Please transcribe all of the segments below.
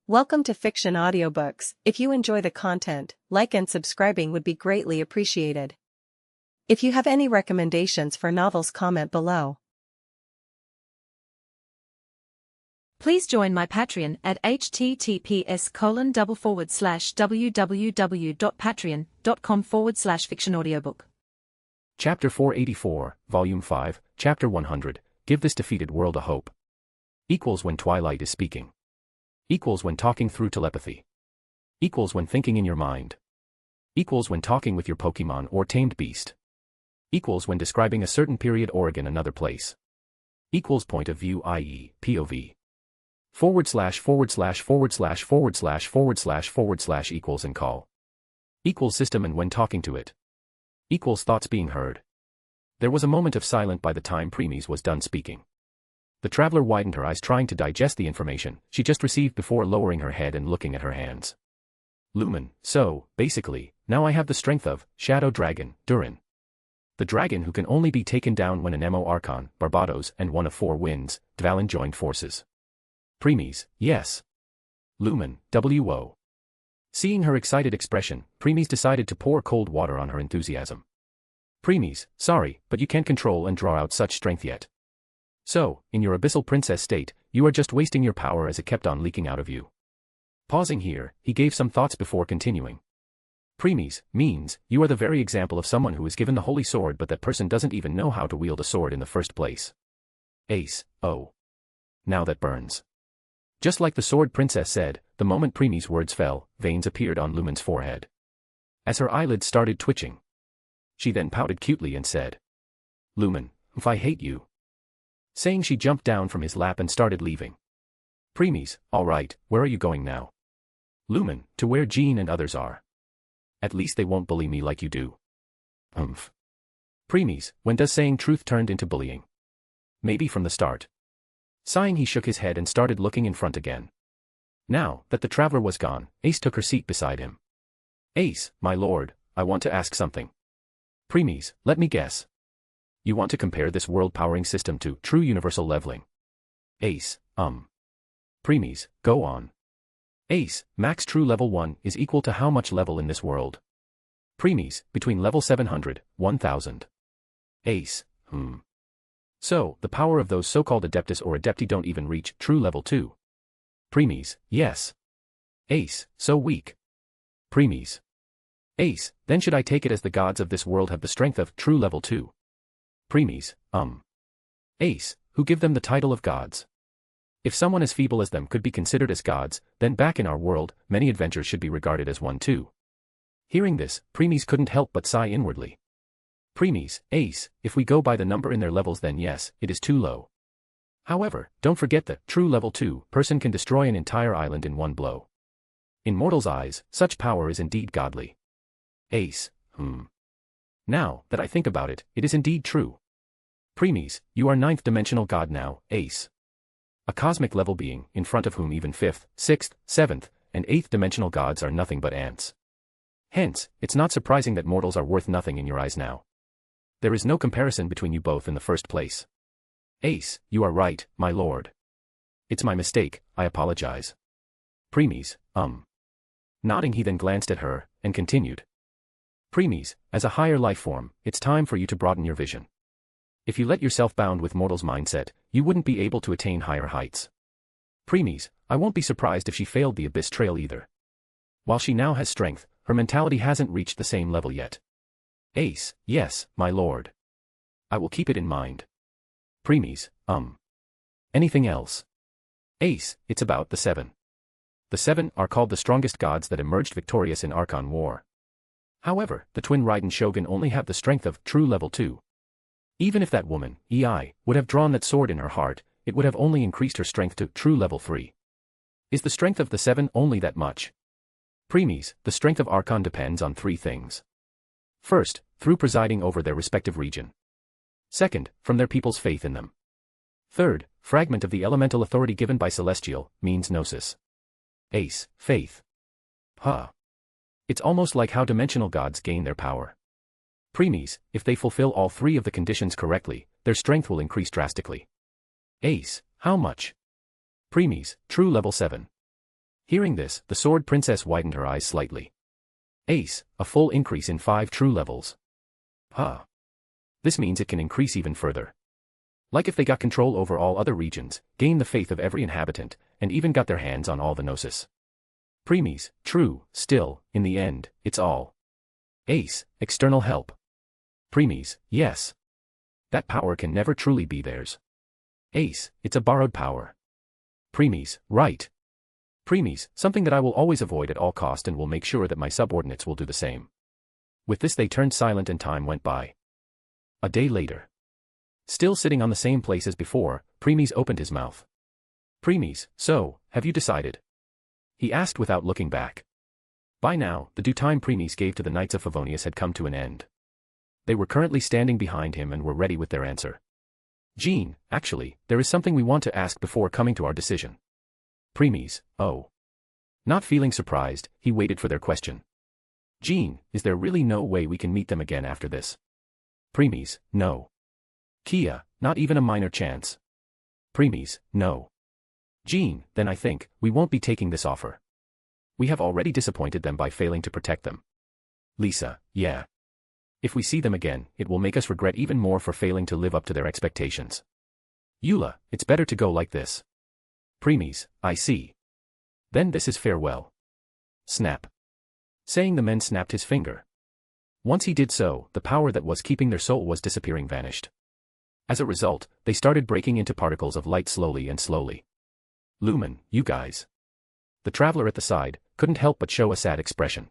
Welcome to Fiction Audiobooks. If you enjoy the content, like and subscribing would be greatly appreciated. If you have any recommendations for novels, comment below. Please join my Patreon at https://www.patreon.com/fictionaudiobook. Chapter 484, Volume 5, Chapter 100, Give this defeated world a hope. Equals when Twilight is speaking. Equals when talking through telepathy. Equals when thinking in your mind. Equals when talking with your Pokemon or tamed beast. Equals when describing a certain period or again another place. Equals point of view, i.e., POV. // equals and call. Equals system and when talking to it. Equals thoughts being heard. There was a moment of silence by the time Premies was done speaking. The traveler widened her eyes trying to digest the information she just received before lowering her head and looking at her hands. Lumen, so, basically, now I have the strength of Shadow Dragon, Durin. The dragon who can only be taken down when an MO Archon, Barbados and one of four winds, Dvalin joined forces. Premies, yes. Lumen, WO. Seeing her excited expression, Premies decided to pour cold water on her enthusiasm. Premies, sorry, but you can't control and draw out such strength yet. So, in your abyssal princess state, you are just wasting your power as it kept on leaking out of you. Pausing here, he gave some thoughts before continuing. Premies means, you are the very example of someone who is given the holy sword but that person doesn't even know how to wield a sword in the first place. Ace, oh. Now that burns. Just like the sword princess said, the moment Premies' words fell, veins appeared on Lumen's forehead. As her eyelids started twitching. She then pouted cutely and said, Lumen, if I hate you. Saying she jumped down from his lap and started leaving. Premies, alright, where are you going now? Lumen, to where Jean and others are. At least they won't bully me like you do. Premies, when does saying truth turned into bullying? Maybe from the start. Sighing, he shook his head and started looking in front again. Now that the traveler was gone, Ace took her seat beside him. Ace, my lord, I want to ask something. Premies, let me guess. You want to compare this world powering system to true universal leveling? Ace, Premies, go on. Ace, max true level 1 is equal to how much level in this world? Premies, between level 700, 1000. Ace, So, the power of those so-called Adeptus or Adepti don't even reach true level 2. Premies, yes. Ace, so weak. Premies. Ace, then should I take it as the gods of this world have the strength of true level 2? Premies, Ace, who give them the title of gods. If someone as feeble as them could be considered as gods, then back in our world, many adventures should be regarded as one too. Hearing this, Premies couldn't help but sigh inwardly. Premies, Ace, if we go by the number in their levels then yes, it is too low. However, don't forget that true level 2 person can destroy an entire island in one blow. In mortals' eyes, such power is indeed godly. Ace, Now that I think about it, it is indeed true. Premies, you are 9th dimensional god now, Ace. A cosmic level being, in front of whom even 5th, 6th, 7th, and 8th dimensional gods are nothing but ants. Hence, it's not surprising that mortals are worth nothing in your eyes now. There is no comparison between you both in the first place. Ace, you are right, my lord. It's my mistake, I apologize. Premies, Nodding, he then glanced at her, and continued. Premies, as a higher life form, it's time for you to broaden your vision. If you let yourself bound with mortal's mindset, you wouldn't be able to attain higher heights. Premies, I won't be surprised if she failed the Abyss Trail either. While she now has strength, her mentality hasn't reached the same level yet. Ace, yes, my lord. I will keep it in mind. Premies, Anything else? Ace, it's about the 7. The 7 are called the strongest gods that emerged victorious in Archon War. However, the twin Raiden Shogun only have the strength of true level 2. Even if that woman, EI, would have drawn that sword in her heart, it would have only increased her strength to true level 3. Is the strength of the 7 only that much? Premies, the strength of Archon depends on 3 things. First, through presiding over their respective region. Second, from their people's faith in them. Third, fragment of the elemental authority given by Celestial, means Gnosis. Ace, faith. It's almost like how dimensional gods gain their power. Premies, if they fulfill all 3 of the conditions correctly, their strength will increase drastically. Ace, how much? Premies, true level 7. Hearing this, the sword princess widened her eyes slightly. Ace, a full increase in 5 true levels. Huh. This means it can increase even further. Like if they got control over all other regions, gained the faith of every inhabitant, and even got their hands on all the gnosis. Preemies, true, still, in the end, it's all. Ace, external help. Preemies, yes. That power can never truly be theirs. Ace, it's a borrowed power. Preemies, right. Preemies, something that I will always avoid at all cost and will make sure that my subordinates will do the same. With this they turned silent and time went by. A day later. Still sitting on the same place as before, Preemies opened his mouth. Preemies, so, have you decided? He asked without looking back. By now, the due time Preemies gave to the Knights of Favonius had come to an end. They were currently standing behind him and were ready with their answer. Jean, actually, there is something we want to ask before coming to our decision. Preemies, oh. Not feeling surprised, he waited for their question. Jean, is there really no way we can meet them again after this? Preemies, no. Kia, not even a minor chance. Preemies, no. Jean, then I think, we won't be taking this offer. We have already disappointed them by failing to protect them. Lisa, yeah. If we see them again, it will make us regret even more for failing to live up to their expectations. Eula, it's better to go like this. Preemies, I see. Then this is farewell. Snap. Saying the men snapped his finger. Once he did so, the power that was keeping their soul was disappearing vanished. As a result, they started breaking into particles of light slowly and slowly. Lumen, you guys. The traveler at the side couldn't help but show a sad expression.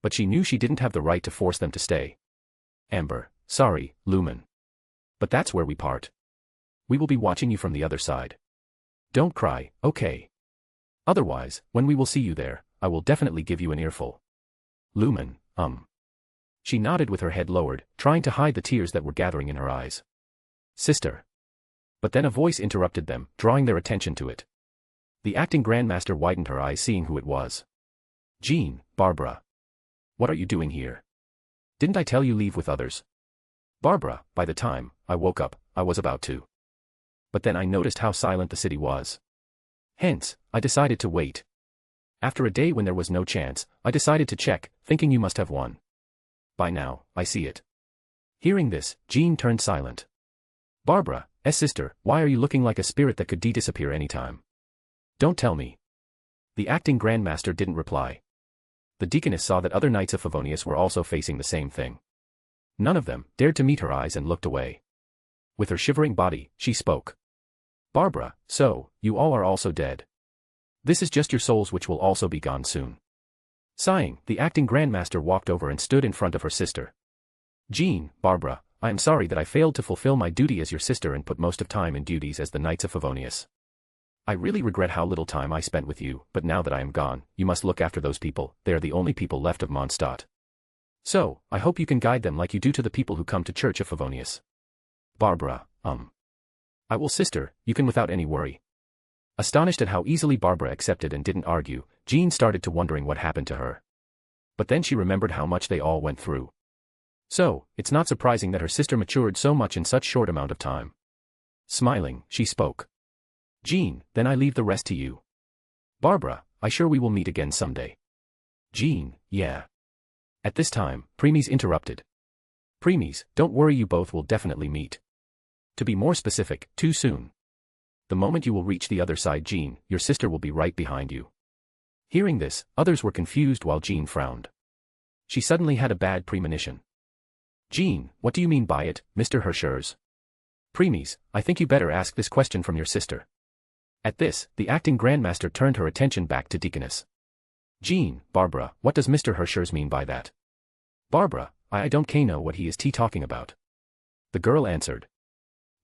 But she knew she didn't have the right to force them to stay. Amber, sorry, Lumen. But that's where we part. We will be watching you from the other side. Don't cry, okay? Otherwise, when we will see you there, I will definitely give you an earful. Lumen, She nodded with her head lowered, trying to hide the tears that were gathering in her eyes. Sister. But then a voice interrupted them, drawing their attention to it. The acting grandmaster widened her eyes seeing who it was. Jean, Barbara. What are you doing here? Didn't I tell you leave with others? Barbara, by the time I woke up, I was about to. But then I noticed how silent the city was. Hence, I decided to wait. After a day when there was no chance, I decided to check, thinking you must have won. By now, I see it. Hearing this, Jean turned silent. Barbara, sister, why are you looking like a spirit that could disappear anytime? Don't tell me. The acting grandmaster didn't reply. The deaconess saw that other knights of Favonius were also facing the same thing. None of them dared to meet her eyes and looked away. With her shivering body, she spoke. Barbara, so, you all are also dead. This is just your souls which will also be gone soon. Sighing, the acting grandmaster walked over and stood in front of her sister. Jean, Barbara, I am sorry that I failed to fulfill my duty as your sister and put most of time in duties as the Knights of Favonius. I really regret how little time I spent with you, but now that I am gone, you must look after those people, they are the only people left of Mondstadt. So, I hope you can guide them like you do to the people who come to Church of Favonius. Barbara, I will, sister, you can without any worry. Astonished at how easily Barbara accepted and didn't argue, Jean started to wondering what happened to her. But then she remembered how much they all went through. So, it's not surprising that her sister matured so much in such short amount of time. Smiling, she spoke. Jean, then I leave the rest to you. Barbara, I sure we will meet again someday. Jean, yeah. At this time, Preemies interrupted. Preemies, don't worry, you both will definitely meet. To be more specific, too soon. The moment you will reach the other side, Jean, your sister will be right behind you. Hearing this, others were confused while Jean frowned. She suddenly had a bad premonition. Jean, what do you mean by it, Mr. Hirschers? Preemies, I think you better ask this question from your sister. At this, the acting grandmaster turned her attention back to Deaconess. Jean, Barbara, what does Mr. Hirschers mean by that? Barbara, I don't know what he is talking about. The girl answered.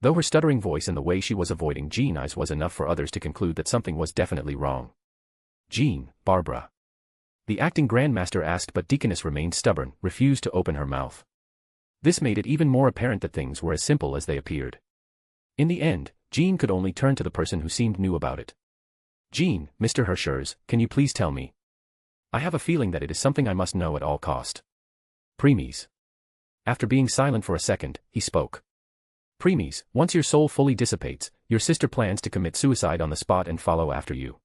Though her stuttering voice and the way she was avoiding Jean's eyes was enough for others to conclude that something was definitely wrong. Jean, Barbara. The acting grandmaster asked, but Deaconess remained stubborn, refused to open her mouth. This made it even more apparent that things were as simple as they appeared. In the end, Jean could only turn to the person who seemed new about it. Jean, Mr. Hirschers, can you please tell me? I have a feeling that it is something I must know at all cost. Preemies. After being silent for a second, he spoke. Preemies, once your soul fully dissipates, your sister plans to commit suicide on the spot and follow after you.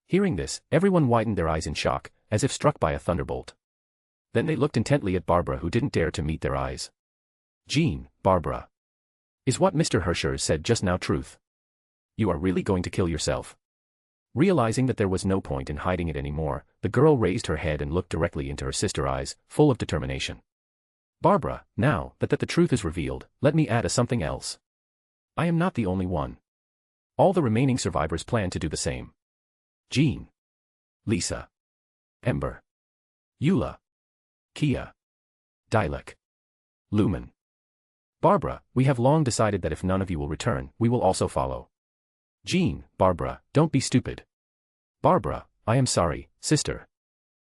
Hearing this, everyone widened their eyes in shock, as if struck by a thunderbolt. Then they looked intently at Barbara, who didn't dare to meet their eyes. Jean, Barbara. Is what Mr. Hershers said just now truth? You are really going to kill yourself? Realizing that there was no point in hiding it anymore, the girl raised her head and looked directly into her sister's eyes, full of determination. Barbara, now that the truth is revealed, let me add something else. I am not the only one. All the remaining survivors plan to do the same. Jean. Lisa. Ember. Eula. Kia. Dilek. Lumen. Barbara, we have long decided that if none of you will return, we will also follow. Jean, Barbara, don't be stupid. Barbara, I am sorry, sister.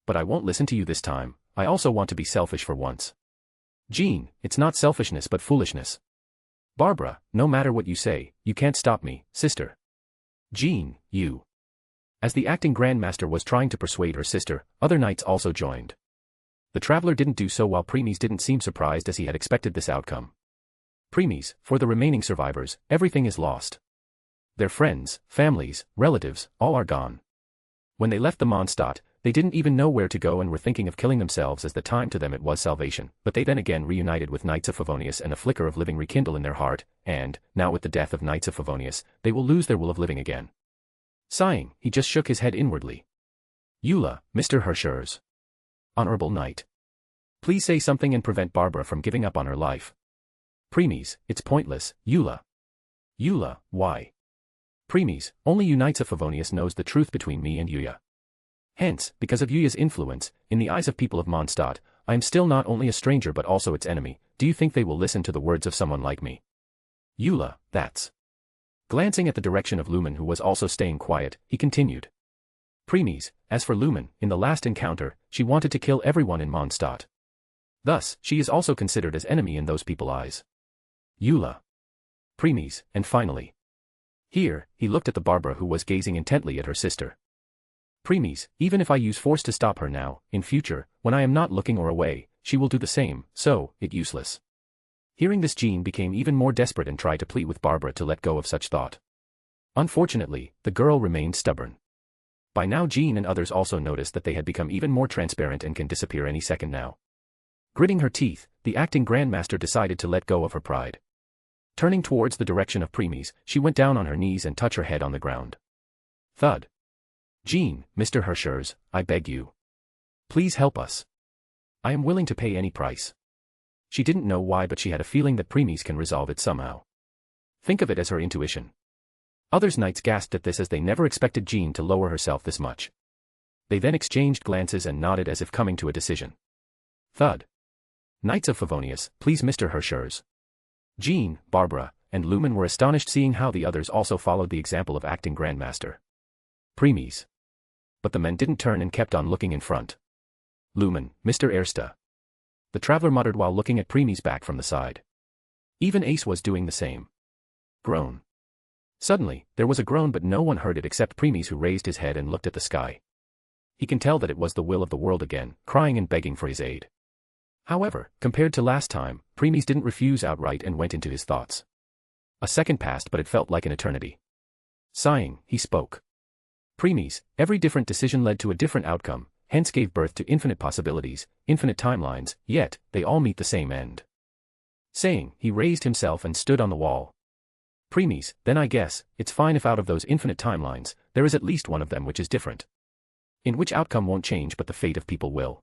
But I won't listen to you this time. I also want to be selfish for once. Jean, it's not selfishness but foolishness. Barbara, no matter what you say, you can't stop me, sister. Jean, you. As the acting grandmaster was trying to persuade her sister, other knights also joined. The traveler didn't do so while Premies didn't seem surprised as he had expected this outcome. Premies, for the remaining survivors, everything is lost. Their friends, families, relatives, all are gone. When they left the Mondstadt, they didn't even know where to go and were thinking of killing themselves, as the time to them it was salvation, but they then again reunited with Knights of Favonius and a flicker of living rekindle in their heart, and, now with the death of Knights of Favonius, they will lose their will of living again. Sighing, he just shook his head inwardly. Eula, Mr. Hershers. Honorable Knight. Please say something and prevent Barbara from giving up on her life. Premies, it's pointless, Eula. Eula, why? Premies, only you Knights of Favonius knows the truth between me and Yuya. Hence, because of Yuya's influence, in the eyes of people of Mondstadt, I am still not only a stranger but also its enemy. Do you think they will listen to the words of someone like me? Eula, that's. Glancing at the direction of Lumen, who was also staying quiet, he continued. Premies, as for Lumen, in the last encounter, she wanted to kill everyone in Mondstadt. Thus, she is also considered as enemy in those people's eyes. Eula. Premies, and finally. Here, he looked at the Barbara, who was gazing intently at her sister. Premies, even if I use force to stop her now, in future, when I am not looking or away, she will do the same, so, it's useless. Hearing this, Jean became even more desperate and tried to plead with Barbara to let go of such thought. Unfortunately, the girl remained stubborn. By now Jean and others also noticed that they had become even more transparent and can disappear any second now. Gritting her teeth, the acting grandmaster decided to let go of her pride. Turning towards the direction of Premies, she went down on her knees and touched her head on the ground. Thud. Jean, Mr. Hershers, I beg you. Please help us. I am willing to pay any price. She didn't know why, but she had a feeling that Premies can resolve it somehow. Think of it as her intuition. Others knights gasped at this, as they never expected Jean to lower herself this much. They then exchanged glances and nodded as if coming to a decision. Thud. Knights of Favonius, please Mr. Hershers. Jean, Barbara, and Lumen were astonished, seeing how the others also followed the example of acting grandmaster. Premies. But the men didn't turn and kept on looking in front. Lumen, Mr. Ersta. The traveler muttered while looking at Premies back from the side. Even Ace was doing the same. Groan. Suddenly, there was a groan, but no one heard it except Premies, who raised his head and looked at the sky. He can tell that it was the will of the world again, crying and begging for his aid. However, compared to last time, Premies didn't refuse outright and went into his thoughts. A second passed, but it felt like an eternity. Sighing, he spoke. Premies, every different decision led to a different outcome, hence gave birth to infinite possibilities, infinite timelines, yet, they all meet the same end. Saying, he raised himself and stood on the wall. Premies, then I guess, it's fine if out of those infinite timelines, there is at least one of them which is different. In which outcome won't change, but the fate of people will.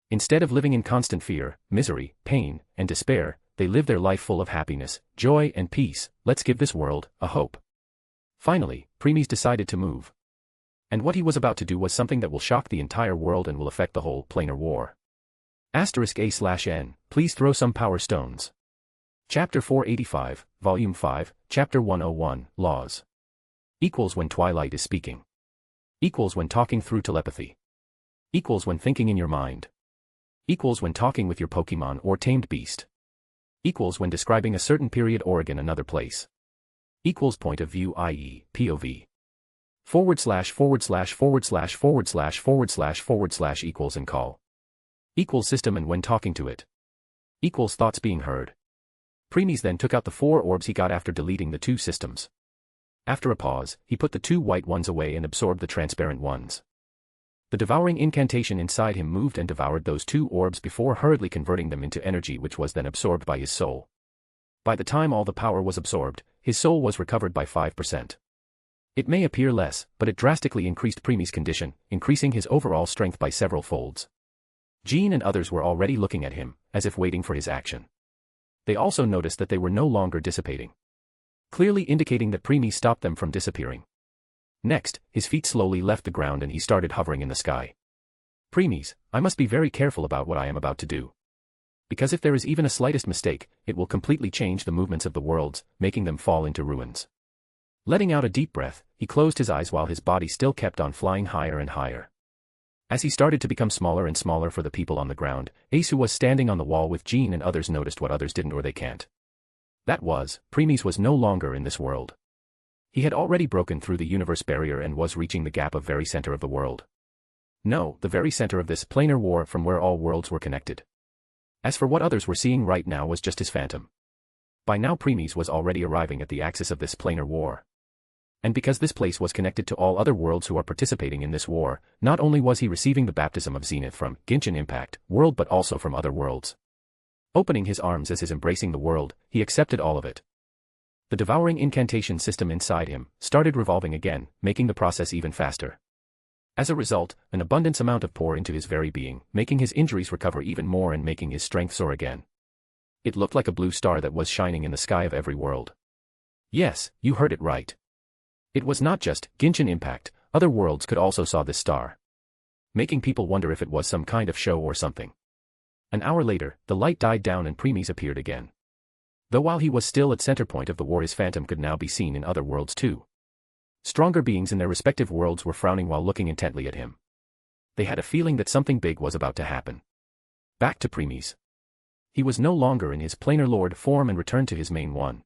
Instead of living in constant fear, misery, pain, and despair, they live their life full of happiness, joy, and peace. Let's give this world a hope. Finally, Premies decided to move. And what he was about to do was something that will shock the entire world and will affect the whole planar war. *A/N, please throw some power stones. Chapter 485, Volume 5, Chapter 101, Laws. Equals when Twilight is speaking. Equals when talking through telepathy. Equals when thinking in your mind. Equals when talking with your Pokemon or tamed beast. Equals when describing a certain period or in another place. Equals point of view, i.e., POV. // equals and call. Equals system and when talking to it. Equals thoughts being heard. Premies then took out the 4 orbs he got after deleting the 2 systems. After a pause, he put the two white ones away and absorbed the transparent ones. The devouring incantation inside him moved and devoured those two orbs before hurriedly converting them into energy, which was then absorbed by his soul. By the time all the power was absorbed, his soul was recovered by 5%. It may appear less, but it drastically increased Premi's condition, increasing his overall strength by several folds. Jean and others were already looking at him, as if waiting for his action. They also noticed that they were no longer dissipating, clearly indicating that Primi stopped them from disappearing. Next, his feet slowly left the ground and he started hovering in the sky. Premies, I must be very careful about what I am about to do. Because if there is even a slightest mistake, it will completely change the movements of the worlds, making them fall into ruins. Letting out a deep breath, he closed his eyes while his body still kept on flying higher and higher. As he started to become smaller and smaller for the people on the ground, Ace, who was standing on the wall with Jean and others, noticed what others didn't or they can't. That was, Premies was no longer in this world. He had already broken through the universe barrier and was reaching the gap of very center of the world. No, the very center of this planar war from where all worlds were connected. As for what others were seeing right now was just his phantom. By now Premies was already arriving at the axis of this planar war. And because this place was connected to all other worlds who are participating in this war, not only was he receiving the baptism of Zenith from Genshin Impact world but also from other worlds. Opening his arms as his embracing the world, he accepted all of it. The devouring incantation system inside him started revolving again, making the process even faster. As a result, an abundance amount of pour into his very being, making his injuries recover even more and making his strength soar again. It looked like a blue star that was shining in the sky of every world. Yes, you heard it right. It was not just Genshin Impact, other worlds could also saw this star. Making people wonder if it was some kind of show or something. An hour later, the light died down and Premies appeared again. Though while he was still at center point of the war, his phantom could now be seen in other worlds too. Stronger beings in their respective worlds were frowning while looking intently at him. They had a feeling that something big was about to happen. Back to Premies. He was no longer in his planar lord form and returned to his main one.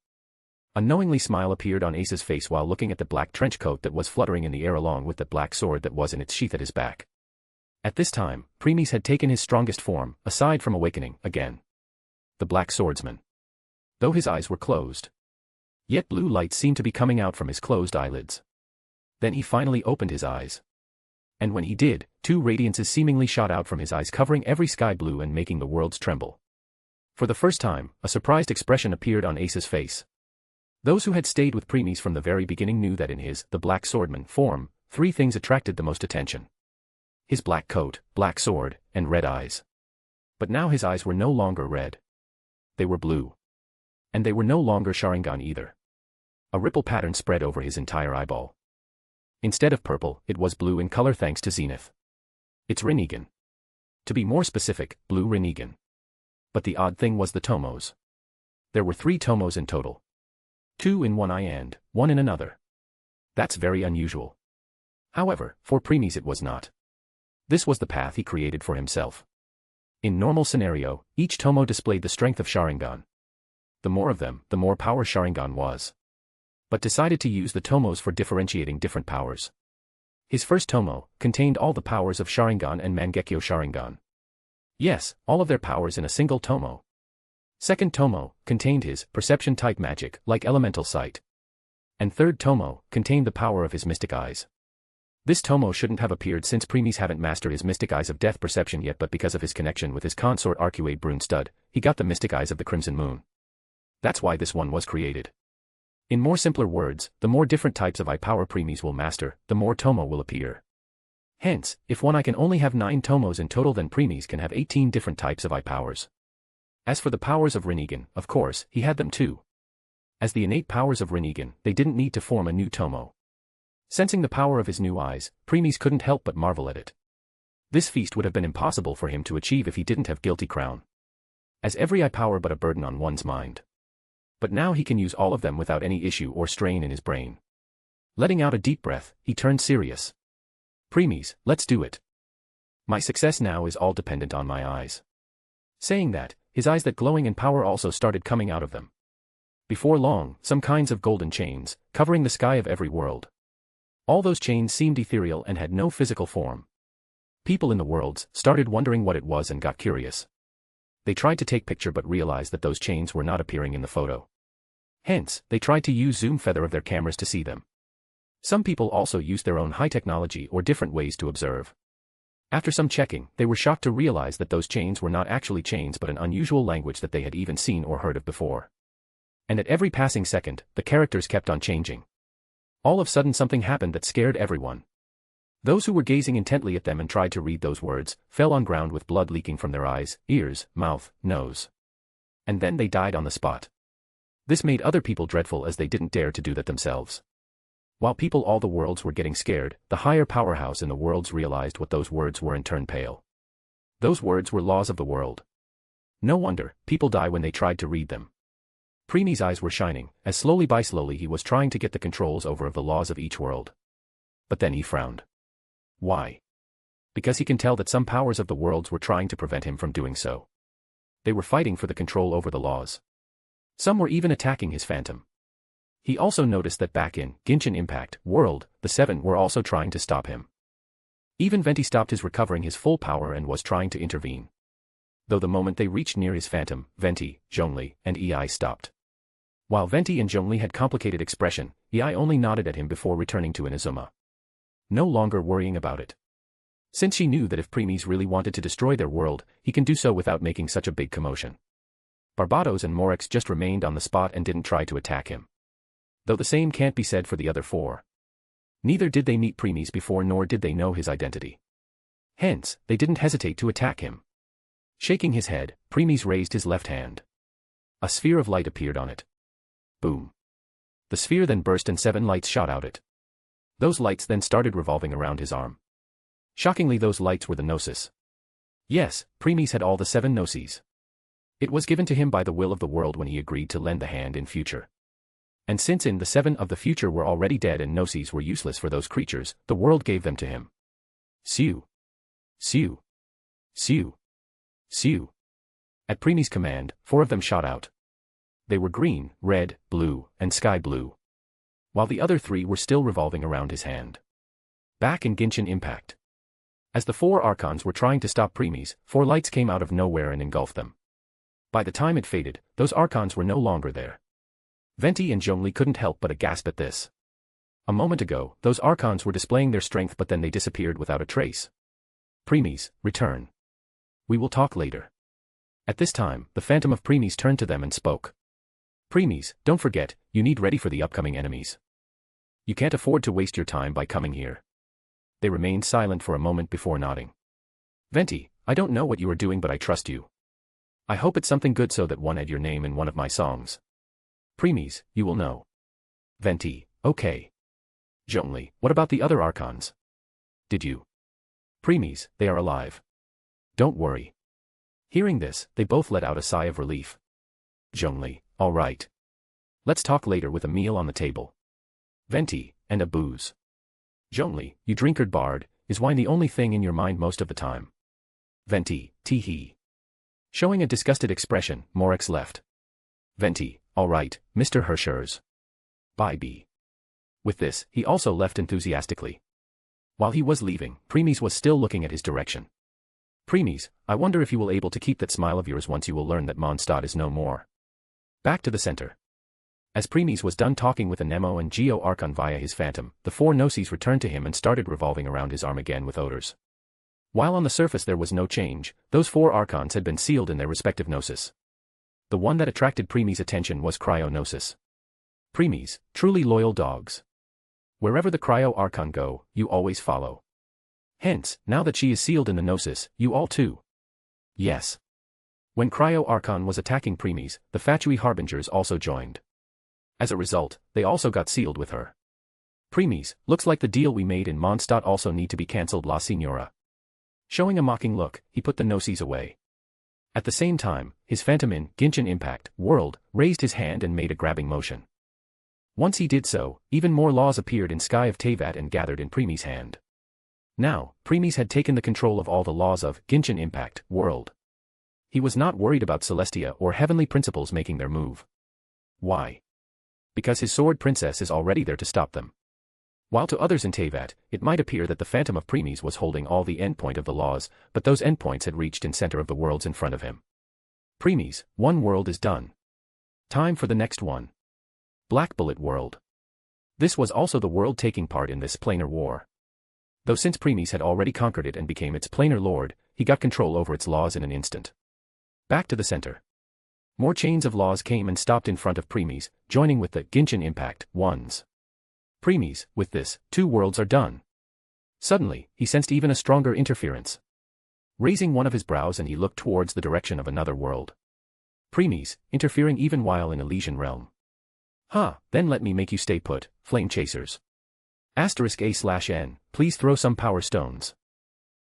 A knowingly smile appeared on Ace's face while looking at the black trench coat that was fluttering in the air along with the black sword that was in its sheath at his back. At this time, Premies had taken his strongest form, aside from awakening, again. The Black Swordsman. Though his eyes were closed, yet blue light seemed to be coming out from his closed eyelids. Then he finally opened his eyes. And when he did, two radiances seemingly shot out from his eyes, covering every sky blue and making the worlds tremble. For the first time, a surprised expression appeared on Ace's face. Those who had stayed with Premies from the very beginning knew that in his, the Black Swordman, form, three things attracted the most attention. His black coat, black sword, and red eyes. But now his eyes were no longer red. They were blue. And they were no longer Sharingan either. A ripple pattern spread over his entire eyeball. Instead of purple, it was blue in color thanks to Zenith. It's Rinnegan. To be more specific, blue Rinnegan. But the odd thing was the tomos. There were 3 tomos in total. 2 in one eye and 1 in another. That's very unusual. However, for Premies it was not. This was the path he created for himself. In normal scenario, each tomo displayed the strength of Sharingan. The more of them, the more power Sharingan was. But decided to use the tomos for differentiating different powers. His first tomo contained all the powers of Sharingan and Mangekyo Sharingan. Yes, all of their powers in a single tomo. Second tomo contained his perception-type magic, like elemental sight. And third tomo contained the power of his mystic eyes. This tomo shouldn't have appeared since Premies haven't mastered his mystic eyes of death perception yet, but because of his connection with his consort Arcuade Brune Stud, he got the mystic eyes of the Crimson Moon. That's why this one was created. In more simpler words, the more different types of eye power Premies will master, the more tomo will appear. Hence, if one eye can only have 9 tomos in total, then Premies can have 18 different types of eye powers. As for the powers of Rinnegan, of course, he had them too. As the innate powers of Rinnegan, they didn't need to form a new tomo. Sensing the power of his new eyes, Premies couldn't help but marvel at it. This feast would have been impossible for him to achieve if he didn't have Guilty Crown. As every eye power but a burden on one's mind. But now he can use all of them without any issue or strain in his brain. Letting out a deep breath, he turned serious. Premies, let's do it. My success now is all dependent on my eyes. Saying that, his eyes that glowing in power also started coming out of them. Before long, some kinds of golden chains, covering the sky of every world. All those chains seemed ethereal and had no physical form. People in the worlds started wondering what it was and got curious. They tried to take picture but realized that those chains were not appearing in the photo. Hence, they tried to use zoom feather of their cameras to see them. Some people also used their own high technology or different ways to observe. After some checking, they were shocked to realize that those chains were not actually chains but an unusual language that they had even seen or heard of before. And at every passing second, the characters kept on changing. All of a sudden something happened that scared everyone. Those who were gazing intently at them and tried to read those words, fell on ground with blood leaking from their eyes, ears, mouth, nose. And then they died on the spot. This made other people dreadful as they didn't dare to do that themselves. While people all the worlds were getting scared, the higher powerhouse in the worlds realized what those words were and turned pale. Those words were laws of the world. No wonder, people die when they tried to read them. Preemie's eyes were shining, as slowly by slowly he was trying to get the controls over of the laws of each world. But then he frowned. Why? Because he can tell that some powers of the worlds were trying to prevent him from doing so. They were fighting for the control over the laws. Some were even attacking his phantom. He also noticed that back in Genshin Impact world, the Seven were also trying to stop him. Even Venti stopped his recovering his full power and was trying to intervene. Though the moment they reached near his phantom, Venti, Zhongli, and Ei stopped. While Venti and Zhongli had complicated expression, Ei only nodded at him before returning to Inazuma. No longer worrying about it. Since she knew that if Preemies really wanted to destroy their world, he can do so without making such a big commotion. Barbatos and Morex just remained on the spot and didn't try to attack him. Though the same can't be said for the other four. Neither did they meet Preemies before nor did they know his identity. Hence, they didn't hesitate to attack him. Shaking his head, Preemies raised his left hand. A sphere of light appeared on it. Boom. The sphere then burst and 7 lights shot out it. Those lights then started revolving around his arm. Shockingly, those lights were the Gnosis. Yes, Preemies had all the 7 Gnosis. It was given to him by the will of the world when he agreed to lend the hand in future. And since in the 7 of the future were already dead and Gnosis were useless for those creatures, the world gave them to him. Siu. Siu. Siu. Siu. At Preemies' command, 4 of them shot out. They were green, red, blue, and sky blue. While the other 3 were still revolving around his hand. Back in Genshin Impact. As the 4 Archons were trying to stop Preemies, 4 lights came out of nowhere and engulfed them. By the time it faded, those Archons were no longer there. Venti and Zhongli couldn't help but gasp at this. A moment ago, those Archons were displaying their strength but then they disappeared without a trace. Preemies, return. We will talk later. At this time, the Phantom of Preemies turned to them and spoke. Preemies, don't forget, you need ready for the upcoming enemies. You can't afford to waste your time by coming here. They remained silent for a moment before nodding. Venti, I don't know what you are doing but I trust you. I hope it's something good so that one add your name in one of my songs. Preemies, you will know. Venti, okay. Zhongli, what about the other Archons? Did you? Preemies, they are alive. Don't worry. Hearing this, they both let out a sigh of relief. Zhongli, all right. Let's talk later with a meal on the table. Venti, and a booze. Zhongli, you drinkard bard, is wine the only thing in your mind most of the time? Venti, tee-hee. Showing a disgusted expression, Morex left. Venti, all right, Mr. Hershers. Bye B. With this, he also left enthusiastically. While he was leaving, Preemies was still looking at his direction. Preemies, I wonder if you will able to keep that smile of yours once you will learn that Mondstadt is no more. Back to the center. As Preemies was done talking with Anemo and Geo Archon via his phantom, the 4 Gnosis returned to him and started revolving around his arm again with odors. While on the surface there was no change, those 4 Archons had been sealed in their respective Gnosis. The one that attracted Preemies' attention was Cryo-Gnosis. Preemies, truly loyal dogs. Wherever the Cryo Archon go, you always follow. Hence, now that she is sealed in the Gnosis, you all too. Yes. When Cryo Archon was attacking Preemies, the Fatui Harbingers also joined. As a result, they also got sealed with her. Preemies, looks like the deal we made in Mondstadt also need to be cancelled, La Signora. Showing a mocking look, he put the Gnosis away. At the same time, his phantom in Genshin Impact world raised his hand and made a grabbing motion. Once he did so, even more laws appeared in Sky of Teyvat and gathered in Preemies' hand. Now, Preemies had taken the control of all the laws of Genshin Impact world. He was not worried about Celestia or Heavenly Principles making their move. Why? Because his Sword Princess is already there to stop them. While to others in Teyvat, it might appear that the Phantom of Preemies was holding all the endpoint of the laws, but those endpoints had reached in center of the worlds in front of him. Preemies, one world is done. Time for the next one. Black Bullet World. This was also the world taking part in this planar war. Though since Premies had already conquered it and became its planar lord, he got control over its laws in an instant. Back to the center. More chains of laws came and stopped in front of Premies, joining with the Genshin Impact ones. Premies, with this, 2 worlds are done. Suddenly, he sensed even a stronger interference. Raising one of his brows and he looked towards the direction of another world. Premies, interfering even while in Elysian realm. Then let me make you stay put, flame chasers. *A/N, please throw some power stones.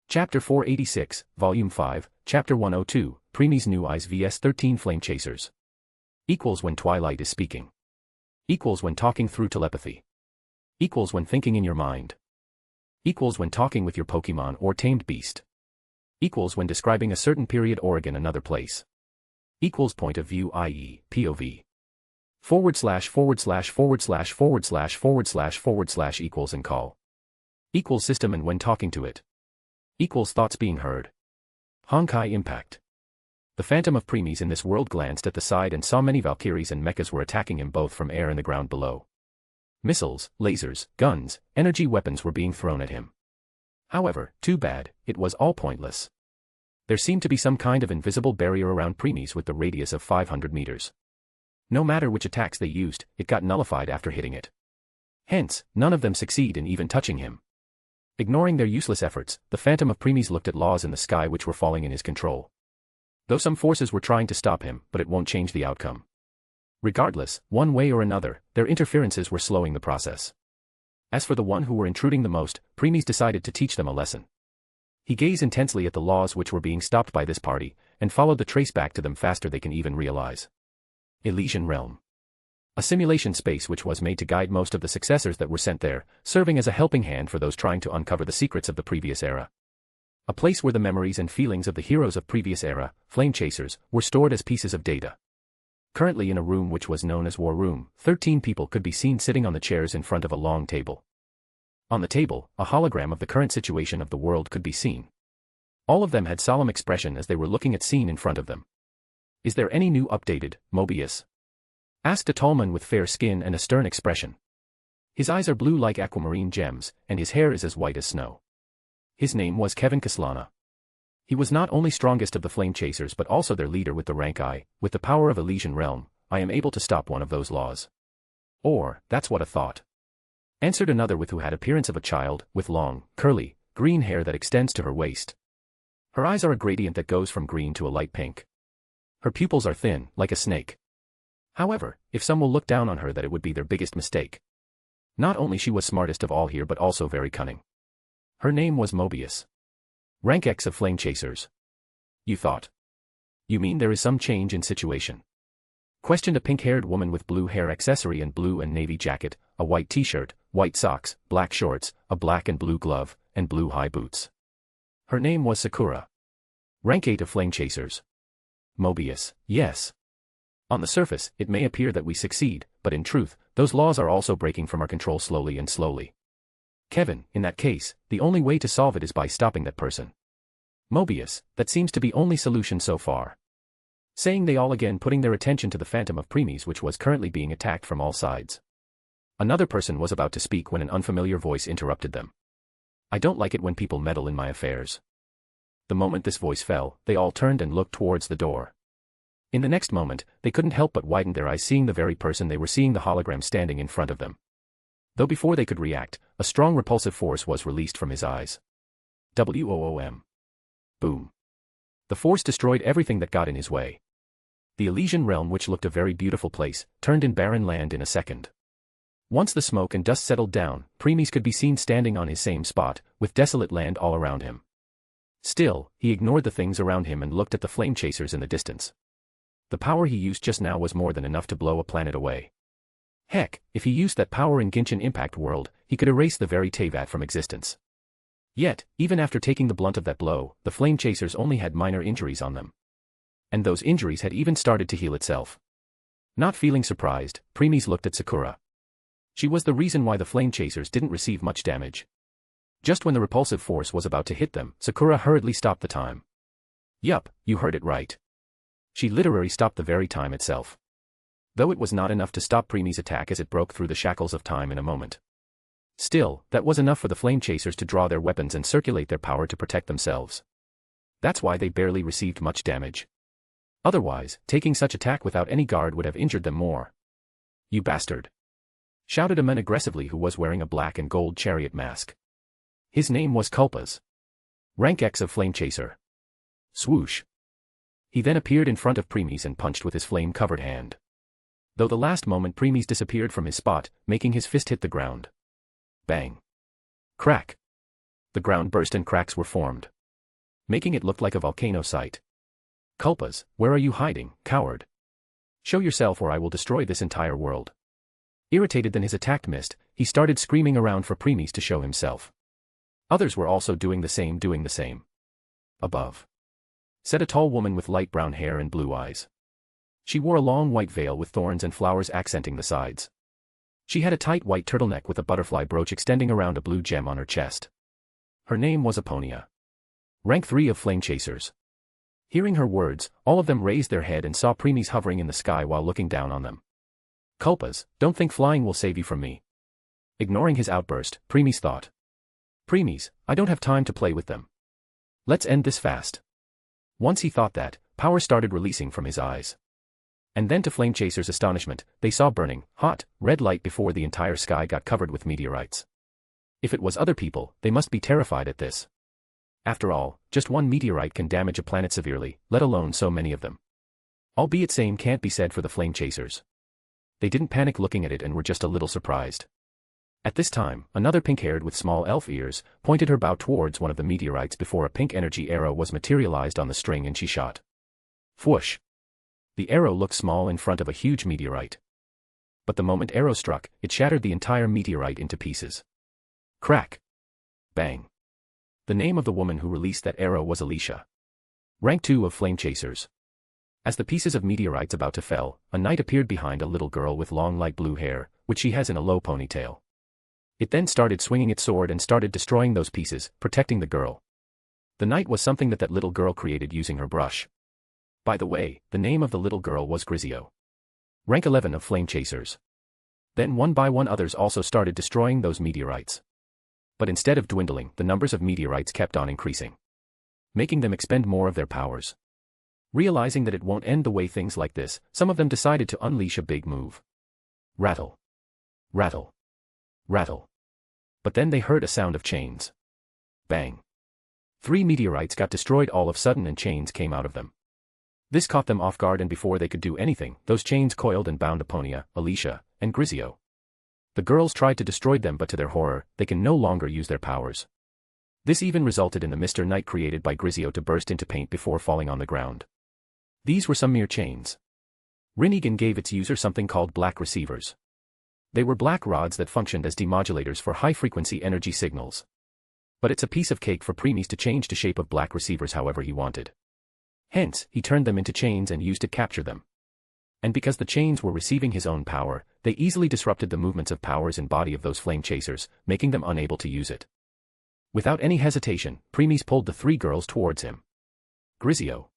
Chapter 486, Volume 5, Chapter 102, Premies New Eyes vs 13 Flame Chasers. Equals when Twilight is speaking. Equals when talking through telepathy. Equals when thinking in your mind. Equals when talking with your Pokemon or tamed beast. Equals when describing a certain period or again another place. Equals point of view, i.e., POV. / / equals and call. Equals system and when talking to it. Equals thoughts being heard. Honkai Impact. The Phantom of Premies in this world glanced at the side and saw many Valkyries and mechas were attacking him both from air and the ground below. Missiles, lasers, guns, energy weapons were being thrown at him. However, too bad, it was all pointless. There seemed to be some kind of invisible barrier around Premies with the radius of 500 meters. No matter which attacks they used, it got nullified after hitting it. Hence, none of them succeed in even touching him. Ignoring their useless efforts, the Phantom of Premies looked at laws in the sky which were falling in his control. Though some forces were trying to stop him, but it won't change the outcome. Regardless, one way or another, their interferences were slowing the process. As for the one who were intruding the most, Premies decided to teach them a lesson. He gazed intensely at the laws which were being stopped by this party, and followed the trace back to them faster they can even realize. Elysian Realm. A simulation space which was made to guide most of the successors that were sent there, serving as a helping hand for those trying to uncover the secrets of the previous era. A place where the memories and feelings of the heroes of previous era, flame chasers, were stored as pieces of data. Currently in a room which was known as War Room, 13 people could be seen sitting on the chairs in front of a long table. On the table, a hologram of the current situation of the world could be seen. All of them had solemn expression as they were looking at scene in front of them. "Is there any new updated, Mobius?" asked a tall man with fair skin and a stern expression. His eyes are blue like aquamarine gems, and his hair is as white as snow. His name was Kevin Kaslana. He was not only strongest of the flame chasers but also their leader with the rank I. With the power of Elysian Realm, I am able to stop one of those laws. Or, that's what I thought. Answered another with who had appearance of a child, with long, curly, green hair that extends to her waist. Her eyes are a gradient that goes from green to a light pink. Her pupils are thin, like a snake. However, if some will look down on her that it would be their biggest mistake. Not only she was smartest of all here but also very cunning. Her name was Mobius. Rank X of Flame Chasers. You thought. You mean there is some change in situation? Questioned a pink-haired woman with blue hair accessory and blue and navy jacket, a white t-shirt, white socks, black shorts, a black and blue glove, and blue high boots. Her name was Sakura. Rank 8 of Flame Chasers. Mobius, yes. On the surface, it may appear that we succeed, but in truth, those laws are also breaking from our control slowly and slowly. Kevin, in that case, the only way to solve it is by stopping that person. Mobius, that seems to be only solution so far. Saying they all again putting their attention to the Phantom of Premies which was currently being attacked from all sides. Another person was about to speak when an unfamiliar voice interrupted them. I don't like it when people meddle in my affairs. The moment this voice fell, they all turned and looked towards the door. In the next moment, they couldn't help but widen their eyes seeing the very person they were seeing the hologram standing in front of them. Though before they could react, a strong repulsive force was released from his eyes. WOOM. Boom. The force destroyed everything that got in his way. The Elysian Realm, which looked a very beautiful place, turned in barren land in a second. Once the smoke and dust settled down, Premies could be seen standing on his same spot, with desolate land all around him. Still, he ignored the things around him and looked at the flame chasers in the distance. The power he used just now was more than enough to blow a planet away. Heck, if he used that power in Genshin Impact world, he could erase the very Teyvat from existence. Yet, even after taking the blunt of that blow, the flame chasers only had minor injuries on them. And those injuries had even started to heal itself. Not feeling surprised, Premies looked at Sakura. She was the reason why the flame chasers didn't receive much damage. Just when the repulsive force was about to hit them, Sakura hurriedly stopped the time. Yup, you heard it right. She literally stopped the very time itself. Though it was not enough to stop Preemie's attack as it broke through the shackles of time in a moment. Still, that was enough for the flame chasers to draw their weapons and circulate their power to protect themselves. That's why they barely received much damage. Otherwise, taking such attack without any guard would have injured them more. "You bastard!" shouted a man aggressively who was wearing a black and gold chariot mask. His name was Culpas. Rank X of Flame Chaser. Swoosh. He then appeared in front of Preemies and punched with his flame-covered hand. Though the last moment Preemies disappeared from his spot, making his fist hit the ground. Bang. Crack. The ground burst and cracks were formed, making it look like a volcano site. "Culpas, where are you hiding, coward? Show yourself or I will destroy this entire world." Irritated than his attack missed, he started screaming around for Preemies to show himself. Others were also doing the same. Above sat a tall woman with light brown hair and blue eyes. She wore a long white veil with thorns and flowers accenting the sides. She had a tight white turtleneck with a butterfly brooch extending around a blue gem on her chest. Her name was Aponia. Rank 3 of Flame Chasers. Hearing her words, all of them raised their head and saw Preemies hovering in the sky while looking down on them. "Culpas, don't think flying will save you from me." Ignoring his outburst, Preemies thought. "Preemies, I don't have time to play with them. Let's end this fast." Once he thought that, power started releasing from his eyes. And then to Flame Chaser's astonishment, they saw burning, hot, red light before the entire sky got covered with meteorites. If it was other people, they must be terrified at this. After all, just one meteorite can damage a planet severely, let alone so many of them. Albeit same can't be said for the Flame Chasers. They didn't panic looking at it and were just a little surprised. At this time, another pink-haired with small elf ears, pointed her bow towards one of the meteorites before a pink energy arrow was materialized on the string and she shot. Whoosh! The arrow looked small in front of a huge meteorite. But the moment arrow struck, it shattered the entire meteorite into pieces. Crack! Bang! The name of the woman who released that arrow was Alicia. Rank 2 of Flame Chasers. As the pieces of meteorites about to fell, a knight appeared behind a little girl with long light blue hair, which she has in a low ponytail. It then started swinging its sword and started destroying those pieces, protecting the girl. The knight was something that little girl created using her brush. By the way, the name of the little girl was Grisio. Rank 11 of Flame Chasers. Then one by one others also started destroying those meteorites. But instead of dwindling, the numbers of meteorites kept on increasing, making them expend more of their powers. Realizing that it won't end the way things like this, some of them decided to unleash a big move. Rattle. Rattle. Rattle. But then they heard a sound of chains. Bang. 3 meteorites got destroyed all of a sudden and chains came out of them. This caught them off guard and before they could do anything, those chains coiled and bound Aponia, Alicia, and Grisio. The girls tried to destroy them but to their horror, they can no longer use their powers. This even resulted in the Mr. Knight created by Grisio to burst into paint before falling on the ground. These were some mere chains. Rinnegan gave its user something called black receivers. They were black rods that functioned as demodulators for high-frequency energy signals. But it's a piece of cake for Preemies to change the shape of black receivers however he wanted. Hence, he turned them into chains and used to capture them. And because the chains were receiving his own power, they easily disrupted the movements of powers and body of those flame chasers, making them unable to use it. Without any hesitation, Preemies pulled the 3 girls towards him. "Grisio!"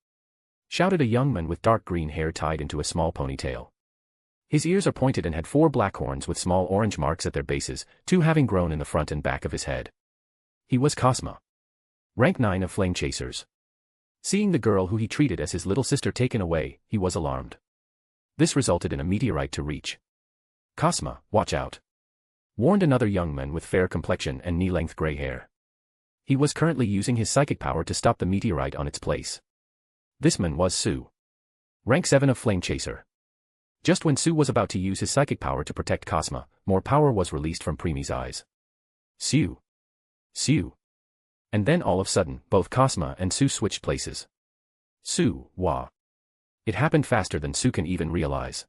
shouted a young man with dark green hair tied into a small ponytail. His ears are pointed and had 4 black horns with small orange marks at their bases, 2 having grown in the front and back of his head. He was Cosma. Rank 9 of Flame Chasers. Seeing the girl who he treated as his little sister taken away, he was alarmed. This resulted in a meteorite to reach. "Cosma, watch out!" warned another young man with fair complexion and knee-length gray hair. He was currently using his psychic power to stop the meteorite on its place. This man was Sue. Rank 7 of Flame Chaser. Just when Sue was about to use his psychic power to protect Cosma, more power was released from Preemie's eyes. Sue. Sue. And then all of a sudden, both Cosma and Sue switched places. Sue, wah. It happened faster than Sue can even realize.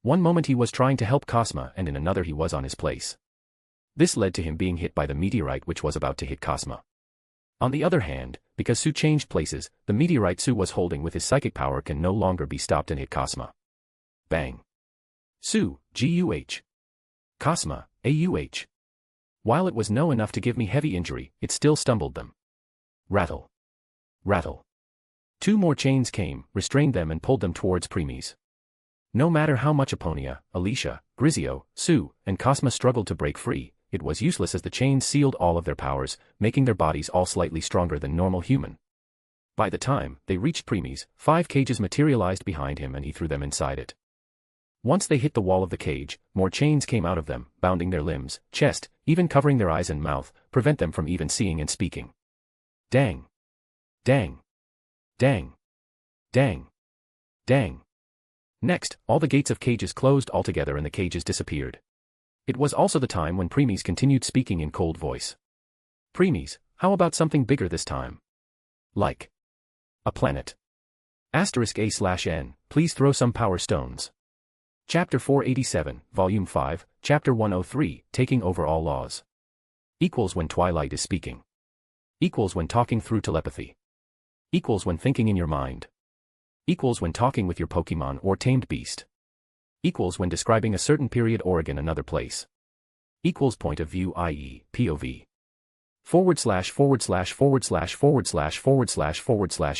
One moment he was trying to help Cosma and in another he was on his place. This led to him being hit by the meteorite which was about to hit Cosma. On the other hand, because Sue changed places, the meteorite Sue was holding with his psychic power can no longer be stopped and hit Cosma. Bang. Sue, G-U-H. Cosma, A-U-H. While it was no enough to give me heavy injury, it still stumbled them. Rattle. Rattle. 2 more chains came, restrained them and pulled them towards Preemies. No matter how much Aponia, Alicia, Grizio, Sue, and Cosma struggled to break free, it was useless as the chains sealed all of their powers, making their bodies all slightly stronger than normal human. By the time they reached Premies, 5 cages materialized behind him and he threw them inside it. Once they hit the wall of the cage, more chains came out of them, bounding their limbs, chest, even covering their eyes and mouth, prevent them from even seeing and speaking. Dang. Dang. Dang. Dang. Dang. Next, all the gates of cages closed altogether and the cages disappeared. It was also the time when Premies continued speaking in cold voice. Premies, how about something bigger this time? Like a planet. *A/N, please throw some power stones. Chapter 487, Volume 5, Chapter 103, Taking Over All Laws. Equals when Twilight is speaking. Equals when talking through telepathy. Equals when thinking in your mind. Equals when talking with your Pokemon or tamed beast. Equals when describing a certain period or another place. Equals point of view, i.e., POV. //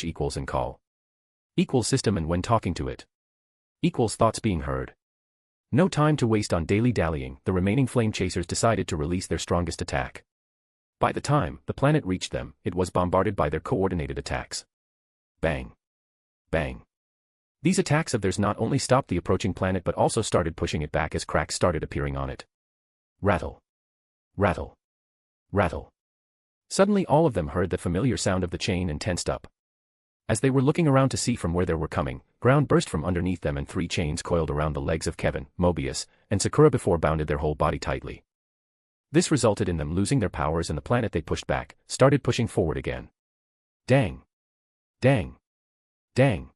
equals and call. Equals system and when talking to it. Equals thoughts being heard. No time to waste on daily-dallying, the remaining flame chasers decided to release their strongest attack. By the time the planet reached them, it was bombarded by their coordinated attacks. Bang. Bang. These attacks of theirs not only stopped the approaching planet but also started pushing it back as cracks started appearing on it. Rattle. Rattle. Rattle. Suddenly all of them heard the familiar sound of the chain and tensed up. As they were looking around to see from where they were coming, ground burst from underneath them and 3 chains coiled around the legs of Kevin, Mobius, and Sakura before bounded their whole body tightly. This resulted in them losing their powers and the planet they pushed back started pushing forward again. Dang. Dang. Dang.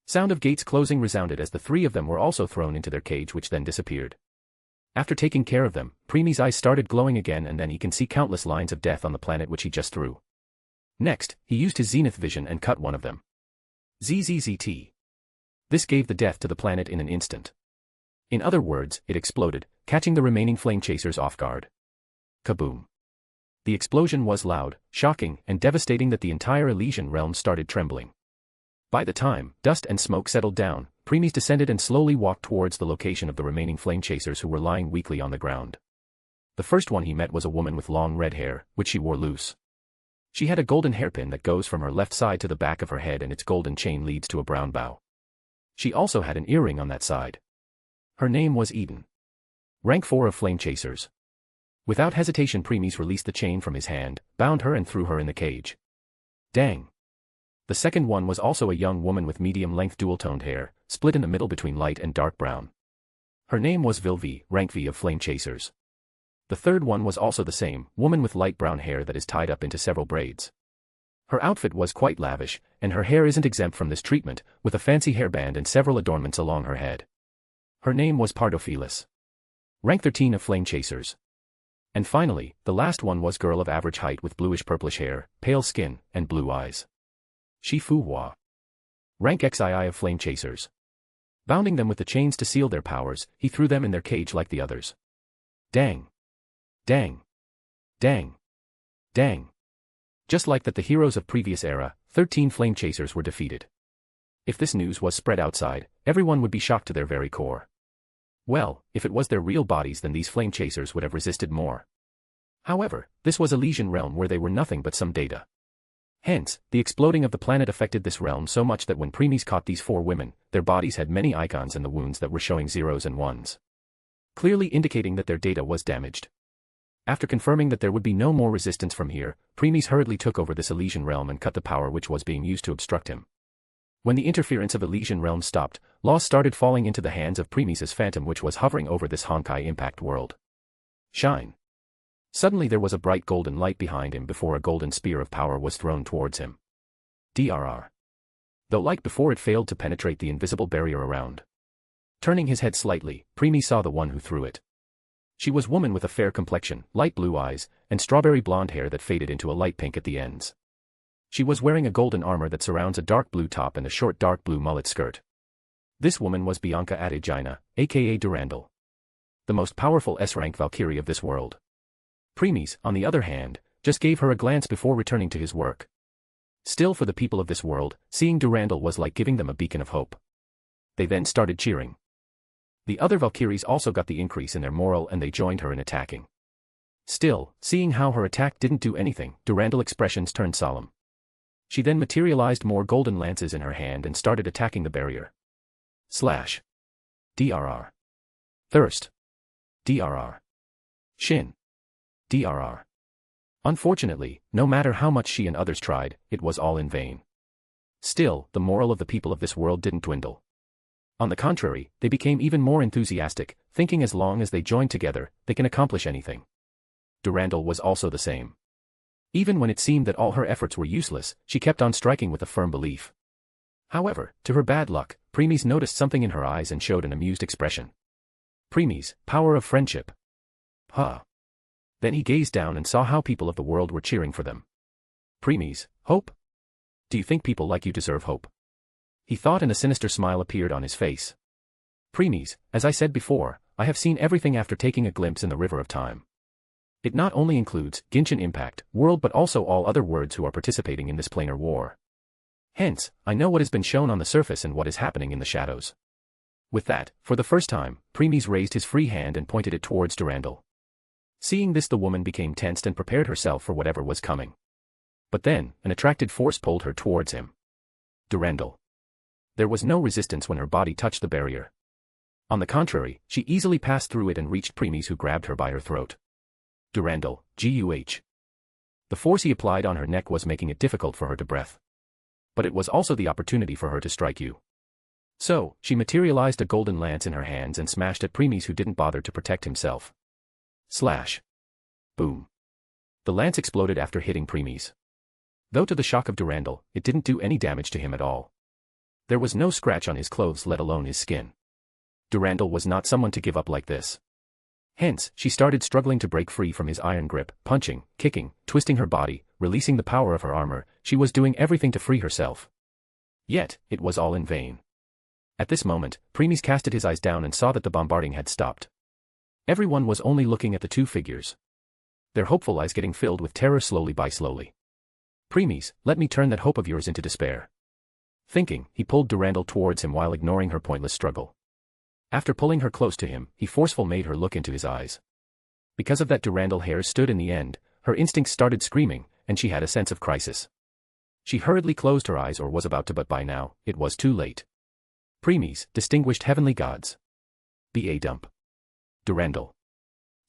Sound of gates closing resounded as the 3 of them were also thrown into their cage which then disappeared. After taking care of them, Preemie's eyes started glowing again and then he can see countless lines of death on the planet which he just threw. Next, he used his zenith vision and cut one of them. ZZZT. This gave the death to the planet in an instant. In other words, it exploded, catching the remaining flame chasers off guard. Kaboom. The explosion was loud, shocking, and devastating that the entire Elysian realm started trembling. By the time dust and smoke settled down, Preemies descended and slowly walked towards the location of the remaining flame chasers who were lying weakly on the ground. The first one he met was a woman with long red hair, which she wore loose. She had a golden hairpin that goes from her left side to the back of her head and its golden chain leads to a brown bow. She also had an earring on that side. Her name was Eden. Rank 4 of flame chasers. Without hesitation Preemies released the chain from his hand, bound her and threw her in the cage. Dang. The second one was also a young woman with medium-length dual-toned hair, split in the middle between light and dark brown. Her name was Vilvi, rank V of flame chasers. The third one was also the same, woman with light brown hair that is tied up into several braids. Her outfit was quite lavish, and her hair isn't exempt from this treatment, with a fancy hairband and several adornments along her head. Her name was Pardophilis. Rank 13 of flame chasers. And finally, the last one was girl of average height with bluish-purplish hair, pale skin, and blue eyes. Shifu Hua. Rank XII of flame chasers. Bounding them with the chains to seal their powers, he threw them in their cage like the others. Dang. Dang. Dang. Dang. Just like that the heroes of previous era, 13 flame chasers were defeated. If this news was spread outside, everyone would be shocked to their very core. Well, if it was their real bodies then these flame chasers would have resisted more. However, this was Elysian realm where they were nothing but some data. Hence, the exploding of the planet affected this realm so much that when Preemies caught these 4 women, their bodies had many icons in the wounds that were showing 0s and 1s. Clearly indicating that their data was damaged. After confirming that there would be no more resistance from here, Preemies hurriedly took over this Elysian realm and cut the power which was being used to obstruct him. When the interference of Elysian realm stopped, laws started falling into the hands of Preemies' phantom which was hovering over this Honkai Impact world. Shine. Suddenly there was a bright golden light behind him before a golden spear of power was thrown towards him. DRR. Though like before it failed to penetrate the invisible barrier around. Turning his head slightly, Preemies saw the one who threw it. She was woman with a fair complexion, light blue eyes, and strawberry blonde hair that faded into a light pink at the ends. She was wearing a golden armor that surrounds a dark blue top and a short dark blue mullet skirt. This woman was Bianca Adegina, aka Durandal. The most powerful S-rank Valkyrie of this world. Preemies, on the other hand, just gave her a glance before returning to his work. Still for the people of this world, seeing Durandal was like giving them a beacon of hope. They then started cheering. The other Valkyries also got the increase in their morale and they joined her in attacking. Still, seeing how her attack didn't do anything, Durandal's expressions turned solemn. She then materialized more golden lances in her hand and started attacking the barrier. Slash. DRR. Thirst. DRR. Shin. DRR. Unfortunately, no matter how much she and others tried, it was all in vain. Still, the morale of the people of this world didn't dwindle. On the contrary, they became even more enthusiastic, thinking as long as they join together, they can accomplish anything. Durandal was also the same. Even when it seemed that all her efforts were useless, she kept on striking with a firm belief. However, to her bad luck, Premies noticed something in her eyes and showed an amused expression. Premies, power of friendship. Huh. Then he gazed down and saw how people of the world were cheering for them. Premies, hope? Do you think people like you deserve hope? He thought and a sinister smile appeared on his face. Premies, as I said before, I have seen everything after taking a glimpse in the river of time. It not only includes Genshin Impact, world but also all other worlds who are participating in this planar war. Hence, I know what has been shown on the surface and what is happening in the shadows. With that, for the first time, Premies raised his free hand and pointed it towards Durandal. Seeing this, the woman became tensed and prepared herself for whatever was coming. But then, an attracted force pulled her towards him. Durandal. There was no resistance when her body touched the barrier. On the contrary, she easily passed through it and reached Premies, who grabbed her by her throat. Durandal, GUH. The force he applied on her neck was making it difficult for her to breathe. But it was also the opportunity for her to strike you. So, she materialized a golden lance in her hands and smashed at Premies, who didn't bother to protect himself. Slash. Boom. The lance exploded after hitting Premies. Though to the shock of Durandal, it didn't do any damage to him at all. There was no scratch on his clothes, let alone his skin. Durandal was not someone to give up like this. Hence, she started struggling to break free from his iron grip, punching, kicking, twisting her body, releasing the power of her armor. She was doing everything to free herself. Yet, it was all in vain. At this moment, Premies casted his eyes down and saw that the bombarding had stopped. Everyone was only looking at the two figures. Their hopeful eyes getting filled with terror slowly by slowly. Premies, let me turn that hope of yours into despair. Thinking, he pulled Durandal towards him while ignoring her pointless struggle. After pulling her close to him, he forcefully made her look into his eyes. Because of that, Durandal hair stood in the end, her instincts started screaming, and she had a sense of crisis. She hurriedly closed her eyes or was about to, but by now, it was too late. Premies, distinguished heavenly gods. B.A. dump. Durandal.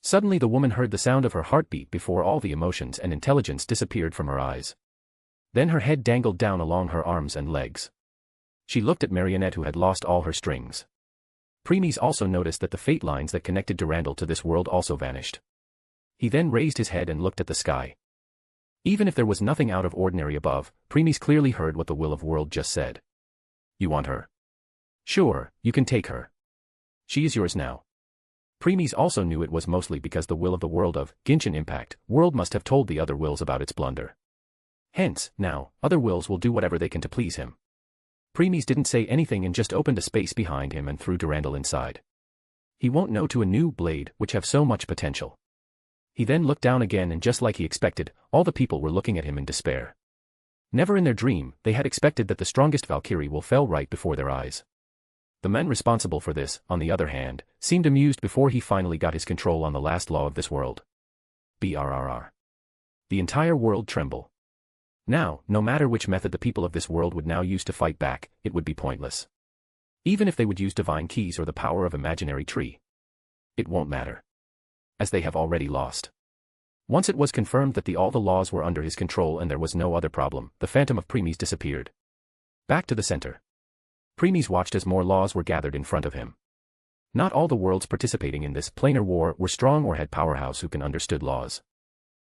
Suddenly the woman heard the sound of her heartbeat before all the emotions and intelligence disappeared from her eyes. Then her head dangled down along her arms and legs. She looked at Marionette, who had lost all her strings. Premies also noticed that the fate lines that connected Durandal to this world also vanished. He then raised his head and looked at the sky. Even if there was nothing out of ordinary above, Premies clearly heard what the will of world just said. You want her? Sure, you can take her. She is yours now. Premies also knew it was mostly because the will of the world of Genshin Impact world must have told the other wills about its blunder. Hence, now, other wills will do whatever they can to please him. Premies didn't say anything and just opened a space behind him and threw Durandal inside. He won't know to a new blade which have so much potential. He then looked down again and just like he expected, all the people were looking at him in despair. Never in their dream, they had expected that the strongest Valkyrie will fell right before their eyes. The men responsible for this, on the other hand, seemed amused before he finally got his control on the last law of this world. BRRR. The entire world tremble. Now, no matter which method the people of this world would now use to fight back, it would be pointless. Even if they would use divine keys or the power of imaginary tree. It won't matter. As they have already lost. Once it was confirmed that all the laws were under his control and there was no other problem, the phantom of Premies disappeared. Back to the center. Premies watched as more laws were gathered in front of him. Not all the worlds participating in this planar war were strong or had powerhouse who can understood laws.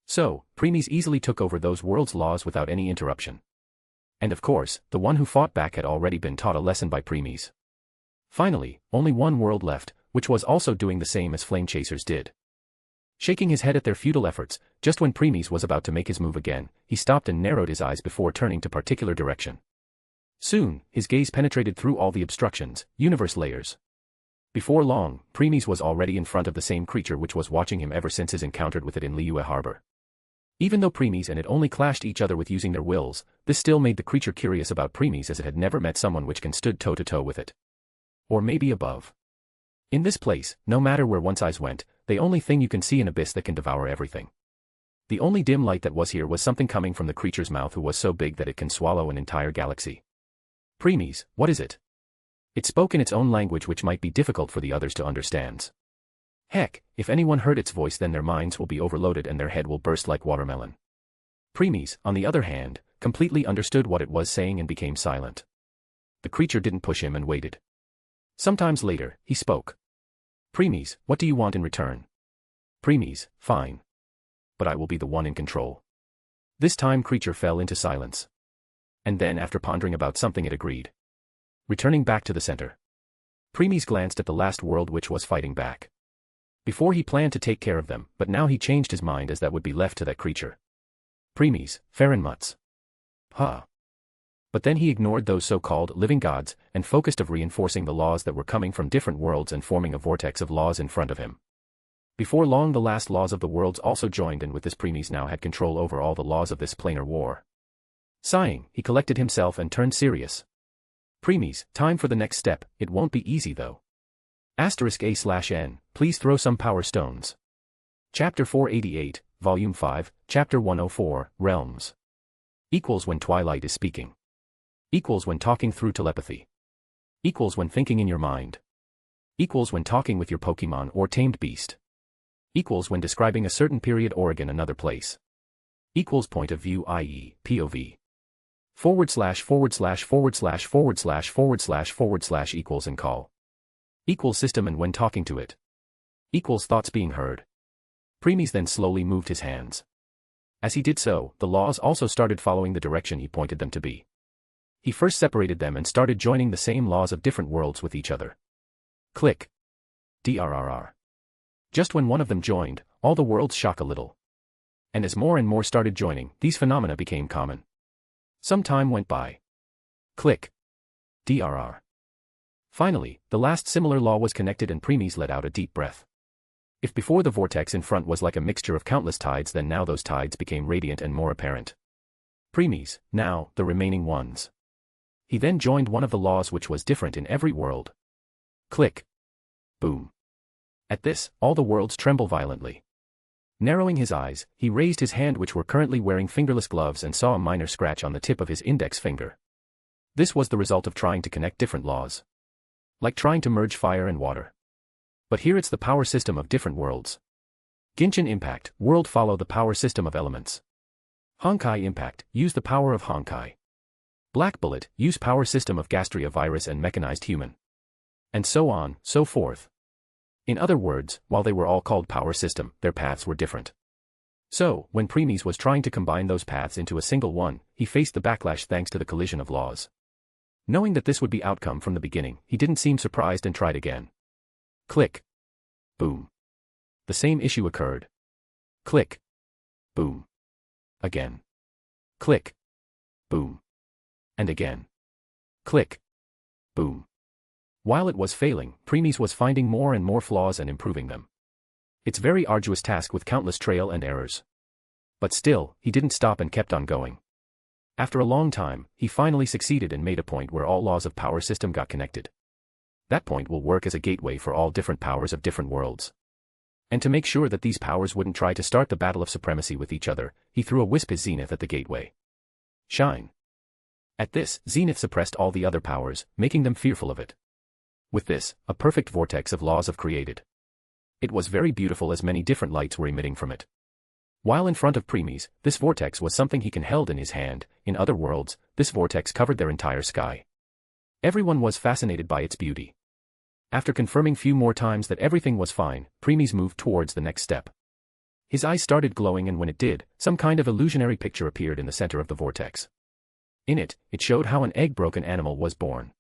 So, Premies easily took over those worlds' laws without any interruption. And of course, the one who fought back had already been taught a lesson by Premies. Finally, only one world left, which was also doing the same as Flame Chasers did. Shaking his head at their futile efforts, just when Premies was about to make his move again, he stopped and narrowed his eyes before turning to particular direction. Soon, his gaze penetrated through all the obstructions, universe layers. Before long, Premies was already in front of the same creature which was watching him ever since his encounter with it in Liyue Harbor. Even though Premies and it only clashed each other with using their wills, this still made the creature curious about Premies as it had never met someone which can stood toe-to-toe with it. Or maybe above. In this place, no matter where one's eyes went, the only thing you can see an abyss that can devour everything. The only dim light that was here was something coming from the creature's mouth who was so big that it can swallow an entire galaxy. Preemies, what is it? It spoke in its own language which might be difficult for the others to understand. Heck, if anyone heard its voice then their minds will be overloaded and their head will burst like watermelon. Preemies, on the other hand, completely understood what it was saying and became silent. The creature didn't push him and waited. Sometimes later, he spoke. Preemies, what do you want in return? Preemies, fine. But I will be the one in control. This time creature fell into silence. And then after pondering about something it agreed. Returning back to the center. Preemies glanced at the last world which was fighting back. Before he planned to take care of them, but now he changed his mind as that would be left to that creature. Preemies, Farenmuts. Huh. But then he ignored those so-called living gods and focused of reinforcing the laws that were coming from different worlds and forming a vortex of laws in front of him. Before long the last laws of the worlds also joined and with this Preemies now had control over all the laws of this planar war. Sighing, he collected himself and turned serious. Preemies, time for the next step, it won't be easy though. *A/N, please throw some power stones. Chapter 488, Volume 5, Chapter 104, Realms. Equals when Twilight is speaking. Equals when talking through telepathy. Equals when thinking in your mind. Equals when talking with your Pokemon or tamed beast. Equals when describing a certain period or again another place. Equals point of view i.e. POV. // equals and call. Equals system and when talking to it. Equals thoughts being heard. Preemies then slowly moved his hands. As he did so, the laws also started following the direction he pointed them to be. He first separated them and started joining the same laws of different worlds with each other. Click. DRRR. Just when one of them joined, all the worlds shook a little. And as more and more started joining, these phenomena became common. Some time went by. Click. DRR. Finally, the last similar law was connected and Preemies let out a deep breath. If before the vortex in front was like a mixture of countless tides, then now those tides became radiant and more apparent. Preemies, now, the remaining ones. He then joined one of the laws which was different in every world. Click. Boom. At this, all the worlds tremble violently. Narrowing his eyes, he raised his hand which were currently wearing fingerless gloves and saw a minor scratch on the tip of his index finger. This was the result of trying to connect different laws. Like trying to merge fire and water. But here it's the power system of different worlds. Genshin Impact, world follow the power system of elements. Honkai Impact, use the power of Honkai. Black Bullet, use power system of Gastria virus and mechanized human. And so on, so forth. In other words, while they were all called power system, their paths were different. So, when Preemies was trying to combine those paths into a single one, he faced the backlash thanks to the collision of laws. Knowing that this would be outcome from the beginning, he didn't seem surprised and tried again. Click. Boom. The same issue occurred. Click. Boom. Again. Click. Boom. And again. Click. Boom. While it was failing, Preemies was finding more and more flaws and improving them. It's very arduous task with countless trial and errors. But still, he didn't stop and kept on going. After a long time, he finally succeeded and made a point where all laws of power system got connected. That point will work as a gateway for all different powers of different worlds. And to make sure that these powers wouldn't try to start the battle of supremacy with each other, he threw a wisp his zenith at the gateway. Shine. At this, Zenith suppressed all the other powers, making them fearful of it. With this, a perfect vortex of laws of created. It was very beautiful as many different lights were emitting from it. While in front of Preemies, this vortex was something he can held in his hand. In other worlds, this vortex covered their entire sky. Everyone was fascinated by its beauty. After confirming few more times that everything was fine, Preemies moved towards the next step. His eyes started glowing and when it did, some kind of illusionary picture appeared in the center of the vortex. In it, it showed how an egg-broken animal was born.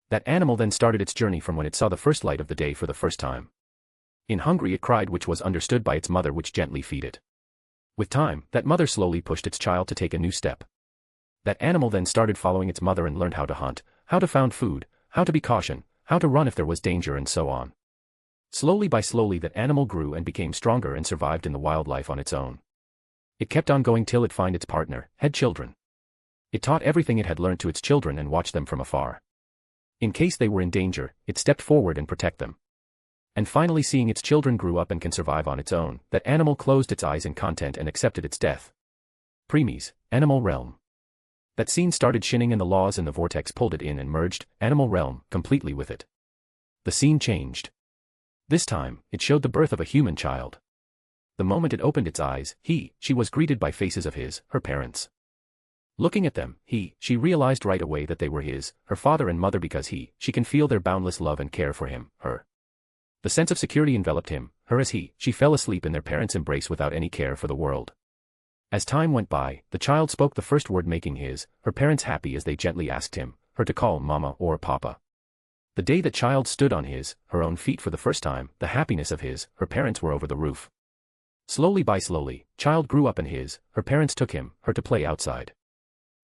That animal then started its journey from when it saw the first light of the day for the first time. In hungry it cried, which was understood by its mother, which gently feed it. With time, that mother slowly pushed its child to take a new step. That animal then started following its mother and learned how to hunt, how to find food, how to be cautious, how to run if there was danger and so on. Slowly by slowly that animal grew and became stronger and survived in the wildlife on its own. It kept on going till it found its partner, had children. It taught everything it had learned to its children and watched them from afar. In case they were in danger, it stepped forward and protect them. And finally seeing its children grew up and can survive on its own, that animal closed its eyes in content and accepted its death. Premies, Animal Realm. That scene started shinning and the laws in the vortex pulled it in and merged, Animal Realm, completely with it. The scene changed. This time, it showed the birth of a human child. The moment it opened its eyes, she was greeted by faces of her parents. Looking at them, she realized right away that they were her father and mother because she can feel their boundless love and care for him, her. The sense of security enveloped him, her as she fell asleep in their parents' embrace without any care for the world. As time went by, the child spoke the first word making her parents happy as they gently asked her to call mama or papa. The day that child stood on her own feet for the first time, the happiness of her parents were over the roof. Slowly by slowly, child grew up and her parents took her to play outside.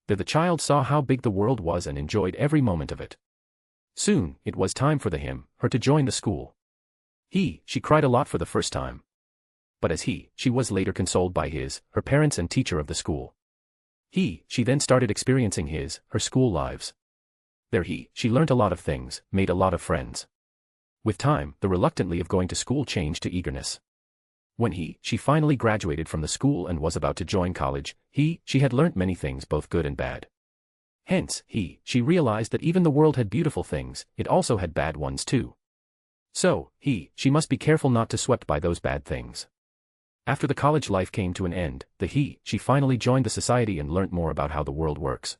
There the child saw how big the world was and enjoyed every moment of it. Soon, it was time for her to join the school. She cried a lot for the first time. But as she was later consoled by her parents and teacher of the school. She then started experiencing her school lives. There she learnt a lot of things, made a lot of friends. With time, the reluctantly of going to school changed to eagerness. When she finally graduated from the school and was about to join college, she had learnt many things both good and bad. Hence, she realized that even the world had beautiful things, it also had bad ones too. So, she must be careful not to swept by those bad things. After the college life came to an end, she finally joined the society and learnt more about how the world works.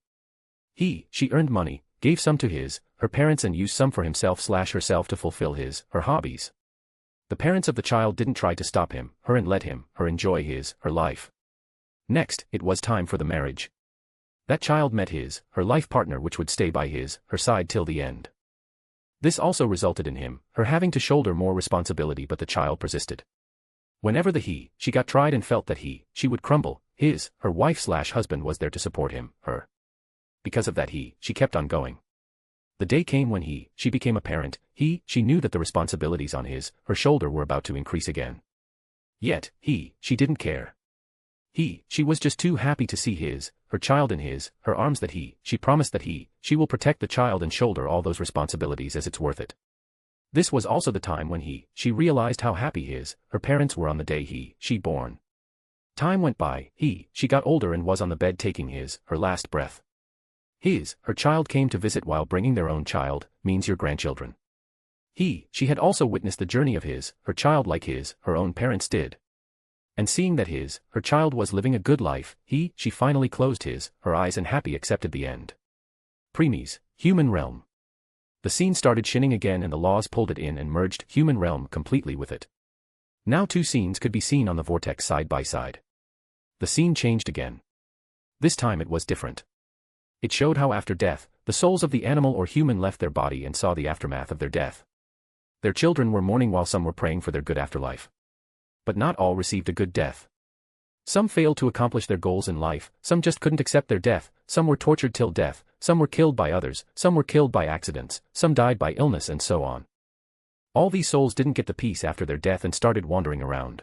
She earned money, gave some to her parents and used some for himself/herself to fulfill her hobbies. The parents of the child didn't try to stop her and let her enjoy her life. Next, it was time for the marriage. That child met her life partner which would stay by her side till the end. This also resulted in her having to shoulder more responsibility but the child persisted. Whenever she got tried and felt that she would crumble, her wife/husband was there to support her. Because of that she kept on going. The day came when she became a parent, she knew that the responsibilities on her shoulder were about to increase again. Yet, she didn't care. She was just too happy to see her child in her arms that she promised that she will protect the child and shoulder all those responsibilities as it's worth it. This was also the time when she realized how happy her parents were on the day she born. Time went by, she got older and was on the bed taking her last breath. Her child came to visit while bringing their own child, means your grandchildren. She had also witnessed the journey of her child like her own parents did. And seeing that her child was living a good life, she finally closed her eyes and happy accepted the end. Premies, Human Realm. The scene started shinning again and the laws pulled it in and merged Human Realm completely with it. Now two scenes could be seen on the vortex side by side. The scene changed again. This time it was different. It showed how after death, the souls of the animal or human left their body and saw the aftermath of their death. Their children were mourning while some were praying for their good afterlife. But not all received a good death. Some failed to accomplish their goals in life, some just couldn't accept their death, some were tortured till death, some were killed by others, some were killed by accidents, some died by illness and so on. All these souls didn't get the peace after their death and started wandering around.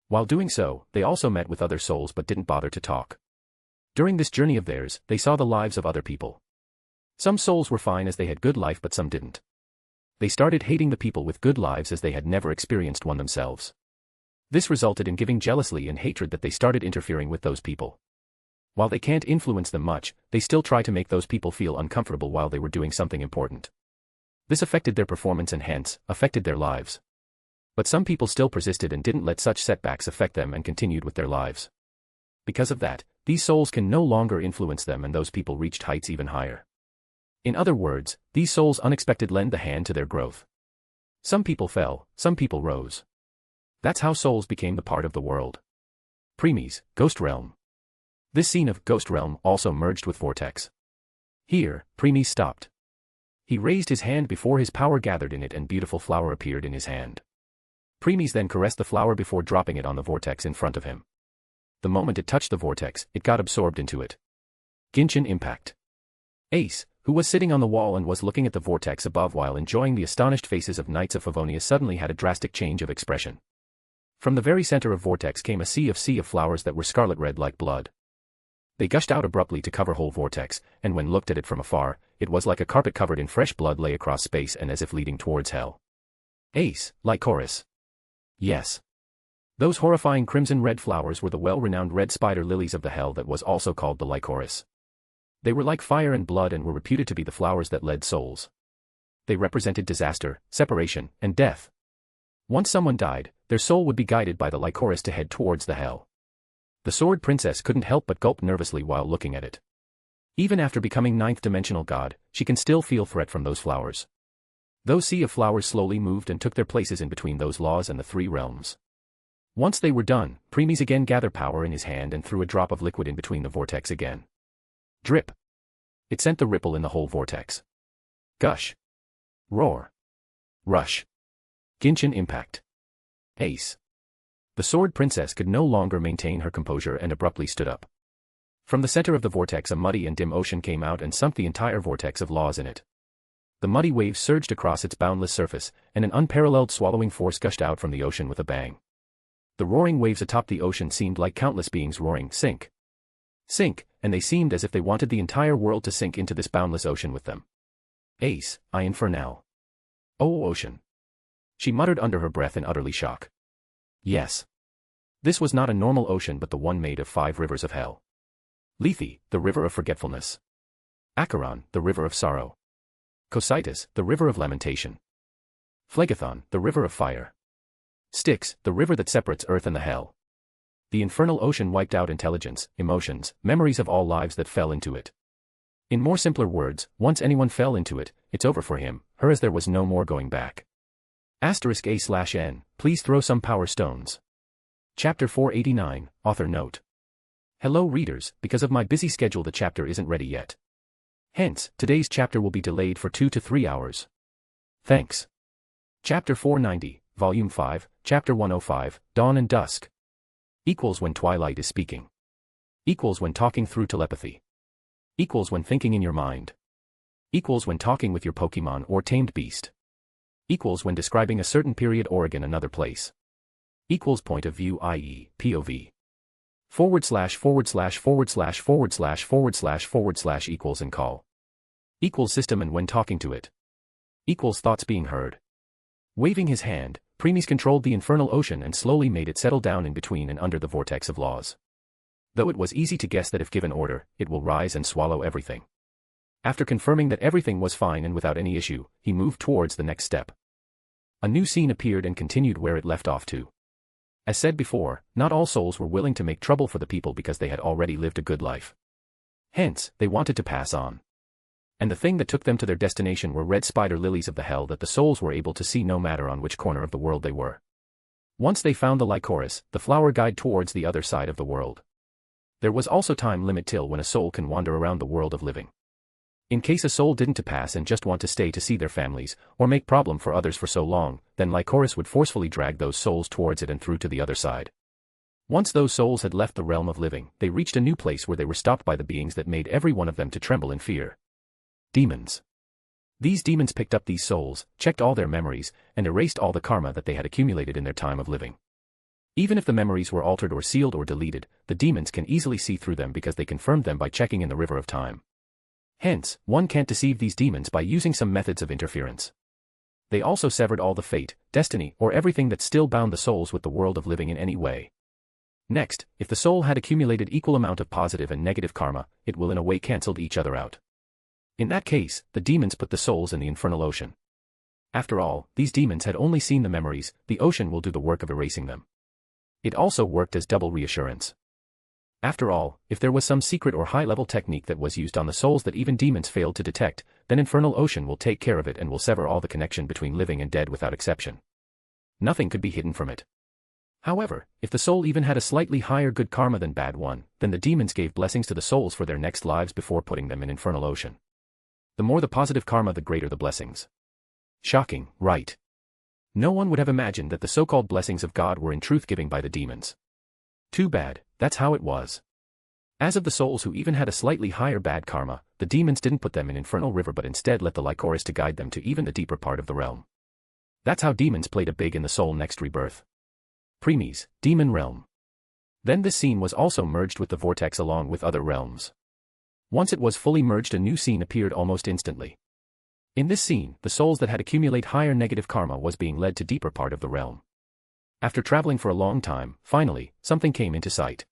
While doing so, they also met with other souls but didn't bother to talk. During this journey of theirs, they saw the lives of other people. Some souls were fine as they had good life but some didn't. They started hating the people with good lives as they had never experienced one themselves. This resulted in giving jealousy and hatred that they started interfering with those people. While they can't influence them much, they still try to make those people feel uncomfortable while they were doing something important. This affected their performance and hence, affected their lives. But some people still persisted and didn't let such setbacks affect them and continued with their lives. Because of that, these souls can no longer influence them and those people reached heights even higher. In other words, these souls unexpected lend the hand to their growth. Some people fell, some people rose. That's how souls became the part of the world. Premies, Ghost Realm. This scene of Ghost Realm also merged with Vortex. Here, Premies stopped. He raised his hand before his power gathered in it and beautiful flower appeared in his hand. Premies then caressed the flower before dropping it on the vortex in front of him. The moment it touched the vortex, it got absorbed into it. Genshin Impact. Ace, who was sitting on the wall and was looking at the vortex above while enjoying the astonished faces of Knights of Favonia suddenly had a drastic change of expression. From the very center of vortex came a sea of flowers that were scarlet red like blood. They gushed out abruptly to cover whole vortex, and when looked at it from afar, it was like a carpet covered in fresh blood lay across space and as if leading towards hell. Ace, Lycoris. Yes. Those horrifying crimson-red flowers were the well-renowned red spider lilies of the hell that was also called the Lycoris. They were like fire and blood and were reputed to be the flowers that led souls. They represented disaster, separation, and death. Once someone died, their soul would be guided by the Lycoris to head towards the hell. The Sword Princess couldn't help but gulp nervously while looking at it. Even after becoming ninth-dimensional god, she can still feel threat from those flowers. Those sea of flowers slowly moved and took their places in between those laws and the three realms. Once they were done, Premies again gathered power in his hand and threw a drop of liquid in between the vortex again. Drip. It sent the ripple in the whole vortex. Gush. Roar. Rush. Genshin Impact. Ace. The Sword Princess could no longer maintain her composure and abruptly stood up. From the center of the vortex a muddy and dim ocean came out and sunk the entire vortex of laws in it. The muddy waves surged across its boundless surface, and an unparalleled swallowing force gushed out from the ocean with a bang. The roaring waves atop the ocean seemed like countless beings roaring, sink. Sink, and they seemed as if they wanted the entire world to sink into this boundless ocean with them. Ace, I infernal. Oh ocean. She muttered under her breath in utterly shock. Yes. This was not a normal ocean but the one made of 5 rivers of hell. Lethe, the river of forgetfulness. Acheron, the river of sorrow. Cocytus, the river of lamentation. Phlegethon, the river of fire. Styx, the river that separates earth and the hell. The infernal ocean wiped out intelligence, emotions, memories of all lives that fell into it. In more simpler words, once anyone fell into it, it's over for him, her, as there was no more going back. *A/N, please throw some power stones. Chapter 489, Author Note. Hello readers, because of my busy schedule the chapter isn't ready yet. Hence, today's chapter will be delayed for 2 to 3 hours. Thanks. Chapter 490, Volume 5, Chapter 105, Dawn and Dusk. Equals when Twilight is speaking. Equals when talking through telepathy. Equals when thinking in your mind. Equals when talking with your Pokemon or tamed beast. Equals when describing a certain period or again another place. Equals point of view, i.e., POV. / / equals and call. Equals system and when talking to it. Equals thoughts being heard. Waving his hand, Premies controlled the infernal ocean and slowly made it settle down in between and under the vortex of laws. Though it was easy to guess that if given order, it will rise and swallow everything. After confirming that everything was fine and without any issue, he moved towards the next step. A new scene appeared and continued where it left off to. As said before, not all souls were willing to make trouble for the people because they had already lived a good life. Hence, they wanted to pass on. And the thing that took them to their destination were red spider lilies of the hell that the souls were able to see no matter on which corner of the world they were. Once they found the Lycoris, the flower guide towards the other side of the world. There was also time limit till when a soul can wander around the world of living. In case a soul didn't to pass and just want to stay to see their families, or make problem for others for so long, then Lycoris would forcefully drag those souls towards it and through to the other side. Once those souls had left the realm of living, they reached a new place where they were stopped by the beings that made every one of them to tremble in fear. Demons. These demons picked up these souls, checked all their memories, and erased all the karma that they had accumulated in their time of living. Even if the memories were altered or sealed or deleted, the demons can easily see through them because they confirmed them by checking in the river of time. Hence, one can't deceive these demons by using some methods of interference. They also severed all the fate, destiny, or everything that still bound the souls with the world of living in any way. Next, if the soul had accumulated equal amount of positive and negative karma, it will in a way cancelled each other out. In that case, the demons put the souls in the infernal ocean. After all, these demons had only seen the memories, the ocean will do the work of erasing them. It also worked as double reassurance. After all, if there was some secret or high-level technique that was used on the souls that even demons failed to detect, then infernal ocean will take care of it and will sever all the connection between living and dead without exception. Nothing could be hidden from it. However, if the soul even had a slightly higher good karma than bad one, then the demons gave blessings to the souls for their next lives before putting them in infernal ocean. The more the positive karma, the greater the blessings. Shocking, right? No one would have imagined that the so-called blessings of God were in truth given by the demons. Too bad, that's how it was. As of the souls who even had a slightly higher bad karma, the demons didn't put them in infernal river but instead let the Lycoris to guide them to even the deeper part of the realm. That's how demons played a big in the soul next rebirth. Premies, Demon Realm. Then this scene was also merged with the vortex along with other realms. Once it was fully merged, a new scene appeared almost instantly. In this scene, the souls that had accumulate higher negative karma was being led to deeper part of the realm. After traveling for a long time, finally, something came into sight.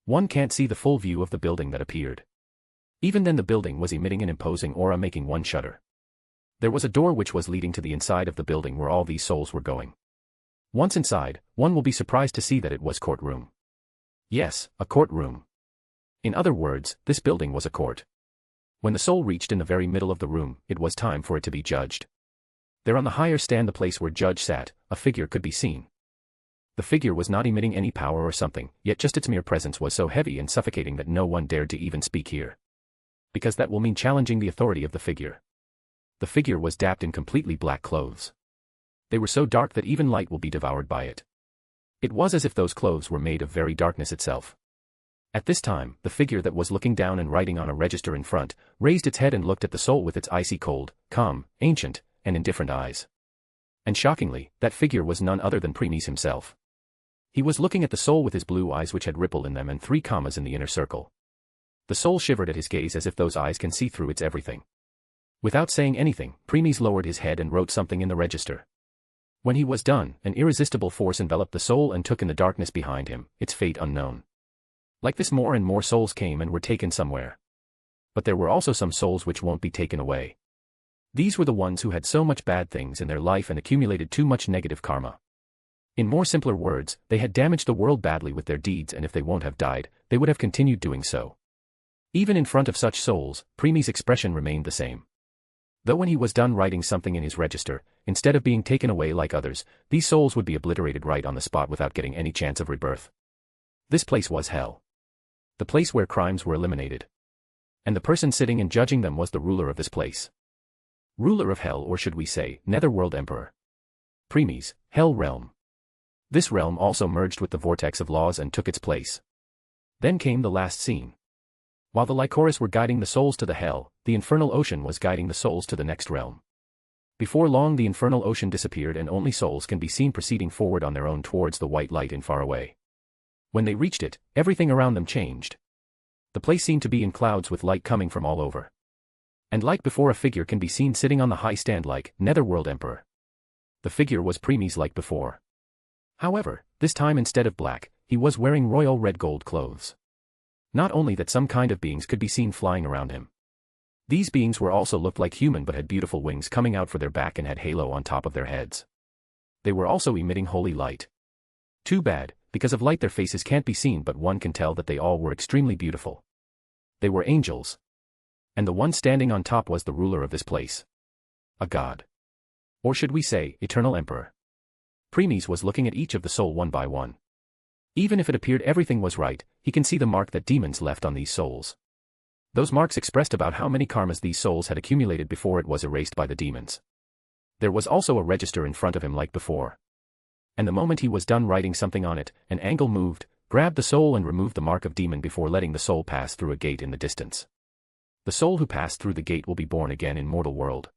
One can't see the full view of the building that appeared. Even then the building was emitting an imposing aura making one shudder. There was a door which was leading to the inside of the building where all these souls were going. Once inside, one will be surprised to see that it was courtroom. Yes, a courtroom. In other words, this building was a court. When the soul reached in the very middle of the room, it was time for it to be judged. There on the higher stand, the place where judge sat, a figure could be seen. The figure was not emitting any power or something, yet just its mere presence was so heavy and suffocating that no one dared to even speak here. Because that will mean challenging the authority of the figure. The figure was dapped in completely black clothes. They were so dark that even light will be devoured by it. It was as if those clothes were made of very darkness itself. At this time, the figure that was looking down and writing on a register in front, raised its head and looked at the soul with its icy cold, calm, ancient, and indifferent eyes. And shockingly, that figure was none other than Premies himself. He was looking at the soul with his blue eyes which had ripple in them and 3 commas in the inner circle. The soul shivered at his gaze as if those eyes can see through its everything. Without saying anything, Premies lowered his head and wrote something in the register. When he was done, an irresistible force enveloped the soul and took in the darkness behind him, its fate unknown. Like this, more and more souls came and were taken somewhere. But there were also some souls which won't be taken away. These were the ones who had so much bad things in their life and accumulated too much negative karma. In more simpler words, they had damaged the world badly with their deeds, and if they won't have died, they would have continued doing so. Even in front of such souls, Premies' expression remained the same. Though when he was done writing something in his register, instead of being taken away like others, these souls would be obliterated right on the spot without getting any chance of rebirth. This place was hell. The place where crimes were eliminated. And the person sitting and judging them was the ruler of this place. Ruler of hell, or should we say, Netherworld Emperor. Premies, Hell Realm. This realm also merged with the vortex of laws and took its place. Then came the last scene. While the Lycoris were guiding the souls to the hell, the infernal ocean was guiding the souls to the next realm. Before long the infernal ocean disappeared and only souls can be seen proceeding forward on their own towards the white light in far away. When they reached it, everything around them changed. The place seemed to be in clouds with light coming from all over. And like before, a figure can be seen sitting on the high stand like Netherworld Emperor. The figure was Premies like before. However, this time instead of black, he was wearing royal red gold clothes. Not only that, some kind of beings could be seen flying around him. These beings were also looked like human but had beautiful wings coming out for their back and had halo on top of their heads. They were also emitting holy light. Too bad, because of light their faces can't be seen, but one can tell that they all were extremely beautiful. They were angels. And the one standing on top was the ruler of this place. A god. Or should we say, Eternal Emperor. Premies was looking at each of the soul one by one. Even if it appeared everything was right, he can see the mark that demons left on these souls. Those marks expressed about how many karmas these souls had accumulated before it was erased by the demons. There was also a register in front of him like before. And the moment he was done writing something on it, an angle moved, grabbed the soul and removed the mark of demon before letting the soul pass through a gate in the distance. The soul who passed through the gate will be born again in mortal world.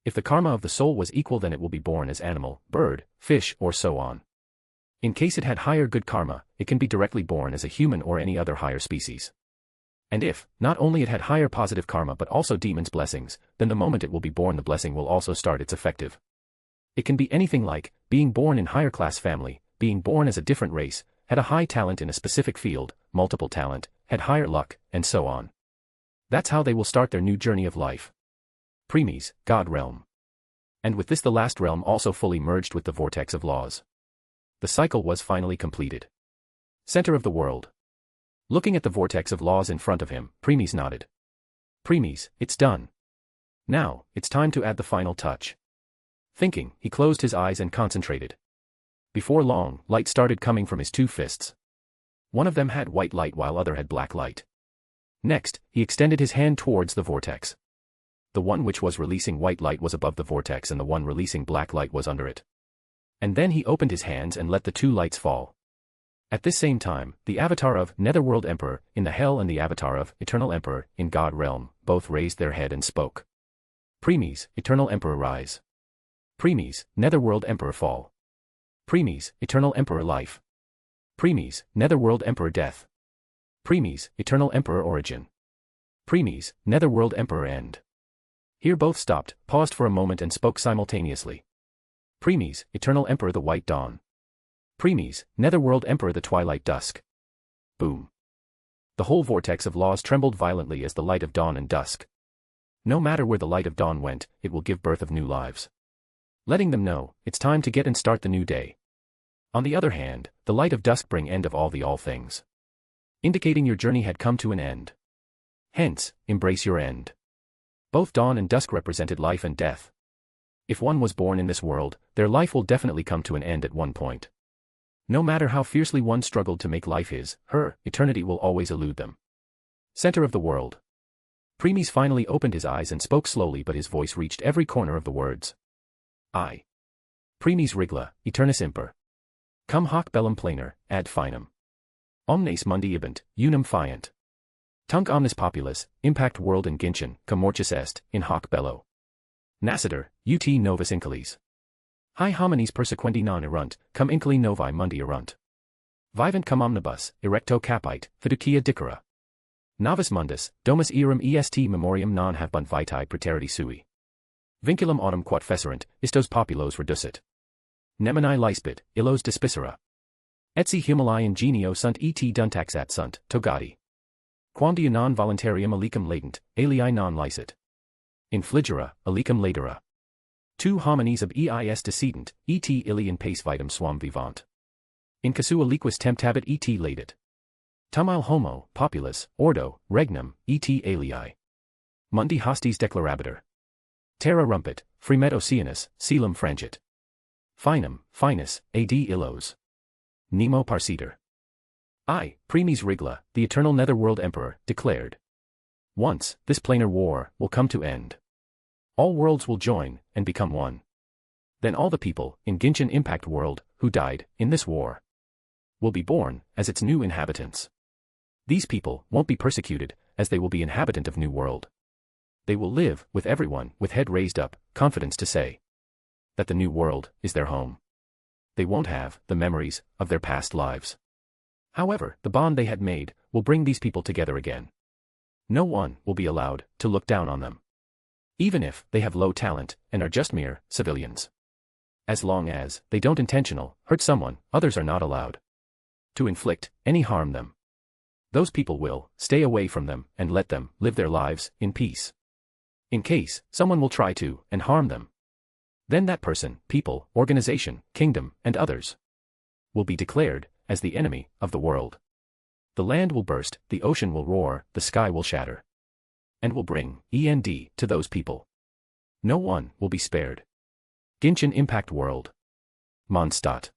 If the karma of the soul was equal, then it will be born as animal, bird, fish, or so on. In case it had higher good karma, it can be directly born as a human or any other higher species. And if, not only it had higher positive karma but also demons' blessings, then the moment it will be born the blessing will also start its effective. It can be anything like, being born in higher class family, being born as a different race, had a high talent in a specific field, multiple talent, had higher luck, and so on. That's how they will start their new journey of life. Premies, God Realm. And with this the last realm also fully merged with the vortex of laws. The cycle was finally completed. Center of the world. Looking at the vortex of laws in front of him, Premies nodded. Premies, it's done. Now, it's time to add the final touch. Thinking, he closed his eyes and concentrated. Before long, light started coming from his 2 fists. One of them had white light while other had black light. Next, he extended his hand towards the vortex. The one which was releasing white light was above the vortex and the one releasing black light was under it. And then he opened his hands and let the 2 lights fall. At this same time, the avatar of Netherworld Emperor in the Hell and the avatar of Eternal Emperor in God Realm both raised their head and spoke. Premies, Eternal Emperor rise. Premies, Netherworld Emperor fall. Premies, Eternal Emperor life. Premies, Netherworld Emperor death. Premies, Eternal Emperor origin. Premies, Netherworld Emperor end. Here both stopped, paused for a moment and spoke simultaneously. Premies, Eternal Emperor the White Dawn. Premies, Netherworld Emperor the Twilight Dusk. Boom. The whole vortex of laws trembled violently as the light of dawn and dusk. No matter where the light of dawn went, it will give birth of new lives. Letting them know, it's time to get and start the new day. On the other hand, the light of dusk bring end of all things. Indicating your journey had come to an end. Hence, embrace your end. Both dawn and dusk represented life and death. If one was born in this world, their life will definitely come to an end at one point. No matter how fiercely one struggled to make life his, her, eternity will always elude them. Center of the world. Premies finally opened his eyes and spoke slowly, but his voice reached every corner of the words. I. Premies Rigla, Eternis Imper. Cum hoc bellum planer, ad finem. Omnes mundi ibant, unum fiant. Tunc omnis populus, impact world in Genshin, cum mortis est, in hoc bello. Nascitur, ut novus inculis. Hi homines persequendi non erunt, cum inculi novi mundi erunt. Vivant cum omnibus, erecto capite, fiducia dicera. Novus mundus, domus eram est memoriam non habunt vitae praeteriti sui. Vinculum autem quod fecerunt, istos populos reducit. Nemini lispit, illos despicera. Etsi humili ingenio sunt et duntaxat sunt, togati. Quamdia non voluntarium alicum latent, alii non licet. Infligera, alicum latera. Tu homines ab eis decedent, et illi in pace vitam suam vivant. In casu aliquis temptabit et latet. Tumile homo, populus, ordo, regnum, et alii. Mundi hostis declarabitur. Terra rumpet, fremet oceanus, coelum frangit. Finum, finus, ad illos. Nemo parciter. I, Premies Rigla, the eternal Netherworld Emperor, declared. Once, this planar war will come to end. All worlds will join and become one. Then all the people in Genshin Impact world who died in this war will be born as its new inhabitants. These people won't be persecuted, as they will be inhabitant of new world. They will live with everyone with head raised up, confidence to say that the new world is their home. They won't have the memories of their past lives. However, the bond they had made will bring these people together again. No one will be allowed to look down on them, even if they have low talent and are just mere civilians. As long as they don't intentional hurt someone, others are not allowed to inflict any harm them. Those people will stay away from them and let them live their lives in peace. In case someone will try to and harm them, then that person, people, organization, kingdom, and others will be declared as the enemy of the world. The land will burst, the ocean will roar, the sky will shatter, and will bring end to those people. No one will be spared. Genshin Impact World. Mondstadt.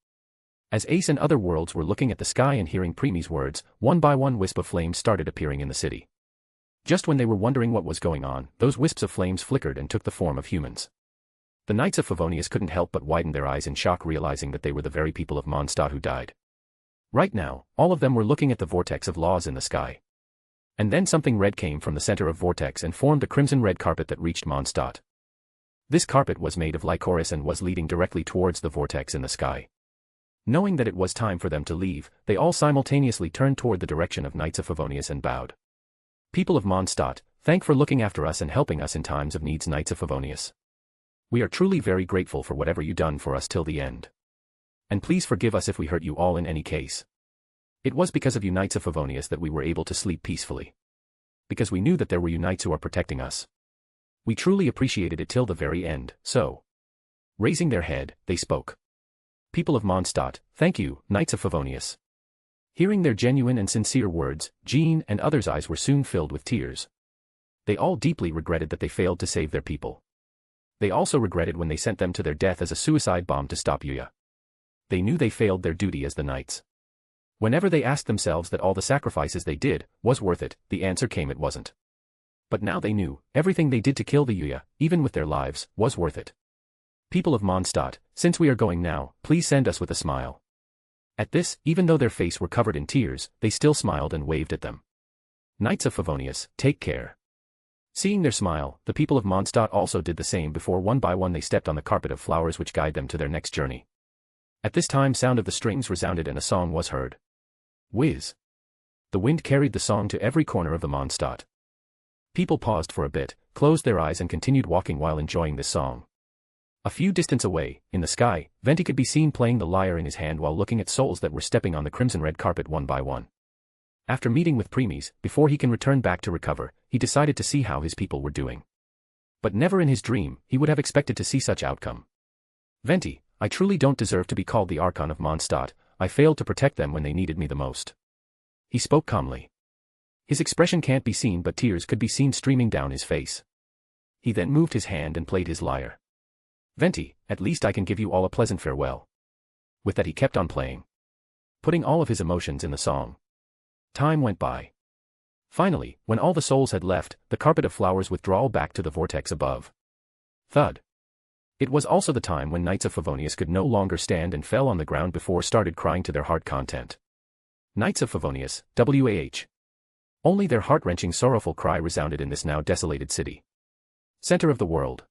As Ace and other worlds were looking at the sky and hearing Premies' words, one by one wisp of flames started appearing in the city. Just when they were wondering what was going on, those wisps of flames flickered and took the form of humans. The Knights of Favonius couldn't help but widen their eyes in shock, realizing that they were the very people of Mondstadt who died. Right now, all of them were looking at the vortex of laws in the sky. And then something red came from the center of vortex and formed a crimson-red carpet that reached Mondstadt. This carpet was made of lycoris and was leading directly towards the vortex in the sky. Knowing that it was time for them to leave, they all simultaneously turned toward the direction of Knights of Favonius and bowed. People of Mondstadt, thank for looking after us and helping us in times of needs, Knights of Favonius. We are truly very grateful for whatever you done for us till the end. And please forgive us if we hurt you all in any case. It was because of you, Knights of Favonius, that we were able to sleep peacefully. Because we knew that there were you knights who are protecting us. We truly appreciated it till the very end, so. Raising their head, they spoke. People of Mondstadt, thank you, Knights of Favonius. Hearing their genuine and sincere words, Jean and others' eyes were soon filled with tears. They all deeply regretted that they failed to save their people. They also regretted when they sent them to their death as a suicide bomb to stop Yuya. They knew they failed their duty as the knights. Whenever they asked themselves that all the sacrifices they did was worth it, the answer came it wasn't. But now they knew, everything they did to kill the Yuya, even with their lives, was worth it. People of Mondstadt, since we are going now, please send us with a smile. At this, even though their faces were covered in tears, they still smiled and waved at them. Knights of Favonius, take care. Seeing their smile, the people of Mondstadt also did the same before one by one they stepped on the carpet of flowers which guide them to their next journey. At this time sound of the strings resounded and a song was heard. Whiz. The wind carried the song to every corner of the Mondstadt. People paused for a bit, closed their eyes and continued walking while enjoying this song. A few distance away, in the sky, Venti could be seen playing the lyre in his hand while looking at souls that were stepping on the crimson-red carpet one by one. After meeting with Premies, before he can return back to recover, he decided to see how his people were doing. But never in his dream, he would have expected to see such outcome. Venti, I truly don't deserve to be called the Archon of Mondstadt. I failed to protect them when they needed me the most. He spoke calmly. His expression can't be seen but tears could be seen streaming down his face. He then moved his hand and played his lyre. Venti, at least I can give you all a pleasant farewell. With that he kept on playing, putting all of his emotions in the song. Time went by. Finally, when all the souls had left, the carpet of flowers withdrawal back to the vortex above. Thud. It was also the time when Knights of Favonius could no longer stand and fell on the ground before started crying to their heart content. Knights of Favonius, WAH. Only their heart-wrenching sorrowful cry resounded in this now desolated city. Center of the world.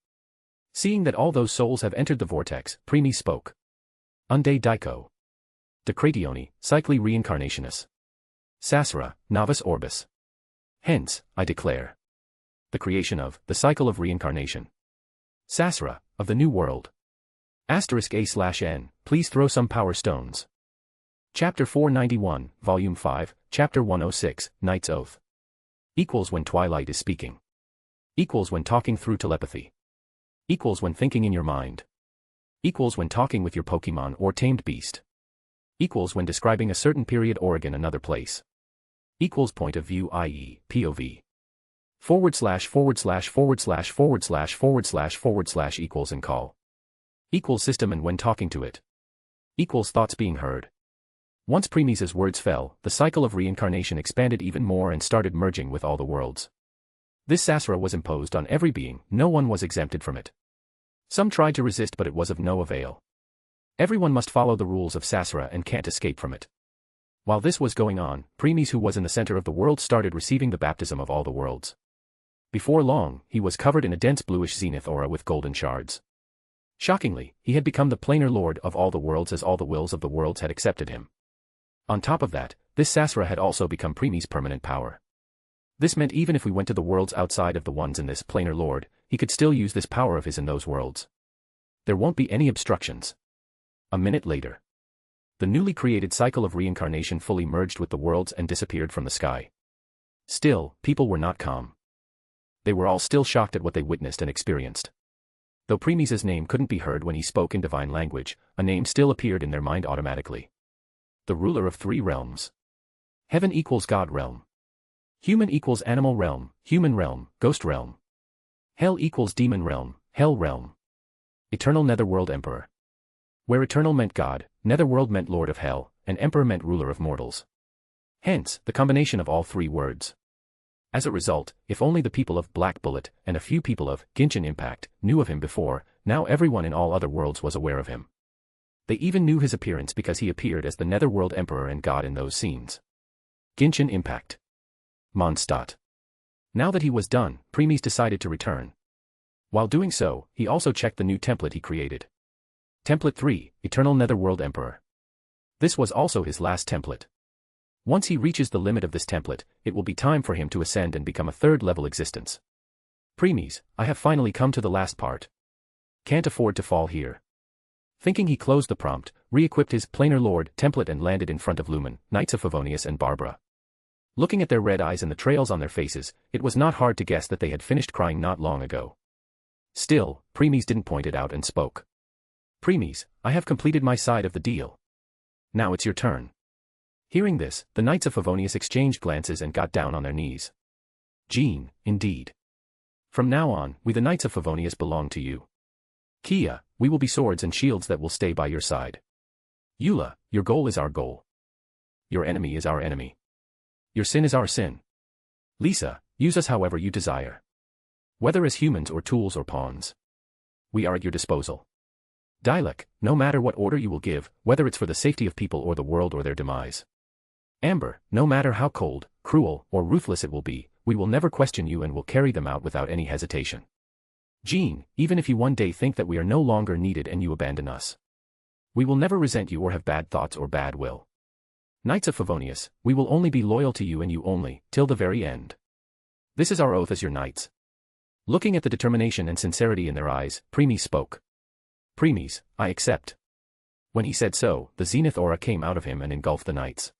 Seeing that all those souls have entered the vortex, Premies spoke. Unde Daiko. Decretione, Cycli Reincarnationis. Sasra, Novus Orbis. Hence, I declare. The creation of, the cycle of reincarnation. Sasra, of the new world. *A/N, please throw some power stones. Chapter 491, Volume 5, Chapter 106, Knight's Oath. Equals when Twilight is speaking. Equals when talking through telepathy. Equals when thinking in your mind. Equals when talking with your Pokemon or tamed beast. Equals when describing a certain period or again another place. Equals point of view i.e. POV. // equals and call. Equals system and when talking to it. Equals thoughts being heard. Once Premies' words fell, the cycle of reincarnation expanded even more and started merging with all the worlds. This Sasra was imposed on every being, no one was exempted from it. Some tried to resist but it was of no avail. Everyone must follow the rules of Sasra and can't escape from it. While this was going on, Premies who was in the center of the world started receiving the baptism of all the worlds. Before long, he was covered in a dense bluish zenith aura with golden shards. Shockingly, he had become the planar lord of all the worlds as all the wills of the worlds had accepted him. On top of that, this Sasra had also become Premies' permanent power. This meant even if we went to the worlds outside of the ones in this planar lord, he could still use this power of his in those worlds. There won't be any obstructions. A minute later. The newly created cycle of reincarnation fully merged with the worlds and disappeared from the sky. Still, people were not calm. They were all still shocked at what they witnessed and experienced. Though Premies' name couldn't be heard when he spoke in divine language, a name still appeared in their mind automatically. The ruler of 3 realms. Heaven equals God realm. Human equals animal realm, human realm, ghost realm. Hell equals demon realm, hell realm. Eternal netherworld emperor. Where eternal meant God, netherworld meant lord of hell, and emperor meant ruler of mortals. Hence, the combination of all 3 words. As a result, if only the people of Black Bullet and a few people of Genshin Impact knew of him before, now everyone in all other worlds was aware of him. They even knew his appearance because he appeared as the netherworld emperor and god in those scenes. Genshin Impact. Mondstadt. Now that he was done, Premies decided to return. While doing so, he also checked the new template he created. Template 3, Eternal Netherworld Emperor. This was also his last template. Once he reaches the limit of this template, it will be time for him to ascend and become a 3rd-level existence. Premies, I have finally come to the last part. Can't afford to fall here. Thinking he closed the prompt, re-equipped his Planar Lord template and landed in front of Lumen, Knights of Favonius and Barbara. Looking at their red eyes and the trails on their faces, it was not hard to guess that they had finished crying not long ago. Still, Premies didn't point it out and spoke. Premies, I have completed my side of the deal. Now it's your turn. Hearing this, the Knights of Favonius exchanged glances and got down on their knees. Jean, indeed. From now on, we the Knights of Favonius belong to you. Kia, we will be swords and shields that will stay by your side. Eula, your goal is our goal. Your enemy is our enemy. Your sin is our sin. Lisa, use us however you desire. Whether as humans or tools or pawns. We are at your disposal. Dialek, no matter what order you will give, whether it's for the safety of people or the world or their demise. Amber, no matter how cold, cruel, or ruthless it will be, we will never question you and will carry them out without any hesitation. Jean, even if you one day think that we are no longer needed and you abandon us. We will never resent you or have bad thoughts or bad will. Knights of Favonius, we will only be loyal to you and you only, till the very end. This is our oath as your knights. Looking at the determination and sincerity in their eyes, Premies spoke. Premies, I accept. When he said so, the zenith aura came out of him and engulfed the knights.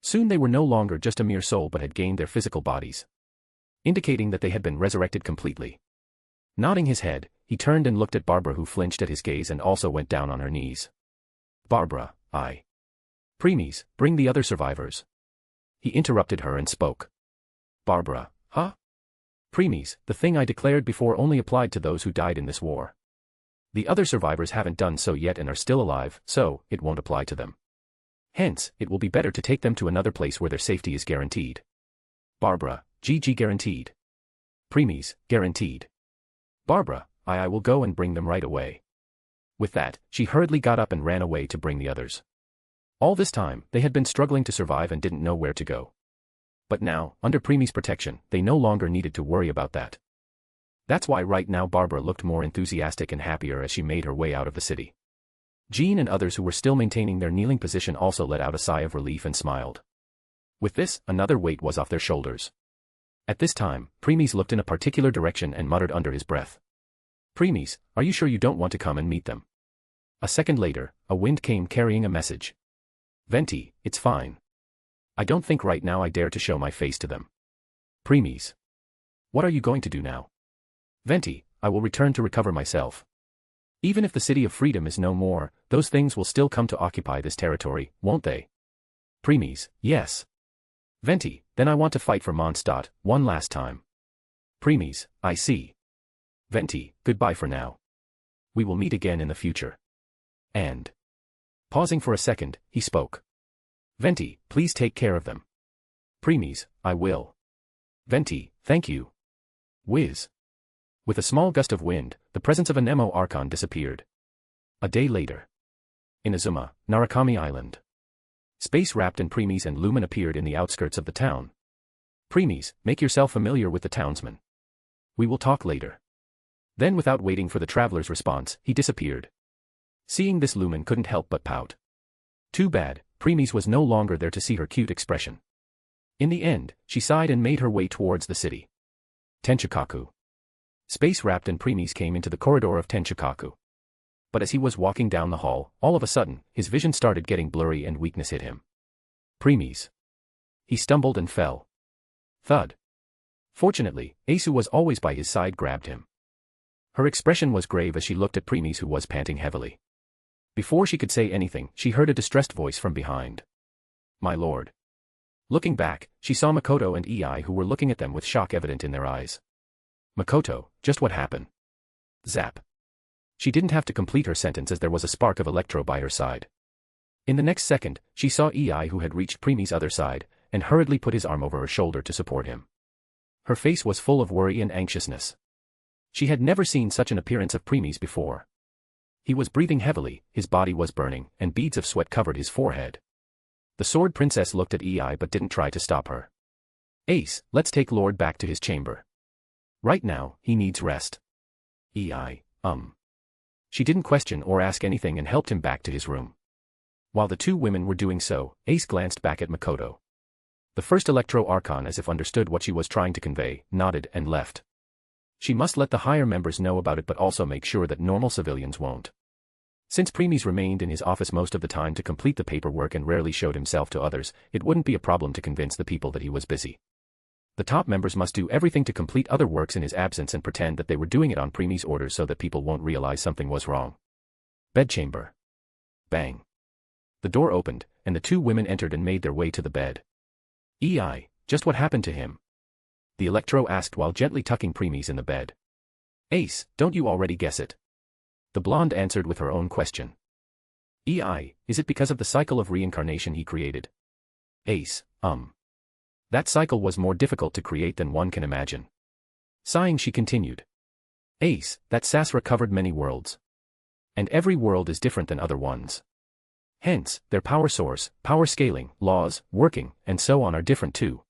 Soon they were no longer just a mere soul but had gained their physical bodies, indicating that they had been resurrected completely. Nodding his head, he turned and looked at Barbara, who flinched at his gaze and also went down on her knees. Barbara, Premies, bring the other survivors. He interrupted her and spoke. Barbara, huh? Premies, the thing I declared before only applied to those who died in this war. The other survivors haven't done so yet and are still alive, so it won't apply to them. Hence, it will be better to take them to another place where their safety is guaranteed. Barbara, GG guaranteed. Premies, guaranteed. Barbara, I will go and bring them right away. With that, she hurriedly got up and ran away to bring the others. All this time, they had been struggling to survive and didn't know where to go. But now, under Premies' protection, they no longer needed to worry about that. That's why right now Barbara looked more enthusiastic and happier as she made her way out of the city. Jean and others who were still maintaining their kneeling position also let out a sigh of relief and smiled. With this, another weight was off their shoulders. At this time, Premies looked in a particular direction and muttered under his breath. Premies, are you sure you don't want to come and meet them? A second later, a wind came carrying a message. Venti, it's fine. I don't think right now I dare to show my face to them. Premies. What are you going to do now? Venti, I will return to recover myself. Even if the City of Freedom is no more, those things will still come to occupy this territory, won't they? Premies, yes. Venti, then I want to fight for Mondstadt, one last time. Premies, I see. Venti, goodbye for now. We will meet again in the future. And, pausing for a second, he spoke. Venti, please take care of them. Premies, I will. Venti, thank you. Whiz. With a small gust of wind, the presence of a Nemo Archon disappeared. A day later. In Azuma, Narukami Island. Space Wrapped and Premies and Lumen appeared in the outskirts of the town. Premies, make yourself familiar with the townsmen. We will talk later. Then without waiting for the traveler's response, he disappeared. Seeing this, Lumen couldn't help but pout. Too bad, Premies was no longer there to see her cute expression. In the end, she sighed and made her way towards the city. Tenchikaku. Space Wrapped and Premies came into the corridor of Tenchikaku. But as he was walking down the hall, all of a sudden, his vision started getting blurry and weakness hit him. Premies. He stumbled and fell. Thud. Fortunately, Ace, who was always by his side, grabbed him. Her expression was grave as she looked at Premies, who was panting heavily. Before she could say anything, she heard a distressed voice from behind. My lord. Looking back, she saw Makoto and Ei, who were looking at them with shock evident in their eyes. Makoto, just what happened? Zap. She didn't have to complete her sentence as there was a spark of electro by her side. In the next second, she saw Ei, who had reached Premies' other side, and hurriedly put his arm over her shoulder to support him. Her face was full of worry and anxiousness. She had never seen such an appearance of Premies before. He was breathing heavily, his body was burning, and beads of sweat covered his forehead. The Sword Princess looked at Ei but didn't try to stop her. Ace, let's take Lord back to his chamber. Right now, he needs rest. Ei, She didn't question or ask anything and helped him back to his room. While the two women were doing so, Ace glanced back at Makoto. The first Electro Archon, as if understood what she was trying to convey, nodded and left. She must let the higher members know about it but also make sure that normal civilians won't. Since Premies remained in his office most of the time to complete the paperwork and rarely showed himself to others, it wouldn't be a problem to convince the people that he was busy. The top members must do everything to complete other works in his absence and pretend that they were doing it on Premies' orders so that people won't realize something was wrong. Bedchamber. Bang. The door opened, and the two women entered and made their way to the bed. Ei, just what happened to him? The Electro asked while gently tucking Premies in the bed. Ace, don't you already guess it? The blonde answered with her own question. Ei, is it because of the cycle of reincarnation he created? Ace, That cycle was more difficult to create than one can imagine. Sighing, she continued. Ace, that Sasra covered many worlds. And every world is different than other ones. Hence, their power source, power scaling, laws, working, and so on are different too.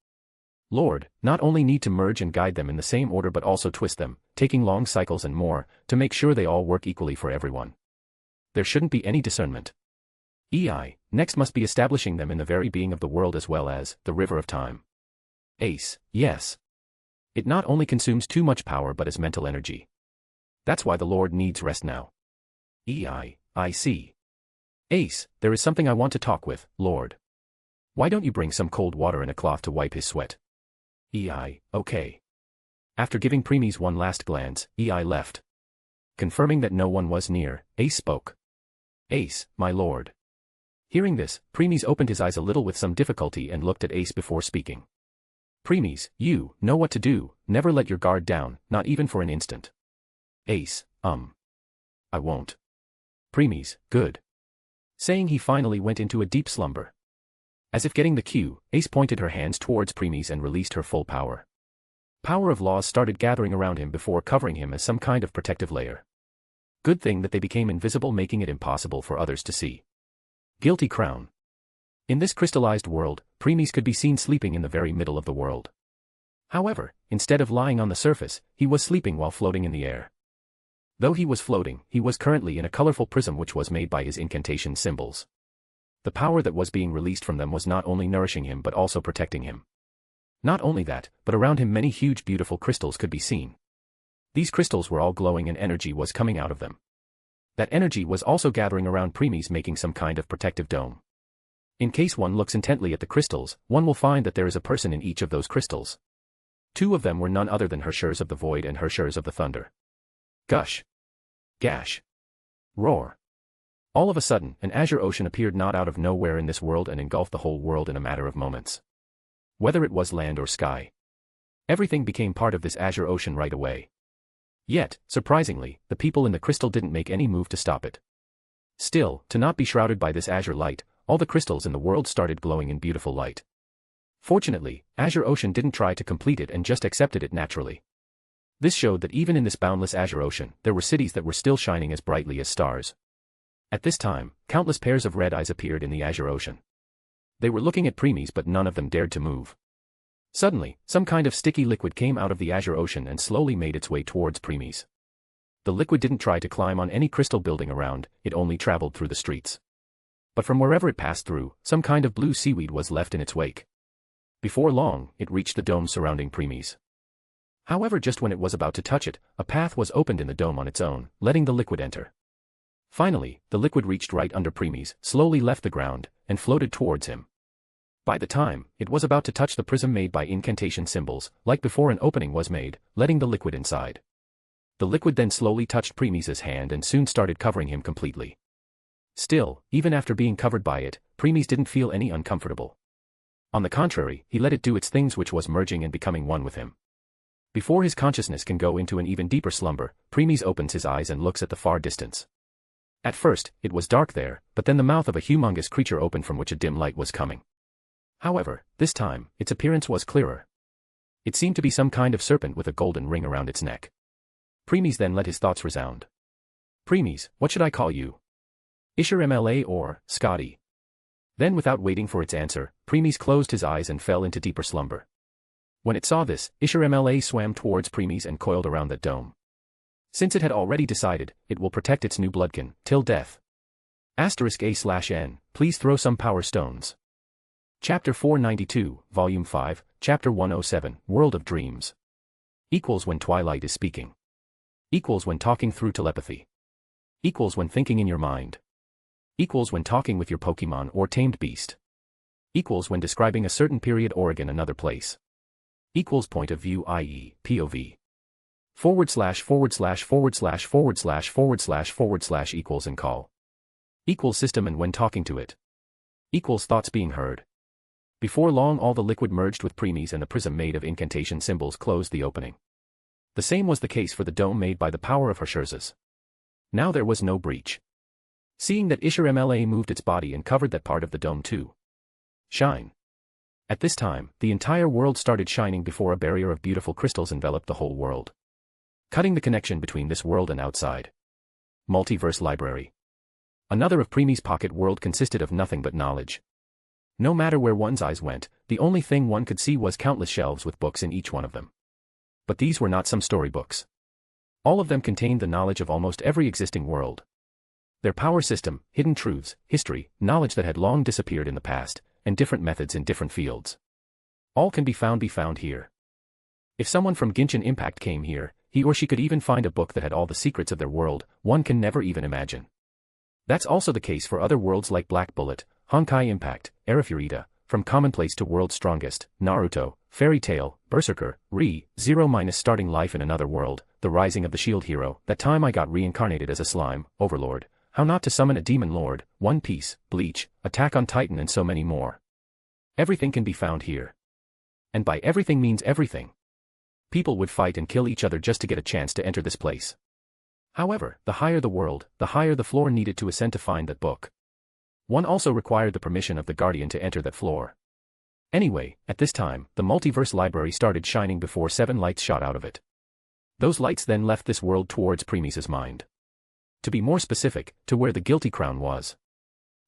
Lord, not only need to merge and guide them in the same order but also twist them, taking long cycles and more, to make sure they all work equally for everyone. There shouldn't be any discernment. Ei, next must be establishing them in the very being of the world as well as the river of time. Ace, yes. It not only consumes too much power but as mental energy. That's why the Lord needs rest now. I see. Ace, there is something I want to talk with, Lord. Why don't you bring some cold water and a cloth to wipe his sweat? Okay. After giving Premies one last glance, left. Confirming that no one was near, Ace spoke. Ace, my lord. Hearing this, Premies opened his eyes a little with some difficulty and looked at Ace before speaking. Premies, you know what to do, never let your guard down, not even for an instant. Ace, I won't. Premies, good. Saying he finally went into a deep slumber. As if getting the cue, Ace pointed her hands towards Premies and released her full power. Power of laws started gathering around him before covering him as some kind of protective layer. Good thing that they became invisible, making it impossible for others to see. Guilty crown. In this crystallized world, Premies could be seen sleeping in the very middle of the world. However, instead of lying on the surface, he was sleeping while floating in the air. Though he was floating, he was currently in a colorful prism which was made by his incantation symbols. The power that was being released from them was not only nourishing him but also protecting him. Not only that, but around him many huge beautiful crystals could be seen. These crystals were all glowing and energy was coming out of them. That energy was also gathering around Premies, making some kind of protective dome. In case one looks intently at the crystals, one will find that there is a person in each of those crystals. Two of them were none other than Hershers of the Void and Hershers of the Thunder. Gush. Gash. Roar. All of a sudden, an azure ocean appeared not out of nowhere in this world and engulfed the whole world in a matter of moments. Whether it was land or sky, everything became part of this azure ocean right away. Yet, surprisingly, the people in the crystal didn't make any move to stop it. Still, to not be shrouded by this azure light, all the crystals in the world started glowing in beautiful light. Fortunately, Azure Ocean didn't try to complete it and just accepted it naturally. This showed that even in this boundless azure ocean, there were cities that were still shining as brightly as stars. At this time, countless pairs of red eyes appeared in the azure ocean. They were looking at Premies but none of them dared to move. Suddenly, some kind of sticky liquid came out of the azure ocean and slowly made its way towards Premies. The liquid didn't try to climb on any crystal building around, it only traveled through the streets. But from wherever it passed through, some kind of blue seaweed was left in its wake. Before long, it reached the dome surrounding Premies. However, just when it was about to touch it, a path was opened in the dome on its own, letting the liquid enter. Finally, the liquid reached right under Premies, slowly left the ground, and floated towards him. By the time, it was about to touch the prism made by incantation symbols, like before an opening was made, letting the liquid inside. The liquid then slowly touched Premies' hand and soon started covering him completely. Still, even after being covered by it, Premies didn't feel any uncomfortable. On the contrary, he let it do its things, which was merging and becoming one with him. Before his consciousness can go into an even deeper slumber, Premies opens his eyes and looks at the far distance. At first, it was dark there, but then the mouth of a humongous creature opened from which a dim light was coming. However, this time, its appearance was clearer. It seemed to be some kind of serpent with a golden ring around its neck. Premies then let his thoughts resound. Premies, what should I call you? Isher MLA or Scotty? Then without waiting for its answer, Premies closed his eyes and fell into deeper slumber. When it saw this, Isher MLA swam towards Premies and coiled around that dome. Since it had already decided, it will protect its new bloodkin, till death. *A/N, please throw some power stones. Chapter 492, Volume 5, Chapter 107, World of Dreams. Equals when Twilight is speaking. Equals when talking through telepathy. Equals when thinking in your mind. Equals when talking with your Pokemon or tamed beast. Equals when describing a certain period or again another place. Equals point of view, i.e., POV. // equals and call. Equals system and when talking to it. Equals thoughts being heard. Before long all the liquid merged with Premies and the prism made of incantation symbols closed the opening. The same was the case for the dome made by the power of Hersherzes. Now there was no breach. Seeing that Isher MLA moved its body and covered that part of the dome too. Shine. At this time, the entire world started shining before a barrier of beautiful crystals enveloped the whole world, cutting the connection between this world and outside. Multiverse Library. Another of Premies' pocket world consisted of nothing but knowledge. No matter where one's eyes went, the only thing one could see was countless shelves with books in each one of them. But these were not some storybooks. All of them contained the knowledge of almost every existing world. Their power system, hidden truths, history, knowledge that had long disappeared in the past, and different methods in different fields. All can be found here. If someone from Genshin Impact came here, he or she could even find a book that had all the secrets of their world, one can never even imagine. That's also the case for other worlds like Black Bullet, Honkai Impact, Arifureta, From Commonplace to World's Strongest, Naruto, Fairy Tail, Berserker, Re-Zero- Starting Life in Another World, The Rising of the Shield Hero, That Time I Got Reincarnated as a Slime, Overlord, How Not to Summon a Demon Lord, One Piece, Bleach, Attack on Titan and so many more. Everything can be found here. And by everything means everything. People would fight and kill each other just to get a chance to enter this place. However, the higher the world, the higher the floor needed to ascend to find that book. One also required the permission of the Guardian to enter that floor. Anyway, at this time, the multiverse library started shining before 7 lights shot out of it. Those lights then left this world towards Premis's mind. To be more specific, to where the guilty crown was.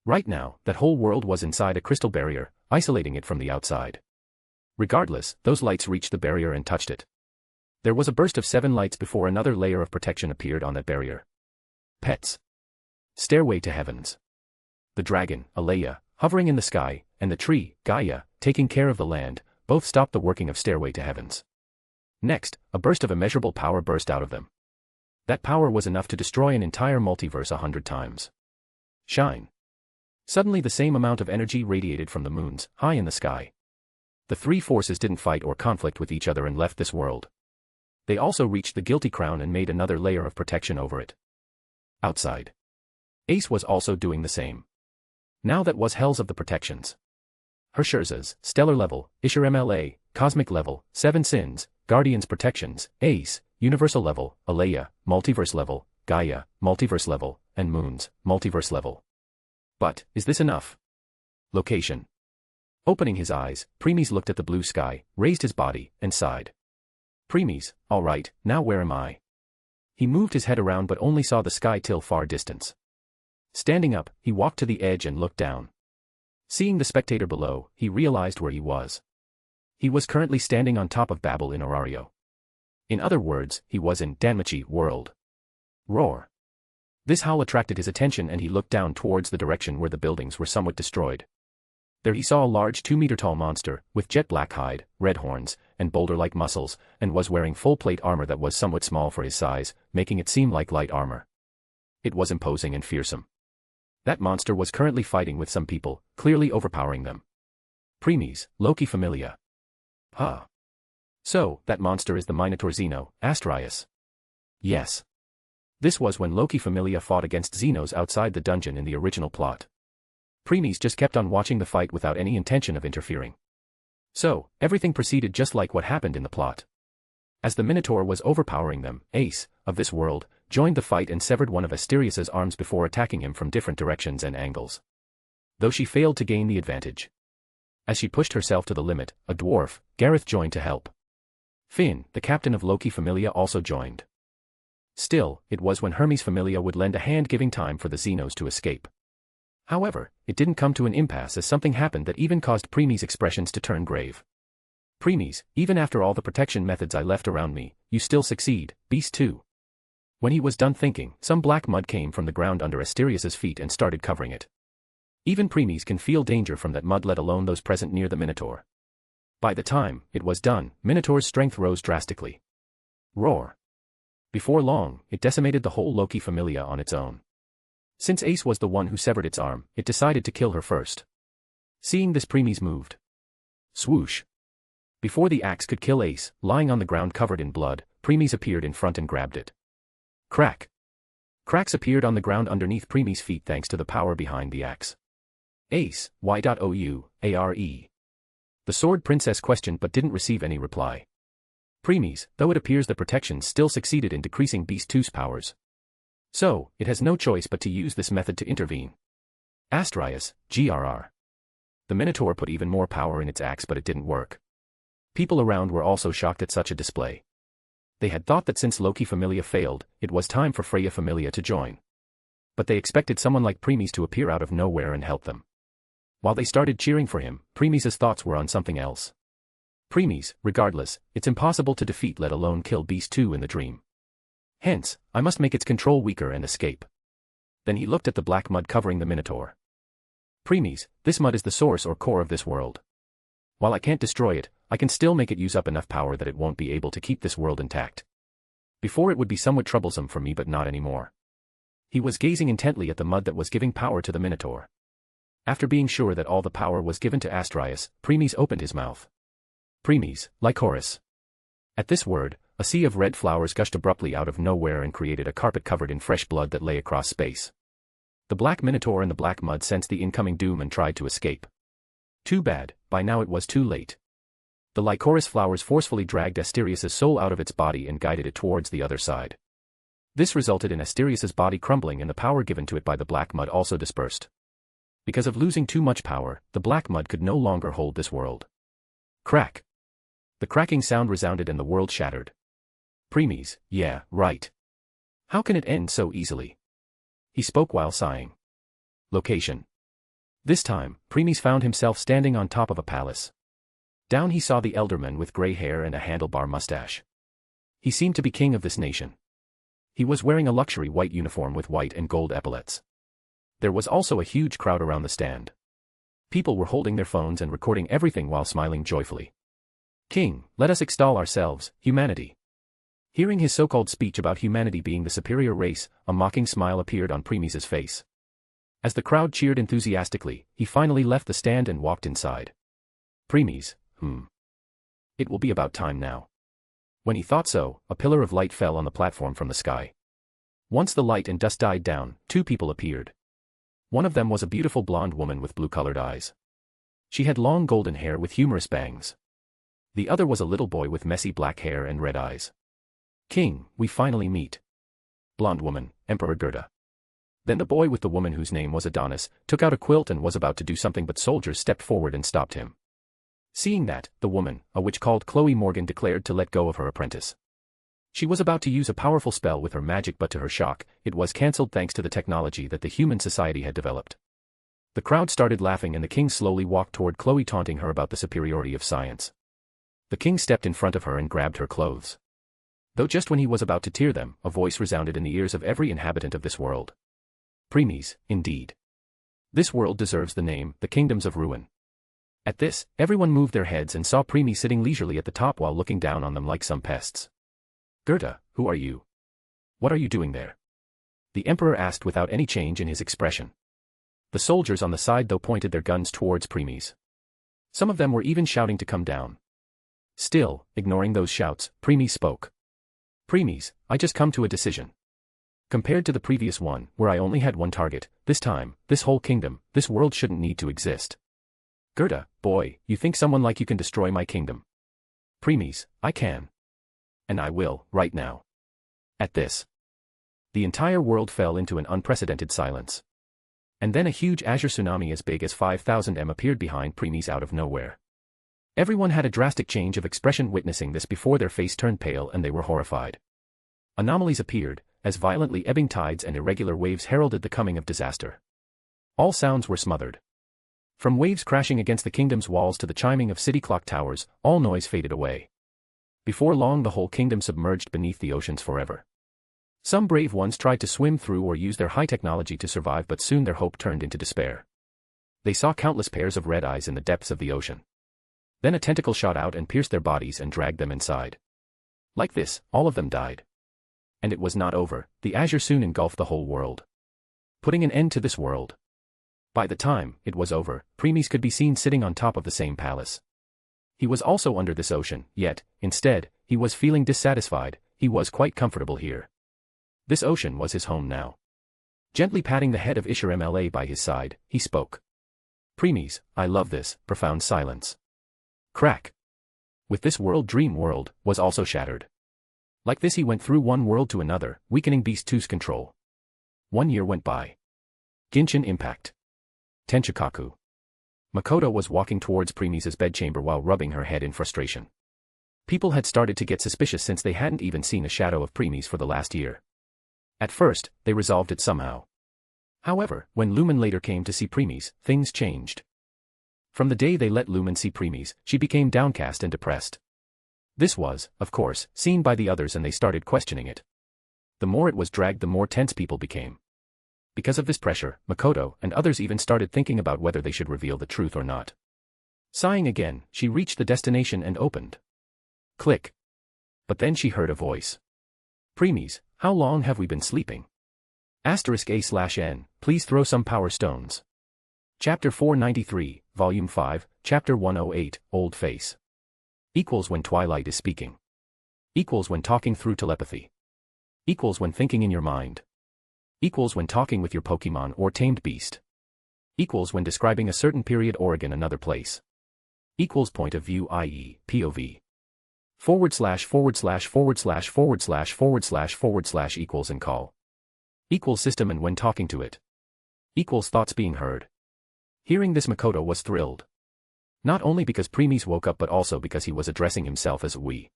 Right now, that whole world was inside a crystal barrier, isolating it from the outside. Regardless, those lights reached the barrier and touched it. There was a burst of 7 lights before another layer of protection appeared on that barrier. Pets. Stairway to Heavens. The dragon, Alea, hovering in the sky, and the tree, Gaia, taking care of the land, both stopped the working of Stairway to Heavens. Next, a burst of immeasurable power burst out of them. That power was enough to destroy an entire multiverse 100 times. Shine. Suddenly the same amount of energy radiated from the moons, high in the sky. The 3 forces didn't fight or conflict with each other and left this world. They also reached the guilty crown and made another layer of protection over it. Outside. Ace was also doing the same. Now that was hells of the protections. Hersherza's, stellar level, Ishur MLA, cosmic level, 7 sins, Guardian's protections, Ace, universal level, Alea, multiverse level, Gaia, multiverse level, and Moons, multiverse level. But, is this enough? Location. Opening his eyes, Premis looked at the blue sky, raised his body, and sighed. Premis, alright, now where am I? He moved his head around but only saw the sky till far distance. Standing up, he walked to the edge and looked down. Seeing the spectator below, he realized where he was. He was currently standing on top of Babel in Orario. In other words, he was in Danmachi world. Roar. This howl attracted his attention and he looked down towards the direction where the buildings were somewhat destroyed. There he saw a large 2-meter-tall monster, with jet black hide, red horns, and boulder-like muscles, and was wearing full-plate armor that was somewhat small for his size, making it seem like light armor. It was imposing and fearsome. That monster was currently fighting with some people, clearly overpowering them. Premis, Loki Familia. Huh. So, that monster is the Minotaur Xeno, Astrius. Yes. This was when Loki Familia fought against Xenos outside the dungeon in the original plot. Premis just kept on watching the fight without any intention of interfering. So, everything proceeded just like what happened in the plot. As the Minotaur was overpowering them, Ace, of this world, joined the fight and severed one of Asterius's arms before attacking him from different directions and angles. Though she failed to gain the advantage. As she pushed herself to the limit, a dwarf, Gareth, joined to help. Finn, the captain of Loki Familia, also joined. Still, it was when Hermes Familia would lend a hand, giving time for the Xenos to escape. However, it didn't come to an impasse as something happened that even caused Premis' expressions to turn grave. Premis, even after all the protection methods I left around me, you still succeed, Beast 2. When he was done thinking, some black mud came from the ground under Asterius's feet and started covering it. Even Premis can feel danger from that mud, let alone those present near the Minotaur. By the time it was done, Minotaur's strength rose drastically. Roar. Before long, it decimated the whole Loki Familia on its own. Since Ace was the one who severed its arm, it decided to kill her first. Seeing this, Premis moved. Swoosh. Before the axe could kill Ace, lying on the ground covered in blood, Premis appeared in front and grabbed it. Crack. Cracks appeared on the ground underneath Premis' feet thanks to the power behind the axe. Ace, Y.O.U.A.R.E. The Sword Princess questioned but didn't receive any reply. Premis, though it appears the protections still succeeded in decreasing Beast 2's powers. So, it has no choice but to use this method to intervene. Astrius, GRR. The Minotaur put even more power in its axe but it didn't work. People around were also shocked at such a display. They had thought that since Loki Familia failed, it was time for Freya Familia to join. But they expected someone like Premis to appear out of nowhere and help them. While they started cheering for him, Premis' thoughts were on something else. Premis, regardless, it's impossible to defeat, let alone kill Beast 2 in the dream. Hence, I must make its control weaker and escape. Then he looked at the black mud covering the Minotaur. Premis, this mud is the source or core of this world. While I can't destroy it, I can still make it use up enough power that it won't be able to keep this world intact. Before it would be somewhat troublesome for me, but not anymore. He was gazing intently at the mud that was giving power to the Minotaur. After being sure that all the power was given to Astrius, Premes opened his mouth. Premes, Lycoris. At this word, a sea of red flowers gushed abruptly out of nowhere and created a carpet covered in fresh blood that lay across space. The black Minotaur and the black mud sensed the incoming doom and tried to escape. Too bad, by now it was too late. The Lycoris flowers forcefully dragged Asterius's soul out of its body and guided it towards the other side. This resulted in Asterius's body crumbling and the power given to it by the black mud also dispersed. Because of losing too much power, the black mud could no longer hold this world. Crack. The cracking sound resounded and the world shattered. Premes, yeah, right. How can it end so easily? He spoke while sighing. Location. This time, Premes found himself standing on top of a palace. Down he saw the elderman with gray hair and a handlebar mustache. He seemed to be king of this nation. He was wearing a luxury white uniform with white and gold epaulets. There was also a huge crowd around the stand. People were holding their phones and recording everything while smiling joyfully. King, let us extol ourselves, humanity. Hearing his so-called speech about humanity being the superior race, a mocking smile appeared on Premes' face. As the crowd cheered enthusiastically, he finally left the stand and walked inside. Premes, It will be about time now. When he thought so, a pillar of light fell on the platform from the sky. Once the light and dust died down, two people appeared. One of them was a beautiful blonde woman with blue-colored eyes. She had long golden hair with humorous bangs. The other was a little boy with messy black hair and red eyes. King, we finally meet. Blonde woman, Emperor Gerda. Then the boy with the woman whose name was Adonis, took out a quilt and was about to do something, but soldiers stepped forward and stopped him. Seeing that, the woman, a witch called Chloe Morgan, declared to let go of her apprentice. She was about to use a powerful spell with her magic, but to her shock, it was cancelled thanks to the technology that the human society had developed. The crowd started laughing and the king slowly walked toward Chloe, taunting her about the superiority of science. The king stepped in front of her and grabbed her clothes. Though just when he was about to tear them, a voice resounded in the ears of every inhabitant of this world. Premes, indeed. This world deserves the name, the Kingdoms of Ruin. At this, everyone moved their heads and saw Premes sitting leisurely at the top while looking down on them like some pests. Gerda, who are you? What are you doing there? The emperor asked without any change in his expression. The soldiers on the side though pointed their guns towards Premes. Some of them were even shouting to come down. Still, ignoring those shouts, Premes spoke. Premes, I just come to a decision. Compared to the previous one, where I only had one target, this time, this whole kingdom, this world shouldn't need to exist. Gerda, boy, you think someone like you can destroy my kingdom? Premes, I can. And I will, right now. At this, the entire world fell into an unprecedented silence. And then a huge azure tsunami as big as 5,000 m appeared behind Premes out of nowhere. Everyone had a drastic change of expression witnessing this before their face turned pale and they were horrified. Anomalies appeared, as violently ebbing tides and irregular waves heralded the coming of disaster. All sounds were smothered. From waves crashing against the kingdom's walls to the chiming of city clock towers, all noise faded away. Before long the whole kingdom submerged beneath the oceans forever. Some brave ones tried to swim through or use their high technology to survive, but soon their hope turned into despair. They saw countless pairs of red eyes in the depths of the ocean. Then a tentacle shot out and pierced their bodies and dragged them inside. Like this, all of them died. And it was not over, the azure soon engulfed the whole world, putting an end to this world. By the time it was over, Premes could be seen sitting on top of the same palace. He was also under this ocean, yet, instead, he was feeling dissatisfied. He was quite comfortable here. This ocean was his home now. Gently patting the head of Ishar Mla by his side, he spoke. Premes, I love this, profound silence. Crack. With this world, Dream World was also shattered. Like this he went through one world to another, weakening Beast 2's control. 1 year went by. Genshin Impact. Tenchikaku. Makoto was walking towards Premes' bedchamber while rubbing her head in frustration. People had started to get suspicious since they hadn't even seen a shadow of Premes for the last year. At first, they resolved it somehow. However, when Lumen later came to see Premes, things changed. From the day they let Lumen see Premes, she became downcast and depressed. This was, of course, seen by the others and they started questioning it. The more it was dragged, the more tense people became. Because of this pressure, Makoto and others even started thinking about whether they should reveal the truth or not. Sighing again, she reached the destination and opened. Click. But then she heard a voice. Preemies, how long have we been sleeping? *A/N, please throw some power stones. Chapter 493, Volume 5, Chapter 108, Old Face. Equals when Twilight is speaking. Equals when talking through telepathy. Equals when thinking in your mind. Equals when talking with your Pokemon or tamed beast. Equals when describing a certain period or another place. Equals point of view, i.e., POV. // equals and call. Equals system and when talking to it. Equals thoughts being heard. Hearing this, Makoto was thrilled. Not only because Preemies woke up but also because he was addressing himself as we.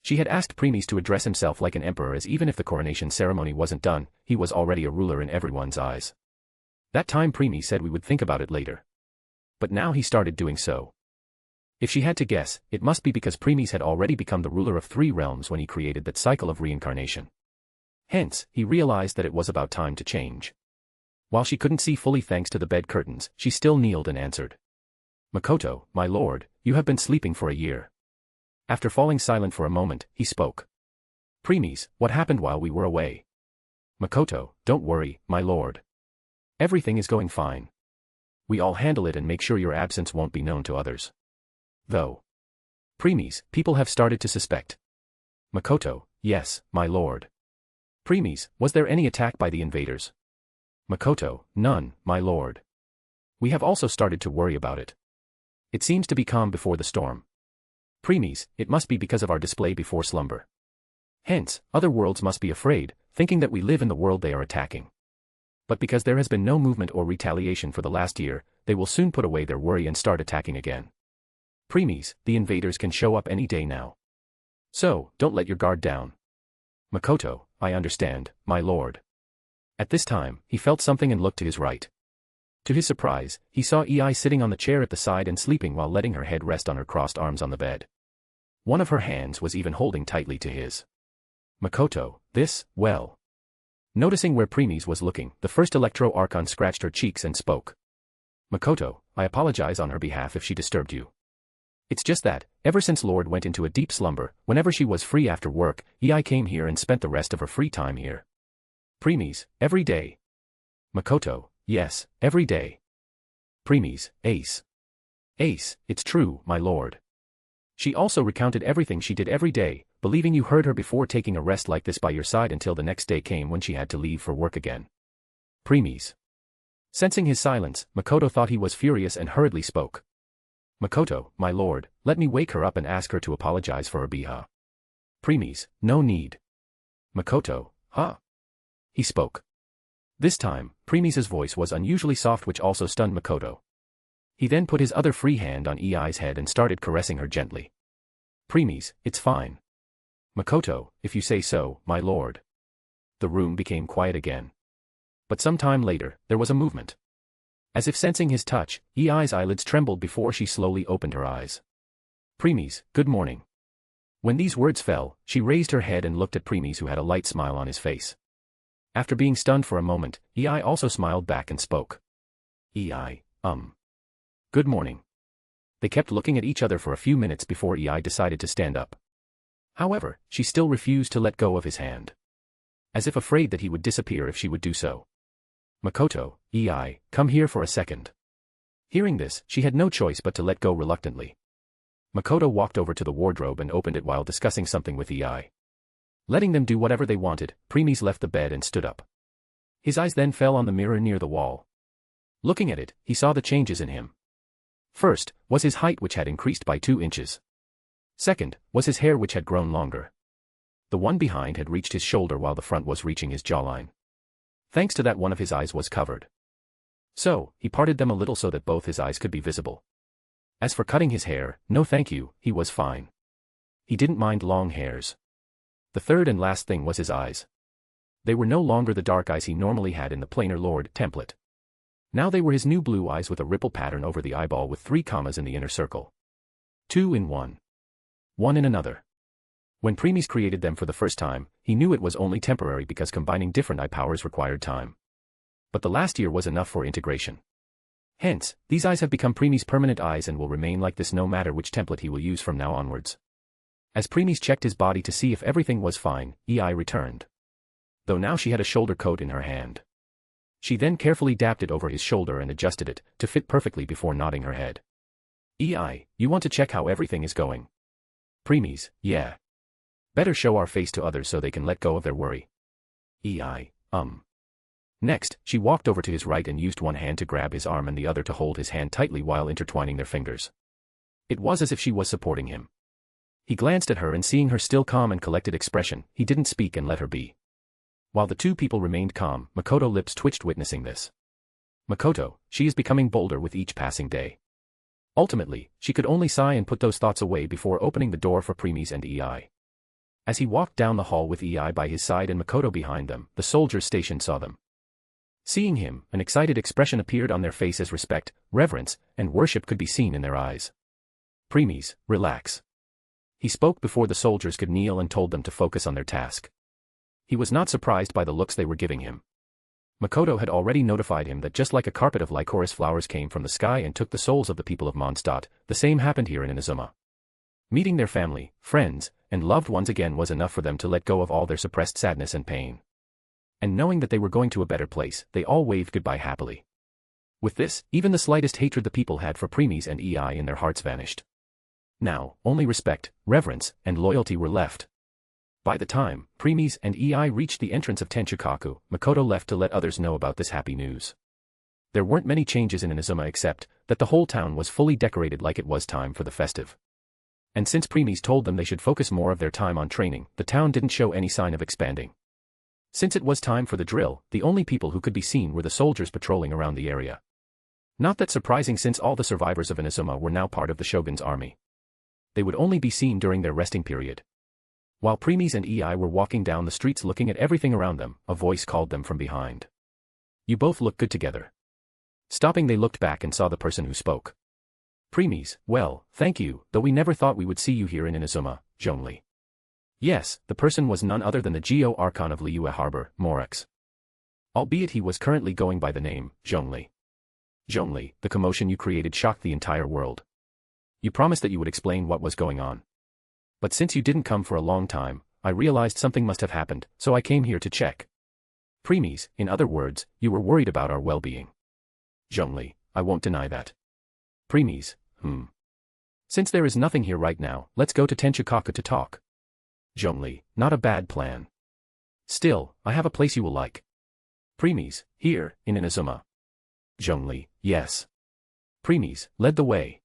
She had asked Preemies to address himself like an emperor, as even if the coronation ceremony wasn't done, he was already a ruler in everyone's eyes. That time Preemies said we would think about it later. But now he started doing so. If she had to guess, it must be because Preemies had already become the ruler of 3 realms when he created that cycle of reincarnation. Hence, he realized that it was about time to change. While she couldn't see fully thanks to the bed curtains, she still kneeled and answered. Makoto, my lord, you have been sleeping for a year. After falling silent for a moment, he spoke. Preemies, what happened while we were away? Makoto, don't worry, my lord. Everything is going fine. We all handle it and make sure your absence won't be known to others. Though. Preemies, people have started to suspect. Makoto, yes, my lord. Preemies, was there any attack by the invaders? Makoto, none, my lord. We have also started to worry about it. It seems to be calm before the storm. Preemies, it must be because of our display before slumber. Hence, other worlds must be afraid, thinking that we live in the world they are attacking. But because there has been no movement or retaliation for the last year, they will soon put away their worry and start attacking again. Preemies, the invaders can show up any day now. So, don't let your guard down. Makoto, I understand, my lord. At this time, he felt something and looked to his right. To his surprise, he saw Ei sitting on the chair at the side and sleeping while letting her head rest on her crossed arms on the bed. One of her hands was even holding tightly to his. Makoto, this, well. Noticing where Preemies was looking, the first Electro Archon scratched her cheeks and spoke. Makoto, I apologize on her behalf if she disturbed you. It's just that, ever since Lord went into a deep slumber, whenever she was free after work, Ei came here and spent the rest of her free time here. Preemies, every day. Makoto, yes, every day. Preemies, Ace. Ace, it's true, my lord. She also recounted everything she did every day, believing you heard her before taking a rest like this by your side until the next day came when she had to leave for work again. Preemies. Sensing his silence, Makoto thought he was furious and hurriedly spoke. Makoto, my lord, let me wake her up and ask her to apologize for her biha. Preemies, no need. Makoto, huh? He spoke. This time, Preemies' voice was unusually soft, which also stunned Makoto. He then put his other free hand on Ei's head and started caressing her gently. Preemies, it's fine. Makoto, if you say so, my lord. The room became quiet again. But some time later, there was a movement. As if sensing his touch, Ei's eyelids trembled before she slowly opened her eyes. Preemies, good morning. When these words fell, she raised her head and looked at Preemies, who had a light smile on his face. After being stunned for a moment, Ei also smiled back and spoke. Ei, Good morning. They kept looking at each other for a few minutes before Ei decided to stand up. However, she still refused to let go of his hand. As if afraid that he would disappear if she would do so. Makoto, Ei, come here for a second. Hearing this, she had no choice but to let go reluctantly. Makoto walked over to the wardrobe and opened it while discussing something with Ei. Letting them do whatever they wanted, Preemies left the bed and stood up. His eyes then fell on the mirror near the wall. Looking at it, he saw the changes in him. First, was his height, which had increased by 2 inches. Second, was his hair, which had grown longer. The one behind had reached his shoulder while the front was reaching his jawline. Thanks to that, one of his eyes was covered. So, he parted them a little so that both his eyes could be visible. As for cutting his hair, no thank you, he was fine. He didn't mind long hairs. The third and last thing was his eyes. They were no longer the dark eyes he normally had in the plainer Lord template. Now they were his new blue eyes with a ripple pattern over the eyeball with 3 commas in the inner circle. 2 in one. 1 in another. When Preemies created them for the first time, he knew it was only temporary because combining different eye powers required time. But the last year was enough for integration. Hence, these eyes have become Preemi's permanent eyes and will remain like this no matter which template he will use from now onwards. As Preemies checked his body to see if everything was fine, EI returned. Though now she had a shoulder coat in her hand. She then carefully dapped it over his shoulder and adjusted it to fit perfectly before nodding her head. EI, you want to check how everything is going? Preemies, yeah. Better show our face to others so they can let go of their worry. EI, Next, she walked over to his right and used one hand to grab his arm and the other to hold his hand tightly while intertwining their fingers. It was as if she was supporting him. He glanced at her and seeing her still calm and collected expression, he didn't speak and let her be. While the two people remained calm, Makoto's lips twitched witnessing this. Makoto, she is becoming bolder with each passing day. Ultimately, she could only sigh and put those thoughts away before opening the door for Preemies and EI. As he walked down the hall with EI by his side and Makoto behind them, the soldiers stationed saw them. Seeing him, an excited expression appeared on their face as respect, reverence, and worship could be seen in their eyes. Preemies, relax. He spoke before the soldiers could kneel and told them to focus on their task. He was not surprised by the looks they were giving him. Makoto had already notified him that just like a carpet of lycoris flowers came from the sky and took the souls of the people of Mondstadt, the same happened here in Inazuma. Meeting their family, friends, and loved ones again was enough for them to let go of all their suppressed sadness and pain. And knowing that they were going to a better place, they all waved goodbye happily. With this, even the slightest hatred the people had for Preemies and EI in their hearts vanished. Now, only respect, reverence, and loyalty were left. By the time Preemies and EI reached the entrance of Tenchukaku, Makoto left to let others know about this happy news. There weren't many changes in Inazuma except that the whole town was fully decorated like it was time for the festive. And since Preemies told them they should focus more of their time on training, the town didn't show any sign of expanding. Since it was time for the drill, the only people who could be seen were the soldiers patrolling around the area. Not that surprising since all the survivors of Inazuma were now part of the shogun's army. They would only be seen during their resting period. While Preemies and EI were walking down the streets looking at everything around them, a voice called them from behind. You both look good together. Stopping, they looked back and saw the person who spoke. Preemies, well, thank you, though we never thought we would see you here in Inazuma, Zhongli. Yes, the person was none other than the Geo Archon of Liyue Harbor, Morex. Albeit he was currently going by the name, Zhongli. Zhongli, the commotion you created shocked the entire world. You promised that you would explain what was going on. But since you didn't come for a long time, I realized something must have happened, so I came here to check. Preemies, in other words, you were worried about our well-being. Zhongli, I won't deny that. Preemies, Since there is nothing here right now, let's go to Tenchukaku to talk. Zhongli, not a bad plan. Still, I have a place you will like. Preemies, here, in Inazuma. Zhongli, yes. Preemies, led the way.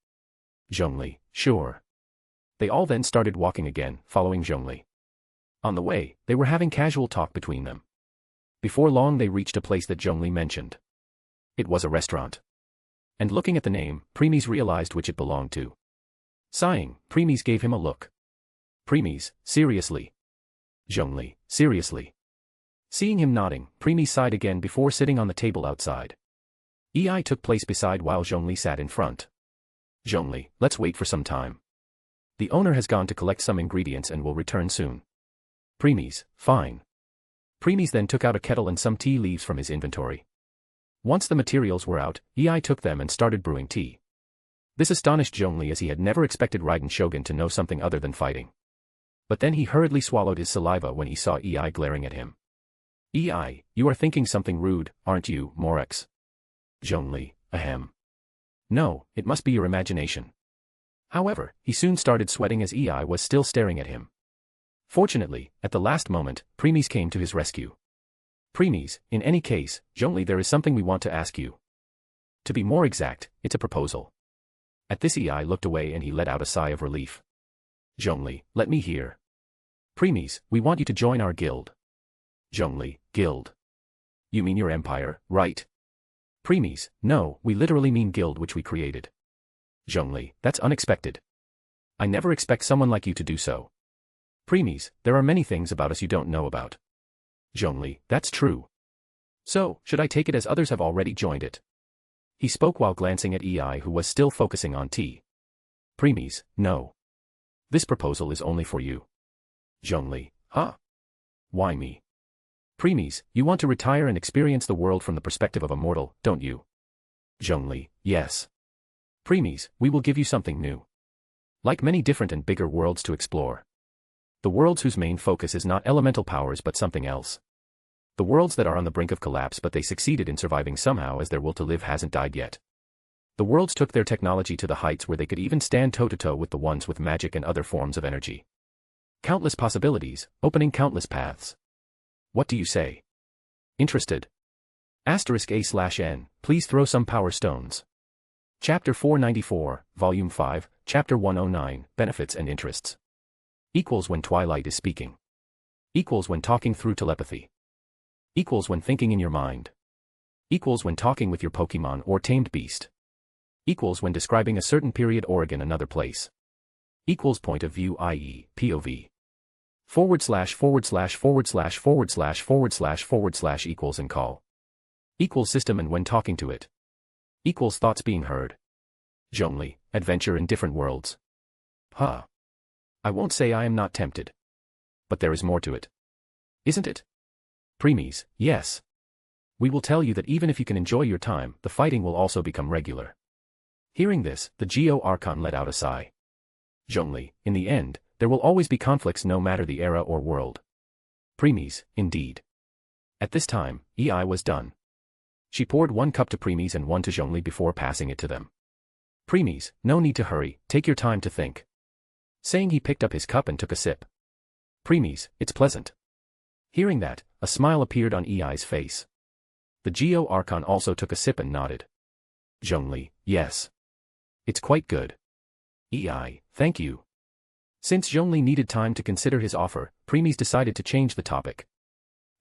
Zhongli, sure. They all then started walking again, following Zhongli. On the way, they were having casual talk between them. Before long they reached a place that Zhongli mentioned. It was a restaurant. And looking at the name, Preemies realized which it belonged to. Sighing, Preemies gave him a look. Preemies, seriously. Zhongli, seriously. Seeing him nodding, Preemies sighed again before sitting on the table outside. EI took place beside while Zhongli sat in front. Zhongli, let's wait for some time. The owner has gone to collect some ingredients and will return soon. Preemies, fine. Preemies then took out a kettle and some tea leaves from his inventory. Once the materials were out, EI took them and started brewing tea. This astonished Zhongli as he had never expected Raiden Shogun to know something other than fighting. But then he hurriedly swallowed his saliva when he saw EI glaring at him. EI, you are thinking something rude, aren't you, Morex? Zhongli, ahem. No, it must be your imagination. However, he soon started sweating as EI was still staring at him. Fortunately, at the last moment, Preemies came to his rescue. Preemies, in any case, Zhongli, there is something we want to ask you. To be more exact, it's a proposal. At this EI looked away and he let out a sigh of relief. Zhongli, let me hear. Preemies, we want you to join our guild. Zhongli, guild. You mean your empire, right? Preemies, no, we literally mean guild which we created. Zhongli, that's unexpected. I never expect someone like you to do so. Preemies, there are many things about us you don't know about. Zhongli, that's true. So, should I take it as others have already joined it? He spoke while glancing at EI who was still focusing on tea. Preemies, no. This proposal is only for you. Zhongli, huh? Why me? Preemies, you want to retire and experience the world from the perspective of a mortal, don't you? Zhongli, yes. Premies, we will give you something new. Like many different and bigger worlds to explore. The worlds whose main focus is not elemental powers but something else. The worlds that are on the brink of collapse but they succeeded in surviving somehow as their will to live hasn't died yet. The worlds took their technology to the heights where they could even stand toe-to-toe with the ones with magic and other forms of energy. Countless possibilities, opening countless paths. What do you say? Interested? *A/N, please throw some power stones. Chapter 494, Volume 5, Chapter 109, Benefits and Interests. Equals when Twilight is speaking. Equals when talking through telepathy. Equals when thinking in your mind. Equals when talking with your Pokemon or tamed beast. Equals when describing a certain period or another place. Equals point of view, i.e., POV. // equals and call. Equals system and when talking to it. Equals thoughts being heard. Zhongli, adventure in different worlds. Huh. I won't say I am not tempted. But there is more to it. Isn't it? Premies, yes. We will tell you that even if you can enjoy your time, the fighting will also become regular. Hearing this, the Geo Archon let out a sigh. Zhongli, in the end, there will always be conflicts no matter the era or world. Premies, indeed. At this time, EI was done. She poured one cup to Premies and one to Zhongli before passing it to them. Premies, no need to hurry, take your time to think. Saying he picked up his cup and took a sip. Premies, it's pleasant. Hearing that, a smile appeared on EI's face. The Geo Archon also took a sip and nodded. Zhongli, yes. It's quite good. EI, thank you. Since Zhongli needed time to consider his offer, Premies decided to change the topic.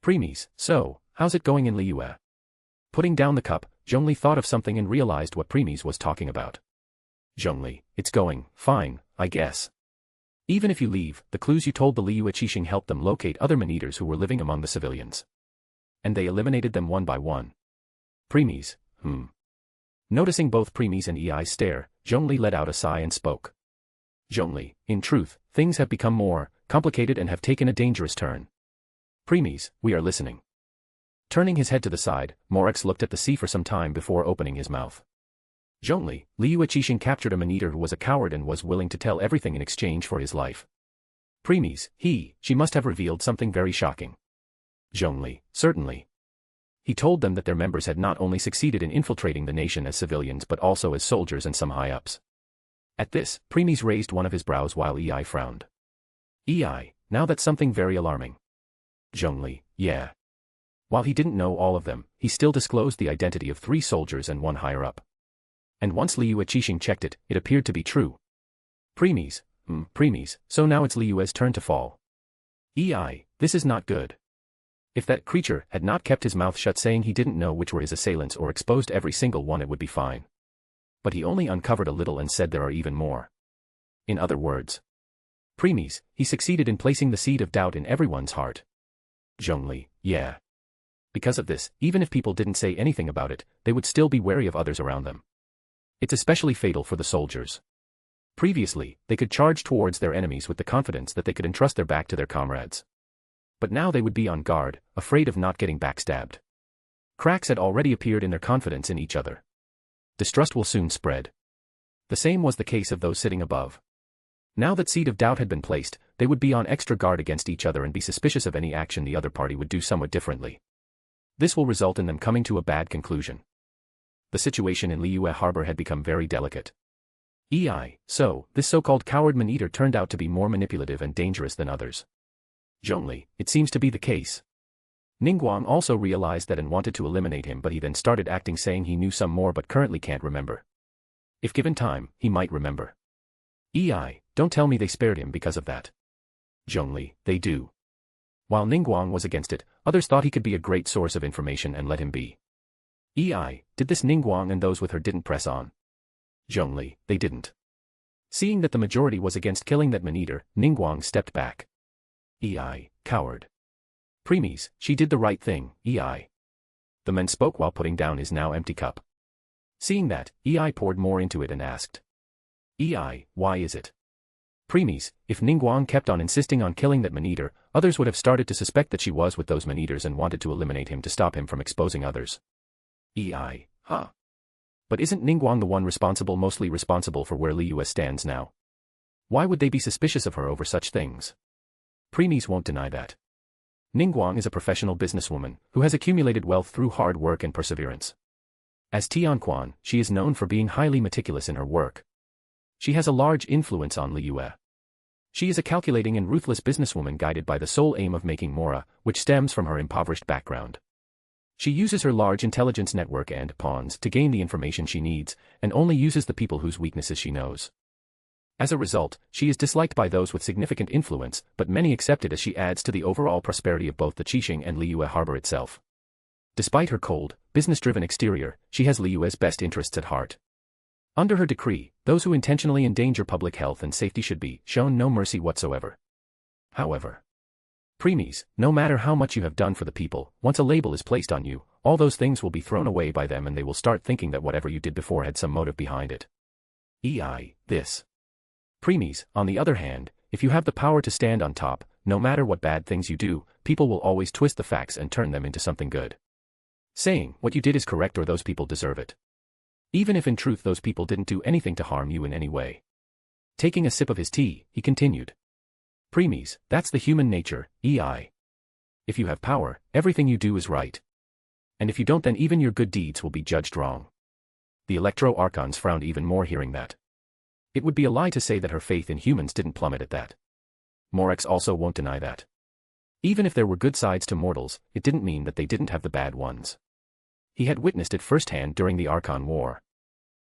Premies, so, how's it going in Liyue? Putting down the cup, Zhongli thought of something and realized what Premies was talking about. Zhongli, it's going fine, I guess. Even if you leave, the clues you told the Liyue Qixing helped them locate other man-eaters who were living among the civilians. And they eliminated them one by one. Premies, Noticing both Premies and EI's stare, Zhongli let out a sigh and spoke. Zhongli, in truth, things have become more complicated and have taken a dangerous turn. Premies, we are listening. Turning his head to the side, Morex looked at the sea for some time before opening his mouth. Zhongli, Liyue Qixing captured a man-eater who was a coward and was willing to tell everything in exchange for his life. Premies, she must have revealed something very shocking. Zhongli, certainly. He told them that their members had not only succeeded in infiltrating the nation as civilians but also as soldiers and some high-ups. At this, Premies raised one of his brows while EI frowned. EI, now that's something very alarming. Zhongli, yeah. While he didn't know all of them, he still disclosed the identity of 3 soldiers and 1 higher-up. And once Liyue Qixing checked it, it appeared to be true. Premies, so now it's Liyue's turn to fall. EI, this is not good. If that creature had not kept his mouth shut saying he didn't know which were his assailants or exposed every single one, it would be fine. But he only uncovered a little and said there are even more. In other words, Premies, he succeeded in placing the seed of doubt in everyone's heart. Zhongli, yeah. Because of this, even if people didn't say anything about it, they would still be wary of others around them. It's especially fatal for the soldiers. Previously, they could charge towards their enemies with the confidence that they could entrust their back to their comrades. But now they would be on guard, afraid of not getting backstabbed. Cracks had already appeared in their confidence in each other. Distrust will soon spread. The same was the case of those sitting above. Now that seed of doubt had been placed, they would be on extra guard against each other and be suspicious of any action the other party would do somewhat differently. This will result in them coming to a bad conclusion. The situation in Liyue Harbor had become very delicate. EI, so, this so-called coward man-eater turned out to be more manipulative and dangerous than others. Zhongli, it seems to be the case. Ningguang also realized that and wanted to eliminate him, but he then started acting saying he knew some more but currently can't remember. If given time, he might remember. EI, don't tell me they spared him because of that. Zhongli, they do. While Ningguang was against it, others thought he could be a great source of information and let him be. EI, did this Ningguang and those with her didn't press on? Zhongli, they didn't. Seeing that the majority was against killing that man-eater, Ningguang stepped back. EI, coward. Premies, she did the right thing, EI. The man spoke while putting down his now empty cup. Seeing that, EI poured more into it and asked. EI, why is it? Premies, if Ningguang kept on insisting on killing that man-eater, others would have started to suspect that she was with those man-eaters and wanted to eliminate him to stop him from exposing others. EI, huh? But isn't Ningguang the one mostly responsible for where Liyue stands now? Why would they be suspicious of her over such things? Premies won't deny that. Ningguang is a professional businesswoman who has accumulated wealth through hard work and perseverance. As Tianquan, she is known for being highly meticulous in her work. She has a large influence on Liyue. She is a calculating and ruthless businesswoman guided by the sole aim of making mora, which stems from her impoverished background. She uses her large intelligence network and pawns to gain the information she needs, and only uses the people whose weaknesses she knows. As a result, she is disliked by those with significant influence, but many accept it as she adds to the overall prosperity of both the Qixing and Liyue harbor itself. Despite her cold, business-driven exterior, she has Liyue's best interests at heart. Under her decree, those who intentionally endanger public health and safety should be shown no mercy whatsoever. However, premies, no matter how much you have done for the people, once a label is placed on you, all those things will be thrown away by them and they will start thinking that whatever you did before had some motive behind it. This. Premies, on the other hand, if you have the power to stand on top, no matter what bad things you do, people will always twist the facts and turn them into something good. Saying what you did is correct or those people deserve it. Even if in truth those people didn't do anything to harm you in any way. Taking a sip of his tea, he continued. Premies, that's the human nature, If you have power, everything you do is right. And if you don't, then even your good deeds will be judged wrong. The Electro-Archons frowned even more hearing that. It would be a lie to say that her faith in humans didn't plummet at that. Morex also won't deny that. Even if there were good sides to mortals, it didn't mean that they didn't have the bad ones. He had witnessed it firsthand during the Archon War.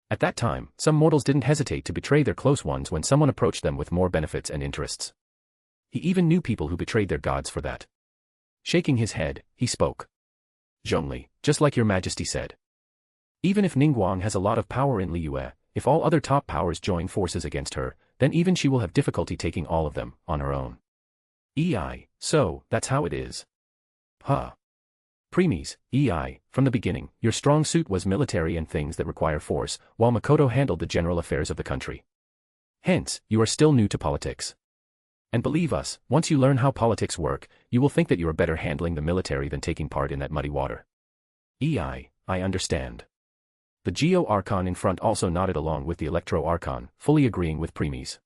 At that time, some mortals didn't hesitate to betray their close ones when someone approached them with more benefits and interests. He even knew people who betrayed their gods for that. Shaking his head, he spoke. Zhongli, just like your majesty said. Even if Ningguang has a lot of power in Liyue, if all other top powers join forces against her, then even she will have difficulty taking all of them, on her own. So, that's how it is. Huh. Premies, from the beginning, your strong suit was military and things that require force, while Makoto handled the general affairs of the country. Hence, you are still new to politics. And believe us, once you learn how politics work, you will think that you are better handling the military than taking part in that muddy water. I understand. The Geo-Archon in front also nodded along with the Electro-Archon, fully agreeing with Premies.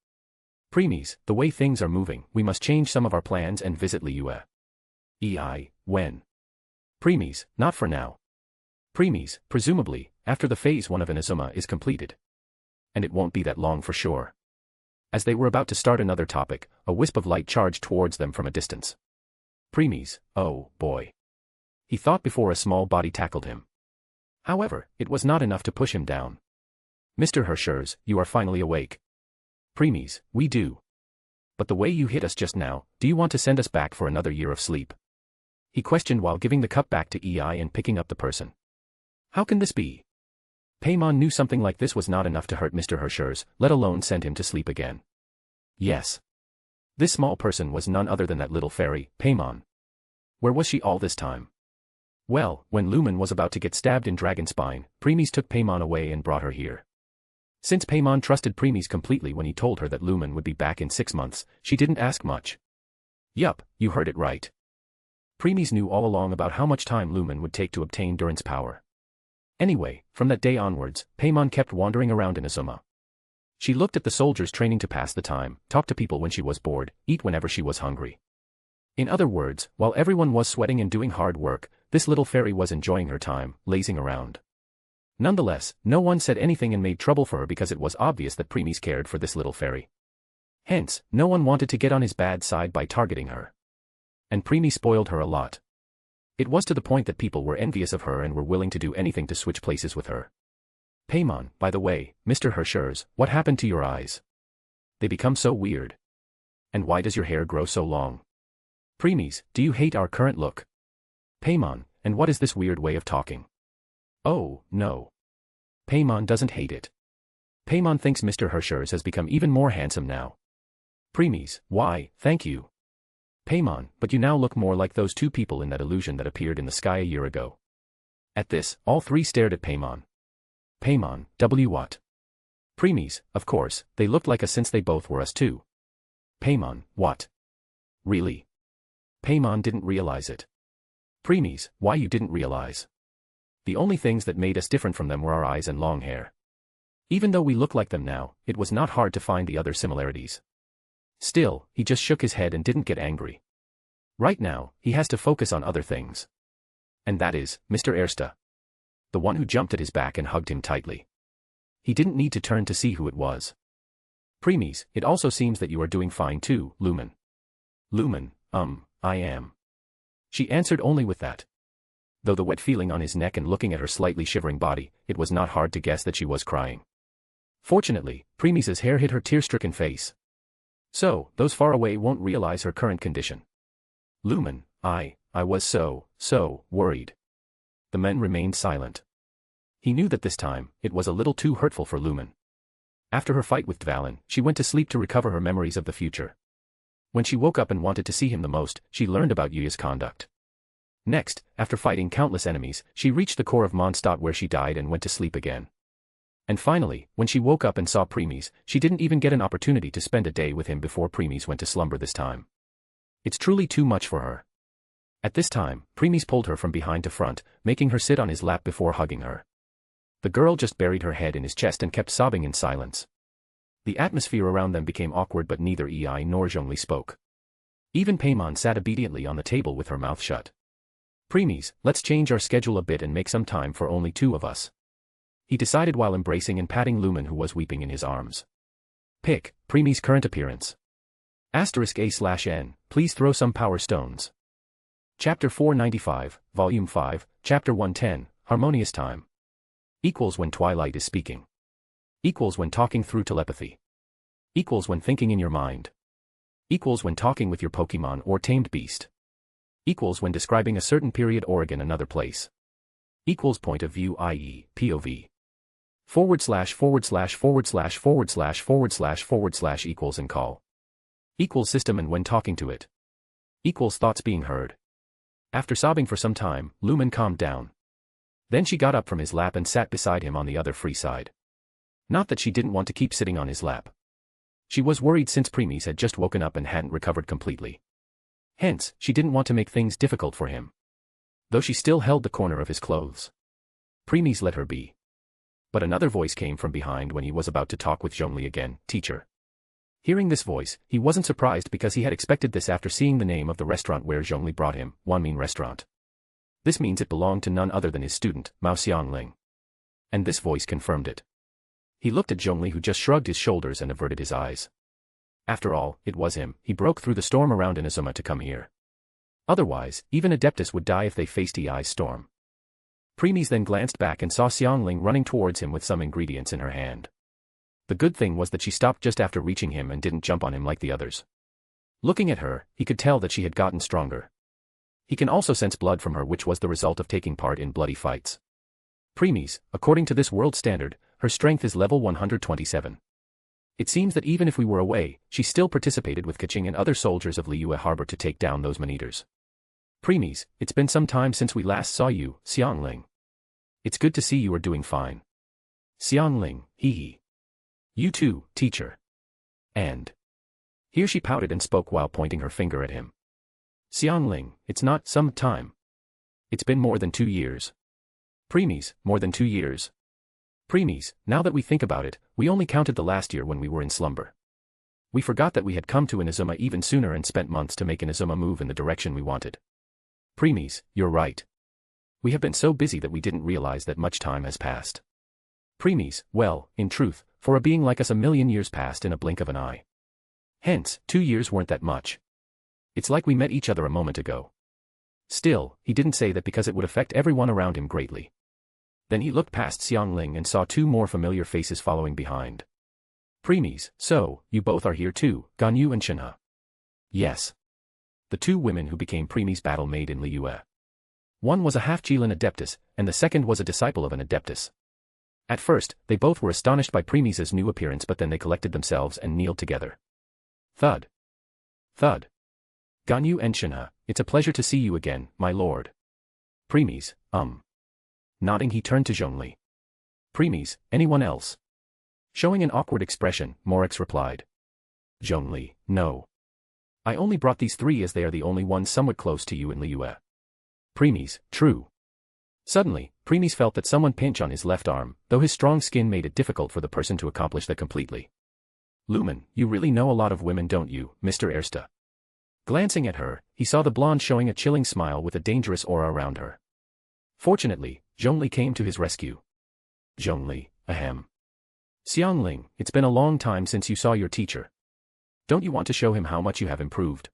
Premies, the way things are moving, we must change some of our plans and visit Liyue. When? Premies, not for now. Premies, presumably, after the Phase 1 of Inazuma is completed. And it won't be that long for sure. As they were about to start another topic, a wisp of light charged towards them from a distance. Premies, oh boy. He thought before a small body tackled him. However, it was not enough to push him down. Mr. Herschers, you are finally awake. Premies, we do. But the way you hit us just now, do you want to send us back for another year of sleep? He questioned while giving the cup back to EI and picking up the person. How can this be? Paimon knew something like this was not enough to hurt Mr. Herschers, let alone send him to sleep again. Yes. This small person was none other than that little fairy, Paimon. Where was she all this time? Well, when Lumen was about to get stabbed in Dragon Spine, Premies took Paimon away and brought her here. Since Paimon trusted Premies completely when he told her that Lumen would be back in 6 months, she didn't ask much. Yup, you heard it right. Premies knew all along about how much time Lumen would take to obtain Durin's power. Anyway, from that day onwards, Paimon kept wandering around Inazuma. She looked at the soldiers training to pass the time, talked to people when she was bored, eat whenever she was hungry. In other words, while everyone was sweating and doing hard work, this little fairy was enjoying her time, lazing around. Nonetheless, no one said anything and made trouble for her because it was obvious that Premies cared for this little fairy. Hence, no one wanted to get on his bad side by targeting her. And Premies spoiled her a lot. It was to the point that people were envious of her and were willing to do anything to switch places with her. Paimon, by the way, Mr. Herschers, what happened to your eyes? They become so weird. And why does your hair grow so long? Premies, do you hate our current look? Paimon, and what is this weird way of talking? Oh, no. Paimon doesn't hate it. Paimon thinks Mr. Herschers has become even more handsome now. Premies, why, thank you. Paimon, but you now look more like those two people in that illusion that appeared in the sky a year ago. At this, all three stared at Paimon. Paimon, what? Premies, of course, they looked like us since they both were us too. Paimon, what? Really? Paimon didn't realize it. Premies, why you didn't realize? The only things that made us different from them were our eyes and long hair. Even though we look like them now, it was not hard to find the other similarities. Still, he just shook his head and didn't get angry. Right now, he has to focus on other things. And that is, Mr. Ersta. The one who jumped at his back and hugged him tightly. He didn't need to turn to see who it was. Premies, it also seems that you are doing fine too, Lumen. Lumen, I am. She answered only with that. Though the wet feeling on his neck and looking at her slightly shivering body, it was not hard to guess that she was crying. Fortunately, Premie's hair hid her tear-stricken face. So, those far away won't realize her current condition. Lumen, I was so worried. The men remained silent. He knew that this time, it was a little too hurtful for Lumen. After her fight with Dvalin, she went to sleep to recover her memories of the future. When she woke up and wanted to see him the most, she learned about Yuya's conduct. Next, after fighting countless enemies, she reached the core of Mondstadt where she died and went to sleep again. And finally, when she woke up and saw Premies, she didn't even get an opportunity to spend a day with him before Premies went to slumber this time. It's truly too much for her. At this time, Premies pulled her from behind to front, making her sit on his lap before hugging her. The girl just buried her head in his chest and kept sobbing in silence. The atmosphere around them became awkward, but neither Ei nor Zhongli spoke. Even Paimon sat obediently on the table with her mouth shut. Premies, let's change our schedule a bit and make some time for only two of us. He decided while embracing and patting Lumen, who was weeping in his arms. Pick, Premies' current appearance. *A/N, please throw some power stones. Chapter 495, Volume 5, Chapter 110, Harmonious Time. Equals when Twilight is speaking. Equals when talking through telepathy. Equals when thinking in your mind. Equals when talking with your Pokemon or tamed beast. Equals when describing a certain period or again another place. Equals point of view, i.e., POV. // equals and call. Equals system and when talking to it. Equals thoughts being heard. After sobbing for some time, Lumen calmed down. Then she got up from his lap and sat beside him on the other free side. Not that she didn't want to keep sitting on his lap. She was worried since Premies had just woken up and hadn't recovered completely. Hence, she didn't want to make things difficult for him. Though she still held the corner of his clothes. Premies let her be. But another voice came from behind when he was about to talk with Zhongli again, teacher. Hearing this voice, he wasn't surprised because he had expected this after seeing the name of the restaurant where Zhongli brought him, Wanmin Restaurant. This means it belonged to none other than his student, Mao Xiangling. And this voice confirmed it. He looked at Zhongli, who just shrugged his shoulders and averted his eyes. After all, it was him. He broke through the storm around Inazuma to come here. Otherwise, even Adeptus would die if they faced Ei's storm. Premies then glanced back and saw Xiangling running towards him with some ingredients in her hand. The good thing was that she stopped just after reaching him and didn't jump on him like the others. Looking at her, he could tell that she had gotten stronger. He can also sense blood from her, which was the result of taking part in bloody fights. Premies, according to this world standard, her strength is level 127. It seems that even if we were away, she still participated with Keqing and other soldiers of Liyue Harbor to take down those man-eaters. Premies, it's been some time since we last saw you, Xiangling. It's good to see you are doing fine. Xiangling, hee. You too, teacher. And. Here she pouted and spoke while pointing her finger at him. Xiangling, it's not some time. It's been more than 2 years. Premies, more than 2 years. Premies, now that we think about it, we only counted the last year when we were in slumber. We forgot that we had come to Inazuma even sooner and spent months to make Inazuma move in the direction we wanted. Premies, you're right. We have been so busy that we didn't realize that much time has passed. Premies, well, in truth, for a being like us, 1,000,000 years passed in a blink of an eye. Hence, 2 years weren't that much. It's like we met each other a moment ago. Still, he didn't say that because it would affect everyone around him greatly. Then he looked past Xiangling and saw 2 more familiar faces following behind. Premies, so, you both are here too, Ganyu and Shinha. Yes. The 2 women who became Premies' battle maid in Liyue. One was a half-Jilin Adeptus, and the second was a disciple of an Adeptus. At first, they both were astonished by Premies' new appearance, but then they collected themselves and kneeled together. Thud. Thud. Ganyu and Shinha, it's a pleasure to see you again, my lord. Premies, Nodding, he turned to Zhongli. Premies, anyone else? Showing an awkward expression, Morix replied. Zhongli, no. I only brought these 3 as they are the only ones somewhat close to you in Liyue. Premies, true. Suddenly, Premies felt that someone pinch on his left arm, though his strong skin made it difficult for the person to accomplish that completely. Lumen, you really know a lot of women, don't you, Mr. Ersta? Glancing at her, he saw the blonde showing a chilling smile with a dangerous aura around her. Fortunately, Zhongli came to his rescue. Zhongli, ahem. Xiangling, it's been a long time since you saw your teacher. Don't you want to show him how much you have improved?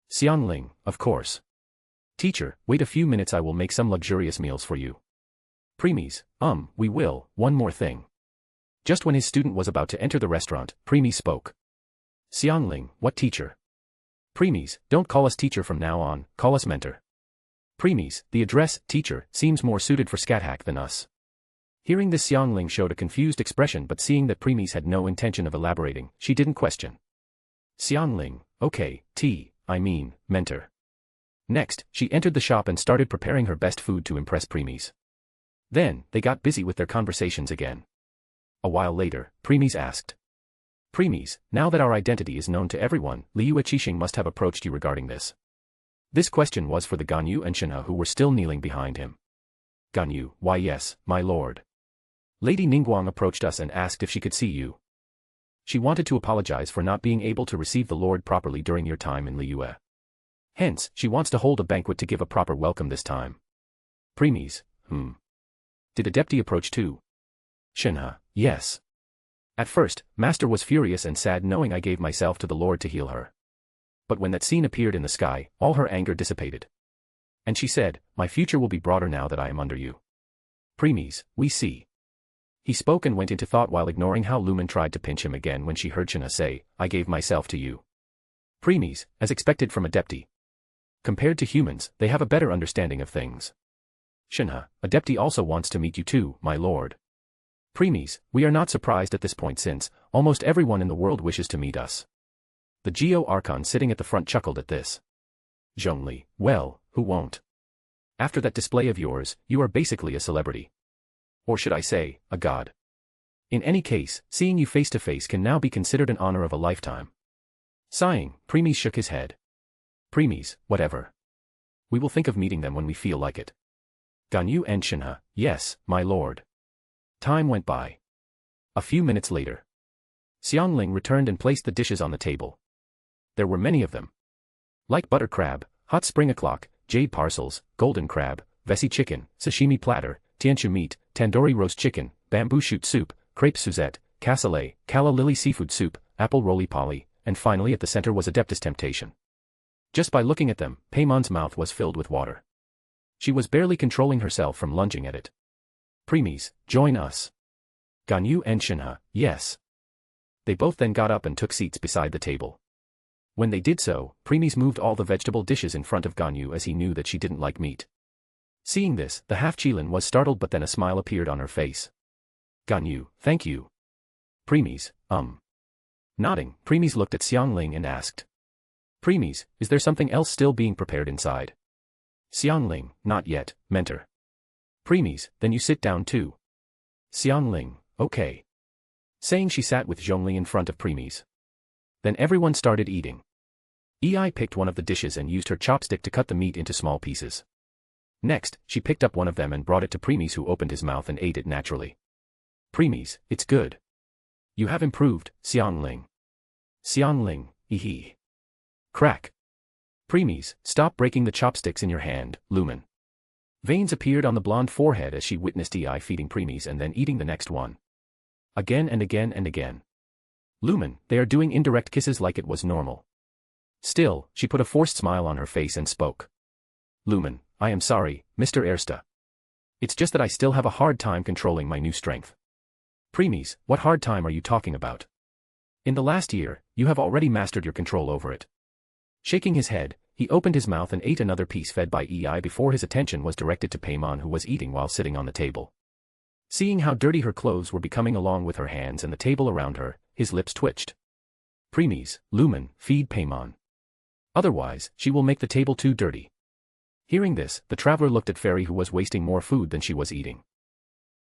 Xiangling, of course. Teacher, wait a few minutes, I will make some luxurious meals for you. Premies, we will, one more thing. Just when his student was about to enter the restaurant, Premies spoke. Xiangling, what teacher? Premies, don't call us teacher from now on, call us mentor. Premies, the address, teacher, seems more suited for Scathack than us. Hearing this, Xiangling showed a confused expression, but seeing that Premies had no intention of elaborating, she didn't question. Xiangling, okay, mentor. Next, she entered the shop and started preparing her best food to impress Premies. Then, they got busy with their conversations again. A while later, Premies asked. Premies, now that our identity is known to everyone, Liu Qixing must have approached you regarding this. This question was for the Ganyu and Shenhe, who were still kneeling behind him. Ganyu, why yes, my lord. Lady Ningguang approached us and asked if she could see you. She wanted to apologize for not being able to receive the lord properly during your time in Liyue. Hence, she wants to hold a banquet to give a proper welcome this time. Premies, Did Adepti approach too? Shenhe, yes. At first, Master was furious and sad knowing I gave myself to the Lord to heal her. But when that scene appeared in the sky, all her anger dissipated. And she said, my future will be broader now that I am under you. Premies, we see. He spoke and went into thought while ignoring how Lumen tried to pinch him again when she heard Shenhe say, I gave myself to you. Premies, as expected from Adepti. Compared to humans, they have a better understanding of things. Shenhe, Adepti also wants to meet you too, my lord. Premies, we are not surprised at this point since, almost everyone in the world wishes to meet us. The Geo Archon sitting at the front chuckled at this. Zhongli, well, who won't? After that display of yours, you are basically a celebrity. Or should I say, a god. In any case, seeing you face to face can now be considered an honor of a lifetime. Sighing, Premies shook his head. Premies, whatever. We will think of meeting them when we feel like it. Ganyu and Shenhe, yes, my lord. Time went by. A few minutes later. Xiangling returned and placed the dishes on the table. There were many of them. Like butter crab, hot spring o'clock, jade parcels, golden crab, vesi chicken, sashimi platter, tianshu meat, tandoori roast chicken, bamboo shoot soup, crepe Suzette, cassoulet, calla lily seafood soup, apple roly-poly, and finally at the center was Adeptus Temptation. Just by looking at them, Paimon's mouth was filled with water. She was barely controlling herself from lunging at it. Premies, join us. Ganyu and Shenhe, yes. They both then got up and took seats beside the table. When they did so, Premies moved all the vegetable dishes in front of Ganyu as he knew that she didn't like meat. Seeing this, the half-Qilin was startled, but then a smile appeared on her face. Ganyu, thank you. Premies, Nodding, Premies looked at Xiangling and asked. Premies, is there something else still being prepared inside? Xiangling, not yet, mentor. Premies, then you sit down too. Xiangling, okay. Saying she sat with Zhongli in front of Premies. Then everyone started eating. Ei picked one of the dishes and used her chopstick to cut the meat into small pieces. Next, she picked up one of them and brought it to Premies, who opened his mouth and ate it naturally. Premies, it's good. You have improved, Xiangling. Xiangling, hee. Crack. Premies, stop breaking the chopsticks in your hand, Lumen. Veins appeared on the blonde forehead as she witnessed Ei feeding Premies and then eating the next one. Again and again and again. Lumen, they are doing indirect kisses like it was normal. Still, she put a forced smile on her face and spoke. Lumen, I am sorry, Mr. Ersta. It's just that I still have a hard time controlling my new strength. Premies, what hard time are you talking about? In the last year, you have already mastered your control over it. Shaking his head, he opened his mouth and ate another piece fed by Ei before his attention was directed to Paimon, who was eating while sitting on the table. Seeing how dirty her clothes were becoming along with her hands and the table around her, his lips twitched. Premies, Lumen, feed Paimon. Otherwise, she will make the table too dirty. Hearing this, the traveler looked at Fairy, who was wasting more food than she was eating.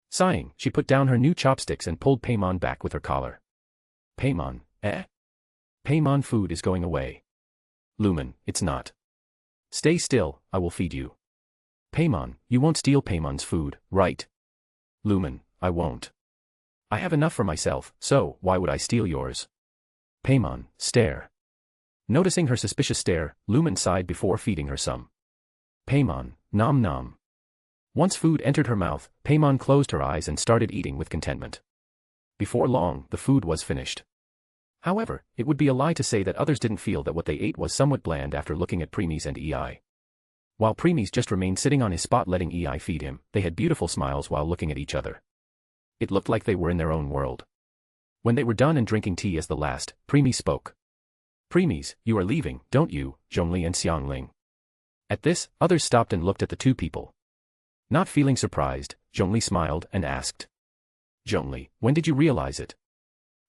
Sighing, she put down her new chopsticks and pulled Paimon back with her collar. Paimon, Paimon, food is going away. Lumen, it's not. Stay still, I will feed you. Paimon, you won't steal Paimon's food, right? Lumen, I won't. I have enough for myself, so why would I steal yours? Paimon, stare. Noticing her suspicious stare, Lumen sighed before feeding her some. Paimon, nom nom. Once food entered her mouth, Paimon closed her eyes and started eating with contentment. Before long, the food was finished. However, it would be a lie to say that others didn't feel that what they ate was somewhat bland after looking at Premies and EI. While Premies just remained sitting on his spot letting EI feed him, they had beautiful smiles while looking at each other. It looked like they were in their own world. When they were done and drinking tea as the last, Premies spoke. Premies, you are leaving, don't you, Zhongli and Xiangling? At this, others stopped and looked at the two people. Not feeling surprised, Zhongli smiled and asked. Zhongli, when did you realize it?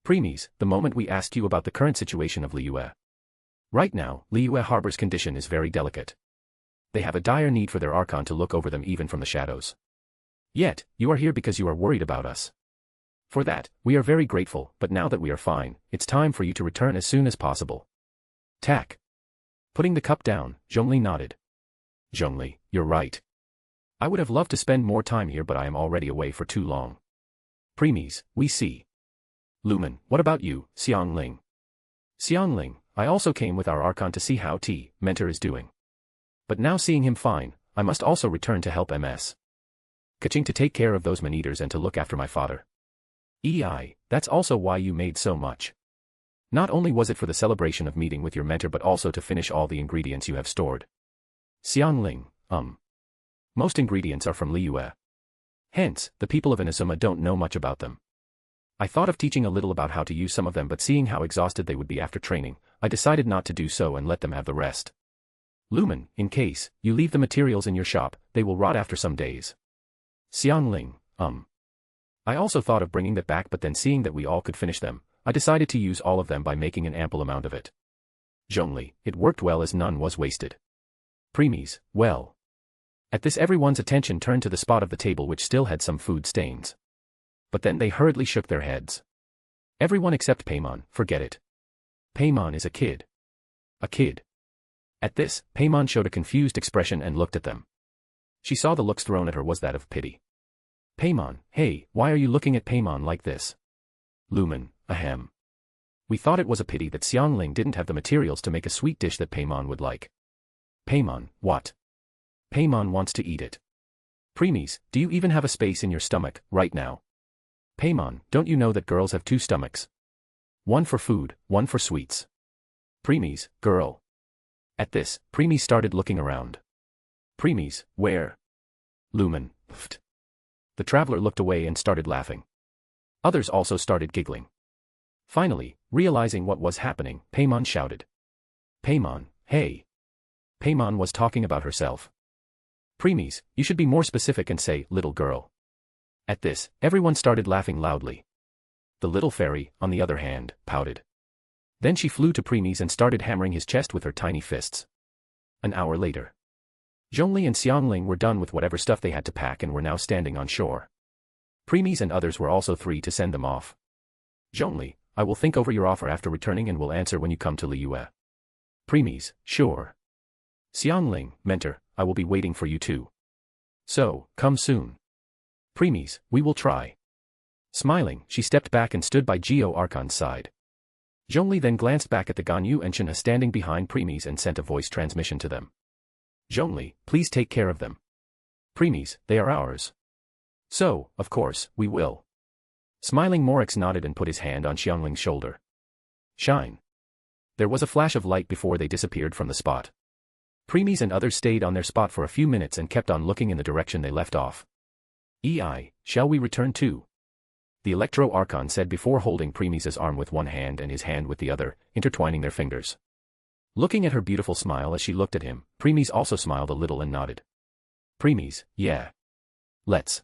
Premies, the moment we asked you about the current situation of Liyue. Right now, Liyue Harbor's condition is very delicate. They have a dire need for their Archon to look over them even from the shadows. Yet, you are here because you are worried about us. For that, we are very grateful, but now that we are fine, it's time for you to return as soon as possible. Tack. Putting the cup down, Zhongli nodded. Zhongli, you're right. I would have loved to spend more time here but I am already away for too long. Premies, we see. Lumen, what about you, Xiangling? Xiangling, I also came with our Archon to see how T. Mentor is doing. But now seeing him fine, I must also return to help MS. Kaching to take care of those man-eaters and to look after my father. EI, that's also why you made so much. Not only was it for the celebration of meeting with your mentor but also to finish all the ingredients you have stored. Xiangling, Most ingredients are from Liyue. Hence, the people of Inazuma don't know much about them. I thought of teaching a little about how to use some of them but seeing how exhausted they would be after training, I decided not to do so and let them have the rest. Lumen, in case you leave the materials in your shop, they will rot after some days. Xiangling, I also thought of bringing that back but then seeing that we all could finish them, I decided to use all of them by making an ample amount of it. Zhongli, it worked well as none was wasted. Premies, well. At this everyone's attention turned to the spot of the table which still had some food stains. But then they hurriedly shook their heads. Everyone except Paimon, forget it. Paimon is a kid. A kid. At this, Paimon showed a confused expression and looked at them. She saw the looks thrown at her was that of pity. Paimon, hey, why are you looking at Paimon like this? Lumen, ahem. We thought it was a pity that Xiangling didn't have the materials to make a sweet dish that Paimon would like. Paimon, what? Paimon wants to eat it. Premies, do you even have a space in your stomach, right now? Paimon, don't you know that girls have two stomachs? One for food, one for sweets. Premies, girl. At this, Premies started looking around. Premies, where? Lumen, pfft. The traveler looked away and started laughing. Others also started giggling. Finally, realizing what was happening, Paimon shouted. Paimon, hey. Paimon was talking about herself. Premies, you should be more specific and say, little girl. At this, everyone started laughing loudly. The little fairy, on the other hand, pouted. Then she flew to Premies and started hammering his chest with her tiny fists. An hour later. Zhongli and Xiangling were done with whatever stuff they had to pack and were now standing on shore. Premies and others were also free to send them off. Zhongli, I will think over your offer after returning and will answer when you come to Liyue. Premies, sure. Xiangling, mentor, I will be waiting for you too. So, come soon. Premies, we will try. Smiling, she stepped back and stood by Geo Archon's side. Zhongli then glanced back at the Ganyu and Shinha standing behind Premies and sent a voice transmission to them. Zhongli, please take care of them. Premies, they are ours. So, of course, we will. Smiling Morix nodded and put his hand on Xiangling's shoulder. Shine. There was a flash of light before they disappeared from the spot. Premies and others stayed on their spot for a few minutes and kept on looking in the direction they left off. EI, shall we return too? The Electro Archon said before holding Premies' arm with one hand and his hand with the other, intertwining their fingers. Looking at her beautiful smile as she looked at him, Premies also smiled a little and nodded. Premies, yeah. Let's.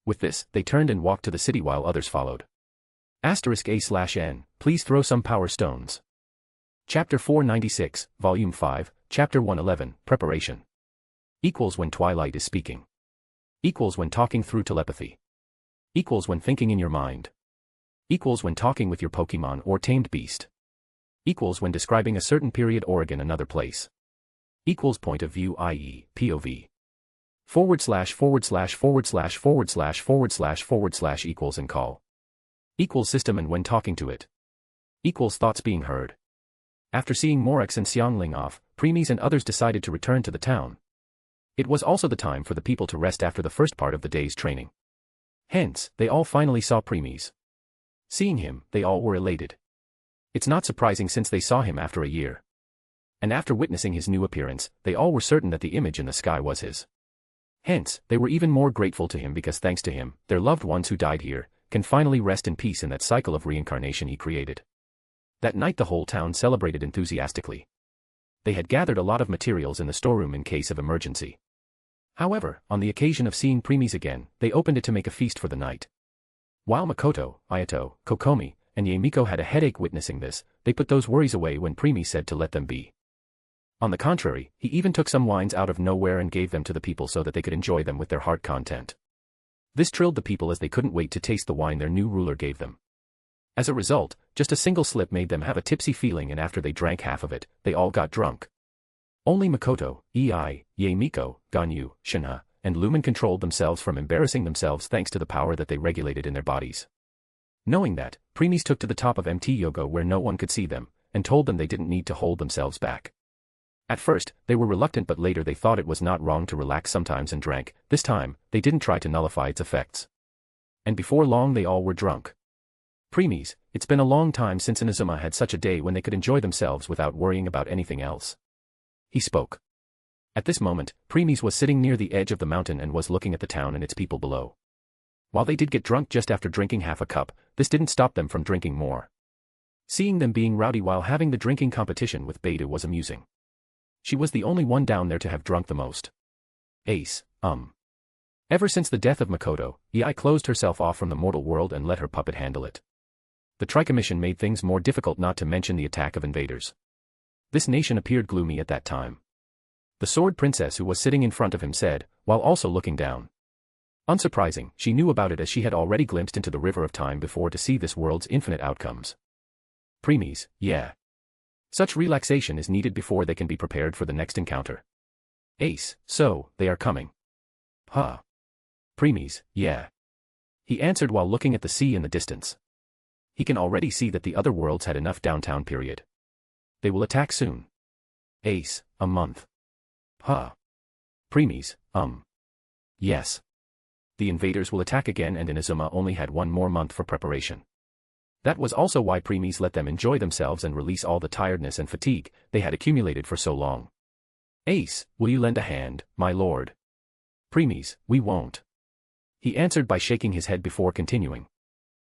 With this, they turned and walked to the city while others followed. *A/N, please throw some power stones. Chapter 496, Volume 5, Chapter 111, Preparation. Equals when Twilight is speaking. Equals when talking through telepathy. Equals when thinking in your mind. Equals when talking with your Pokemon or tamed beast. Equals when describing a certain period or again another place. Equals point of view i.e., POV. /////// equals and call. Equals system and when talking to it. Equals thoughts being heard. After seeing Morex and Xiangling off, Premies and others decided to return to the town. It was also the time for the people to rest after the first part of the day's training. Hence, they all finally saw Premies. Seeing him, they all were elated. It's not surprising since they saw him after a year. And after witnessing his new appearance, they all were certain that the image in the sky was his. Hence, they were even more grateful to him because thanks to him, their loved ones who died here, can finally rest in peace in that cycle of reincarnation he created. That night the whole town celebrated enthusiastically. They had gathered a lot of materials in the storeroom in case of emergency. However, on the occasion of seeing Premies again, they opened it to make a feast for the night. While Makoto, Ayato, Kokomi, and Yamiko had a headache witnessing this, they put those worries away when Premies said to let them be. On the contrary, he even took some wines out of nowhere and gave them to the people so that they could enjoy them with their heart content. This thrilled the people as they couldn't wait to taste the wine their new ruler gave them. As a result, just a single slip made them have a tipsy feeling and after they drank half of it, they all got drunk. Only Makoto, Ei, Yamiko, Ganyu, Shinha, and Lumen controlled themselves from embarrassing themselves thanks to the power that they regulated in their bodies. Knowing that, Premies took to the top of MT Yogo where no one could see them, and told them they didn't need to hold themselves back. At first, they were reluctant but later they thought it was not wrong to relax sometimes and drank. This time, they didn't try to nullify its effects. And before long they all were drunk. Premies, it's been a long time since Inazuma had such a day when they could enjoy themselves without worrying about anything else. He spoke. At this moment, Premies was sitting near the edge of the mountain and was looking at the town and its people below. While they did get drunk just after drinking half a cup, this didn't stop them from drinking more. Seeing them being rowdy while having the drinking competition with Beta was amusing. She was the only one down there to have drunk the most. Ace, Ever since the death of Makoto, Ei closed herself off from the mortal world and let her puppet handle it. The Tricommission made things more difficult not to mention the attack of invaders. This nation appeared gloomy at that time. The sword princess who was sitting in front of him said, while also looking down. Unsurprising, she knew about it as she had already glimpsed into the river of time before to see this world's infinite outcomes. Premies, yeah. Such relaxation is needed before they can be prepared for the next encounter. Ace, so, they are coming. Huh. Premies, yeah. He answered while looking at the sea in the distance. He can already see that the other worlds had enough downtown period. They will attack soon. Ace, a month. Huh. Premies, yes. The invaders will attack again and Inazuma only had one more month for preparation. That was also why Premies let them enjoy themselves and release all the tiredness and fatigue they had accumulated for so long. Ace, will you lend a hand, my lord? Premies, we won't. He answered by shaking his head before continuing.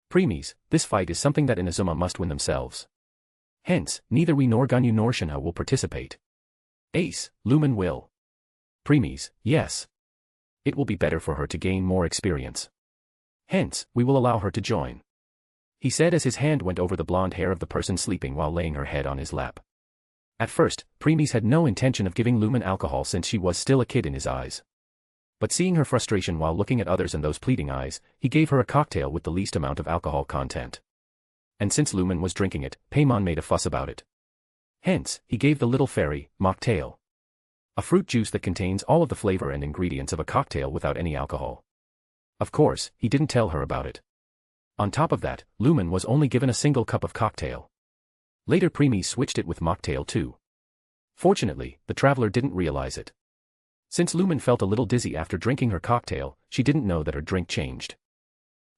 Premies, this fight is something that Inazuma must win themselves. Hence, neither we nor Ganyu nor Shinha will participate. Ace, Lumen will. Premies, yes. It will be better for her to gain more experience. Hence, we will allow her to join. He said as his hand went over the blonde hair of the person sleeping while laying her head on his lap. At first, Premies had no intention of giving Lumen alcohol since she was still a kid in his eyes. But seeing her frustration while looking at others and those pleading eyes, he gave her a cocktail with the least amount of alcohol content. And since Lumen was drinking it, Paimon made a fuss about it. Hence, he gave the little fairy, mocktail. A fruit juice that contains all of the flavor and ingredients of a cocktail without any alcohol. Of course, he didn't tell her about it. On top of that, Lumen was only given a single cup of cocktail. Later Premies switched it with mocktail too. Fortunately, the traveler didn't realize it. Since Lumen felt a little dizzy after drinking her cocktail, she didn't know that her drink changed.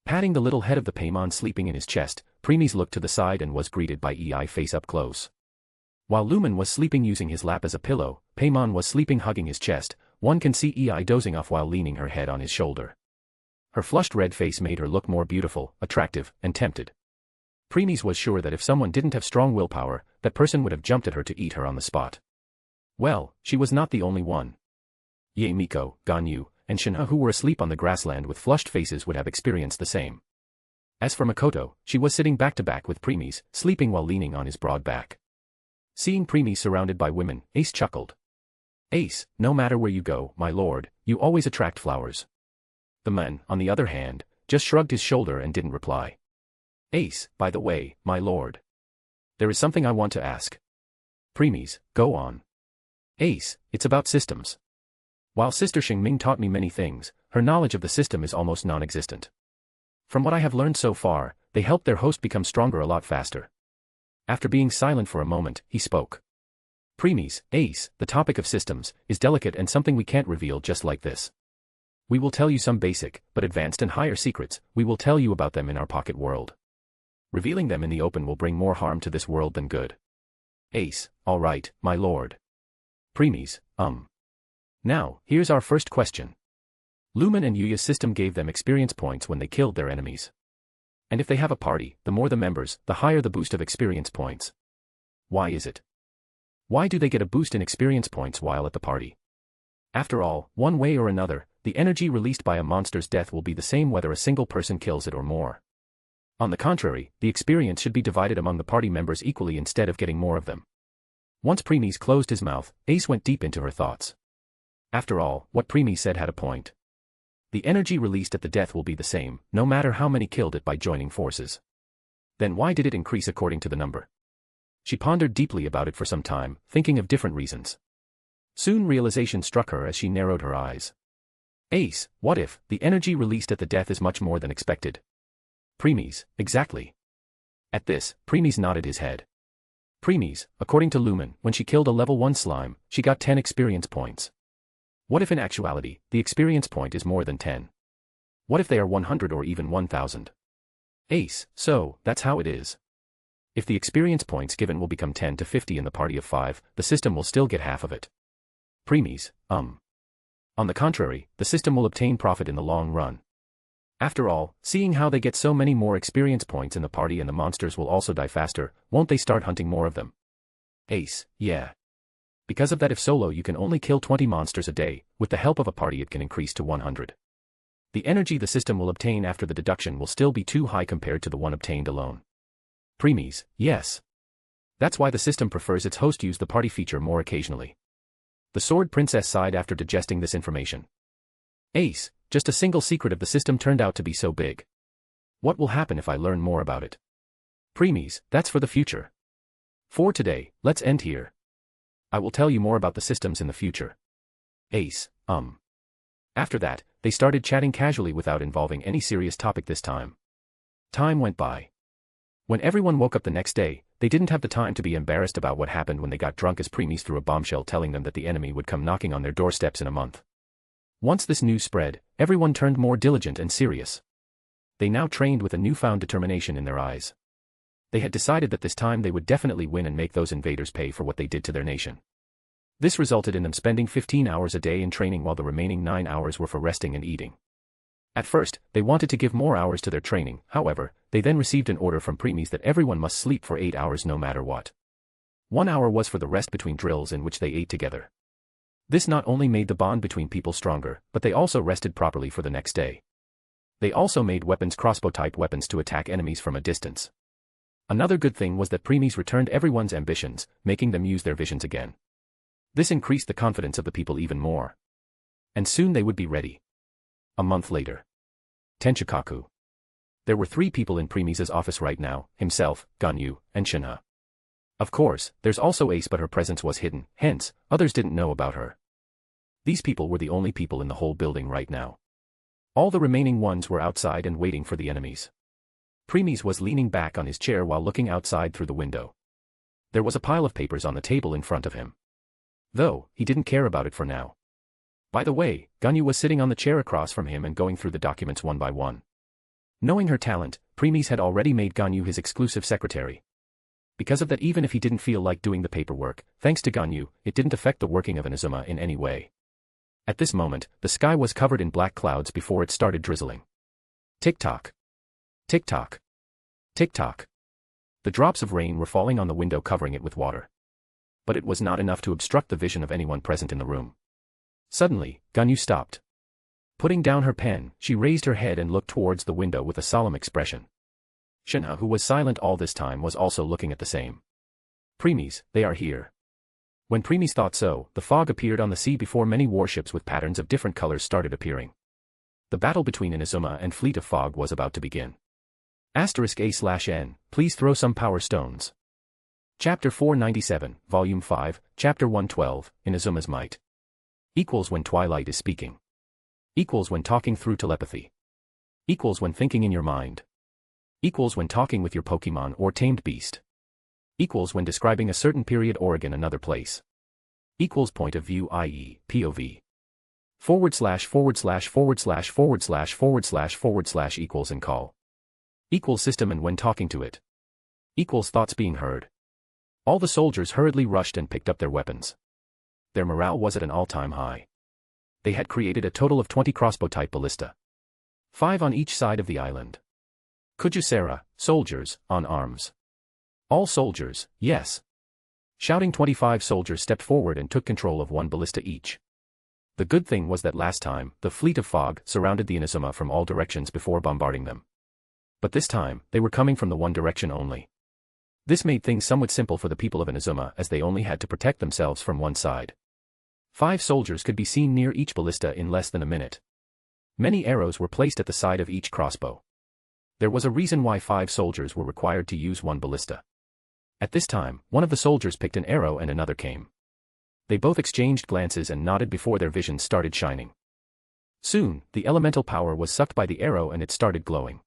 Patting the little head of the Paimon sleeping in his chest, Premies looked to the side and was greeted by Ei face up close. While Lumen was sleeping using his lap as a pillow, Paimon was sleeping hugging his chest. One can see Ei dozing off while leaning her head on his shoulder. Her flushed red face made her look more beautiful, attractive, and tempted. Premies was sure that if someone didn't have strong willpower, that person would have jumped at her to eat her on the spot. Well, she was not the only one. Yamiko, Ganyu, and Shinha who were asleep on the grassland with flushed faces would have experienced the same. As for Makoto, she was sitting back to back with Premies, sleeping while leaning on his broad back. Seeing Premies surrounded by women, Ace chuckled. Ace, no matter where you go, my lord, you always attract flowers. The man, on the other hand, just shrugged his shoulder and didn't reply. Ace, by the way, my lord. There is something I want to ask. Premies, go on. Ace, it's about systems. While Sister Xingming taught me many things, her knowledge of the system is almost non-existent. From what I have learned so far, they help their host become stronger a lot faster. After being silent for a moment, he spoke. Premies, Ace, the topic of systems, is delicate and something we can't reveal just like this. We will tell you some basic, but advanced and higher secrets, we will tell you about them in our pocket world. Revealing them in the open will bring more harm to this world than good. Ace, all right, my lord. Premies, Now, here's our first question. Lumen and Yuya's system gave them experience points when they killed their enemies. And if they have a party, the more the members, the higher the boost of experience points. Why is it? Why do they get a boost in experience points while at the party? After all, one way or another, the energy released by a monster's death will be the same whether a single person kills it or more. On the contrary, the experience should be divided among the party members equally instead of getting more of them. Once Premies closed his mouth, Ace went deep into her thoughts. After all, what Premies said had a point. The energy released at the death will be the same, no matter how many killed it by joining forces. Then why did it increase according to the number? She pondered deeply about it for some time, thinking of different reasons. Soon realization struck her as she narrowed her eyes. Ace, what if the energy released at the death is much more than expected? Premies, exactly. At this, Premies nodded his head. Premies, according to Lumen, when she killed a level 1 slime, she got 10 experience points. What if in actuality, the experience point is more than 10? What if they are 100 or even 1000? Ace, so, that's how it is. If the experience points given will become 10 to 50 in the party of 5, the system will still get half of it. Premies, On the contrary, the system will obtain profit in the long run. After all, seeing how they get so many more experience points in the party and the monsters will also die faster, won't they start hunting more of them? Ace, yeah. Because of that, if solo you can only kill 20 monsters a day, with the help of a party it can increase to 100. The energy the system will obtain after the deduction will still be too high compared to the one obtained alone. Premies, yes. That's why the system prefers its host use the party feature more occasionally. The Sword Princess sighed after digesting this information. Ace, just a single secret of the system turned out to be so big. What will happen if I learn more about it? Premies, that's for the future. For today, let's end here. I will tell you more about the systems in the future. Ace, After that, they started chatting casually without involving any serious topic this time. Time went by. When everyone woke up the next day, they didn't have the time to be embarrassed about what happened when they got drunk as Premies threw a bombshell telling them that the enemy would come knocking on their doorsteps in a month. Once this news spread, everyone turned more diligent and serious. They now trained with a newfound determination in their eyes. They had decided that this time they would definitely win and make those invaders pay for what they did to their nation. This resulted in them spending 15 hours a day in training while the remaining 9 hours were for resting and eating. At first, they wanted to give more hours to their training, however, they then received an order from Premies that everyone must sleep for 8 hours no matter what. 1 hour was for the rest between drills in which they ate together. This not only made the bond between people stronger, but they also rested properly for the next day. They also made weapons crossbow-type weapons to attack enemies from a distance. Another good thing was that Premies returned everyone's ambitions, making them use their visions again. This increased the confidence of the people even more. And soon they would be ready. A month later. Tenchikaku. There were 3 people in Premies' office right now, himself, Ganyu, and Shinha. Of course, there's also Ace, but her presence was hidden, hence, others didn't know about her. These people were the only people in the whole building right now. All the remaining ones were outside and waiting for the enemies. Premies was leaning back on his chair while looking outside through the window. There was a pile of papers on the table in front of him. Though, he didn't care about it for now. By the way, Ganyu was sitting on the chair across from him and going through the documents one by one. Knowing her talent, Premies had already made Ganyu his exclusive secretary. Because of that, even if he didn't feel like doing the paperwork, thanks to Ganyu, it didn't affect the working of Inazuma in any way. At this moment, the sky was covered in black clouds before it started drizzling. Tick-tock. Tick-tock. Tick-tock. The drops of rain were falling on the window, covering it with water. But it was not enough to obstruct the vision of anyone present in the room. Suddenly, Ganyu stopped. Putting down her pen, she raised her head and looked towards the window with a solemn expression. Shinha, who was silent all this time, was also looking at the same. Premies, they are here. When Premies thought so, the fog appeared on the sea before many warships with patterns of different colors started appearing. The battle between Inazuma and Fleet of Fog was about to begin. *A/N, please throw some power stones. Chapter 497, Volume 5, Chapter 112, Inazuma's Might. Equals when Twilight is speaking. Equals when talking through telepathy. Equals when thinking in your mind. Equals when talking with your Pokemon or tamed beast. Equals when describing a certain period or in another place. Equals point of view, i.e., POV. // equals and call. Equals system and when talking to it. Equals thoughts being heard. All the soldiers hurriedly rushed and picked up their weapons. Their morale was at an all-time high. They had created a total of 20 crossbow-type ballista. 5 on each side of the island. Kujusera, soldiers, on arms. All soldiers, yes. Shouting 25 soldiers stepped forward and took control of one ballista each. The good thing was that last time, the fleet of fog surrounded the Inazuma from all directions before bombarding them. But this time, they were coming from the one direction only. This made things somewhat simple for the people of Inazuma as they only had to protect themselves from one side. 5 soldiers could be seen near each ballista in less than a minute. Many arrows were placed at the side of each crossbow. There was a reason why 5 soldiers were required to use one ballista. At this time, one of the soldiers picked an arrow and another came. They both exchanged glances and nodded before their visions started shining. Soon, the elemental power was sucked by the arrow and it started glowing.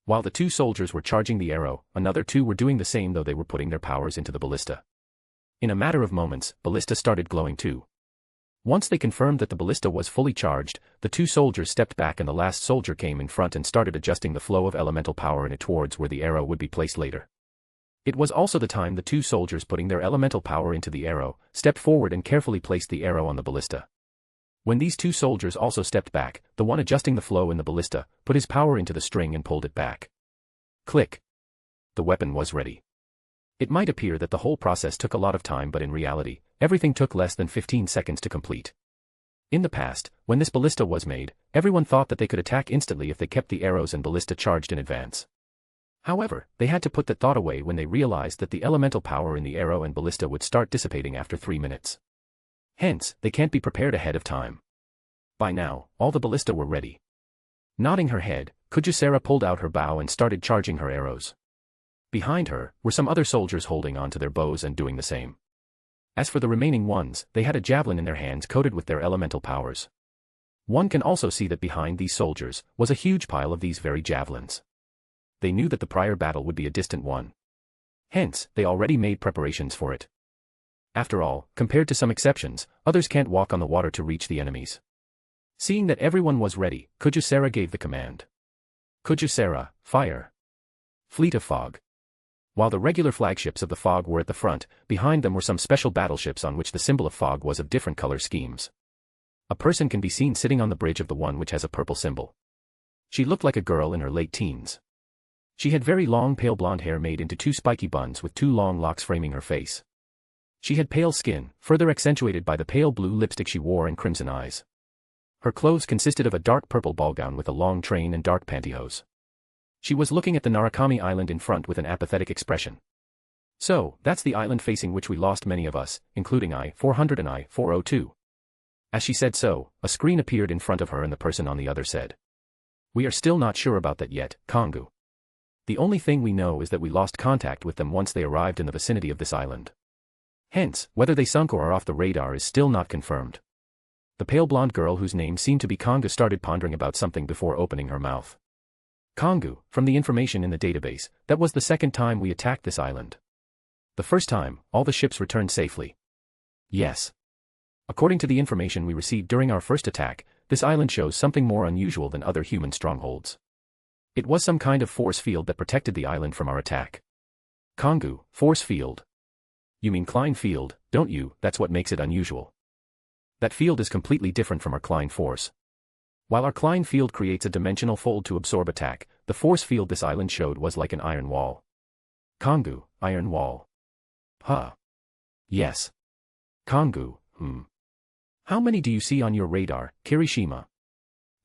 While the 2 soldiers were charging the arrow, another 2 were doing the same though they were putting their powers into the ballista. In a matter of moments, ballista started glowing too. Once they confirmed that the ballista was fully charged, the 2 soldiers stepped back and the last soldier came in front and started adjusting the flow of elemental power in it towards where the arrow would be placed later. It was also the time the 2 soldiers putting their elemental power into the arrow, stepped forward and carefully placed the arrow on the ballista. When these 2 soldiers also stepped back, the one adjusting the flow in the ballista, put his power into the string and pulled it back. Click. The weapon was ready. It might appear that the whole process took a lot of time but in reality, everything took less than 15 seconds to complete. In the past, when this ballista was made, everyone thought that they could attack instantly if they kept the arrows and ballista charged in advance. However, they had to put that thought away when they realized that the elemental power in the arrow and ballista would start dissipating after 3 minutes. Hence, they can't be prepared ahead of time. By now, all the ballista were ready. Nodding her head, Kujusera pulled out her bow and started charging her arrows. Behind her, were some other soldiers holding on to their bows and doing the same. As for the remaining ones, they had a javelin in their hands coated with their elemental powers. One can also see that behind these soldiers, was a huge pile of these very javelins. They knew that the prior battle would be a distant one. Hence, they already made preparations for it. After all, compared to some exceptions, others can't walk on the water to reach the enemies. Seeing that everyone was ready, Kujusera gave the command. Kujusera, fire. Fleet of fog. While the regular flagships of the fog were at the front, behind them were some special battleships on which the symbol of fog was of different color schemes. A person can be seen sitting on the bridge of the one which has a purple symbol. She looked like a girl in her late teens. She had very long pale blonde hair made into 2 spiky buns with 2 long locks framing her face. She had pale skin, further accentuated by the pale blue lipstick she wore and crimson eyes. Her clothes consisted of a dark purple ball gown with a long train and dark pantyhose. She was looking at the Narukami Island in front with an apathetic expression. So, that's the island facing which we lost many of us, including I-400 and I-402. As she said so, a screen appeared in front of her and the person on the other said. We are still not sure about that yet, Kongu. The only thing we know is that we lost contact with them once they arrived in the vicinity of this island. Hence, whether they sunk or are off the radar is still not confirmed. The pale blonde girl whose name seemed to be Kongu started pondering about something before opening her mouth. Kongu, from the information in the database, that was the second time we attacked this island. The first time, all the ships returned safely. Yes. According to the information we received during our first attack, this island shows something more unusual than other human strongholds. It was some kind of force field that protected the island from our attack. Kongu, force field. You mean Klein field, don't you? That's what makes it unusual. That field is completely different from our Klein force. While our Klein field creates a dimensional fold to absorb attack, the force field this island showed was like an iron wall. Kongu, iron wall. Huh. Yes. Kongu, How many do you see on your radar, Kirishima?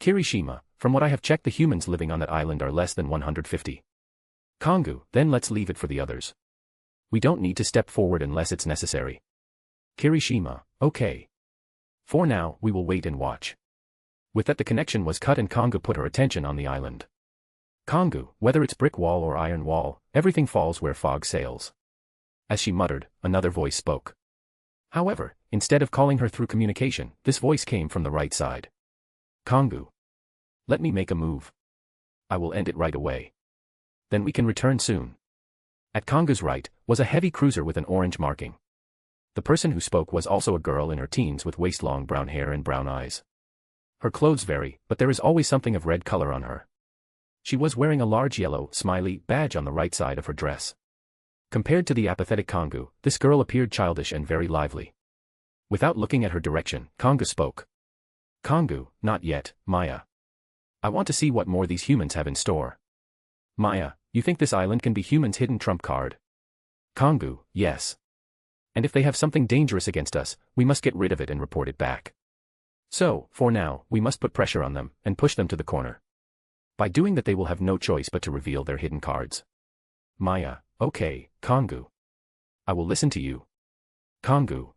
Kirishima, from what I have checked the humans living on that island are less than 150. Kongu, then let's leave it for the others. We don't need to step forward unless it's necessary. Kirishima, okay. For now, we will wait and watch. With that the connection was cut and Kongu put her attention on the island. Kongu, whether it's brick wall or iron wall, everything falls where fog sails. As she muttered, another voice spoke. However, instead of calling her through communication, this voice came from the right side. Kongu. Let me make a move. I will end it right away. Then we can return soon. At Kongu's right was a heavy cruiser with an orange marking. The person who spoke was also a girl in her teens with waist-long brown hair and brown eyes. Her clothes vary, but there is always something of red color on her. She was wearing a large yellow, smiley badge on the right side of her dress. Compared to the apathetic Kongu, this girl appeared childish and very lively. Without looking at her direction, Kongu spoke. Kongu, not yet, Maya. I want to see what more these humans have in store. Maya, you think this island can be humans' hidden trump card? Kongu, yes. And if they have something dangerous against us, we must get rid of it and report it back. So, for now, we must put pressure on them and push them to the corner. By doing that they will have no choice but to reveal their hidden cards. Maya, okay, Kongu. I will listen to you. Kongu,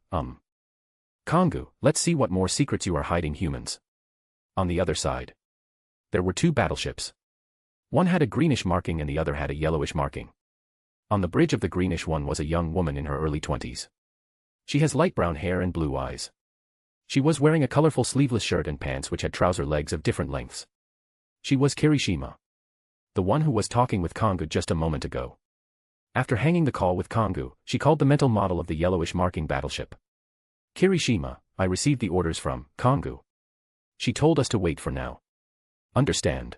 Kongu, let's see what more secrets you are hiding, humans. On the other side. There were two battleships. One had a greenish marking and the other had a yellowish marking. On the bridge of the greenish one was a young woman in her early 20s. She has light brown hair and blue eyes. She was wearing a colorful sleeveless shirt and pants which had trouser legs of different lengths. She was Kirishima. The one who was talking with Kongu just a moment ago. After hanging the call with Kongu, she called the mental model of the yellowish marking battleship. Kirishima, I received the orders from Kongu. She told us to wait for now. Understand.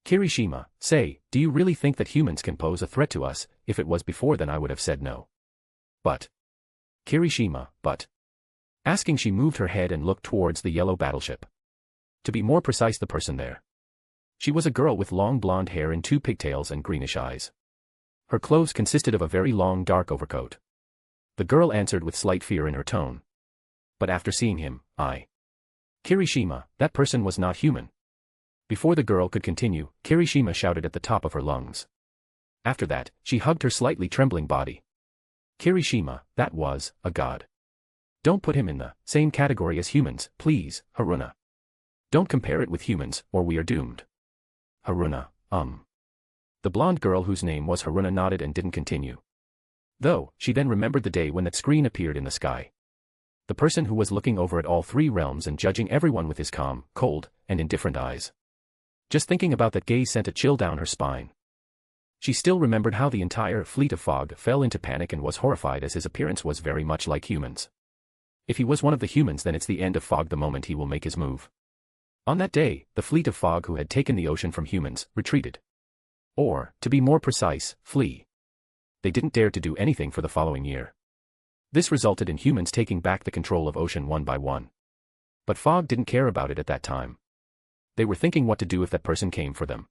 Kirishima, say, do you really think that humans can pose a threat to us? If it was before then I would have said no. But. Kirishima, but. Asking, she moved her head and looked towards the yellow battleship. To be more precise, the person there. She was a girl with long blonde hair and two pigtails and greenish eyes. Her clothes consisted of a very long dark overcoat. The girl answered with slight fear in her tone. But after seeing him, Kirishima, that person was not human. Before the girl could continue, Kirishima shouted at the top of her lungs. After that, she hugged her slightly trembling body. Kirishima, that was a god. Don't put him in the same category as humans, please, Haruna. Don't compare it with humans, or we are doomed. Haruna, The blonde girl whose name was Haruna nodded and didn't continue. Though, she then remembered the day when that screen appeared in the sky. The person who was looking over at all three realms and judging everyone with his calm, cold, and indifferent eyes. Just thinking about that gaze sent a chill down her spine. She still remembered how the entire fleet of Fog fell into panic and was horrified as his appearance was very much like humans. If he was one of the humans, then it's the end of Fog the moment he will make his move. On that day, the fleet of Fog who had taken the ocean from humans, retreated. Or, to be more precise, flee. They didn't dare to do anything for the following year. This resulted in humans taking back the control of ocean one by one. But Fog didn't care about it at that time. They were thinking what to do if that person came for them.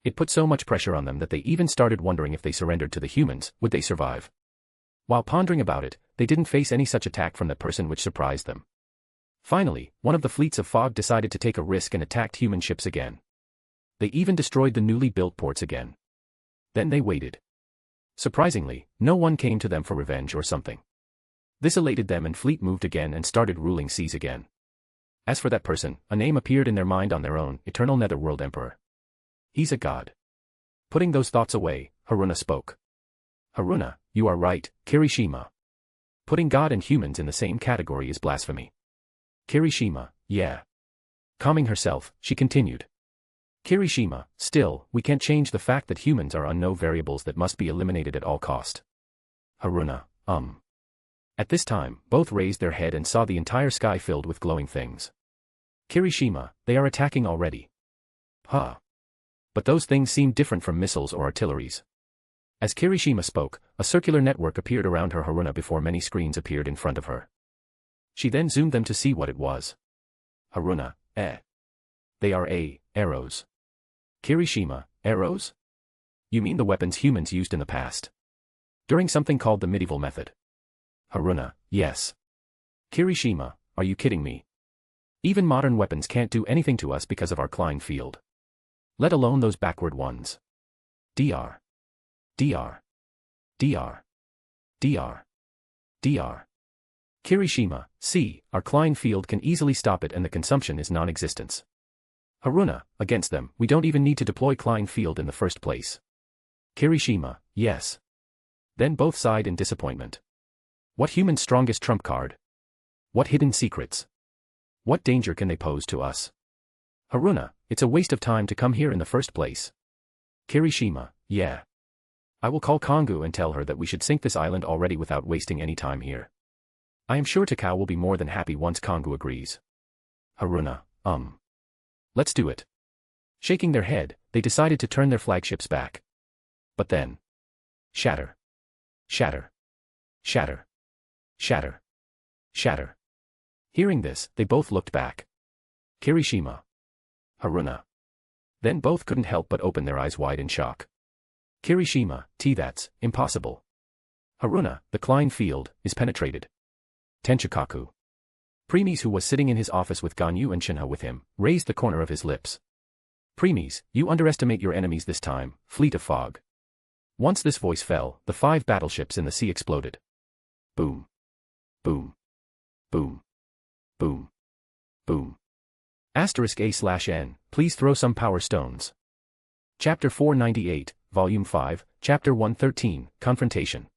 It put so much pressure on them that they even started wondering if they surrendered to the humans, would they survive? While pondering about it, they didn't face any such attack from that person, which surprised them. Finally, one of the fleets of Fog decided to take a risk and attacked human ships again. They even destroyed the newly built ports again. Then they waited. Surprisingly, no one came to them for revenge or something. This elated them and fleet moved again and started ruling seas again. As for that person, a name appeared in their mind on their own, Eternal Netherworld Emperor. He's a god. Putting those thoughts away, Haruna spoke. Haruna, you are right, Kirishima. Putting God and humans in the same category is blasphemy. Kirishima, yeah. Calming herself, she continued. Kirishima, still, we can't change the fact that humans are unknown variables that must be eliminated at all cost. Haruna, At this time, both raised their head and saw the entire sky filled with glowing things. Kirishima, they are attacking already. Huh. But those things seemed different from missiles or artilleries. As Kirishima spoke, a circular network appeared around her Haruna before many screens appeared in front of her. She then zoomed them to see what it was. Haruna, They are arrows. Kirishima, arrows? You mean the weapons humans used in the past? During something called the medieval method. Haruna, yes. Kirishima, are you kidding me? Even modern weapons can't do anything to us because of our Klein field. Let alone those backward ones. Dr. Kirishima, see, our Klein field can easily stop it and the consumption is non-existence. Haruna, against them, we don't even need to deploy Klein field in the first place. Kirishima, yes. Then both sighed in disappointment. What human's strongest trump card? What hidden secrets? What danger can they pose to us? Haruna, it's a waste of time to come here in the first place. Kirishima, yeah. I will call Kongu and tell her that we should sink this island already without wasting any time here. I am sure Takao will be more than happy once Kongu agrees. Haruna, let's do it. Shaking their head, they decided to turn their flagships back. But then. Shatter. Shatter. Shatter. Shatter. Shatter. Hearing this, they both looked back. Kirishima. Haruna. Then both couldn't help but open their eyes wide in shock. Kirishima, that's impossible. Haruna, the Klein field, is penetrated. Tenchikaku. Premies, who was sitting in his office with Ganyu and Shinha with him, raised the corner of his lips. Premies, you underestimate your enemies this time, fleet of fog. Once this voice fell, the 5 battleships in the sea exploded. Boom. Boom. Boom. Boom. Boom. *A/N, please throw some power stones. Chapter 498, Volume 5, Chapter 113, Confrontation.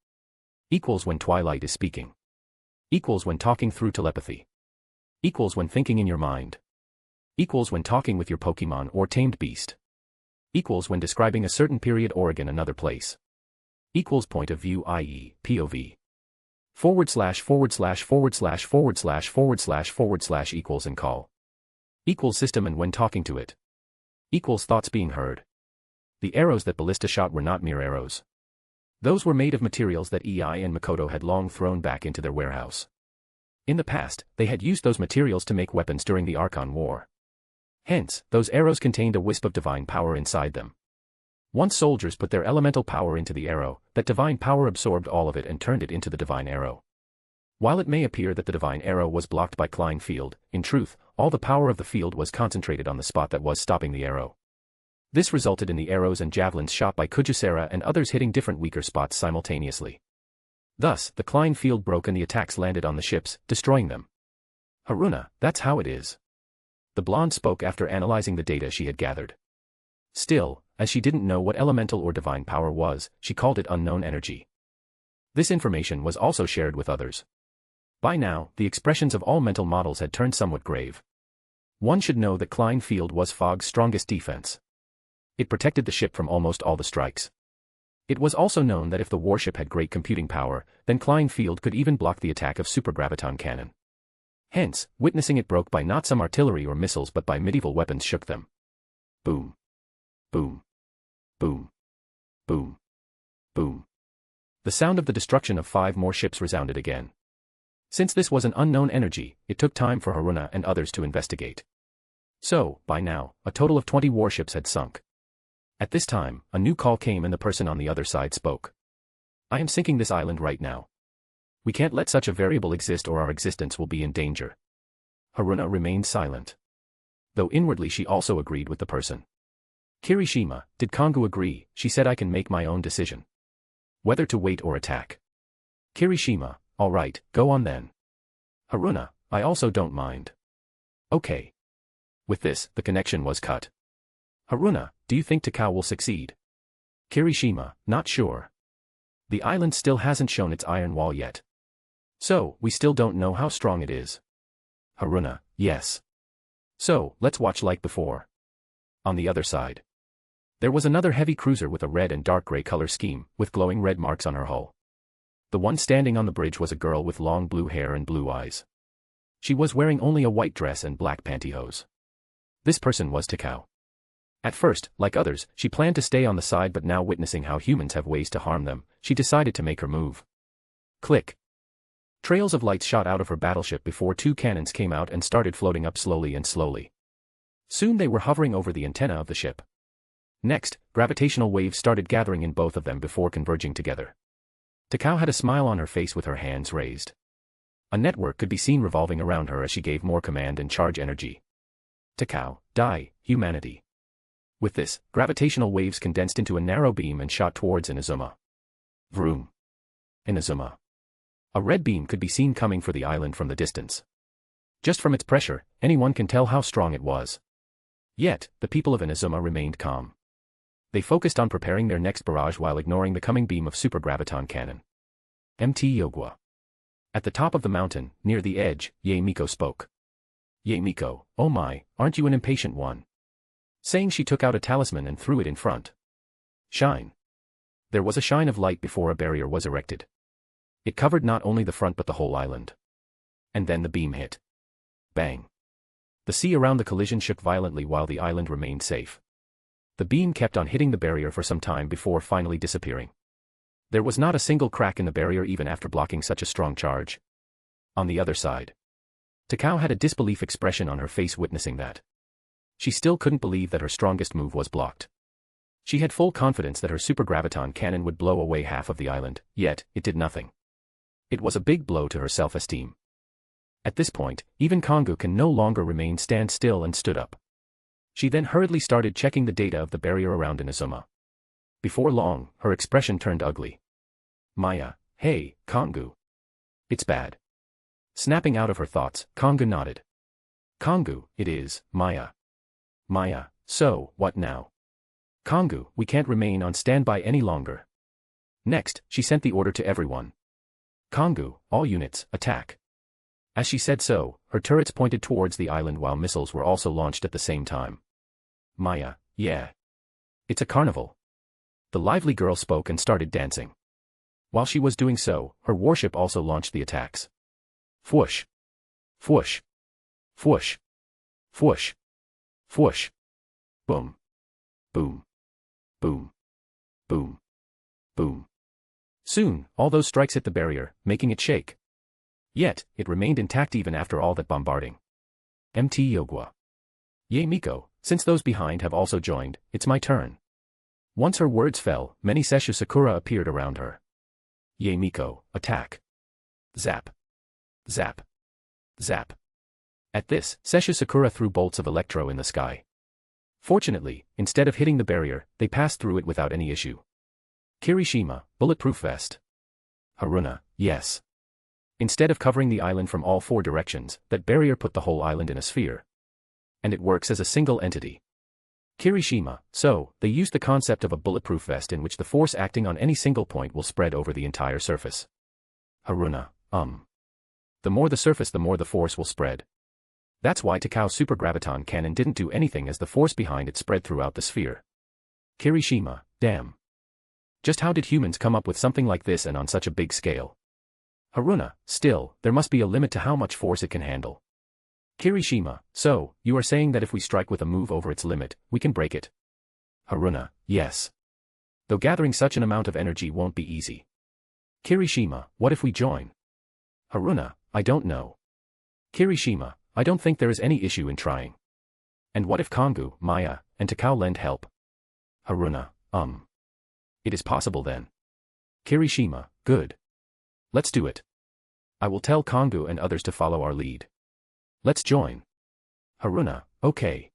Equals when Twilight is speaking. Equals when talking through telepathy. Equals when thinking in your mind. Equals when talking with your Pokemon or tamed beast. Equals when describing a certain period or again another place. Equals point of view, i.e., POV. // equals and call. Equals system and when talking to it. Equals thoughts being heard. The arrows that Ballista shot were not mere arrows. Those were made of materials that EI and Makoto had long thrown back into their warehouse. In the past, they had used those materials to make weapons during the Archon War. Hence, those arrows contained a wisp of divine power inside them. Once soldiers put their elemental power into the arrow, that divine power absorbed all of it and turned it into the divine arrow. While it may appear that the divine arrow was blocked by Klein field, in truth, all the power of the field was concentrated on the spot that was stopping the arrow. This resulted in the arrows and javelins shot by Kujusera and others hitting different weaker spots simultaneously. Thus, the Klein field broke and the attacks landed on the ships, destroying them. Haruna, that's how it is. The blonde spoke after analyzing the data she had gathered. Still, as she didn't know what elemental or divine power was, she called it unknown energy. This information was also shared with others. By now, the expressions of all mental models had turned somewhat grave. One should know that Klein field was Fog's strongest defense. It protected the ship from almost all the strikes. It was also known that if the warship had great computing power, then Klein field could even block the attack of supergraviton cannon. Hence, witnessing it broke by not some artillery or missiles but by medieval weapons shook them. Boom. Boom. Boom. Boom. Boom. The sound of the destruction of 5 more ships resounded again. Since this was an unknown energy, it took time for Haruna and others to investigate. So, by now, a total of 20 warships had sunk. At this time, a new call came and the person on the other side spoke. I am sinking this island right now. We can't let such a variable exist or our existence will be in danger. Haruna remained silent. Though inwardly she also agreed with the person. Kirishima, did Kongu agree? She said I can make my own decision. Whether to wait or attack. Kirishima, alright, go on then. Haruna, I also don't mind. Okay. With this, the connection was cut. Haruna, do you think Takao will succeed? Kirishima, not sure. The island still hasn't shown its iron wall yet. So, we still don't know how strong it is. Haruna, yes. So, let's watch like before. On the other side. There was another heavy cruiser with a red and dark gray color scheme, with glowing red marks on her hull. The one standing on the bridge was a girl with long blue hair and blue eyes. She was wearing only a white dress and black pantyhose. This person was Takao. At first, like others, she planned to stay on the side but now witnessing how humans have ways to harm them, she decided to make her move. Click. Trails of lights shot out of her battleship before 2 cannons came out and started floating up slowly and slowly. Soon they were hovering over the antenna of the ship. Next, gravitational waves started gathering in both of them before converging together. Takao had a smile on her face with her hands raised. A network could be seen revolving around her as she gave more command and charge energy. Takao, die, humanity. With this, gravitational waves condensed into a narrow beam and shot towards Inazuma. Vroom. Inazuma. A red beam could be seen coming for the island from the distance. Just from its pressure, anyone can tell how strong it was. Yet, the people of Inazuma remained calm. They focused on preparing their next barrage while ignoring the coming beam of supergraviton cannon. MT Yogwa. At the top of the mountain, near the edge, Miko spoke. Miko, oh my, aren't you an impatient one? Saying, she took out a talisman and threw it in front. Shine. There was a shine of light before a barrier was erected. It covered not only the front but the whole island. And then the beam hit. Bang. The sea around the collision shook violently while the island remained safe. The beam kept on hitting the barrier for some time before finally disappearing. There was not a single crack in the barrier even after blocking such a strong charge. On the other side, Takao had a disbelief expression on her face witnessing that. She still couldn't believe that her strongest move was blocked. She had full confidence that her supergraviton cannon would blow away half of the island, yet it did nothing. It was a big blow to her self-esteem. At this point, even Kongu can no longer stand still and stood up. She then hurriedly started checking the data of the barrier around Inazuma. Before long, her expression turned ugly. Maya, hey, Kongu. It's bad. Snapping out of her thoughts, Kongu nodded. Kongu, it is, Maya. Maya, so, what now? Kongu, we can't remain on standby any longer. Next, she sent the order to everyone. Kongu, all units, attack. As she said so, her turrets pointed towards the island while missiles were also launched at the same time. Maya, yeah. It's a carnival. The lively girl spoke and started dancing. While she was doing so, her warship also launched the attacks. Fwoosh. Fwoosh. Fwoosh. Fwoosh. Fwoosh. Boom. Boom. Boom. Boom. Boom. Soon, all those strikes hit the barrier, making it shake. Yet, it remained intact even after all that bombarding. MT Yogwa. Miko, since those behind have also joined, it's my turn. Once her words fell, many Sesshu Sakura appeared around her. Miko, attack. Zap. Zap. Zap. At this, Sesshu Sakura threw bolts of electro in the sky. Fortunately, instead of hitting the barrier, they passed through it without any issue. Kirishima, bulletproof vest. Haruna, yes. Instead of covering the island from all four directions, that barrier put the whole island in a sphere. And it works as a single entity. Kirishima, so, they used the concept of a bulletproof vest in which the force acting on any single point will spread over the entire surface. Haruna, the more the surface the more the force will spread. That's why Takao's supergraviton cannon didn't do anything as the force behind it spread throughout the sphere. Kirishima, damn. Just how did humans come up with something like this and on such a big scale? Haruna, still, there must be a limit to how much force it can handle. Kirishima, so, you are saying that if we strike with a move over its limit, we can break it? Haruna, yes. Though gathering such an amount of energy won't be easy. Kirishima, what if we join? Haruna, I don't know. Kirishima, I don't think there is any issue in trying. And what if Kongu, Maya, and Takao lend help? Haruna, It is possible then. Kirishima, good. Let's do it. I will tell Kongu and others to follow our lead. Let's join. Haruna, okay.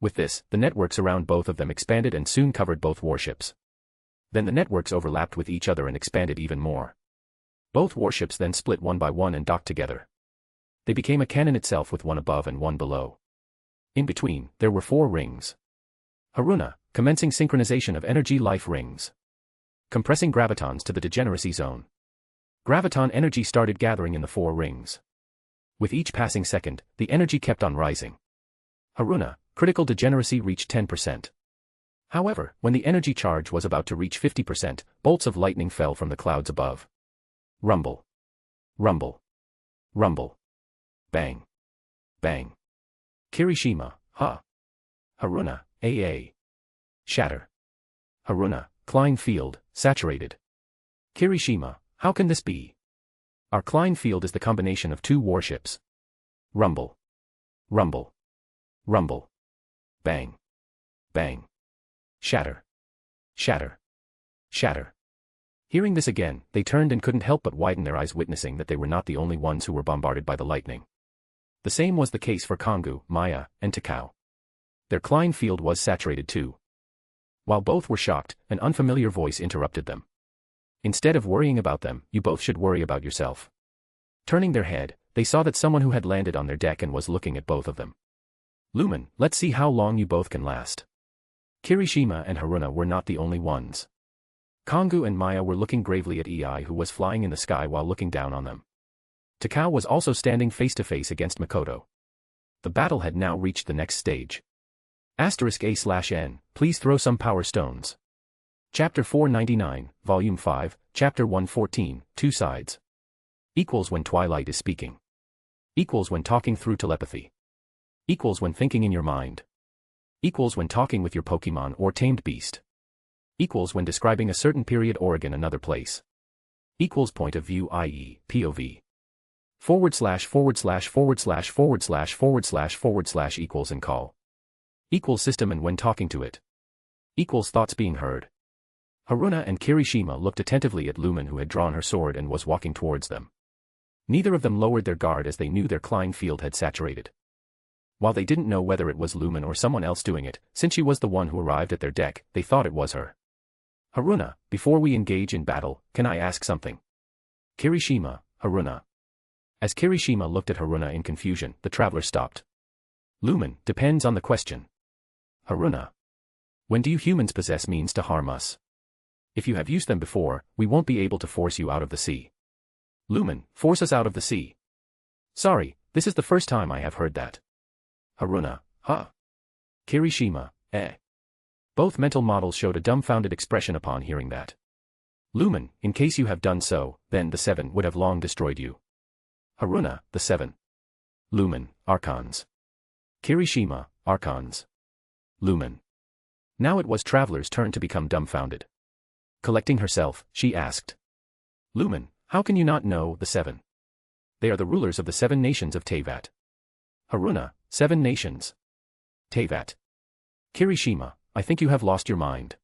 With this, the networks around both of them expanded and soon covered both warships. Then the networks overlapped with each other and expanded even more. Both warships then split one by one and docked together. They became a cannon itself with one above and one below. In between, there were 4 rings. Haruna, commencing synchronization of energy life rings. Compressing gravitons to the degeneracy zone. Graviton energy started gathering in the 4 rings. With each passing second, the energy kept on rising. Haruna, critical degeneracy reached 10%. However, when the energy charge was about to reach 50%, bolts of lightning fell from the clouds above. Rumble. Rumble. Rumble. Bang. Bang. Kirishima, ha. Haruna, AA. Shatter. Haruna, Klein field, saturated. Kirishima, how can this be? Our Klein field is the combination of 2 warships. Rumble. Rumble. Rumble. Bang. Bang. Shatter. Shatter. Shatter. Hearing this again, they turned and couldn't help but widen their eyes witnessing that they were not the only ones who were bombarded by the lightning. The same was the case for Kongu, Maya, and Takao. Their Klein field was saturated too. While both were shocked, an unfamiliar voice interrupted them. Instead of worrying about them, you both should worry about yourself. Turning their head, they saw that someone who had landed on their deck and was looking at both of them. Lumen, let's see how long you both can last. Kirishima and Haruna were not the only ones. Kongu and Maya were looking gravely at Ei who was flying in the sky while looking down on them. Takao was also standing face to face against Makoto. The battle had now reached the next stage. *A/N, please throw some power stones. Chapter 499, Volume 5, Chapter 114, Two Sides. Equals when Twilight is speaking. Equals when talking through telepathy. Equals when thinking in your mind. Equals when talking with your Pokemon or tamed beast. Equals when describing a certain period or again another place. Equals point of view, i.e., POV. // equals and call. Equals system and when talking to it. Equals thoughts being heard. Haruna and Kirishima looked attentively at Lumen, who had drawn her sword and was walking towards them. Neither of them lowered their guard as they knew their Klein field had saturated. While they didn't know whether it was Lumen or someone else doing it, since she was the one who arrived at their deck, they thought it was her. Haruna, before we engage in battle, can I ask something? Kirishima, Haruna. As Kirishima looked at Haruna in confusion, the traveler stopped. Lumen, depends on the question. Haruna. When do you humans possess means to harm us? If you have used them before, we won't be able to force you out of the sea. Lumen, force us out of the sea. Sorry, this is the first time I have heard that. Haruna, huh? Kirishima, eh. Both mental models showed a dumbfounded expression upon hearing that. Lumen, in case you have done so, then the Seven would have long destroyed you. Haruna, the Seven. Lumen, Archons. Kirishima, Archons. Lumen. Now it was Traveler's turn to become dumbfounded. Collecting herself, she asked. Lumen, how can you not know the Seven? They are the rulers of the 7 nations of Teyvat. Haruna, 7 nations. Teyvat. Kirishima, I think you have lost your mind.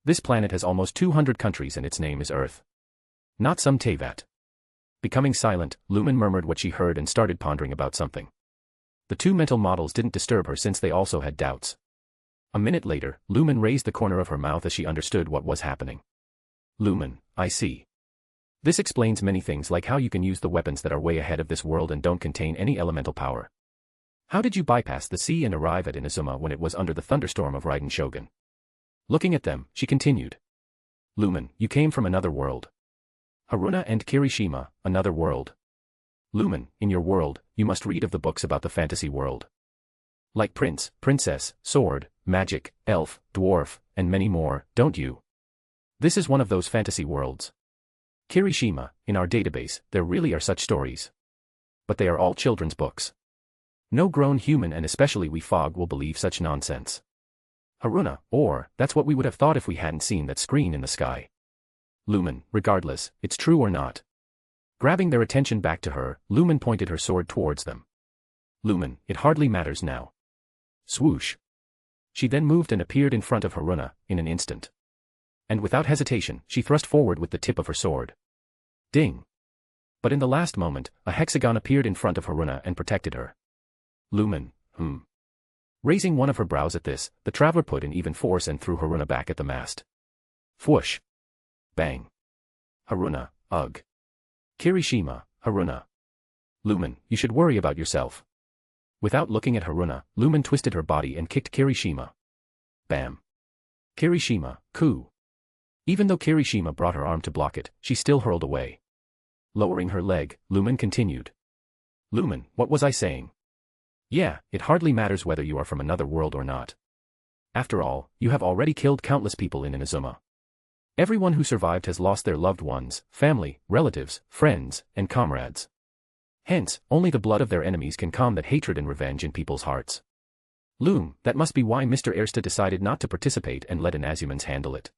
This planet has almost 200 countries and its name is Earth. Not some Teyvat. Becoming silent, Lumen murmured what she heard and started pondering about something. The two mental models didn't disturb her since they also had doubts. A minute later, Lumen raised the corner of her mouth as she understood what was happening. Lumen, I see. This explains many things, like how you can use the weapons that are way ahead of this world and don't contain any elemental power. How did you bypass the sea and arrive at Inazuma when it was under the thunderstorm of Raiden Shogun? Looking at them, she continued. Lumen, you came from another world. Haruna and Kirishima, another world. Lumen, in your world, you must read of the books about the fantasy world. Like prince, princess, sword, magic, elf, dwarf, and many more, don't you? This is one of those fantasy worlds. Kirishima, in our database, there really are such stories. But they are all children's books. No grown human and especially we Fog will believe such nonsense. Haruna, or, that's what we would have thought if we hadn't seen that screen in the sky. Lumen, regardless, it's true or not. Grabbing their attention back to her, Lumen pointed her sword towards them. Lumen, it hardly matters now. Swoosh. She then moved and appeared in front of Haruna, in an instant. And without hesitation, she thrust forward with the tip of her sword. Ding. But in the last moment, a hexagon appeared in front of Haruna and protected her. Lumen, Raising one of her brows at this, the traveler put in even force and threw Haruna back at the mast. Whoosh. Bang. Haruna, ugh. Kirishima, Haruna. Lumen, you should worry about yourself. Without looking at Haruna, Lumen twisted her body and kicked Kirishima. Bam. Kirishima, coo. Even though Kirishima brought her arm to block it, she still hurled away. Lowering her leg, Lumen continued. Lumen, what was I saying? Yeah, it hardly matters whether you are from another world or not. After all, you have already killed countless people in Inazuma. Everyone who survived has lost their loved ones, family, relatives, friends, and comrades. Hence, only the blood of their enemies can calm that hatred and revenge in people's hearts. Loom, that must be why Mr. Ersta decided not to participate and let Inazumans handle it.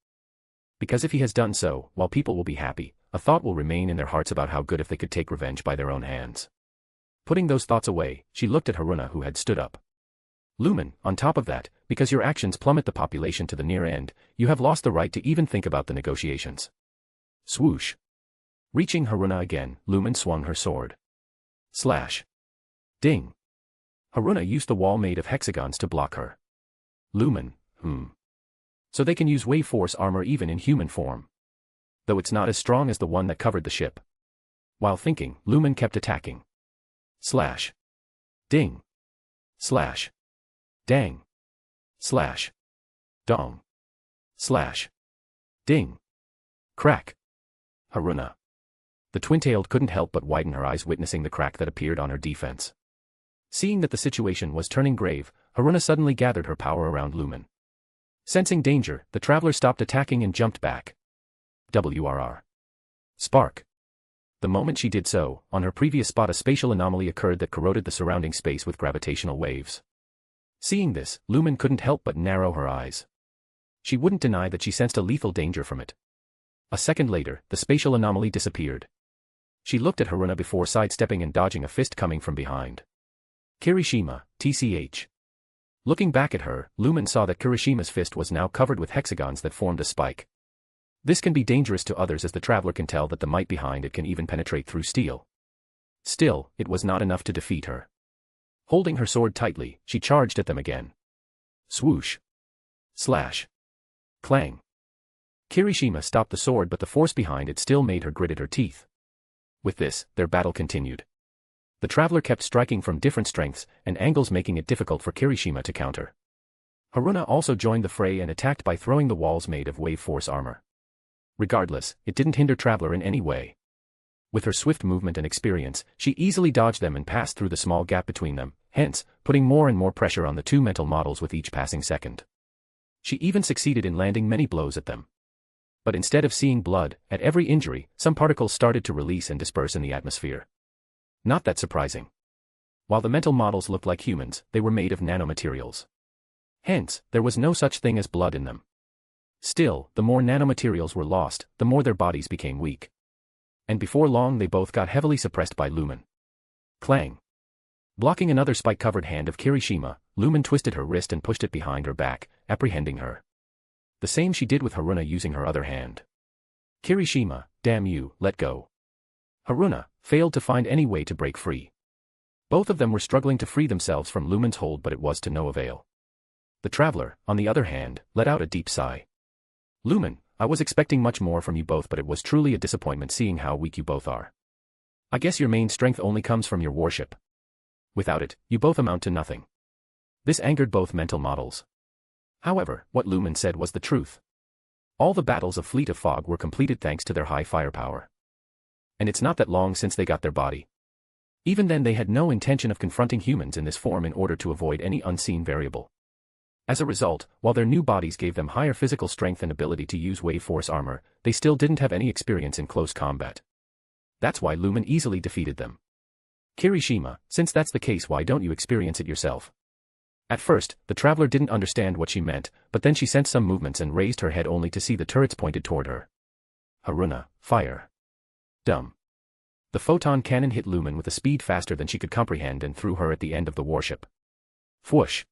Because if he has done so, while people will be happy, a thought will remain in their hearts about how good if they could take revenge by their own hands. Putting those thoughts away, she looked at Haruna, who had stood up. Lumen, on top of that, because your actions plummet the population to the near end, you have lost the right to even think about the negotiations. Swoosh. Reaching Haruna again, Lumen swung her sword. Slash. Ding. Haruna used the wall made of hexagons to block her. Lumen, So they can use wave force armor even in human form. Though it's not as strong as the one that covered the ship. While thinking, Lumen kept attacking. Slash. Ding. Slash. Dang. Slash. Dong. Slash. Ding. Crack. Haruna. The twin-tailed couldn't help but widen her eyes witnessing the crack that appeared on her defense. Seeing that the situation was turning grave, Haruna suddenly gathered her power around Lumen. Sensing danger, the traveler stopped attacking and jumped back. WRR. Spark. The moment she did so, on her previous spot a spatial anomaly occurred that corroded the surrounding space with gravitational waves. Seeing this, Lumen couldn't help but narrow her eyes. She wouldn't deny that she sensed a lethal danger from it. A second later, the spatial anomaly disappeared. She looked at Haruna before sidestepping and dodging a fist coming from behind. Kirishima, TCH. Looking back at her, Lumen saw that Kirishima's fist was now covered with hexagons that formed a spike. This can be dangerous to others as the traveler can tell that the might behind it can even penetrate through steel. Still, it was not enough to defeat her. Holding her sword tightly, she charged at them again. Swoosh. Slash. Clang. Kirishima stopped the sword but the force behind it still made her grit her teeth. With this, their battle continued. The traveler kept striking from different strengths and angles making it difficult for Kirishima to counter. Haruna also joined the fray and attacked by throwing the walls made of wave force armor. Regardless, it didn't hinder Traveler in any way. With her swift movement and experience, she easily dodged them and passed through the small gap between them, hence, putting more and more pressure on the two mental models with each passing second. She even succeeded in landing many blows at them. But instead of seeing blood, at every injury, some particles started to release and disperse in the atmosphere. Not that surprising. While the mental models looked like humans, they were made of nanomaterials. Hence, there was no such thing as blood in them. Still, the more nanomaterials were lost, the more their bodies became weak. And before long they both got heavily suppressed by Lumen. Clang. Blocking another spike-covered hand of Kirishima, Lumen twisted her wrist and pushed it behind her back, apprehending her. The same she did with Haruna using her other hand. Kirishima, damn you, let go. Haruna failed to find any way to break free. Both of them were struggling to free themselves from Lumen's hold but it was to no avail. The traveler, on the other hand, let out a deep sigh. Lumen, I was expecting much more from you both but it was truly a disappointment seeing how weak you both are. I guess your main strength only comes from your warship. Without it, you both amount to nothing. This angered both mental models. However, what Lumen said was the truth. All the battles of Fleet of Fog were completed thanks to their high firepower. And it's not that long since they got their body. Even then they had no intention of confronting humans in this form in order to avoid any unseen variable. As a result, while their new bodies gave them higher physical strength and ability to use wave force armor, they still didn't have any experience in close combat. That's why Lumen easily defeated them. Kirishima, since that's the case why don't you experience it yourself? At first, the traveler didn't understand what she meant, but then she sensed some movements and raised her head only to see the turrets pointed toward her. Haruna, fire. Dumb. The photon cannon hit Lumen with a speed faster than she could comprehend and threw her at the end of the warship. Whoosh.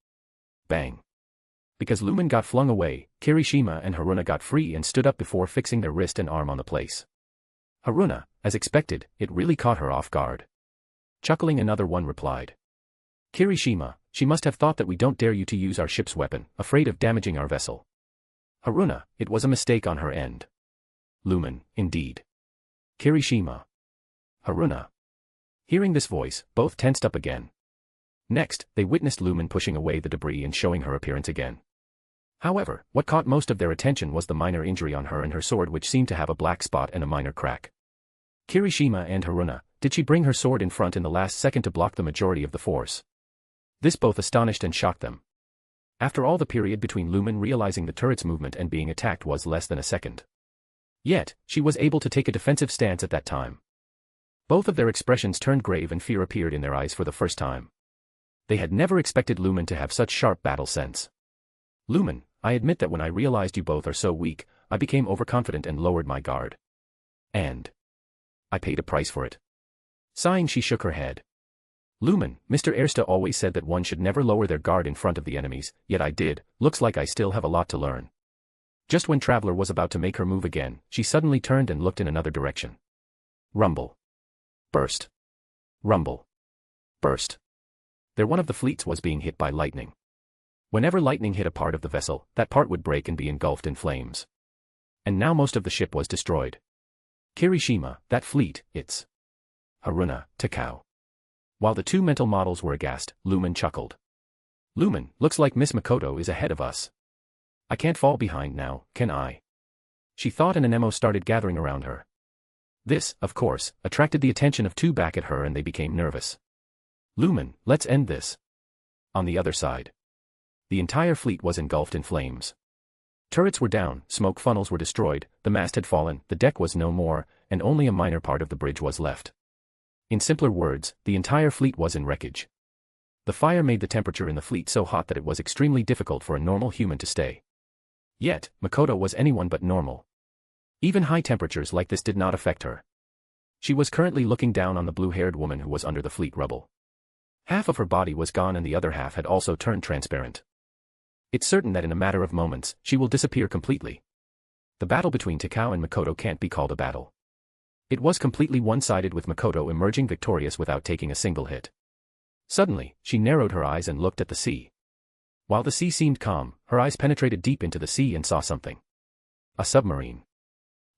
Bang. Because Lumen got flung away, Kirishima and Haruna got free and stood up before fixing their wrist and arm on the place. Haruna, as expected, it really caught her off guard. Chuckling, another one replied. Kirishima, she must have thought that we don't dare you to use our ship's weapon, afraid of damaging our vessel. Haruna, it was a mistake on her end. Lumen, indeed. Kirishima. Haruna. Hearing this voice, both tensed up again. Next, they witnessed Lumen pushing away the debris and showing her appearance again. However, what caught most of their attention was the minor injury on her and her sword which seemed to have a black spot and a minor crack. Kirishima and Haruna, did she bring her sword in front in the last second to block the majority of the force? This both astonished and shocked them. After all, the period between Lumen realizing the turret's movement and being attacked was less than a second. Yet, she was able to take a defensive stance at that time. Both of their expressions turned grave and fear appeared in their eyes for the first time. They had never expected Lumen to have such sharp battle sense. Lumen, I admit that when I realized you both are so weak, I became overconfident and lowered my guard. And I paid a price for it. Sighing, she shook her head. Lumen, Mr. Ersta always said that one should never lower their guard in front of the enemies, yet I did. Looks like I still have a lot to learn. Just when Traveler was about to make her move again, she suddenly turned and looked in another direction. Rumble. Burst. Rumble. Burst. There one of the fleets was being hit by lightning. Whenever lightning hit a part of the vessel, that part would break and be engulfed in flames. And now most of the ship was destroyed. Kirishima, that fleet, it's Haruna, Takao. While the two mental models were aghast, Lumen chuckled. Lumen, looks like Miss Makoto is ahead of us. I can't fall behind now, can I? She thought, and an emo started gathering around her. This, of course, attracted the attention of two back at her and they became nervous. Lumen, let's end this. On the other side. The entire fleet was engulfed in flames. Turrets were down, smoke funnels were destroyed, the mast had fallen, the deck was no more, and only a minor part of the bridge was left. In simpler words, the entire fleet was in wreckage. The fire made the temperature in the fleet so hot that it was extremely difficult for a normal human to stay. Yet, Makoto was anyone but normal. Even high temperatures like this did not affect her. She was currently looking down on the blue-haired woman who was under the fleet rubble. Half of her body was gone and the other half had also turned transparent. It's certain that in a matter of moments, she will disappear completely. The battle between Takao and Makoto can't be called a battle. It was completely one-sided with Makoto emerging victorious without taking a single hit. Suddenly, she narrowed her eyes and looked at the sea. While the sea seemed calm, her eyes penetrated deep into the sea and saw something. A submarine.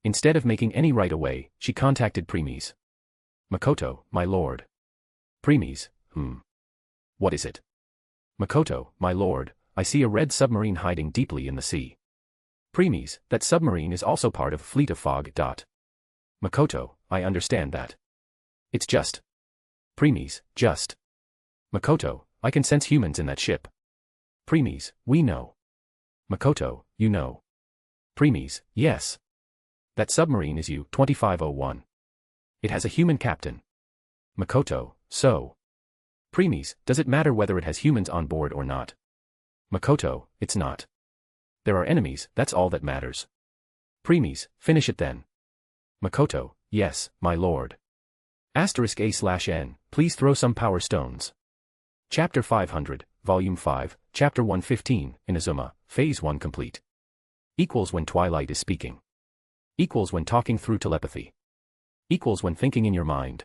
Instead of making any right away, she contacted Premies. Makoto, my lord. Premies, What is it? Makoto, my lord, I see a red submarine hiding deeply in the sea. Premies, that submarine is also part of a fleet of fog. Makoto, I understand that. It's just. Premies, just. Makoto, I can sense humans in that ship. Premies, we know. Makoto, you know. Premies, yes. That submarine is U-2501. It has a human captain. Makoto, so. Premies, does it matter whether it has humans on board or not? Makoto, it's not. There are enemies, that's all that matters. Premies, finish it then. Makoto, yes, my lord. *A/N, please throw some power stones. Chapter 500, Volume 5, Chapter 115, Inazuma, Phase 1 complete. Equals when Twilight is speaking. Equals when talking through telepathy. Equals when thinking in your mind.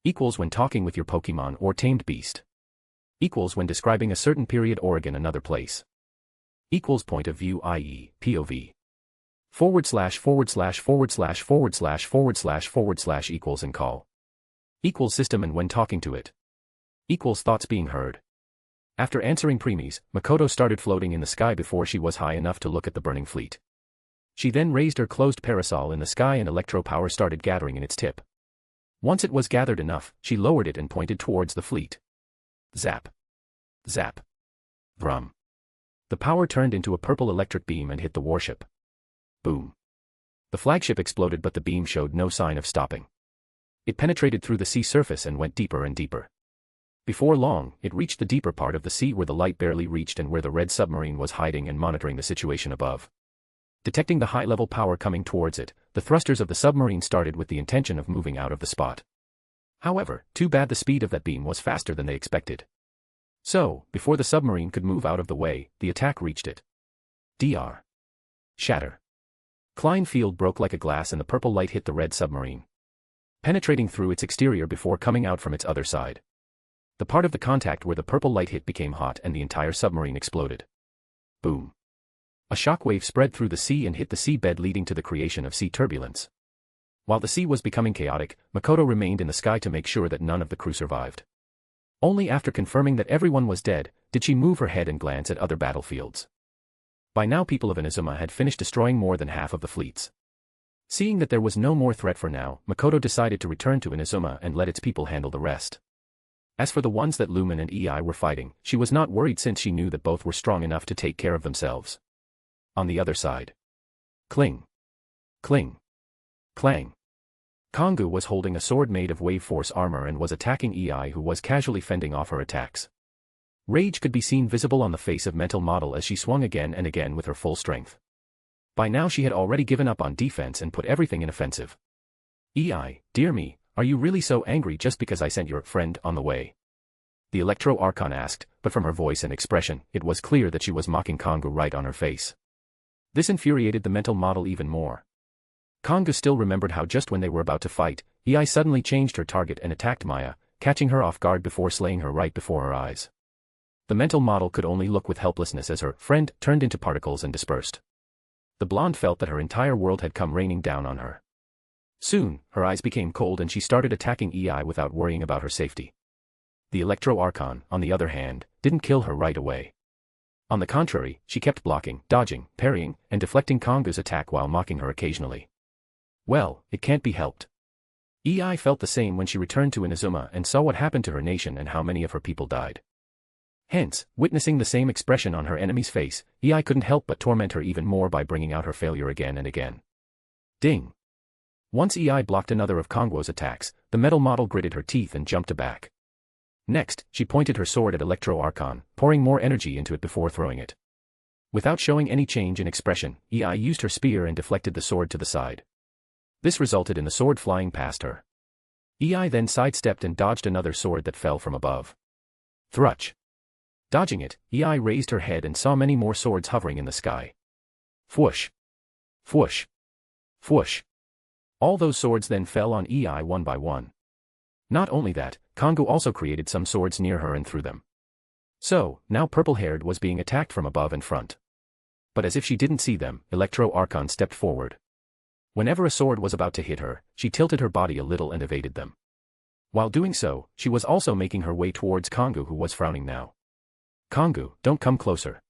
Equals when talking with your Pokemon or tamed beast. Equals when describing a certain period or again another place. Equals point of view, i.e., POV. // equals and call. Equals system and when talking to it. Equals thoughts being heard. After answering Premies, Makoto started floating in the sky before she was high enough to look at the burning fleet. She then raised her closed parasol in the sky and electro power started gathering in its tip. Once it was gathered enough, she lowered it and pointed towards the fleet. Zap. Zap. Brum. The power turned into a purple electric beam and hit the warship. Boom. The flagship exploded but the beam showed no sign of stopping. It penetrated through the sea surface and went deeper and deeper. Before long, it reached the deeper part of the sea where the light barely reached and where the red submarine was hiding and monitoring the situation above. Detecting the high-level power coming towards it, the thrusters of the submarine started with the intention of moving out of the spot. However, too bad the speed of that beam was faster than they expected. So, before the submarine could move out of the way, the attack reached it. Dr. Shatter. Klein field broke like a glass and the purple light hit the red submarine, penetrating through its exterior before coming out from its other side. The part of the contact where the purple light hit became hot and the entire submarine exploded. Boom. A shockwave spread through the sea and hit the seabed leading to the creation of sea turbulence. While the sea was becoming chaotic, Makoto remained in the sky to make sure that none of the crew survived. Only after confirming that everyone was dead, did she move her head and glance at other battlefields. By now people of Inazuma had finished destroying more than half of the fleets. Seeing that there was no more threat for now, Makoto decided to return to Inazuma and let its people handle the rest. As for the ones that Lumen and EI were fighting, she was not worried since she knew that both were strong enough to take care of themselves. On the other side. Cling. Cling. Clang. Kongu was holding a sword made of wave force armor and was attacking EI who was casually fending off her attacks. Rage could be seen visible on the face of Mental Model as she swung again and again with her full strength. By now she had already given up on defense and put everything in offensive. EI, dear me, are you really so angry just because I sent your friend on the way? The Electro Archon asked, but from her voice and expression, it was clear that she was mocking Kongu right on her face. This infuriated the Mental Model even more. Kongu still remembered how just when they were about to fight, EI suddenly changed her target and attacked Maya, catching her off guard before slaying her right before her eyes. The Mental Model could only look with helplessness as her friend turned into particles and dispersed. The blonde felt that her entire world had come raining down on her. Soon, her eyes became cold and she started attacking EI without worrying about her safety. The Electro Archon, on the other hand, didn't kill her right away. On the contrary, she kept blocking, dodging, parrying, and deflecting Kongu's attack while mocking her occasionally. Well, it can't be helped. EI felt the same when she returned to Inazuma and saw what happened to her nation and how many of her people died. Hence, witnessing the same expression on her enemy's face, EI couldn't help but torment her even more by bringing out her failure again and again. Ding! Once EI blocked another of Kongwo's attacks, the metal model gritted her teeth and jumped back. Next, she pointed her sword at Electro Archon, pouring more energy into it before throwing it. Without showing any change in expression, EI used her spear and deflected the sword to the side. This resulted in the sword flying past her. EI then sidestepped and dodged another sword that fell from above. Thrutch. Dodging it, EI raised her head and saw many more swords hovering in the sky. Fwoosh. Fwoosh. Fwoosh. All those swords then fell on EI one by one. Not only that, Kongou also created some swords near her and threw them. So, now purple-haired was being attacked from above and front. But as if she didn't see them, Electro Archon stepped forward. Whenever a sword was about to hit her, she tilted her body a little and evaded them. While doing so, she was also making her way towards Kongou, who was frowning now. Kongou, don't come closer.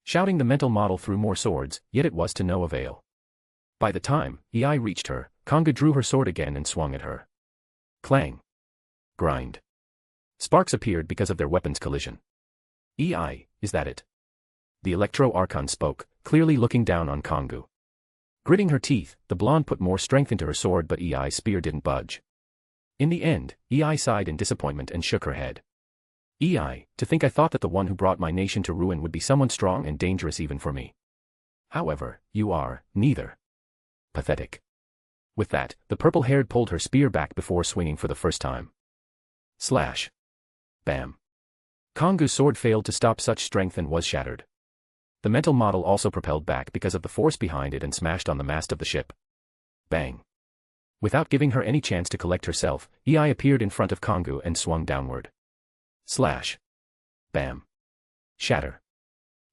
Shouting, the mental model threw more swords, yet it was to no avail. By the time EI reached her, Kongou drew her sword again and swung at her. Clang. Grind. Sparks appeared because of their weapons' collision. EI, is that it? The Electro Archon spoke, clearly looking down on Kongou. Gritting her teeth, the blonde put more strength into her sword, but EI's spear didn't budge. In the end, EI sighed in disappointment and shook her head. EI, to think I thought that the one who brought my nation to ruin would be someone strong and dangerous even for me. However, you are, neither. Pathetic. With that, the purple-haired pulled her spear back before swinging for the first time. Slash. Bam. Kongou's sword failed to stop such strength and was shattered. The mental model also propelled back because of the force behind it and smashed on the mast of the ship. Bang. Without giving her any chance to collect herself, EI appeared in front of Kongou and swung downward. Slash. Bam. Shatter.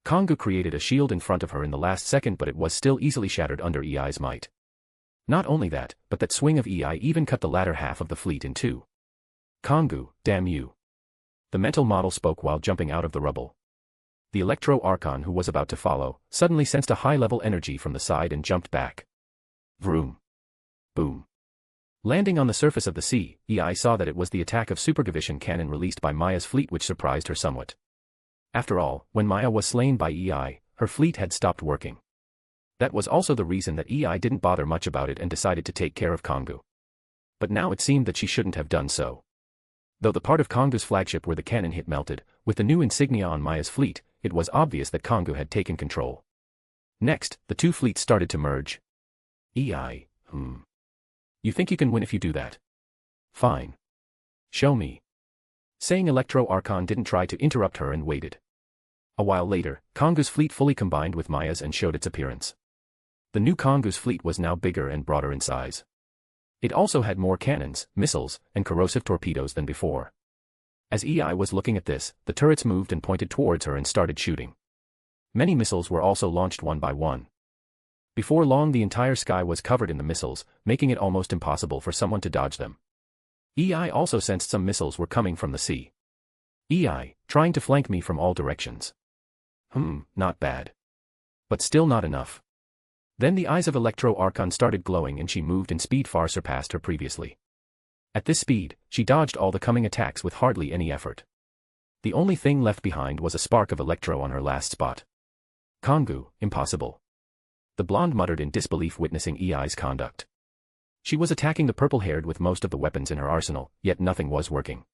Kongou created a shield in front of her in the last second, but it was still easily shattered under EI's might. Not only that, but that swing of EI even cut the latter half of the fleet in two. Kongou, damn you. The mental model spoke while jumping out of the rubble. The Electro Archon, who was about to follow, suddenly sensed a high-level energy from the side and jumped back. Vroom. Boom. Landing on the surface of the sea, EI saw that it was the attack of supergavision cannon released by Maya's fleet, which surprised her somewhat. After all, when Maya was slain by EI, her fleet had stopped working. That was also the reason that EI didn't bother much about it and decided to take care of Kongou. But now it seemed that she shouldn't have done so. Though the part of Kongou's flagship where the cannon hit melted, with the new insignia on Maya's fleet, it was obvious that Kongou had taken control. Next, the two fleets started to merge. EI, You think you can win if you do that? Fine. Show me. Saying, Electro Archon didn't try to interrupt her and waited. A while later, Kongou's fleet fully combined with Maya's and showed its appearance. The new Kongou's fleet was now bigger and broader in size. It also had more cannons, missiles, and corrosive torpedoes than before. As EI was looking at this, the turrets moved and pointed towards her and started shooting. Many missiles were also launched one by one. Before long, the entire sky was covered in the missiles, making it almost impossible for someone to dodge them. EI also sensed some missiles were coming from the sea. EI, trying to flank me from all directions. Not bad. But still not enough. Then the eyes of Electro Archon started glowing and she moved in speed far surpassed her previously. At this speed, she dodged all the coming attacks with hardly any effort. The only thing left behind was a spark of Electro on her last spot. Kongou, impossible. The blonde muttered in disbelief, witnessing EI's conduct. She was attacking the purple-haired with most of the weapons in her arsenal, yet nothing was working.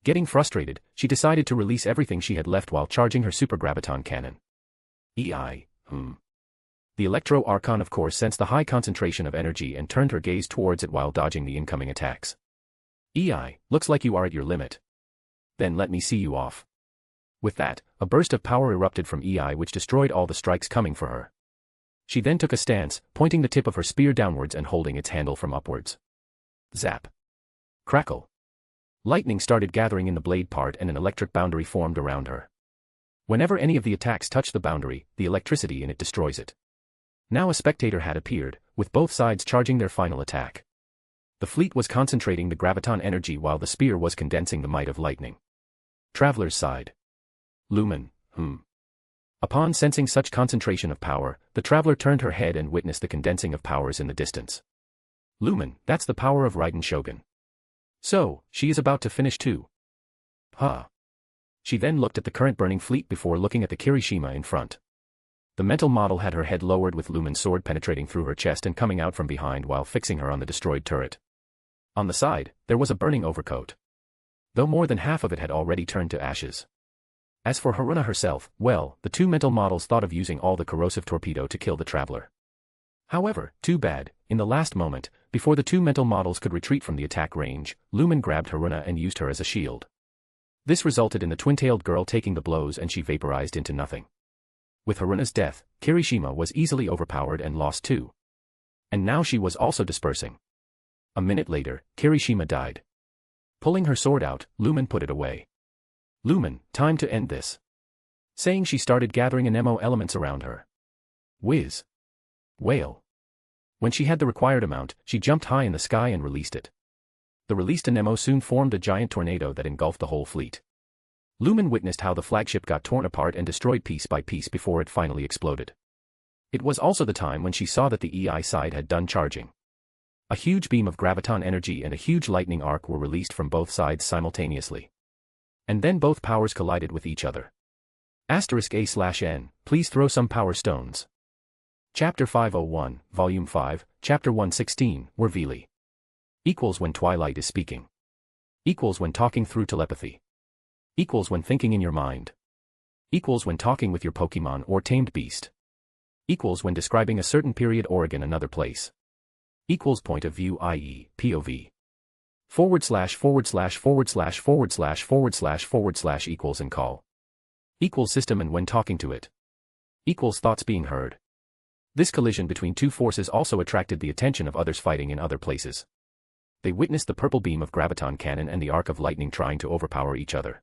Getting frustrated, she decided to release everything she had left while charging her super graviton cannon. EI, The Electro Archon of course sensed the high concentration of energy and turned her gaze towards it while dodging the incoming attacks. EI, looks like you are at your limit. Then let me see you off. With that, a burst of power erupted from EI which destroyed all the strikes coming for her. She then took a stance, pointing the tip of her spear downwards and holding its handle from upwards. Zap. Crackle. Lightning started gathering in the blade part and an electric boundary formed around her. Whenever any of the attacks touch the boundary, the electricity in it destroys it. Now a spectator had appeared, with both sides charging their final attack. The fleet was concentrating the graviton energy while the spear was condensing the might of lightning. Travelers sighed. Lumen, Upon sensing such concentration of power, the traveler turned her head and witnessed the condensing of powers in the distance. Lumen, that's the power of Raiden Shogun. So, she is about to finish too. Huh. She then looked at the current burning fleet before looking at the Kirishima in front. The mental model had her head lowered with Lumen's sword penetrating through her chest and coming out from behind while fixing her on the destroyed turret. On the side, there was a burning overcoat. Though more than half of it had already turned to ashes. As for Haruna herself, well, the two mental models thought of using all the corrosive torpedo to kill the traveler. However, too bad, in the last moment, before the two mental models could retreat from the attack range, Lumen grabbed Haruna and used her as a shield. This resulted in the twin-tailed girl taking the blows and she vaporized into nothing. With Haruna's death, Kirishima was easily overpowered and lost too. And now she was also dispersing. A minute later, Kirishima died. Pulling her sword out, Lumen put it away. Lumen, time to end this. Saying she started gathering anemo elements around her. Whiz. Wail. When she had the required amount, she jumped high in the sky and released it. The released anemo soon formed a giant tornado that engulfed the whole fleet. Lumen witnessed how the flagship got torn apart and destroyed piece by piece before it finally exploded. It was also the time when she saw that the EI side had done charging. A huge beam of graviton energy and a huge lightning arc were released from both sides simultaneously. And then both powers collided with each other. *A/N, please throw some power stones. Chapter 501, Volume 5, Chapter 116, Wervili. Equals when Twilight is speaking. Equals when talking through telepathy. Equals when thinking in your mind. Equals when talking with your Pokemon or tamed beast. Equals when describing a certain period or again another place. Equals point of view, i.e., POV. // equals and call. Equals system and when talking to it. Equals thoughts being heard. This collision between two forces also attracted the attention of others fighting in other places. They witnessed the purple beam of graviton cannon and the arc of lightning trying to overpower each other.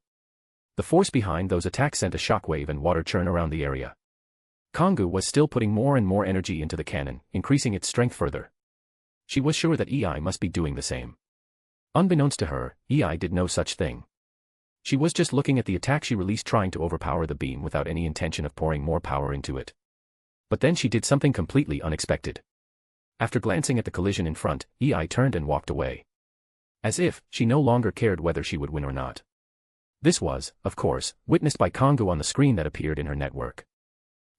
The force behind those attacks sent a shockwave and water churn around the area. Kongu was still putting more and more energy into the cannon, increasing its strength further. She was sure that EI must be doing the same. Unbeknownst to her, EI did no such thing. She was just looking at the attack she released trying to overpower the beam without any intention of pouring more power into it. But then she did something completely unexpected. After glancing at the collision in front, EI turned and walked away. As if she no longer cared whether she would win or not. This was, of course, witnessed by Kongu on the screen that appeared in her network.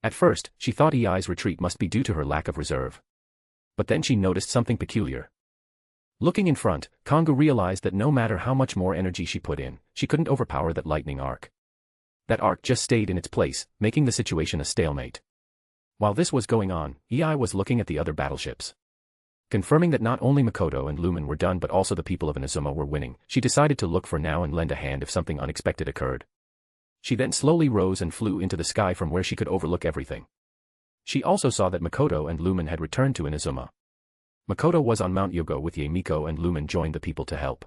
At first, she thought EI's retreat must be due to her lack of reserve. But then she noticed something peculiar. Looking in front, Kongu realized that no matter how much more energy she put in, she couldn't overpower that lightning arc. That arc just stayed in its place, making the situation a stalemate. While this was going on, EI was looking at the other battleships. Confirming that not only Makoto and Lumen were done but also the people of Inazuma were winning, she decided to look for now and lend a hand if something unexpected occurred. She then slowly rose and flew into the sky from where she could overlook everything. She also saw that Makoto and Lumen had returned to Inazuma. Makoto was on Mount Yogo with Yamiko and Lumen joined the people to help.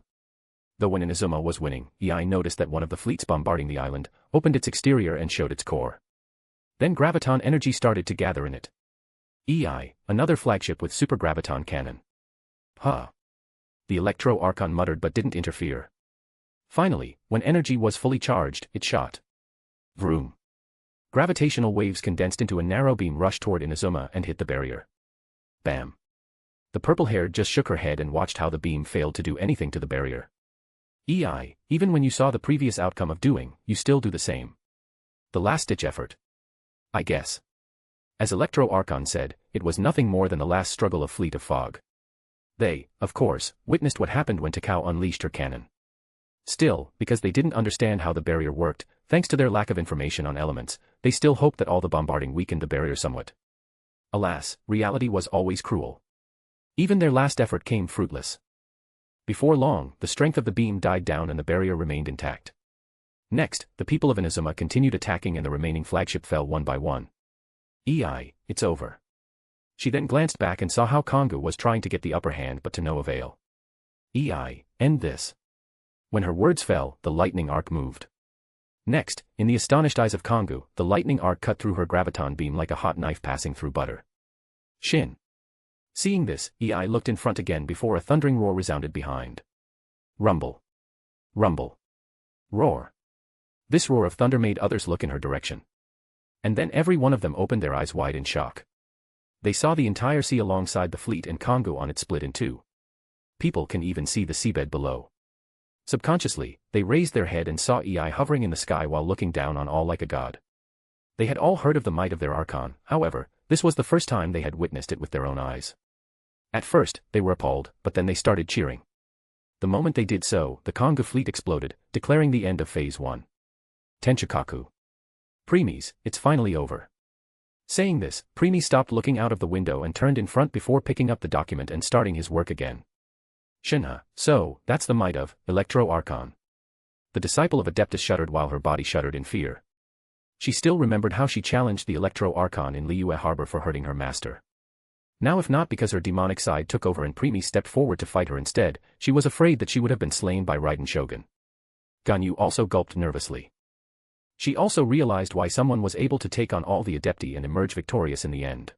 Though when Inazuma was winning, EI noticed that one of the fleets bombarding the island opened its exterior and showed its core. Then graviton energy started to gather in it. EI, another flagship with super graviton cannon. Huh. The Electro Archon muttered but didn't interfere. Finally, when energy was fully charged, it shot. Vroom. Gravitational waves condensed into a narrow beam rushed toward Inazuma and hit the barrier. Bam. The purple-haired just shook her head and watched how the beam failed to do anything to the barrier. EI, even when you saw the previous outcome of doing, you still do the same. The last-ditch effort. I guess. As Electro Archon said, it was nothing more than the last struggle of Fleet of Fog. They, of course, witnessed what happened when Takao unleashed her cannon. Still, because they didn't understand how the barrier worked, thanks to their lack of information on elements, they still hoped that all the bombarding weakened the barrier somewhat. Alas, reality was always cruel. Even their last effort came fruitless. Before long, the strength of the beam died down and the barrier remained intact. Next, the people of Inazuma continued attacking and the remaining flagship fell one by one. EI, it's over. She then glanced back and saw how Kongu was trying to get the upper hand but to no avail. EI, end this. When her words fell, the lightning arc moved. Next, in the astonished eyes of Kongu, the lightning arc cut through her graviton beam like a hot knife passing through butter. Shin. Seeing this, EI looked in front again before a thundering roar resounded behind. Rumble. Rumble. Roar. This roar of thunder made others look in her direction. And then every one of them opened their eyes wide in shock. They saw the entire sea alongside the fleet and Kongo on it split in two. People can even see the seabed below. Subconsciously, they raised their head and saw Ei hovering in the sky while looking down on all like a god. They had all heard of the might of their archon, however, this was the first time they had witnessed it with their own eyes. At first, they were appalled, but then they started cheering. The moment they did so, the Kongo fleet exploded, declaring the end of Phase 1. Tenchikaku. Premies, it's finally over. Saying this, Premies stopped looking out of the window and turned in front before picking up the document and starting his work again. Shinha, so, that's the might of Electro Archon. The disciple of Adeptus shuddered while her body shuddered in fear. She still remembered how she challenged the Electro Archon in Liyue Harbor for hurting her master. Now if not because her demonic side took over and Premies stepped forward to fight her instead, she was afraid that she would have been slain by Raiden Shogun. Ganyu also gulped nervously. She also realized why someone was able to take on all the Adepti and emerge victorious in the end.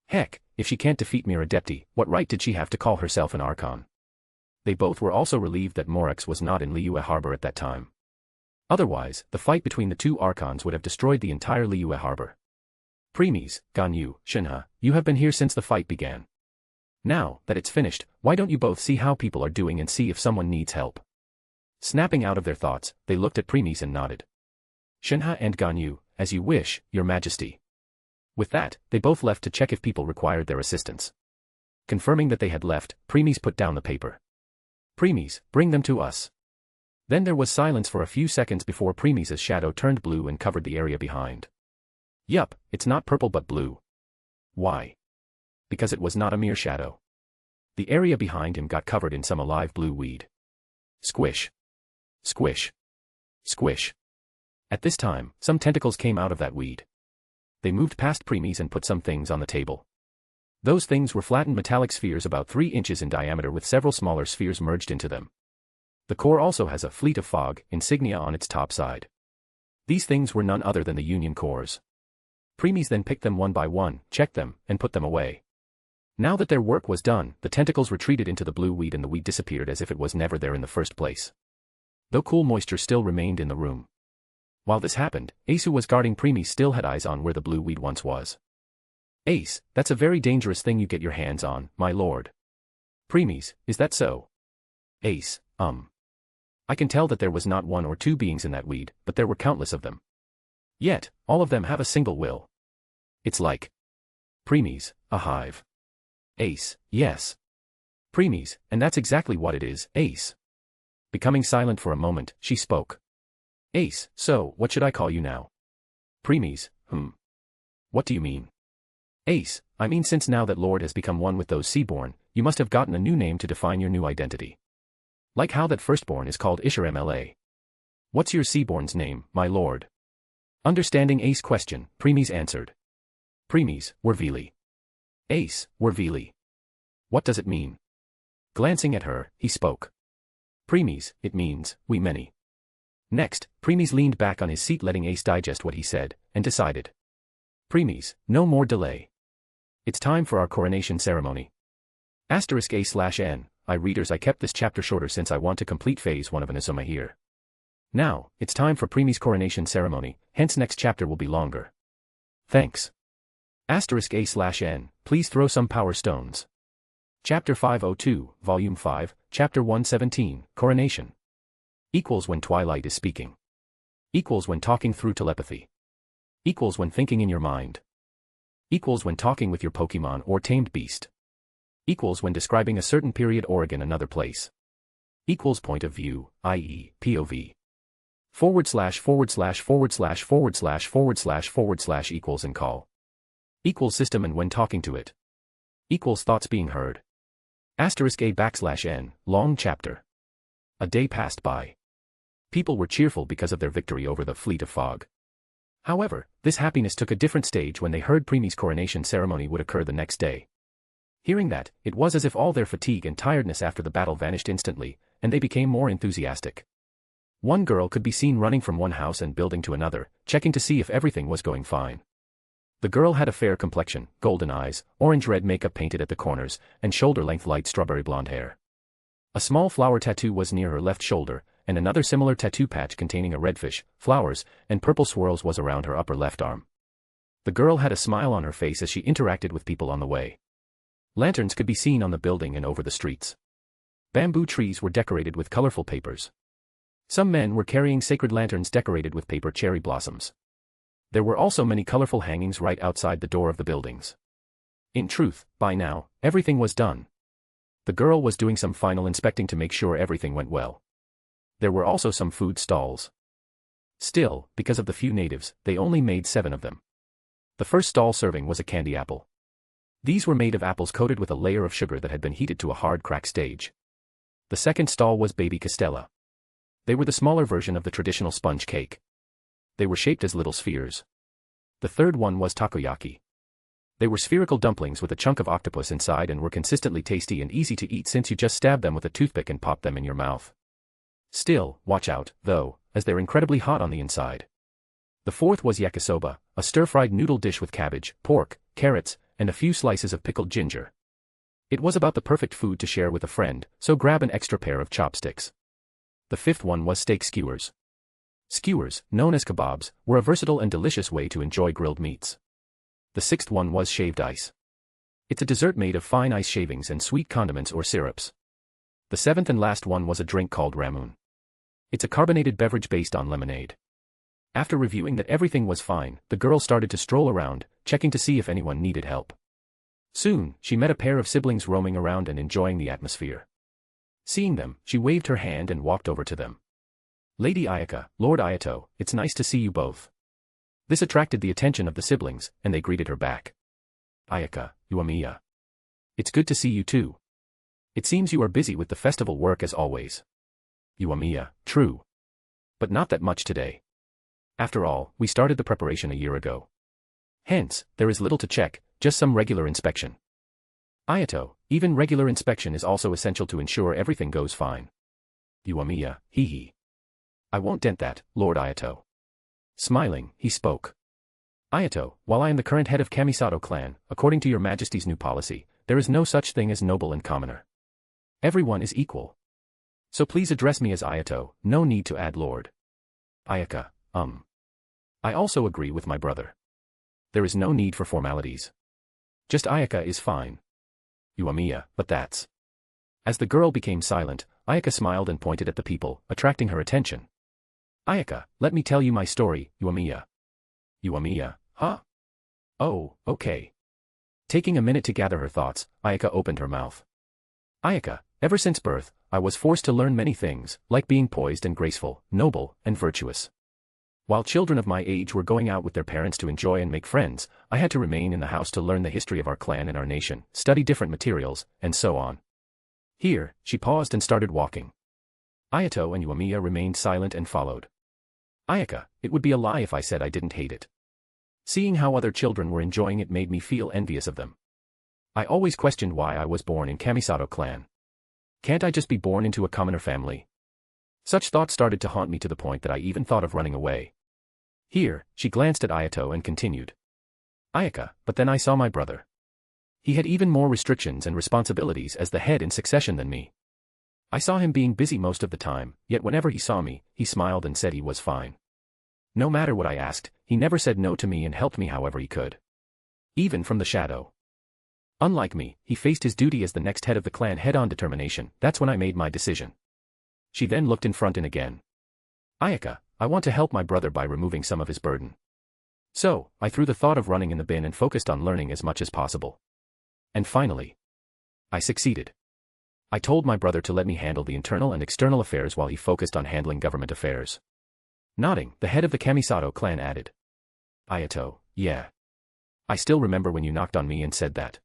Heck, if she can't defeat mere Adepti, what right did she have to call herself an Archon? They both were also relieved that Morax was not in Liyue Harbor at that time. Otherwise, the fight between the two Archons would have destroyed the entire Liyue Harbor. Premies, Ganyu, Shinha, you have been here since the fight began. Now that it's finished, why don't you both see how people are doing and see if someone needs help? Snapping out of their thoughts, they looked at Premies and nodded. Shinha and Ganyu, as you wish, your majesty. With that, they both left to check if people required their assistance. Confirming that they had left, Premies put down the paper. Premies, bring them to us. Then there was silence for a few seconds before Premies' shadow turned blue and covered the area behind. Yup, it's not purple but blue. Why? Because it was not a mere shadow. The area behind him got covered in some alive blue weed. Squish. Squish. Squish. At this time, some tentacles came out of that weed. They moved past Premies and put some things on the table. Those things were flattened metallic spheres about 3 inches in diameter with several smaller spheres merged into them. The core also has a fleet of fog insignia on its top side. These things were none other than the Union cores. Premies then picked them one by one, checked them, and put them away. Now that their work was done, the tentacles retreated into the blue weed and the weed disappeared as if it was never there in the first place. Though cool moisture still remained in the room. While this happened, Ace, who was guarding Premies, still had eyes on where the blue weed once was. Ace, that's a very dangerous thing you get your hands on, my lord. Premies, is that so? Ace, I can tell that there was not 1 or 2 beings in that weed, but there were countless of them. Yet, all of them have a single will. It's like Premies, a hive. Ace, yes. Premies, and that's exactly what it is, Ace. Becoming silent for a moment, she spoke. Ace, so, what should I call you now? Premies, What do you mean? Ace, I mean since now that Lord has become one with those Seaborn, you must have gotten a new name to define your new identity. Like how that firstborn is called Ishar MLA. What's your Seaborn's name, my lord? Understanding Ace's question, Premies answered. Premies, Wervili. Ace, Wervili. What does it mean? Glancing at her, he spoke. Premies, it means, we many. Next, Premies leaned back on his seat letting Ace digest what he said, and decided. Premies, no more delay. It's time for our coronation ceremony. *A/N, readers, I kept this chapter shorter since I want to complete phase 1 of Inazuma here. Now, it's time for Premies' coronation ceremony, hence next chapter will be longer. Thanks. *A/N, please throw some power stones. Chapter 502, Volume 5, Chapter 117, Coronation. Equals when Twilight is speaking. Equals when talking through telepathy. Equals when thinking in your mind. Equals when talking with your Pokemon or tamed beast. Equals when describing a certain period or in another place. Equals point of view, i.e., POV. // equals and call. Equals system and when talking to it. Equals thoughts being heard. *A/N, long chapter. A day passed by. People were cheerful because of their victory over the fleet of fog. However, this happiness took a different stage when they heard Premies' coronation ceremony would occur the next day. Hearing that, it was as if all their fatigue and tiredness after the battle vanished instantly, and they became more enthusiastic. One girl could be seen running from one house and building to another, checking to see if everything was going fine. The girl had a fair complexion, golden eyes, orange-red makeup painted at the corners, and shoulder-length light strawberry blonde hair. A small flower tattoo was near her left shoulder, and another similar tattoo patch containing a redfish, flowers, and purple swirls was around her upper left arm. The girl had a smile on her face as she interacted with people on the way. Lanterns could be seen on the building and over the streets. Bamboo trees were decorated with colorful papers. Some men were carrying sacred lanterns decorated with paper cherry blossoms. There were also many colorful hangings right outside the door of the buildings. In truth, by now, everything was done. The girl was doing some final inspecting to make sure everything went well. There were also some food stalls. Still, because of the few natives, they only made 7 of them. The first stall serving was a candy apple. These were made of apples coated with a layer of sugar that had been heated to a hard crack stage. The second stall was baby castella. They were the smaller version of the traditional sponge cake. They were shaped as little spheres. The third one was takoyaki. They were spherical dumplings with a chunk of octopus inside and were consistently tasty and easy to eat since you just stab them with a toothpick and pop them in your mouth. Still, watch out, though, as they're incredibly hot on the inside. The fourth was yakisoba, a stir-fried noodle dish with cabbage, pork, carrots, and a few slices of pickled ginger. It was about the perfect food to share with a friend, so grab an extra pair of chopsticks. The fifth one was steak skewers. Skewers, known as kebabs, were a versatile and delicious way to enjoy grilled meats. The sixth one was shaved ice. It's a dessert made of fine ice shavings and sweet condiments or syrups. The seventh and last one was a drink called ramen. It's a carbonated beverage based on lemonade. After reviewing that everything was fine, the girl started to stroll around, checking to see if anyone needed help. Soon, she met a pair of siblings roaming around and enjoying the atmosphere. Seeing them, she waved her hand and walked over to them. Lady Ayaka, Lord Ayato, it's nice to see you both. This attracted the attention of the siblings, and they greeted her back. Ayaka, Uemiya. It's good to see you too. It seems you are busy with the festival work as always. Uemiya, true. But not that much today. After all, we started the preparation a year ago. Hence, there is little to check, just some regular inspection. Ayato, even regular inspection is also essential to ensure everything goes fine. Uemiya, hee. I won't dent that, Lord Ayato. Smiling, he spoke. Ayato, while I am the current head of Kamisato clan, according to your majesty's new policy, there is no such thing as noble and commoner. Everyone is equal. So please address me as Ayato, no need to add Lord. Ayaka, I also agree with my brother. There is no need for formalities. Just Ayaka is fine. Uemiya, but that's... As the girl became silent, Ayaka smiled and pointed at the people, attracting her attention. Ayaka, let me tell you my story, Uemiya. Uemiya, huh? Oh, okay. Taking a minute to gather her thoughts, Ayaka opened her mouth. Ayaka, ever since birth, I was forced to learn many things, like being poised and graceful, noble, and virtuous. While children of my age were going out with their parents to enjoy and make friends, I had to remain in the house to learn the history of our clan and our nation, study different materials, and so on. Here, she paused and started walking. Ayato and Uemiya remained silent and followed. Ayaka, it would be a lie if I said I didn't hate it. Seeing how other children were enjoying it made me feel envious of them. I always questioned why I was born in Kamisato clan. Can't I just be born into a commoner family? Such thoughts started to haunt me to the point that I even thought of running away. Here, she glanced at Ayato and continued. Ayaka, but then I saw my brother. He had even more restrictions and responsibilities as the head in succession than me. I saw him being busy most of the time, yet whenever he saw me, he smiled and said he was fine. No matter what I asked, he never said no to me and helped me however he could. Even from the shadow. Unlike me, he faced his duty as the next head of the clan head-on determination. That's when I made my decision. She then looked in front and again. Ayaka, I want to help my brother by removing some of his burden. So, I threw the thought of running in the bin and focused on learning as much as possible. And finally, I succeeded. I told my brother to let me handle the internal and external affairs while he focused on handling government affairs. Nodding, the head of the Kamisato clan added. Ayato, yeah. I still remember when you knocked on me and said that.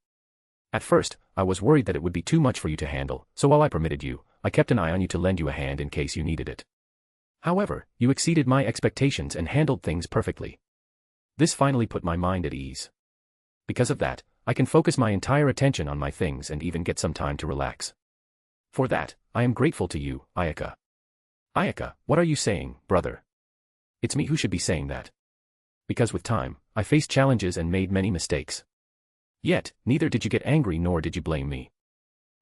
At first, I was worried that it would be too much for you to handle, so while I permitted you, I kept an eye on you to lend you a hand in case you needed it. However, you exceeded my expectations and handled things perfectly. This finally put my mind at ease. Because of that, I can focus my entire attention on my things and even get some time to relax. For that, I am grateful to you, Ayaka. Ayaka, what are you saying, brother? It's me who should be saying that. Because with time, I faced challenges and made many mistakes. Yet, neither did you get angry nor did you blame me.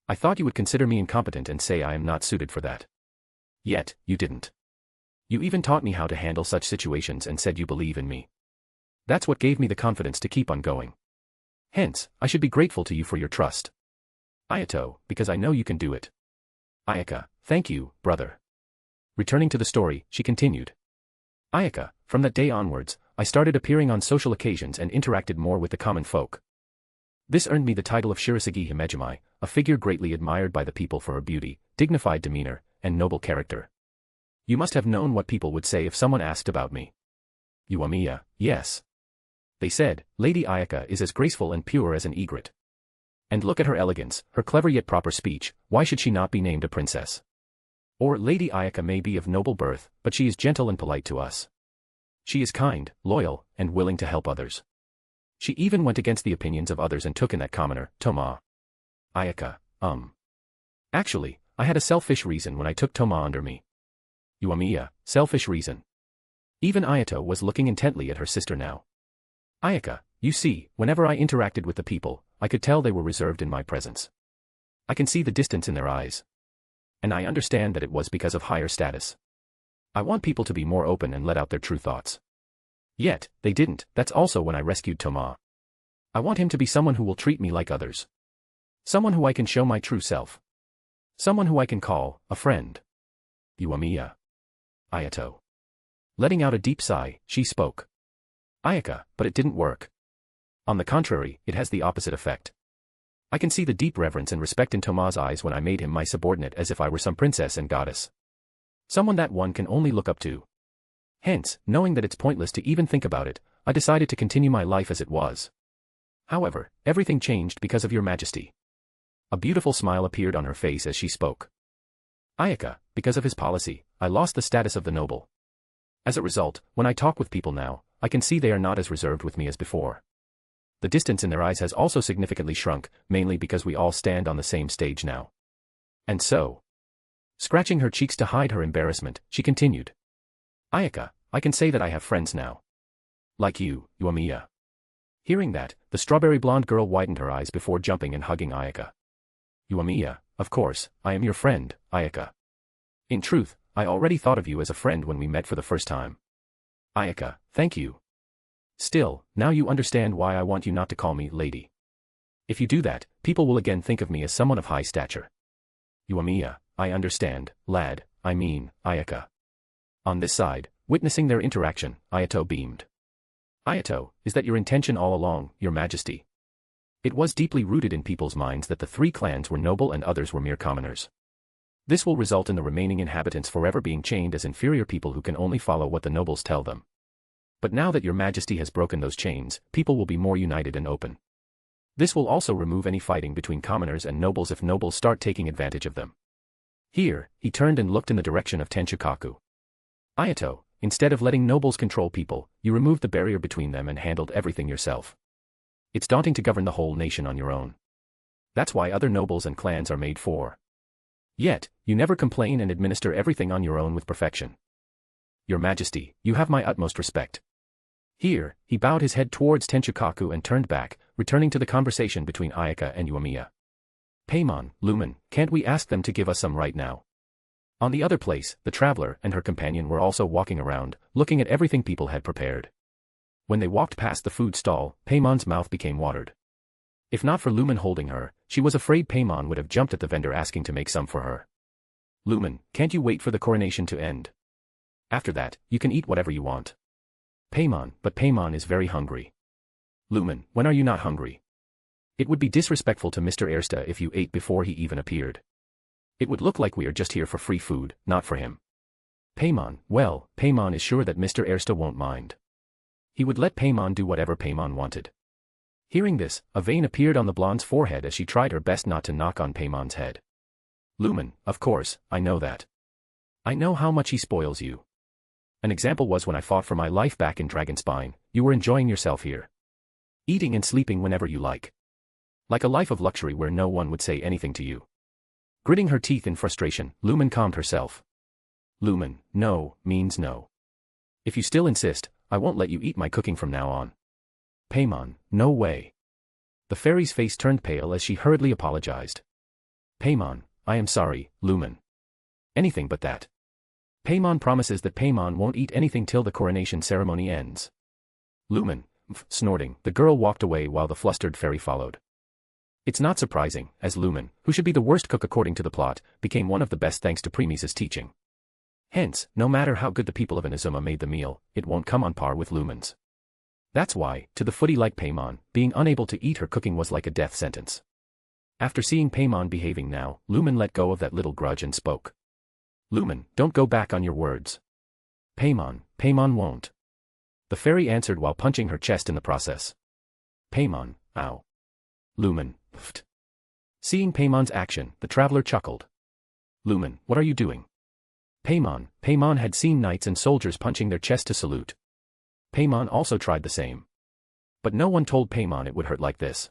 I thought you would consider me incompetent and say I am not suited for that. Yet, you didn't. You even taught me how to handle such situations and said you believe in me. That's what gave me the confidence to keep on going. Hence, I should be grateful to you for your trust. Ayato, because I know you can do it. Ayaka, thank you, brother. Returning to the story, she continued. Ayaka, from that day onwards, I started appearing on social occasions and interacted more with the common folk. This earned me the title of Shirisagi Himejimi, a figure greatly admired by the people for her beauty, dignified demeanor, and noble character. You must have known what people would say if someone asked about me. Yuamiya, yes. They said, Lady Ayaka is as graceful and pure as an egret. And look at her elegance, her clever yet proper speech, why should she not be named a princess? Or Lady Ayaka may be of noble birth, but she is gentle and polite to us. She is kind, loyal, and willing to help others. She even went against the opinions of others and took in that commoner, Toma. Ayaka, Actually, I had a selfish reason when I took Toma under me. Yuamiya, selfish reason. Even Ayato was looking intently at her sister now. Ayaka, you see, whenever I interacted with the people, I could tell they were reserved in my presence. I can see the distance in their eyes. And I understand that it was because of higher status. I want people to be more open and let out their true thoughts. Yet, they didn't. That's also when I rescued Toma. I want him to be someone who will treat me like others. Someone who I can show my true self. Someone who I can call a friend. Yuamiya. Ayato. Letting out a deep sigh, she spoke. Ayaka, but it didn't work. On the contrary, it has the opposite effect. I can see the deep reverence and respect in Toma's eyes when I made him my subordinate as if I were some princess and goddess. Someone that one can only look up to. Hence, knowing that it's pointless to even think about it, I decided to continue my life as it was. However, everything changed because of your majesty. A beautiful smile appeared on her face as she spoke. Ayaka, because of his policy, I lost the status of the noble. As a result, when I talk with people now, I can see they are not as reserved with me as before. The distance in their eyes has also significantly shrunk, mainly because we all stand on the same stage now. And so, scratching her cheeks to hide her embarrassment, she continued. Ayaka, I can say that I have friends now. Like you, Yuamiya. Hearing that, the strawberry blonde girl widened her eyes before jumping and hugging Ayaka. Yuamiya, of course, I am your friend, Ayaka. In truth, I already thought of you as a friend when we met for the first time. Ayaka, thank you. Still, now you understand why I want you not to call me lady. If you do that, people will again think of me as someone of high stature. Yuamiya, I understand, lad, I mean, Ayaka. On this side, witnessing their interaction, Ayato beamed. Ayato, is that your intention all along, your majesty? It was deeply rooted in people's minds that the three clans were noble and others were mere commoners. This will result in the remaining inhabitants forever being chained as inferior people who can only follow what the nobles tell them. But now that your majesty has broken those chains, people will be more united and open. This will also remove any fighting between commoners and nobles if nobles start taking advantage of them. Here, he turned and looked in the direction of Tenchukaku. Ayato, instead of letting nobles control people, you removed the barrier between them and handled everything yourself. It's daunting to govern the whole nation on your own. That's why other nobles and clans are made for. Yet, you never complain and administer everything on your own with perfection. Your Majesty, you have my utmost respect. Here, he bowed his head towards Tenchukaku and turned back, returning to the conversation between Ayaka and Yuamiya. Paimon, Lumen, can't we ask them to give us some right now? On the other place, the traveler and her companion were also walking around, looking at everything people had prepared. When they walked past the food stall, Paimon's mouth became watered. If not for Lumen holding her, she was afraid Paimon would have jumped at the vendor asking to make some for her. Lumen, can't you wait for the coronation to end? After that, you can eat whatever you want. Paimon, but Paimon is very hungry. Lumen, when are you not hungry? It would be disrespectful to Mr. Ersta if you ate before he even appeared. It would look like we are just here for free food, not for him. Paimon, well, Paimon is sure that Mr. Ersta won't mind. He would let Paimon do whatever Paimon wanted. Hearing this, a vein appeared on the blonde's forehead as she tried her best not to knock on Paimon's head. Lumen, of course, I know that. I know how much he spoils you. An example was when I fought for my life back in Dragonspine, you were enjoying yourself here. Eating and sleeping whenever you like. Like a life of luxury where no one would say anything to you. Gritting her teeth in frustration, Lumen calmed herself. Lumen, no, means no. If you still insist, I won't let you eat my cooking from now on. Paimon, no way. The fairy's face turned pale as she hurriedly apologized. Paimon, I am sorry, Lumen. Anything but that. Paimon promises that Paimon won't eat anything till the coronation ceremony ends. Lumen, Snorting, the girl walked away while the flustered fairy followed. It's not surprising, as Lumen, who should be the worst cook according to the plot, became one of the best thanks to Premisa's teaching. Hence, no matter how good the people of Inazuma made the meal, it won't come on par with Lumen's. That's why, to the foodie like Paimon, being unable to eat her cooking was like a death sentence. After seeing Paimon behaving now, Lumen let go of that little grudge and spoke. Lumen, don't go back on your words. Paimon won't. The fairy answered while punching her chest in the process. Paimon, ow. Lumen, pfft. Seeing Paimon's action, the traveler chuckled. Lumen, what are you doing? Paimon had seen knights and soldiers punching their chest to salute. Paimon also tried the same. But no one told Paimon it would hurt like this.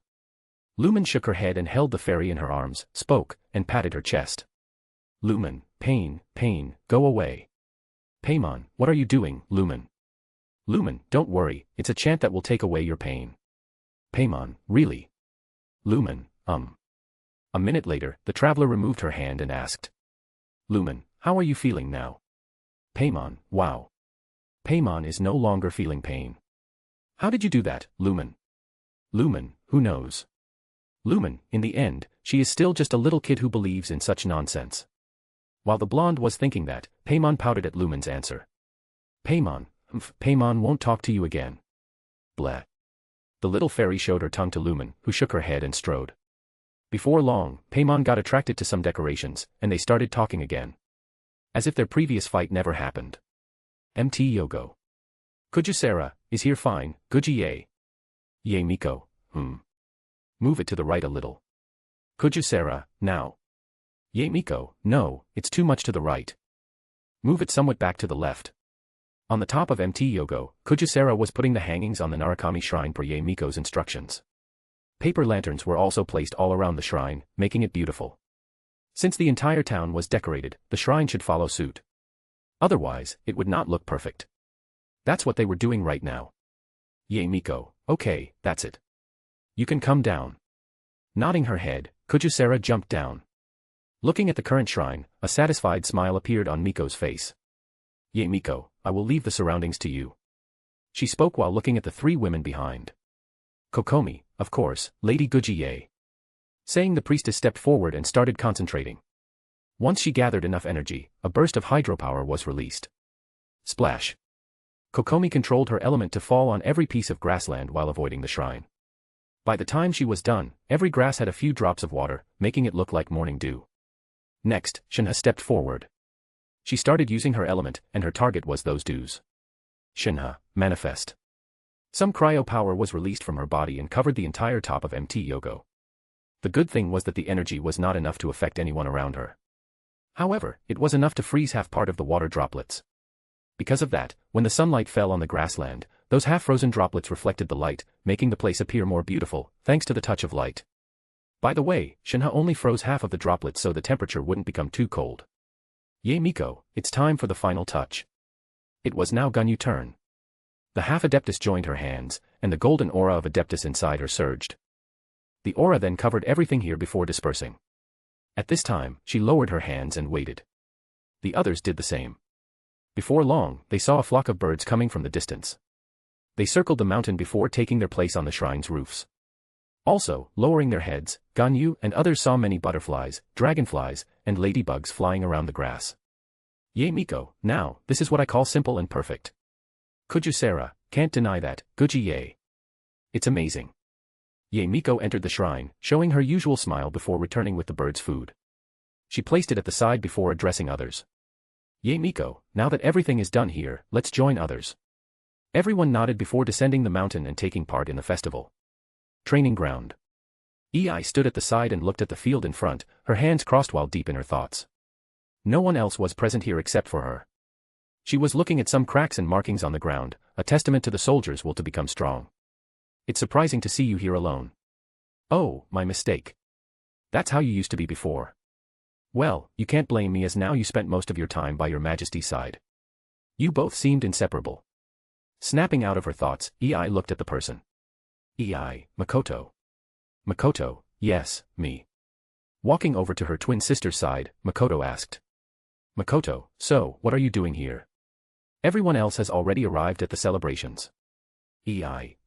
Lumen shook her head and held the fairy in her arms, spoke, and patted her chest. Lumen, pain, go away. Paimon, what are you doing, Lumen? Lumen, don't worry, it's a chant that will take away your pain. Paimon, really? Lumen, A minute later, the traveler removed her hand and asked. Lumen, how are you feeling now? Paimon, wow. Paimon is no longer feeling pain. How did you do that, Lumen? Lumen, who knows? Lumen, in the end, she is still just a little kid who believes in such nonsense. While the blonde was thinking that, Paimon pouted at Lumen's answer. Paimon won't talk to you again. Bleh. The little fairy showed her tongue to Lumen, who shook her head and strode. Before long, Paimon got attracted to some decorations, and they started talking again. As if their previous fight never happened. MT Yogo. Kujusera, is here fine, Guji Ye. Ye Miko, Move it to the right a little. Kujusera, now. Ye Miko, no, it's too much to the right. Move it somewhat back to the left. On the top of MT Yogo, Kujusera was putting the hangings on the Narukami shrine per Ye Miko's instructions. Paper lanterns were also placed all around the shrine, making it beautiful. Since the entire town was decorated, the shrine should follow suit. Otherwise, it would not look perfect. That's what they were doing right now. Ye Miko, okay, that's it. You can come down. Nodding her head, Kujusera jumped down. Looking at the current shrine, a satisfied smile appeared on Miko's face. Ye Miko, I will leave the surroundings to you. She spoke while looking at the three women behind. Kokomi, of course, Lady Guji-ye. Saying, the priestess stepped forward and started concentrating. Once she gathered enough energy, a burst of hydropower was released. Splash. Kokomi controlled her element to fall on every piece of grassland while avoiding the shrine. By the time she was done, every grass had a few drops of water, making it look like morning dew. Next, Shinha stepped forward. She started using her element, and her target was those dews. Shinha, manifest. Some cryo power was released from her body and covered the entire top of MT Yogo. The good thing was that the energy was not enough to affect anyone around her. However, it was enough to freeze half part of the water droplets. Because of that, when the sunlight fell on the grassland, those half-frozen droplets reflected the light, making the place appear more beautiful, thanks to the touch of light. By the way, Shinha only froze half of the droplets so the temperature wouldn't become too cold. Ye Miko, it's time for the final touch. It was now Gunyu turn. The half-Adeptus joined her hands, and the golden aura of Adeptus inside her surged. The aura then covered everything here before dispersing. At this time, she lowered her hands and waited. The others did the same. Before long, they saw a flock of birds coming from the distance. They circled the mountain before taking their place on the shrine's roofs. Also, lowering their heads, Ganyu and others saw many butterflies, dragonflies, and ladybugs flying around the grass. Ye Miko, now, this is what I call simple and perfect. Kujusera, can't deny that, Guji-ye. It's amazing. Ye Miko entered the shrine, showing her usual smile before returning with the bird's food. She placed it at the side before addressing others. Ye Miko, now that everything is done here, let's join others. Everyone nodded before descending the mountain and taking part in the festival. Training ground. Ei stood at the side and looked at the field in front, her hands crossed while deep in her thoughts. No one else was present here except for her. She was looking at some cracks and markings on the ground, a testament to the soldiers' will to become strong. It's surprising to see you here alone. Oh, my mistake. That's how you used to be before. Well, you can't blame me as now you spent most of your time by your majesty's side. You both seemed inseparable. Snapping out of her thoughts, Ei looked at the person. Ei, Makoto. Makoto, yes, me. Walking over to her twin sister's side, Makoto asked. Makoto, so, what are you doing here? Everyone else has already arrived at the celebrations.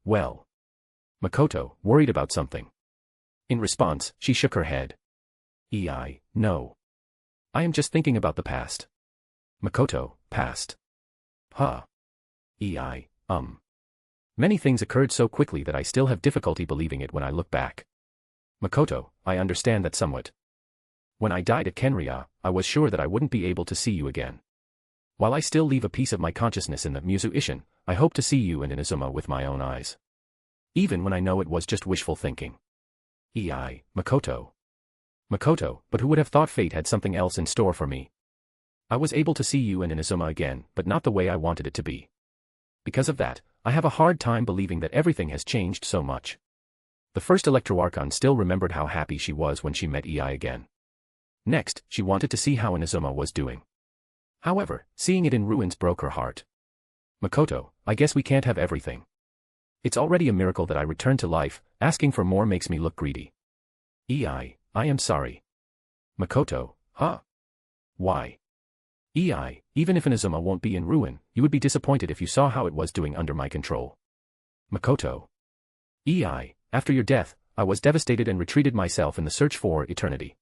Well. Makoto, worried about something. In response, she shook her head. No. I am just thinking about the past. Makoto, past. Huh. Many things occurred so quickly that I still have difficulty believing it when I look back. Makoto, I understand that somewhat. When I died at Kenria, I was sure that I wouldn't be able to see you again. While I still leave a piece of my consciousness in the Muzu Ishin, I hope to see you and Inazuma with my own eyes. Even when I know it was just wishful thinking. Makoto. Makoto, but who would have thought fate had something else in store for me? I was able to see you and Inazuma again, but not the way I wanted it to be. Because of that, I have a hard time believing that everything has changed so much. The first Electroarchon still remembered how happy she was when she met Ei again. Next, she wanted to see how Inazuma was doing. However, seeing it in ruins broke her heart. Makoto, I guess we can't have everything. It's already a miracle that I returned to life, asking for more makes me look greedy. I am sorry. Makoto, huh? Why? Even if Inazuma won't be in ruin, you would be disappointed if you saw how it was doing under my control. Makoto. After your death, I was devastated and retreated myself in the search for eternity.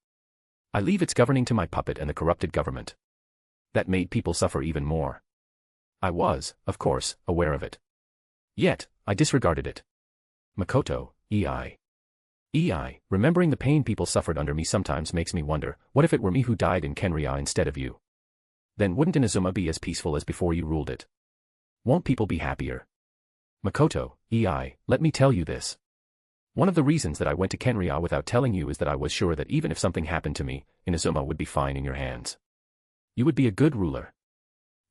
I leave its governing to my puppet and the corrupted government. That made people suffer even more. I was, of course, aware of it. Yet, I disregarded it. Makoto, remembering the pain people suffered under me sometimes makes me wonder, what if it were me who died in Kenria instead of you? Then wouldn't Inazuma be as peaceful as before you ruled it? Won't people be happier? Makoto, let me tell you this. One of the reasons that I went to Kenria without telling you is that I was sure that even if something happened to me, Inazuma would be fine in your hands. You would be a good ruler.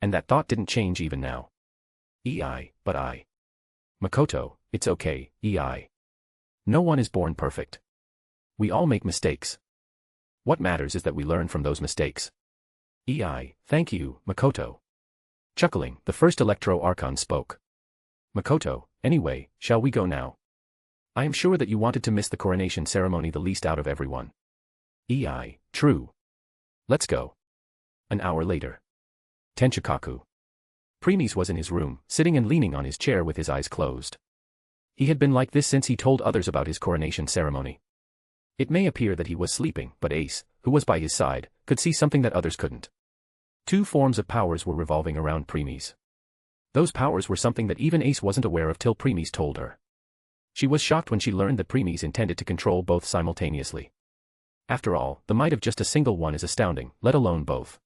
And that thought didn't change even now. But I. Makoto, it's okay, No one is born perfect. We all make mistakes. What matters is that we learn from those mistakes. Thank you, Makoto. Chuckling, the first Electro-Archon spoke. Makoto, anyway, shall we go now? I am sure that you wanted to miss the coronation ceremony the least out of everyone. True. Let's go. An hour later. Tenchikaku. Premies was in his room, sitting and leaning on his chair with his eyes closed. He had been like this since he told others about his coronation ceremony. It may appear that he was sleeping, but Ace, who was by his side, could see something that others couldn't. Two forms of powers were revolving around Premies. Those powers were something that even Ace wasn't aware of till Premies told her. She was shocked when she learned that Premies intended to control both simultaneously. After all, the might of just a single one is astounding, let alone both.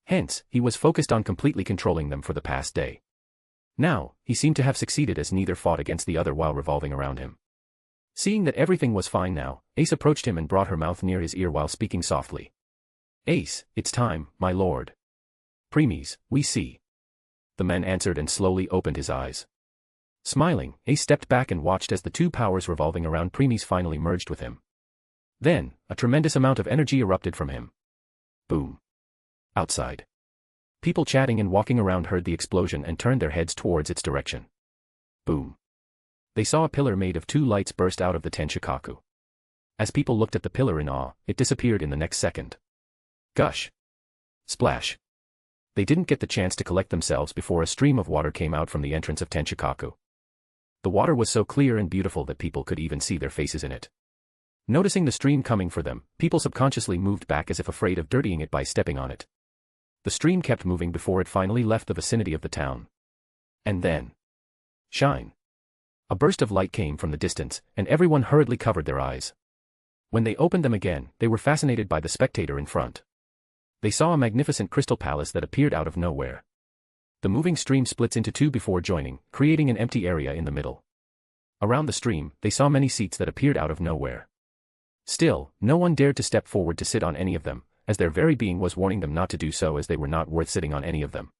Hence, he was focused on completely controlling them for the past day. Now, he seemed to have succeeded as neither fought against the other while revolving around him. Seeing that everything was fine now, Ace approached him and brought her mouth near his ear while speaking softly. Ace, it's time, my lord. Premies, we see. The man answered and slowly opened his eyes. Smiling, Ace stepped back and watched as the two powers revolving around Premies finally merged with him. Then, a tremendous amount of energy erupted from him. Boom. Outside. People chatting and walking around heard the explosion and turned their heads towards its direction. Boom. They saw a pillar made of two lights burst out of the Tenchikaku. As people looked at the pillar in awe, it disappeared in the next second. Gush. Splash. They didn't get the chance to collect themselves before a stream of water came out from the entrance of Tenchikaku. The water was so clear and beautiful that people could even see their faces in it. Noticing the stream coming for them, people subconsciously moved back as if afraid of dirtying it by stepping on it. The stream kept moving before it finally left the vicinity of the town. And then. Shine. A burst of light came from the distance, and everyone hurriedly covered their eyes. When they opened them again, they were fascinated by the spectator in front. They saw a magnificent crystal palace that appeared out of nowhere. The moving stream splits into two before joining, creating an empty area in the middle. Around the stream, they saw many seats that appeared out of nowhere. Still, no one dared to step forward to sit on any of them, as their very being was warning them not to do so as they were not worth sitting on any of them.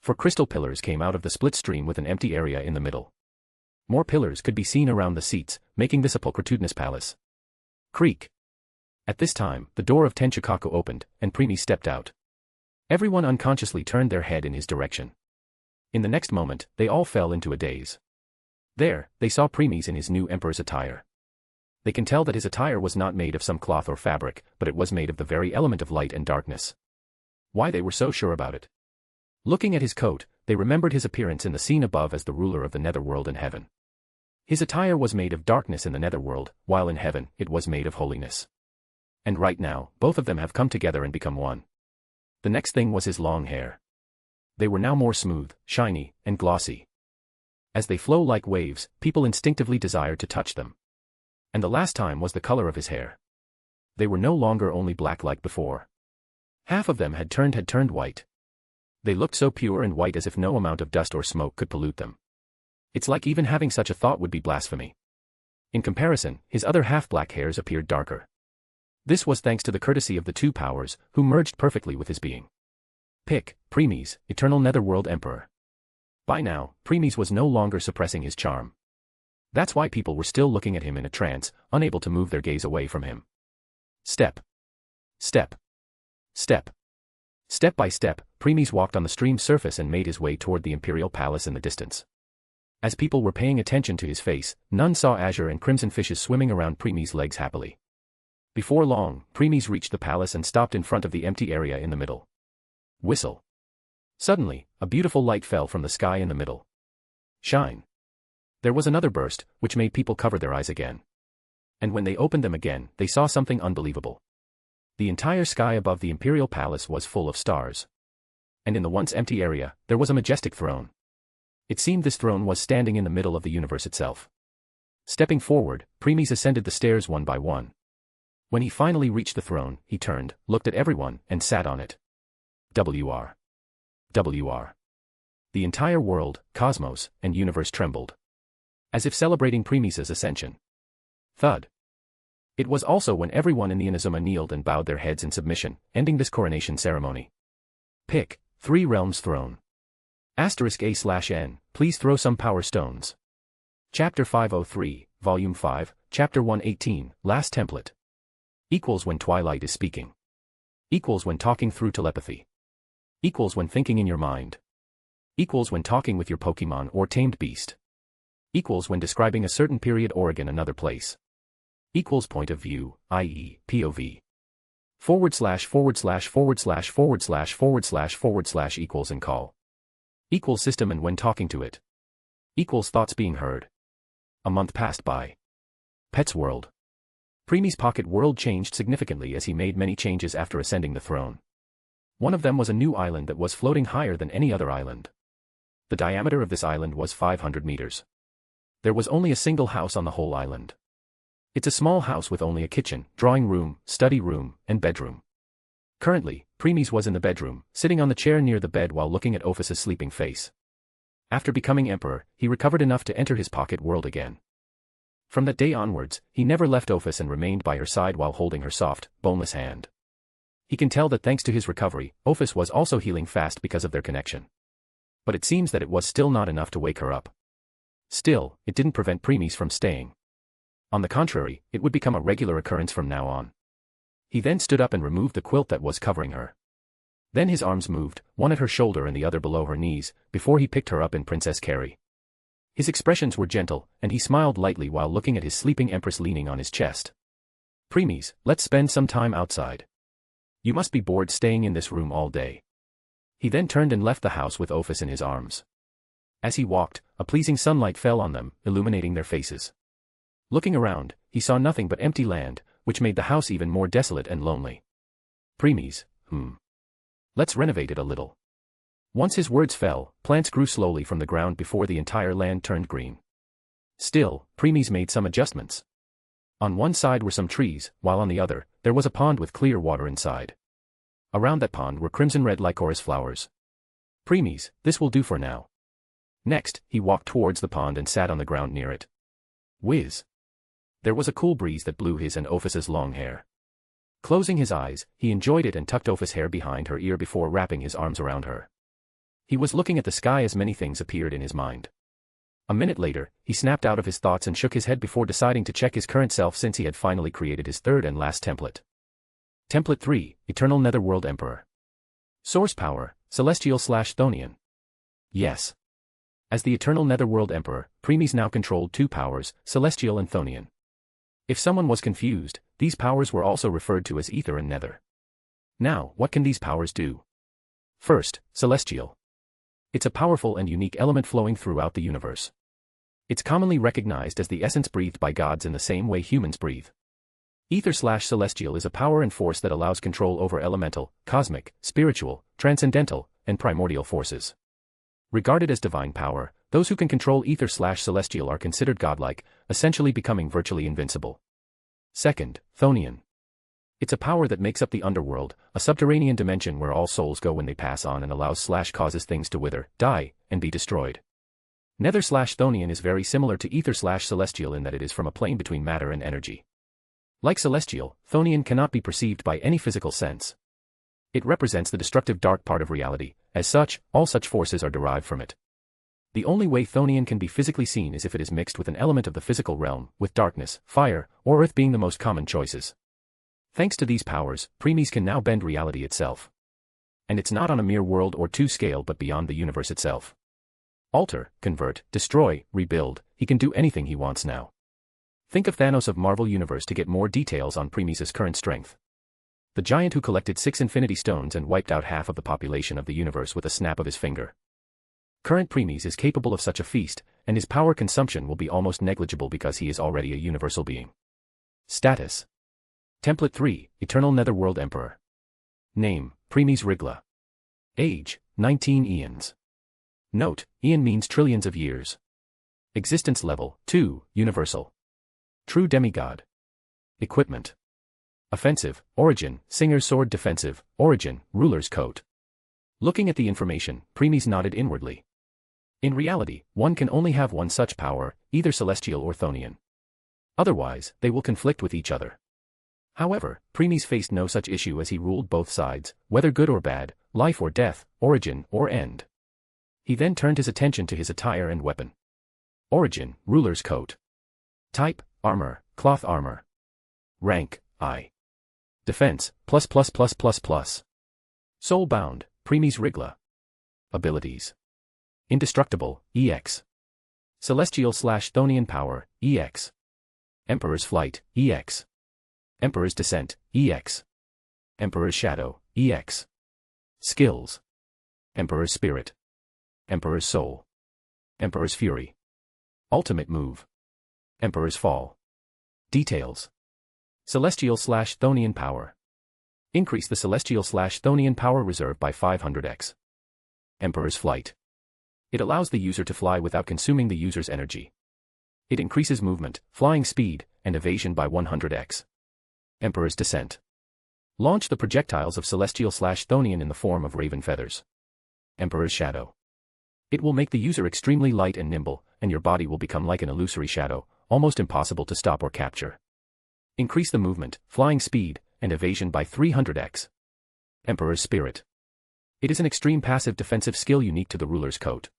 For crystal pillars came out of the split stream with an empty area in the middle. More pillars could be seen around the seats, making this a pulchritudinous palace. Creak. At this time, the door of Tenchikaku opened, and Premies stepped out. Everyone unconsciously turned their head in his direction. In the next moment, they all fell into a daze. There, they saw Premies in his new emperor's attire. They can tell that his attire was not made of some cloth or fabric, but it was made of the very element of light and darkness. Why they were so sure about it? Looking at his coat, They remembered his appearance in the scene above as the ruler of the netherworld and heaven. His attire was made of darkness in the netherworld, while in heaven, it was made of holiness. And right now, both of them have come together and become one. The next thing was his long hair. They were now more smooth, shiny, and glossy. As they flow like waves, people instinctively desired to touch them. And the last time was the color of his hair. They were no longer only black like before. Half of them had turned white. They looked so pure and white as if no amount of dust or smoke could pollute them. It's like even having such a thought would be blasphemy. In comparison, his other half-black hairs appeared darker. This was thanks to the courtesy of the two powers, who merged perfectly with his being. Pick, Premies, Eternal Netherworld Emperor. By now, Premies was no longer suppressing his charm. That's why people were still looking at him in a trance, unable to move their gaze away from him. Step. Step. Step. Step by step, Premies walked on the stream's surface and made his way toward the Imperial Palace in the distance. As people were paying attention to his face, none saw azure and crimson fishes swimming around Premies' legs happily. Before long, Premies reached the palace and stopped in front of the empty area in the middle. Whistle. Suddenly, a beautiful light fell from the sky in the middle. Shine. There was another burst, which made people cover their eyes again. And when they opened them again, they saw something unbelievable. The entire sky above the Imperial Palace was full of stars. And in the once empty area, there was a majestic throne. It seemed this throne was standing in the middle of the universe itself. Stepping forward, Premies ascended the stairs one by one. When he finally reached the throne, he turned, looked at everyone, and sat on it. WR. WR. The entire world, cosmos, and universe trembled. As if celebrating Premies' ascension. Thud. It was also when everyone in the Inazuma kneeled and bowed their heads in submission, ending this coronation ceremony. Pick, 3 realms throne. *A/N, please throw some power stones. Chapter 503, Volume 5, Chapter 118, Last Template. Equals when Twilight is speaking. Equals when talking through telepathy. Equals when thinking in your mind. Equals when talking with your Pokemon or tamed beast. Equals when describing a certain period or again another place. Equals point of view, i.e., POV. / / equals and call. Equals system and when talking to it. Equals thoughts being heard. A month passed by. Pet's world. Premies' pocket world changed significantly as he made many changes after ascending the throne. One of them was a new island that was floating higher than any other island. The diameter of this island was 500 meters. There was only a single house on the whole island. It's a small house with only a kitchen, drawing room, study room, and bedroom. Currently, Premies was in the bedroom, sitting on the chair near the bed while looking at Ophus's sleeping face. After becoming emperor, he recovered enough to enter his pocket world again. From that day onwards, he never left Ophus and remained by her side while holding her soft, boneless hand. He can tell that thanks to his recovery, Ophus was also healing fast because of their connection. But it seems that it was still not enough to wake her up. Still, it didn't prevent Premies from staying. On the contrary, it would become a regular occurrence from now on. He then stood up and removed the quilt that was covering her. Then his arms moved, one at her shoulder and the other below her knees, before he picked her up in Princess Carrie. His expressions were gentle, and he smiled lightly while looking at his sleeping empress leaning on his chest. Premies, let's spend some time outside. You must be bored staying in this room all day. He then turned and left the house with Ophus in his arms. As he walked, a pleasing sunlight fell on them, illuminating their faces. Looking around, he saw nothing but empty land, which made the house even more desolate and lonely. Premies, let's renovate it a little. Once his words fell, plants grew slowly from the ground before the entire land turned green. Still, Premies made some adjustments. On one side were some trees, while on the other, there was a pond with clear water inside. Around that pond were crimson-red lycoris flowers. Premies, this will do for now. Next, he walked towards the pond and sat on the ground near it. Whiz. There was a cool breeze that blew his and Ophus's long hair. Closing his eyes, he enjoyed it and tucked Ophus' hair behind her ear before wrapping his arms around her. He was looking at the sky as many things appeared in his mind. A minute later, he snapped out of his thoughts and shook his head before deciding to check his current self since he had finally created his third and last template. Template 3, Eternal Netherworld Emperor. Source power, Celestial/Thonian. Yes. As the Eternal Netherworld Emperor, Premies now controlled 2 powers, Celestial and Thonian. If someone was confused, these powers were also referred to as Ether and Nether. Now, what can these powers do? First, Celestial. It's a powerful and unique element flowing throughout the universe. It's commonly recognized as the essence breathed by gods in the same way humans breathe. Ether/celestial is a power and force that allows control over elemental, cosmic, spiritual, transcendental, and primordial forces. Regarded as divine power, those who can control ether/celestial are considered godlike, essentially becoming virtually invincible. Second, Thonian. It's a power that makes up the underworld, a subterranean dimension where all souls go when they pass on and allows/causes things to wither, die, and be destroyed. Nether/Thonian is very similar to ether/celestial in that it is from a plane between matter and energy. Like celestial, Thonian cannot be perceived by any physical sense. It represents the destructive dark part of reality. As such, all such forces are derived from it. The only way Thonian can be physically seen is if it is mixed with an element of the physical realm, with darkness, fire, or earth being the most common choices. Thanks to these powers, Premies can now bend reality itself. And it's not on a mere world or two scale but beyond the universe itself. Alter, convert, destroy, rebuild, he can do anything he wants now. Think of Thanos of Marvel Universe to get more details on Premies' current strength. The giant who collected 6 Infinity Stones and wiped out half of the population of the universe with a snap of his finger. Current Premies is capable of such a feast, and his power consumption will be almost negligible because he is already a universal being. Status. Template 3, Eternal Netherworld Emperor. Name, Premies Rigla. Age, 19 eons. Note, eon means trillions of years. Existence level, 2, universal. True demigod. Equipment. Offensive, origin, singer's sword. Defensive, origin, ruler's coat. Looking at the information, Premies nodded inwardly. In reality, one can only have one such power, either celestial or Thonian. Otherwise, they will conflict with each other. However, Premies faced no such issue as he ruled both sides, whether good or bad, life or death, origin or end. He then turned his attention to his attire and weapon. Origin, ruler's coat. Type, armor, cloth armor. Rank, I. Defense, +++++. Soulbound, Premies Rigla. Abilities. Indestructible, EX. Celestial/Thonian power, EX. Emperor's flight, EX. Emperor's descent, EX. Emperor's shadow, EX. Skills. Emperor's spirit. Emperor's soul. Emperor's fury. Ultimate move. Emperor's fall. Details. Celestial/Thonian power. Increase the Celestial/Thonian power reserve by 500x. Emperor's flight. It allows the user to fly without consuming the user's energy. It increases movement, flying speed, and evasion by 100x. Emperor's descent. Launch the projectiles of Celestial/Thonian in the form of raven feathers. Emperor's shadow. It will make the user extremely light and nimble, and your body will become like an illusory shadow, almost impossible to stop or capture. Increase the movement, flying speed, and evasion by 300x. Emperor's spirit. It is an extreme passive defensive skill unique to the ruler's coat.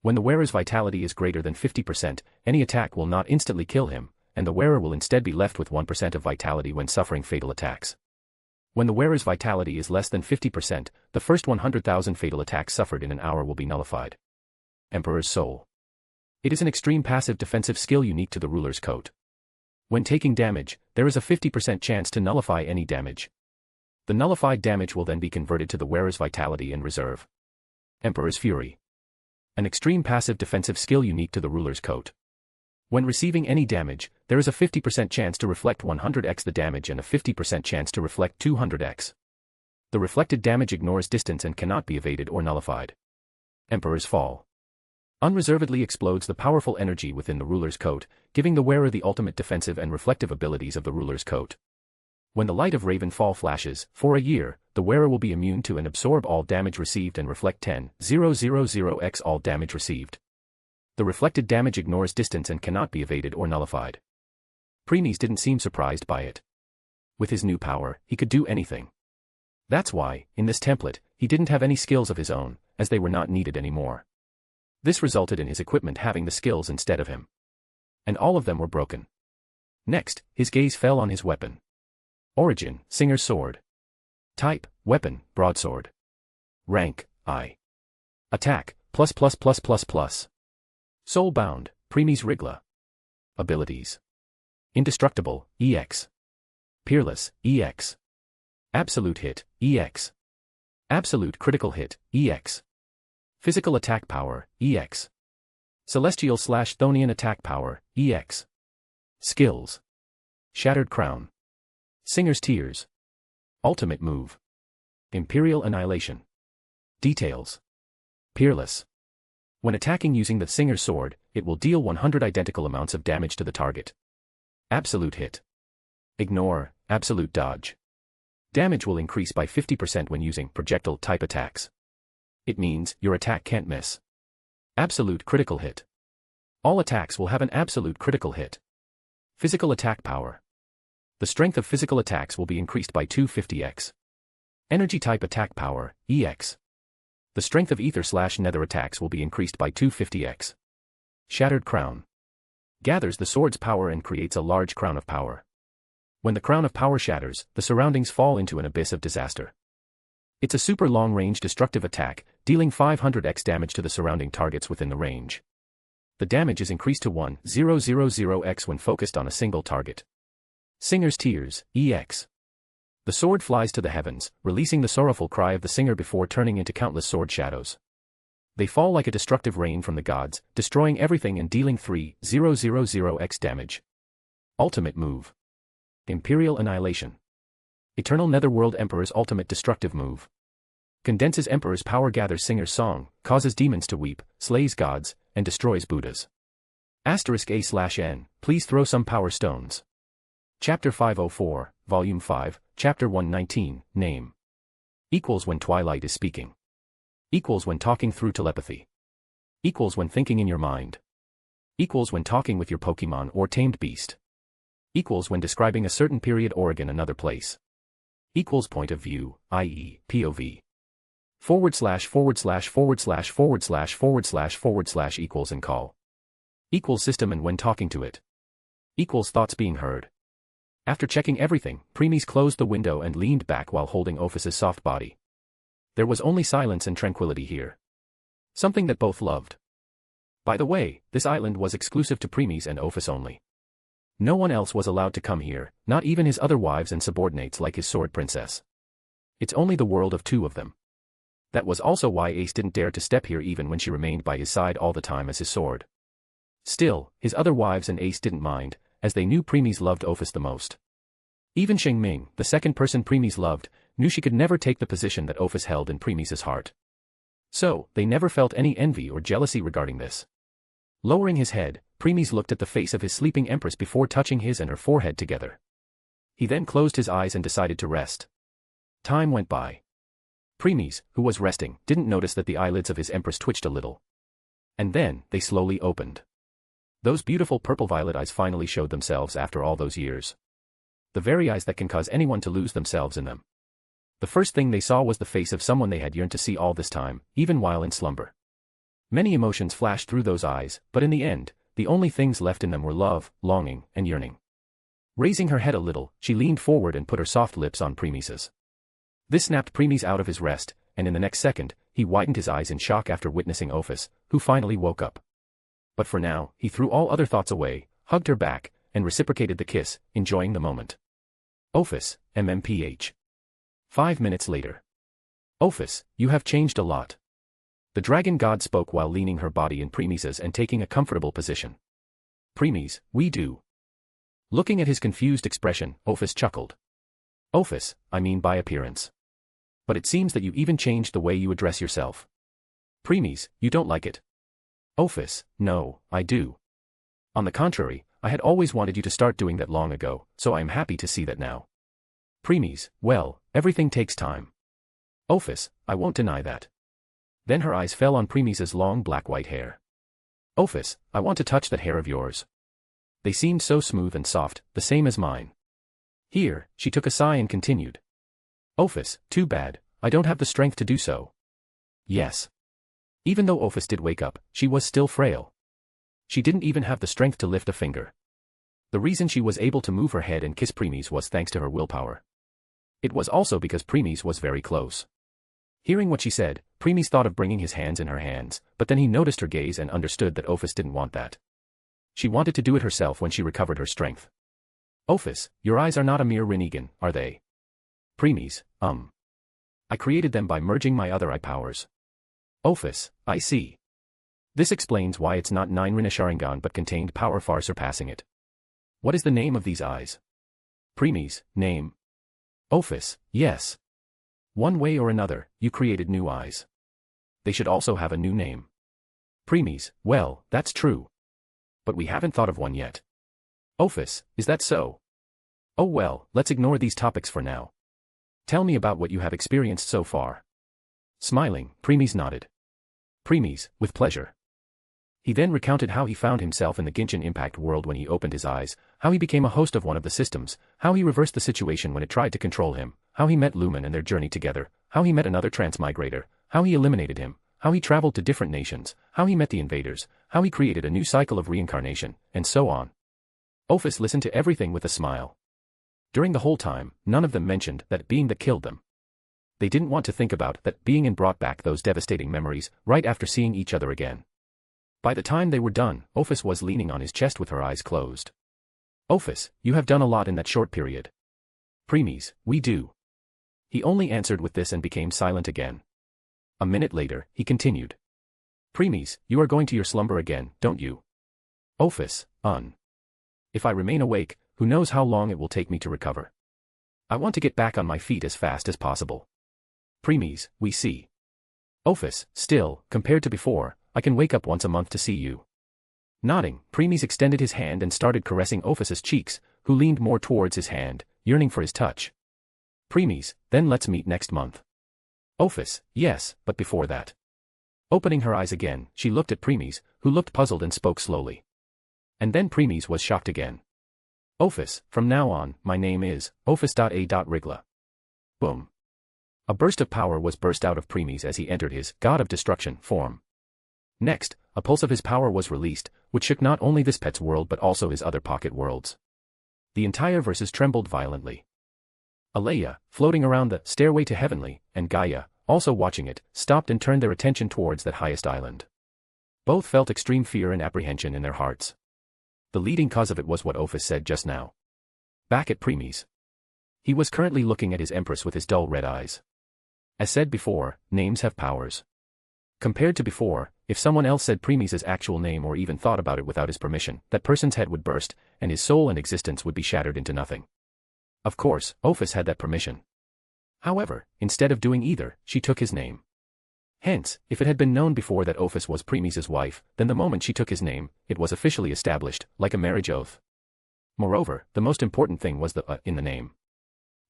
When the wearer's vitality is greater than 50%, any attack will not instantly kill him, and the wearer will instead be left with 1% of vitality when suffering fatal attacks. When the wearer's vitality is less than 50%, the first 100,000 fatal attacks suffered in an hour will be nullified. Emperor's soul. It is an extreme passive defensive skill unique to the ruler's coat. When taking damage, there is a 50% chance to nullify any damage. The nullified damage will then be converted to the wearer's vitality and reserve. Emperor's fury. An extreme passive defensive skill unique to the ruler's coat. When receiving any damage, there is a 50% chance to reflect 100x the damage and a 50% chance to reflect 200x. The reflected damage ignores distance and cannot be evaded or nullified. Emperor's fall. Unreservedly explodes the powerful energy within the ruler's coat, giving the wearer the ultimate defensive and reflective abilities of the ruler's coat. When the light of Raven Fall flashes, for a year, the wearer will be immune to and absorb all damage received and reflect 10,000x all damage received. The reflected damage ignores distance and cannot be evaded or nullified. Premies didn't seem surprised by it. With his new power, he could do anything. That's why, in this template, he didn't have any skills of his own, as they were not needed anymore. This resulted in his equipment having the skills instead of him. And all of them were broken. Next, his gaze fell on his weapon. Origin, Singer's sword. Type, weapon, broadsword. Rank, I. Attack, +++++. Soulbound, Premies Rigla. Abilities. Indestructible, EX. Peerless, EX. Absolute hit, EX. Absolute critical hit, EX. Physical attack power, EX. Celestial/Thonian attack power, EX. Skills. Shattered Crown. Singer's Tears. Ultimate move. Imperial Annihilation. Details. Peerless. When attacking using the Singer's Sword, it will deal 100 identical amounts of damage to the target. Absolute hit. Ignore, absolute dodge. Damage will increase by 50% when using projectile-type attacks. It means your attack can't miss. Absolute critical hit. All attacks will have an absolute critical hit. Physical attack power. The strength of physical attacks will be increased by 250x. Energy-type attack power, EX. The strength of ether/nether attacks will be increased by 250x. Shattered Crown. Gathers the sword's power and creates a large crown of power. When the crown of power shatters, the surroundings fall into an abyss of disaster. It's a super long-range destructive attack, dealing 500x damage to the surrounding targets within the range. The damage is increased to 1000x when focused on a single target. Singer's Tears, EX. The sword flies to the heavens, releasing the sorrowful cry of the singer before turning into countless sword shadows. They fall like a destructive rain from the gods, destroying everything and dealing 3000x damage. Ultimate move. Imperial Annihilation. Eternal Netherworld Emperor's ultimate destructive move. Condenses Emperor's power, gathers Singer's song, causes demons to weep, slays gods, and destroys Buddhas. *A/N, please throw some power stones. Chapter 504, Volume 5, Chapter 119, Name. Equals when Twilight is speaking. Equals when talking through telepathy. Equals when thinking in your mind. Equals when talking with your Pokemon or tamed beast. Equals when describing a certain period or another place. Equals point of view, i.e., POV. / equals and call. Equals system and when talking to it. Equals thoughts being heard. After checking everything, Premies closed the window and leaned back while holding Ophus's soft body. There was only silence and tranquility here. Something that both loved. By the way, this island was exclusive to Premies and Ophus only. No one else was allowed to come here, not even his other wives and subordinates like his sword princess. It's only the world of two of them. That was also why Ace didn't dare to step here even when she remained by his side all the time as his sword. Still, his other wives and Ace didn't mind, as they knew Premies loved Ophus the most. Even Shengming, the second person Premies loved, knew she could never take the position that Ophus held in Premies' heart. So, they never felt any envy or jealousy regarding this. Lowering his head, Premies looked at the face of his sleeping empress before touching his and her forehead together. He then closed his eyes and decided to rest. Time went by. Premies, who was resting, didn't notice that the eyelids of his empress twitched a little. And then, they slowly opened. Those beautiful purple-violet eyes finally showed themselves after all those years. The very eyes that can cause anyone to lose themselves in them. The first thing they saw was the face of someone they had yearned to see all this time, even while in slumber. Many emotions flashed through those eyes, but in the end, the only things left in them were love, longing, and yearning. Raising her head a little, she leaned forward and put her soft lips on Premies'. This snapped Premies out of his rest, and in the next second, he widened his eyes in shock after witnessing Ophus, who finally woke up. But for now, he threw all other thoughts away, hugged her back, and reciprocated the kiss, enjoying the moment. Ophus, MMPH. 5 minutes later. Ophus, you have changed a lot. The dragon god spoke while leaning her body in Premies' and taking a comfortable position. Premies, we do. Looking at his confused expression, Ophus chuckled. Ophus, I mean by appearance. But it seems that you even changed the way you address yourself. Premies, you don't like it. Ophus, no, I do. On the contrary, I had always wanted you to start doing that long ago, so I am happy to see that now. Premies, well, everything takes time. Ophus, I won't deny that. Then her eyes fell on Premies' long black-white hair. Ophus, I want to touch that hair of yours. They seemed so smooth and soft, the same as mine. Here, she took a sigh and continued. Ophus, too bad, I don't have the strength to do so. Yes. Even though Ophus did wake up, she was still frail. She didn't even have the strength to lift a finger. The reason she was able to move her head and kiss Premies was thanks to her willpower. It was also because Premies was very close. Hearing what she said, Premies thought of bringing his hands in her hands, but then he noticed her gaze and understood that Ophus didn't want that. She wanted to do it herself when she recovered her strength. Ophus, your eyes are not a mere Rinnegan, are they? Premies, I created them by merging my other eye powers. Ophis, I see. This explains why it's not 9 Rina Sharingan but contained power far surpassing it. What is the name of these eyes? Premies, name. Ophis, yes. One way or another, you created new eyes. They should also have a new name. Premies, well, that's true. But we haven't thought of one yet. Ophis, is that so? Oh well, let's ignore these topics for now. Tell me about what you have experienced so far. Smiling, Premies nodded. Premies, with pleasure. He then recounted how he found himself in the Genshin Impact world when he opened his eyes, how he became a host of one of the systems, how he reversed the situation when it tried to control him, how he met Lumen and their journey together, how he met another transmigrator, how he eliminated him, how he traveled to different nations, how he met the invaders, how he created a new cycle of reincarnation, and so on. Ophis listened to everything with a smile. During the whole time, none of them mentioned that being that killed them. They didn't want to think about that being and brought back those devastating memories right after seeing each other again. By the time they were done, Ophis was leaning on his chest with her eyes closed. Ophis, you have done a lot in that short period. Premies, we do. He only answered with this and became silent again. A minute later, he continued. Premies, you are going to your slumber again, don't you? Ophis, If I remain awake, who knows how long it will take me to recover. I want to get back on my feet as fast as possible. Premies, we see. Ophis, still, compared to before, I can wake up once a month to see you. Nodding, Premies extended his hand and started caressing Ophis's cheeks, who leaned more towards his hand, yearning for his touch. Premies, then let's meet next month. Ophis, yes, but before that. Opening her eyes again, she looked at Premies, who looked puzzled and spoke slowly. And then Premies was shocked again. Ophis, from now on, my name is Ophis.A.Rigla. Boom. A burst of power was burst out of Premies as he entered his God of Destruction form. Next, a pulse of his power was released, which shook not only this pet's world but also his other pocket worlds. The entire verses trembled violently. Alea, floating around the stairway to Heavenly, and Gaia, also watching it, stopped and turned their attention towards that highest island. Both felt extreme fear and apprehension in their hearts. The leading cause of it was what Ophis said just now. Back at Premies. He was currently looking at his Empress with his dull red eyes. As said before, names have powers. Compared to before, if someone else said Premies' actual name or even thought about it without his permission, that person's head would burst, and his soul and existence would be shattered into nothing. Of course, Ophis had that permission. However, instead of doing either, she took his name. Hence, if it had been known before that Ophis was Premies' wife, then the moment she took his name, it was officially established, like a marriage oath. Moreover, the most important thing was the in the name.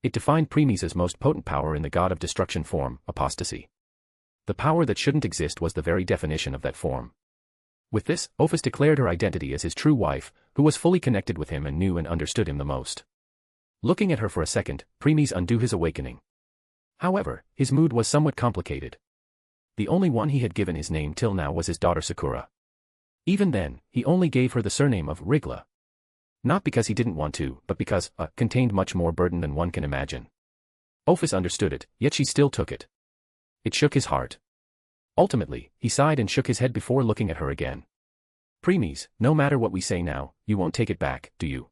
It defined Premies' most potent power in the God of Destruction form, apostasy. The power that shouldn't exist was the very definition of that form. With this, Ophis declared her identity as his true wife, who was fully connected with him and knew and understood him the most. Looking at her for a second, Premies undid his awakening. However, his mood was somewhat complicated. The only one he had given his name till now was his daughter Sakura. Even then, he only gave her the surname of Rigla. Not because he didn't want to, but because contained much more burden than one can imagine. Ophis understood it, yet she still took it. It shook his heart. Ultimately, he sighed and shook his head before looking at her again. Premies, no matter what we say now, you won't take it back, do you?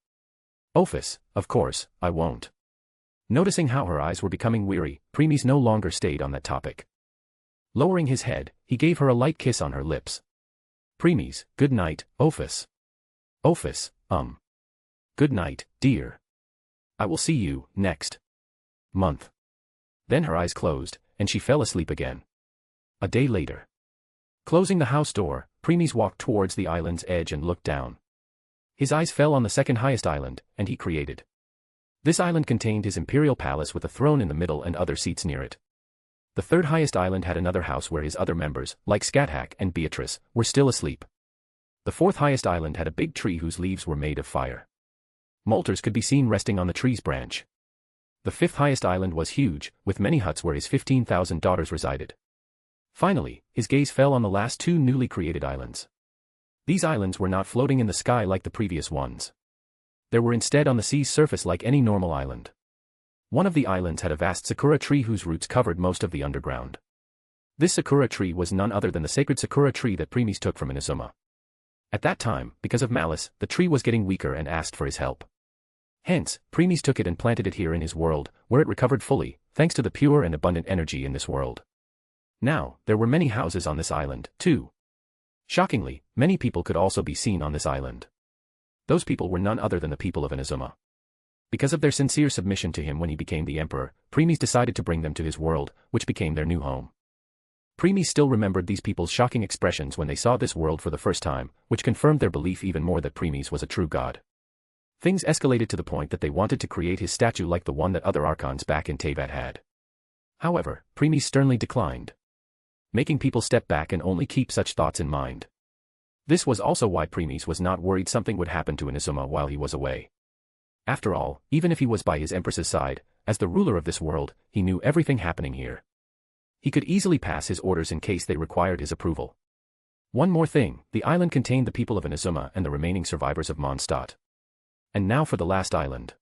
Ophis, of course, I won't. Noticing how her eyes were becoming weary, Premies no longer stayed on that topic. Lowering his head, he gave her a light kiss on her lips. Premies, good night, Ophis. Ophis, Good night, dear. I will see you, next month. Then her eyes closed, and she fell asleep again. A day later. Closing the house door, Premies walked towards the island's edge and looked down. His eyes fell on the second highest island, and he created. This island contained his imperial palace with a throne in the middle and other seats near it. The third highest island had another house where his other members, like Scathach and Beatrice, were still asleep. The fourth highest island had a big tree whose leaves were made of fire. Molters could be seen resting on the tree's branch. The fifth highest island was huge, with many huts where his 15,000 daughters resided. Finally, his gaze fell on the last two newly created islands. These islands were not floating in the sky like the previous ones. They were instead on the sea's surface like any normal island. One of the islands had a vast sakura tree whose roots covered most of the underground. This sakura tree was none other than the sacred sakura tree that Premies took from Inazuma. At that time, because of malice, the tree was getting weaker and asked for his help. Hence, Premies took it and planted it here in his world, where it recovered fully, thanks to the pure and abundant energy in this world. Now, there were many houses on this island, too. Shockingly, many people could also be seen on this island. Those people were none other than the people of Inazuma. Because of their sincere submission to him when he became the emperor, Premies decided to bring them to his world, which became their new home. Premies still remembered these people's shocking expressions when they saw this world for the first time, which confirmed their belief even more that Premies was a true god. Things escalated to the point that they wanted to create his statue like the one that other archons back in Teyvat had. However, Premies sternly declined, making people step back and only keep such thoughts in mind. This was also why Premies was not worried something would happen to Inazuma while he was away. After all, even if he was by his empress's side, as the ruler of this world, he knew everything happening here. He could easily pass his orders in case they required his approval. One more thing, the island contained the people of Inazuma and the remaining survivors of Mondstadt. And now for the last island.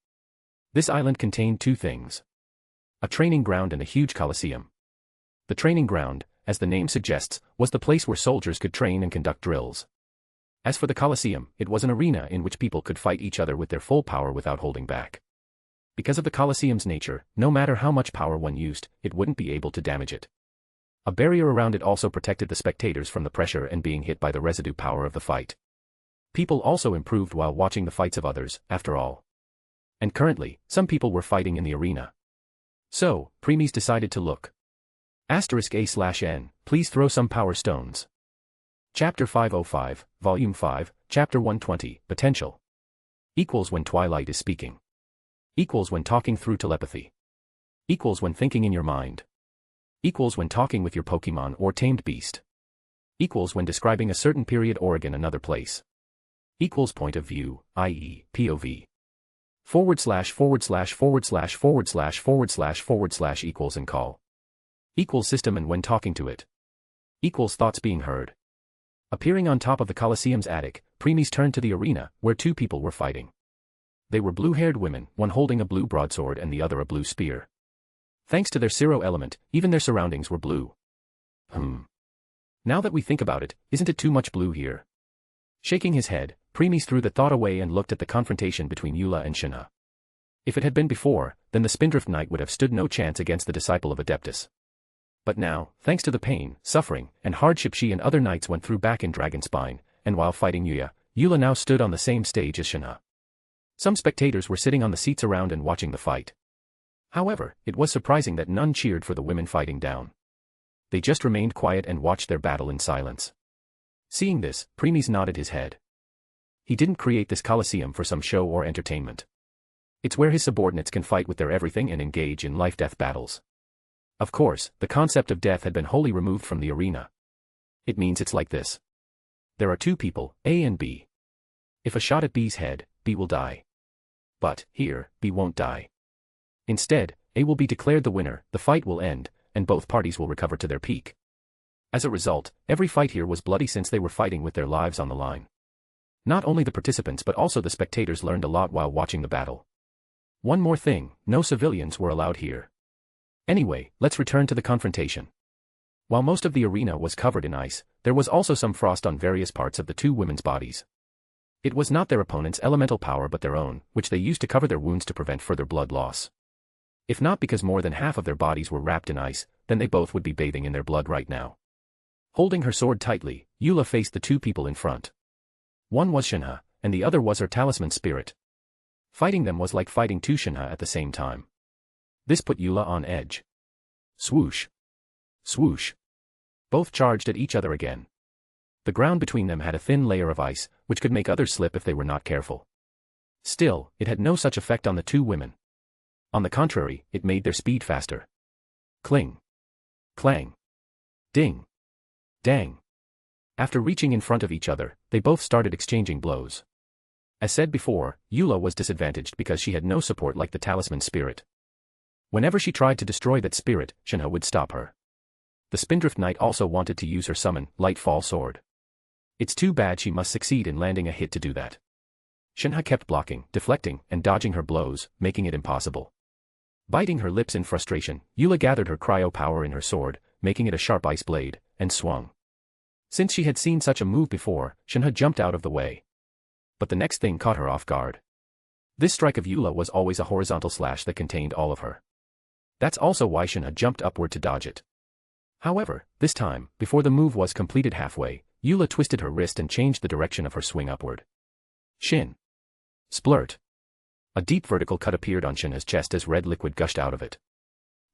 This island contained two things: a training ground and a huge coliseum. The training ground, as the name suggests, was the place where soldiers could train and conduct drills. As for the coliseum, it was an arena in which people could fight each other with their full power without holding back. Because of the coliseum's nature, no matter how much power one used, it wouldn't be able to damage it. A barrier around it also protected the spectators from the pressure and being hit by the residue power of the fight. People also improved while watching the fights of others, after all. And currently, some people were fighting in the arena. So, Premies decided to look. *A/N, please throw some power stones. Chapter 505, Volume 5, Chapter 120, Potential. Equals when Twilight is speaking. Equals when talking through telepathy. Equals when thinking in your mind. Equals when talking with your Pokemon or tamed beast. Equals when describing a certain period or again another place. Equals point of view, i.e., POV. // equals and call. Equals system and when talking to it. Equals thoughts being heard. Appearing on top of the Colosseum's attic, Premies turned to the arena, where two people were fighting. They were blue-haired women, one holding a blue broadsword and the other a blue spear. Thanks to their Zero element, even their surroundings were blue. Now that we think about it, isn't it too much blue here? Shaking his head, Premies threw the thought away and looked at the confrontation between Eula and Shinha. If it had been before, then the Spindrift Knight would have stood no chance against the disciple of Adeptus. But now, thanks to the pain, suffering, and hardship she and other knights went through back in Dragonspine, and while fighting Eula now stood on the same stage as Shinha. Some spectators were sitting on the seats around and watching the fight. However, it was surprising that none cheered for the women fighting down. They just remained quiet and watched their battle in silence. Seeing this, Premies nodded his head. He didn't create this Colosseum for some show or entertainment. It's where his subordinates can fight with their everything and engage in life-death battles. Of course, the concept of death had been wholly removed from the arena. It means it's like this. There are two people, A and B. If a shot at B's head, B will die. But, here, B won't die. Instead, A will be declared the winner, the fight will end, and both parties will recover to their peak. As a result, every fight here was bloody since they were fighting with their lives on the line. Not only the participants but also the spectators learned a lot while watching the battle. One more thing, no civilians were allowed here. Anyway, let's return to the confrontation. While most of the arena was covered in ice, there was also some frost on various parts of the two women's bodies. It was not their opponent's elemental power but their own, which they used to cover their wounds to prevent further blood loss. If not because more than half of their bodies were wrapped in ice, then they both would be bathing in their blood right now. Holding her sword tightly, Eula faced the two people in front. One was Shinha, and the other was her talisman spirit. Fighting them was like fighting two Shinha at the same time. This put Eula on edge. Swoosh. Swoosh. Both charged at each other again. The ground between them had a thin layer of ice, which could make others slip if they were not careful. Still, it had no such effect on the two women. On the contrary, it made their speed faster. Cling. Clang. Ding. Dang. After reaching in front of each other, they both started exchanging blows. As said before, Eula was disadvantaged because she had no support like the talisman spirit. Whenever she tried to destroy that spirit, Shinha would stop her. The Spindrift Knight also wanted to use her summon, Lightfall Sword. It's too bad she must succeed in landing a hit to do that. Shinha kept blocking, deflecting, and dodging her blows, making it impossible. Biting her lips in frustration, Eula gathered her cryo power in her sword, making it a sharp ice blade, and swung. Since she had seen such a move before, Shinha jumped out of the way. But the next thing caught her off guard. This strike of Eula was always a horizontal slash that contained all of her. That's also why Shinha jumped upward to dodge it. However, this time, before the move was completed halfway, Eula twisted her wrist and changed the direction of her swing upward. Shin. Splurt. A deep vertical cut appeared on Shinha's chest as red liquid gushed out of it.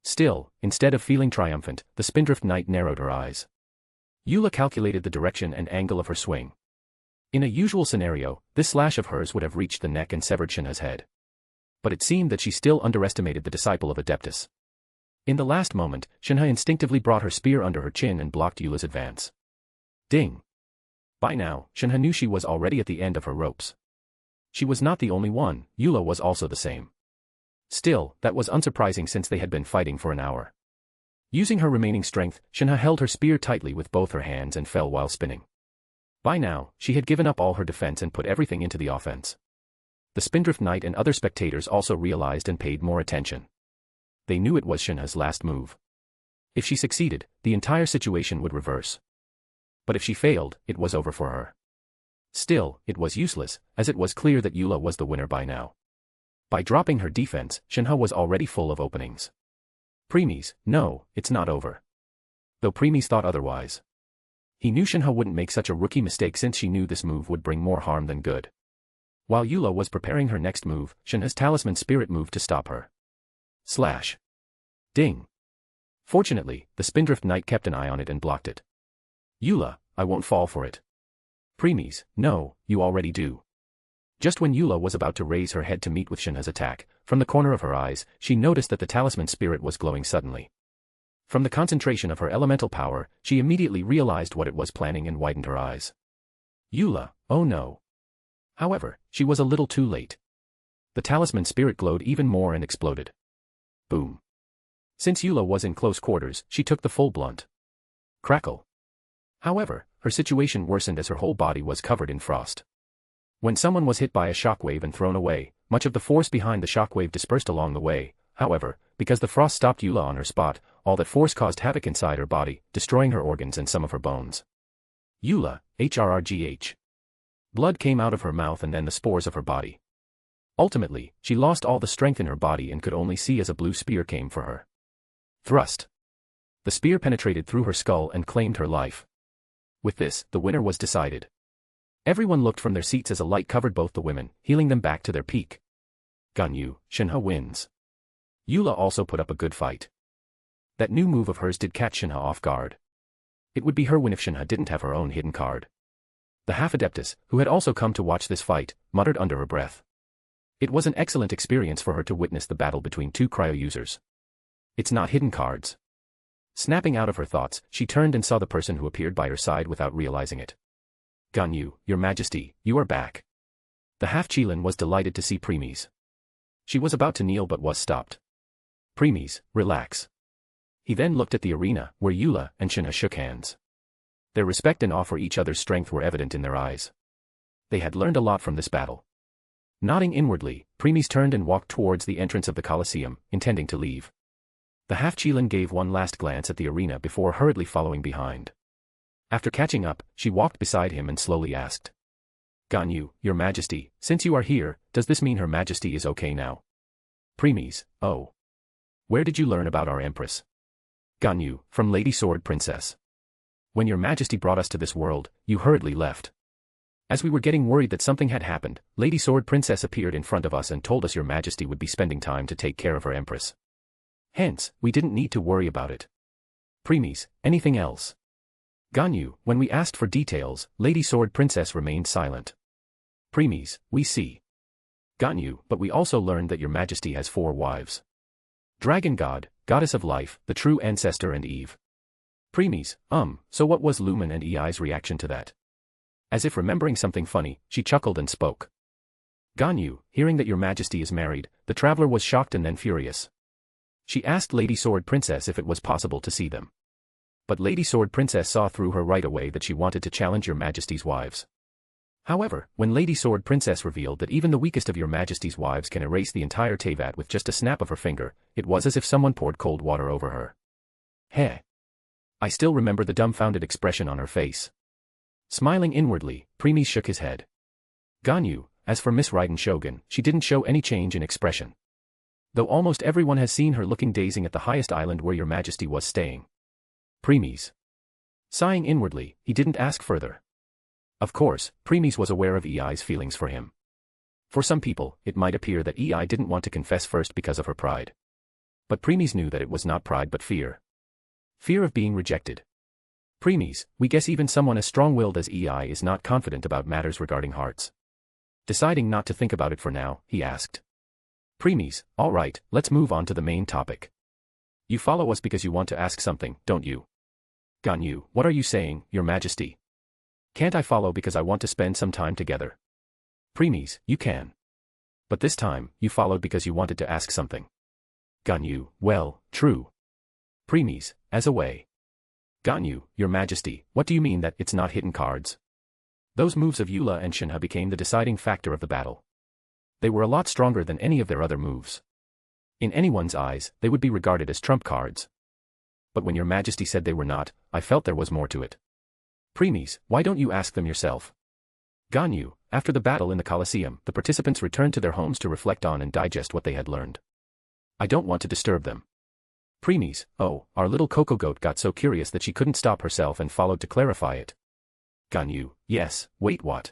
Still, instead of feeling triumphant, the Spindrift Knight narrowed her eyes. Eula calculated the direction and angle of her swing. In a usual scenario, this slash of hers would have reached the neck and severed Shinha's head. But it seemed that she still underestimated the disciple of Adeptus. In the last moment, Shinha instinctively brought her spear under her chin and blocked Eula's advance. Ding! By now, Shinha knew she was already at the end of her ropes. She was not the only one, Eula was also the same. Still, that was unsurprising since they had been fighting for an hour. Using her remaining strength, Shinha held her spear tightly with both her hands and fell while spinning. By now, she had given up all her defense and put everything into the offense. The Spindrift Knight and other spectators also realized and paid more attention. They knew it was Shinha's last move. If she succeeded, the entire situation would reverse. But if she failed, it was over for her. Still, it was useless, as it was clear that Eula was the winner by now. By dropping her defense, Shinha was already full of openings. Premies, no, it's not over. Though Premies thought otherwise. He knew Shinha wouldn't make such a rookie mistake since she knew this move would bring more harm than good. While Eula was preparing her next move, Shinha's talisman spirit moved to stop her. Slash. Ding. Fortunately, the Spindrift Knight kept an eye on it and blocked it. Eula, I won't fall for it. Premies, no, you already do. Just when Eula was about to raise her head to meet with Shinha's attack, from the corner of her eyes, she noticed that the talisman spirit was glowing suddenly. From the concentration of her elemental power, she immediately realized what it was planning and widened her eyes. Eula, oh no. However, she was a little too late. The talisman spirit glowed even more and exploded. Boom. Since Eula was in close quarters, she took the full blunt. Crackle. However, her situation worsened as her whole body was covered in frost. When someone was hit by a shockwave and thrown away, much of the force behind the shockwave dispersed along the way. However, because the frost stopped Eula on her spot, all that force caused havoc inside her body, destroying her organs and some of her bones. Eula, HRRGH. Blood came out of her mouth and then the spores of her body. Ultimately, she lost all the strength in her body and could only see as a blue spear came for her. Thrust. The spear penetrated through her skull and claimed her life. With this, the winner was decided. Everyone looked from their seats as a light covered both the women, healing them back to their peak. Ganyu, Shinha wins. Eula also put up a good fight. That new move of hers did catch Shinha off guard. It would be her win if Shinha didn't have her own hidden card. The half-adeptus, who had also come to watch this fight, muttered under her breath. It was an excellent experience for her to witness the battle between two cryo users. It's not hidden cards. Snapping out of her thoughts, she turned and saw the person who appeared by her side without realizing it. Ganyu, Your Majesty, you are back. The half-Qilin was delighted to see Premies. She was about to kneel but was stopped. Premies, relax. He then looked at the arena, where Eula and Shinha shook hands. Their respect and awe for each other's strength were evident in their eyes. They had learned a lot from this battle. Nodding inwardly, Premies turned and walked towards the entrance of the Colosseum, intending to leave. The half-Qilin gave one last glance at the arena before hurriedly following behind. After catching up, she walked beside him and slowly asked. Ganyu, Your Majesty, since you are here, does this mean Her Majesty is okay now? Premies, oh. Where did you learn about our Empress? Ganyu, from Lady Sword Princess. When Your Majesty brought us to this world, you hurriedly left. As we were getting worried that something had happened, Lady Sword Princess appeared in front of us and told us Your Majesty would be spending time to take care of her Empress. Hence, we didn't need to worry about it. Premies, anything else? Ganyu, when we asked for details, Lady Sword Princess remained silent. Premies, we see. Ganyu, but we also learned that Your Majesty has 4 wives. Dragon God, Goddess of Life, the True Ancestor and Eve. Premies, so what was Lumen and Ei's reaction to that? As if remembering something funny, she chuckled and spoke. Ganyu, hearing that Your Majesty is married, the traveler was shocked and then furious. She asked Lady Sword Princess if it was possible to see them. But Lady Sword Princess saw through her right away that she wanted to challenge Your Majesty's wives. However, when Lady Sword Princess revealed that even the weakest of Your Majesty's wives can erase the entire Teyvat with just a snap of her finger, it was as if someone poured cold water over her. Heh. I still remember the dumbfounded expression on her face. Smiling inwardly, Premies shook his head. Ganyu, as for Miss Raiden Shogun, she didn't show any change in expression. Though almost everyone has seen her looking dazing at the highest island where Your Majesty was staying. Premies. Sighing inwardly, he didn't ask further. Of course, Premies was aware of EI's feelings for him. For some people, it might appear that EI didn't want to confess first because of her pride. But Premies knew that it was not pride but fear. Fear of being rejected. Premies, we guess even someone as strong-willed as EI is not confident about matters regarding hearts. Deciding not to think about it for now, he asked. Premies, all right, let's move on to the main topic. You follow us because you want to ask something, don't you? Ganyu, what are you saying, Your Majesty? Can't I follow because I want to spend some time together? Premies, you can. But this time, you followed because you wanted to ask something. Ganyu, well, true. Premies, as a way. Ganyu, Your Majesty, what do you mean that it's not hidden cards? Those moves of Eula and Shinha became the deciding factor of the battle. They were a lot stronger than any of their other moves. In anyone's eyes, they would be regarded as trump cards. But when Your Majesty said they were not, I felt there was more to it. Premies, why don't you ask them yourself? Ganyu, after the battle in the Colosseum, the participants returned to their homes to reflect on and digest what they had learned. I don't want to disturb them. Premies, oh, our little Coco Goat got so curious that she couldn't stop herself and followed to clarify it. Ganyu, yes, wait what?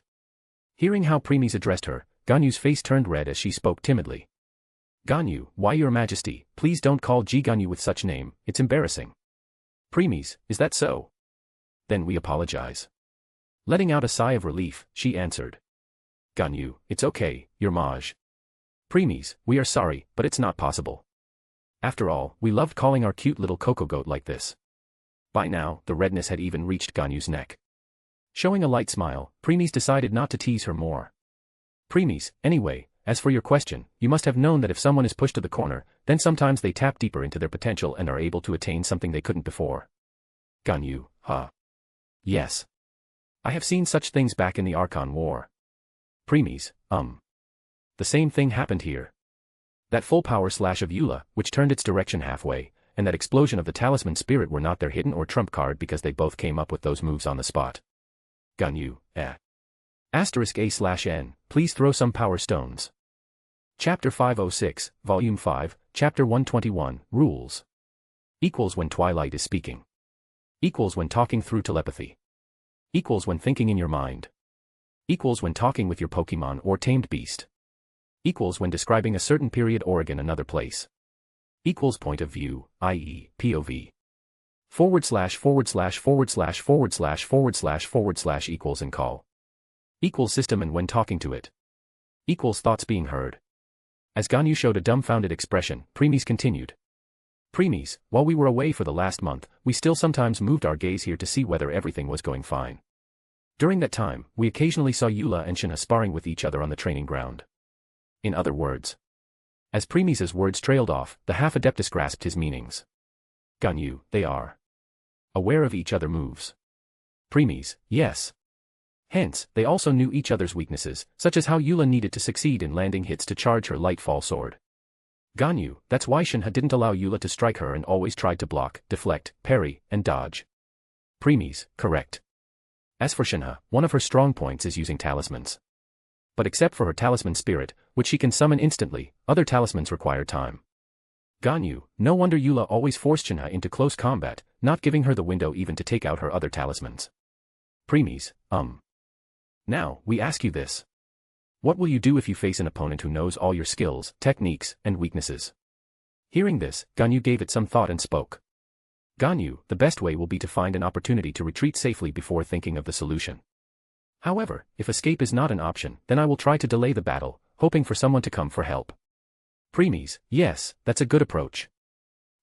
Hearing how Premies addressed her, Ganyu's face turned red as she spoke timidly. Ganyu, why Your Majesty, please don't call Ji Ganyu with such name, it's embarrassing. Premies, is that so? Then we apologize. Letting out a sigh of relief, she answered. Ganyu, it's okay, Your Maj. Premies, we are sorry, but it's not possible. After all, we loved calling our cute little Coco Goat like this. By now, the redness had even reached Ganyu's neck. Showing a light smile, Premies decided not to tease her more. Premies, anyway, as for your question, you must have known that if someone is pushed to the corner, then sometimes they tap deeper into their potential and are able to attain something they couldn't before. Ganyu, huh? Yes. I have seen such things back in the Archon War. Premies, The same thing happened here. That full power slash of Eula, which turned its direction halfway, and that explosion of the talisman spirit were not their hidden or trump card because they both came up with those moves on the spot. Ganyu, *A/N, please throw some power stones. Chapter 506, Volume 5, Chapter 121, Rules. Equals when Twilight is speaking. Equals when talking through telepathy. Equals when thinking in your mind. Equals when talking with your Pokemon or tamed beast. Equals when describing a certain period or another place. Equals point of view, i.e., POV. // equals and call. Equals system and when talking to it. Equals thoughts being heard. As Ganyu showed a dumbfounded expression, Premies continued. Premies, while we were away for the last month, we still sometimes moved our gaze here to see whether everything was going fine. During that time, we occasionally saw Eula and Shinha sparring with each other on the training ground. In other words. As Premies' words trailed off, the half-adeptus grasped his meanings. Ganyu, they are aware of each other moves. Premies, yes. Hence, they also knew each other's weaknesses, such as how Eula needed to succeed in landing hits to charge her light fall sword. Ganyu, that's why Shinha didn't allow Eula to strike her and always tried to block, deflect, parry, and dodge. Premies, correct. As for Shinha, one of her strong points is using talismans. But except for her talisman spirit, which she can summon instantly, other talismans require time. Ganyu, no wonder Eula always forced Shinha into close combat, not giving her the window even to take out her other talismans. Premies, Now, we ask you this. What will you do if you face an opponent who knows all your skills, techniques, and weaknesses? Hearing this, Ganyu gave it some thought and spoke. Ganyu, the best way will be to find an opportunity to retreat safely before thinking of the solution. However, if escape is not an option, then I will try to delay the battle, hoping for someone to come for help. Premies, yes, that's a good approach.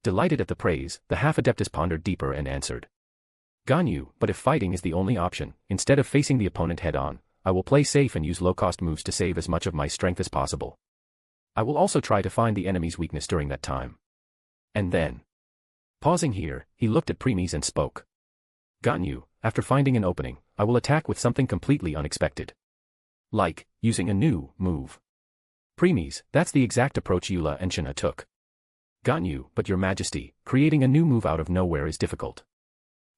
Delighted at the praise, the half-adeptus pondered deeper and answered. Ganyu, but if fighting is the only option, instead of facing the opponent head-on, I will play safe and use low-cost moves to save as much of my strength as possible. I will also try to find the enemy's weakness during that time. And then. Pausing here, he looked at Premies and spoke. Ganyu, after finding an opening, I will attack with something completely unexpected. Like, using a new move. Premies, that's the exact approach Eula and Shinha took. Ganyu, but Your Majesty, creating a new move out of nowhere is difficult.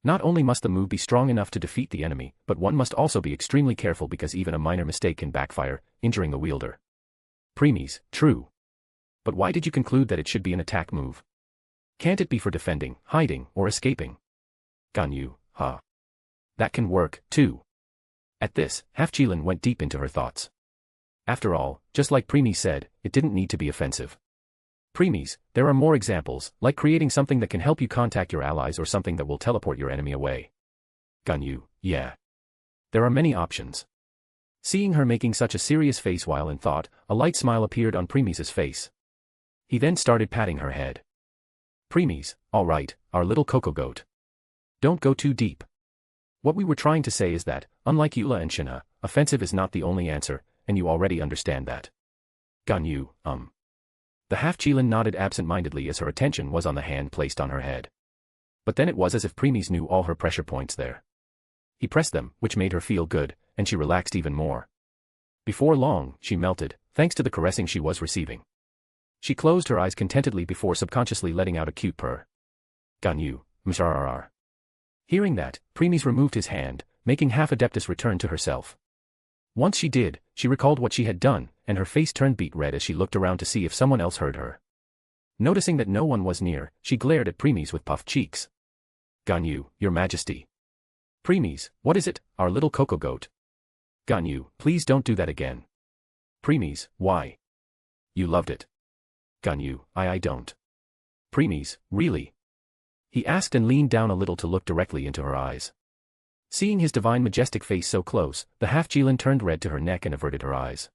Not only must the move be strong enough to defeat the enemy, but one must also be extremely careful because even a minor mistake can backfire, injuring the wielder. Premies, true. But why did you conclude that it should be an attack move? Can't it be for defending, hiding, or escaping? Ganyu, huh? That can work, too. At this, Half-Jilin went deep into her thoughts. After all, just like Premies said, it didn't need to be offensive. Premies, there are more examples, like creating something that can help you contact your allies or something that will teleport your enemy away. Ganyu, yeah. There are many options. Seeing her making such a serious face while in thought, a light smile appeared on Premies' face. He then started patting her head. Premies, all right, our little cocoa goat. Don't go too deep. What we were trying to say is that, unlike Eula and Shina, offensive is not the only answer, and you already understand that. Ganyu, The Half-Jilin nodded absent-mindedly as her attention was on the hand placed on her head. But then it was as if Premies knew all her pressure points there. He pressed them, which made her feel good, and she relaxed even more. Before long, she melted, thanks to the caressing she was receiving. She closed her eyes contentedly before subconsciously letting out a cute purr. Ganyu, msrrr. Hearing that, Premies removed his hand, making Half-Adeptus return to herself. Once she did, she recalled what she had done, and her face turned beet red as she looked around to see if someone else heard her. Noticing that no one was near, she glared at Premies with puffed cheeks. Ganyu, your majesty. Premies, what is it, our little cocoa goat? Ganyu, please don't do that again. Premies, why? You loved it. Ganyu, I don't. Premies, really? He asked and leaned down a little to look directly into her eyes. Seeing his divine majestic face so close, the Half-Jilin turned red to her neck and averted her eyes.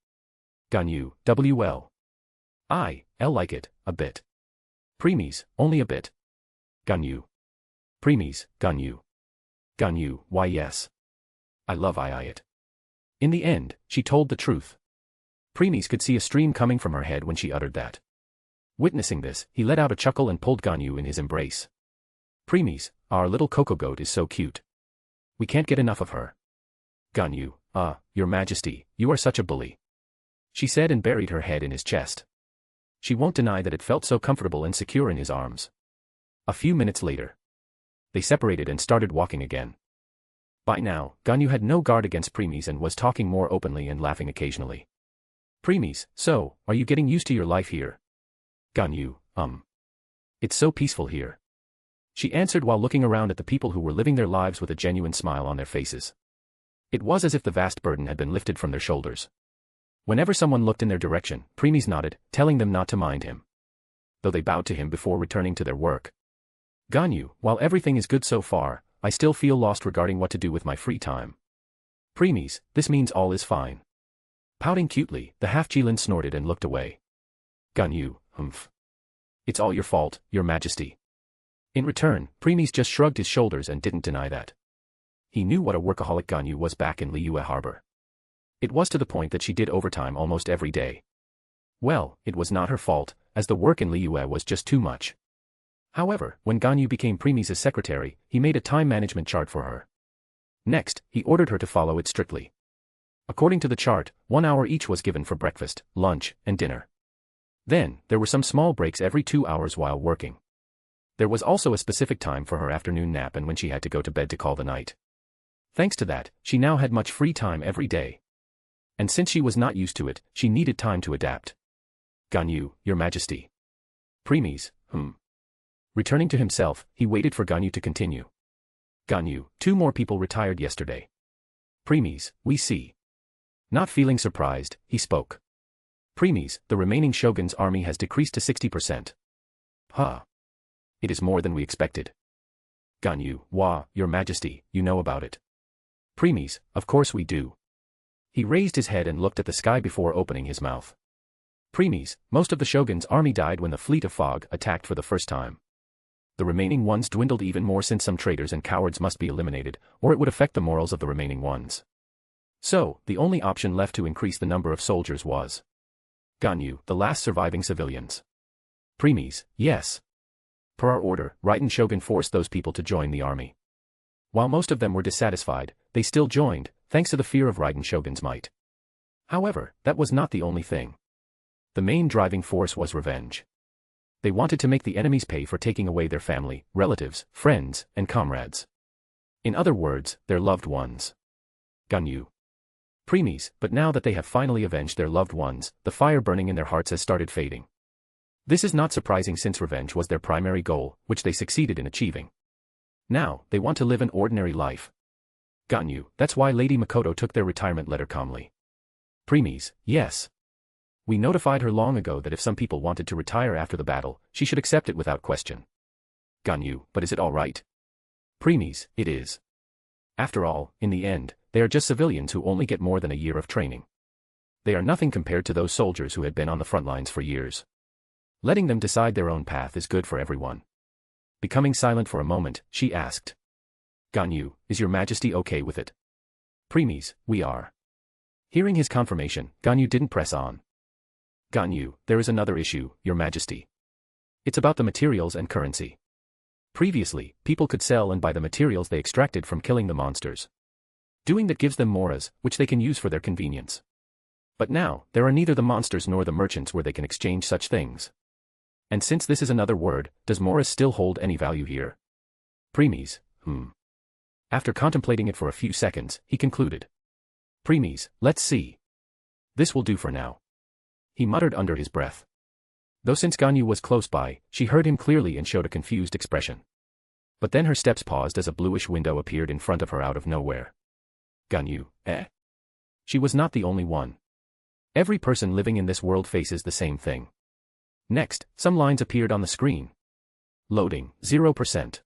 Ganyu, WL. I'll like it, a bit. Premies, only a bit. Ganyu. Premies, Ganyu. Ganyu, why yes. I love it. In the end, she told the truth. Premies could see a stream coming from her head when she uttered that. Witnessing this, he let out a chuckle and pulled Ganyu in his embrace. Premies, our little cocoa goat is so cute. We can't get enough of her. Ganyu, your majesty, you are such a bully. She said and buried her head in his chest. She won't deny that it felt so comfortable and secure in his arms. A few minutes later, they separated and started walking again. By now, Ganyu had no guard against Premies and was talking more openly and laughing occasionally. Premies, so, are you getting used to your life here? Ganyu, It's so peaceful here. She answered while looking around at the people who were living their lives with a genuine smile on their faces. It was as if the vast burden had been lifted from their shoulders. Whenever someone looked in their direction, Premies nodded, telling them not to mind him. Though they bowed to him before returning to their work. Ganyu, while everything is good so far, I still feel lost regarding what to do with my free time. Premies, this means all is fine. Pouting cutely, the Half-Jilin snorted and looked away. Ganyu, It's all your fault, your majesty. In return, Premies just shrugged his shoulders and didn't deny that. He knew what a workaholic Ganyu was back in Liyue Harbor. It was to the point that she did overtime almost every day. Well, it was not her fault, as the work in Liyue was just too much. However, when Ganyu became Premies' secretary, he made a time management chart for her. Next, he ordered her to follow it strictly. According to the chart, 1 hour each was given for breakfast, lunch, and dinner. Then, there were some small breaks every 2 hours while working. There was also a specific time for her afternoon nap and when she had to go to bed to call the night. Thanks to that, she now had much free time every day. And since she was not used to it, she needed time to adapt. Ganyu, your majesty. Premies, Returning to himself, he waited for Ganyu to continue. Ganyu, 2 more people retired yesterday. Premies, we see. Not feeling surprised, he spoke. Premies, the remaining shogun's army has decreased to 60%. It is more than we expected. Ganyu, your majesty, you know about it. Premies, of course we do. He raised his head and looked at the sky before opening his mouth. Premies, most of the shogun's army died when the fleet of fog attacked for the first time. The remaining ones dwindled even more since some traitors and cowards must be eliminated, or it would affect the morals of the remaining ones. So, the only option left to increase the number of soldiers was Ganyu, the last surviving civilians. Premies, yes. Per our order, Raiden Shogun forced those people to join the army. While most of them were dissatisfied, they still joined, thanks to the fear of Raiden Shogun's might. However, that was not the only thing. The main driving force was revenge. They wanted to make the enemies pay for taking away their family, relatives, friends, and comrades. In other words, their loved ones. Ganyu. Premies, but now that they have finally avenged their loved ones, the fire burning in their hearts has started fading. This is not surprising since revenge was their primary goal, which they succeeded in achieving. Now, they want to live an ordinary life. Ganyu, that's why Lady Makoto took their retirement letter calmly. Premies, yes. We notified her long ago that if some people wanted to retire after the battle, she should accept it without question. Ganyu, but is it all right? Premies, it is. After all, in the end, they are just civilians who only get more than a year of training. They are nothing compared to those soldiers who had been on the front lines for years. Letting them decide their own path is good for everyone. Becoming silent for a moment, she asked. Ganyu, is your majesty okay with it? Premies, we are. Hearing his confirmation, Ganyu didn't press on. Ganyu, there is another issue, your majesty. It's about the materials and currency. Previously, people could sell and buy the materials they extracted from killing the monsters. Doing that gives them moras, which they can use for their convenience. But now, there are neither the monsters nor the merchants where they can exchange such things. And since this is another word, does moras still hold any value here? Premies, After contemplating it for a few seconds, he concluded. Premies, let's see. This will do for now. He muttered under his breath. Though since Ganyu was close by, she heard him clearly and showed a confused expression. But then her steps paused as a bluish window appeared in front of her out of nowhere. Ganyu, eh? She was not the only one. Every person living in this world faces the same thing. Next, some lines appeared on the screen. Loading, 0%.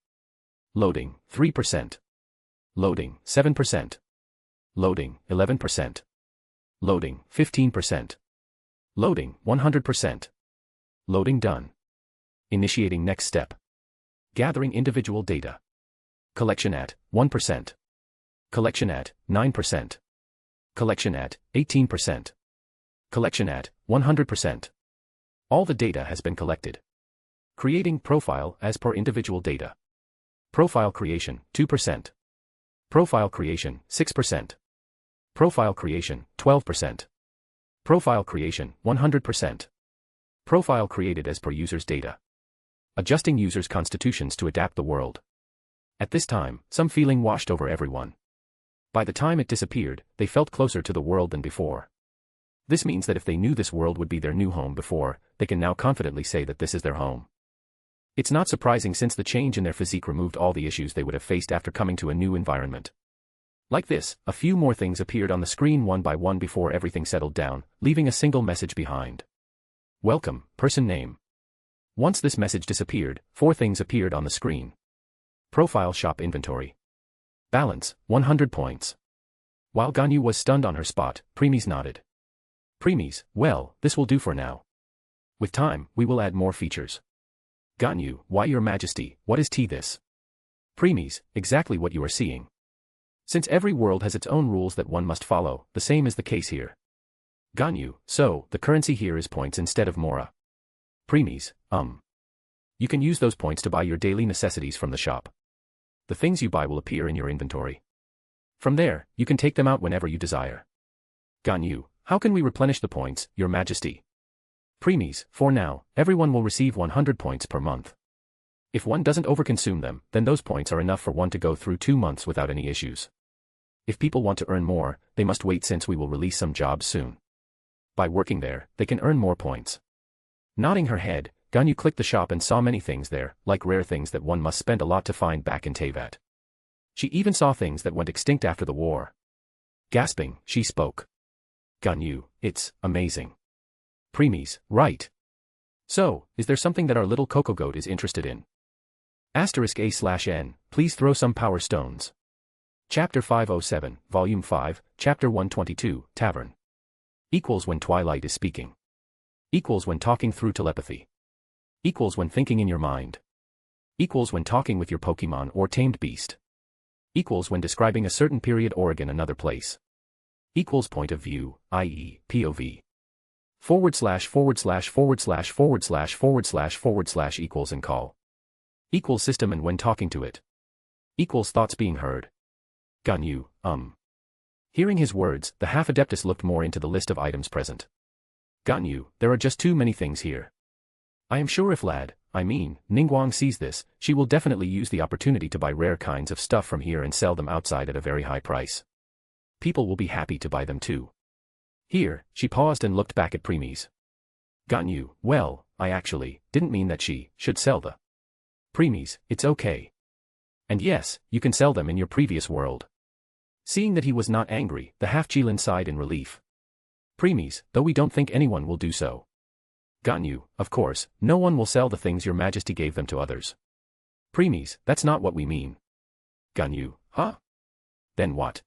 Loading, 3%. Loading, 7%. Loading, 11%. Loading, 15%. Loading, 100%. Loading done. Initiating next step. Gathering individual data. Collection at 1%. Collection at 9%. Collection at 18%. Collection at 100%. All the data has been collected. Creating profile as per individual data. Profile creation 2%. Profile creation 6%. Profile creation 12%. Profile creation 100%. Profile created as per user's data. Adjusting users' constitutions to adapt the world. At this time, some feeling washed over everyone. By the time it disappeared, they felt closer to the world than before. This means that if they knew this world would be their new home before, they can now confidently say that this is their home. It's not surprising since the change in their physique removed all the issues they would have faced after coming to a new environment. Like this, a few more things appeared on the screen one by one before everything settled down, leaving a single message behind. Welcome, person name. Once this message disappeared, 4 things appeared on the screen. Profile shop inventory. Balance, 100 points. While Ganyu was stunned on her spot, Premies nodded. Premies, well, this will do for now. With time, we will add more features. Ganyu, why your majesty, what is this? Premies, exactly what you are seeing. Since every world has its own rules that one must follow, the same is the case here. Ganyu, so, the currency here is points instead of mora. Premies, You can use those points to buy your daily necessities from the shop. The things you buy will appear in your inventory. From there, you can take them out whenever you desire. Ganyu, how can we replenish the points, your majesty? Premies, for now, everyone will receive 100 points per month. If one doesn't overconsume them, then those points are enough for one to go through 2 months without any issues. If people want to earn more, they must wait since we will release some jobs soon. By working there, they can earn more points. Nodding her head, Ganyu clicked the shop and saw many things there, like rare things that one must spend a lot to find back in Teyvat. She even saw things that went extinct after the war. Gasping, she spoke. Ganyu, it's amazing. Premies, right. So, is there something that our little Coco Goat is interested in? *A/N, please throw some power stones. Chapter 507, Volume 5, Chapter 122, Tavern. Equals when Twilight is speaking. Equals when talking through telepathy. Equals when thinking in your mind. Equals when talking with your Pokemon or tamed beast. Equals when describing a certain period or in another place. Equals point of view, i.e., POV. // equals and call. Equals system and when talking to it. Equals thoughts being heard. Ganyu, Hearing his words, the half-adeptus looked more into the list of items present. Ganyu, there are just too many things here. I am sure if Ningguang sees this, she will definitely use the opportunity to buy rare kinds of stuff from here and sell them outside at a very high price. People will be happy to buy them too. Here, she paused and looked back at Premies. Ganyu, well, I actually didn't mean that she should sell the Premies, it's okay. And yes, you can sell them in your previous world. Seeing that he was not angry, the half-Jilin sighed in relief. Premies, though we don't think anyone will do so. Ganyu, of course, no one will sell the things your majesty gave them to others. Premies, that's not what we mean. Ganyu, huh? Then what?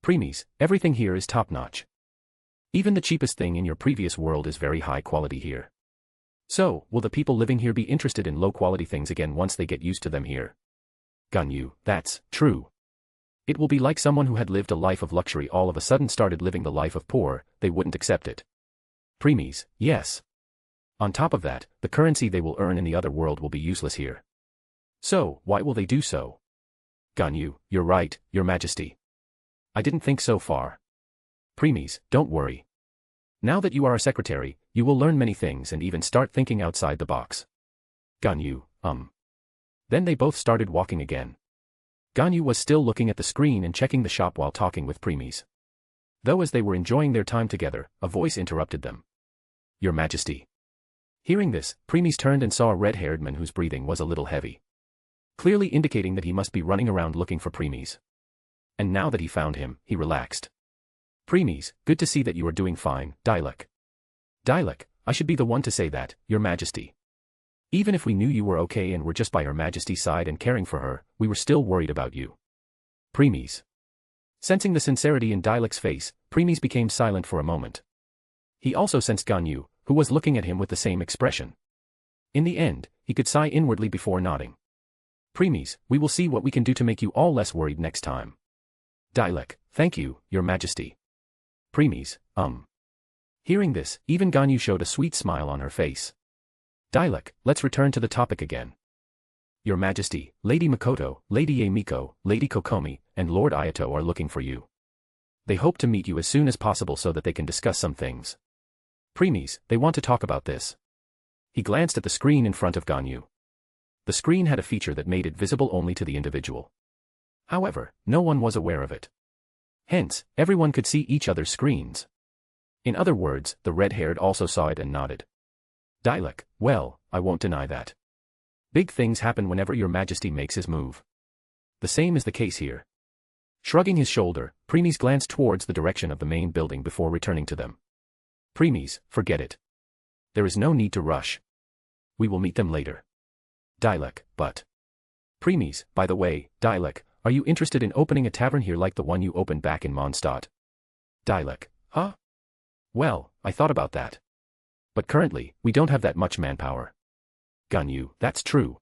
Premies, everything here is top-notch. Even the cheapest thing in your previous world is very high quality here. So, will the people living here be interested in low-quality things again once they get used to them here? Ganyu, that's true. It will be like someone who had lived a life of luxury all of a sudden started living the life of poor, they wouldn't accept it. Premies, yes. On top of that, the currency they will earn in the other world will be useless here. So, why will they do so? Ganyu, you're right, your majesty. I didn't think so far. Premies, don't worry. Now that you are a secretary, you will learn many things and even start thinking outside the box. Ganyu, Then they both started walking again. Ganyu was still looking at the screen and checking the shop while talking with Premies. Though as they were enjoying their time together, a voice interrupted them. Your Majesty. Hearing this, Premies turned and saw a red-haired man whose breathing was a little heavy. Clearly indicating that he must be running around looking for Premies. And now that he found him, he relaxed. Premies, good to see that you are doing fine, Dilek. Dilek, I should be the one to say that, Your Majesty. Even if we knew you were okay and were just by Her Majesty's side and caring for her, we were still worried about you. Premies. Sensing the sincerity in Dilek's face, Premies became silent for a moment. He also sensed Ganyu, who was looking at him with the same expression. In the end, he could sigh inwardly before nodding. Premies, we will see what we can do to make you all less worried next time. Dilek, thank you, Your Majesty. Premies, Hearing this, even Ganyu showed a sweet smile on her face. Dilek, let's return to the topic again. Your Majesty, Lady Makoto, Lady Amiko, Lady Kokomi, and Lord Ayato are looking for you. They hope to meet you as soon as possible so that they can discuss some things. Premies, they want to talk about this. He glanced at the screen in front of Ganyu. The screen had a feature that made it visible only to the individual. However, no one was aware of it. Hence, everyone could see each other's screens. In other words, the red-haired also saw it and nodded. Dilek, well, I won't deny that. Big things happen whenever Your Majesty makes his move. The same is the case here. Shrugging his shoulder, Premies glanced towards the direction of the main building before returning to them. Premies, forget it. There is no need to rush. We will meet them later. Dilek, but... Premies, by the way, Dilek, are you interested in opening a tavern here like the one you opened back in Mondstadt? Dilek, huh? Well, I thought about that. But currently, we don't have that much manpower. Ganyu, that's true.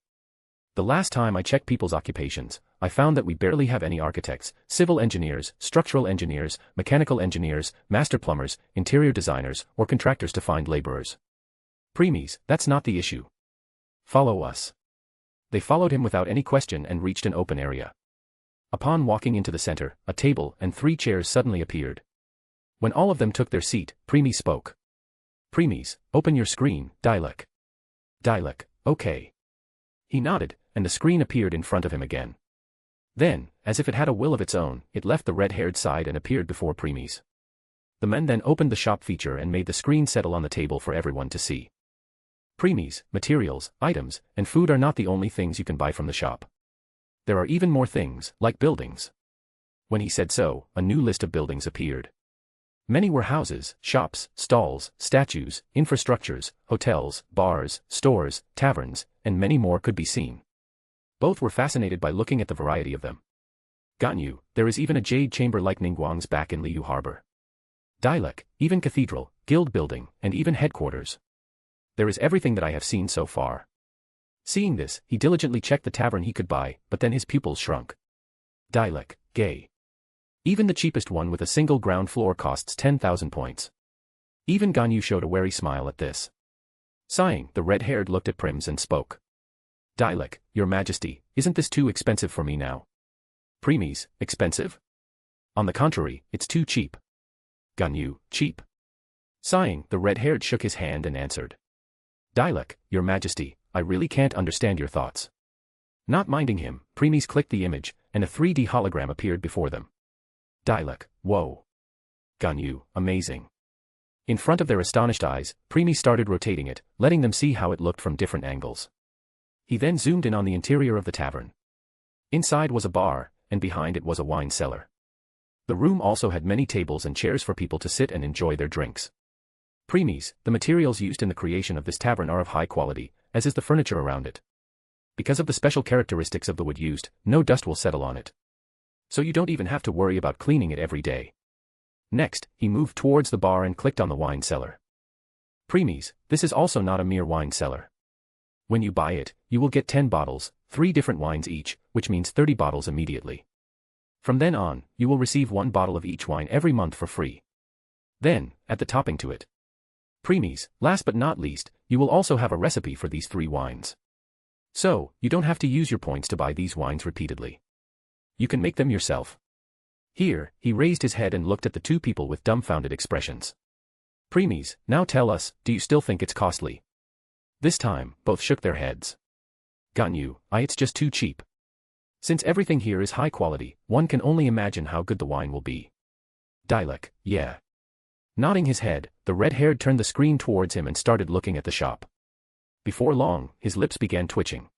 The last time I checked people's occupations, I found that we barely have any architects, civil engineers, structural engineers, mechanical engineers, master plumbers, interior designers, or contractors to find laborers. Premies, that's not the issue. Follow us. They followed him without any question and reached an open area. Upon walking into the center, a table and 3 chairs suddenly appeared. When all of them took their seat, Premies spoke. Premies, open your screen, Dilek. Dilek, okay. He nodded, and the screen appeared in front of him again. Then, as if it had a will of its own, it left the red-haired side and appeared before Premies. The men then opened the shop feature and made the screen settle on the table for everyone to see. Premies, materials, items, and food are not the only things you can buy from the shop. There are even more things, like buildings. When he said so, a new list of buildings appeared. Many were houses, shops, stalls, statues, infrastructures, hotels, bars, stores, taverns, and many more could be seen. Both were fascinated by looking at the variety of them. Ganyu, there is even a jade chamber like Ningguang's back in Liu Harbor. Dilek, even cathedral, guild building, and even headquarters. There is everything that I have seen so far. Seeing this, he diligently checked the tavern he could buy, but then his pupils shrunk. Dilek, gay. Even the cheapest one with a single ground floor costs 10,000 points. Even Ganyu showed a wary smile at this. Sighing, the red-haired looked at Prims and spoke. Dilek, Your Majesty, isn't this too expensive for me now? Premies, expensive? On the contrary, it's too cheap. Ganyu, cheap? Sighing, the red-haired shook his hand and answered. Dilek, Your Majesty, I really can't understand your thoughts. Not minding him, Premies clicked the image, and a 3D hologram appeared before them. Dilek, whoa. Ganyu, amazing. In front of their astonished eyes, Premies started rotating it, letting them see how it looked from different angles. He then zoomed in on the interior of the tavern. Inside was a bar, and behind it was a wine cellar. The room also had many tables and chairs for people to sit and enjoy their drinks. Premies, the materials used in the creation of this tavern are of high quality, as is the furniture around it. Because of the special characteristics of the wood used, no dust will settle on it. So you don't even have to worry about cleaning it every day. Next, he moved towards the bar and clicked on the wine cellar. Premies, this is also not a mere wine cellar. When you buy it, you will get 10 bottles, 3 different wines each, which means 30 bottles immediately. From then on, you will receive 1 bottle of each wine every month for free. Then, add the topping to it. Premies, last but not least, you will also have a recipe for these 3 wines. So, you don't have to use your points to buy these wines repeatedly. You can make them yourself. Here, he raised his head and looked at the 2 people with dumbfounded expressions. Premies, now tell us, do you still think it's costly? This time, both shook their heads. Ganyu, it's just too cheap. Since everything here is high quality, one can only imagine how good the wine will be. Dilek, yeah. Nodding his head, the red-haired turned the screen towards him and started looking at the shop. Before long, his lips began twitching.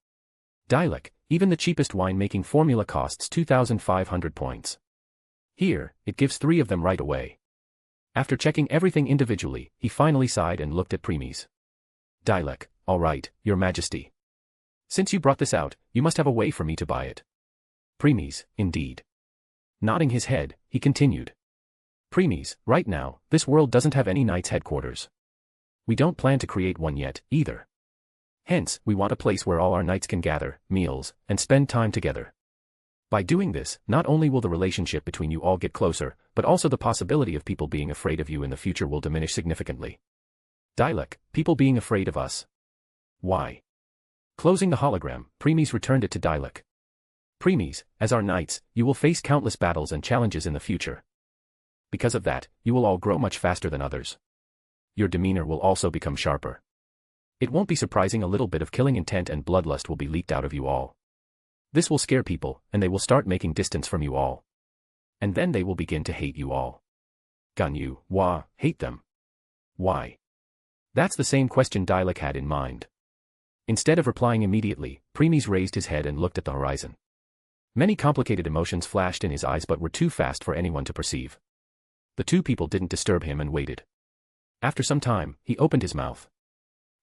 Dilek, even the cheapest wine-making formula costs 2,500 points. Here, it gives 3 of them right away. After checking everything individually, he finally sighed and looked at Premies. Dilek, all right, Your Majesty. Since you brought this out, you must have a way for me to buy it. Premies, indeed. Nodding his head, he continued. Premies, right now, this world doesn't have any knights' headquarters. We don't plan to create one yet, either. Hence, we want a place where all our knights can gather, meals, and spend time together. By doing this, not only will the relationship between you all get closer, but also the possibility of people being afraid of you in the future will diminish significantly. Dilek, people being afraid of us. Why? Closing the hologram, Premies returned it to Dilek. Premies, as our knights, you will face countless battles and challenges in the future. Because of that, you will all grow much faster than others. Your demeanor will also become sharper. It won't be surprising a little bit of killing intent and bloodlust will be leaked out of you all. This will scare people, and they will start making distance from you all. And then they will begin to hate you all. Ganyu, hate them. Why? That's the same question Dilek had in mind. Instead of replying immediately, Premies raised his head and looked at the horizon. Many complicated emotions flashed in his eyes but were too fast for anyone to perceive. The 2 people didn't disturb him and waited. After some time, he opened his mouth.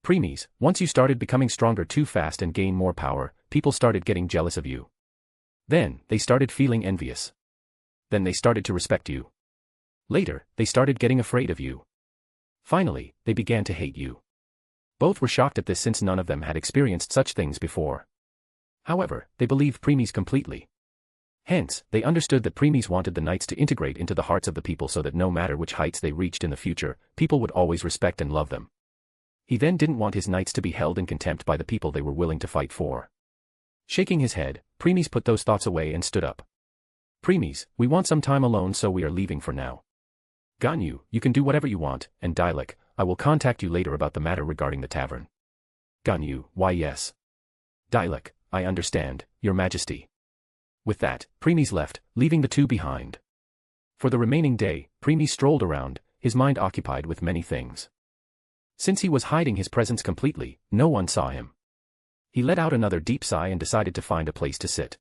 Premies, once you started becoming stronger too fast and gain more power, people started getting jealous of you. Then, they started feeling envious. Then they started to respect you. Later, they started getting afraid of you. Finally, they began to hate you. Both were shocked at this since none of them had experienced such things before. However, they believed Premies completely. Hence, they understood that Premies wanted the knights to integrate into the hearts of the people so that no matter which heights they reached in the future, people would always respect and love them. He then didn't want his knights to be held in contempt by the people they were willing to fight for. Shaking his head, Premies put those thoughts away and stood up. Premies, we want some time alone so we are leaving for now. Ganyu, you can do whatever you want, and Dilek, I will contact you later about the matter regarding the tavern. Ganyu, yes. Dilek, I understand, Your Majesty. With that, Premies left, leaving the 2 behind. For the remaining day, Premies strolled around, his mind occupied with many things. Since he was hiding his presence completely, no one saw him. He let out another deep sigh and decided to find a place to sit.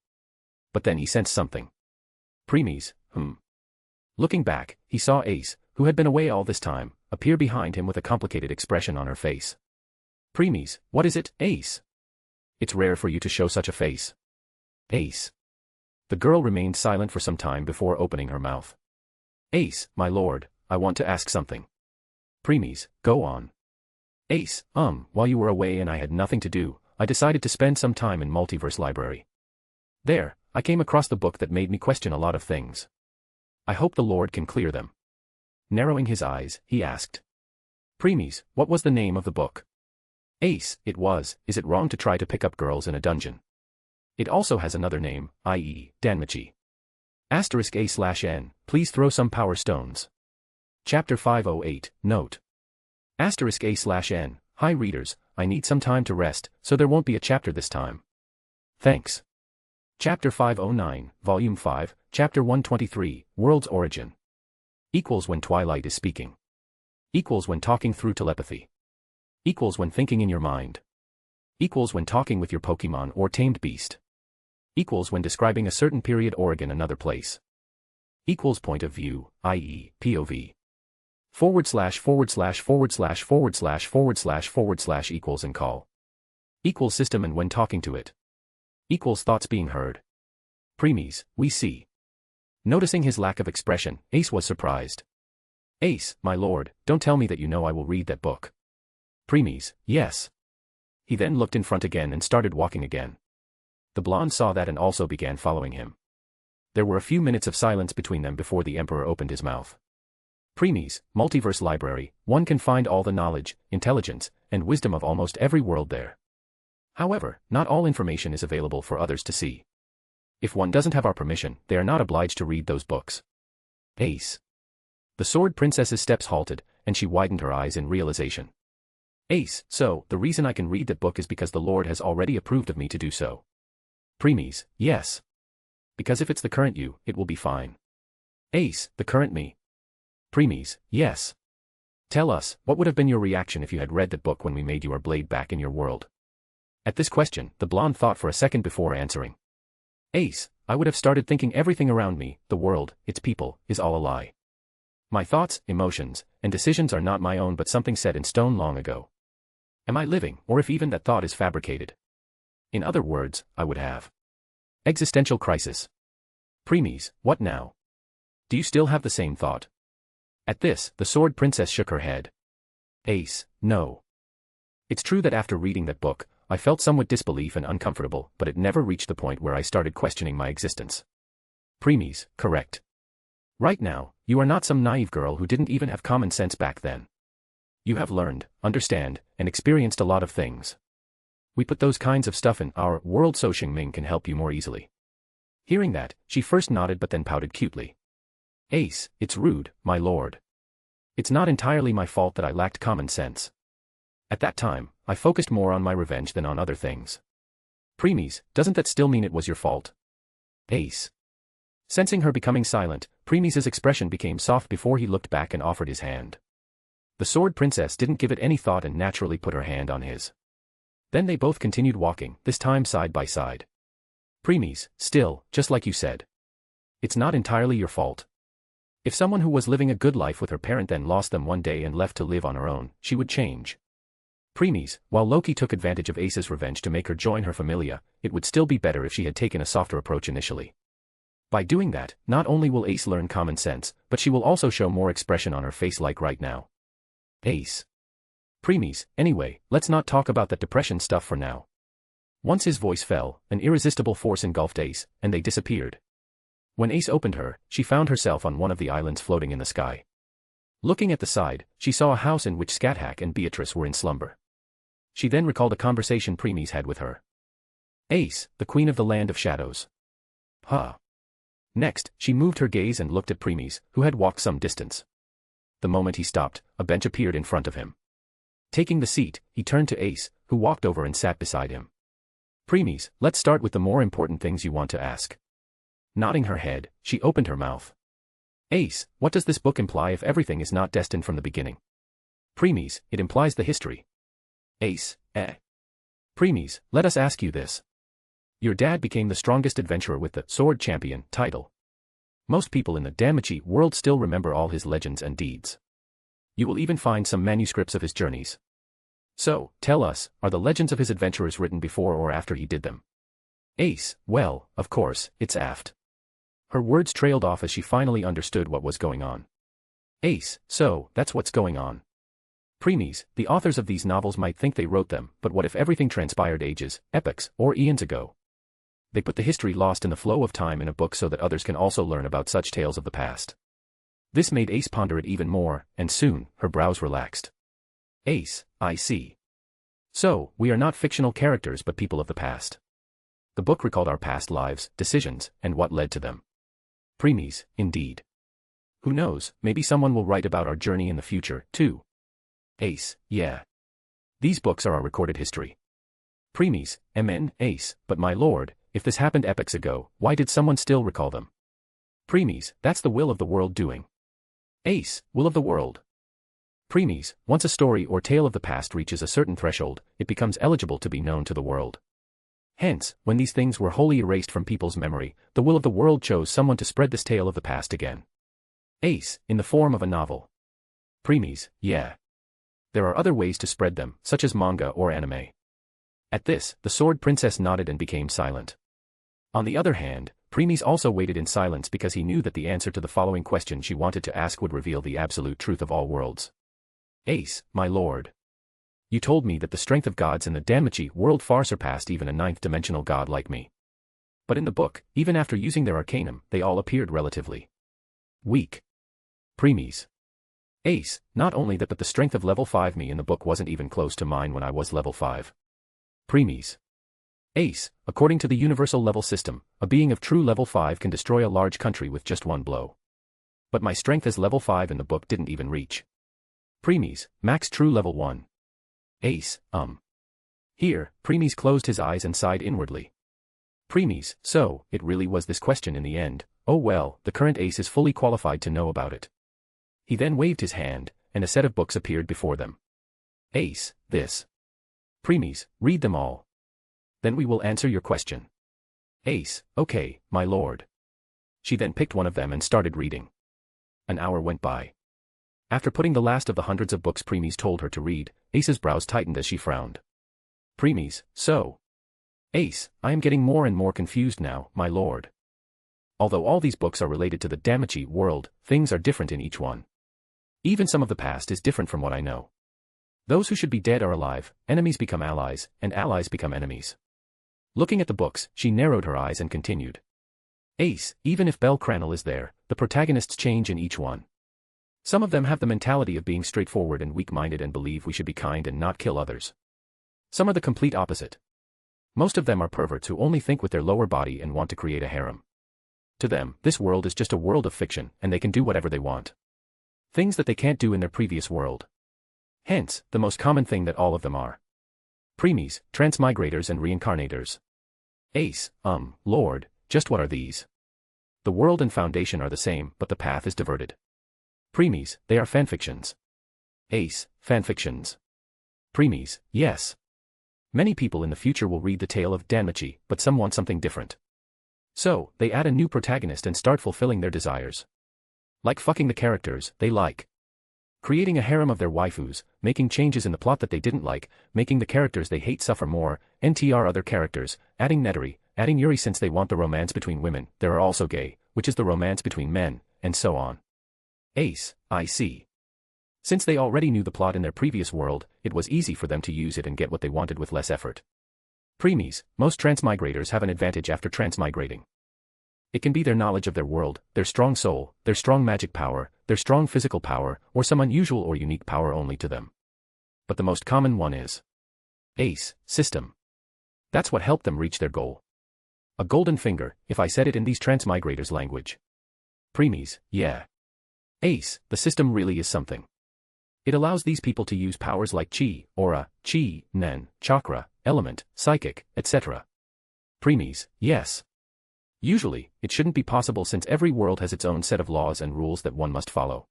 But then he sensed something. Premies, Looking back, he saw Ace, who had been away all this time, appear behind him with a complicated expression on her face. Premies, what is it, Ace? It's rare for you to show such a face. Ace. The girl remained silent for some time before opening her mouth. Ace, my lord, I want to ask something. Premies, go on. Ace, while you were away and I had nothing to do, I decided to spend some time in Multiverse Library. There, I came across the book that made me question a lot of things. I hope the Lord can clear them. Narrowing his eyes, he asked. Premies, what was the name of the book? Ace, is it wrong to try to pick up girls in a dungeon? It also has another name, i.e., Danmachi. *A/N, please throw some power stones. Chapter 508, Note. *A/N, hi readers, I need some time to rest, so there won't be a chapter this time. Thanks. Chapter 509, Volume 5, Chapter 123, World's Origin. Equals when Twilight is speaking. Equals when talking through telepathy. Equals when thinking in your mind. Equals when talking with your Pokemon or tamed beast. Equals when describing a certain period or in another place. Equals point of view, i.e., POV. // equals and call. Equals system and when talking to it. Equals thoughts being heard. Premies, we see. Noticing his lack of expression, Ace was surprised. Ace, my lord, don't tell me that you know I will read that book. Premies, yes. He then looked in front again and started walking again. The blonde saw that and also began following him. There were a few minutes of silence between them before the emperor opened his mouth. Premies, multiverse library, one can find all the knowledge, intelligence, and wisdom of almost every world there. However, not all information is available for others to see. If one doesn't have our permission, they are not obliged to read those books. Ace. The sword princess's steps halted, and she widened her eyes in realization. Ace, so, the reason I can read that book is because the Lord has already approved of me to do so. Premies, yes. Because if it's the current you, it will be fine. Ace, the current me. Premies, yes. Tell us, what would have been your reaction if you had read that book when we made your blade back in your world? At this question, the blonde thought for a second before answering. Ace, I would have started thinking everything around me, the world, its people, is all a lie. My thoughts, emotions, and decisions are not my own but something set in stone long ago. Am I living, or if even that thought is fabricated? In other words, I would have. Existential crisis. Premies, what now? Do you still have the same thought? At this, the sword princess shook her head. Ace, no. It's true that after reading that book, I felt somewhat disbelief and uncomfortable, but it never reached the point where I started questioning my existence. Premies, correct. Right now, you are not some naive girl who didn't even have common sense back then. You have learned, understand, and experienced a lot of things. We put those kinds of stuff in our world so Xingming can help you more easily. Hearing that, she first nodded but then pouted cutely. Ace, it's rude, my lord. It's not entirely my fault that I lacked common sense. At that time, I focused more on my revenge than on other things. Premies, doesn't that still mean it was your fault? Ace. Sensing her becoming silent, Premies' expression became soft before he looked back and offered his hand. The sword princess didn't give it any thought and naturally put her hand on his. Then they both continued walking, this time side by side. Premies, still, just like you said. It's not entirely your fault. If someone who was living a good life with her parent then lost them one day and left to live on her own, she would change. Premies, while Loki took advantage of Ace's revenge to make her join her familia, it would still be better if she had taken a softer approach initially. By doing that, not only will Ace learn common sense, but she will also show more expression on her face like right now. Ace. Premies, anyway, let's not talk about that depression stuff for now. Once his voice fell, an irresistible force engulfed Ace, and they disappeared. When Ace opened her, she found herself on one of the islands floating in the sky. Looking at the side, she saw a house in which Scathack and Beatrice were in slumber. She then recalled a conversation Premies had with her. Ace, the queen of the land of shadows. Huh. Next, she moved her gaze and looked at Premies, who had walked some distance. The moment he stopped, a bench appeared in front of him. Taking the seat, he turned to Ace, who walked over and sat beside him. Premies, let's start with the more important things you want to ask. Nodding her head, she opened her mouth. Ace, what does this book imply if everything is not destined from the beginning? Premies, it implies the history. Ace, Premies, let us ask you this. Your dad became the strongest adventurer with the Sword Champion title. Most people in the Danmachi world still remember all his legends and deeds. You will even find some manuscripts of his journeys. So, tell us, are the legends of his adventurers written before or after he did them? Ace, well, of course, it's aft. Her words trailed off as she finally understood what was going on. Ace, so, that's what's going on. Premies, the authors of these novels might think they wrote them, but what if everything transpired ages, epochs, or eons ago? They put the history lost in the flow of time in a book so that others can also learn about such tales of the past. This made Ace ponder it even more, and soon, her brows relaxed. Ace, I see. So, we are not fictional characters but people of the past. The book recalled our past lives, decisions, and what led to them. Premies, indeed. Who knows, maybe someone will write about our journey in the future, too. Ace, yeah. These books are our recorded history. Premies, Ace, but my lord, if this happened epochs ago, why did someone still recall them? Premies, that's the will of the world doing. Ace, will of the world. Premies, once a story or tale of the past reaches a certain threshold, it becomes eligible to be known to the world. Hence, when these things were wholly erased from people's memory, the will of the world chose someone to spread this tale of the past again. Ace, in the form of a novel. Preemies, yeah. There are other ways to spread them, such as manga or anime. At this, the Sword Princess nodded and became silent. On the other hand, Preemies also waited in silence because he knew that the answer to the following question she wanted to ask would reveal the absolute truth of all worlds. Ace, my lord. You told me that the strength of gods in the Danmachi world far surpassed even a ninth-dimensional god like me. But in the book, even after using their arcanum, they all appeared relatively weak. Preemies. Ace, not only that but the strength of level 5 me in the book wasn't even close to mine when I was level 5. Preemies. Ace, according to the universal level system, a being of true level 5 can destroy a large country with just one blow. But my strength as level 5 in the book didn't even reach. Preemies, max true level 1. Ace, Here, Preemies closed his eyes and sighed inwardly. Preemies, so, it really was this question in the end. Oh well, the current Ace is fully qualified to know about it. He then waved his hand, and a set of books appeared before them. Ace, this. Preemies, read them all. Then we will answer your question. Ace, okay, my lord. She then picked one of them and started reading. An hour went by. After putting the last of the hundreds of books Preemies told her to read, Ace's brows tightened as she frowned. Preemies, so. Ace, I am getting more and more confused now, my lord. Although all these books are related to the Danmachi world, things are different in each one. Even some of the past is different from what I know. Those who should be dead are alive, enemies become allies, and allies become enemies. Looking at the books, she narrowed her eyes and continued. Ace, even if Belle Cranel is there, the protagonists change in each one. Some of them have the mentality of being straightforward and weak-minded and believe we should be kind and not kill others. Some are the complete opposite. Most of them are perverts who only think with their lower body and want to create a harem. To them, this world is just a world of fiction, and they can do whatever they want. Things that they can't do in their previous world. Hence, the most common thing that all of them are. Preemies, transmigrators and reincarnators. Ace, lord, just what are these? The world and foundation are the same, but the path is diverted. Preemies, they are fanfictions. Ace, fanfictions. Preemies, yes. Many people in the future will read the tale of Danmachi, but some want something different. So, they add a new protagonist and start fulfilling their desires. Like fucking the characters they like. Creating a harem of their waifus, making changes in the plot that they didn't like, making the characters they hate suffer more, NTR other characters, adding Neteri, adding Yuri since they want the romance between women, there are also gay, which is the romance between men, and so on. Ace, I see. Since they already knew the plot in their previous world, it was easy for them to use it and get what they wanted with less effort. Preemies, most transmigrators have an advantage after transmigrating. It can be their knowledge of their world, their strong soul, their strong magic power, their strong physical power, or some unusual or unique power only to them. But the most common one is Ace, system. That's what helped them reach their goal. A golden finger, if I said it in these transmigrators' language. Preemies, yeah. Ace, the system really is something. It allows these people to use powers like chi, aura, chi, nen, chakra, element, psychic, etc. Preemies, yes. Usually, it shouldn't be possible since every world has its own set of laws and rules that one must follow.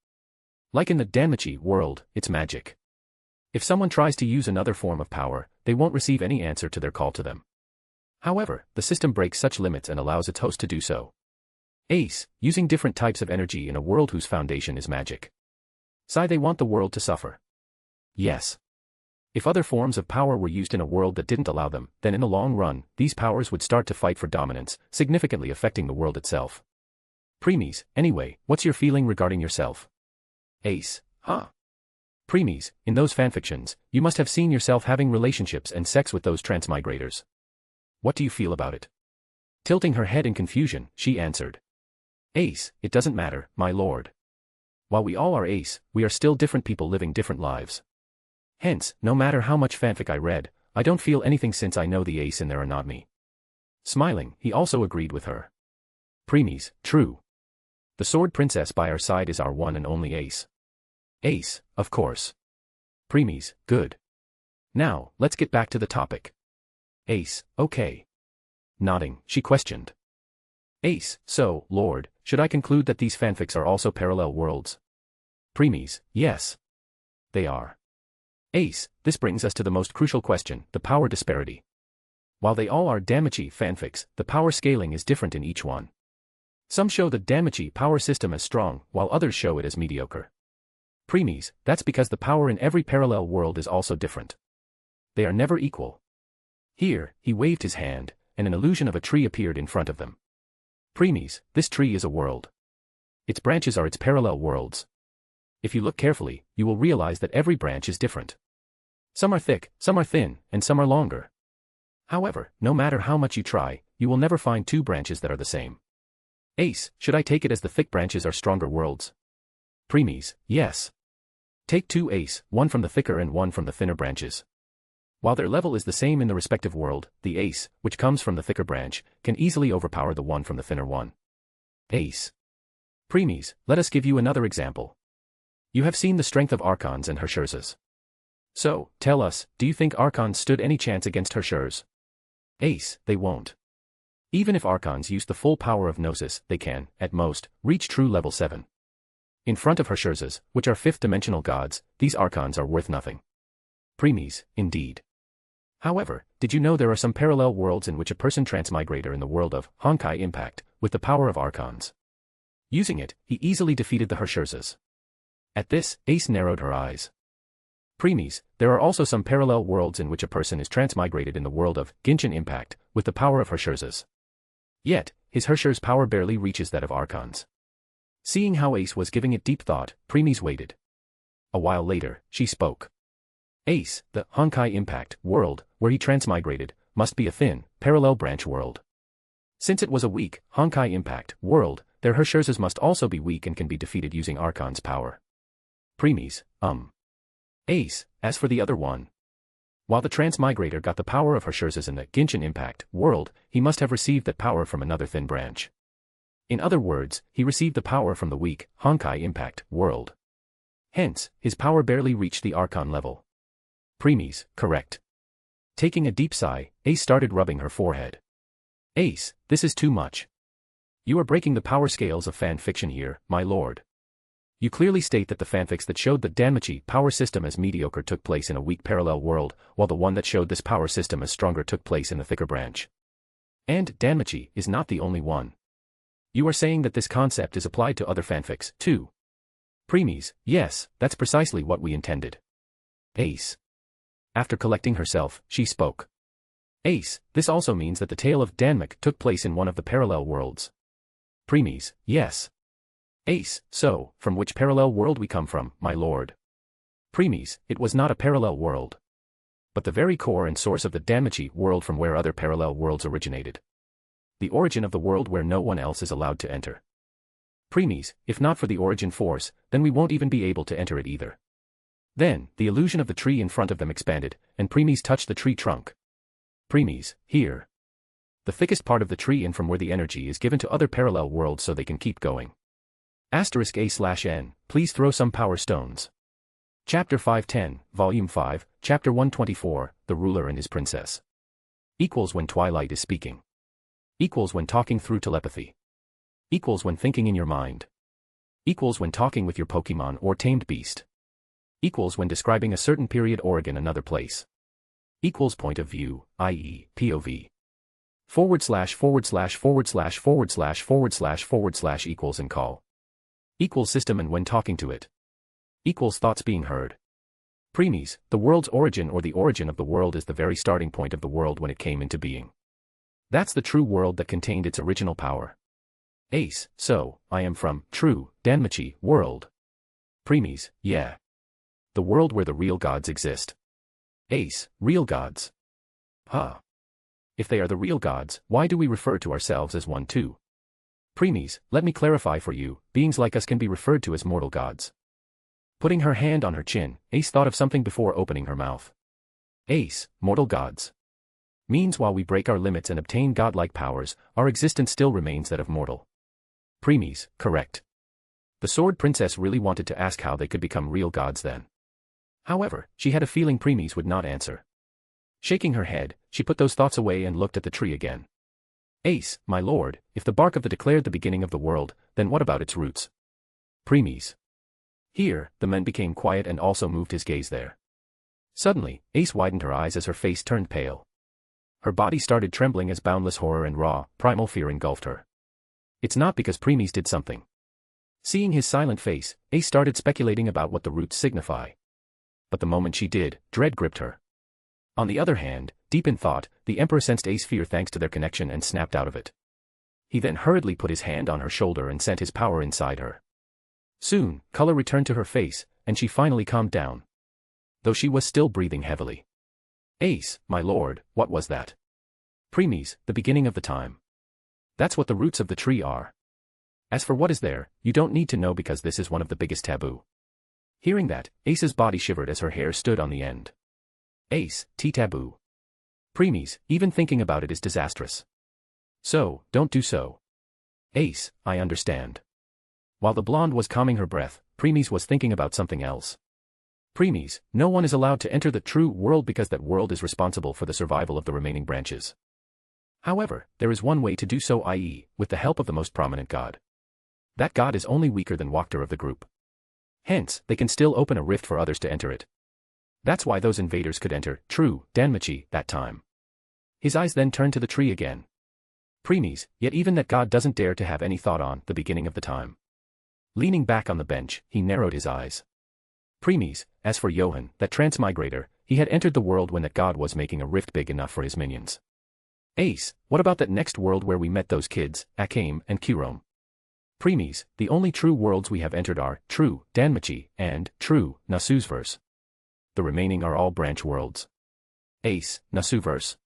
Like in the Danmachi world, it's magic. If someone tries to use another form of power, they won't receive any answer to their call to them. However, the system breaks such limits and allows its host to do so. Ace, using different types of energy in a world whose foundation is magic. Sigh, they want the world to suffer. Yes. If other forms of power were used in a world that didn't allow them, then in the long run, these powers would start to fight for dominance, significantly affecting the world itself. Preemies, anyway, what's your feeling regarding yourself? Ace, huh? Preemies, in those fanfictions, you must have seen yourself having relationships and sex with those transmigrators. What do you feel about it? Tilting her head in confusion, she answered. Ace, it doesn't matter, my lord. While we all are Ace, we are still different people living different lives. Hence, no matter how much fanfic I read, I don't feel anything since I know the Ace in there are not me. Smiling, he also agreed with her. Preemies, true. The Sword Princess by our side is our one and only Ace. Ace, of course. Preemies, good. Now, let's get back to the topic. Ace, okay. Nodding, she questioned. Ace, so, Lord, should I conclude that these fanfics are also parallel worlds? Preemies, yes. They are. Ace, this brings us to the most crucial question, the power disparity. While they all are Danmachi fanfics, the power scaling is different in each one. Some show the Danmachi power system as strong, while others show it as mediocre. Preemies, that's because the power in every parallel world is also different. They are never equal. Here, he waved his hand, and an illusion of a tree appeared in front of them. Preemies, this tree is a world. Its branches are its parallel worlds. If you look carefully, you will realize that every branch is different. Some are thick, some are thin, and some are longer. However, no matter how much you try, you will never find two branches that are the same. Ace, should I take it as the thick branches are stronger worlds? Preemies, yes. Take two Ace, one from the thicker and one from the thinner branches. While their level is the same in the respective world, the Ace, which comes from the thicker branch, can easily overpower the one from the thinner one. Ace. Preemies, let us give you another example. You have seen the strength of Archons and Hersherzes. So, tell us, do you think Archons stood any chance against Hershers? Ace, they won't. Even if Archons use the full power of Gnosis, they can, at most, reach true level 7. In front of Hersherzes, which are fifth-dimensional gods, these Archons are worth nothing. Preemies, indeed. However, did you know there are some parallel worlds in which a person transmigrator in the world of Honkai Impact, with the power of Archons? Using it, he easily defeated the Hersherzes. At this, Ace narrowed her eyes. Preemies, there are also some parallel worlds in which a person is transmigrated in the world of Genshin Impact, with the power of Hersherzes. Yet, his Hersher's power barely reaches that of Archons. Seeing how Ace was giving it deep thought, Preemies waited. A while later, she spoke. Ace, the Honkai Impact world, where he transmigrated, must be a thin, parallel branch world. Since it was a weak, Honkai Impact world, their Hersherzes must also be weak and can be defeated using Archon's power. Preemies, Ace, as for the other one. While the transmigrator got the power of Hersherzes in the Genshin Impact world, he must have received that power from another thin branch. In other words, he received the power from the weak, Honkai Impact world. Hence, his power barely reached the Archon level. Preemies, correct. Taking a deep sigh, Ace started rubbing her forehead. Ace, this is too much. You are breaking the power scales of fan fiction here, my lord. You clearly state that the fanfics that showed the Danmachi power system as mediocre took place in a weak parallel world, while the one that showed this power system as stronger took place in the thicker branch. And Danmachi is not the only one. You are saying that this concept is applied to other fanfics, too. Preemies, yes, that's precisely what we intended. Ace. After collecting herself, she spoke. Ace, this also means that the tale of Danmachi took place in one of the parallel worlds. Preemies, yes. Ace, so, from which parallel world we come from, my lord? Preemies, it was not a parallel world. But the very core and source of the Danmachi world from where other parallel worlds originated. The origin of the world where no one else is allowed to enter. Preemies, if not for the origin force, then we won't even be able to enter it either. Then, the illusion of the tree in front of them expanded, and Preemies touched the tree trunk. Preemies, here. The thickest part of the tree and from where the energy is given to other parallel worlds so they can keep going. *A/N, please throw some power stones. Chapter 510, Volume 5, Chapter 124, The Ruler and His Princess. Equals when Twilight is speaking. Equals when talking through telepathy. Equals when thinking in your mind. Equals when talking with your Pokemon or tamed beast. Equals when describing a certain period or in another place. Equals point of view, i.e., POV. // equals and call. Equals system and when talking to it. Equals thoughts being heard. Preemies, the world's origin or the origin of the world is the very starting point of the world when it came into being. That's the true world that contained its original power. Ace, so, I am from, true, Danmachi, world. Preemies, yeah. The world where the real gods exist. Ace, real gods. Huh. If they are the real gods, why do we refer to ourselves as one too? Preemies, let me clarify for you, beings like us can be referred to as mortal gods. Putting her hand on her chin, Ace thought of something before opening her mouth. Ace, mortal gods. Means while we break our limits and obtain godlike powers, our existence still remains that of mortal. Preemies, correct. The Sword Princess really wanted to ask how they could become real gods then. However, she had a feeling Preemies would not answer. Shaking her head, she put those thoughts away and looked at the tree again. Ace, my lord, if the bark of the declared the beginning of the world, then what about its roots? Preemies. Here, the man became quiet and also moved his gaze there. Suddenly, Ace widened her eyes as her face turned pale. Her body started trembling as boundless horror and raw, primal fear engulfed her. It's not because Premies did something. Seeing his silent face, Ace started speculating about what the roots signify. But the moment she did, dread gripped her. On the other hand, deep in thought, the Emperor sensed Ace's fear thanks to their connection and snapped out of it. He then hurriedly put his hand on her shoulder and sent his power inside her. Soon, color returned to her face, and she finally calmed down. Though she was still breathing heavily. Ace, my lord, what was that? Premies, the beginning of the time. That's what the roots of the tree are. As for what is there, you don't need to know because this is one of the biggest taboo. Hearing that, Ace's body shivered as her hair stood on the end. Ace, taboo. Premies, even thinking about it is disastrous. So, don't do so. Ace, I understand. While the blonde was calming her breath, Premies was thinking about something else. Premies, no one is allowed to enter the true world because that world is responsible for the survival of the remaining branches. However, there is one way to do so, i.e., with the help of the most prominent god. That god is only weaker than Wachter of the group. Hence, they can still open a rift for others to enter it. That's why those invaders could enter, true, Danmachi, that time. His eyes then turned to the tree again. Premies, yet even that god doesn't dare to have any thought on the beginning of the time. Leaning back on the bench, he narrowed his eyes. Premies, as for Johann, that transmigrator, he had entered the world when that god was making a rift big enough for his minions. Ace, what about that next world where we met those kids, Akame and Kirome? Premies, the only true worlds we have entered are, true, Danmachi, and, true, Nasuverse. The remaining are all branch worlds. Ace, Nasuverse.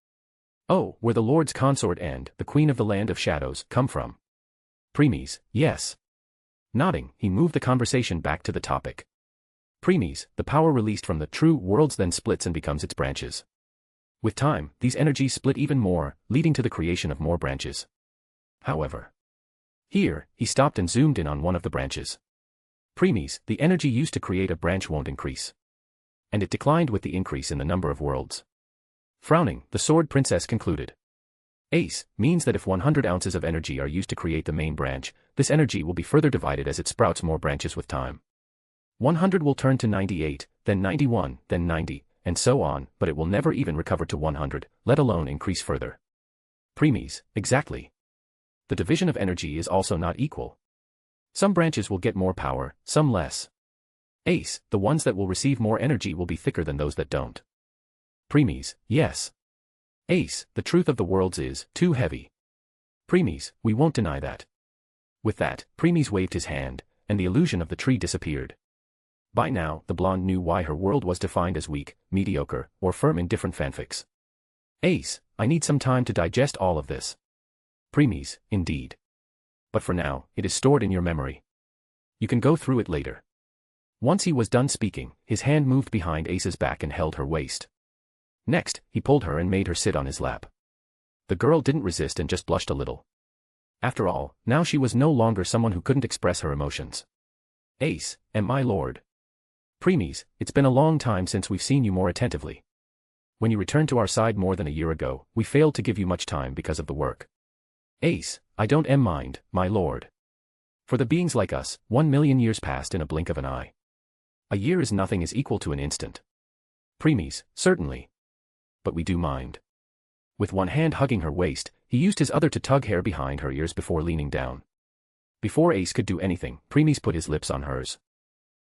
Oh, where the Lord's consort and, the Queen of the Land of Shadows, come from. Premies, yes. Nodding, he moved the conversation back to the topic. Premies, the power released from the true worlds then splits and becomes its branches. With time, these energies split even more, leading to the creation of more branches. However, here, he stopped and zoomed in on one of the branches. Premies, the energy used to create a branch won't increase. And it declined with the increase in the number of worlds. Frowning, the Sword Princess concluded. Ace, means that if 100 ounces of energy are used to create the main branch, this energy will be further divided as it sprouts more branches with time. 100 will turn to 98, then 91, then 90, and so on, but it will never even recover to 100, let alone increase further. Premies, exactly. The division of energy is also not equal. Some branches will get more power, some less. Ace, the ones that will receive more energy will be thicker than those that don't. Premies, yes. Ace, the truth of the worlds is too heavy. Premies, we won't deny that. With that, Premies waved his hand, and the illusion of the tree disappeared. By now, the blonde knew why her world was defined as weak, mediocre, or firm in different fanfics. Ace, I need some time to digest all of this. Premies, indeed. But for now, it is stored in your memory. You can go through it later. Once he was done speaking, his hand moved behind Ace's back and held her waist. Next, he pulled her and made her sit on his lap. The girl didn't resist and just blushed a little. After all, now she was no longer someone who couldn't express her emotions. Ace, and my lord. Premies, it's been a long time since we've seen you more attentively. When you returned to our side more than a year ago, we failed to give you much time because of the work. Ace, I don't mind, my lord. For the beings like us, 1,000,000 years passed in a blink of an eye. A year is nothing is equal to an instant. Premies, certainly. But we do mind. With one hand hugging her waist, he used his other to tug hair behind her ears before leaning down. Before Ace could do anything, Premies put his lips on hers.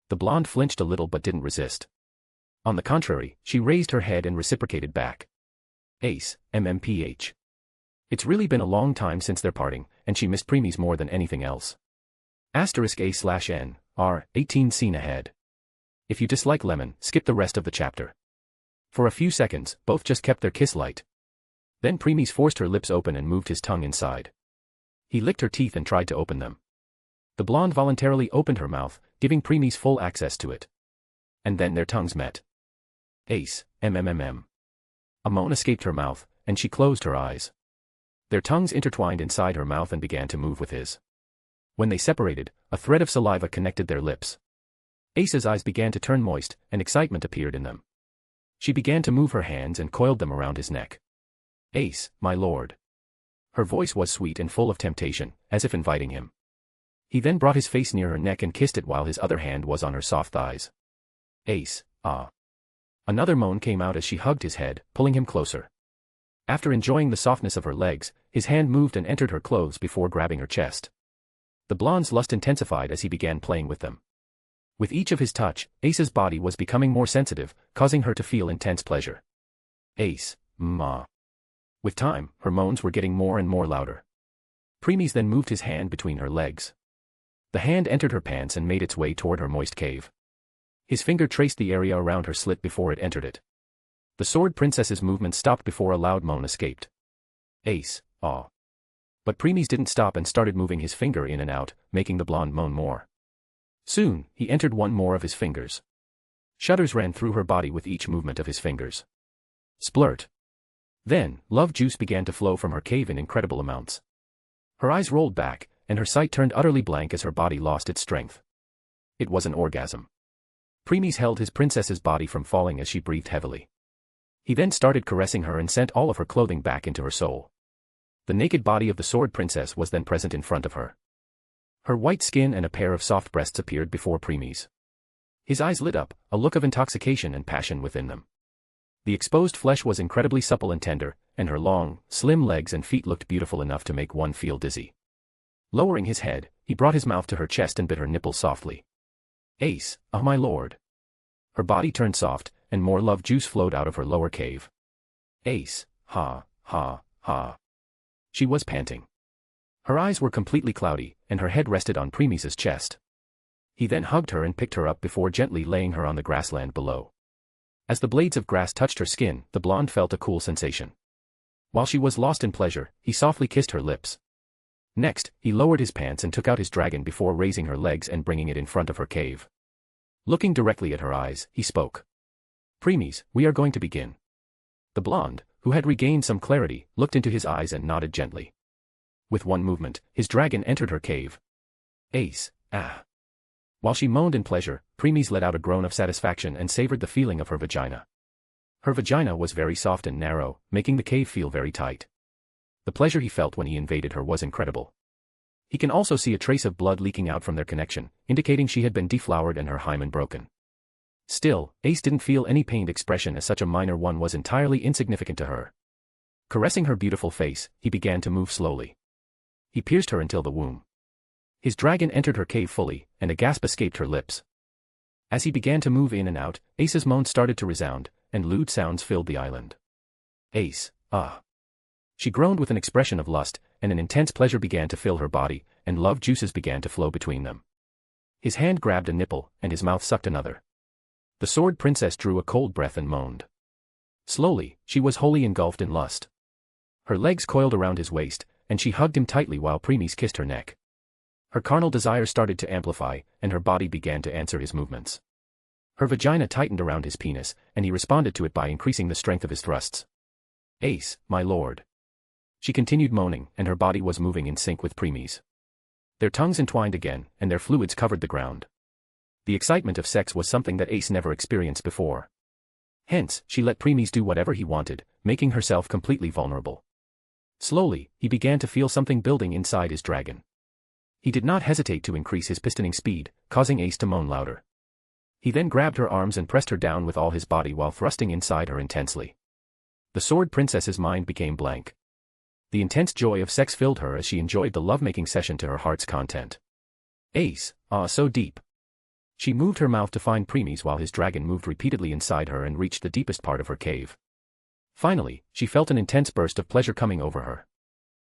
The blonde flinched a little but didn't resist. On the contrary, she raised her head and reciprocated back. Ace, MMPH. It's really been a long time since their parting, and she missed Premies more than anything else. *A/N, R, 18 scene ahead. If you dislike Lemon, skip the rest of the chapter. For a few seconds, both just kept their kiss light. Then Premies forced her lips open and moved his tongue inside. He licked her teeth and tried to open them. The blonde voluntarily opened her mouth, giving Premies full access to it. And then their tongues met. Ace, MMMM. A moan escaped her mouth, and she closed her eyes. Their tongues intertwined inside her mouth and began to move with his. When they separated, a thread of saliva connected their lips. Ace's eyes began to turn moist, and excitement appeared in them. She began to move her hands and coiled them around his neck. Ace, my lord. Her voice was sweet and full of temptation, as if inviting him. He then brought his face near her neck and kissed it while his other hand was on her soft thighs. Ace, ah. Another moan came out as she hugged his head, pulling him closer. After enjoying the softness of her legs, his hand moved and entered her clothes before grabbing her chest. The blonde's lust intensified as he began playing with them. With each of his touch, Ace's body was becoming more sensitive, causing her to feel intense pleasure. Ace, ma. With time, her moans were getting more and more louder. Premies then moved his hand between her legs. The hand entered her pants and made its way toward her moist cave. His finger traced the area around her slit before it entered it. The sword princess's movement stopped before a loud moan escaped. Ace, aw. But Premies didn't stop and started moving his finger in and out, making the blonde moan more. Soon, he entered one more of his fingers. Shudders ran through her body with each movement of his fingers. Splurt. Then, love juice began to flow from her cave in incredible amounts. Her eyes rolled back, and her sight turned utterly blank as her body lost its strength. It was an orgasm. Premies held his princess's body from falling as she breathed heavily. He then started caressing her and sent all of her clothing back into her soul. The naked body of the sword princess was then present in front of her. Her white skin and a pair of soft breasts appeared before Premies. His eyes lit up, a look of intoxication and passion within them. The exposed flesh was incredibly supple and tender, and her long, slim legs and feet looked beautiful enough to make one feel dizzy. Lowering his head, he brought his mouth to her chest and bit her nipples softly. Ace, oh my lord. Her body turned soft, and more love juice flowed out of her lower cave. Ace, ha, ha, ha. She was panting. Her eyes were completely cloudy, and her head rested on Premies's chest. He then hugged her and picked her up before gently laying her on the grassland below. As the blades of grass touched her skin, the blonde felt a cool sensation. While she was lost in pleasure, he softly kissed her lips. Next, he lowered his pants and took out his dragon before raising her legs and bringing it in front of her cave. Looking directly at her eyes, he spoke. Premies, we are going to begin. The blonde, who had regained some clarity, looked into his eyes and nodded gently. With one movement, his dragon entered her cave. Ace, ah. While she moaned in pleasure, Premies let out a groan of satisfaction and savored the feeling of her vagina. Her vagina was very soft and narrow, making the cave feel very tight. The pleasure he felt when he invaded her was incredible. He can also see a trace of blood leaking out from their connection, indicating she had been deflowered and her hymen broken. Still, Ace didn't feel any pained expression as such a minor one was entirely insignificant to her. Caressing her beautiful face, he began to move slowly. He pierced her until the womb. His dragon entered her cave fully, and a gasp escaped her lips. As he began to move in and out, Ace's moans started to resound, and lewd sounds filled the island. Ace, ah. She groaned with an expression of lust, and an intense pleasure began to fill her body, and love juices began to flow between them. His hand grabbed a nipple, and his mouth sucked another. The sword princess drew a cold breath and moaned. Slowly, she was wholly engulfed in lust. Her legs coiled around his waist, and she hugged him tightly while Premies kissed her neck. Her carnal desire started to amplify, and her body began to answer his movements. Her vagina tightened around his penis, and he responded to it by increasing the strength of his thrusts. Ace, my lord. She continued moaning, and her body was moving in sync with Premies. Their tongues entwined again, and their fluids covered the ground. The excitement of sex was something that Ace never experienced before. Hence, she let Premies do whatever he wanted, making herself completely vulnerable. Slowly, he began to feel something building inside his dragon. He did not hesitate to increase his pistoning speed, causing Ace to moan louder. He then grabbed her arms and pressed her down with all his body while thrusting inside her intensely. The sword princess's mind became blank. The intense joy of sex filled her as she enjoyed the lovemaking session to her heart's content. Ace, ah, so deep. She moved her mouth to find Premies while his dragon moved repeatedly inside her and reached the deepest part of her cave. Finally, she felt an intense burst of pleasure coming over her.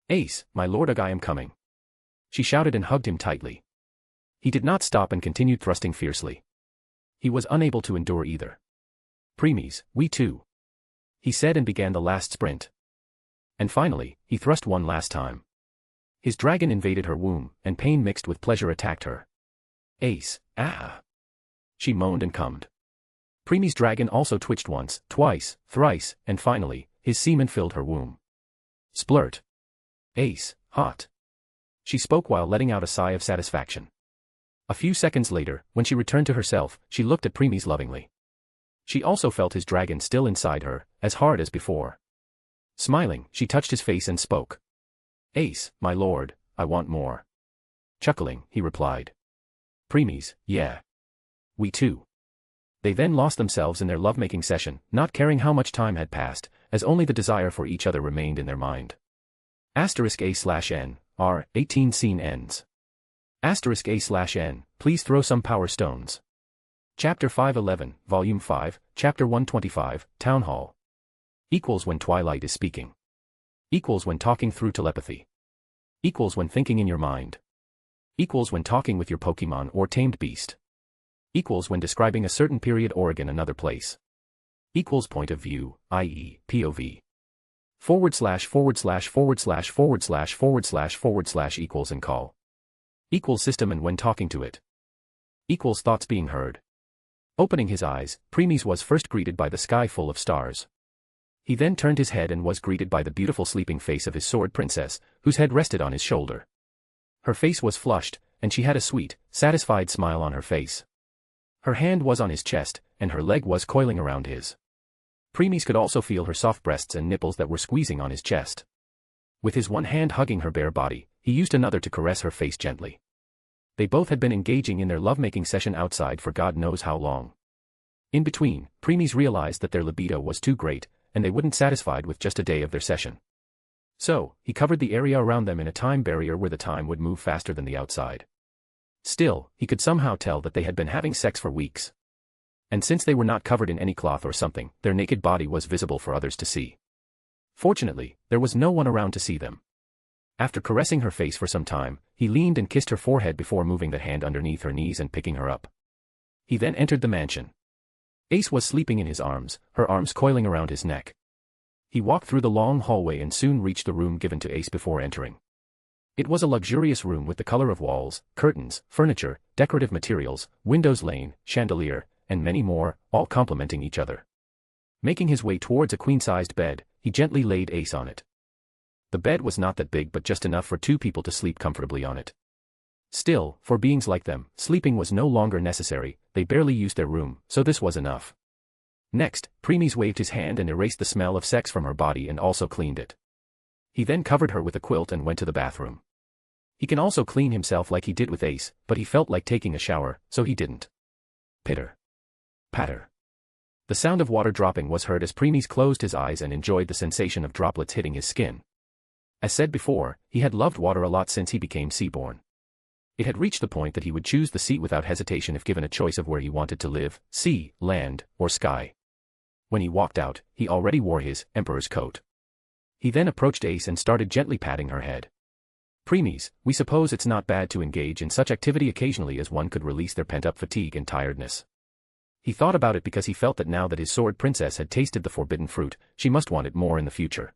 Ace, my lord, I am coming. She shouted and hugged him tightly. He did not stop and continued thrusting fiercely. He was unable to endure either. Premies, we too. He said and began the last sprint. And finally, he thrust one last time. His dragon invaded her womb, and pain mixed with pleasure attacked her. Ace, ah. She moaned and cummed. Premies' dragon also twitched once, twice, thrice, and finally, his semen filled her womb. Splurt. Ace, hot. She spoke while letting out a sigh of satisfaction. A few seconds later, when she returned to herself, she looked at Premies lovingly. She also felt his dragon still inside her, as hard as before. Smiling, she touched his face and spoke. Ace, my lord, I want more. Chuckling, he replied. Premies, yeah. We too. They then lost themselves in their lovemaking session, not caring how much time had passed, as only the desire for each other remained in their mind. *A/N, R, 18 scene ends. *A/N, please throw some power stones. Chapter 511, Volume 5, Chapter 125, Town Hall. Equals when Twilight is speaking. Equals when talking through telepathy. Equals when thinking in your mind. Equals when talking with your Pokemon or tamed beast. Equals when describing a certain period or again another place. Equals point of view, i.e., POV. // equals and call. Equals system and when talking to it. Equals thoughts being heard. Opening his eyes, Premies was first greeted by the sky full of stars. He then turned his head and was greeted by the beautiful sleeping face of his sword princess, whose head rested on his shoulder. Her face was flushed, and she had a sweet, satisfied smile on her face. Her hand was on his chest, and her leg was coiling around his. Premies could also feel her soft breasts and nipples that were squeezing on his chest. With his one hand hugging her bare body, he used another to caress her face gently. They both had been engaging in their lovemaking session outside for God knows how long. In between, Premies realized that their libido was too great, and they wouldn't satisfied with just a day of their session. So, he covered the area around them in a time barrier where the time would move faster than the outside. Still, he could somehow tell that they had been having sex for weeks. And since they were not covered in any cloth or something, their naked body was visible for others to see. Fortunately, there was no one around to see them. After caressing her face for some time, he leaned and kissed her forehead before moving the hand underneath her knees and picking her up. He then entered the mansion. Ace was sleeping in his arms, her arms coiling around his neck. He walked through the long hallway and soon reached the room given to Ace before entering. It was a luxurious room with the color of walls, curtains, furniture, decorative materials, windows pane, chandelier, and many more, all complementing each other. Making his way towards a queen-sized bed, he gently laid Ace on it. The bed was not that big but just enough for two people to sleep comfortably on it. Still, for beings like them, sleeping was no longer necessary, they barely used their room, so this was enough. Next, Premies waved his hand and erased the smell of sex from her body and also cleaned it. He then covered her with a quilt and went to the bathroom. He can also clean himself like he did with Ace, but he felt like taking a shower, so he didn't. Pitter. Patter. The sound of water dropping was heard as Premies closed his eyes and enjoyed the sensation of droplets hitting his skin. As said before, he had loved water a lot since he became seaborn. It had reached the point that he would choose the sea without hesitation if given a choice of where he wanted to live, sea, land, or sky. When he walked out, he already wore his emperor's coat. He then approached Ace and started gently patting her head. Premies, we suppose it's not bad to engage in such activity occasionally as one could release their pent-up fatigue and tiredness. He thought about it because he felt that now that his sword princess had tasted the forbidden fruit, she must want it more in the future.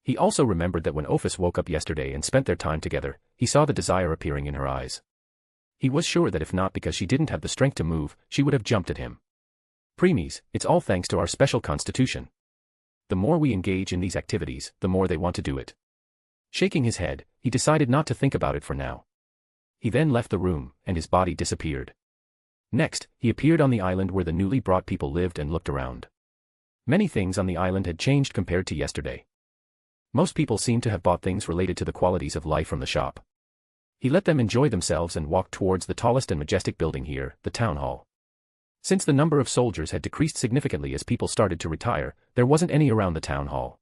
He also remembered that when Ophis woke up yesterday and spent their time together, he saw the desire appearing in her eyes. He was sure that if not because she didn't have the strength to move, she would have jumped at him. Premies, it's all thanks to our special constitution. The more we engage in these activities, the more they want to do it. Shaking his head, he decided not to think about it for now. He then left the room, and his body disappeared. Next, he appeared on the island where the newly brought people lived and looked around. Many things on the island had changed compared to yesterday. Most people seemed to have bought things related to the qualities of life from the shop. He let them enjoy themselves and walked towards the tallest and majestic building here, the town hall. Since the number of soldiers had decreased significantly as people started to retire, there wasn't any around the town hall.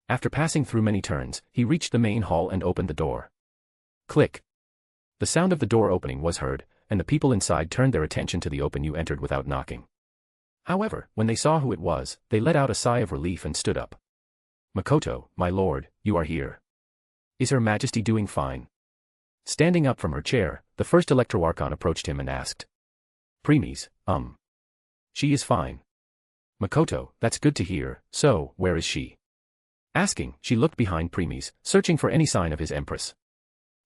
After passing through many turns, he reached the main hall and opened the door. Click. The sound of the door opening was heard, and the people inside turned their attention to the open you entered without knocking. However, when they saw who it was, they let out a sigh of relief and stood up. Makoto, my lord, you are here. Is Her Majesty doing fine? Standing up from her chair, the first Electroarchon approached him and asked. Premies, She is fine. Makoto, that's good to hear, so, where is she? Asking, she looked behind Premies, searching for any sign of his empress.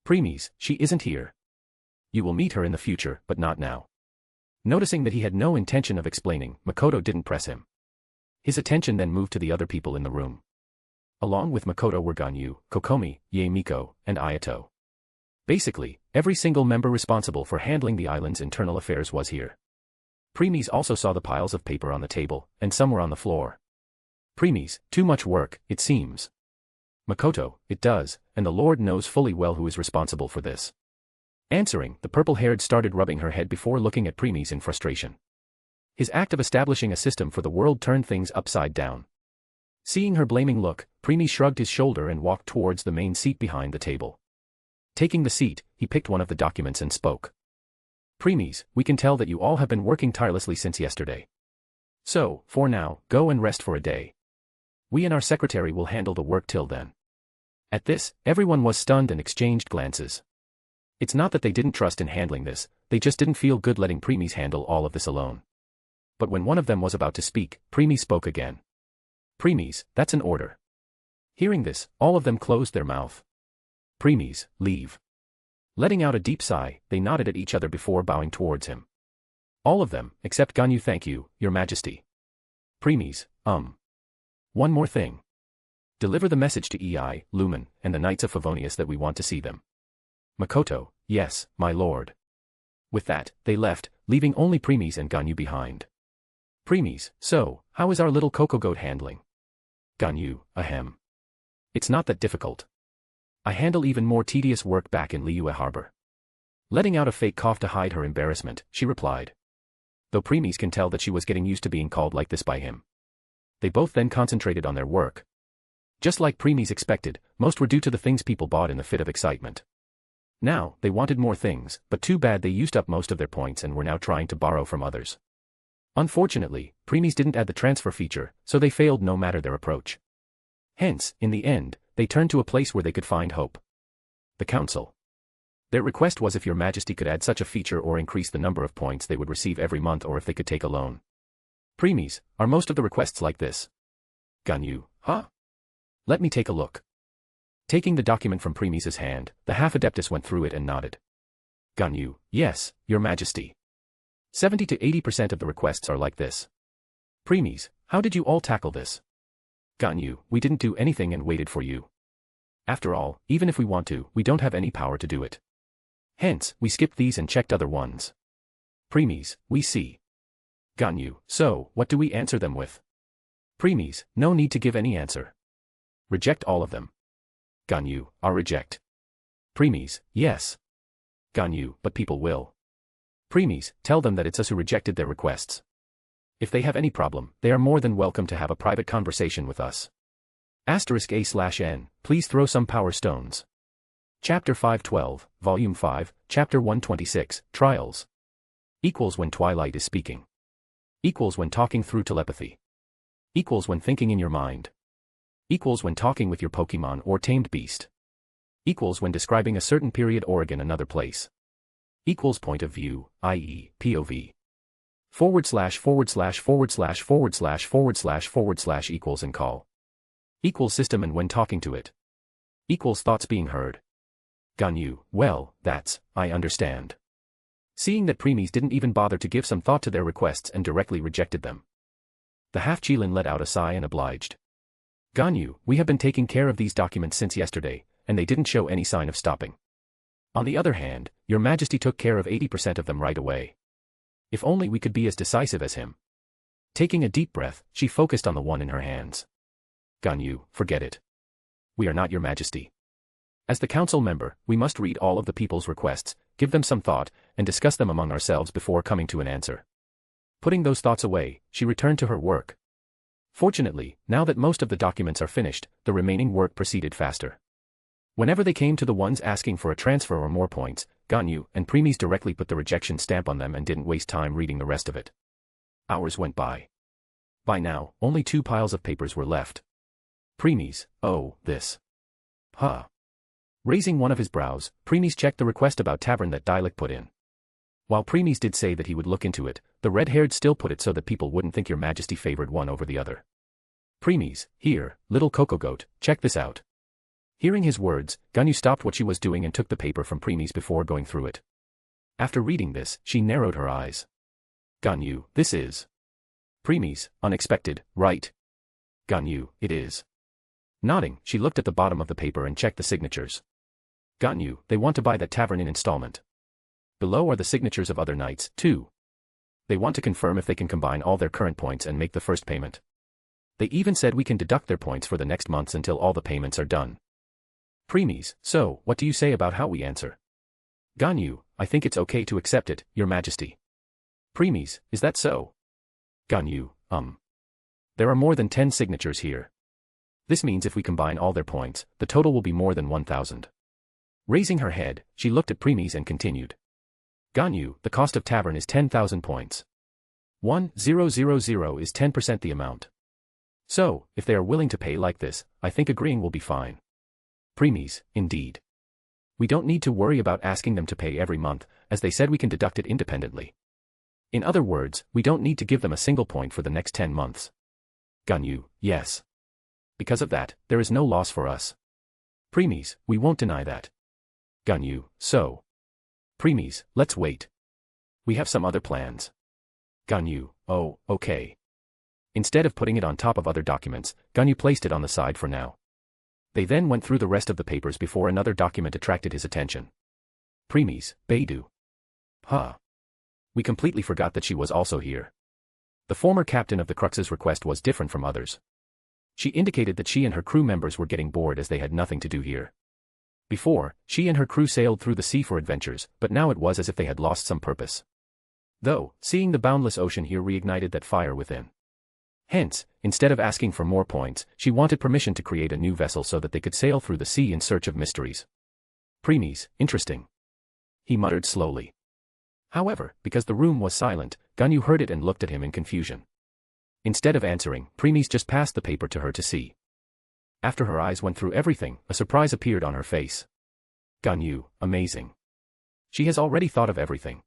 Premies, she isn't here. You will meet her in the future, but not now. Noticing that he had no intention of explaining, Makoto didn't press him. His attention then moved to the other people in the room. Along with Makoto were Ganyu, Kokomi, Yaemiko, and Ayato. Basically, every single member responsible for handling the island's internal affairs was here. Premies also saw the piles of paper on the table, and some were on the floor. Premies, too much work, it seems. Makoto, it does, and the Lord knows fully well who is responsible for this. Answering, the purple-haired started rubbing her head before looking at Premies in frustration. His act of establishing a system for the world turned things upside down. Seeing her blaming look, Preemy shrugged his shoulder and walked towards the main seat behind the table. Taking the seat, he picked one of the documents and spoke. Preemies, we can tell that you all have been working tirelessly since yesterday. So, for now, go and rest for a day. We and our secretary will handle the work till then. At this, everyone was stunned and exchanged glances. It's not that they didn't trust in handling this, they just didn't feel good letting Preemies handle all of this alone. But when one of them was about to speak, Preemy spoke again. Preemies, that's an order. Hearing this, all of them closed their mouth. Preemies, leave. Letting out a deep sigh, they nodded at each other before bowing towards him. All of them, except Ganyu. Thank you, Your Majesty. Preemies, one more thing. Deliver the message to Ei, Lumen, and the Knights of Favonius that we want to see them. Makoto, yes, my lord. With that, they left, leaving only Preemies and Ganyu behind. Preemies, so, how is our little Coco Goat handling? Ganyu, ahem. It's not that difficult. I handle even more tedious work back in Liyue Harbor. Letting out a fake cough to hide her embarrassment, she replied. Though Preemies can tell that she was getting used to being called like this by him. They both then concentrated on their work. Just like Preemies expected, most were due to the things people bought in the fit of excitement. Now, they wanted more things, but too bad they used up most of their points and were now trying to borrow from others. Unfortunately, Preemies didn't add the transfer feature, so they failed no matter their approach. Hence, in the end, they turned to a place where they could find hope. The council. Their request was if Your Majesty could add such a feature or increase the number of points they would receive every month, or if they could take a loan. Preemies, are most of the requests like this? Ganyu, huh? Let me take a look. Taking the document from Preemies's hand, the half-adeptus went through it and nodded. Ganyu, yes, Your Majesty. 70 to 80% of the requests are like this. Preemies, how did you all tackle this? Ganyu, we didn't do anything and waited for you. After all, even if we want to, we don't have any power to do it. Hence, we skipped these and checked other ones. Preemies, we see. Ganyu, so, what do we answer them with? Preemies, no need to give any answer. Reject all of them. Ganyu, I'll reject. Preemies, yes. Ganyu, but people will. Preemies, tell them that it's us who rejected their requests. If they have any problem, they are more than welcome to have a private conversation with us. *A/N, please throw some power stones. Chapter 512, Volume 5, Chapter 126, Trials. Equals when Twilight is speaking. Equals when talking through telepathy. Equals when thinking in your mind. Equals when talking with your Pokemon or tamed beast. Equals when describing a certain period or in another place. Equals point of view, i.e., POV. // equals and call. Equals system and when talking to it. Equals thoughts being heard. Ganyu, well, that's, I understand. Seeing that Preemies didn't even bother to give some thought to their requests and directly rejected them. The half-Chilin let out a sigh and obliged. Ganyu, we have been taking care of these documents since yesterday, and they didn't show any sign of stopping. On the other hand, Your Majesty took care of 80% of them right away. If only we could be as decisive as him. Taking a deep breath, she focused on the one in her hands. Ganyu, forget it. We are not Your Majesty. As the council member, we must read all of the people's requests, give them some thought, and discuss them among ourselves before coming to an answer. Putting those thoughts away, she returned to her work. Fortunately, now that most of the documents are finished, the remaining work proceeded faster. Whenever they came to the ones asking for a transfer or more points, Ganyu and Preemies directly put the rejection stamp on them and didn't waste time reading the rest of it. Hours went by. By now, only 2 piles of papers were left. Preemies, oh, this. Huh. Raising one of his brows, Preemies checked the request about tavern that Dialek put in. While Preemies did say that he would look into it, the red-haired still put it so that people wouldn't think Your Majesty favored one over the other. Preemies, here, little Coco Goat, check this out. Hearing his words, Ganyu stopped what she was doing and took the paper from Preemies before going through it. After reading this, she narrowed her eyes. Ganyu, this is. Preemies, unexpected, right? Ganyu, it is. Nodding, she looked at the bottom of the paper and checked the signatures. Ganyu, they want to buy that tavern in installment. Below are the signatures of other knights, too. They want to confirm if they can combine all their current points and make the first payment. They even said we can deduct their points for the next months until all the payments are done. Preemies, so, what do you say about how we answer? Ganyu, I think it's okay to accept it, Your Majesty. Preemies, is that so? Ganyu, There are more than 10 signatures here. This means if we combine all their points, the total will be more than 1,000. Raising her head, she looked at Premies and continued. Ganyu, the cost of tavern is 10,000 points. 1,000 is 10% the amount. So, if they are willing to pay like this, I think agreeing will be fine. Premies, indeed. We don't need to worry about asking them to pay every month, as they said we can deduct it independently. In other words, we don't need to give them a single point for the next 10 months. Ganyu, yes. Because of that, there is no loss for us. Premies, we won't deny that. Ganyu, so. Premies, let's wait. We have some other plans. Ganyu, oh, okay. Instead of putting it on top of other documents, Ganyu placed it on the side for now. They then went through the rest of the papers before another document attracted his attention. Premies, Beidou. Huh. We completely forgot that she was also here. The former captain of the Crux's request was different from others. She indicated that she and her crew members were getting bored as they had nothing to do here. Before, she and her crew sailed through the sea for adventures, but now it was as if they had lost some purpose. Though, seeing the boundless ocean here reignited that fire within. Hence, instead of asking for more points, she wanted permission to create a new vessel so that they could sail through the sea in search of mysteries. Premies, interesting. He muttered slowly. However, because the room was silent, Ganyu heard it and looked at him in confusion. Instead of answering, Premies just passed the paper to her to see. After her eyes went through everything, a surprise appeared on her face. Ganyu, amazing. She has already thought of everything.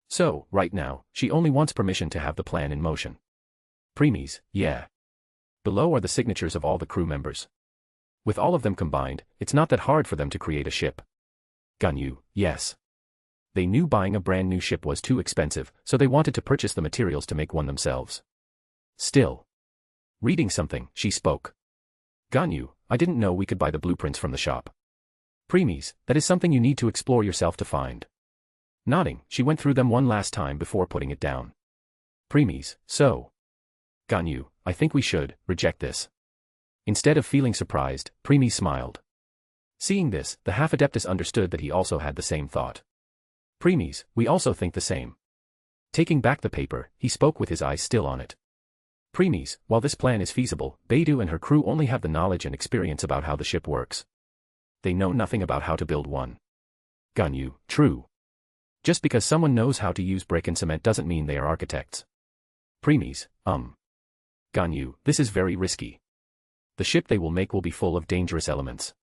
So, right now, she only wants permission to have the plan in motion. Premies, yeah. Below are the signatures of all the crew members. With all of them combined, it's not that hard for them to create a ship. Ganyu, yes. They knew buying a brand new ship was too expensive, so they wanted to purchase the materials to make one themselves. Still. Reading something, she spoke. Ganyu, I didn't know we could buy the blueprints from the shop. Premies, that is something you need to explore yourself to find. Nodding, she went through them one last time before putting it down. Premies, so. Ganyu, I think we should reject this. Instead of feeling surprised, Premies smiled. Seeing this, the half-adeptus understood that he also had the same thought. Premies, we also think the same. Taking back the paper, he spoke with his eyes still on it. Premies, while this plan is feasible, Beidou and her crew only have the knowledge and experience about how the ship works. They know nothing about how to build one. Ganyu, true. Just because someone knows how to use brick and cement doesn't mean they are architects. Premies, Ganyu, this is very risky. The ship they will make will be full of dangerous elements.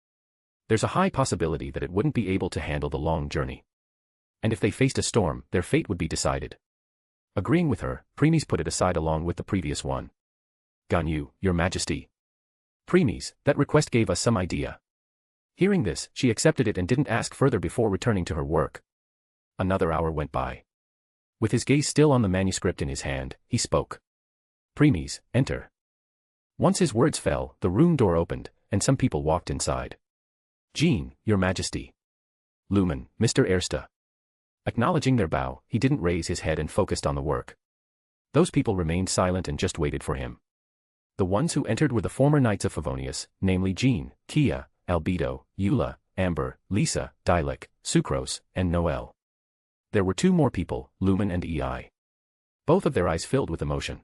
There's a high possibility that it wouldn't be able to handle the long journey. And if they faced a storm, their fate would be decided. Agreeing with her, Premies put it aside along with the previous one. Ganyu, Your Majesty. Premies, that request gave us some idea. Hearing this, she accepted it and didn't ask further before returning to her work. Another hour went by. With his gaze still on the manuscript in his hand, he spoke. Premies, enter. Once his words fell, the room door opened, and some people walked inside. Jean, Your Majesty. Lumen, Mr. Ersta. Acknowledging their bow, he didn't raise his head and focused on the work. Those people remained silent and just waited for him. The ones who entered were the former knights of Favonius, namely Jean, Kia, Albedo, Eula, Amber, Lisa, Dilek, Sucrose, and Noel. There were two more people, Lumen and Ei. Both of their eyes filled with emotion.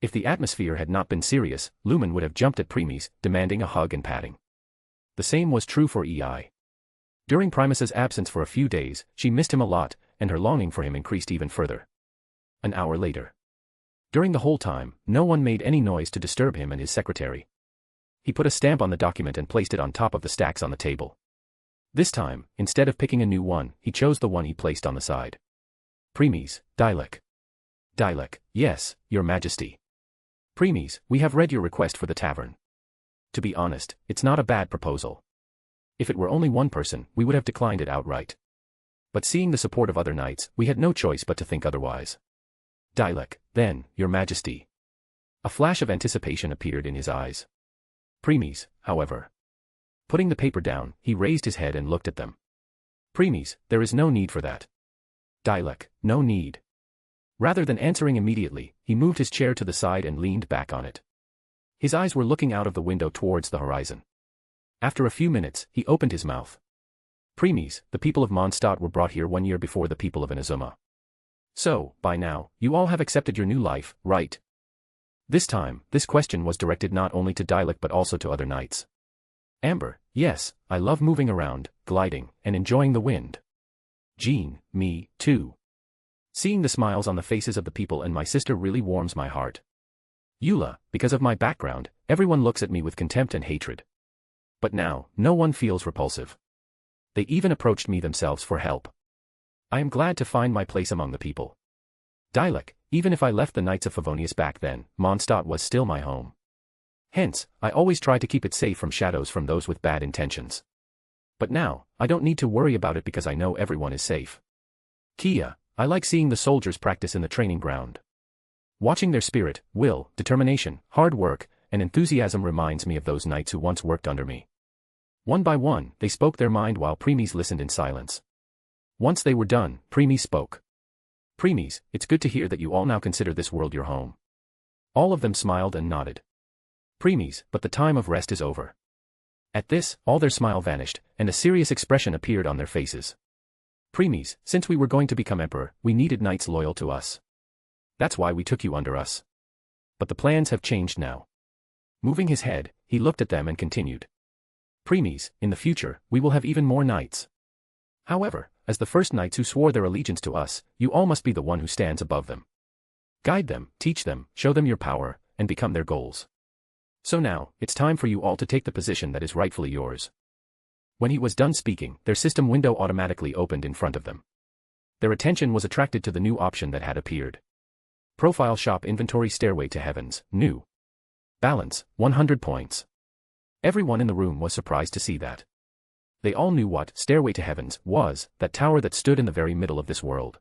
If the atmosphere had not been serious, Lumen would have jumped at Premies, demanding a hug and patting. The same was true for Ei. During Primus's absence for a few days, she missed him a lot, and her longing for him increased even further. An hour later. During the whole time, no one made any noise to disturb him and his secretary. He put a stamp on the document and placed it on top of the stacks on the table. This time, instead of picking a new one, he chose the one he placed on the side. Premies, Dilek. Dilek, yes, Your Majesty. Premies, we have read your request for the tavern. To be honest, it's not a bad proposal. If it were only one person, we would have declined it outright. But seeing the support of other knights, we had no choice but to think otherwise. Dilek, then, Your Majesty. A flash of anticipation appeared in his eyes. Premies, however. Putting the paper down, he raised his head and looked at them. Premies, there is no need for that. Dilek, no need. Rather than answering immediately, he moved his chair to the side and leaned back on it. His eyes were looking out of the window towards the horizon. After a few minutes, he opened his mouth. Premies, the people of Mondstadt were brought here 1 year before the people of Inazuma. So, by now, you all have accepted your new life, right? This time, this question was directed not only to Dialek but also to other knights. Amber, yes, I love moving around, gliding, and enjoying the wind. Jean, me, too. Seeing the smiles on the faces of the people and my sister really warms my heart. Eula, because of my background, everyone looks at me with contempt and hatred. But now, no one feels repulsive. They even approached me themselves for help. I am glad to find my place among the people. Dialek, even if I left the Knights of Favonius back then, Mondstadt was still my home. Hence, I always try to keep it safe from shadows from those with bad intentions. But now, I don't need to worry about it because I know everyone is safe. Kia, I like seeing the soldiers practice in the training ground. Watching their spirit, will, determination, hard work, and enthusiasm reminds me of those knights who once worked under me. One by one, they spoke their mind while Premies listened in silence. Once they were done, Premies spoke. Premies, it's good to hear that you all now consider this world your home. All of them smiled and nodded. Premies, but the time of rest is over. At this, all their smile vanished, and a serious expression appeared on their faces. Premies, since we were going to become emperor, we needed knights loyal to us. That's why we took you under us. But the plans have changed now. Moving his head, he looked at them and continued. Premies, in the future, we will have even more knights. However, as the first knights who swore their allegiance to us, you all must be the one who stands above them. Guide them, teach them, show them your power, and become their goals. So now, it's time for you all to take the position that is rightfully yours. When he was done speaking, their system window automatically opened in front of them. Their attention was attracted to the new option that had appeared. Profile Shop Inventory Stairway to Heavens, new. Balance, 100 points. Everyone in the room was surprised to see that. They all knew what Stairway to Heavens was, that tower that stood in the very middle of this world.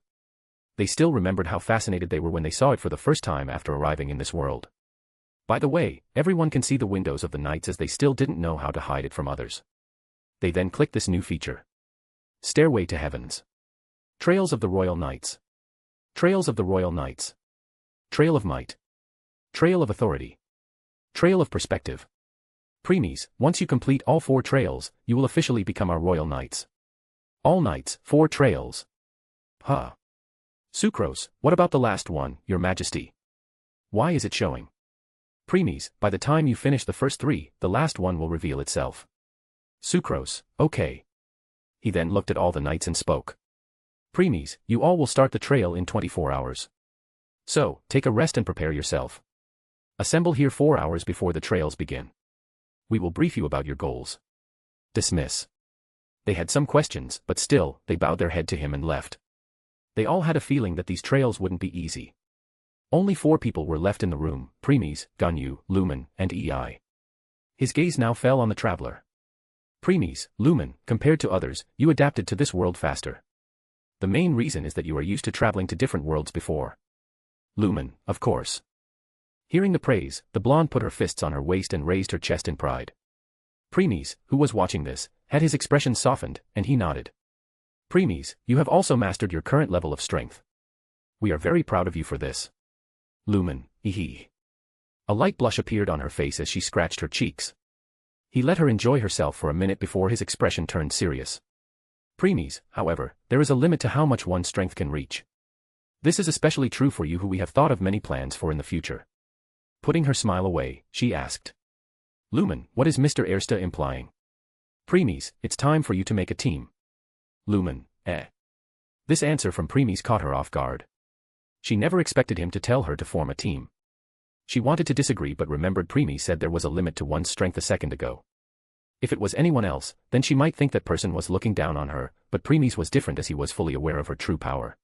They still remembered how fascinated they were when they saw it for the first time after arriving in this world. By the way, everyone can see the windows of the knights as they still didn't know how to hide it from others. They then clicked this new feature. Stairway to Heavens. Trails of the Royal Knights. Trails of the Royal Knights. Trail of Might. Trail of Authority. Trail of Perspective. Premies, once you complete all 4 trails, you will officially become our Royal Knights. All Knights, 4 trails. Huh. Sucrose, what about the last one, Your Majesty? Why is it showing? Premies, by the time you finish the first 3, the last one will reveal itself. Sucrose, okay. He then looked at all the knights and spoke. Premies, you all will start the trail in 24 hours. So, take a rest and prepare yourself. Assemble here 4 hours before the trails begin. We will brief you about your goals. Dismiss. They had some questions, but still, they bowed their head to him and left. They all had a feeling that these trails wouldn't be easy. Only 4 people were left in the room, Premies, Ganyu, Lumen, and Ei. His gaze now fell on the traveler. Premies, Lumen, compared to others, you adapted to this world faster. The main reason is that you are used to traveling to different worlds before. Lumen, of course. Hearing the praise, the blonde put her fists on her waist and raised her chest in pride. Premies, who was watching this, had his expression softened, and he nodded. Premies, you have also mastered your current level of strength. We are very proud of you for this. Lumen, hee. A light blush appeared on her face as she scratched her cheeks. He let her enjoy herself for a minute before his expression turned serious. Premies, however, there is a limit to how much one's strength can reach. This is especially true for you who we have thought of many plans for in the future. Putting her smile away, she asked. Lumen, what is Mr. Ersta implying? Premies, it's time for you to make a team. Lumen, This answer from Premies caught her off guard. She never expected him to tell her to form a team. She wanted to disagree but remembered Premies said there was a limit to one's strength a second ago. If it was anyone else, then she might think that person was looking down on her, but Premies was different as he was fully aware of her true power.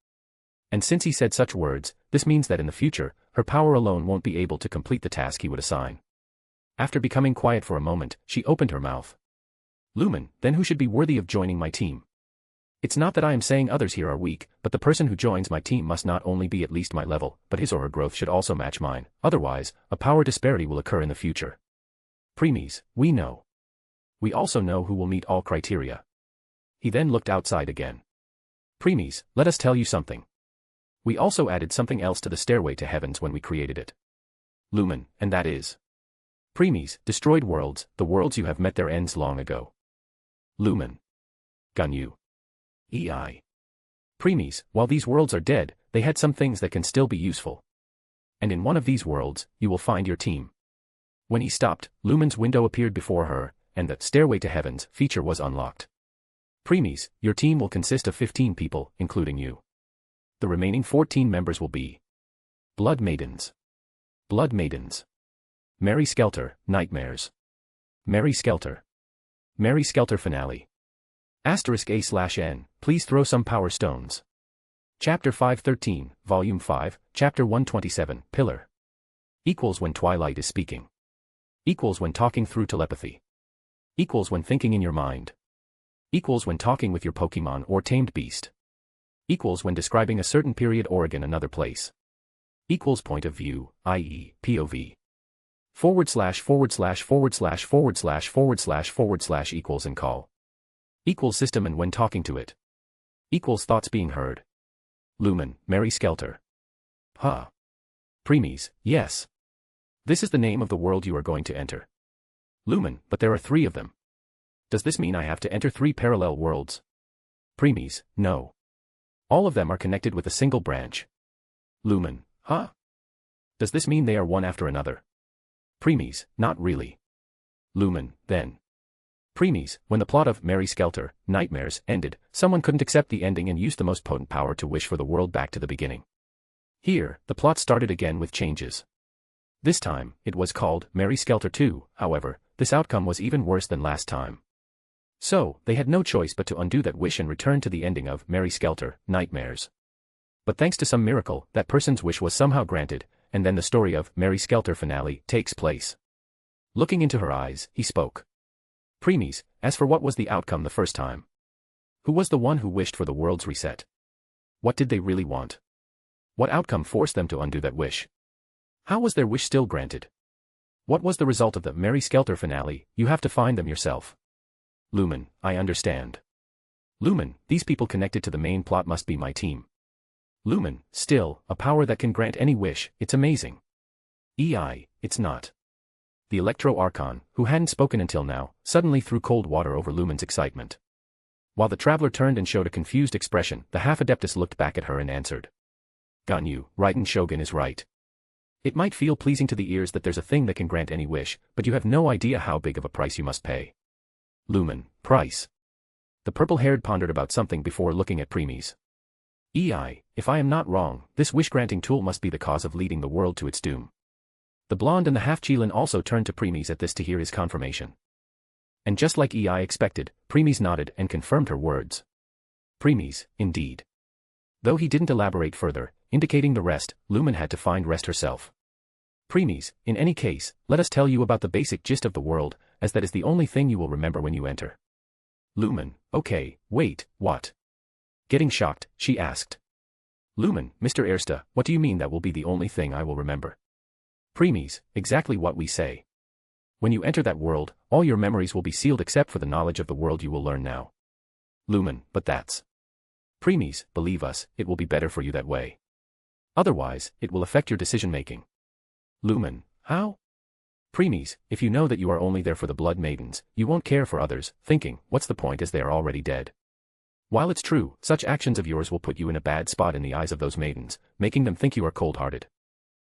And since he said such words, this means that in the future, her power alone won't be able to complete the task he would assign. After becoming quiet for a moment, she opened her mouth. Lumen, then who should be worthy of joining my team? It's not that I am saying others here are weak, but the person who joins my team must not only be at least my level, but his or her growth should also match mine, otherwise, a power disparity will occur in the future. Premies, we know. We also know who will meet all criteria. He then looked outside again. Premies, let us tell you something. We also added something else to the Stairway to Heavens when we created it. Lumen, and that is. Premies, destroyed worlds, the worlds you have met their ends long ago. Lumen. Ganyu. Ei. Premies, while these worlds are dead, they had some things that can still be useful. And in one of these worlds, you will find your team. When he stopped, Lumen's window appeared before her, and the Stairway to Heavens feature was unlocked. Premies, your team will consist of 15 people, including you. The remaining 14 members will be Blood Maidens. Blood Maidens. Mary Skelter, Nightmares. Mary Skelter. Mary Skelter Finale. *A/N, please throw some power stones. Chapter 513, Volume 5, Chapter 127, Pillar. Equals when Twilight is speaking. Equals when talking through telepathy. Equals when thinking in your mind. Equals when talking with your Pokemon or tamed beast. Equals when describing a certain period or another place. Equals point of view, i.e., POV. // equals and call. Equals system and when talking to it. Equals thoughts being heard. Lumen, Mary Skelter. Huh. Premies, yes. This is the name of the world you are going to enter. Lumen, but there are 3 of them. Does this mean I have to enter 3 parallel worlds? Premies, no. All of them are connected with a single branch. Lumen, huh? Does this mean they are one after another? Premies, not really. Lumen, then. Premies, when the plot of Mary Skelter, Nightmares, ended, someone couldn't accept the ending and used the most potent power to wish for the world back to the beginning. Here, the plot started again with changes. This time, it was called Mary Skelter 2, however, this outcome was even worse than last time. So, they had no choice but to undo that wish and return to the ending of Mary Skelter, Nightmares. But thanks to some miracle, that person's wish was somehow granted, and then the story of Mary Skelter Finale takes place. Looking into her eyes, he spoke. Premies, as for what was the outcome the first time? Who was the one who wished for the world's reset? What did they really want? What outcome forced them to undo that wish? How was their wish still granted? What was the result of the Mary Skelter Finale? You have to find them yourself. Lumen, I understand. Lumen, these people connected to the main plot must be my team. Lumen, still, a power that can grant any wish, it's amazing. It's not. The Electro Archon, who hadn't spoken until now, suddenly threw cold water over Lumen's excitement. While the traveler turned and showed a confused expression, the half-adeptus looked back at her and answered. Ganyu, Raiden Shogun is right. It might feel pleasing to the ears that there's a thing that can grant any wish, but you have no idea how big of a price you must pay. Lumen, price. The purple-haired pondered about something before looking at Premies. If I am not wrong, this wish-granting tool must be the cause of leading the world to its doom. The blonde and the half-Qilin also turned to Premies at this to hear his confirmation. And just like expected, Premies nodded and confirmed her words. Premies, indeed. Though he didn't elaborate further, indicating the rest, Lumen had to find rest herself. Premies, in any case, let us tell you about the basic gist of the world, as that is the only thing you will remember when you enter. Lumen, okay, wait, what? Getting shocked, she asked. Lumen, Mr. Ersta, what do you mean that will be the only thing I will remember? Premies, exactly what we say. When you enter that world, all your memories will be sealed except for the knowledge of the world you will learn now. Lumen, but that's. Premies, believe us, it will be better for you that way. Otherwise, it will affect your decision-making. Lumen, how? Premies, if you know that you are only there for the Blood Maidens, you won't care for others, thinking, what's the point as they are already dead? While it's true, such actions of yours will put you in a bad spot in the eyes of those maidens, making them think you are cold-hearted.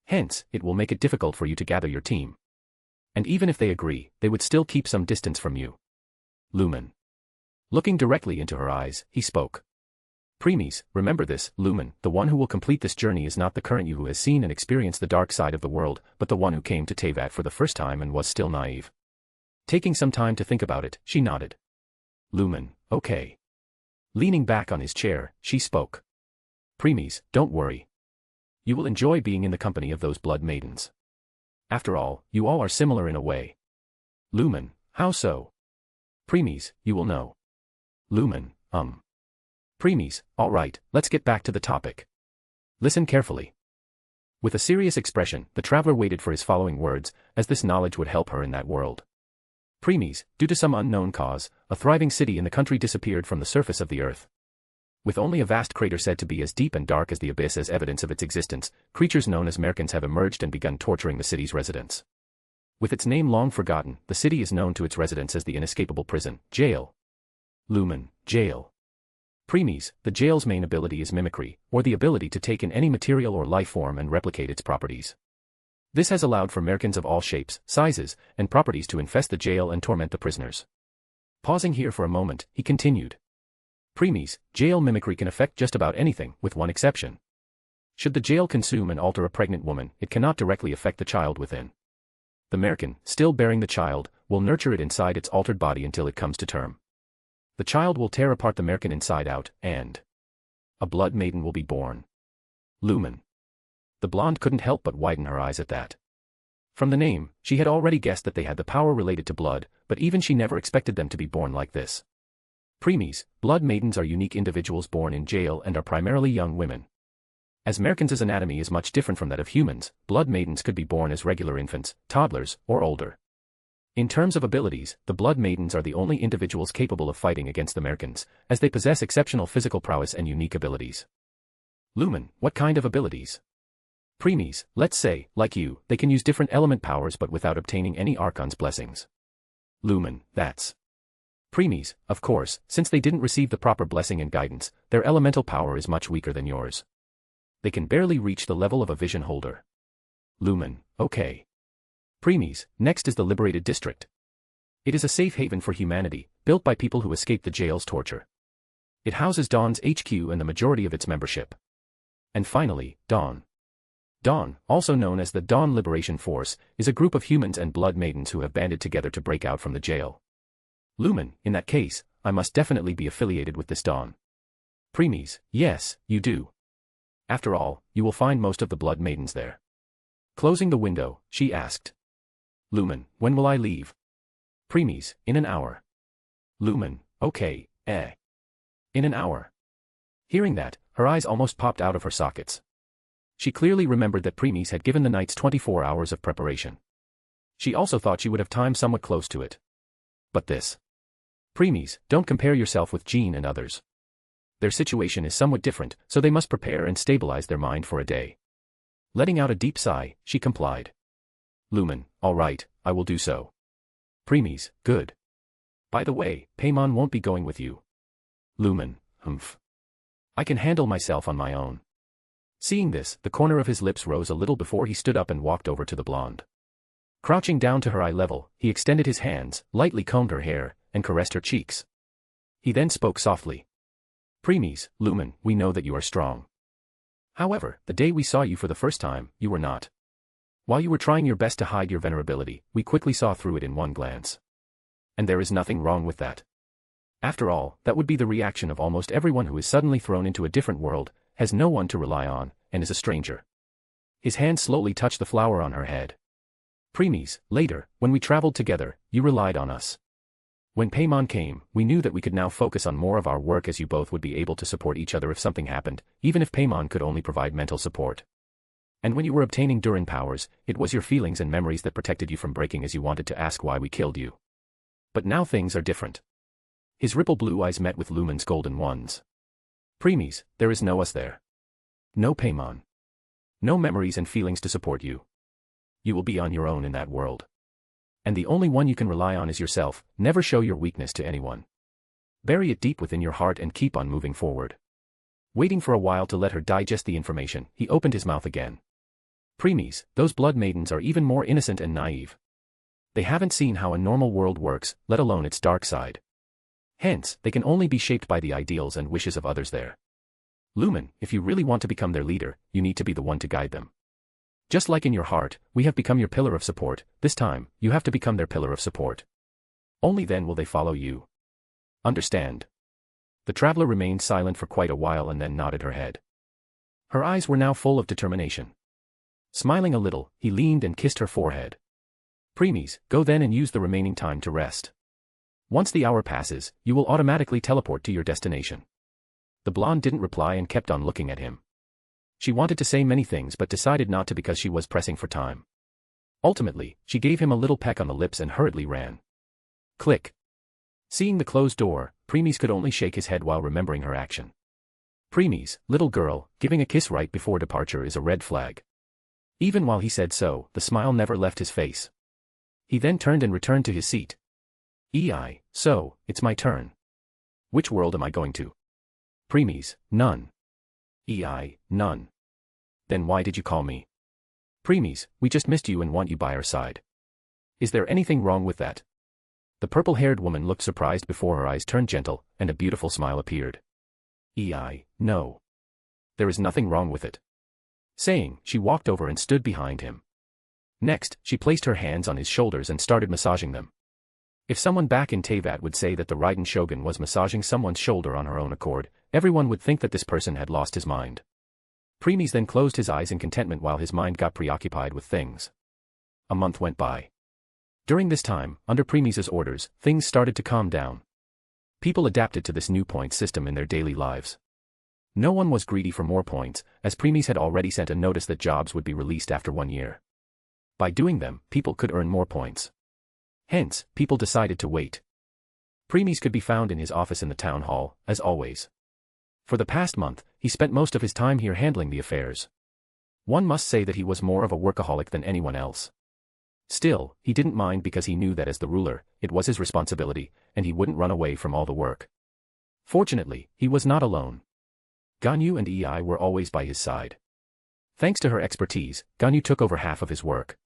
Hence, it will make it difficult for you to gather your team. And even if they agree, they would still keep some distance from you. Lumen. Looking directly into her eyes, he spoke. Premies, remember this, Lumen, the one who will complete this journey is not the current you who has seen and experienced the dark side of the world, but the one who came to Teyvat for the first time and was still naive. Taking some time to think about it, she nodded. Lumen, okay. Leaning back on his chair, she spoke. Premies, don't worry. You will enjoy being in the company of those Blood Maidens. After all, you all are similar in a way. Lumen, how so? Premies, you will know. Lumen, Premies, all right, let's get back to the topic. Listen carefully. With a serious expression, the traveler waited for his following words, as this knowledge would help her in that world. Premies, due to some unknown cause, a thriving city in the country disappeared from the surface of the earth. With only a vast crater said to be as deep and dark as the abyss as evidence of its existence, creatures known as Merkins have emerged and begun torturing the city's residents. With its name long forgotten, the city is known to its residents as the inescapable prison, jail. Lumen, jail. Preemies, the jail's main ability is mimicry, or the ability to take in any material or life form and replicate its properties. This has allowed for merkins of all shapes, sizes, and properties to infest the jail and torment the prisoners. Pausing here for a moment, he continued. Preemies, jail mimicry can affect just about anything, with one exception. Should the jail consume and alter a pregnant woman, it cannot directly affect the child within. The merkin, still bearing the child, will nurture it inside its altered body until it comes to term. The child will tear apart the merkin inside out, and a blood maiden will be born. Lumen. The blonde couldn't help but widen her eyes at that. From the name, she had already guessed that they had the power related to blood, but even she never expected them to be born like this. Preemies, blood maidens are unique individuals born in jail and are primarily young women. As merkins' anatomy is much different from that of humans, blood maidens could be born as regular infants, toddlers, or older. In terms of abilities, the blood maidens are the only individuals capable of fighting against the merkins, as they possess exceptional physical prowess and unique abilities. Lumen, what kind of abilities? Preemies, let's say, like you, they can use different element powers but without obtaining any Archon's blessings. Lumen, that's Preemies, of course, since they didn't receive the proper blessing and guidance, their elemental power is much weaker than yours. They can barely reach the level of a vision holder. Lumen, okay. Preemies, next is the Liberated District. It is a safe haven for humanity, built by people who escaped the jail's torture. It houses Dawn's HQ and the majority of its membership. And finally, Dawn. Dawn, also known as the Dawn Liberation Force, is a group of humans and blood maidens who have banded together to break out from the jail. Lumen, in that case, I must definitely be affiliated with this Dawn. Preemies, yes, you do. After all, you will find most of the blood maidens there. Closing the window, she asked. Lumen, when will I leave? Preemies, in an hour. Lumen, okay, in an hour. Hearing that, her eyes almost popped out of her sockets. She clearly remembered that Preemies had given the knights 24 hours of preparation. She also thought she would have time somewhat close to it. But this. Preemies, don't compare yourself with Jean and others. Their situation is somewhat different, so they must prepare and stabilize their mind for a day. Letting out a deep sigh, she complied. Lumen, all right, I will do so. Preemies, good. By the way, Paimon won't be going with you. Lumen, humph. I can handle myself on my own. Seeing this, the corner of his lips rose a little before he stood up and walked over to the blonde. Crouching down to her eye level, he extended his hands, lightly combed her hair, and caressed her cheeks. He then spoke softly. Preemies, Lumen, we know that you are strong. However, the day we saw you for the first time, you were not. While you were trying your best to hide your vulnerability, we quickly saw through it in one glance. And there is nothing wrong with that. After all, that would be the reaction of almost everyone who is suddenly thrown into a different world, has no one to rely on, and is a stranger. His hand slowly touched the flower on her head. Preemies, later, when we traveled together, you relied on us. When Paimon came, we knew that we could now focus on more of our work as you both would be able to support each other if something happened, even if Paimon could only provide mental support. And when you were obtaining Durin powers, it was your feelings and memories that protected you from breaking as you wanted to ask why we killed you. But now things are different. His ripple blue eyes met with Lumen's golden ones. Preemies, there is no us there. No Paimon. No memories and feelings to support you. You will be on your own in that world. And the only one you can rely on is yourself. Never show your weakness to anyone. Bury it deep within your heart and keep on moving forward. Waiting for a while to let her digest the information, he opened his mouth again. Preemies, those blood maidens are even more innocent and naive. They haven't seen how a normal world works, let alone its dark side. Hence, they can only be shaped by the ideals and wishes of others there. Lumen, if you really want to become their leader, you need to be the one to guide them. Just like in your heart, we have become your pillar of support, this time, you have to become their pillar of support. Only then will they follow you. Understand? The traveler remained silent for quite a while and then nodded her head. Her eyes were now full of determination. Smiling a little, he leaned and kissed her forehead. Preemies, go then and use the remaining time to rest. Once the hour passes, you will automatically teleport to your destination. The blonde didn't reply and kept on looking at him. She wanted to say many things but decided not to because she was pressing for time. Ultimately, she gave him a little peck on the lips and hurriedly ran. Click. Seeing the closed door, Preemies could only shake his head while remembering her action. Preemies, little girl, giving a kiss right before departure is a red flag. Even while he said so, the smile never left his face. He then turned and returned to his seat. So, it's my turn. Which world am I going to? Premies, none. None. Then why did you call me? Premies, we just missed you and want you by our side. Is there anything wrong with that? The purple-haired woman looked surprised before her eyes turned gentle, and a beautiful smile appeared. No. There is nothing wrong with it. Saying, she walked over and stood behind him. Next, she placed her hands on his shoulders and started massaging them. If someone back in Teyvat would say that the Raiden Shogun was massaging someone's shoulder on her own accord, everyone would think that this person had lost his mind. Premies then closed his eyes in contentment while his mind got preoccupied with things. A month went by. During this time, under Premies' orders, things started to calm down. People adapted to this new point system in their daily lives. No one was greedy for more points, as Premies had already sent a notice that jobs would be released after 1 year. By doing them, people could earn more points. Hence, people decided to wait. Premies could be found in his office in the town hall, as always. For the past month, he spent most of his time here handling the affairs. One must say that he was more of a workaholic than anyone else. Still, he didn't mind because he knew that as the ruler, it was his responsibility, and he wouldn't run away from all the work. Fortunately, he was not alone. Ganyu and Ei were always by his side. Thanks to her expertise, Ganyu took over half of his work.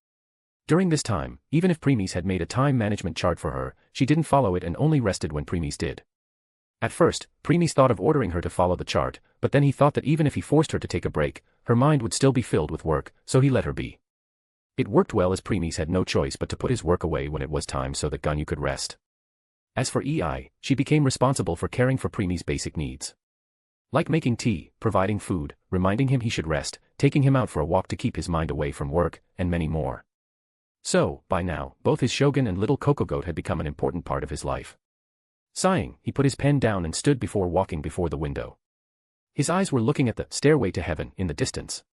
During this time, even if Premies had made a time management chart for her, she didn't follow it and only rested when Premies did. At first, Premies thought of ordering her to follow the chart, but then he thought that even if he forced her to take a break, her mind would still be filled with work, so he let her be. It worked well as Premies had no choice but to put his work away when it was time so that Ganyu could rest. As for Ei, she became responsible for caring for Premies' basic needs. Like making tea, providing food, reminding him he should rest, taking him out for a walk to keep his mind away from work, and many more. So, by now, both his shogun and little Coco Goat had become an important part of his life. Sighing, he put his pen down and stood before walking before the window. His eyes were looking at the stairway to heaven in the distance.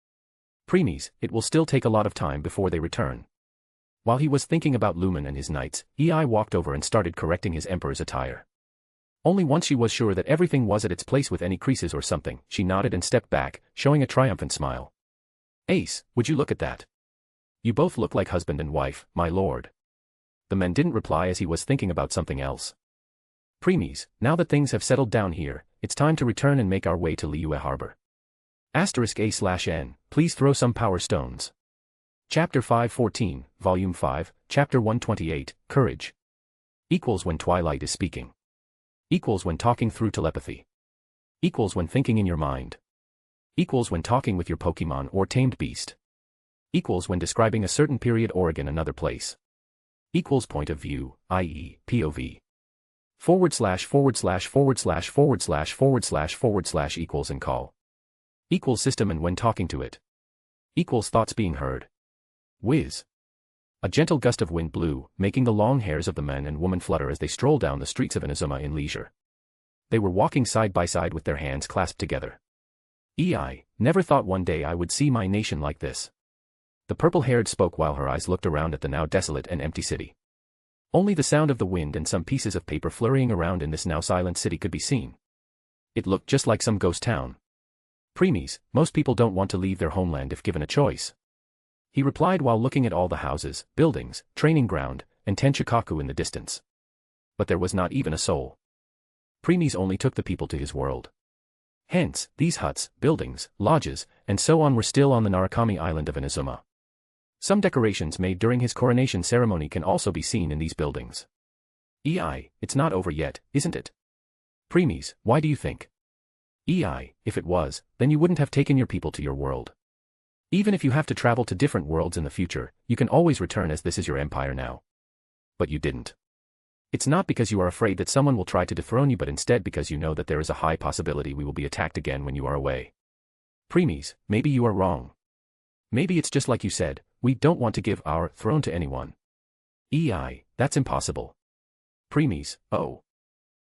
Premies, it will still take a lot of time before they return. While he was thinking about Lumen and his knights, Ei walked over and started correcting his emperor's attire. Only once she was sure that everything was at its place with any creases or something, she nodded and stepped back, showing a triumphant smile. Ace, would you look at that? You both look like husband and wife, my lord. The man didn't reply as he was thinking about something else. Premies, now that things have settled down here, it's time to return and make our way to Liyue Harbor. *A/N, please throw some power stones. Chapter 514, Volume 5, Chapter 128, Courage. Equals when Twilight is speaking. Equals when talking through telepathy. Equals when thinking in your mind. Equals when talking with your Pokemon or tamed beast. Equals when describing a certain period or again another place. Equals point of view, i.e., POV. // equals and call. Equals system and when talking to it. Equals thoughts being heard. Whiz. A gentle gust of wind blew, making the long hairs of the man and woman flutter as they strolled down the streets of Inazuma in leisure. They were walking side by side with their hands clasped together. Ei, never thought one day I would see my nation like this. The purple-haired spoke while her eyes looked around at the now desolate and empty city. Only the sound of the wind and some pieces of paper flurrying around in this now silent city could be seen. It looked just like some ghost town. Premies, most people don't want to leave their homeland if given a choice. He replied while looking at all the houses, buildings, training ground, and Tenchikaku in the distance. But there was not even a soul. Premies only took the people to his world. Hence, these huts, buildings, lodges, and so on were still on the Narukami island of Inazuma. Some decorations made during his coronation ceremony can also be seen in these buildings. Ei, it's not over yet, isn't it? Premies, why do you think? Ei, if it was, then you wouldn't have taken your people to your world. Even if you have to travel to different worlds in the future, you can always return as this is your empire now. But you didn't. It's not because you are afraid that someone will try to dethrone you but instead because you know that there is a high possibility we will be attacked again when you are away. Premies, maybe you are wrong. Maybe it's just like you said, we don't want to give our throne to anyone. Ei, that's impossible. Premies, oh.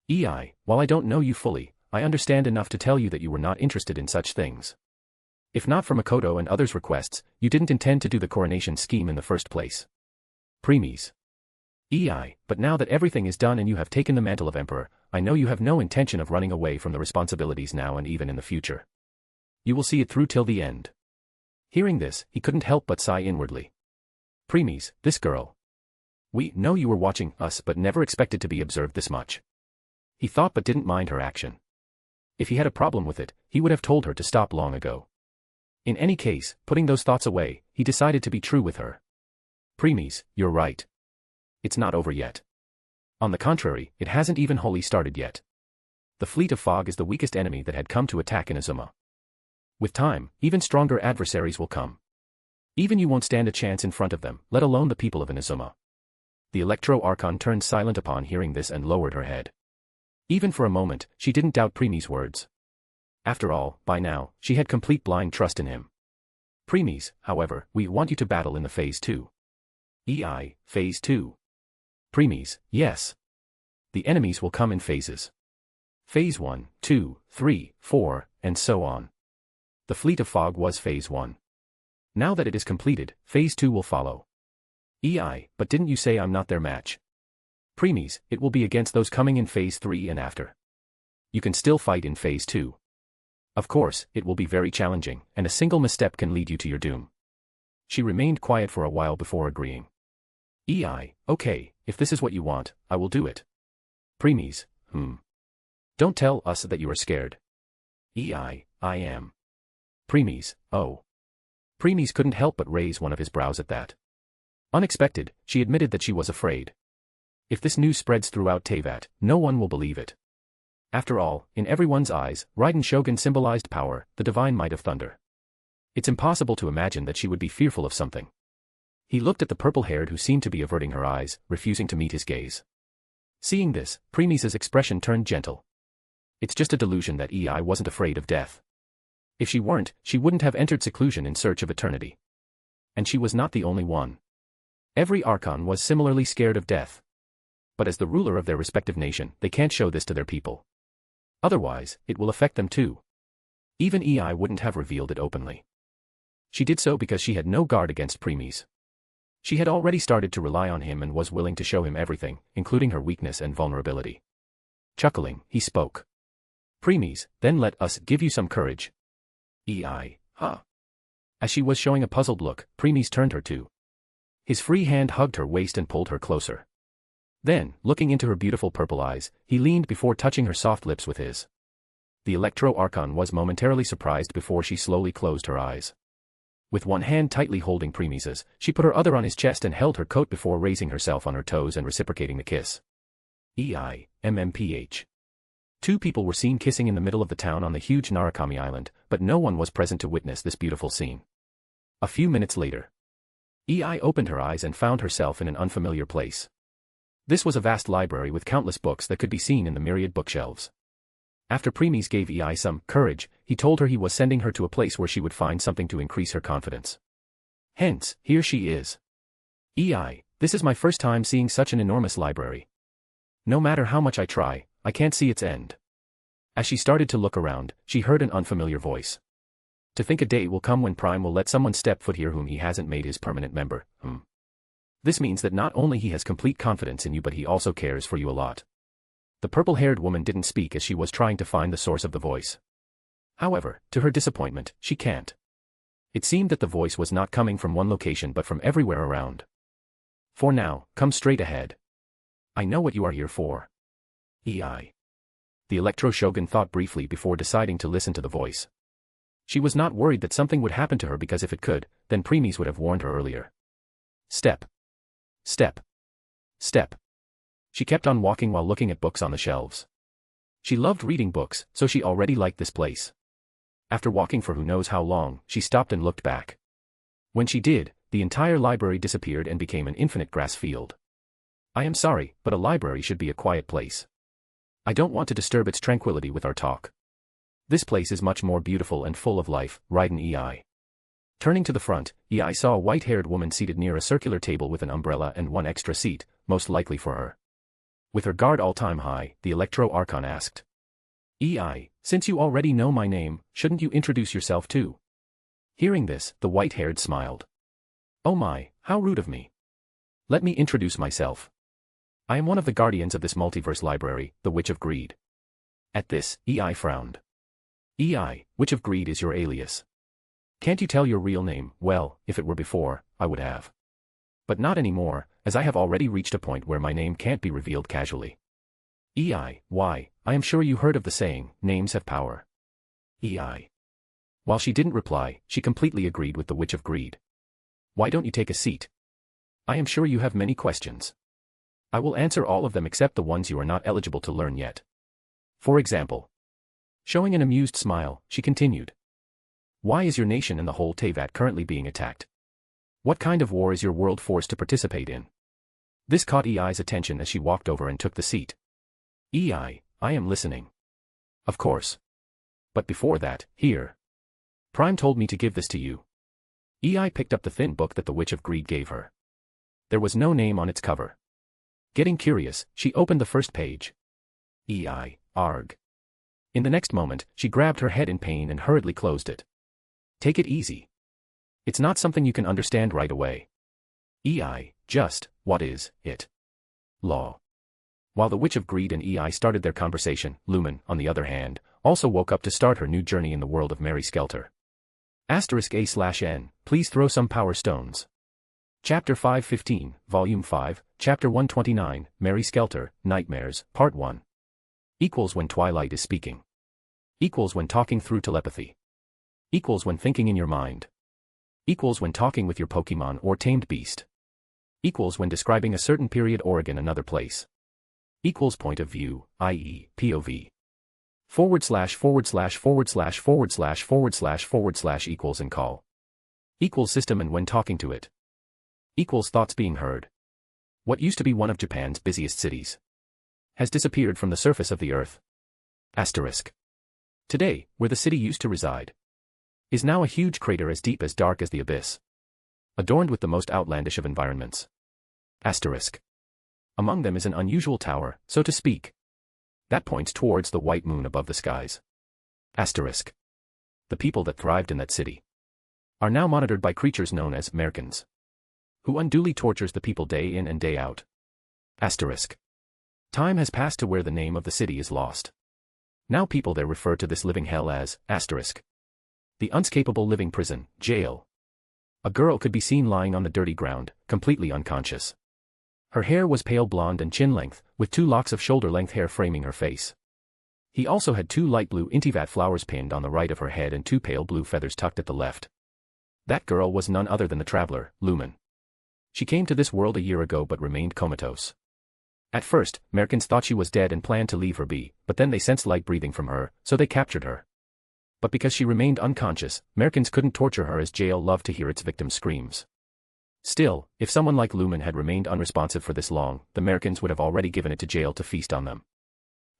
Ei, while I don't know you fully, I understand enough to tell you that you were not interested in such things. If not for Makoto and others' requests, you didn't intend to do the coronation scheme in the first place. Premies. Ei, but now that everything is done and you have taken the mantle of emperor, I know you have no intention of running away from the responsibilities now and even in the future. You will see it through till the end. Hearing this, he couldn't help but sigh inwardly. Premies, this girl. We know you were watching us but never expected to be observed this much. He thought but didn't mind her action. If he had a problem with it, he would have told her to stop long ago. In any case, putting those thoughts away, he decided to be true with her. Premies, you're right. It's not over yet. On the contrary, it hasn't even wholly started yet. The fleet of fog is the weakest enemy that had come to attack Inazuma. With time, even stronger adversaries will come. Even you won't stand a chance in front of them, let alone the people of Inazuma. The Electro Archon turned silent upon hearing this and lowered her head. Even for a moment, she didn't doubt Premies' words. After all, by now, she had complete blind trust in him. Premies, however, we want you to battle in the Phase 2. Phase 2. Premies, yes. The enemies will come in phases. Phase 1, 2, 3, 4, and so on. The Fleet of Fog was Phase 1. Now that it is completed, Phase 2 will follow. But didn't you say I'm not their match? Premies, it will be against those coming in Phase 3 and after. You can still fight in Phase 2. Of course, it will be very challenging, and a single misstep can lead you to your doom. She remained quiet for a while before agreeing. Okay, if this is what you want, I will do it. Premies, Don't tell us that you are scared. I am. Premies, oh. Premies couldn't help but raise one of his brows at that. Unexpected, she admitted that she was afraid. If this news spreads throughout Teyvat, no one will believe it. After all, in everyone's eyes, Raiden Shogun symbolized power, the divine might of thunder. It's impossible to imagine that she would be fearful of something. He looked at the purple-haired who seemed to be averting her eyes, refusing to meet his gaze. Seeing this, Premies' expression turned gentle. It's just a delusion that Ei wasn't afraid of death. If she weren't, she wouldn't have entered seclusion in search of eternity. And she was not the only one. Every Archon was similarly scared of death. But as the ruler of their respective nation, they can't show this to their people. Otherwise, it will affect them too. Even Ei wouldn't have revealed it openly. She did so because she had no guard against Premies. She had already started to rely on him and was willing to show him everything, including her weakness and vulnerability. Chuckling, he spoke. Premies, then let us give you some courage. As she was showing a puzzled look, Premies turned her to. His free hand hugged her waist and pulled her closer. Then, looking into her beautiful purple eyes, he leaned before touching her soft lips with his. The Electro Archon was momentarily surprised before she slowly closed her eyes. With one hand tightly holding Premies', she put her other on his chest and held her coat before raising herself on her toes and reciprocating the kiss. MMPH. Two people were seen kissing in the middle of the town on the huge Narukami Island, but no one was present to witness this beautiful scene. A few minutes later, Ei opened her eyes and found herself in an unfamiliar place. This was a vast library with countless books that could be seen in the myriad bookshelves. After Premies gave Ei some courage, he told her he was sending her to a place where she would find something to increase her confidence. Hence, here she is. Ei, this is my first time seeing such an enormous library. No matter how much I try, I can't see its end. As she started to look around, she heard an unfamiliar voice. To think a day will come when Prime will let someone step foot here whom he hasn't made his permanent member. This means that not only he has complete confidence in you but he also cares for you a lot. The purple-haired woman didn't speak as she was trying to find the source of the voice. However, to her disappointment, she can't. It seemed that the voice was not coming from one location but from everywhere around. For now, come straight ahead. I know what you are here for. Ei. The Electro Shogun thought briefly before deciding to listen to the voice. She was not worried that something would happen to her because if it could, then Premies would have warned her earlier. Step. Step. Step. She kept on walking while looking at books on the shelves. She loved reading books, so she already liked this place. After walking for who knows how long, she stopped and looked back. When she did, the entire library disappeared and became an infinite grass field. I am sorry, but a library should be a quiet place. I don't want to disturb its tranquility with our talk. This place is much more beautiful and full of life, Raiden Ei. Turning to the front, Ei saw a white-haired woman seated near a circular table with an umbrella and one extra seat, most likely for her. With her guard all-time high, the Electro Archon asked. Ei, since you already know my name, shouldn't you introduce yourself too? Hearing this, the white-haired smiled. Oh my, how rude of me. Let me introduce myself. I am one of the guardians of this multiverse library, the Witch of Greed. At this, Ei frowned. Ei, Witch of Greed is your alias. Can't you tell your real name? Well, if it were before, I would have. But not anymore, as I have already reached a point where my name can't be revealed casually. Why, I am sure you heard of the saying, names have power. While she didn't reply, she completely agreed with the Witch of Greed. Why don't you take a seat? I am sure you have many questions. I will answer all of them except the ones you are not eligible to learn yet. For example. Showing an amused smile, she continued. Why is your nation and the whole Teyvat currently being attacked? What kind of war is your world forced to participate in? This caught EI's attention as she walked over and took the seat. I am listening. Of course. But before that, here. Prime told me to give this to you. EI picked up the thin book that the Witch of Greed gave her. There was no name on its cover. Getting curious, she opened the first page. Arg. In the next moment, she grabbed her head in pain and hurriedly closed it. Take it easy. It's not something you can understand right away. Just, what is it? Law. While the Witch of Greed and EI started their conversation, Lumen, on the other hand, also woke up to start her new journey in the world of Mary Skelter. *A/N, please throw some power stones. Chapter 515, Volume 5, Chapter 129, Mary Skelter, Nightmares, Part 1. Equals when Twilight is speaking. Equals when talking through telepathy. Equals when thinking in your mind. Equals when talking with your Pokemon or tamed beast. Equals when describing a certain period or again another place. Equals point of view, i.e., POV. // equals and call. Equals system and when talking to it. Equals thoughts being heard. What used to be one of Japan's busiest cities has disappeared from the surface of the earth. Asterisk. Today, where the city used to reside, is now a huge crater as deep as dark as the abyss, adorned with the most outlandish of environments. Asterisk. Among them is an unusual tower, so to speak, that points towards the white moon above the skies. Asterisk. The people that thrived in that city are now monitored by creatures known as Merkins, who unduly tortures the people day in and day out. Asterisk. Time has passed to where the name of the city is lost. Now people there refer to this living hell as, asterisk, the unscapable living prison, jail. A girl could be seen lying on the dirty ground, completely unconscious. Her hair was pale blonde and chin-length, with 2 locks of shoulder-length hair framing her face. He also had 2 light blue intivat flowers pinned on the right of her head and 2 pale blue feathers tucked at the left. That girl was none other than the traveler, Lumen. She came to this world a year ago but remained comatose. At first, Merkins thought she was dead and planned to leave her be, but then they sensed light breathing from her, so they captured her. But because she remained unconscious, Merkins couldn't torture her as jail loved to hear its victims' screams. Still, if someone like Lumen had remained unresponsive for this long, the Merkins would have already given it to jail to feast on them.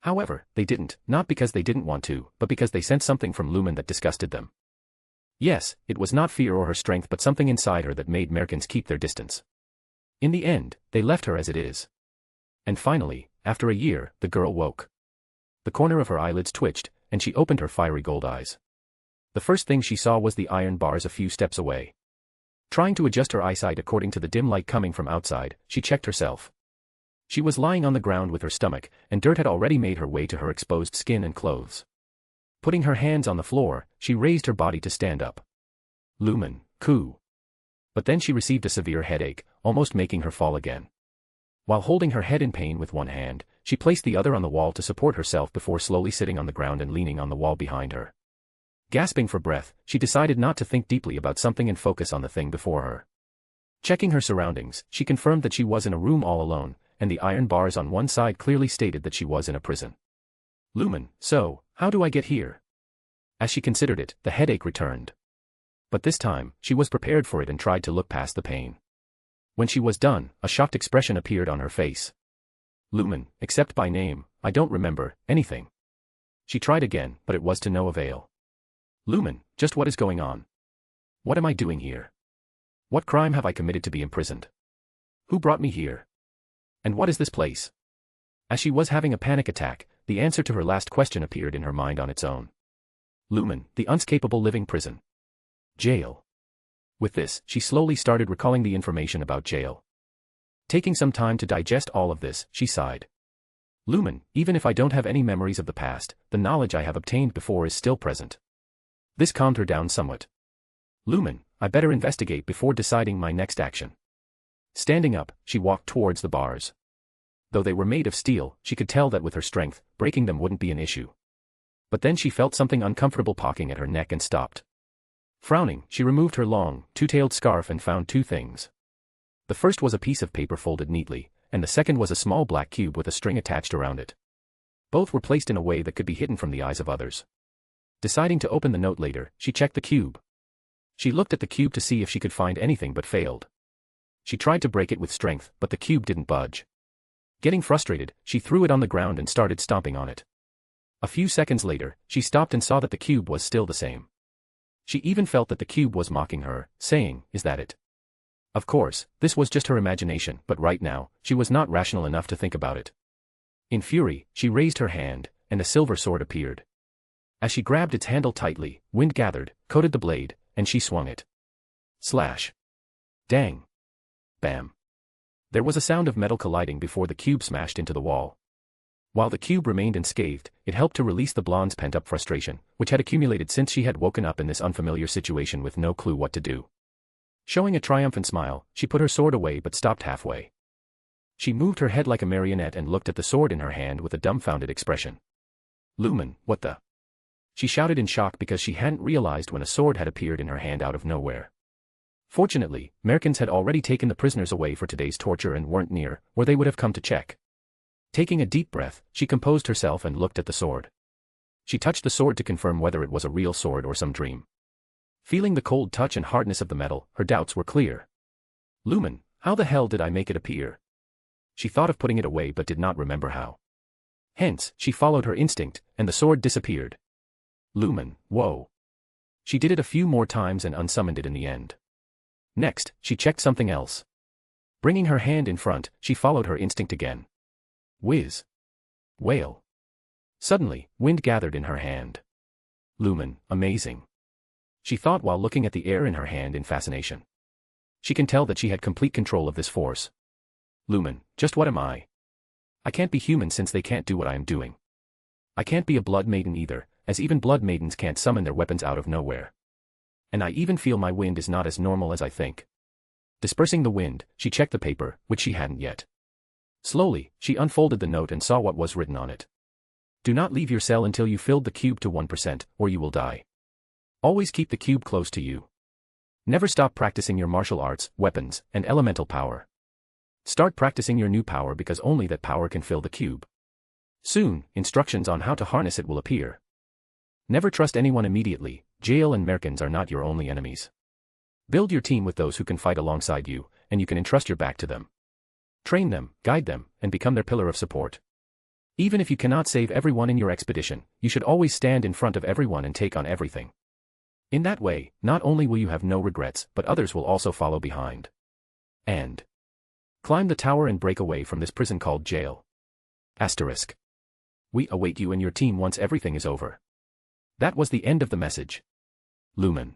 However, they didn't, not because they didn't want to, but because they sensed something from Lumen that disgusted them. Yes, it was not fear or her strength but something inside her that made Merkins keep their distance. In the end, they left her as it is. And finally, after a year, the girl woke. The corner of her eyelids twitched, and she opened her fiery gold eyes. The first thing she saw was the iron bars a few steps away. Trying to adjust her eyesight according to the dim light coming from outside, she checked herself. She was lying on the ground with her stomach, and dirt had already made her way to her exposed skin and clothes. Putting her hands on the floor, she raised her body to stand up. Lumen, coo. But then she received a severe headache, almost making her fall again. While holding her head in pain with one hand, she placed the other on the wall to support herself before slowly sitting on the ground and leaning on the wall behind her. Gasping for breath, she decided not to think deeply about something and focus on the thing before her. Checking her surroundings, she confirmed that she was in a room all alone, and the iron bars on one side clearly stated that she was in a prison. Lumen, so, how do I get here? As she considered it, the headache returned. But this time, she was prepared for it and tried to look past the pain. When she was done, a shocked expression appeared on her face. Lumen, except by name, I don't remember anything. She tried again, but it was to no avail. Lumen, just what is going on? What am I doing here? What crime have I committed to be imprisoned? Who brought me here? And what is this place? As she was having a panic attack, the answer to her last question appeared in her mind on its own. Lumen, the unscapable living prison. Jail. With this, she slowly started recalling the information about jail. Taking some time to digest all of this, she sighed. Lumen, even if I don't have any memories of the past, the knowledge I have obtained before is still present. This calmed her down somewhat. Lumen, I better investigate before deciding my next action. Standing up, she walked towards the bars. Though they were made of steel, she could tell that with her strength, breaking them wouldn't be an issue. But then she felt something uncomfortable pocking at her neck and stopped. Frowning, she removed her long, two-tailed scarf and found two things. The first was a piece of paper folded neatly, and the second was a small black cube with a string attached around it. Both were placed in a way that could be hidden from the eyes of others. Deciding to open the note later, she checked the cube. She looked at the cube to see if she could find anything but failed. She tried to break it with strength, but the cube didn't budge. Getting frustrated, she threw it on the ground and started stomping on it. A few seconds later, she stopped and saw that the cube was still the same. She even felt that the cube was mocking her, saying, "Is that it?" Of course, this was just her imagination, but right now, she was not rational enough to think about it. In fury, she raised her hand, and a silver sword appeared. As she grabbed its handle tightly, wind gathered, coated the blade, and she swung it. Slash. Dang. Bam. There was a sound of metal colliding before the cube smashed into the wall. While the cube remained unscathed, it helped to release the blonde's pent-up frustration, which had accumulated since she had woken up in this unfamiliar situation with no clue what to do. Showing a triumphant smile, she put her sword away but stopped halfway. She moved her head like a marionette and looked at the sword in her hand with a dumbfounded expression. "Lumen, what the?" She shouted in shock because she hadn't realized when a sword had appeared in her hand out of nowhere. Fortunately, Merkins had already taken the prisoners away for today's torture and weren't near, or they would have come to check. Taking a deep breath, she composed herself and looked at the sword. She touched the sword to confirm whether it was a real sword or some dream. Feeling the cold touch and hardness of the metal, her doubts were clear. "Lumen, how the hell did I make it appear?" She thought of putting it away but did not remember how. Hence, she followed her instinct, and the sword disappeared. Lumen, whoa. She did it a few more times and unsummoned it in the end. Next, she checked something else. Bringing her hand in front, she followed her instinct again. Whiz. Wail. Suddenly, wind gathered in her hand. Lumen, amazing. She thought while looking at the air in her hand in fascination. She can tell that she had complete control of this force. Lumen, just what am I? I can't be human since they can't do what I am doing. I can't be a blood maiden either, as even blood maidens can't summon their weapons out of nowhere. And I even feel my wind is not as normal as I think. Dispersing the wind, she checked the paper, which she hadn't yet. Slowly, she unfolded the note and saw what was written on it. Do not leave your cell until you filled the cube to 1%, or you will die. Always keep the cube close to you. Never stop practicing your martial arts, weapons, and elemental power. Start practicing your new power because only that power can fill the cube. Soon, instructions on how to harness it will appear. Never trust anyone immediately. Jail and Merkins are not your only enemies. Build your team with those who can fight alongside you, and you can entrust your back to them. Train them, guide them, and become their pillar of support. Even if you cannot save everyone in your expedition, you should always stand in front of everyone and take on everything. In that way, not only will you have no regrets, but others will also follow behind. And climb the tower and break away from this prison called jail. Asterisk. We await you and your team once everything is over. That was the end of the message. Lumen.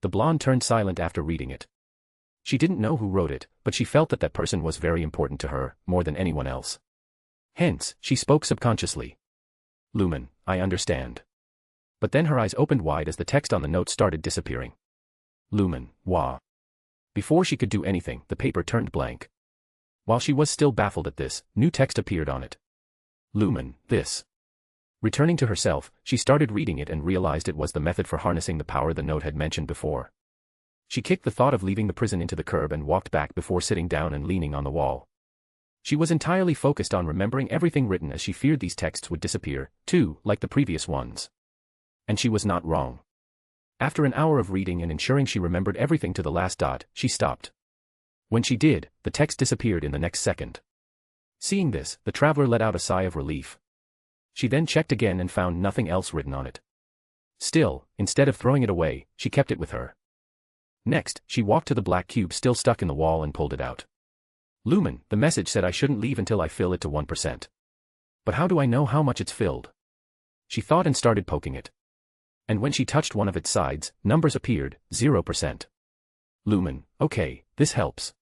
The blonde turned silent after reading it. She didn't know who wrote it, but she felt that that person was very important to her, more than anyone else. Hence, she spoke subconsciously. Lumen, I understand. But then her eyes opened wide as the text on the note started disappearing. Lumen, wah. Before she could do anything, the paper turned blank. While she was still baffled at this, new text appeared on it. Lumen, this. Returning to herself, she started reading it and realized it was the method for harnessing the power the note had mentioned before. She kicked the thought of leaving the prison into the curb and walked back before sitting down and leaning on the wall. She was entirely focused on remembering everything written as she feared these texts would disappear, too, like the previous ones. And she was not wrong. After an hour of reading and ensuring she remembered everything to the last dot, she stopped. When she did, the text disappeared in the next second. Seeing this, the traveler let out a sigh of relief. She then checked again and found nothing else written on it. Still, instead of throwing it away, she kept it with her. Next, she walked to the black cube still stuck in the wall and pulled it out. Lumen, the message said I shouldn't leave until I fill it to 1%. But how do I know how much it's filled? She thought and started poking it. And when she touched one of its sides, numbers appeared, 0%. Lumen, okay, this helps.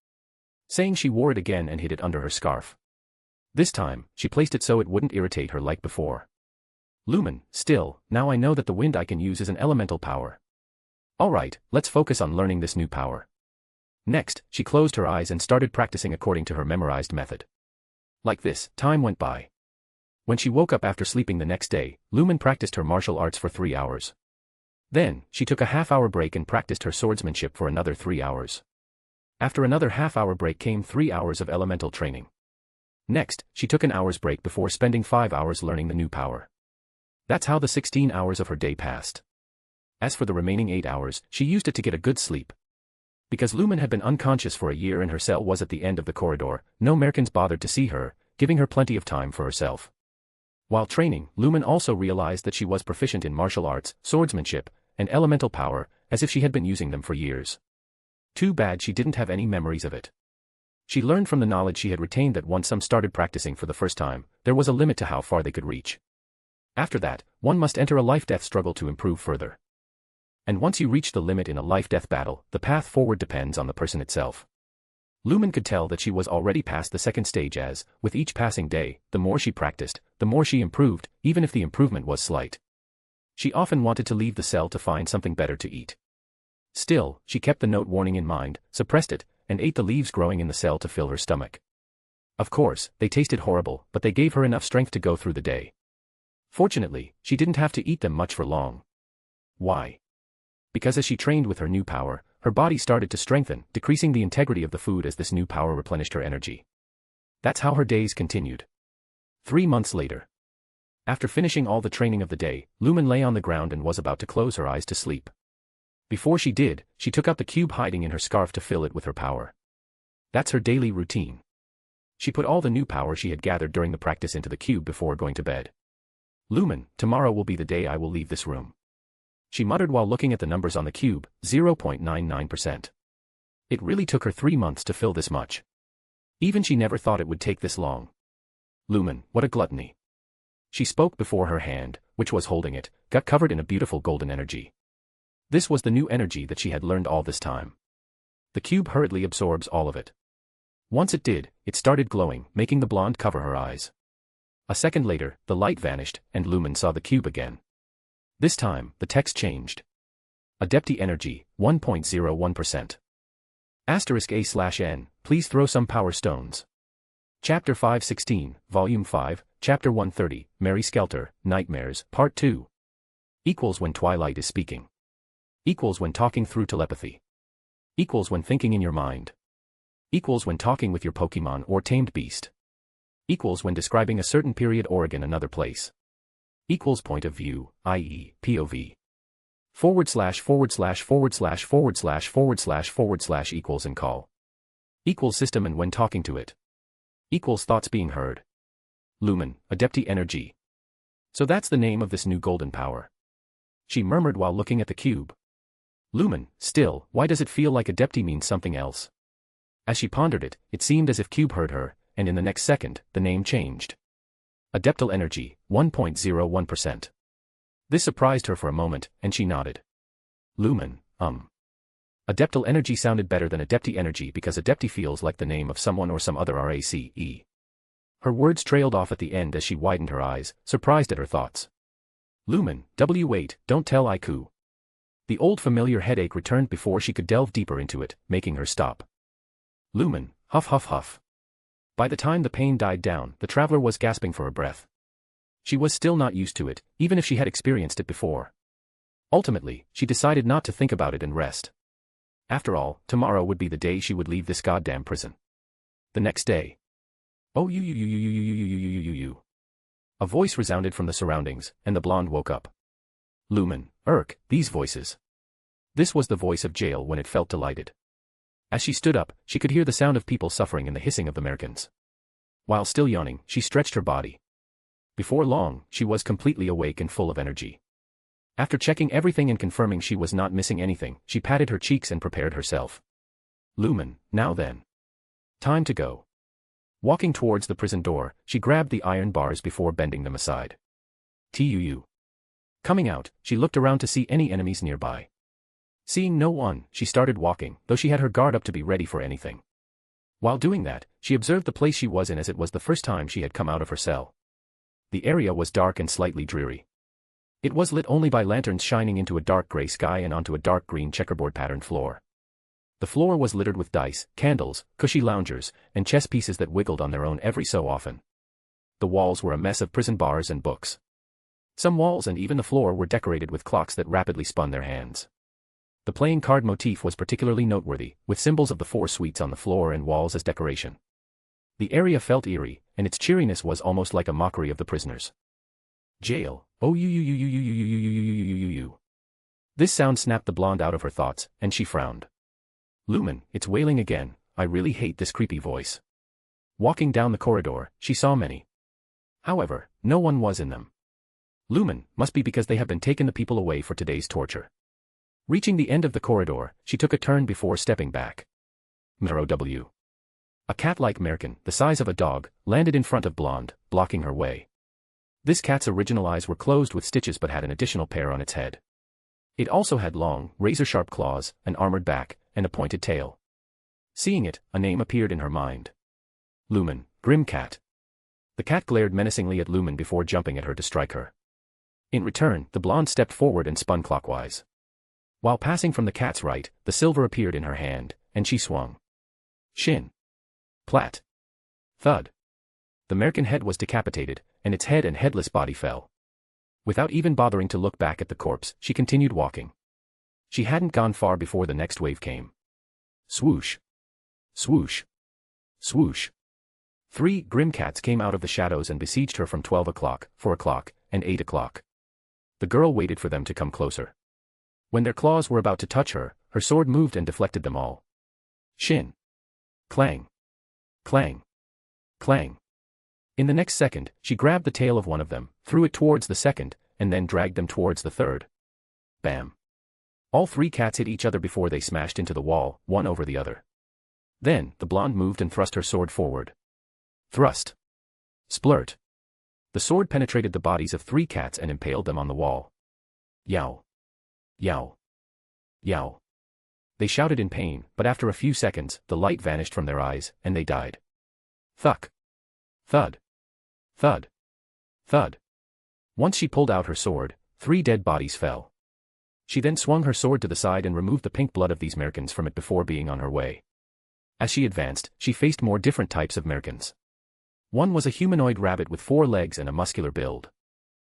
Saying she wore it again and hid it under her scarf. This time, she placed it so it wouldn't irritate her like before. Lumen, still, now I know that the wind I can use is an elemental power. Alright, let's focus on learning this new power. Next, she closed her eyes and started practicing according to her memorized method. Like this, time went by. When she woke up after sleeping the next day, Lumen practiced her martial arts for 3 hours. Then, she took a half-hour break and practiced her swordsmanship for another 3 hours. After another half-hour break came 3 hours of elemental training. Next, she took an hour's break before spending 5 hours learning the new power. That's how the 16 hours of her day passed. As for the remaining 8 hours, she used it to get a good sleep. Because Lumen had been unconscious for a year and her cell was at the end of the corridor, no Merkins bothered to see her, giving her plenty of time for herself. While training, Lumen also realized that she was proficient in martial arts, swordsmanship, and elemental power, as if she had been using them for years. Too bad she didn't have any memories of it. She learned from the knowledge she had retained that once some started practicing for the first time, there was a limit to how far they could reach. After that, one must enter a life-death struggle to improve further. And once you reach the limit in a life-death battle, the path forward depends on the person itself. Lumen could tell that she was already past the second stage as, with each passing day, the more she practiced, the more she improved, even if the improvement was slight. She often wanted to leave the cell to find something better to eat. Still, she kept the note warning in mind, suppressed it, and ate the leaves growing in the cell to fill her stomach. Of course, they tasted horrible, but they gave her enough strength to go through the day. Fortunately, she didn't have to eat them much for long. Why? Because as she trained with her new power, her body started to strengthen, decreasing the integrity of the food as this new power replenished her energy. That's how her days continued. 3 months later. After finishing all the training of the day, Lumen lay on the ground and was about to close her eyes to sleep. Before she did, she took out the cube hiding in her scarf to fill it with her power. That's her daily routine. She put all the new power she had gathered during the practice into the cube before going to bed. Lumen, tomorrow will be the day I will leave this room. She muttered while looking at the numbers on the cube, 0.99%. It really took her 3 months to fill this much. Even she never thought it would take this long. Lumen, what a gluttony. She spoke before her hand, which was holding it, got covered in a beautiful golden energy. This was the new energy that she had learned all this time. The cube hurriedly absorbs all of it. Once it did, it started glowing, making the blonde cover her eyes. A second later, the light vanished, and Lumen saw the cube again. This time, the text changed. Adepti energy, 1.01%. *A/N, please throw some power stones. Chapter 516, Volume 5, Chapter 130, Mary Skelter, Nightmares, Part 2. Equals when Twilight is speaking. Equals when talking through telepathy. Equals when thinking in your mind. Equals when talking with your Pokemon or tamed beast. Equals when describing a certain period or again another place. Equals point of view, i.e., POV. // equals and call. Equals system and when talking to it. Equals thoughts being heard. Lumen, Adepti energy. So that's the name of this new golden power. She murmured while looking at the cube. Lumen, still, why does it feel like Adepti means something else? As she pondered it, it seemed as if Cube heard her, and in the next second, the name changed. Adeptal energy, 1.01%. This surprised her for a moment, and she nodded. Lumen, Adeptal energy sounded better than Adepti energy because Adepti feels like the name of someone or some other race. Her words trailed off at the end as she widened her eyes, surprised at her thoughts. Lumen, wait, don't tell Iku. The old familiar headache returned before she could delve deeper into it, making her stop. Lumen, huff huff huff. By the time the pain died down, the traveler was gasping for a breath. She was still not used to it, even if she had experienced it before. Ultimately, she decided not to think about it and rest. After all, tomorrow would be the day she would leave this goddamn prison. The next day. Oh you. A voice resounded from the surroundings, and the blonde woke up. Lumen, these voices. This was the voice of jail when it felt delighted. As she stood up, she could hear the sound of people suffering and the hissing of the Americans. While still yawning, she stretched her body. Before long, she was completely awake and full of energy. After checking everything and confirming she was not missing anything, she patted her cheeks and prepared herself. Lumen, now then. Time to go. Walking towards the prison door, she grabbed the iron bars before bending them aside. TUU. Coming out, she looked around to see any enemies nearby. Seeing no one, she started walking, though she had her guard up to be ready for anything. While doing that, she observed the place she was in as it was the first time she had come out of her cell. The area was dark and slightly dreary. It was lit only by lanterns shining into a dark gray sky and onto a dark green checkerboard patterned floor. The floor was littered with dice, candles, cushy loungers, and chess pieces that wiggled on their own every so often. The walls were a mess of prison bars and books. Some walls and even the floor were decorated with clocks that rapidly spun their hands. The playing card motif was particularly noteworthy, with symbols of the four suites on the floor and walls as decoration. The area felt eerie, and its cheeriness was almost like a mockery of the prisoners. Jail. Oh you. This sound snapped the blonde out of her thoughts, and she frowned. Lumen, it's wailing again. I really hate this creepy voice. Walking down the corridor, she saw many. However, no one was in them. Lumen, must be because they have been taking the people away for today's torture. Reaching the end of the corridor, she took a turn before stepping back. Mero W. A cat-like merkin, the size of a dog, landed in front of Blonde, blocking her way. This cat's original eyes were closed with stitches but had an additional pair on its head. It also had long, razor-sharp claws, an armored back, and a pointed tail. Seeing it, a name appeared in her mind. Lumen, Grim Cat. The cat glared menacingly at Lumen before jumping at her to strike her. In return, the blonde stepped forward and spun clockwise. While passing from the cat's right, the silver appeared in her hand, and she swung. Shin. Plat. Thud. The merkin head was decapitated, and its head and headless body fell. Without even bothering to look back at the corpse, she continued walking. She hadn't gone far before the next wave came. Swoosh. Swoosh. Swoosh. 3 grim cats came out of the shadows and besieged her from 12 o'clock, 4 o'clock, and 8 o'clock. The girl waited for them to come closer. When their claws were about to touch her, her sword moved and deflected them all. Shin. Clang. Clang. Clang. In the next second, she grabbed the tail of one of them, threw it towards the second, and then dragged them towards the third. Bam. All 3 cats hit each other before they smashed into the wall, one over the other. Then, the blonde moved and thrust her sword forward. Thrust. Splurt. The sword penetrated the bodies of 3 cats and impaled them on the wall. Yow. Yow. Yow. They shouted in pain, but after a few seconds, the light vanished from their eyes, and they died. Thuck. Thud. Thud. Thud. Once she pulled out her sword, 3 dead bodies fell. She then swung her sword to the side and removed the pink blood of these merkins from it before being on her way. As she advanced, she faced more different types of merkins. One was a humanoid rabbit with 4 legs and a muscular build.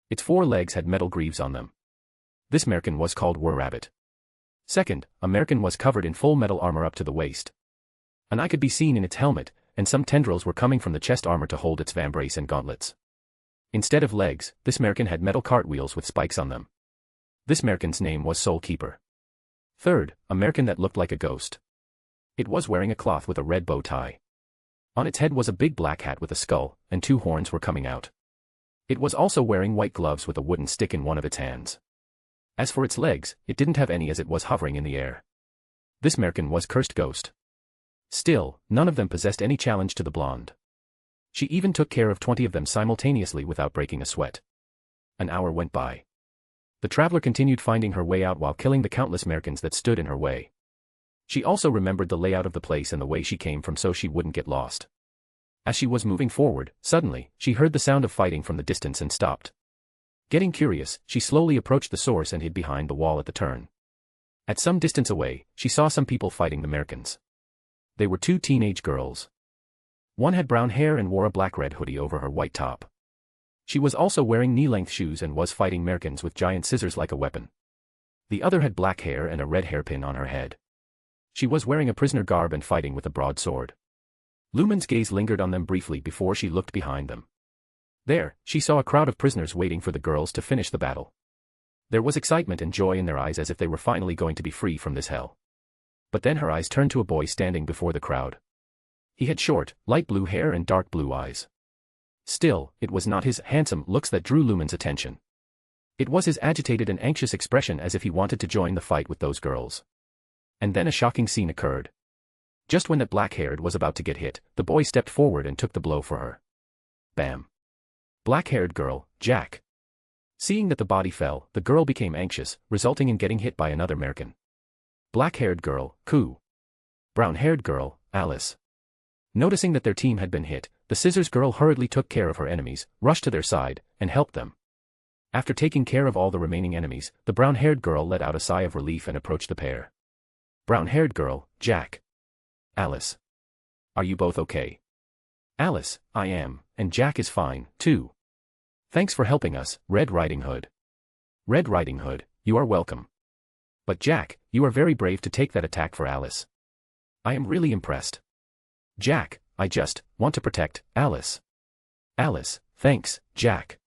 Its 4 legs had metal greaves on them. This merkin was called War Rabbit. Second, a merkin was covered in full metal armor up to the waist. An eye could be seen in its helmet, and some tendrils were coming from the chest armor to hold its vambrace and gauntlets. Instead of legs, this merkin had metal cartwheels with spikes on them. This merkin's name was Soul Keeper. Third, a merkin that looked like a ghost. It was wearing a cloth with a red bow tie. On its head was a big black hat with a skull, and 2 horns were coming out. It was also wearing white gloves with a wooden stick in one of its hands. As for its legs, it didn't have any as it was hovering in the air. This merkin was Cursed Ghost. Still, none of them possessed any challenge to the blonde. She even took care of 20 of them simultaneously without breaking a sweat. An hour went by. The traveler continued finding her way out while killing the countless merkins that stood in her way. She also remembered the layout of the place and the way she came from so she wouldn't get lost. As she was moving forward, suddenly, she heard the sound of fighting from the distance and stopped. Getting curious, she slowly approached the source and hid behind the wall at the turn. At some distance away, she saw some people fighting the merkins. They were 2 teenage girls. One had brown hair and wore a black-red hoodie over her white top. She was also wearing knee-length shoes and was fighting merkins with giant scissors like a weapon. The other had black hair and a red hairpin on her head. She was wearing a prisoner garb and fighting with a broadsword. Lumen's gaze lingered on them briefly before she looked behind them. There, she saw a crowd of prisoners waiting for the girls to finish the battle. There was excitement and joy in their eyes as if they were finally going to be free from this hell. But then her eyes turned to a boy standing before the crowd. He had short, light blue hair and dark blue eyes. Still, it was not his handsome looks that drew Lumen's attention. It was his agitated and anxious expression as if he wanted to join the fight with those girls. And then a shocking scene occurred. Just when that black-haired was about to get hit, the boy stepped forward and took the blow for her. Bam. Black-haired girl, Jack. Seeing that the body fell, the girl became anxious, resulting in getting hit by another merkin. Black-haired girl, Koo. Brown-haired girl, Alice. Noticing that their team had been hit, the scissors girl hurriedly took care of her enemies, rushed to their side, and helped them. After taking care of all the remaining enemies, the brown-haired girl let out a sigh of relief and approached the pair. Brown-haired girl, Jack. Alice. Are you both okay? Alice, I am, and Jack is fine, too. Thanks for helping us, Red Riding Hood. Red Riding Hood, you are welcome. But Jack, you are very brave to take that attack for Alice. I am really impressed. Jack, I just want to protect Alice. Alice, thanks, Jack.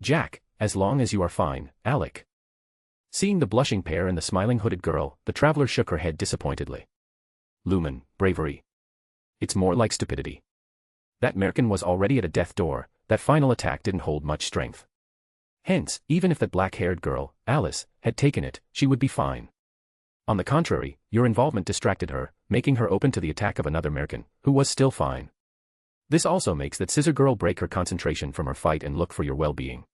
Jack, as long as you are fine, Alec. Seeing the blushing pair and the smiling hooded girl, the traveler shook her head disappointedly. Lumen, bravery. It's more like stupidity. That Merkin was already at a death door, that final attack didn't hold much strength. Hence, even if that black-haired girl, Alice, had taken it, she would be fine. On the contrary, your involvement distracted her, making her open to the attack of another Merkin, who was still fine. This also makes that scissor girl break her concentration from her fight and look for your well-being.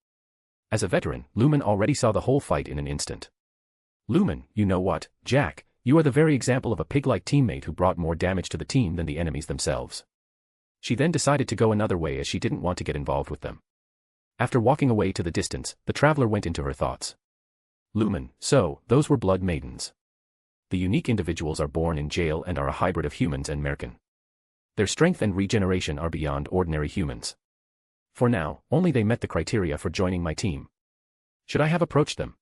As a veteran, Lumen already saw the whole fight in an instant. Lumen, you know what, Jack, you are the very example of a pig-like teammate who brought more damage to the team than the enemies themselves. She then decided to go another way as she didn't want to get involved with them. After walking away to the distance, the traveler went into her thoughts. Lumen, so, those were blood maidens. The unique individuals are born in jail and are a hybrid of humans and Merkin. Their strength and regeneration are beyond ordinary humans. For now, only they met the criteria for joining my team. Should I have approached them?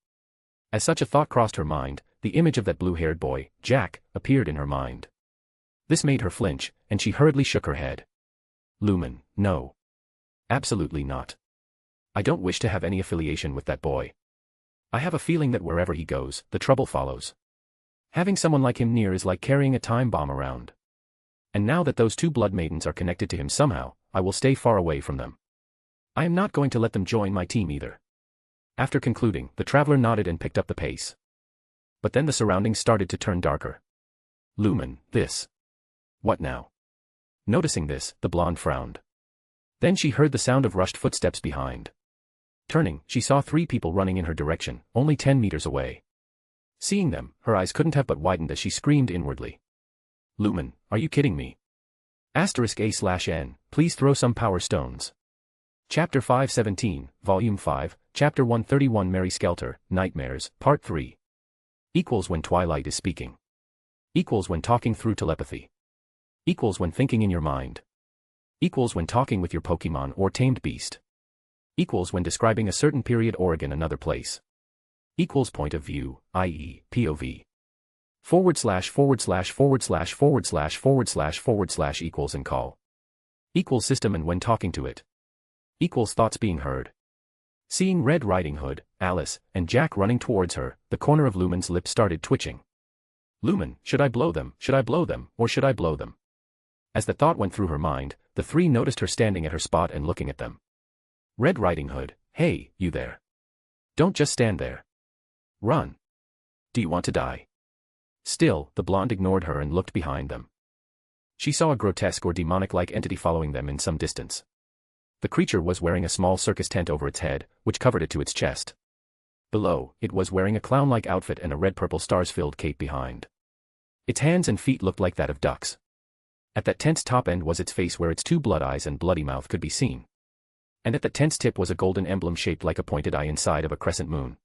As such a thought crossed her mind, the image of that blue-haired boy, Jack, appeared in her mind. This made her flinch, and she hurriedly shook her head. Lumen, no. Absolutely not. I don't wish to have any affiliation with that boy. I have a feeling that wherever he goes, the trouble follows. Having someone like him near is like carrying a time bomb around. And now that those two blood maidens are connected to him somehow, I will stay far away from them. I am not going to let them join my team either. After concluding, the traveler nodded and picked up the pace. But then the surroundings started to turn darker. Lumen, this. What now? Noticing this, the blonde frowned. Then she heard the sound of rushed footsteps behind. Turning, she saw 3 people running in her direction, only 10 meters away. Seeing them, her eyes couldn't have but widened as she screamed inwardly. Lumen, are you kidding me? *A/N, please throw some power stones. Chapter 517, Volume 5, Chapter 131 Mary Skelter, Nightmares, Part 3. Equals when Twilight is speaking. Equals when talking through telepathy. Equals when thinking in your mind. Equals when talking with your Pokemon or tamed beast. Equals when describing a certain period or again another place. Equals point of view, i.e., POV. // equals and call. Equals system and when talking to it. Equals thoughts being heard. Seeing Red Riding Hood, Alice, and Jack running towards her, the corner of Lumen's lip started twitching. Lumen, should I blow them, or should I blow them? As the thought went through her mind, the 3 noticed her standing at her spot and looking at them. Red Riding Hood, hey, you there. Don't just stand there. Run. Do you want to die? Still, the blonde ignored her and looked behind them. She saw a grotesque or demonic-like entity following them in some distance. The creature was wearing a small circus tent over its head, which covered it to its chest. Below, it was wearing a clown-like outfit and a red-purple stars-filled cape behind. Its hands and feet looked like that of ducks. At that tent's top end was its face where its 2 blood eyes and bloody mouth could be seen. And at the tent's tip was a golden emblem shaped like a pointed eye inside of a crescent moon.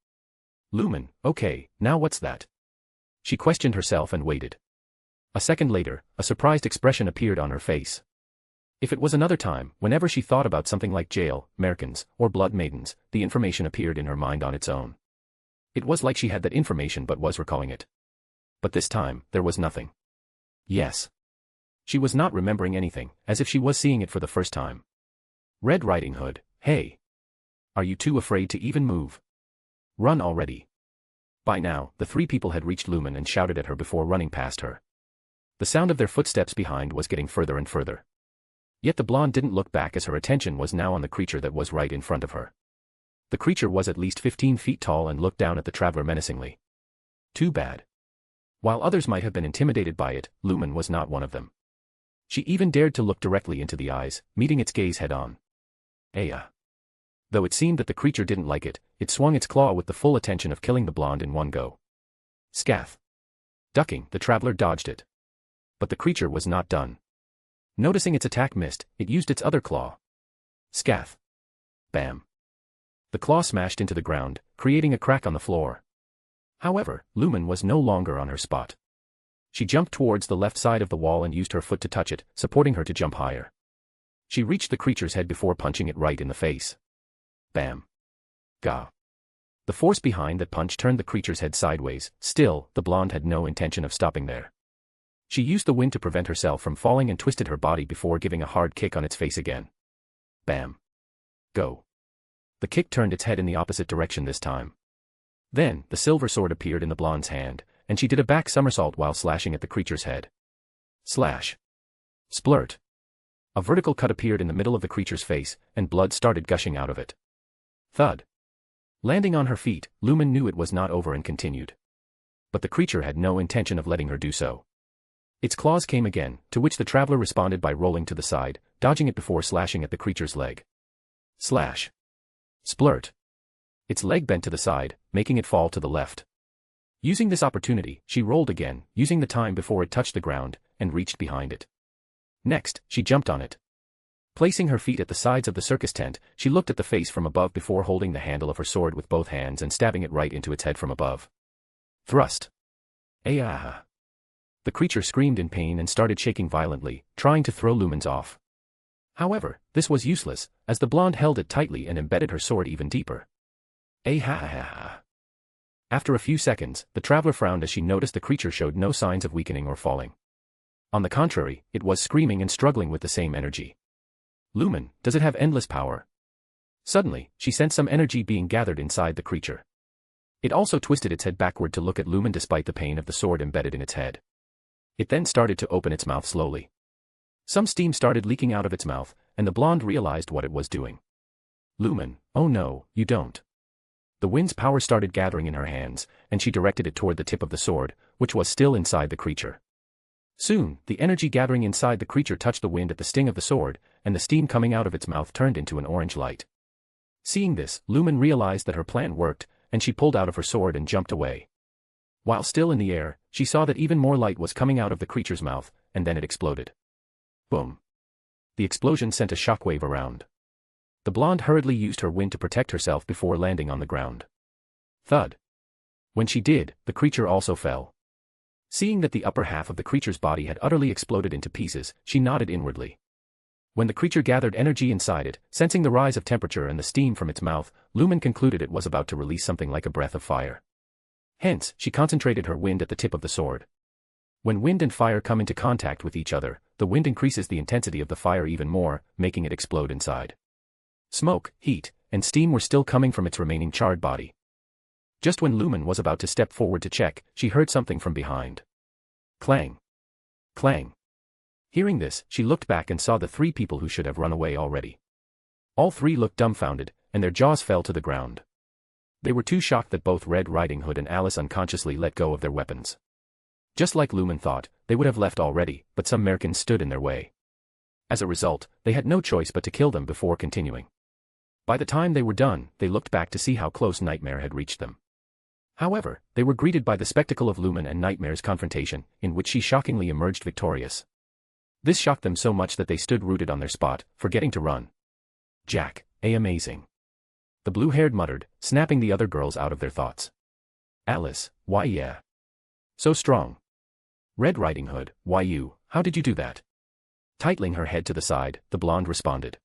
Lumen, okay, now what's that? She questioned herself and waited. A second later, a surprised expression appeared on her face. If it was another time, whenever she thought about something like jail, Merkins, or blood maidens, the information appeared in her mind on its own. It was like she had that information but was recalling it. But this time, there was nothing. Yes. She was not remembering anything, as if she was seeing it for the first time. Red Riding Hood, hey. Are you too afraid to even move? Run already. By now, the 3 people had reached Lumen and shouted at her before running past her. The sound of their footsteps behind was getting further and further. Yet the blonde didn't look back as her attention was now on the creature that was right in front of her. The creature was at least 15 feet tall and looked down at the traveler menacingly. Too bad. While others might have been intimidated by it, Lumen was not one of them. She even dared to look directly into the eyes, meeting its gaze head-on. Aya. Though it seemed that the creature didn't like it, it swung its claw with the full intention of killing the blonde in one go. Scath. Ducking, the traveler dodged it. But the creature was not done. Noticing its attack missed, it used its other claw. Scath. Bam. The claw smashed into the ground, creating a crack on the floor. However, Lumen was no longer on her spot. She jumped towards the left side of the wall and used her foot to touch it, supporting her to jump higher. She reached the creature's head before punching it right in the face. Bam. Ga. The force behind that punch turned the creature's head sideways. Still, the blonde had no intention of stopping there. She used the wind to prevent herself from falling and twisted her body before giving a hard kick on its face again. Bam. Go. The kick turned its head in the opposite direction this time. Then, the silver sword appeared in the blonde's hand, and she did a back somersault while slashing at the creature's head. Slash. Splurt. A vertical cut appeared in the middle of the creature's face, and blood started gushing out of it. Thud. Landing on her feet, Lumen knew it was not over and continued. But the creature had no intention of letting her do so. Its claws came again, to which the traveler responded by rolling to the side, dodging it before slashing at the creature's leg. Slash. Splurt. Its leg bent to the side, making it fall to the left. Using this opportunity, she rolled again, using the time before it touched the ground, and reached behind it. Next, she jumped on it. Placing her feet at the sides of the circus tent, she looked at the face from above before holding the handle of her sword with both hands and stabbing it right into its head from above. Thrust. Ayah. The creature screamed in pain and started shaking violently, trying to throw Lumens off. However, this was useless, as the blonde held it tightly and embedded her sword even deeper. Ayah. After a few seconds, the traveler frowned as she noticed the creature showed no signs of weakening or falling. On the contrary, it was screaming and struggling with the same energy. Lumen, does it have endless power? Suddenly, she sensed some energy being gathered inside the creature. It also twisted its head backward to look at Lumen despite the pain of the sword embedded in its head. It then started to open its mouth slowly. Some steam started leaking out of its mouth, and the blonde realized what it was doing. Lumen, oh no, you don't. The wind's power started gathering in her hands, and she directed it toward the tip of the sword, which was still inside the creature. Soon, the energy gathering inside the creature touched the wind at the sting of the sword, and the steam coming out of its mouth turned into an orange light. Seeing this, Lumen realized that her plan worked, and she pulled out of her sword and jumped away. While still in the air, she saw that even more light was coming out of the creature's mouth, and then it exploded. Boom. The explosion sent a shockwave around. The blonde hurriedly used her wind to protect herself before landing on the ground. Thud. When she did, the creature also fell. Seeing that the upper half of the creature's body had utterly exploded into pieces, she nodded inwardly. When the creature gathered energy inside it, sensing the rise of temperature and the steam from its mouth, Lumen concluded it was about to release something like a breath of fire. Hence, she concentrated her wind at the tip of the sword. When wind and fire come into contact with each other, the wind increases the intensity of the fire even more, making it explode inside. Smoke, heat, and steam were still coming from its remaining charred body. Just when Lumen was about to step forward to check, she heard something from behind. Clang. Clang. Hearing this, she looked back and saw the three people who should have run away already. All three looked dumbfounded, and their jaws fell to the ground. They were too shocked that both Red Riding Hood and Alice unconsciously let go of their weapons. Just like Lumen thought, they would have left already, but some merkins stood in their way. As a result, they had no choice but to kill them before continuing. By the time they were done, they looked back to see how close Nightmare had reached them. However, they were greeted by the spectacle of Lumen and Nightmare's confrontation, in which she shockingly emerged victorious. This shocked them so much that they stood rooted on their spot, forgetting to run. Jack, amazing. The blue-haired muttered, snapping the other girls out of their thoughts. Alice, why yeah. So strong. Red Riding Hood, why you, how did you do that? Titling her head to the side, the blonde responded.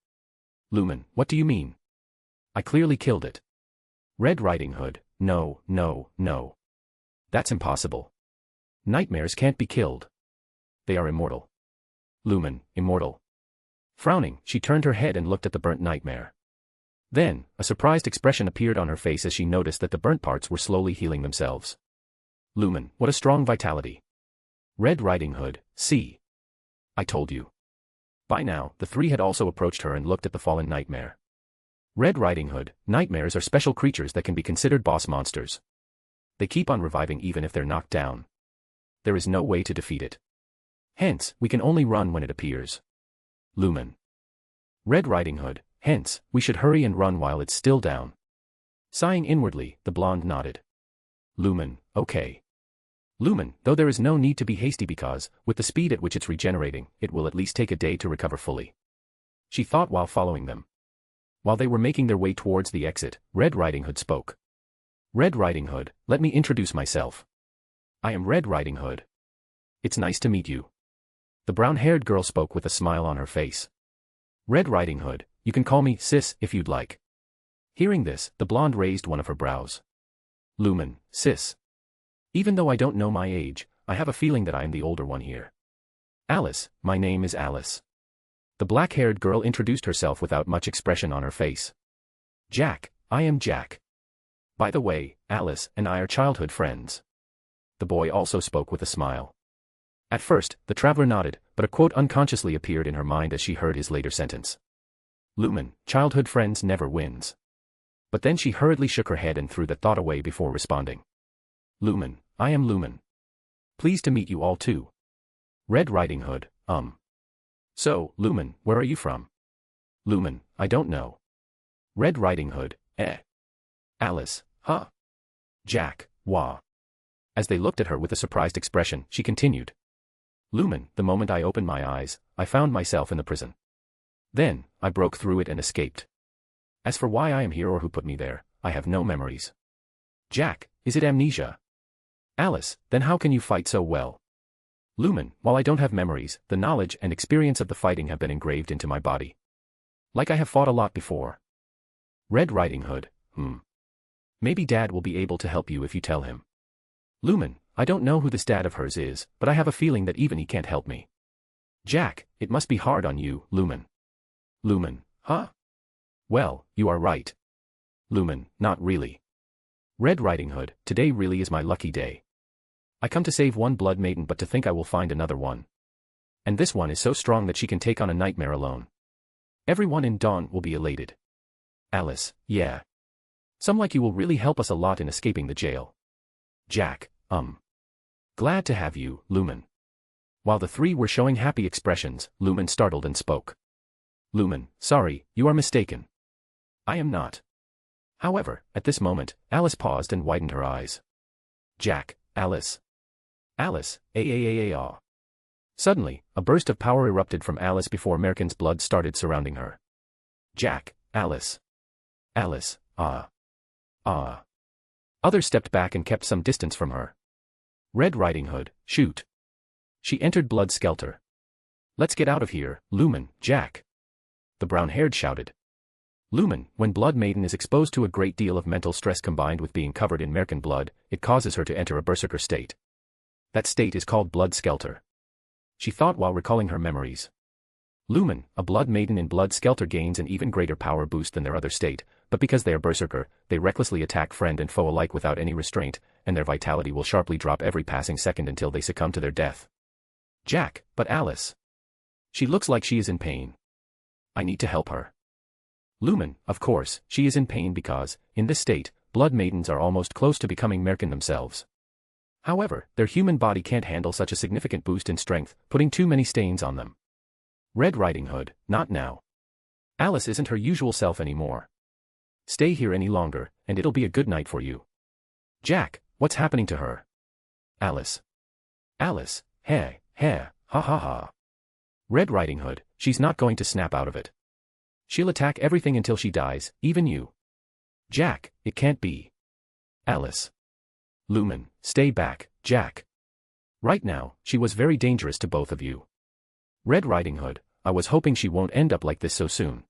Lumen, what do you mean? I clearly killed it. Red Riding Hood, no, no, no. That's impossible. Nightmares can't be killed. They are immortal. Lumen, immortal. Frowning, she turned her head and looked at the burnt Nightmare. Then, a surprised expression appeared on her face as she noticed that the burnt parts were slowly healing themselves. Lumen, what a strong vitality. Red Riding Hood, see. I told you. By now, the three had also approached her and looked at the fallen Nightmare. Red Riding Hood, nightmares are special creatures that can be considered boss monsters. They keep on reviving even if they're knocked down. There is no way to defeat it. Hence, we can only run when it appears. Lumen. Red Riding Hood, hence, we should hurry and run while it's still down. Sighing inwardly, the blonde nodded. Lumen, okay. Lumen, though there is no need to be hasty because, with the speed at which it's regenerating, it will at least take a day to recover fully. She thought while following them. While they were making their way towards the exit, Red Riding Hood spoke. Red Riding Hood, let me introduce myself. I am Red Riding Hood. It's nice to meet you. The brown-haired girl spoke with a smile on her face. Red Riding Hood, you can call me sis if you'd like. Hearing this, the blonde raised one of her brows. Lumen, sis. Even though I don't know my age, I have a feeling that I am the older one here. Alice, my name is Alice. The black-haired girl introduced herself without much expression on her face. Jack, I am Jack. By the way, Alice and I are childhood friends. The boy also spoke with a smile. At first, the traveler nodded, but a quote unconsciously appeared in her mind as she heard his later sentence. Lumen, childhood friends never wins. But then she hurriedly shook her head and threw that thought away before responding. Lumen, I am Lumen. Pleased to meet you all too. Red Riding Hood, So, Lumen, where are you from? Lumen, I don't know. Red Riding Hood, Alice, huh? Jack, wah. As they looked at her with a surprised expression, she continued. Lumen, the moment I opened my eyes, I found myself in the prison. Then, I broke through it and escaped. As for why I am here or who put me there, I have no memories. Jack, is it amnesia? Alice, then how can you fight so well? Lumen, while I don't have memories, the knowledge and experience of the fighting have been engraved into my body. Like I have fought a lot before. Red Riding Hood, Maybe Dad will be able to help you if you tell him. Lumen, I don't know who this dad of hers is, but I have a feeling that even he can't help me. Jack, it must be hard on you, Lumen. Lumen, huh? Well, you are right. Lumen, not really. Red Riding Hood, today really is my lucky day. I come to save one blood maiden but to think I will find another one. And this one is so strong that she can take on a nightmare alone. Everyone in Dawn will be elated. Alice, yeah. Some like you will really help us a lot in escaping the jail. Jack, Glad to have you, Lumen. While the three were showing happy expressions, Lumen startled and spoke. Lumen, sorry, you are mistaken. I am not. However, at this moment, Alice paused and widened her eyes. Jack, Alice. Alice, ah. Suddenly, a burst of power erupted from Alice before Merkin's blood started surrounding her. Jack, Alice. Alice, ah. Others stepped back and kept some distance from her. Red Riding Hood, shoot. She entered blood skelter. Let's get out of here, Lumen, Jack. The brown-haired shouted. Lumen, when Blood Maiden is exposed to a great deal of mental stress combined with being covered in Merkin blood, it causes her to enter a berserker state. That state is called blood skelter. She thought while recalling her memories. Lumen, a Blood Maiden in blood skelter gains an even greater power boost than their other state, but because they are berserker, they recklessly attack friend and foe alike without any restraint, and their vitality will sharply drop every passing second until they succumb to their death. Jack, but Alice. She looks like she is in pain. I need to help her. Lumen, of course, she is in pain because, in this state, Blood Maidens are almost close to becoming Merkin themselves. However, their human body can't handle such a significant boost in strength, putting too many stains on them. Red Riding Hood, not now. Alice isn't her usual self anymore. Stay here any longer, and it'll be a good night for you. Jack, what's happening to her? Alice. Alice, ha ha. Red Riding Hood, she's not going to snap out of it. She'll attack everything until she dies, even you. Jack, it can't be. Alice. Lumen, stay back, Jack. Right now, she was very dangerous to both of you. Red Riding Hood, I was hoping she won't end up like this so soon.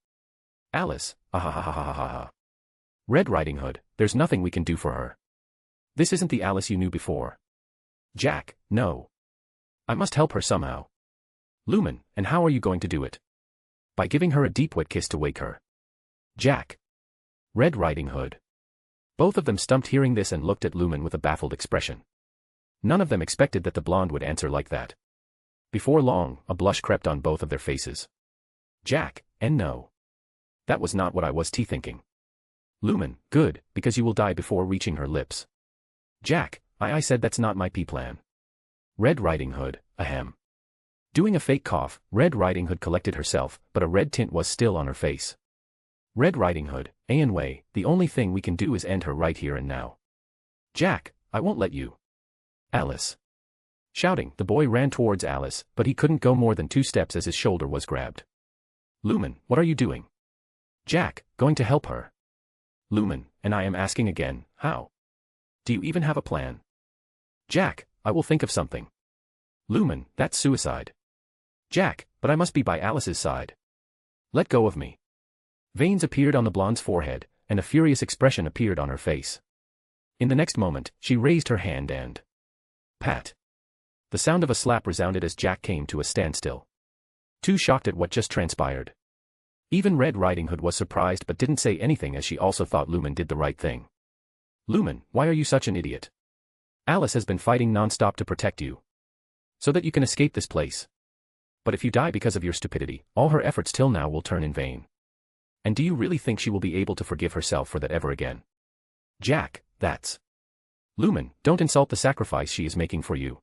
Alice, ah. Red Riding Hood, there's nothing we can do for her. This isn't the Alice you knew before. Jack, no. I must help her somehow. Lumen, and how are you going to do it? By giving her a deep wet kiss to wake her. Jack. Red Riding Hood. Both of them stumped hearing this and looked at Lumen with a baffled expression. None of them expected that the blonde would answer like that. Before long, a blush crept on both of their faces. Jack, and no. That was not what I was thinking. Lumen, good, because you will die before reaching her lips. Jack, I said that's not my plan. Red Riding Hood, ahem. Doing a fake cough, Red Riding Hood collected herself, but a red tint was still on her face. Red Riding Hood, Anway, the only thing we can do is end her right here and now. Jack, I won't let you. Alice. Shouting, the boy ran towards Alice, but he couldn't go more than 2 steps as his shoulder was grabbed. Lumen, what are you doing? Jack, going to help her. Lumen, and I am asking again, how? Do you even have a plan? Jack, I will think of something. Lumen, that's suicide. Jack, but I must be by Alice's side. Let go of me. Veins appeared on the blonde's forehead, and a furious expression appeared on her face. In the next moment, she raised her hand and... pat. The sound of a slap resounded as Jack came to a standstill. Too shocked at what just transpired. Even Red Riding Hood was surprised but didn't say anything as she also thought Lumen did the right thing. Lumen, why are you such an idiot? Alice has been fighting non-stop to protect you. So that you can escape this place. But if you die because of your stupidity, all her efforts till now will turn in vain. And do you really think she will be able to forgive herself for that ever again? Jack, that's... Lumen, don't insult the sacrifice she is making for you.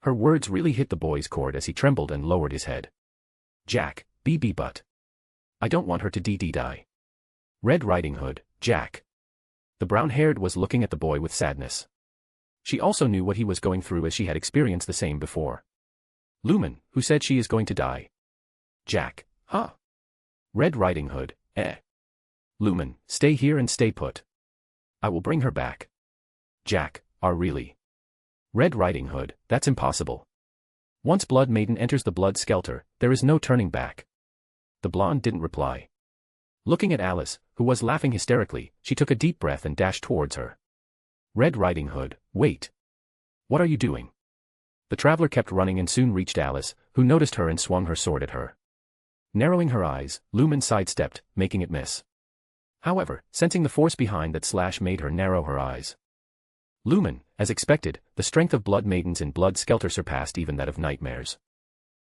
Her words really hit the boy's chord as he trembled and lowered his head. Jack, but... I don't want her to die. Red Riding Hood, Jack. The brown-haired was looking at the boy with sadness. She also knew what he was going through as she had experienced the same before. Lumen, who said she is going to die? Jack, huh? Red Riding Hood, eh. Lumen, stay here and stay put. I will bring her back. Jack, really? Red Riding Hood, that's impossible. Once Blood Maiden enters the blood skelter, there is no turning back. The blonde didn't reply. Looking at Alice, who was laughing hysterically, she took a deep breath and dashed towards her. Red Riding Hood, wait. What are you doing? The traveler kept running and soon reached Alice, who noticed her and swung her sword at her. Narrowing her eyes, Lumen sidestepped, making it miss. However, sensing the force behind that slash made her narrow her eyes. Lumen, as expected, the strength of Blood Maidens in Blood Skelter surpassed even that of Nightmares.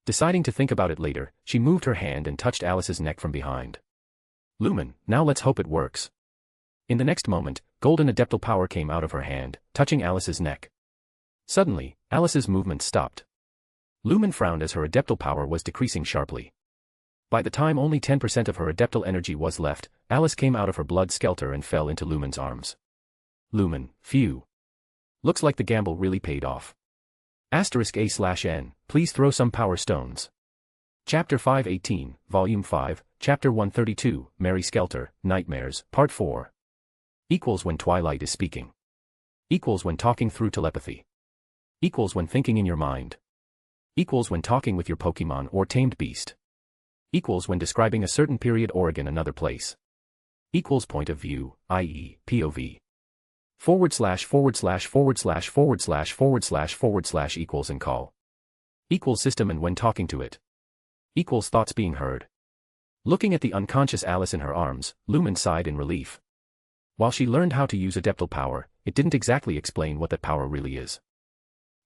Deciding to think about it later, she moved her hand and touched Alice's neck from behind. Lumen, now let's hope it works. In the next moment, golden adeptal power came out of her hand, touching Alice's neck. Suddenly, Alice's movement stopped. Lumen frowned as her adeptal power was decreasing sharply. By the time only 10% of her adeptal energy was left, Alice came out of her blood skelter and fell into Lumen's arms. Lumen, phew. Looks like the gamble really paid off. *A/N, please throw some power stones. Chapter 518, Volume 5, Chapter 132, Mary Skelter, Nightmares, Part 4. Equals when Twilight is speaking. Equals when talking through telepathy. Equals when thinking in your mind. Equals when talking with your Pokemon or tamed beast. Equals when describing a certain period or another place. Equals point of view, i.e., POV. // equals and call. Equals system and when talking to it. Equals thoughts being heard. Looking at the unconscious Alice in her arms, Lumen sighed in relief. While she learned how to use adeptal power, it didn't exactly explain what that power really is.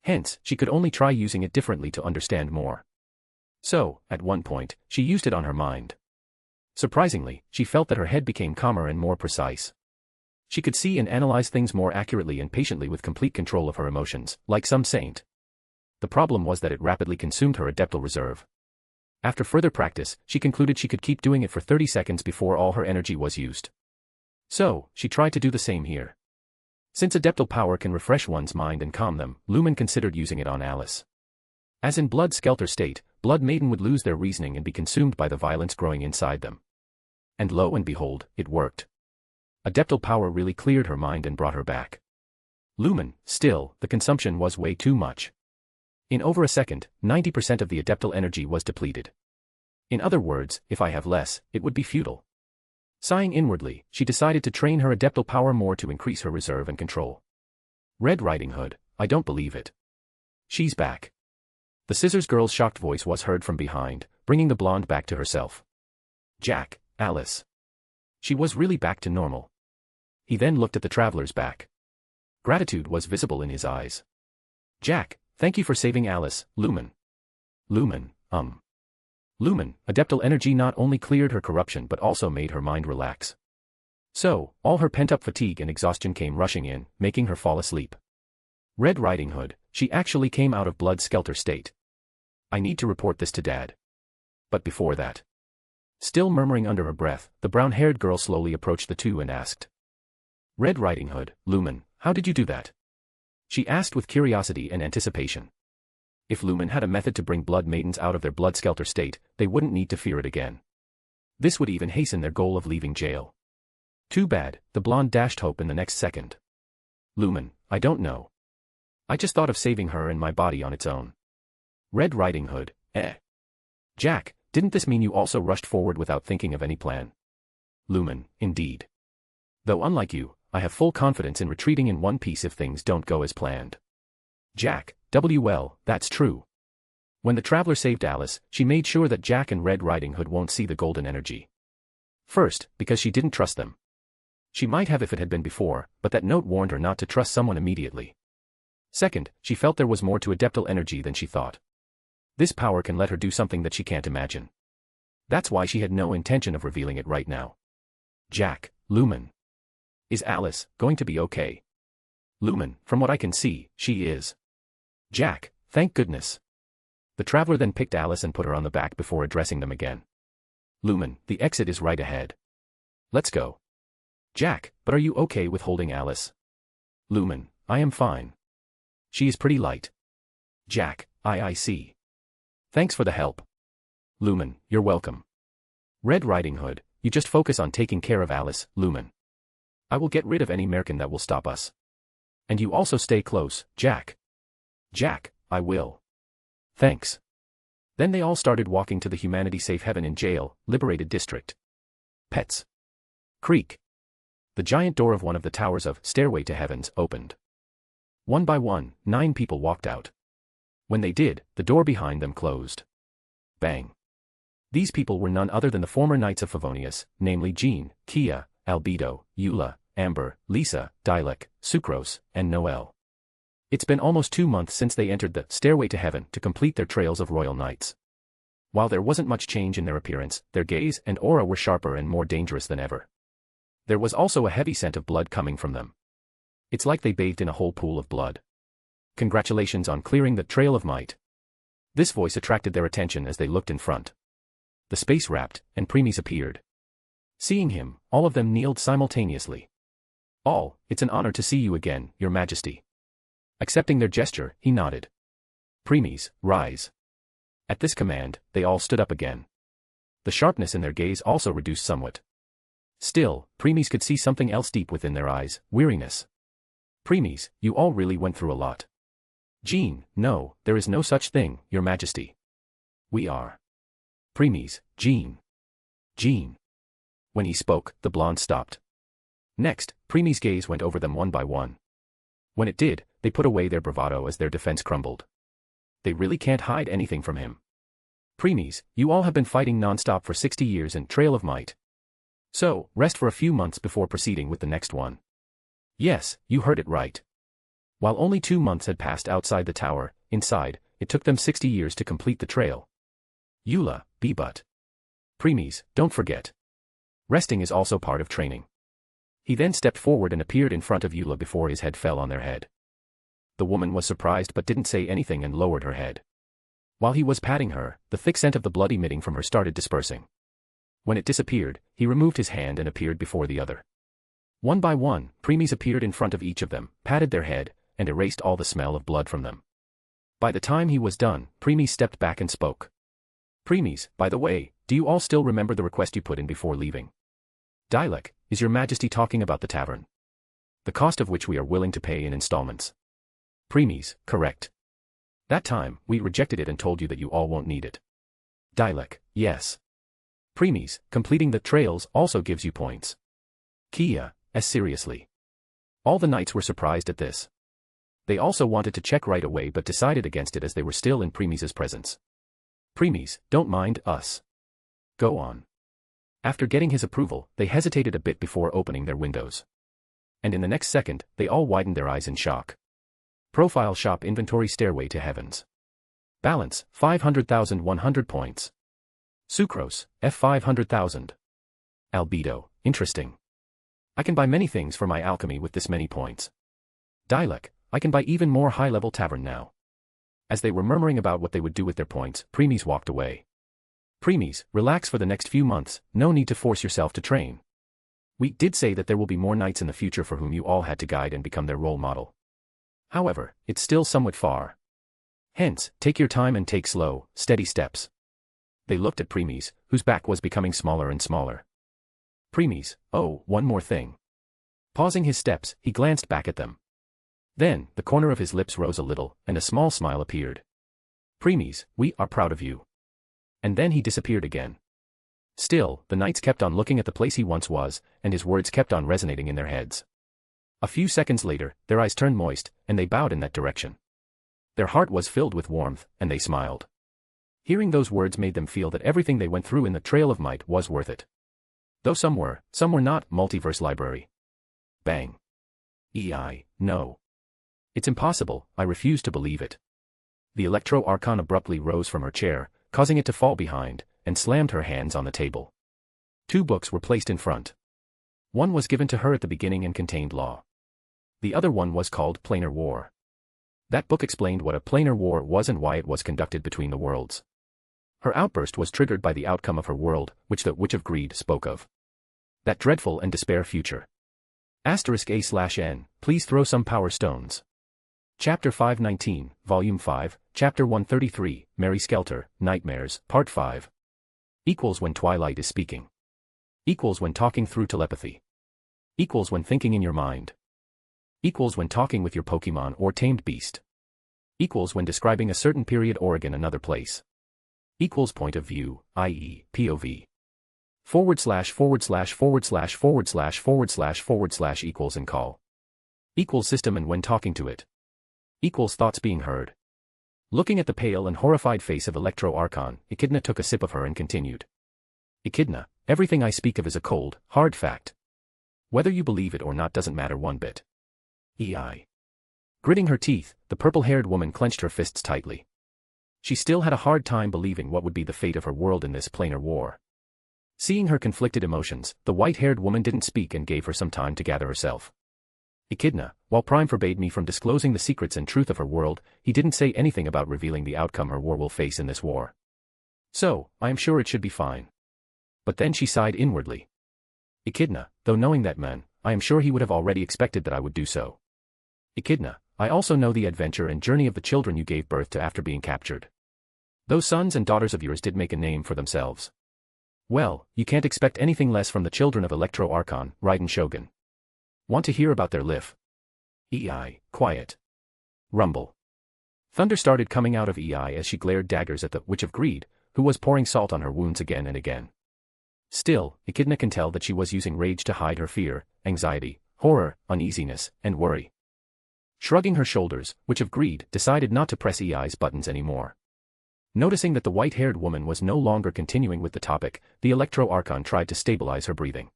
Hence, she could only try using it differently to understand more. So, at one point, she used it on her mind. Surprisingly, she felt that her head became calmer and more precise. She could see and analyze things more accurately and patiently with complete control of her emotions, like some saint. The problem was that it rapidly consumed her adeptal reserve. After further practice, she concluded she could keep doing it for 30 seconds before all her energy was used. So, she tried to do the same here. Since adeptal power can refresh one's mind and calm them, Lumen considered using it on Alice. As in Blood Skelter state, Blood Maiden would lose their reasoning and be consumed by the violence growing inside them. And lo and behold, it worked. Adeptal power really cleared her mind and brought her back. Lumen, still, the consumption was way too much. In over a second, 90% of the adeptal energy was depleted. In other words, if I have less, it would be futile. Sighing inwardly, she decided to train her adeptal power more to increase her reserve and control. Red Riding Hood, I don't believe it. She's back. The Scissors Girl's shocked voice was heard from behind, bringing the blonde back to herself. Jack, Alice. She was really back to normal. He then looked at the traveler's back. Gratitude was visible in his eyes. Jack, thank you for saving Alice, Lumen. Lumen, Lumen, adeptal energy not only cleared her corruption but also made her mind relax. So, all her pent-up fatigue and exhaustion came rushing in, making her fall asleep. Red Riding Hood, she actually came out of Blood Skelter state. I need to report this to Dad. But before that. Still murmuring under her breath, the brown-haired girl slowly approached the two and asked. Red Riding Hood, Lumen, how did you do that? She asked with curiosity and anticipation. If Lumen had a method to bring Blood Maidens out of their Blood Skelter state, they wouldn't need to fear it again. This would even hasten their goal of leaving jail. Too bad, the blonde dashed hope in the next second. Lumen, I don't know. I just thought of saving her and my body on its own. Red Riding Hood, eh? Jack, didn't this mean you also rushed forward without thinking of any plan? Lumen, indeed. Though unlike you, I have full confidence in retreating in one piece if things don't go as planned. Jack, well, that's true. When the Traveler saved Alice, she made sure that Jack and Red Riding Hood won't see the golden energy. First, because she didn't trust them. She might have if it had been before, but that note warned her not to trust someone immediately. Second, she felt there was more to adeptal energy than she thought. This power can let her do something that she can't imagine. That's why she had no intention of revealing it right now. Jack, Lumen. Is Alice going to be okay? Lumen, from what I can see, she is. Jack, thank goodness. The Traveler then picked Alice and put her on the back before addressing them again. Lumen, the exit is right ahead. Let's go. Jack, but are you okay with holding Alice? Lumen, I am fine. She is pretty light. Jack, I see. Thanks for the help. Lumen, you're welcome. Red Riding Hood, you just focus on taking care of Alice, Lumen. I will get rid of any merkin that will stop us. And you also stay close, Jack. Jack, I will. Thanks. Then they all started walking to the Humanity Safe Heaven in Jail, Liberated District. Pets. Creak. The giant door of one of the towers of Stairway to Heavens opened. One by one, 9 people walked out. When they did, the door behind them closed. Bang. These people were none other than the former Knights of Favonius, namely Jean, Kia, Albedo, Eula, Amber, Lisa, Dilek, Sucrose, and Noelle. It's been almost 2 months since they entered the Stairway to Heaven to complete their trails of royal knights. While there wasn't much change in their appearance, their gaze and aura were sharper and more dangerous than ever. There was also a heavy scent of blood coming from them. It's like they bathed in a whole pool of blood. Congratulations on clearing the Trail of Might. This voice attracted their attention as they looked in front. The space wrapped, and Premies appeared. Seeing him, all of them kneeled simultaneously. All, it's an honor to see you again, Your Majesty. Accepting their gesture, he nodded. Premies, rise. At this command, they all stood up again. The sharpness in their gaze also reduced somewhat. Still, Premies could see something else deep within their eyes, weariness. Premies, you all really went through a lot. Jean, no, there is no such thing, Your Majesty. We are. Premies, Jean. Jean. When he spoke, the blonde stopped. Next, Premies' gaze went over them one by one. When it did, they put away their bravado as their defense crumbled. They really can't hide anything from him. Premies, you all have been fighting non-stop for 60 years in Trail of Might. So, rest for a few months before proceeding with the next one. Yes, you heard it right. While only 2 months had passed outside the tower, inside, it took them 60 years to complete the trail. Eula, but. Premies, don't forget. Resting is also part of training. He then stepped forward and appeared in front of Eula before his head fell on their head. The woman was surprised but didn't say anything and lowered her head. While he was patting her, the thick scent of the blood emitting from her started dispersing. When it disappeared, he removed his hand and appeared before the other. One by one, Premies appeared in front of each of them, patted their head, and erased all the smell of blood from them. By the time he was done, Premies stepped back and spoke. Premies, by the way, do you all still remember the request you put in before leaving? Dilek, is Your Majesty talking about the tavern? The cost of which we are willing to pay in installments. Premies, correct. That time, we rejected it and told you that you all won't need it. Dilek, yes. Premies, completing the trails also gives you points. Kia, as seriously. All the knights were surprised at this. They also wanted to check right away but decided against it as they were still in Premies' presence. Premies, don't mind us. Go on. After getting his approval, they hesitated a bit before opening their windows. And in the next second, they all widened their eyes in shock. Profile shop inventory Stairway to Heavens. Balance, 500,100 points. Sucrose, F 500,000. Albedo, interesting. I can buy many things for my alchemy with this many points. Dilek, I can buy even more high-level tavern now. As they were murmuring about what they would do with their points, Premies walked away. Premies, relax for the next few months, no need to force yourself to train. We did say that there will be more knights in the future for whom you all had to guide and become their role model. However, it's still somewhat far. Hence, take your time and take slow, steady steps. They looked at Premies, whose back was becoming smaller and smaller. Premies, oh, one more thing. Pausing his steps, he glanced back at them. Then, the corner of his lips rose a little, and a small smile appeared. Preemies, we are proud of you. And then he disappeared again. Still, the knights kept on looking at the place he once was, and his words kept on resonating in their heads. A few seconds later, their eyes turned moist, and they bowed in that direction. Their heart was filled with warmth, and they smiled. Hearing those words made them feel that everything they went through in the Trail of Might was worth it. Though some were not. Multiverse library. Bang. No. It's impossible, I refuse to believe it. The Electro Archon abruptly rose from her chair, causing it to fall behind, and slammed her hands on the table. 2 books were placed in front. One was given to her at the beginning and contained law. The other one was called Planar War. That book explained what a planar war was and why it was conducted between the worlds. Her outburst was triggered by the outcome of her world, which the Witch of Greed spoke of. That dreadful and despair future. *A/N, please throw some power stones. Chapter 519, Volume 5, Chapter 133, Mary Skelter, Nightmares, Part 5. Equals when Twilight is speaking. Equals when talking through telepathy. Equals when thinking in your mind. Equals when talking with your Pokemon or tamed beast. Equals when describing a certain period or again another place. Equals point of view, i.e., POV. // equals and call. Equals system and when talking to it. Equals thoughts being heard. Looking at the pale and horrified face of Electro Archon, Echidna took a sip of her and continued. Echidna, everything I speak of is a cold, hard fact. Whether you believe it or not doesn't matter one bit. Gritting her teeth, the purple-haired woman clenched her fists tightly. She still had a hard time believing what would be the fate of her world in this planar war. Seeing her conflicted emotions, the white-haired woman didn't speak and gave her some time to gather herself. Echidna, while Prime forbade me from disclosing the secrets and truth of her world, he didn't say anything about revealing the outcome her war will face in this war. So, I am sure it should be fine. But then she sighed inwardly. Echidna, though knowing that man, I am sure he would have already expected that I would do so. Echidna, I also know the adventure and journey of the children you gave birth to after being captured. Those sons and daughters of yours did make a name for themselves. Well, you can't expect anything less from the children of Electro Archon, Raiden Shogun. Want to hear about their life? Quiet. Rumble. Thunder started coming out of as she glared daggers at the Witch of Greed, who was pouring salt on her wounds again and again. Still, Echidna can tell that she was using rage to hide her fear, anxiety, horror, uneasiness, and worry. Shrugging her shoulders, Witch of Greed decided not to press EI's buttons anymore. Noticing that the white-haired woman was no longer continuing with the topic, the Electro Archon tried to stabilize her breathing.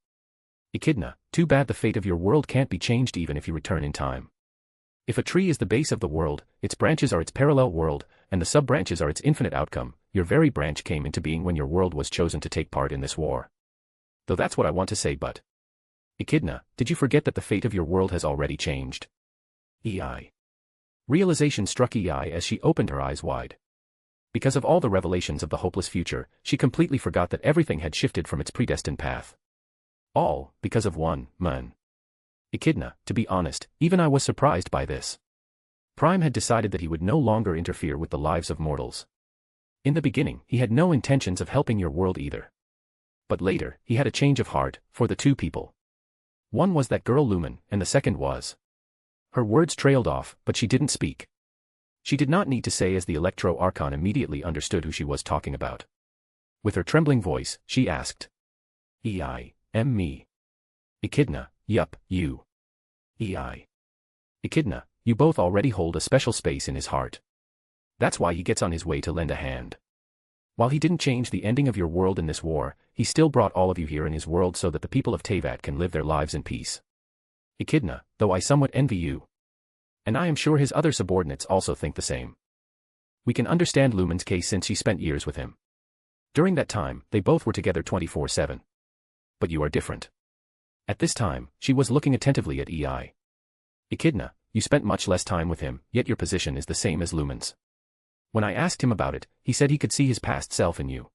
Echidna, too bad the fate of your world can't be changed even if you return in time. If a tree is the base of the world, its branches are its parallel world, and the sub-branches are its infinite outcome, your very branch came into being when your world was chosen to take part in this war. Though that's what I want to say, but... Echidna, did you forget that the fate of your world has already changed? Realization struck as she opened her eyes wide. Because of all the revelations of the hopeless future, she completely forgot that everything had shifted from its predestined path. All, because of one man. Echidna, to be honest, even I was surprised by this. Prime had decided that he would no longer interfere with the lives of mortals. In the beginning, he had no intentions of helping your world either. But later, he had a change of heart, for the 2 people. One was that girl Lumen, and the second was... Her words trailed off, but she didn't speak. She did not need to say as the Electro Archon immediately understood who she was talking about. With her trembling voice, she asked. Me. Echidna, yup, you. Echidna, you both already hold a special space in his heart. That's why he gets on his way to lend a hand. While he didn't change the ending of your world in this war, he still brought all of you here in his world so that the people of Teyvat can live their lives in peace. Echidna, though I somewhat envy you. And I am sure his other subordinates also think the same. We can understand Lumen's case since she spent years with him. During that time, they both were together 24/7. But you are different. At this time, she was looking attentively at Echidna, you spent much less time with him, yet your position is the same as Lumen's. When I asked him about it, he said he could see his past self in you.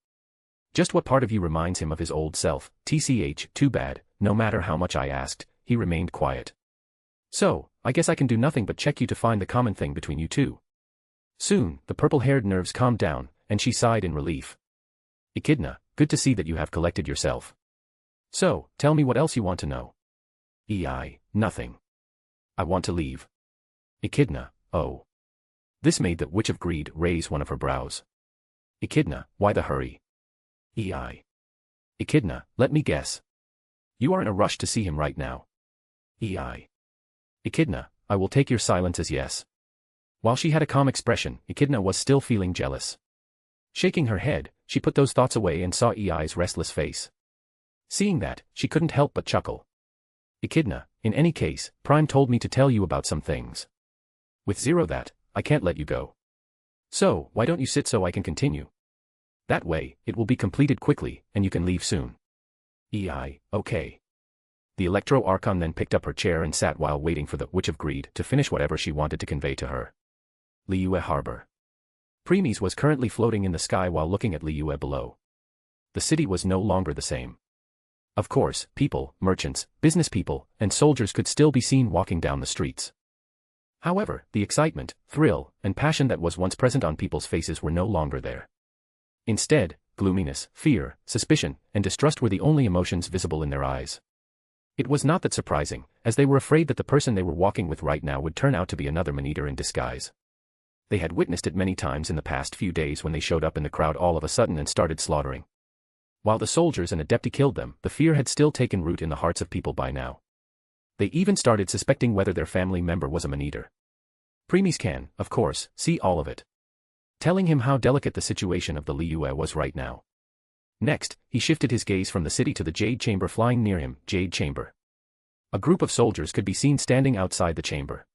Just what part of you reminds him of his old self? Too bad, no matter how much I asked, he remained quiet. So, I guess I can do nothing but check you to find the common thing between you two. Soon, the purple-haired nerves calmed down, and she sighed in relief. Echidna, good to see that you have collected yourself. So, tell me what else you want to know. Nothing. I want to leave. Echidna, oh. This made the Witch of Greed raise one of her brows. Echidna, why the hurry? Ei. Echidna, let me guess. You are in a rush to see him right now. Ei. Echidna, I will take your silence as yes. While she had a calm expression, Echidna was still feeling jealous. Shaking her head, she put those thoughts away and saw Ei's restless face. Seeing that, she couldn't help but chuckle. Echidna, in any case, Prime told me to tell you about some things. With zero that, I can't let you go. So, why don't you sit so I can continue? That way, it will be completed quickly, and you can leave soon. Ei, okay. The Electro Archon then picked up her chair and sat while waiting for the Witch of Greed to finish whatever she wanted to convey to her. Liyue Harbor. Premies was currently floating in the sky while looking at Liyue below. The city was no longer the same. Of course, people, merchants, business people, and soldiers could still be seen walking down the streets. However, the excitement, thrill, and passion that was once present on people's faces were no longer there. Instead, gloominess, fear, suspicion, and distrust were the only emotions visible in their eyes. It was not that surprising, as they were afraid that the person they were walking with right now would turn out to be another man-eater in disguise. They had witnessed it many times in the past few days when they showed up in the crowd all of a sudden and started slaughtering. While the soldiers and Adepti killed them, the fear had still taken root in the hearts of people by now. They even started suspecting whether their family member was a man-eater. Premies can, of course, see all of it. Telling him how delicate the situation of the Liyue was right now. Next, he shifted his gaze from the city to the Jade Chamber flying near him, Jade Chamber. A group of soldiers could be seen standing outside the chamber.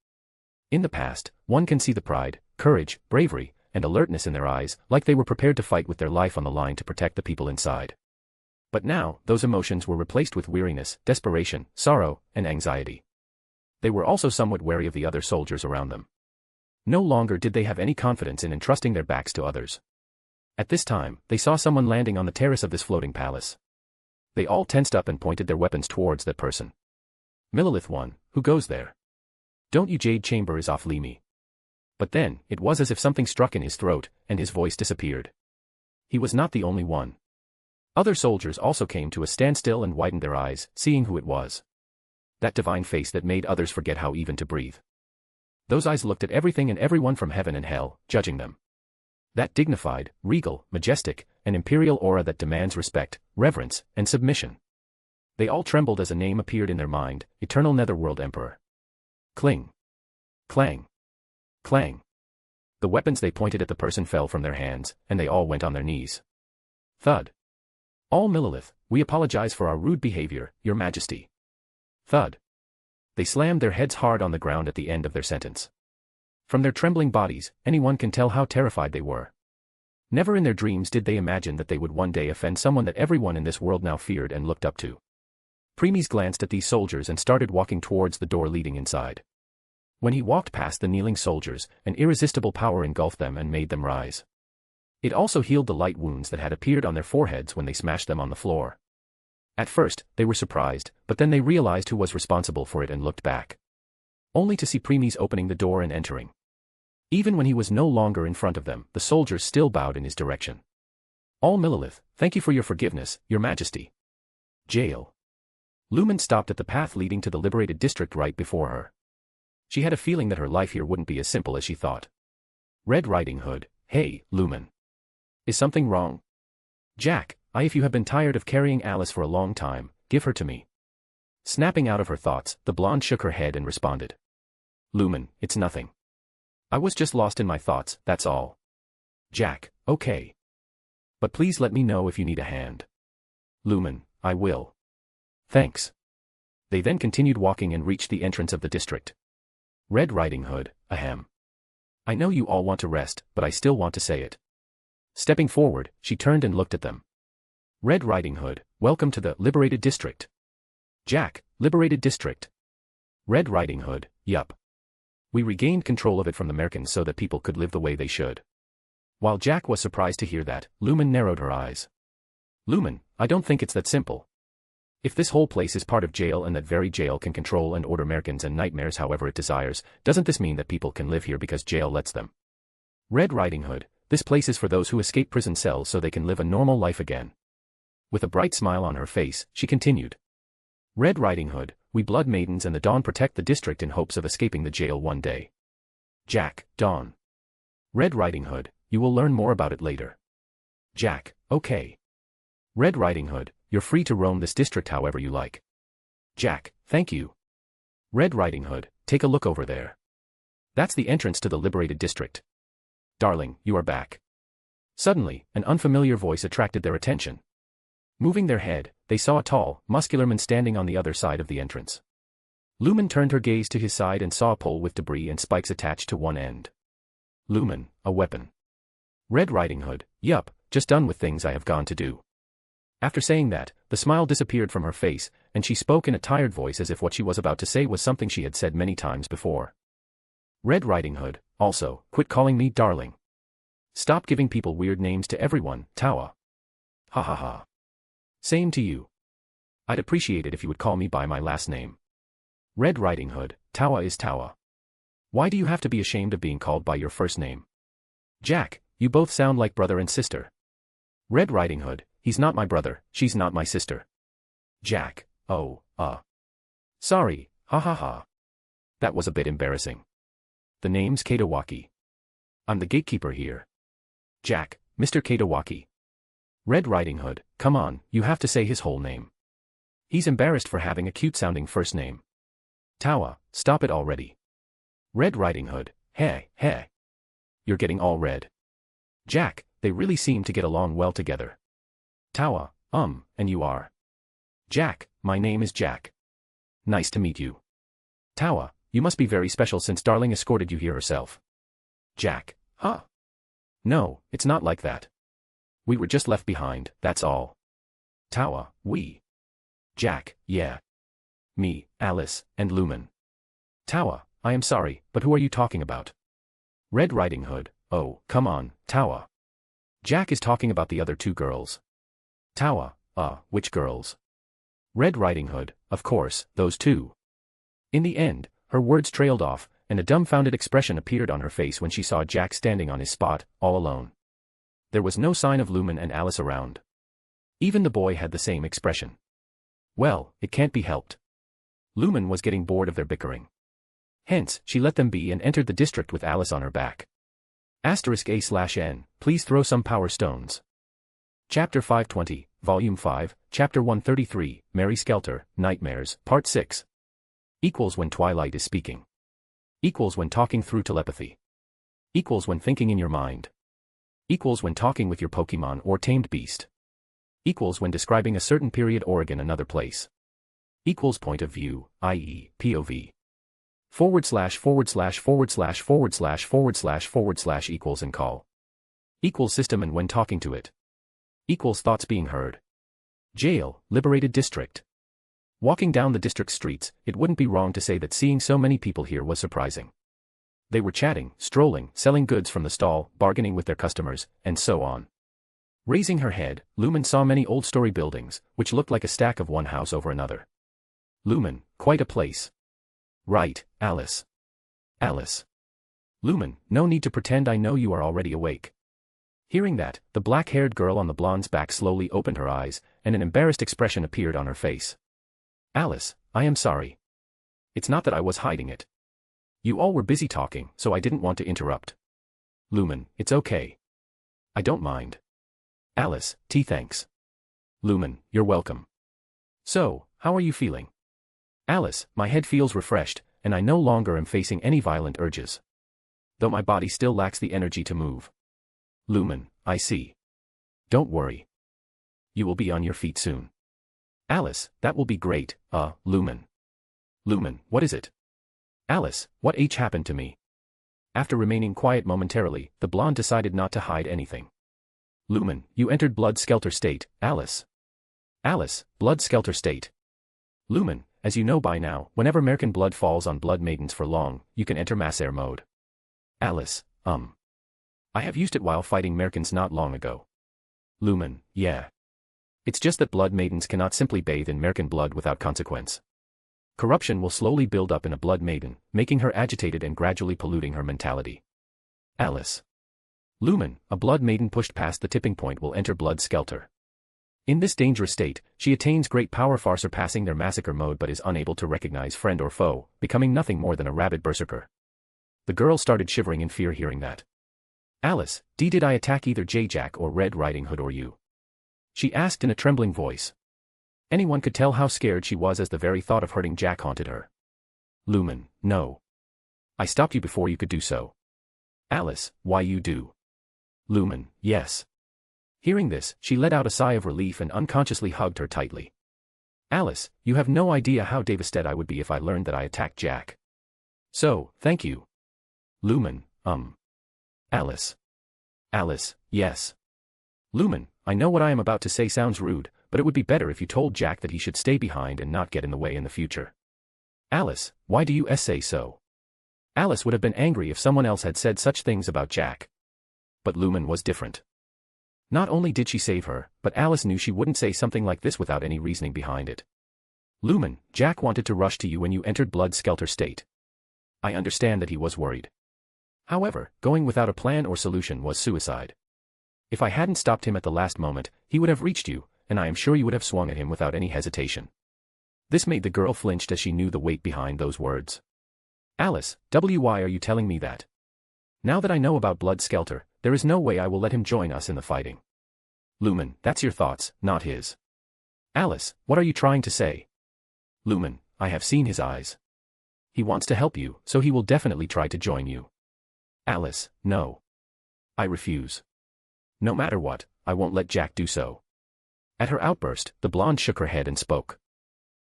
In the past, one can see the pride, courage, bravery, and alertness in their eyes, like they were prepared to fight with their life on the line to protect the people inside. But now, those emotions were replaced with weariness, desperation, sorrow, and anxiety. They were also somewhat wary of the other soldiers around them. No longer did they have any confidence in entrusting their backs to others. At this time, they saw someone landing on the terrace of this floating palace. They all tensed up and pointed their weapons towards that person. Millilith one, who goes there? Don't you Jade Chamber is off Limi. But then, it was as if something struck in his throat, and his voice disappeared. He was not the only one. Other soldiers also came to a standstill and widened their eyes, seeing who it was. That divine face that made others forget how even to breathe. Those eyes looked at everything and everyone from heaven and hell, judging them. That dignified, regal, majestic, and imperial aura that demands respect, reverence, and submission. They all trembled as a name appeared in their mind, Eternal Netherworld Emperor. Cling. Clang. Clang. The weapons they pointed at the person fell from their hands, and they all went on their knees. Thud. All Millilith, we apologize for our rude behavior, Your Majesty. Thud. They slammed their heads hard on the ground at the end of their sentence. From their trembling bodies, anyone can tell how terrified they were. Never in their dreams did they imagine that they would one day offend someone that everyone in this world now feared and looked up to. Premies glanced at these soldiers and started walking towards the door leading inside. When he walked past the kneeling soldiers, an irresistible power engulfed them and made them rise. It also healed the light wounds that had appeared on their foreheads when they smashed them on the floor. At first, they were surprised, but then they realized who was responsible for it and looked back. Only to see Premies opening the door and entering. Even when he was no longer in front of them, the soldiers still bowed in his direction. All Millilith, thank you for your forgiveness, Your Majesty. Jail. Lumen stopped at the path leading to the liberated district right before her. She had a feeling that her life here wouldn't be as simple as she thought. Red Riding Hood, hey, Lumen. Is something wrong? Jack, if you have been tired of carrying Alice for a long time, give her to me. Snapping out of her thoughts, the blonde shook her head and responded. Lumen, it's nothing. I was just lost in my thoughts, that's all. Jack, okay. But please let me know if you need a hand. Lumen, I will. Thanks. They then continued walking and reached the entrance of the district. Red Riding Hood, ahem. I know you all want to rest, but I still want to say it. Stepping forward, she turned and looked at them. Red Riding Hood, welcome to the liberated district. Jack, liberated district. Red Riding Hood, yup. We regained control of it from the Merkins so that people could live the way they should. While Jack was surprised to hear that, Lumen narrowed her eyes. Lumen, I don't think it's that simple. If this whole place is part of jail and that very jail can control and order Merkins and nightmares however it desires, doesn't this mean that people can live here because jail lets them? Red Riding Hood, this place is for those who escape prison cells so they can live a normal life again. With a bright smile on her face, she continued. Red Riding Hood, we Blood Maidens and the Dawn protect the district in hopes of escaping the jail one day. Jack, Dawn. Red Riding Hood, you will learn more about it later. Jack, okay. Red Riding Hood, you're free to roam this district however you like. Jack, thank you. Red Riding Hood, take a look over there. That's the entrance to the liberated district. Darling, you are back. Suddenly, an unfamiliar voice attracted their attention. Moving their head, they saw a tall, muscular man standing on the other side of the entrance. Lumen turned her gaze to his side and saw a pole with debris and spikes attached to one end. Lumen, a weapon. Red Riding Hood, yup, just done with things I have gone to do. After saying that, the smile disappeared from her face, and she spoke in a tired voice as if what she was about to say was something she had said many times before. Red Riding Hood, also, quit calling me darling. Stop giving people weird names to everyone, Tawa. Ha ha ha. Same to you. I'd appreciate it if you would call me by my last name. Red Riding Hood, Tawa is Tawa. Why do you have to be ashamed of being called by your first name? Jack, you both sound like brother and sister. Red Riding Hood, he's not my brother, she's not my sister. Jack, oh, sorry, ha ha ha. That was a bit embarrassing. The name's Katawaki. I'm the gatekeeper here. Jack, Mr. Katawaki. Red Riding Hood, come on, you have to say his whole name. He's embarrassed for having a cute-sounding first name. Tawa, stop it already. Red Riding Hood, hey. You're getting all red. Jack, they really seem to get along well together. Tawa, and you are? Jack, my name is Jack. Nice to meet you. Tawa, you must be very special since Darling escorted you here herself. Jack, huh? No, it's not like that. We were just left behind, that's all. Tawa, we. Jack, yeah. Me, Alice, and Lumen. Tawa, I am sorry, but who are you talking about? Red Riding Hood, oh, come on, Tawa. Jack is talking about the other two girls. Tawa, which girls? Red Riding Hood, of course, those two. In the end, her words trailed off, and a dumbfounded expression appeared on her face when she saw Jack standing on his spot, all alone. There was no sign of Lumen and Alice around. Even the boy had the same expression. Well, it can't be helped. Lumen was getting bored of their bickering. Hence, she let them be and entered the district with Alice on her back. *A/N, please throw some power stones. Chapter 520, Volume 5, Chapter 133, Mary Skelter, Nightmares, Part 6. Equals when Twilight is speaking. Equals when talking through telepathy. Equals when thinking in your mind. Equals when talking with your Pokemon or tamed beast. Equals when describing a certain period or again another place. Equals point of view, i.e., POV. / / equals and call. Equals system and when talking to it. Equals thoughts being heard. Jail, liberated district. Walking down the district streets, it wouldn't be wrong to say that seeing so many people here was surprising. They were chatting, strolling, selling goods from the stall, bargaining with their customers, and so on. Raising her head, Lumen saw many old-story buildings, which looked like a stack of one house over another. Lumen, quite a place. Right, Alice. Alice. Lumen, no need to pretend I know you are already awake. Hearing that, the black-haired girl on the blonde's back slowly opened her eyes, and an embarrassed expression appeared on her face. Alice, I am sorry. It's not that I was hiding it. You all were busy talking, so I didn't want to interrupt. Lumen, it's okay. I don't mind. Alice, thanks. Lumen, you're welcome. So, how are you feeling? Alice, my head feels refreshed, and I no longer am facing any violent urges. Though my body still lacks the energy to move. Lumen, I see. Don't worry. You will be on your feet soon. Alice, that will be great, Lumen. Lumen, what is it? Alice, what happened to me? After remaining quiet momentarily, the blonde decided not to hide anything. Lumen, you entered Blood Skelter State, Alice. Alice, Blood Skelter State. Lumen, as you know by now, whenever Merkin blood falls on blood maidens for long, you can enter mass air mode. Alice, I have used it while fighting Merkins not long ago. Lumen, yeah. It's just that blood maidens cannot simply bathe in Merkin blood without consequence. Corruption will slowly build up in a blood maiden, making her agitated and gradually polluting her mentality. Alice. Lumen, a blood maiden pushed past the tipping point will enter Blood Skelter. In this dangerous state, she attains great power far surpassing their massacre mode but is unable to recognize friend or foe, becoming nothing more than a rabid berserker. The girl started shivering in fear hearing that. Alice, did I attack either Jack or Red Riding Hood or you? She asked in a trembling voice. Anyone could tell how scared she was as the very thought of hurting Jack haunted her. Lumen, no. I stopped you before you could do so. Alice, why you do? Lumen, yes. Hearing this, she let out a sigh of relief and unconsciously hugged her tightly. Alice, you have no idea how devastated I would be if I learned that I attacked Jack. So, thank you. Lumen, Alice. Alice, yes. Lumen, I know what I am about to say sounds rude, but it would be better if you told Jack that he should stay behind and not get in the way in the future. Alice, why do you say so? Alice would have been angry if someone else had said such things about Jack. But Lumen was different. Not only did she save her, but Alice knew she wouldn't say something like this without any reasoning behind it. Lumen, Jack wanted to rush to you when you entered Blood Skelter state. I understand that he was worried. However, going without a plan or solution was suicide. If I hadn't stopped him at the last moment, he would have reached you, and I am sure you would have swung at him without any hesitation. This made the girl flinch as she knew the weight behind those words. Alice, why are you telling me that? Now that I know about Blood Skelter, there is no way I will let him join us in the fighting. Lumen, that's your thoughts, not his. Alice, what are you trying to say? Lumen, I have seen his eyes. He wants to help you, so he will definitely try to join you. Alice, no. I refuse. No matter what, I won't let Jack do so. At her outburst, the blonde shook her head and spoke.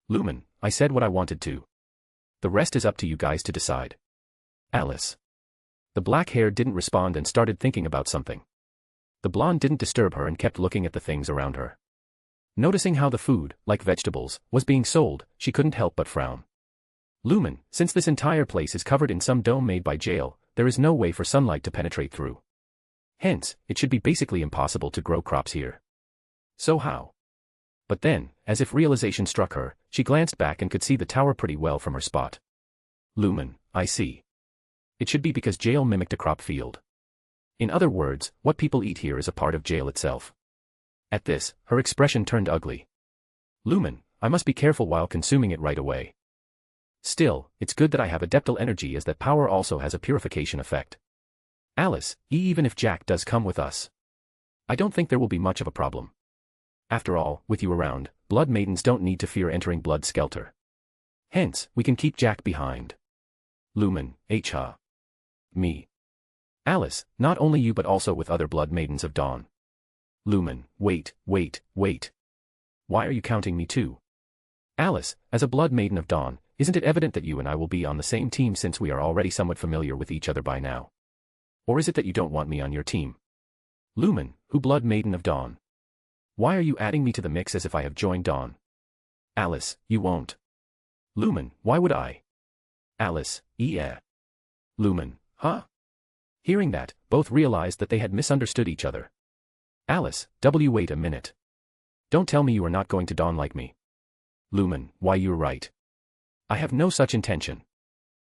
Lumen, I said what I wanted to. The rest is up to you guys to decide. Alice. The black hair didn't respond and started thinking about something. The blonde didn't disturb her and kept looking at the things around her. Noticing how the food, like vegetables, was being sold, she couldn't help but frown. Lumen, since this entire place is covered in some dome made by jail, there is no way for sunlight to penetrate through. Hence, it should be basically impossible to grow crops here. So how? But then, as if realization struck her, she glanced back and could see the tower pretty well from her spot. Lumen, I see. It should be because jail mimicked a crop field. In other words, what people eat here is a part of jail itself. At this, her expression turned ugly. Lumen, I must be careful while consuming it right away. Still, it's good that I have adeptal energy as that power also has a purification effect. Alice, even if Jack does come with us, I don't think there will be much of a problem. After all, with you around, blood maidens don't need to fear entering Blood Skelter. Hence, we can keep Jack behind. Lumen, me. Alice, not only you but also with other blood maidens of Dawn. Lumen, wait. Why are you counting me too? Alice, as a blood maiden of Dawn, isn't it evident that you and I will be on the same team since we are already somewhat familiar with each other by now? Or is it that you don't want me on your team? Lumen, who blood maiden of Dawn? Why are you adding me to the mix as if I have joined Dawn? Alice, you won't. Lumen, why would I? Alice, yeah. Lumen, huh? Hearing that, both realized that they had misunderstood each other. Alice, wait a minute. Don't tell me you are not going to Dawn like me. Lumen, why you're right. I have no such intention.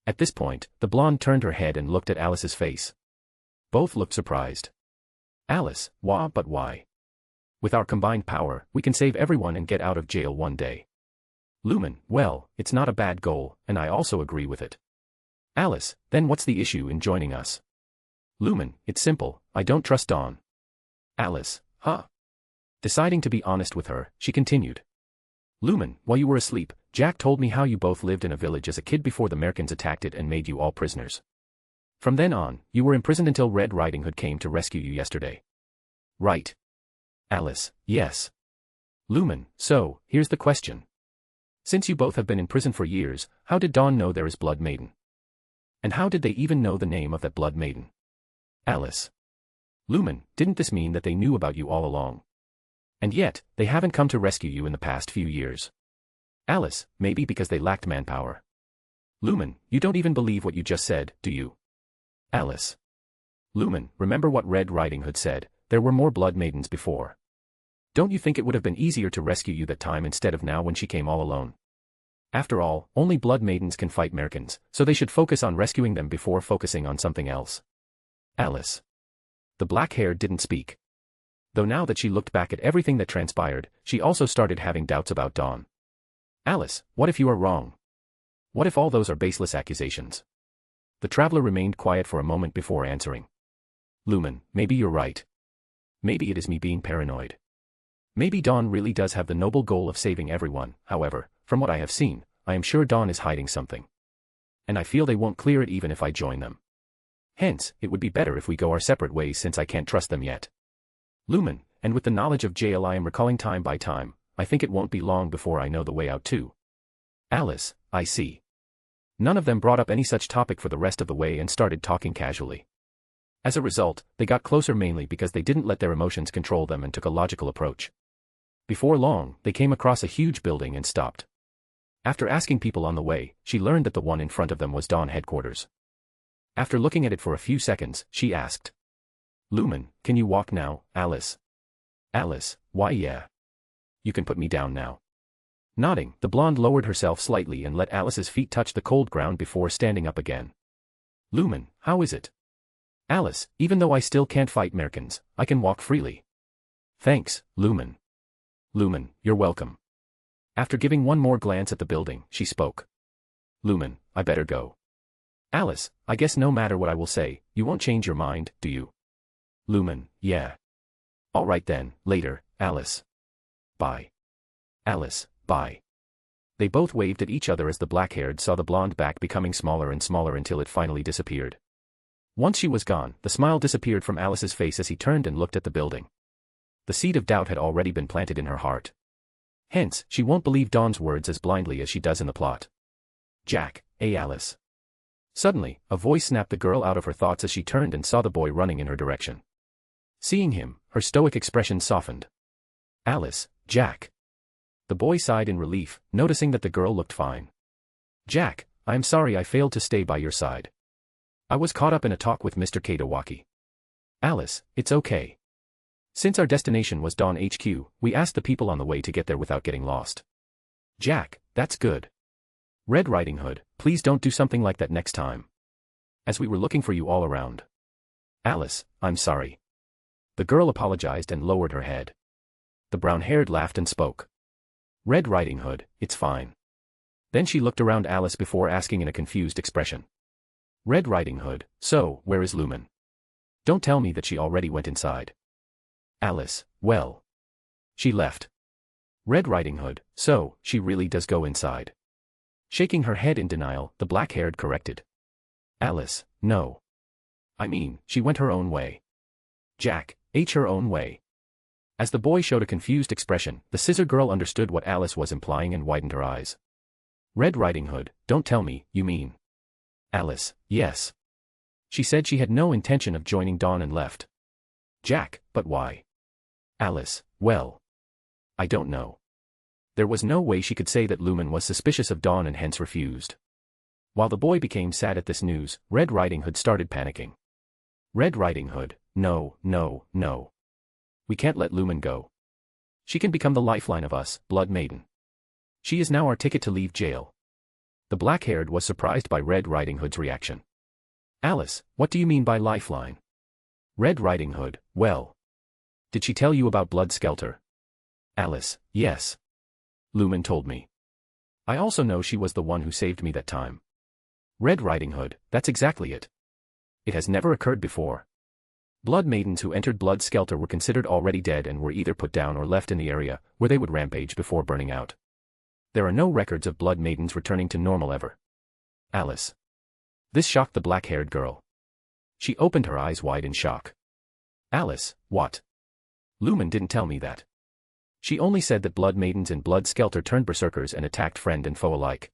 At this point, the blonde turned her head and looked at Alice's face. Both looked surprised. Alice, but why? With our combined power, we can save everyone and get out of jail one day. Lumen, well, it's not a bad goal, and I also agree with it. Alice, then what's the issue in joining us? Lumen, it's simple, I don't trust Dawn. Alice, huh? Deciding to be honest with her, she continued. Lumen, while you were asleep, Jack told me how you both lived in a village as a kid before the Merkins attacked it and made you all prisoners. From then on, you were imprisoned until Red Riding Hood came to rescue you yesterday. Right. Alice, yes. Lumen, so, here's the question. Since you both have been in prison for years, how did Dawn know there is Blood Maiden? And how did they even know the name of that Blood Maiden? Alice. Lumen, didn't this mean that they knew about you all along? And yet, they haven't come to rescue you in the past few years. Alice, maybe because they lacked manpower. Lumen, you don't even believe what you just said, do you? Alice. Lumen, remember what Red Riding Hood said, there were more Blood Maidens before. Don't you think it would have been easier to rescue you that time instead of now when she came all alone? After all, only Blood Maidens can fight Merkins, so they should focus on rescuing them before focusing on something else. Alice. The black hair didn't speak. Though now that she looked back at everything that transpired, she also started having doubts about Dawn. Alice, what if you are wrong? What if all those are baseless accusations? The traveler remained quiet for a moment before answering. Lumen, maybe you're right. Maybe it is me being paranoid. Maybe Dawn really does have the noble goal of saving everyone, however, from what I have seen, I am sure Dawn is hiding something. And I feel they won't clear it even if I join them. Hence, it would be better if we go our separate ways since I can't trust them yet. Lumen, and with the knowledge of jail I am recalling time by time, I think it won't be long before I know the way out too. Alice, I see. None of them brought up any such topic for the rest of the way and started talking casually. As a result, they got closer mainly because they didn't let their emotions control them and took a logical approach. Before long, they came across a huge building and stopped. After asking people on the way, she learned that the one in front of them was Dawn headquarters. After looking at it for a few seconds, she asked. Lumen, can you walk now, Alice? Alice, why yeah. You can put me down now. Nodding, the blonde lowered herself slightly and let Alice's feet touch the cold ground before standing up again. Lumen, how is it? Alice, even though I still can't fight Merkins, I can walk freely. Thanks, Lumen. Lumen, you're welcome. After giving one more glance at the building, she spoke. Lumen, I better go. Alice, I guess no matter what I will say, you won't change your mind, do you? Lumen, yeah. All right then, later, Alice. Bye. Alice, bye. They both waved at each other as the black-haired saw the blonde back becoming smaller and smaller until it finally disappeared. Once she was gone, the smile disappeared from Alice's face as he turned and looked at the building. The seed of doubt had already been planted in her heart. Hence, she won't believe Dawn's words as blindly as she does in the plot. Jack, Alice. Suddenly, a voice snapped the girl out of her thoughts as she turned and saw the boy running in her direction. Seeing him, her stoic expression softened. Alice, Jack. The boy sighed in relief, noticing that the girl looked fine. Jack, I am sorry I failed to stay by your side. I was caught up in a talk with Mr. Katawaki. Alice, it's okay. Since our destination was Dawn HQ, we asked the people on the way to get there without getting lost. Jack, that's good. Red Riding Hood, please don't do something like that next time. As we were looking for you all around. Alice, I'm sorry. The girl apologized and lowered her head. The brown-haired laughed and spoke. Red Riding Hood, it's fine. Then she looked around Alice before asking in a confused expression. Red Riding Hood, so, where is Lumen? Don't tell me that she already went inside. Alice, well. She left. Red Riding Hood, so, she really does go inside. Shaking her head in denial, the black-haired corrected. Alice, no. I mean, she went her own way. Jack, her own way. As the boy showed a confused expression, the scissor girl understood what Alice was implying and widened her eyes. Red Riding Hood, don't tell me, you mean. Alice, yes. She said she had no intention of joining Dawn and left. Jack, but why? Alice, well. I don't know. There was no way she could say that Lumen was suspicious of Dawn and hence refused. While the boy became sad at this news, Red Riding Hood started panicking. Red Riding Hood, no, no, no. We can't let Lumen go. She can become the lifeline of us, Blood Maiden. She is now our ticket to leave jail. The black-haired was surprised by Red Riding Hood's reaction. Alice, what do you mean by lifeline? Red Riding Hood, well. Did she tell you about Blood Skelter? Alice, yes. Lumen told me. I also know she was the one who saved me that time. Red Riding Hood, that's exactly it. It has never occurred before. Blood Maidens who entered Blood Skelter were considered already dead and were either put down or left in the area, where they would rampage before burning out. There are no records of Blood Maidens returning to normal ever. Alice. This shocked the black-haired girl. She opened her eyes wide in shock. Alice, what? Lumen didn't tell me that. She only said that Blood Maidens in Blood Skelter turned berserkers and attacked friend and foe alike.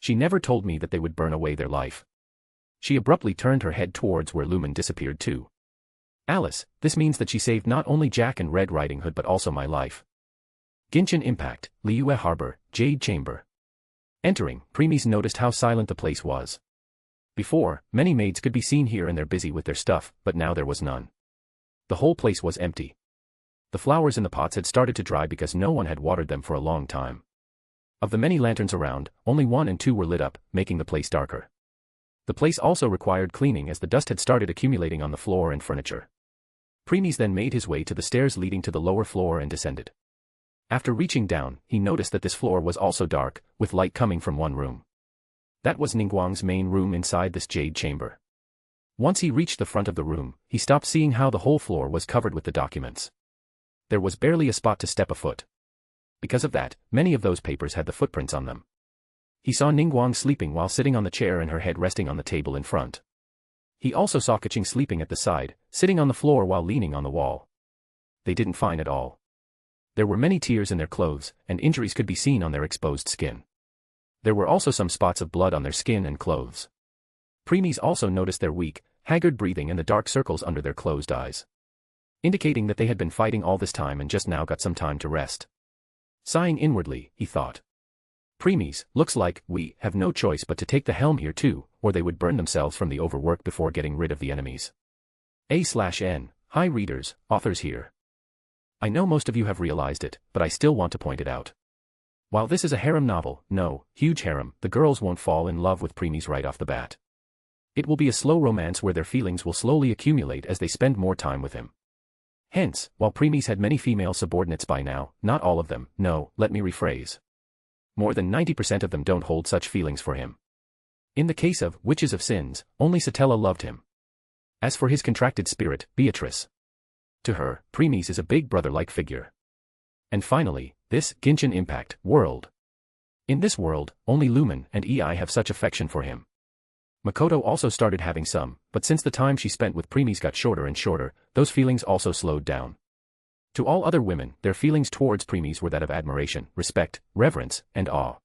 She never told me that they would burn away their life. She abruptly turned her head towards where Lumen disappeared too. Alice, this means that she saved not only Jack and Red Riding Hood but also my life. Genshin Impact, Liyue Harbor, Jade Chamber. Entering, preemies noticed how silent the place was. Before, many maids could be seen here and they're busy with their stuff, but now there was none. The whole place was empty. The flowers in the pots had started to dry because no one had watered them for a long time. Of the many lanterns around, only 1 and 2 were lit up, making the place darker. The place also required cleaning as the dust had started accumulating on the floor and furniture. Preemies then made his way to the stairs leading to the lower floor and descended. After reaching down, he noticed that this floor was also dark, with light coming from one room. That was Ningguang's main room inside this jade chamber. Once he reached the front of the room, he stopped seeing how the whole floor was covered with the documents. There was barely a spot to step a foot. Because of that, many of those papers had the footprints on them. He saw Ningguang sleeping while sitting on the chair and her head resting on the table in front. He also saw Keqing sleeping at the side, sitting on the floor while leaning on the wall. They didn't fine at all. There were many tears in their clothes, and injuries could be seen on their exposed skin. There were also some spots of blood on their skin and clothes. Premies also noticed their weak, haggard breathing and the dark circles under their closed eyes, indicating that they had been fighting all this time and just now got some time to rest. Sighing inwardly, he thought, Premies, looks like we have no choice but to take the helm here too, or they would burn themselves from the overwork before getting rid of the enemies. A/N. Hi readers, authors here. I know most of you have realized it, but I still want to point it out. While this is a harem novel, no, huge harem, the girls won't fall in love with Premies right off the bat. It will be a slow romance where their feelings will slowly accumulate as they spend more time with him. Hence, while Premies had many female subordinates by now, not all of them, no, let me rephrase. More than 90% of them don't hold such feelings for him. In the case of Witches of Sins, only Satella loved him. As for his contracted spirit, Beatrice. To her, Premies is a big brother-like figure. And finally, this Genshin Impact world. In this world, only Lumen and EI have such affection for him. Makoto also started having some, but since the time she spent with Premies got shorter and shorter, those feelings also slowed down. To all other women, their feelings towards Premies were that of admiration, respect, reverence, and awe.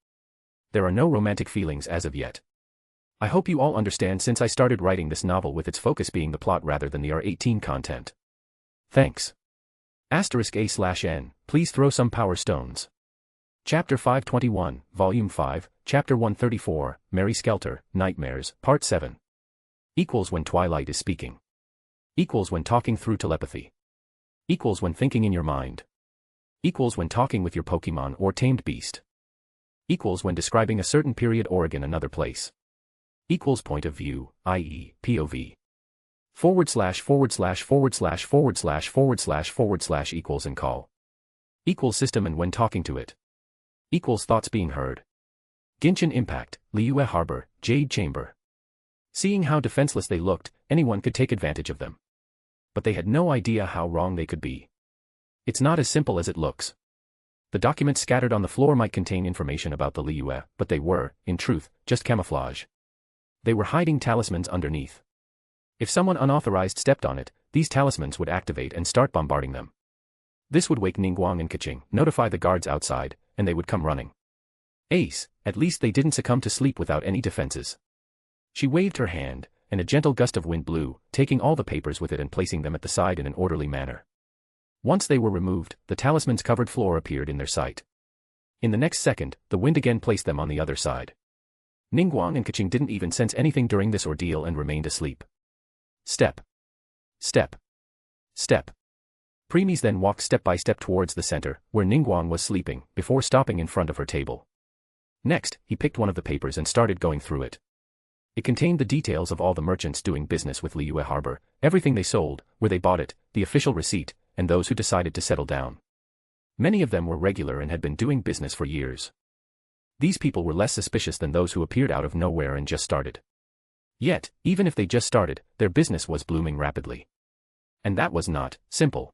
There are no romantic feelings as of yet. I hope you all understand since I started writing this novel with its focus being the plot rather than the R18 content. Thanks. *A/N, please throw some power stones. Chapter 521, Volume 5, Chapter 134, Mary Skelter, Nightmares, Part 7. Equals when Twilight is speaking. Equals when talking through telepathy. Equals when thinking in your mind. Equals when talking with your Pokemon or tamed beast. Equals when describing a certain period or another place. Equals point of view, i.e., POV. // equals and call. Equals system and when talking to it. Equals thoughts being heard. Genshin Impact, Liyue Harbor, Jade Chamber. Seeing how defenseless they looked, anyone could take advantage of them. But they had no idea how wrong they could be. It's not as simple as it looks. The documents scattered on the floor might contain information about the Liyue, but they were, in truth, just camouflage. They were hiding talismans underneath. If someone unauthorized stepped on it, these talismans would activate and start bombarding them. This would wake Ningguang and Keqing, notify the guards outside, and they would come running. Ace, at least they didn't succumb to sleep without any defenses. She waved her hand, and a gentle gust of wind blew, taking all the papers with it and placing them at the side in an orderly manner. Once they were removed, the talisman's covered floor appeared in their sight. In the next second, the wind again placed them on the other side. Ningguang and Keqing didn't even sense anything during this ordeal and remained asleep. Step. Step. Step. Premies then walked step by step towards the center, where Ningguang was sleeping, before stopping in front of her table. Next, he picked one of the papers and started going through it. It contained the details of all the merchants doing business with Liyue Harbor, everything they sold, where they bought it, the official receipt, and those who decided to settle down. Many of them were regular and had been doing business for years. These people were less suspicious than those who appeared out of nowhere and just started. Yet, even if they just started, their business was blooming rapidly. And that was not simple.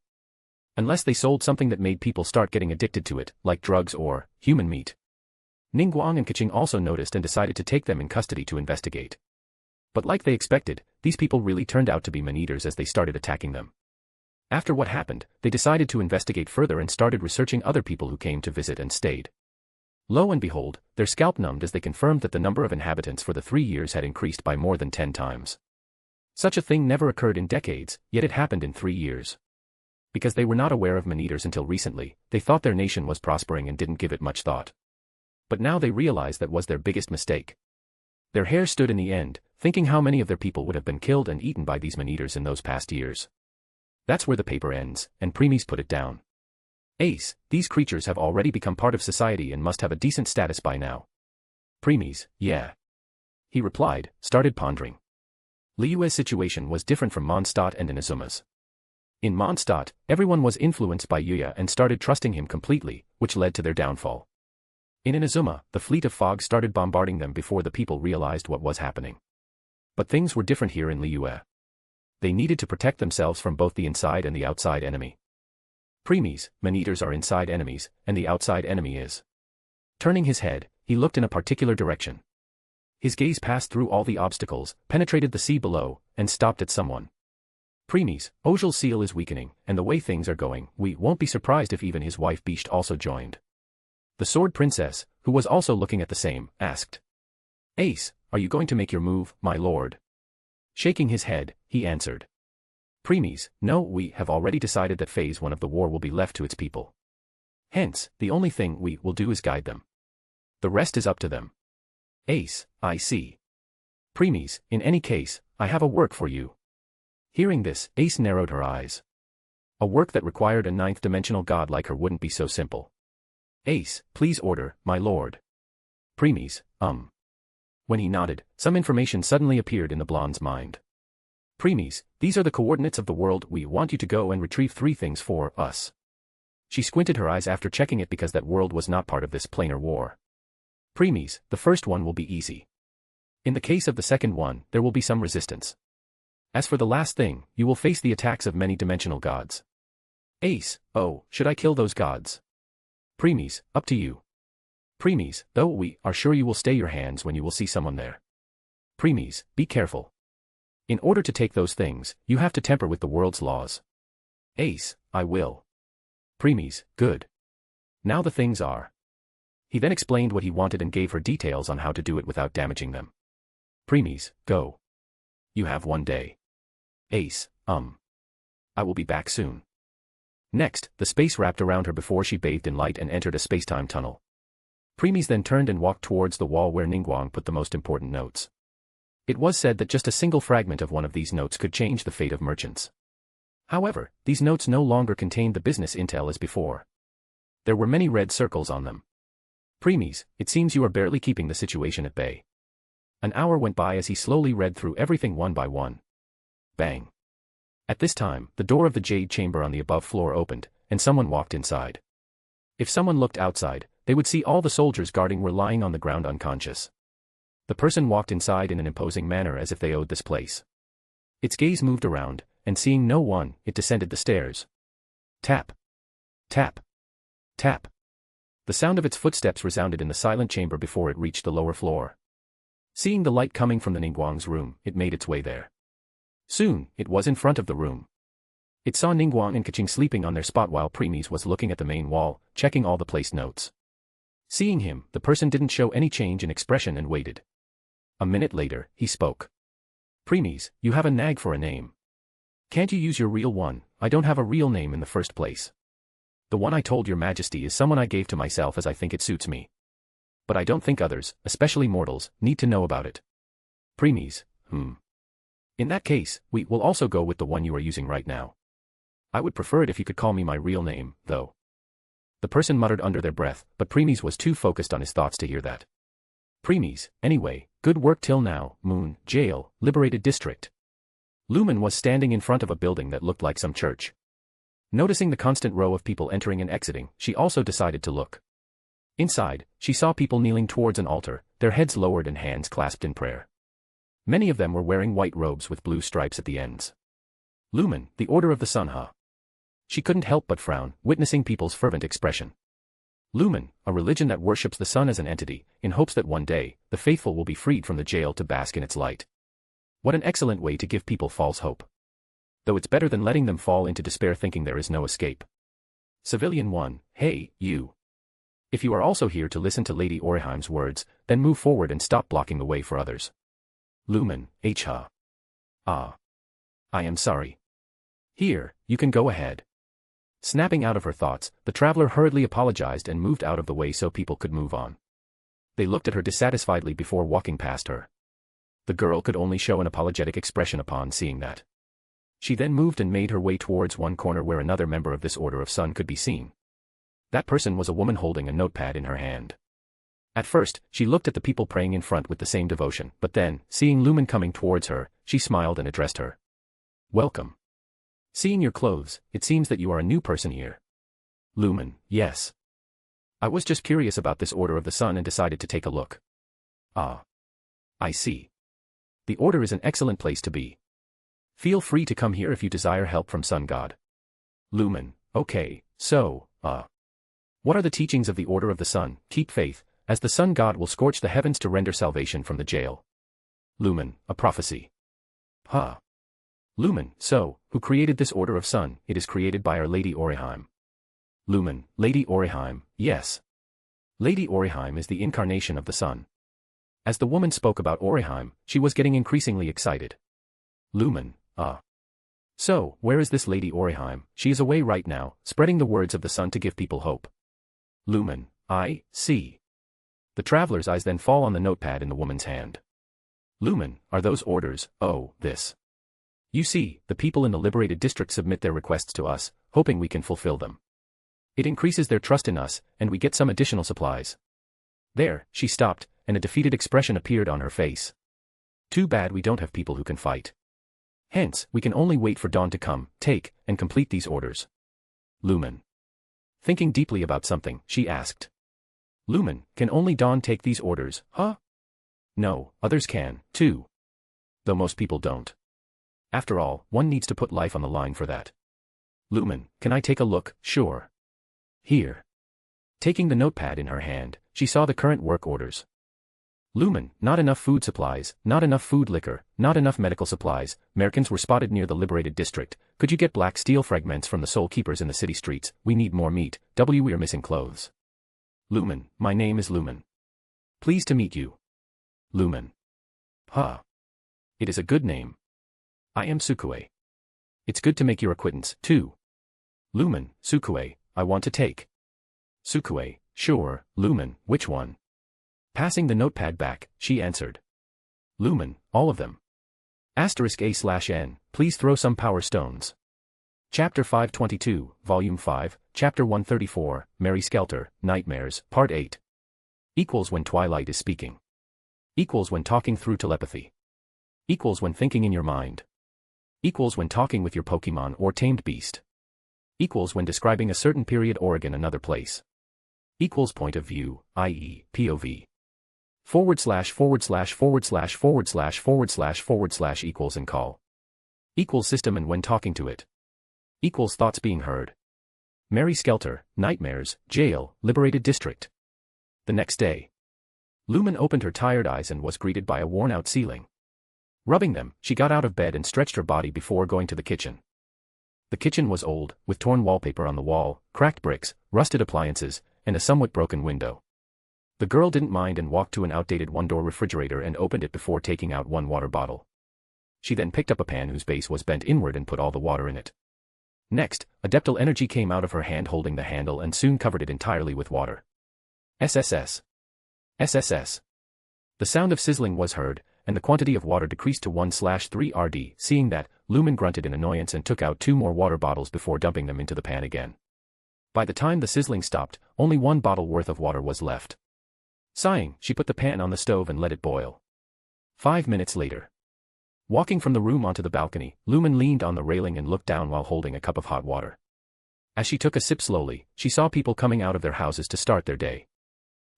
Unless they sold something that made people start getting addicted to it, like drugs or human meat. Ningguang and Keqing also noticed and decided to take them in custody to investigate. But like they expected, these people really turned out to be man-eaters as they started attacking them. After what happened, they decided to investigate further and started researching other people who came to visit and stayed. Lo and behold, their scalp numbed as they confirmed that the number of inhabitants for the 3 years had increased by more than 10 times. Such a thing never occurred in decades, yet it happened in 3 years. Because they were not aware of man-eaters until recently, they thought their nation was prospering and didn't give it much thought. But now they realized that was their biggest mistake. Their hair stood in the end, thinking how many of their people would have been killed and eaten by these man-eaters in those past years. That's where the paper ends, and Premies put it down. Ace, these creatures have already become part of society and must have a decent status by now. Premies, yeah. He replied, started pondering. Liyue's situation was different from Mondstadt and Inazuma's. In Mondstadt, everyone was influenced by Yuya and started trusting him completely, which led to their downfall. In Inazuma, the fleet of fog started bombarding them before the people realized what was happening. But things were different here in Liyue. They needed to protect themselves from both the inside and the outside enemy. Preemies, man-eaters are inside enemies, and the outside enemy is. Turning his head, he looked in a particular direction. His gaze passed through all the obstacles, penetrated the sea below, and stopped at someone. Preemies, Ojel's seal is weakening, and the way things are going, we won't be surprised if even his wife Bisht also joined. The Sword Princess, who was also looking at the same, asked. Ace, are you going to make your move, my lord? Shaking his head, he answered. Preemies, no, we have already decided that phase 1 of the war will be left to its people. Hence, the only thing we will do is guide them. The rest is up to them. Ace, I see. Preemies, in any case, I have a work for you. Hearing this, Ace narrowed her eyes. A work that required a 9th-dimensional god like her wouldn't be so simple. Ace, please order, my lord. Preemies, When he nodded, some information suddenly appeared in the blonde's mind. Preemies, these are the coordinates of the world. We want you to go and retrieve 3 things for us. She squinted her eyes after checking it because that world was not part of this planar war. Preemies, the first one will be easy. In the case of the second one, there will be some resistance. As for the last thing, you will face the attacks of many dimensional gods. Ace, oh, should I kill those gods? Preemies, up to you. Preemies, though we are sure you will stay your hands when you will see someone there. Preemies, be careful. In order to take those things, you have to temper with the world's laws. Ace, I will. Preemies, good. Now the things are. He then explained what he wanted and gave her details on how to do it without damaging them. Preemies, go. You have 1 day. Ace, I will be back soon. Next, the space wrapped around her before she bathed in light and entered a spacetime tunnel. Preemies then turned and walked towards the wall where Ningguang put the most important notes. It was said that just a single fragment of one of these notes could change the fate of merchants. However, these notes no longer contained the business intel as before. There were many red circles on them. Preemies, it seems you are barely keeping the situation at bay. An hour went by as he slowly read through everything one by one. Bang. At this time, the door of the jade chamber on the above floor opened, and someone walked inside. If someone looked outside, they would see all the soldiers guarding were lying on the ground unconscious. The person walked inside in an imposing manner as if they owed this place. Its gaze moved around, and seeing no one, it descended the stairs. Tap. Tap. Tap. The sound of its footsteps resounded in the silent chamber before it reached the lower floor. Seeing the light coming from the Ningguang's room, it made its way there. Soon, it was in front of the room. It saw Ningguang and Kaching sleeping on their spot while Preemies was looking at the main wall, checking all the placed notes. Seeing him, the person didn't show any change in expression and waited. A minute later, he spoke. Preemies, you have a nag for a name. Can't you use your real one? I don't have a real name in the first place. The one I told your majesty is someone I gave to myself as I think it suits me. But I don't think others, especially mortals, need to know about it. Preemies, In that case, we will also go with the one you are using right now. I would prefer it if you could call me my real name, though. The person muttered under their breath, but Preemies was too focused on his thoughts to hear that. Preemies, anyway, good work till now, Moon, Jail, Liberated District. Lumen was standing in front of a building that looked like some church. Noticing the constant row of people entering and exiting, she also decided to look. Inside, she saw people kneeling towards an altar, their heads lowered and hands clasped in prayer. Many of them were wearing white robes with blue stripes at the ends. Lumen, the Order of the Sun, huh? She couldn't help but frown, witnessing people's fervent expression. Lumen, a religion that worships the sun as an entity, in hopes that one day, the faithful will be freed from the jail to bask in its light. What an excellent way to give people false hope. Though it's better than letting them fall into despair thinking there is no escape. Civilian 1, hey, you. If you are also here to listen to Lady Oriheim's words, then move forward and stop blocking the way for others. Lumen, ha. Ah. I am sorry. Here, you can go ahead. Snapping out of her thoughts, the traveler hurriedly apologized and moved out of the way so people could move on. They looked at her dissatisfiedly before walking past her. The girl could only show an apologetic expression upon seeing that. She then moved and made her way towards one corner where another member of this Order of Sun could be seen. That person was a woman holding a notepad in her hand. At first, she looked at the people praying in front with the same devotion, but then, seeing Lumen coming towards her, she smiled and addressed her. Welcome. Seeing your clothes, it seems that you are a new person here. Lumen, yes. I was just curious about this Order of the Sun and decided to take a look. Ah. I see. The Order is an excellent place to be. Feel free to come here if you desire help from Sun God. Lumen, okay, so, what are the teachings of the Order of the Sun? Keep faith, as the Sun God will scorch the heavens to render salvation from the jail. Lumen, a prophecy. Lumen, so, who created this Order of Sun? It is created by Our Lady Orihime. Lumen, Lady Orihime, yes. Lady Orihime is the incarnation of the Sun. As the woman spoke about Orihime, she was getting increasingly excited. Lumen, so, where is this Lady Orihime? She is away right now, spreading the words of the Sun to give people hope. Lumen, I see. The traveler's eyes then fall on the notepad in the woman's hand. Lumen, are those orders? Oh, this. You see, the people in the liberated district submit their requests to us, hoping we can fulfill them. It increases their trust in us, and we get some additional supplies. There, she stopped, and a defeated expression appeared on her face. Too bad we don't have people who can fight. Hence, we can only wait for dawn to come, take, and complete these orders. Lumen. Thinking deeply about something, she asked. Lumen, can only dawn take these orders, huh? No, others can, too. Though most people don't. After all, one needs to put life on the line for that. Lumen, can I take a look? Sure. Here. Taking the notepad in her hand, she saw the current work orders. Lumen, not enough food supplies, not enough food liquor, not enough medical supplies. Americans were spotted near the liberated district. Could you get black steel fragments from the soul keepers in the city streets? We need more meat. We are missing clothes. Lumen, my name is Lumen. Pleased to meet you. Lumen. It is a good name. I am Sukue. It's good to make your acquaintance, too. Lumen, Sukue, I want to take. Sukue, sure. Lumen, which one? Passing the notepad back, she answered. Lumen, all of them. *A/N, please throw some power stones. Chapter 522, Volume 5, Chapter 134, Mary Skelter, Nightmares, Part 8. Equals when Twilight is speaking. Equals when talking through telepathy. Equals when thinking in your mind. Equals when talking with your Pokemon or tamed beast. Equals when describing a certain period or in another place. Equals point of view, i.e., POV. / / equals and call. Equals system and when talking to it. Equals thoughts being heard. Mary Skelter, Nightmares, Jail, Liberated District. The next day. Lumen opened her tired eyes and was greeted by a worn-out ceiling. Rubbing them, she got out of bed and stretched her body before going to the kitchen. The kitchen was old, with torn wallpaper on the wall, cracked bricks, rusted appliances, and a somewhat broken window. The girl didn't mind and walked to an outdated one-door refrigerator and opened it before taking out one water bottle. She then picked up a pan whose base was bent inward and put all the water in it. Next, adeptal energy came out of her hand holding the handle and soon covered it entirely with water. SSS. SSS. The sound of sizzling was heard, and the quantity of water decreased to 1/3 RD. Seeing that, Lumen grunted in annoyance and took out 2 more water bottles before dumping them into the pan again. By the time the sizzling stopped, only 1 bottle worth of water was left. Sighing, she put the pan on the stove and let it boil. 5 minutes later. Walking from the room onto the balcony, Lumen leaned on the railing and looked down while holding a cup of hot water. As she took a sip slowly, she saw people coming out of their houses to start their day.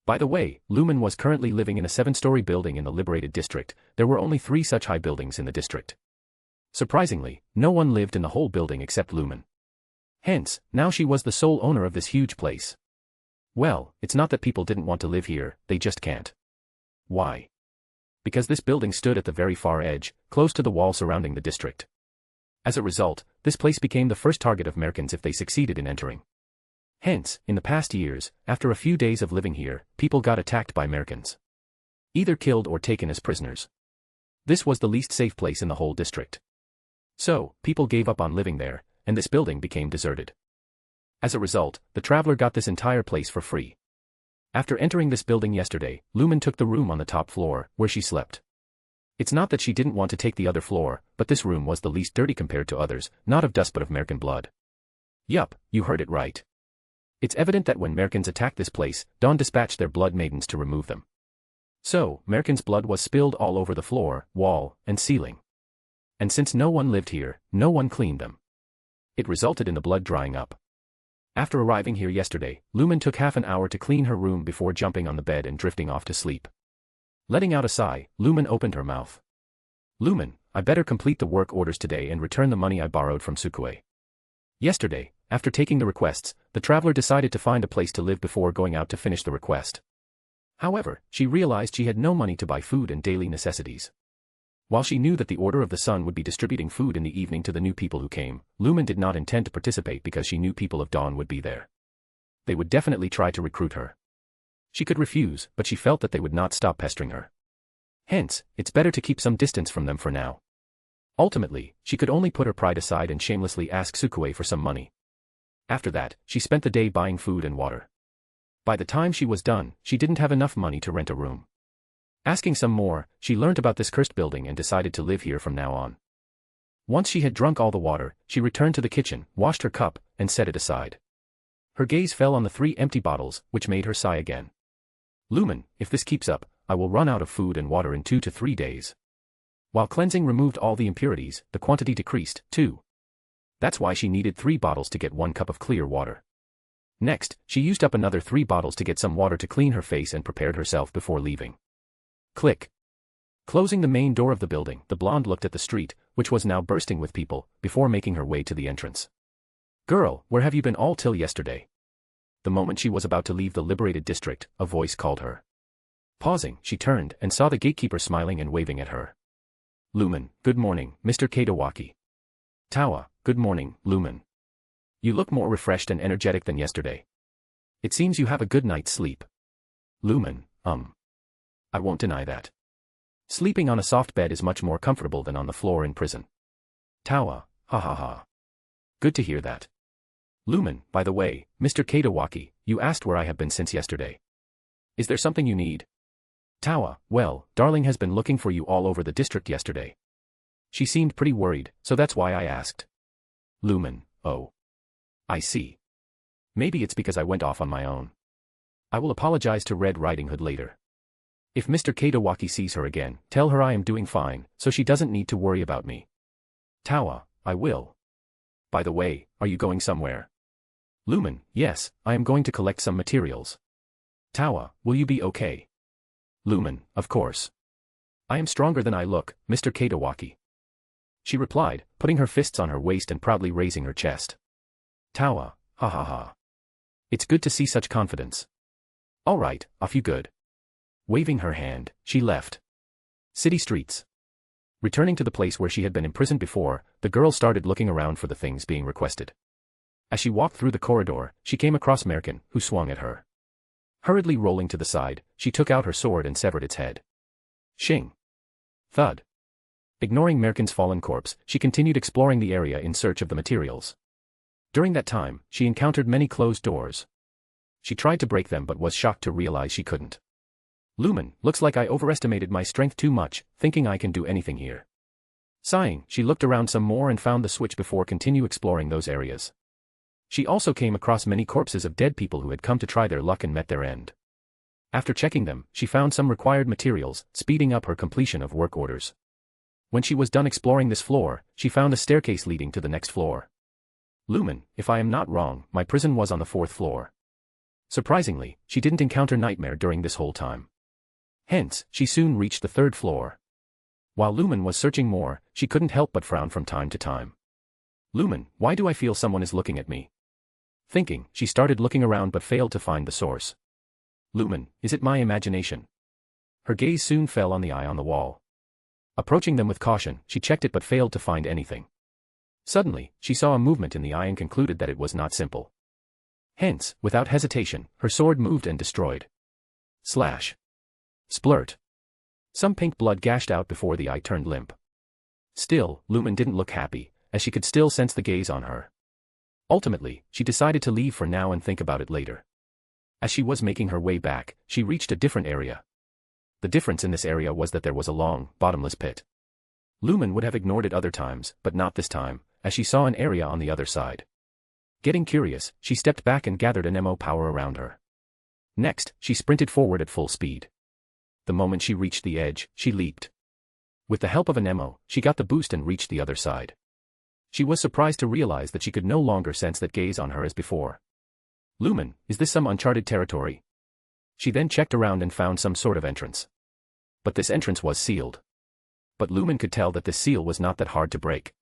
By the way, Lumen was currently living in a 7-story building in the liberated district. There were only 3 such high buildings in the district. Surprisingly, no one lived in the whole building except Lumen. Hence, now she was the sole owner of this huge place. Well, it's not that people didn't want to live here, they just can't. Why? Because this building stood at the very far edge, close to the wall surrounding the district. As a result, this place became the first target of Americans if they succeeded in entering. Hence, in the past years, after a few days of living here, people got attacked by Americans. Either killed or taken as prisoners. This was the least safe place in the whole district. So, people gave up on living there, and this building became deserted. As a result, the traveler got this entire place for free. After entering this building yesterday, Lumen took the room on the top floor, where she slept. It's not that she didn't want to take the other floor, but this room was the least dirty compared to others, not of dust but of American blood. Yup, you heard it right. It's evident that when Americans attacked this place, Dawn dispatched their blood maidens to remove them. So, Americans' blood was spilled all over the floor, wall, and ceiling. And since no one lived here, no one cleaned them. It resulted in the blood drying up. After arriving here yesterday, Lumen took half an hour to clean her room before jumping on the bed and drifting off to sleep. Letting out a sigh, Lumen opened her mouth. Lumen, I better complete the work orders today and return the money I borrowed from Sukue. Yesterday, after taking the requests, the traveler decided to find a place to live before going out to finish the request. However, she realized she had no money to buy food and daily necessities. While she knew that the Order of the Sun would be distributing food in the evening to the new people who came, Lumen did not intend to participate because she knew people of Dawn would be there. They would definitely try to recruit her. She could refuse, but she felt that they would not stop pestering her. Hence, it's better to keep some distance from them for now. Ultimately, she could only put her pride aside and shamelessly ask Sukue for some money. After that, she spent the day buying food and water. By the time she was done, she didn't have enough money to rent a room. Asking some more, she learned about this cursed building and decided to live here from now on. Once she had drunk all the water, she returned to the kitchen, washed her cup, and set it aside. Her gaze fell on the 3 empty bottles, which made her sigh again. Lumen, if this keeps up, I will run out of food and water in 2 to 3 days. While cleansing removed all the impurities, the quantity decreased, too. That's why she needed 3 bottles to get 1 cup of clear water. Next, she used up another 3 bottles to get some water to clean her face and prepared herself before leaving. Click. Closing the main door of the building, the blonde looked at the street, which was now bursting with people, before making her way to the entrance. Girl, where have you been all till yesterday? The moment she was about to leave the liberated district, a voice called her. Pausing, she turned and saw the gatekeeper smiling and waving at her. Lumen, good morning, Mr. Kadawaki. Tawa, good morning, Lumen. You look more refreshed and energetic than yesterday. It seems you have a good night's sleep. Lumen, I won't deny that. Sleeping on a soft bed is much more comfortable than on the floor in prison. Tawa, ha ha ha. Good to hear that. Lumen, by the way, Mr. Kadawaki, you asked where I have been since yesterday. Is there something you need? Tawa, well, Darling has been looking for you all over the district yesterday. She seemed pretty worried, so that's why I asked. Lumen, oh. I see. Maybe it's because I went off on my own. I will apologize to Red Riding Hood later. If Mr. Kadawaki sees her again, tell her I am doing fine, so she doesn't need to worry about me. Tawa, I will. By the way, are you going somewhere? Lumen, yes, I am going to collect some materials. Tawa, will you be okay? Lumen, of course. I am stronger than I look, Mr. Kadawaki. She replied, putting her fists on her waist and proudly raising her chest. Tawa, ha ha ha. It's good to see such confidence. All right, off you good. Waving her hand, she left. City streets. Returning to the place where she had been imprisoned before, the girl started looking around for the things being requested. As she walked through the corridor, she came across Merkin, who swung at her. Hurriedly rolling to the side, she took out her sword and severed its head. Shing. Thud. Ignoring Merkin's fallen corpse, she continued exploring the area in search of the materials. During that time, she encountered many closed doors. She tried to break them but was shocked to realize she couldn't. Lumen, looks like I overestimated my strength too much, thinking I can do anything here. Sighing, she looked around some more and found the switch before continue exploring those areas. She also came across many corpses of dead people who had come to try their luck and met their end. After checking them, she found some required materials, speeding up her completion of work orders. When she was done exploring this floor, she found a staircase leading to the next floor. Lumen, if I am not wrong, my prison was on the 4th floor. Surprisingly, she didn't encounter Nightmare during this whole time. Hence, she soon reached the 3rd floor. While Lumen was searching more, she couldn't help but frown from time to time. Lumen, why do I feel someone is looking at me? Thinking, she started looking around but failed to find the source. Lumen, is it my imagination? Her gaze soon fell on the eye on the wall. Approaching them with caution, she checked it but failed to find anything. Suddenly, she saw a movement in the eye and concluded that it was not simple. Hence, without hesitation, her sword moved and destroyed. Slash. Splurt. Some pink blood gashed out before the eye turned limp. Still, Lumen didn't look happy, as she could still sense the gaze on her. Ultimately, she decided to leave for now and think about it later. As she was making her way back, she reached a different area. The difference in this area was that there was a long, bottomless pit. Lumen would have ignored it other times, but not this time, as she saw an area on the other side. Getting curious, she stepped back and gathered an MO power around her. Next, she sprinted forward at full speed. The moment she reached the edge, she leaped. With the help of an MO, she got the boost and reached the other side. She was surprised to realize that she could no longer sense that gaze on her as before. Lumen, is this some uncharted territory? She then checked around and found some sort of entrance. But this entrance was sealed. But Lumen could tell that this seal was not that hard to break.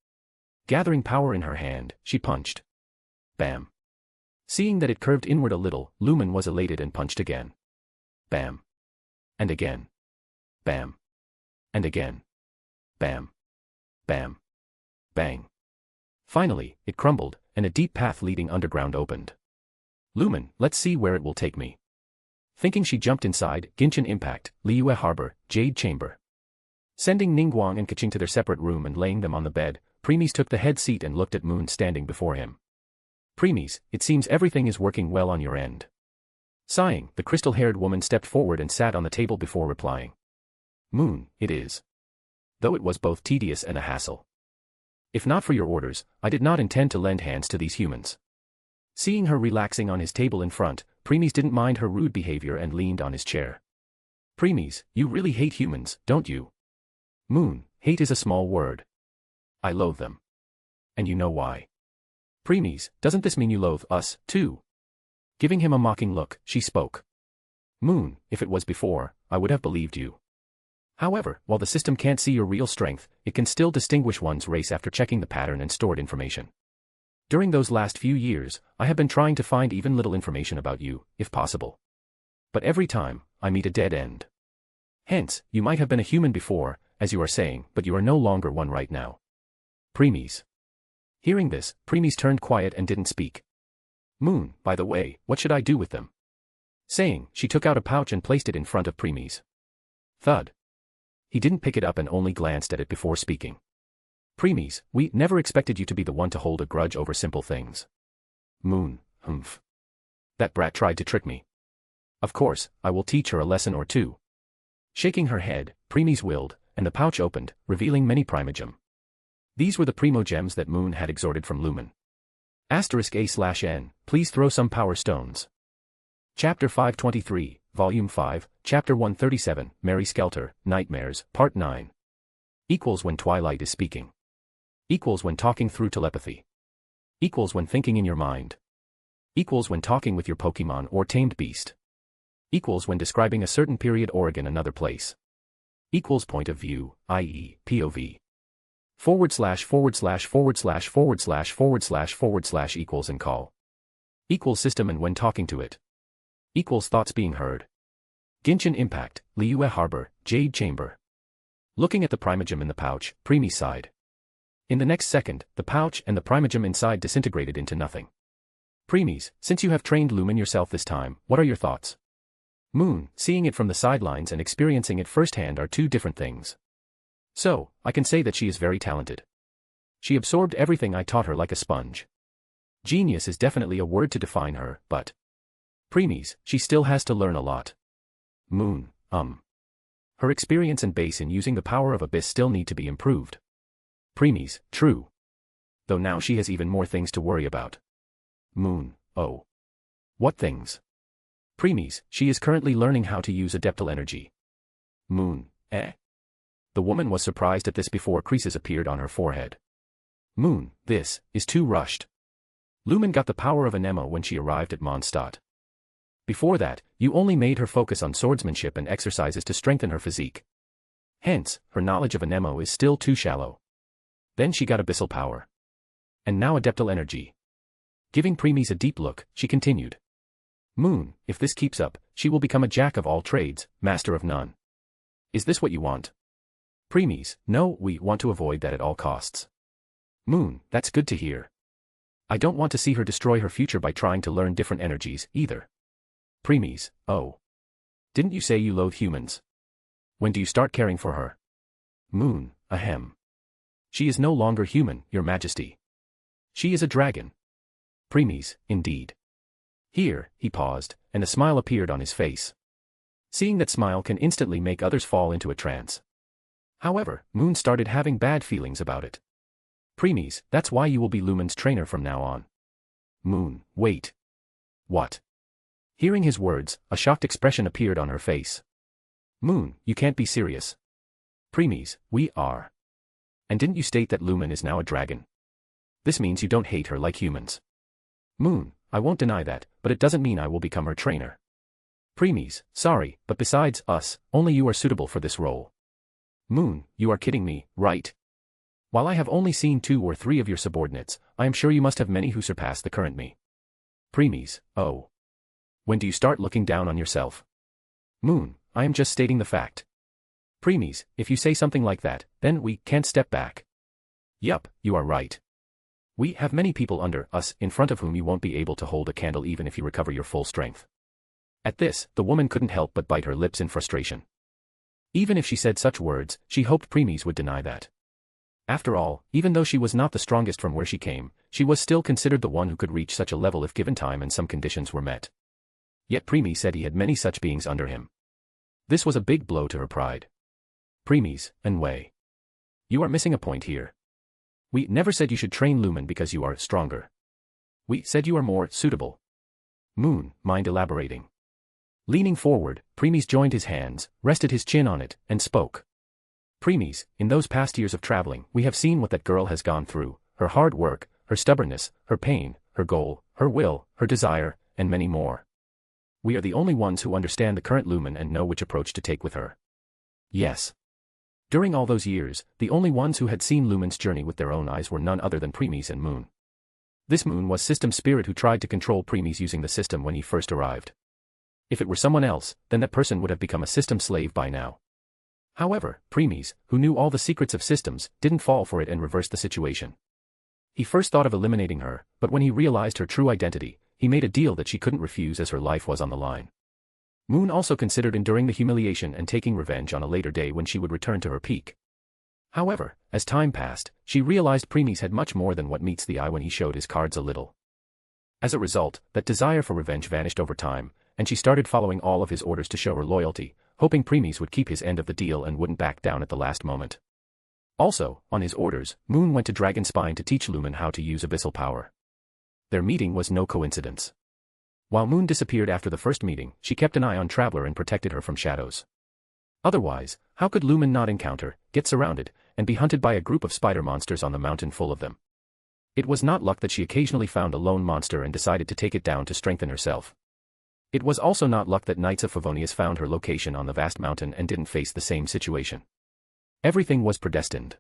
Gathering power in her hand, she punched. Bam. Seeing that it curved inward a little, Lumen was elated and punched again. Bam. And again. Bam. And again. Bam. Bam. Bang. Finally, it crumbled, and a deep path leading underground opened. Lumen, let's see where it will take me. Thinking, she jumped inside Genshin Impact, Liyue Harbor, Jade Chamber. Sending Ningguang and Kaching to their separate room and laying them on the bed, Premies took the head seat and looked at Moon standing before him. Premies, it seems everything is working well on your end. Sighing, the crystal-haired woman stepped forward and sat on the table before replying. Moon, it is. Though it was both tedious and a hassle. If not for your orders, I did not intend to lend hands to these humans. Seeing her relaxing on his table in front, Premies didn't mind her rude behavior and leaned on his chair. Premies, you really hate humans, don't you? Moon, hate is a small word. I loathe them. And you know why. Premies, doesn't this mean you loathe us, too? Giving him a mocking look, she spoke. Moon, if it was before, I would have believed you. However, while the system can't see your real strength, it can still distinguish one's race after checking the pattern and stored information. During those last few years, I have been trying to find even little information about you, if possible. But every time, I meet a dead end. Hence, you might have been a human before, as you are saying, but you are no longer one right now. Premies. Hearing this, Premies turned quiet and didn't speak. Moon, by the way, what should I do with them? Saying, she took out a pouch and placed it in front of Premies. Thud. He didn't pick it up and only glanced at it before speaking. Premies, we never expected you to be the one to hold a grudge over simple things. Moon, humph. That brat tried to trick me. Of course, I will teach her a lesson or two. Shaking her head, Premies willed, and the pouch opened, revealing many primogem. These were the primogems that Moon had extorted from Lumen. *A/N, please throw some power stones. Chapter 523, Volume 5, Chapter 137, Mary Skelter, Nightmares, Part 9. Equals when Twilight is speaking. Equals when talking through telepathy. Equals when thinking in your mind. Equals when talking with your Pokemon or tamed beast. Equals when describing a certain period or again another place. Equals point of view, i.e., POV. / / equals and call. Equals system and when talking to it. Equals thoughts being heard. Genshin Impact, Liyue Harbor, Jade Chamber. Looking at the primogem in the pouch, Premies sighed. In the next second, the pouch and the primogem inside disintegrated into nothing. Premies, since you have trained Lumen yourself this time, what are your thoughts? Moon, seeing it from the sidelines and experiencing it firsthand are two different things. So, I can say that she is very talented. She absorbed everything I taught her like a sponge. Genius is definitely a word to define her, but Premies, she still has to learn a lot. Moon, Her experience and base in using the power of Abyss still need to be improved. Premies, true. Though now she has even more things to worry about. Moon, oh. What things? Premies, she is currently learning how to use Adeptal energy. Moon, eh? The woman was surprised at this before creases appeared on her forehead. Moon, this is too rushed. Lumen got the power of Anemo when she arrived at Mondstadt. Before that, you only made her focus on swordsmanship and exercises to strengthen her physique. Hence, her knowledge of Anemo is still too shallow. Then she got abyssal power. And now Adeptal energy. Giving Premies a deep look, she continued. Moon, if this keeps up, she will become a jack of all trades, master of none. Is this what you want? Premies, no, we want to avoid that at all costs. Moon, that's good to hear. I don't want to see her destroy her future by trying to learn different energies, either. Premies, oh. Didn't you say you loathe humans? When do you start caring for her? Moon, ahem. She is no longer human, your majesty. She is a dragon. Premies, indeed. Here, he paused, and a smile appeared on his face. Seeing that smile can instantly make others fall into a trance. However, Moon started having bad feelings about it. Premies, that's why you will be Lumen's trainer from now on. Moon, wait. What? Hearing his words, a shocked expression appeared on her face. Moon, you can't be serious. Premies, we are. And didn't you state that Lumen is now a dragon? This means you don't hate her like humans. Moon, I won't deny that, but it doesn't mean I will become her trainer. Premies, sorry, but besides us, only you are suitable for this role. Moon, you are kidding me, right? While I have only seen 2 or 3 of your subordinates, I am sure you must have many who surpass the current me. Premies, oh. When do you start looking down on yourself? Moon, I am just stating the fact. Premies, if you say something like that, then we can't step back. Yup, you are right. We have many people under us in front of whom you won't be able to hold a candle even if you recover your full strength. At this, the woman couldn't help but bite her lips in frustration. Even if she said such words, she hoped Premies would deny that. After all, even though she was not the strongest from where she came, she was still considered the one who could reach such a level if given time and some conditions were met. Yet Premies said he had many such beings under him. This was a big blow to her pride. Premies, Anwei. You are missing a point here. We never said you should train Lumen because you are stronger. We said you are more suitable. Moon, mind elaborating? Leaning forward, Premies joined his hands, rested his chin on it, and spoke. Premies, in those past years of traveling, we have seen what that girl has gone through, her hard work, her stubbornness, her pain, her goal, her will, her desire, and many more. We are the only ones who understand the current Lumen and know which approach to take with her. Yes. During all those years, the only ones who had seen Lumen's journey with their own eyes were none other than Premies and Moon. This Moon was System Spirit who tried to control Premies using the system when he first arrived. If it were someone else, then that person would have become a system slave by now. However, Premies, who knew all the secrets of systems, didn't fall for it and reversed the situation. He first thought of eliminating her, but when he realized her true identity, he made a deal that she couldn't refuse as her life was on the line. Moon also considered enduring the humiliation and taking revenge on a later day when she would return to her peak. However, as time passed, she realized Premies had much more than what meets the eye when he showed his cards a little. As a result, that desire for revenge vanished over time, and she started following all of his orders to show her loyalty, hoping Premies would keep his end of the deal and wouldn't back down at the last moment. Also, on his orders, Moon went to Dragonspine to teach Lumen how to use abyssal power. Their meeting was no coincidence. While Moon disappeared after the first meeting, she kept an eye on Traveler and protected her from shadows. Otherwise, how could Lumen not encounter, get surrounded, and be hunted by a group of spider monsters on the mountain full of them? It was not luck that she occasionally found a lone monster and decided to take it down to strengthen herself. It was also not luck that Knights of Favonius found her location on the vast mountain and didn't face the same situation. Everything was predestined.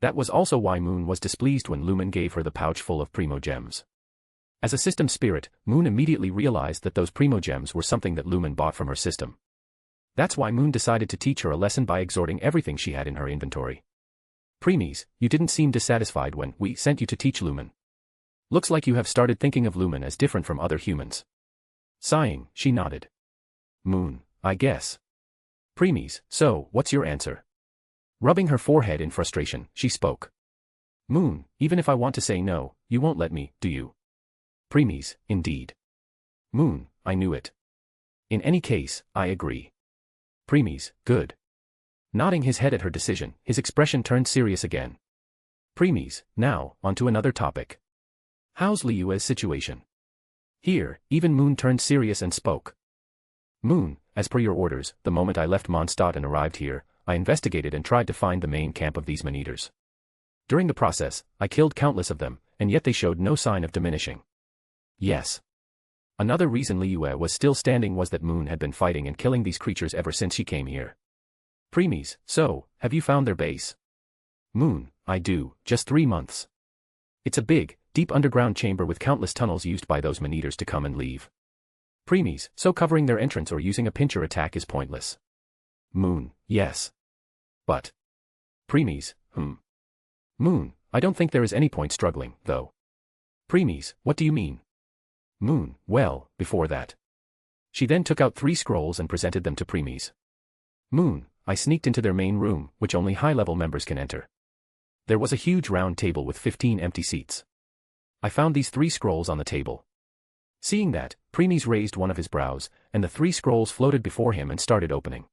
That was also why Moon was displeased when Lumen gave her the pouch full of Primo Gems. As a system spirit, Moon immediately realized that those Primo Gems were something that Lumen bought from her system. That's why Moon decided to teach her a lesson by exhorting everything she had in her inventory. Premies, you didn't seem dissatisfied when we sent you to teach Lumen. Looks like you have started thinking of Lumen as different from other humans. Sighing, she nodded. Moon, I guess. Premies, so, what's your answer? Rubbing her forehead in frustration, she spoke. Moon, even if I want to say no, you won't let me, do you? Premies, indeed. Moon, I knew it. In any case, I agree. Premies, good. Nodding his head at her decision, his expression turned serious again. Premies, now, onto another topic. How's Liyue's situation? Here, even Moon turned serious and spoke. Moon, as per your orders, the moment I left Mondstadt and arrived here, I investigated and tried to find the main camp of these man-eaters. During the process, I killed countless of them, and yet they showed no sign of diminishing. Yes. Another reason Liyue was still standing was that Moon had been fighting and killing these creatures ever since she came here. Premies, so, have you found their base? Moon, I do, just 3 months. It's a big, deep underground chamber with countless tunnels used by those man-eaters to come and leave. Premies, so covering their entrance or using a pincher attack is pointless. Moon, yes. But. Premies, Moon, I don't think there is any point struggling, though. Premies, what do you mean? Moon, well, before that. She then took out 3 scrolls and presented them to Premies. Moon, I sneaked into their main room, which only high-level members can enter. There was a huge round table with 15 empty seats. I found these 3 scrolls on the table. Seeing that, Premies raised one of his brows, and the 3 scrolls floated before him and started opening.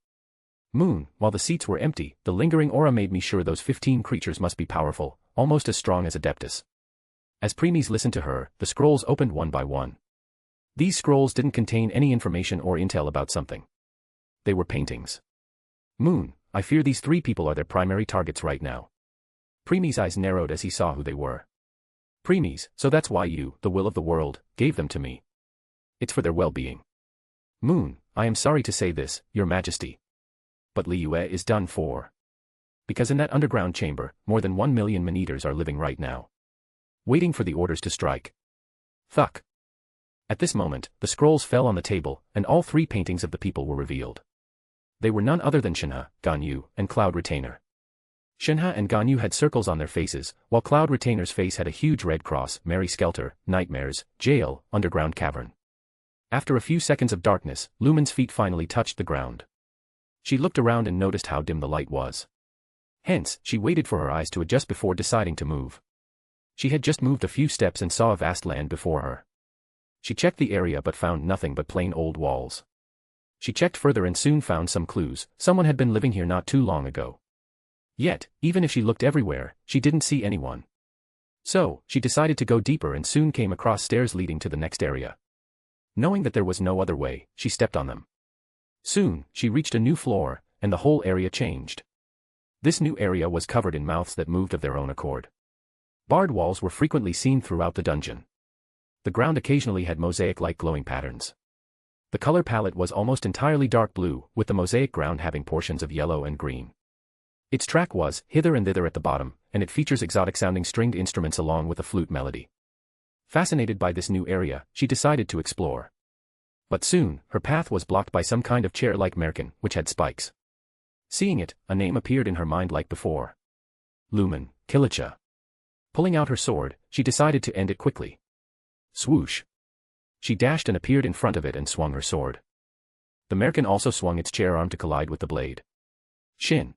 Moon, while the seats were empty, the lingering aura made me sure those 15 creatures must be powerful, almost as strong as Adeptus. As Premies listened to her, the scrolls opened one by one. These scrolls didn't contain any information or intel about something. They were paintings. Moon, I fear these 3 people are their primary targets right now. Premies' eyes narrowed as he saw who they were. Premies, so that's why you, the will of the world, gave them to me. It's for their well-being. Moon, I am sorry to say this, your majesty. But Liyue is done for. Because in that underground chamber, more than 1 million man-eaters are living right now. Waiting for the orders to strike. Thuck. At this moment, the scrolls fell on the table, and all 3 paintings of the people were revealed. They were none other than Shinha, Ganyu, and Cloud Retainer. Shinha and Ganyu had circles on their faces, while Cloud Retainer's face had a huge red cross, Mary Skelter, Nightmares, Jail, Underground Cavern. After a few seconds of darkness, Lumen's feet finally touched the ground. She looked around and noticed how dim the light was. Hence, she waited for her eyes to adjust before deciding to move. She had just moved a few steps and saw a vast land before her. She checked the area but found nothing but plain old walls. She checked further and soon found some clues. Someone had been living here not too long ago. Yet, even if she looked everywhere, she didn't see anyone. So, she decided to go deeper and soon came across stairs leading to the next area. Knowing that there was no other way, she stepped on them. Soon, she reached a new floor, and the whole area changed. This new area was covered in mouths that moved of their own accord. Barred walls were frequently seen throughout the dungeon. The ground occasionally had mosaic-like glowing patterns. The color palette was almost entirely dark blue, with the mosaic ground having portions of yellow and green. Its track was hither and thither at the bottom, and it features exotic-sounding stringed instruments along with a flute melody. Fascinated by this new area, she decided to explore. But soon, her path was blocked by some kind of chair-like merkin, which had spikes. Seeing it, a name appeared in her mind like before. Lumen, Kilicha. Pulling out her sword, she decided to end it quickly. Swoosh. She dashed and appeared in front of it and swung her sword. The merkin also swung its chair arm to collide with the blade. Shin.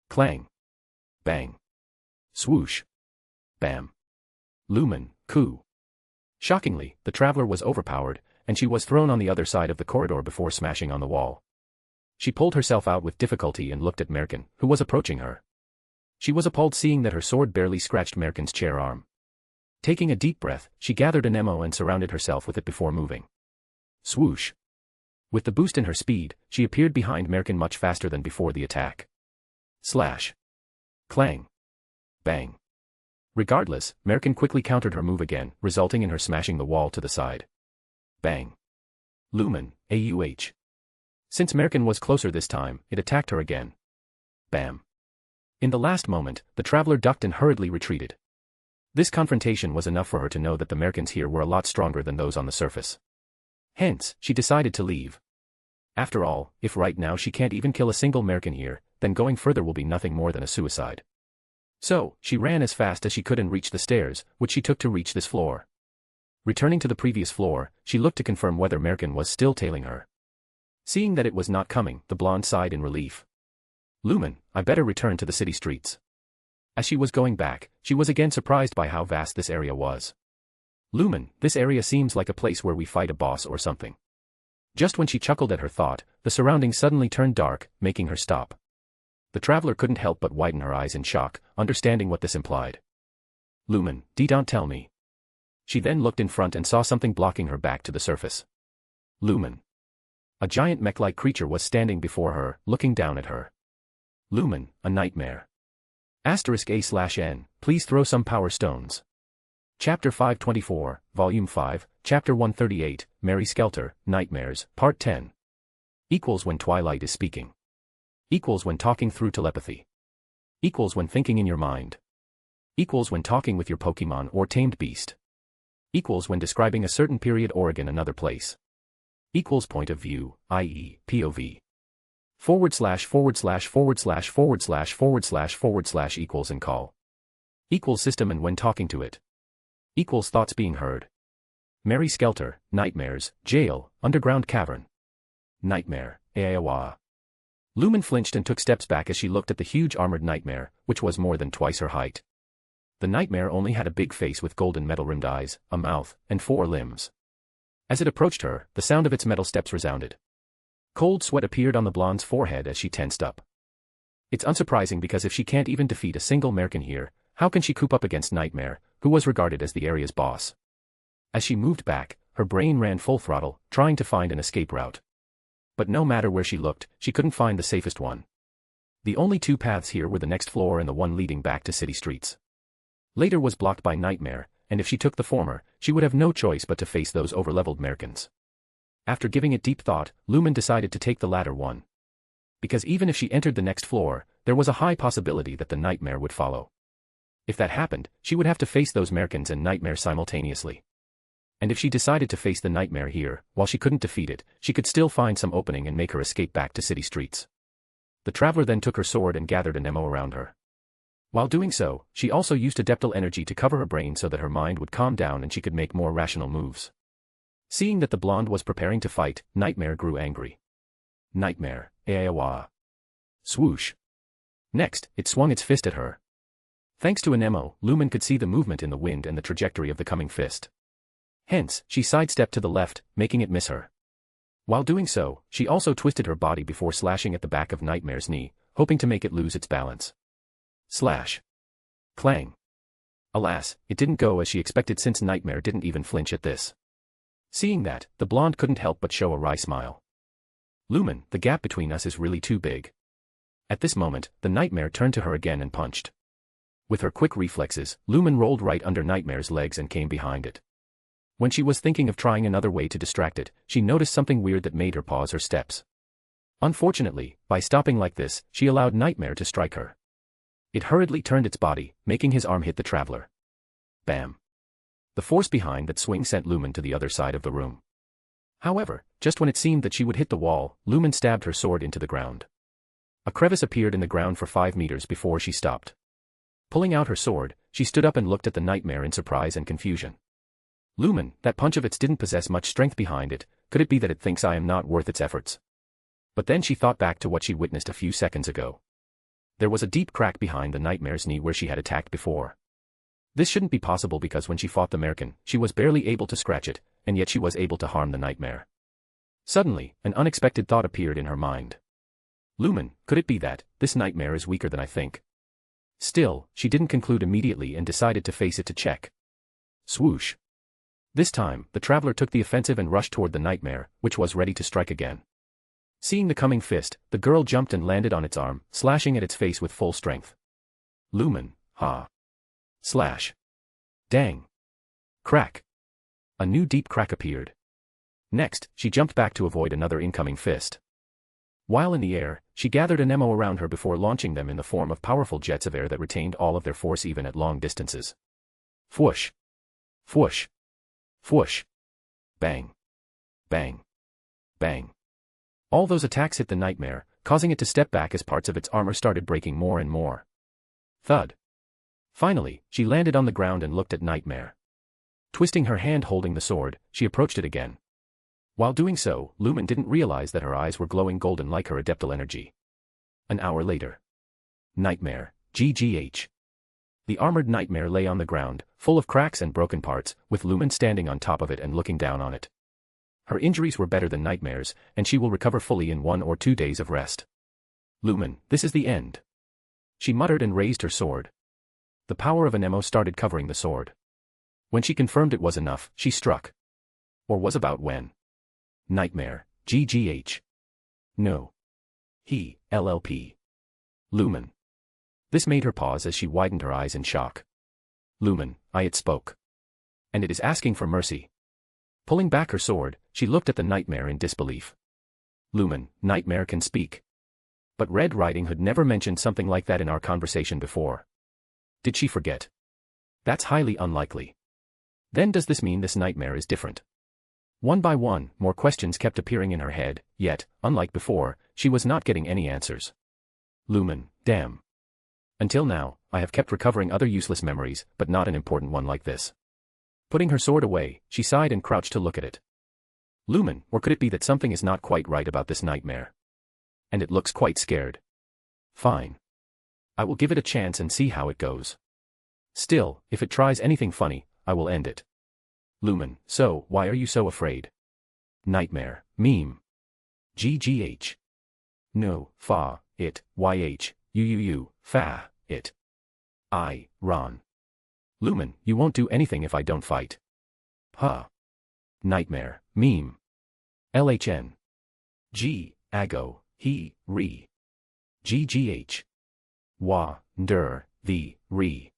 Clang. Bang. Swoosh. Bam. Lumen, Ku. Shockingly, the traveler was overpowered, and she was thrown on the other side of the corridor before smashing on the wall. She pulled herself out with difficulty and looked at Merkin, who was approaching her. She was appalled seeing that her sword barely scratched Merkin's chair arm. Taking a deep breath, she gathered an ammo and surrounded herself with it before moving. Swoosh. With the boost in her speed, she appeared behind Merkin much faster than before the attack. Slash. Clang. Bang. Regardless, Merkin quickly countered her move again, resulting in her smashing the wall to the side. Bang. Lumen, AUH. Since Merkin was closer this time, it attacked her again. Bam. In the last moment, the traveler ducked and hurriedly retreated. This confrontation was enough for her to know that the Merkins here were a lot stronger than those on the surface. Hence, she decided to leave. After all, if right now she can't even kill a single Merkin here, then going further will be nothing more than a suicide. So, she ran as fast as she could and reached the stairs, which she took to reach this floor. Returning to the previous floor, she looked to confirm whether Merkin was still tailing her. Seeing that it was not coming, the blonde sighed in relief. Lumen, I better return to the city streets. As she was going back, she was again surprised by how vast this area was. Lumen, this area seems like a place where we fight a boss or something. Just when she chuckled at her thought, the surroundings suddenly turned dark, making her stop. The traveler couldn't help but widen her eyes in shock, understanding what this implied. Lumen, don't tell me. She then looked in front and saw something blocking her back to the surface. Lumen. A giant mech-like creature was standing before her, looking down at her. Lumen, a nightmare. *A/N, please throw some power stones. Chapter 524, Volume 5, Chapter 138, Mary Skelter, Nightmares, Part 10. Equals when Twilight is speaking. Equals when talking through telepathy. Equals when thinking in your mind. Equals when talking with your Pokemon or tamed beast. Equals when describing a certain period or another place. Equals point of view, i.e., POV. // equals and call. Equals system and when talking to it. Equals thoughts being heard. Mary Skelter, Nightmares, Jail, Underground Cavern. Nightmare, Aiawa. Lumen flinched and took steps back as she looked at the huge armored nightmare, which was more than twice her height. The nightmare only had a big face with golden metal-rimmed eyes, a mouth, and 4 limbs. As it approached her, the sound of its metal steps resounded. Cold sweat appeared on the blonde's forehead as she tensed up. It's unsurprising because if she can't even defeat a single Merkin here, how can she coop up against Nightmare, who was regarded as the area's boss? As she moved back, her brain ran full throttle, trying to find an escape route. But no matter where she looked, she couldn't find the safest one. The only 2 paths here were the next floor and the one leading back to city streets. Later was blocked by Nightmare, and if she took the former, she would have no choice but to face those overleveled Merkins. After giving it deep thought, Lumen decided to take the latter one. Because even if she entered the next floor, there was a high possibility that the nightmare would follow. If that happened, she would have to face those Merkins and nightmare simultaneously. And if she decided to face the nightmare here, while she couldn't defeat it, she could still find some opening and make her escape back to city streets. The traveler then took her sword and gathered an ammo around her. While doing so, she also used adeptal energy to cover her brain so that her mind would calm down and she could make more rational moves. Seeing that the blonde was preparing to fight, Nightmare grew angry. Nightmare, Aawa. Swoosh. Next, it swung its fist at her. Thanks to an ammo, Lumen could see the movement in the wind and the trajectory of the coming fist. Hence, she sidestepped to the left, making it miss her. While doing so, she also twisted her body before slashing at the back of Nightmare's knee, hoping to make it lose its balance. Slash. Clang. Alas, it didn't go as she expected since Nightmare didn't even flinch at this. Seeing that, the blonde couldn't help but show a wry smile. Lumen, the gap between us is really too big. At this moment, the Nightmare turned to her again and punched. With her quick reflexes, Lumen rolled right under Nightmare's legs and came behind it. When she was thinking of trying another way to distract it, she noticed something weird that made her pause her steps. Unfortunately, by stopping like this, she allowed Nightmare to strike her. It hurriedly turned its body, making his arm hit the traveler. Bam. The force behind that swing sent Lumen to the other side of the room. However, just when it seemed that she would hit the wall, Lumen stabbed her sword into the ground. A crevice appeared in the ground for 5 meters before she stopped. Pulling out her sword, she stood up and looked at the Nightmare in surprise and confusion. Lumen, that punch of its didn't possess much strength behind it, could it be that it thinks I am not worth its efforts? But then she thought back to what she witnessed a few seconds ago. There was a deep crack behind the Nightmare's knee where she had attacked before. This shouldn't be possible because when she fought the Merkin, she was barely able to scratch it, and yet she was able to harm the Nightmare. Suddenly, an unexpected thought appeared in her mind. Lumen, could it be that this Nightmare is weaker than I think? Still, she didn't conclude immediately and decided to face it to check. Swoosh. This time, the traveler took the offensive and rushed toward the Nightmare, which was ready to strike again. Seeing the coming fist, the girl jumped and landed on its arm, slashing at its face with full strength. Lumen, ha. Slash. Dang. Crack. A new deep crack appeared. Next, she jumped back to avoid another incoming fist. While in the air, she gathered an ammo around her before launching them in the form of powerful jets of air that retained all of their force even at long distances. Fwoosh. Fwoosh. Fwoosh. Bang. Bang. Bang. All those attacks hit the Nightmare, causing it to step back as parts of its armor started breaking more and more. Thud. Finally, she landed on the ground and looked at Nightmare. Twisting her hand holding the sword, she approached it again. While doing so, Lumen didn't realize that her eyes were glowing golden like her adeptal energy. An hour later. Nightmare, GGH. The armored Nightmare lay on the ground, full of cracks and broken parts, with Lumen standing on top of it and looking down on it. Her injuries were better than Nightmare's, and she will recover fully in 1 or 2 days of rest. Lumen, this is the end. She muttered and raised her sword. The power of an ammo started covering the sword. When she confirmed it was enough, she struck. Or was about when. Nightmare, GGH. No. He, LLP. Lumen. This made her pause as she widened her eyes in shock. Lumen, it spoke. And it is asking for mercy. Pulling back her sword, she looked at the Nightmare in disbelief. Lumen, Nightmare can speak. But Red Riding Hood never mentioned something like that in our conversation before. Did she forget? That's highly unlikely. Then does this mean this Nightmare is different? One by one, more questions kept appearing in her head, yet, unlike before, she was not getting any answers. Lumen, damn. Until now, I have kept recovering other useless memories, but not an important one like this. Putting her sword away, she sighed and crouched to look at it. Lumen, or could it be that something is not quite right about this Nightmare? And it looks quite scared. Fine. I will give it a chance and see how it goes. Still, if it tries anything funny, I will end it. Lumen, so, why are you so afraid? Nightmare, meme. GGH. No, fa, it, YH, fa, it. Ron. Lumen, you won't do anything if I don't fight. Huh. Nightmare, meme. LHN. Ago, he, re. GGH. The, re.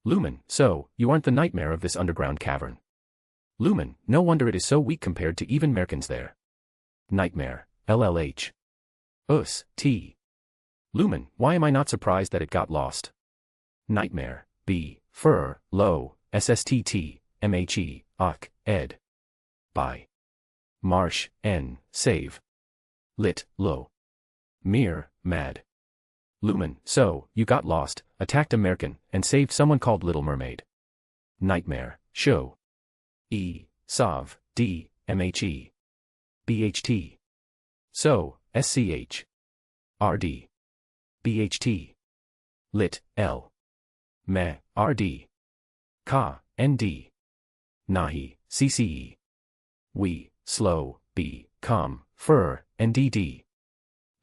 Lumen, so, you aren't the Nightmare of this underground cavern. Lumen, no wonder it is so weak compared to even Merkins there. Nightmare, LLH. T. Lumen, why am I not surprised that it got lost? Nightmare, B, Fur, Low, SSTT, MHE, Ak, ed. By Marsh, N, Save. Lit, Low. Mir, Mad. Lumen, so, you got lost, attacked American, and saved someone called Little Mermaid. Nightmare, Show. E, Sav, D, MHE. BHT. So, SCH. RD. BHT. Lit, L. Meh, RD. Ka, ND. Nahi, CCE. We, Slow, B, Com, Fur, NDD.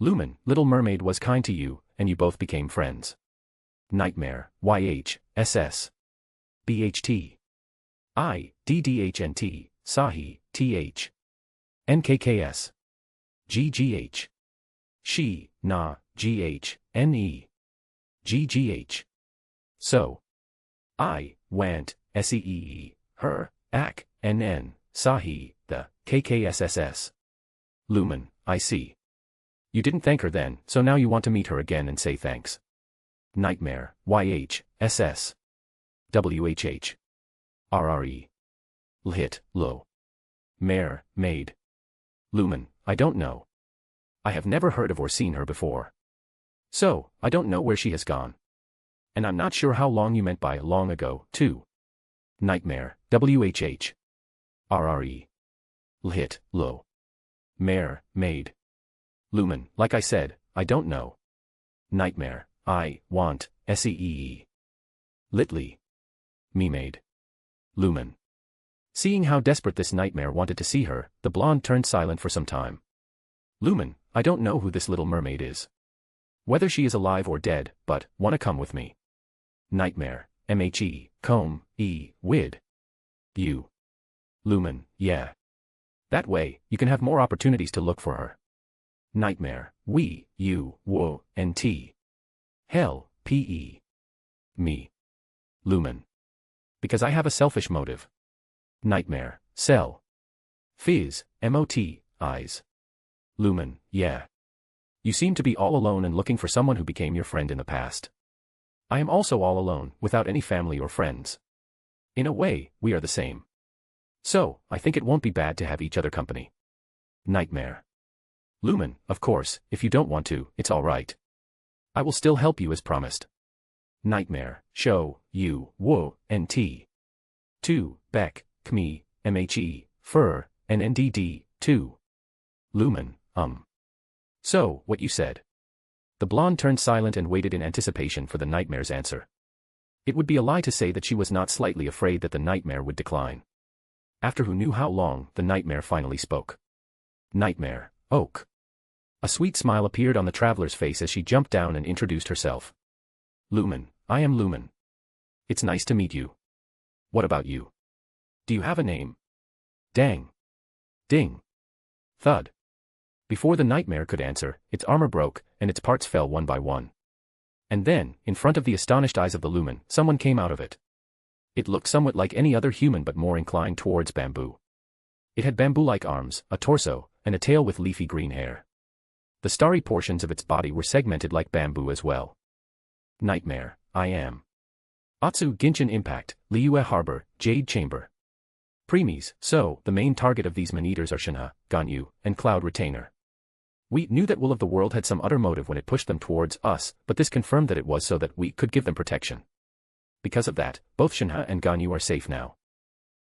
Lumen, Little Mermaid was kind to you, and you both became friends. Nightmare, YH, SS. BHT. I, DDHNT, Sahi, TH. NKKS. GGH. She, Na, GH, NE. GGH. So. I, Want, SEEE, Her, Ak, NN, Sahi, the, KKSSS. Lumen, I see. You didn't thank her then, so now you want to meet her again and say thanks. Nightmare, YH, SS. WHH. RRE. Lhit, Low. Mare, Maid. Lumen, I don't know. I have never heard of or seen her before. So, I don't know where she has gone. And I'm not sure how long you meant by long ago, too. Nightmare, WHH. RRE. Lhit, Low. Mare, Maid. Lumen, like I said, I don't know. Nightmare, I, Want, SEEE. Litly. Me Maid. Lumen. Seeing how desperate this nightmare wanted to see her, the blonde turned silent for some time. Lumen, I don't know who this Little Mermaid is. Whether she is alive or dead, but, wanna come with me. Nightmare, MHE, Comb, E, Wid. You. Lumen, yeah. That way, you can have more opportunities to look for her. Nightmare, we, you, wo, NT. Hell, PE. Me. Lumen. Because I have a selfish motive. Nightmare, Cell. Fizz, MOT, Eyes. Lumen, yeah. You seem to be all alone and looking for someone who became your friend in the past. I am also all alone, without any family or friends. In a way, we are the same. So, I think it won't be bad to have each other company. Nightmare. Lumen, of course, if you don't want to, it's alright. I will still help you as promised. Nightmare, Show, You, Wo, NT. 2, Beck, Kmi, MHE, Fur, and NDD, 2. Lumen, So, what you said. The blonde turned silent and waited in anticipation for the nightmare's answer. It would be a lie to say that she was not slightly afraid that the nightmare would decline. After who knew how long, the nightmare finally spoke. Nightmare, Oak. A sweet smile appeared on the traveler's face as she jumped down and introduced herself. Lumen, I am Lumen. It's nice to meet you. What about you? Do you have a name? Dang. Ding. Thud. Before the nightmare could answer, its armor broke, and its parts fell one by one. And then, in front of the astonished eyes of the Lumen, someone came out of it. It looked somewhat like any other human but more inclined towards bamboo. It had bamboo-like arms, a torso, and a tail with leafy green hair. The starry portions of its body were segmented like bamboo as well. Nightmare, I am. Atsu Genshin Impact, Liyue Harbor, Jade Chamber. Preemies, so, the main target of these man-eaters are Shinha, Ganyu, and Cloud Retainer. We knew that Will of the World had some other motive when it pushed them towards us, but this confirmed that it was so that we could give them protection. Because of that, both Shinha and Ganyu are safe now.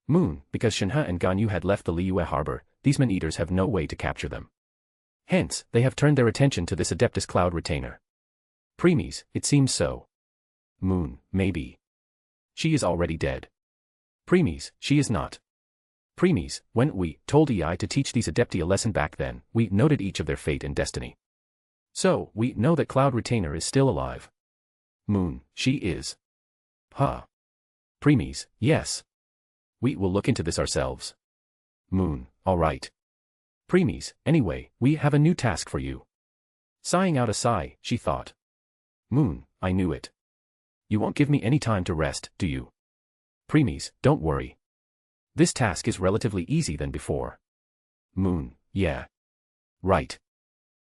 Moon, because Shinha and Ganyu had left the Liyue Harbor, these man-eaters have no way to capture them. Hence, they have turned their attention to this Adeptus Cloud Retainer. Preemies, it seems so. Moon, maybe. She is already dead. Preemies, she is not. Preemies, when we told EI to teach these Adepti a lesson back then, we noted each of their fate and destiny. So, we know that Cloud Retainer is still alive. Moon, she is. Huh. Preemies, yes. We will look into this ourselves. Moon, alright. Preemies, anyway, we have a new task for you. Sighing out a sigh, she thought. Moon, I knew it. You won't give me any time to rest, do you? Preemies, don't worry. This task is relatively easy than before. Moon, yeah. Right.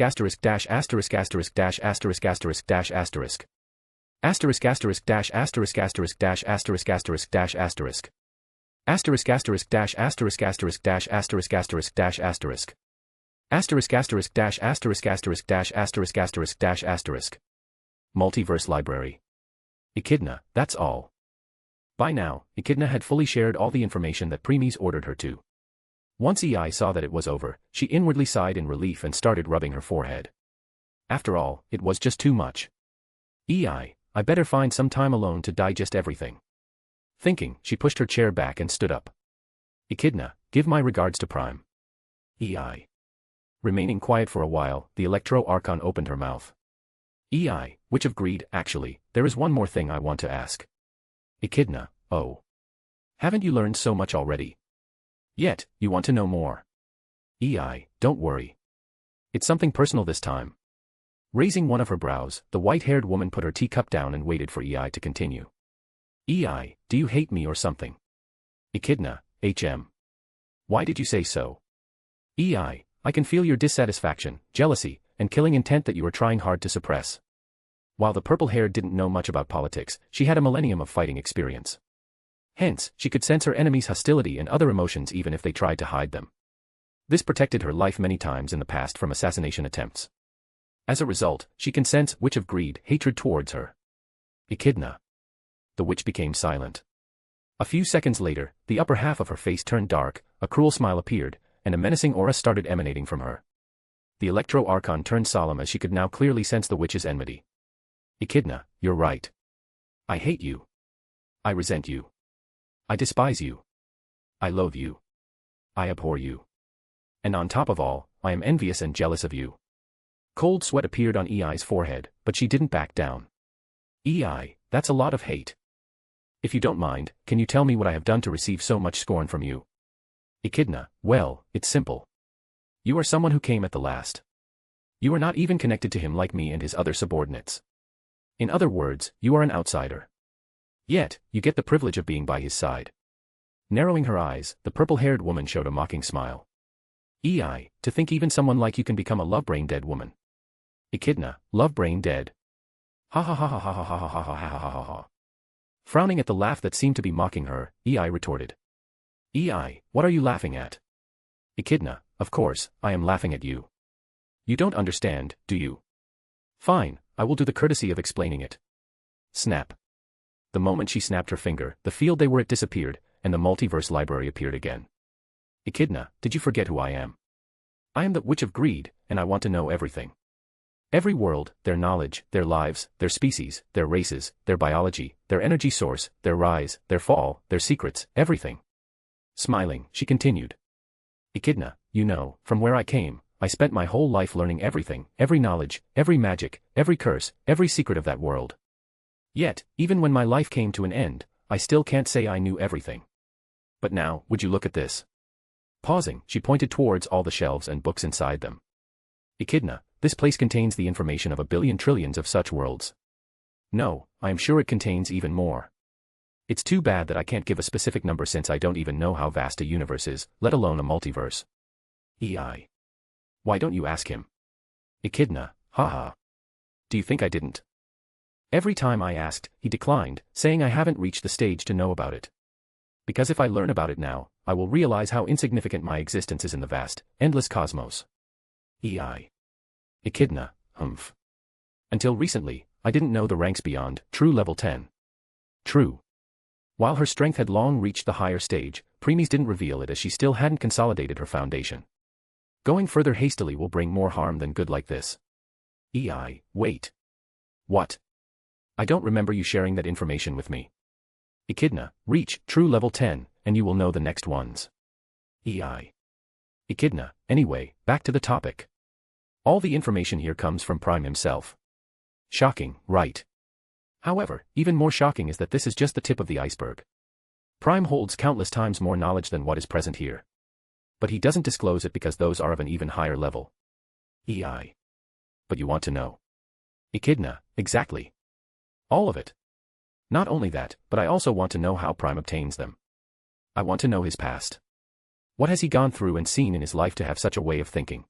asterisk asterisk dash asterisk asterisk dash asterisk asterisk dash asterisk. Asterisk asterisk dash asterisk asterisk dash asterisk asterisk dash asterisk. Asterisk asterisk dash asterisk asterisk dash asterisk asterisk dash asterisk. Asterisk asterisk dash asterisk asterisk dash asterisk asterisk dash asterisk. Multiverse library. Echidna, that's all. By now, Echidna had fully shared all the information that Premies ordered her to. Once EI saw that it was over, she inwardly sighed in relief and started rubbing her forehead. After all, it was just too much. EI, I better find some time alone to digest everything. Thinking, she pushed her chair back and stood up. Echidna, give my regards to Prime. EI. Remaining quiet for a while, the Electro Archon opened her mouth. EI, Witch of Greed, actually, there is one more thing I want to ask. Echidna, oh. Haven't you learned so much already? Yet, you want to know more. EI, don't worry. It's something personal this time. Raising one of her brows, the white-haired woman put her teacup down and waited for EI to continue. EI, do you hate me or something? Echidna, HM. Why did you say so? EI, I can feel your dissatisfaction, jealousy, and killing intent that you are trying hard to suppress. While the purple-haired didn't know much about politics, she had a millennium of fighting experience. Hence, she could sense her enemies' hostility and other emotions even if they tried to hide them. This protected her life many times in the past from assassination attempts. As a result, she can sense Witch of Greed hatred towards her. Echidna. The witch became silent. A few seconds later, the upper half of her face turned dark, a cruel smile appeared, and a menacing aura started emanating from her. The Electro Archon turned solemn as she could now clearly sense the witch's enmity. Echidna, you're right. I hate you. I resent you. I despise you. I loathe you. I abhor you. And on top of all, I am envious and jealous of you. Cold sweat appeared on EI's forehead, but she didn't back down. EI, that's a lot of hate. If you don't mind, can you tell me what I have done to receive so much scorn from you? Echidna, well, it's simple. You are someone who came at the last. You are not even connected to him like me and his other subordinates. In other words, you are an outsider. Yet, you get the privilege of being by his side. Narrowing her eyes, the purple-haired woman showed a mocking smile. EI, to think even someone like you can become a love-brain-dead woman. Echidna, love-brain-dead. Ha ha ha ha ha ha ha ha ha ha ha ha ha. Frowning at the laugh that seemed to be mocking her, EI retorted. EI, what are you laughing at? Echidna, of course, I am laughing at you. You don't understand, do you? Fine, I will do the courtesy of explaining it. Snap. The moment she snapped her finger, the field they were at disappeared, and the multiverse library appeared again. Echidna, did you forget who I am? I am the Witch of Greed, and I want to know everything. Every world, their knowledge, their lives, their species, their races, their biology, their energy source, their rise, their fall, their secrets, everything. Smiling, she continued. Echidna, you know, from where I came, I spent my whole life learning everything, every knowledge, every magic, every curse, every secret of that world. Yet, even when my life came to an end, I still can't say I knew everything. But now, would you look at this? Pausing, she pointed towards all the shelves and books inside them. Echidna, this place contains the information of a billion trillions of such worlds. No, I am sure it contains even more. It's too bad that I can't give a specific number since I don't even know how vast a universe is, let alone a multiverse. EI. Why don't you ask him? Echidna, haha. Do you think I didn't? Every time I asked, he declined, saying I haven't reached the stage to know about it. Because if I learn about it now, I will realize how insignificant my existence is in the vast, endless cosmos. EI. Echidna, humph. Until recently, I didn't know the ranks beyond, true level 10. True. While her strength had long reached the higher stage, Premies didn't reveal it as she still hadn't consolidated her foundation. Going further hastily will bring more harm than good like this. EI, wait. What? I don't remember you sharing that information with me. Echidna, reach true level 10, and you will know the next ones. EI. Echidna, anyway, back to the topic. All the information here comes from Prime himself. Shocking, right? However, even more shocking is that this is just the tip of the iceberg. Prime holds countless times more knowledge than what is present here. But he doesn't disclose it because those are of an even higher level. EI. But you want to know. Echidna, exactly. All of it. Not only that, but I also want to know how Prime obtains them. I want to know his past. What has he gone through and seen in his life to have such a way of thinking?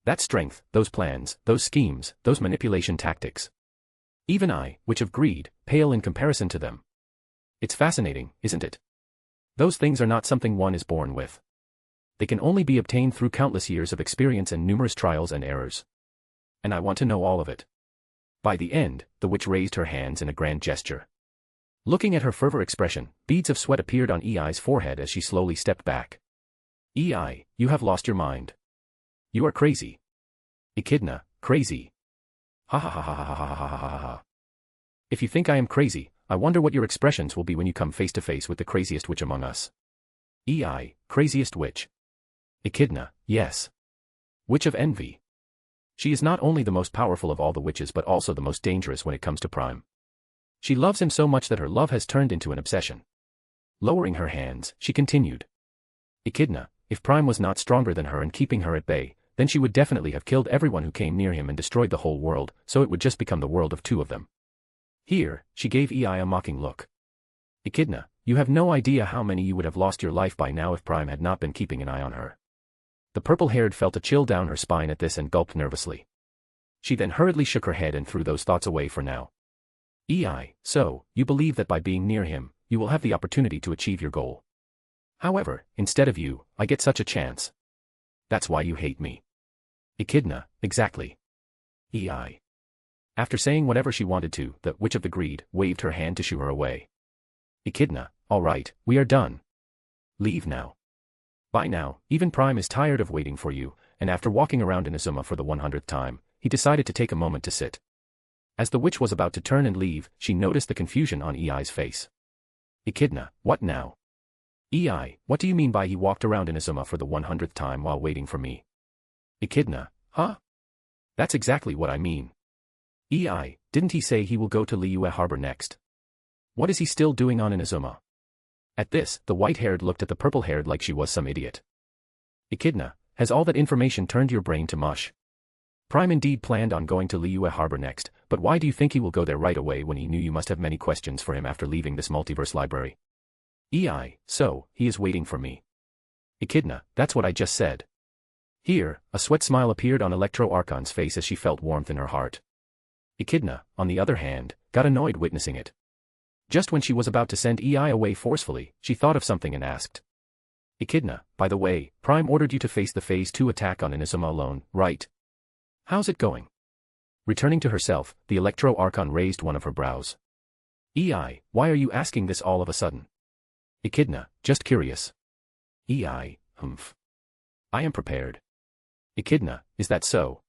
That strength, those plans, those schemes, those manipulation tactics. Even I, which of greed, pale in comparison to them. It's fascinating, isn't it? Those things are not something one is born with. They can only be obtained through countless years of experience and numerous trials and errors. And I want to know all of it. By the end, the witch raised her hands in a grand gesture. Looking at her fervor expression, beads of sweat appeared on Ei's forehead as she slowly stepped back. Ei, you have lost your mind. You are crazy. Echidna, crazy. Ha ha ha ha ha ha ha ha ha ha. If you think I am crazy, I wonder what your expressions will be when you come face to face with the craziest witch among us. Ei, craziest witch. Echidna, yes. Witch of envy. She is not only the most powerful of all the witches but also the most dangerous when it comes to Prime. She loves him so much that her love has turned into an obsession. Lowering her hands, she continued. Echidna, if Prime was not stronger than her and keeping her at bay, then she would definitely have killed everyone who came near him and destroyed the whole world, so it would just become the world of two of them. Here, she gave Ei a mocking look. Echidna, you have no idea how many you would have lost your life by now if Prime had not been keeping an eye on her. The purple-haired felt a chill down her spine at this and gulped nervously. She then hurriedly shook her head and threw those thoughts away for now. Ei, so, you believe that by being near him, you will have the opportunity to achieve your goal. However, instead of you, I get such a chance. That's why you hate me. Echidna, exactly. Ei. After saying whatever she wanted to, the Witch of the Greed waved her hand to shoo her away. Echidna, all right, we are done. Leave now. By now, even Prime is tired of waiting for you, and after walking around Inazuma for the 100th time, he decided to take a moment to sit. As the witch was about to turn and leave, she noticed the confusion on Ei's face. Echidna, what now? Ei, what do you mean by he walked around Inazuma for the 100th time while waiting for me? Echidna, huh? That's exactly what I mean. Ei, didn't he say he will go to Liyue Harbor next? What is he still doing on Inazuma? At this, the white-haired looked at the purple-haired like she was some idiot. Echidna, has all that information turned your brain to mush? Prime indeed planned on going to Liyue Harbor next, but why do you think he will go there right away when he knew you must have many questions for him after leaving this multiverse library? Ei, so, he is waiting for me. Echidna, that's what I just said. Here, a sweat smile appeared on Electro Archon's face as she felt warmth in her heart. Echidna, on the other hand, got annoyed witnessing it. Just when she was about to send Ei away forcefully, she thought of something and asked. Echidna, by the way, Prime ordered you to face the Phase 2 attack on Inazuma alone, right? How's it going? Returning to herself, the Electro Archon raised one of her brows. Ei, why are you asking this all of a sudden? Echidna, just curious. Ei, humph. I am prepared. Echidna, is that so?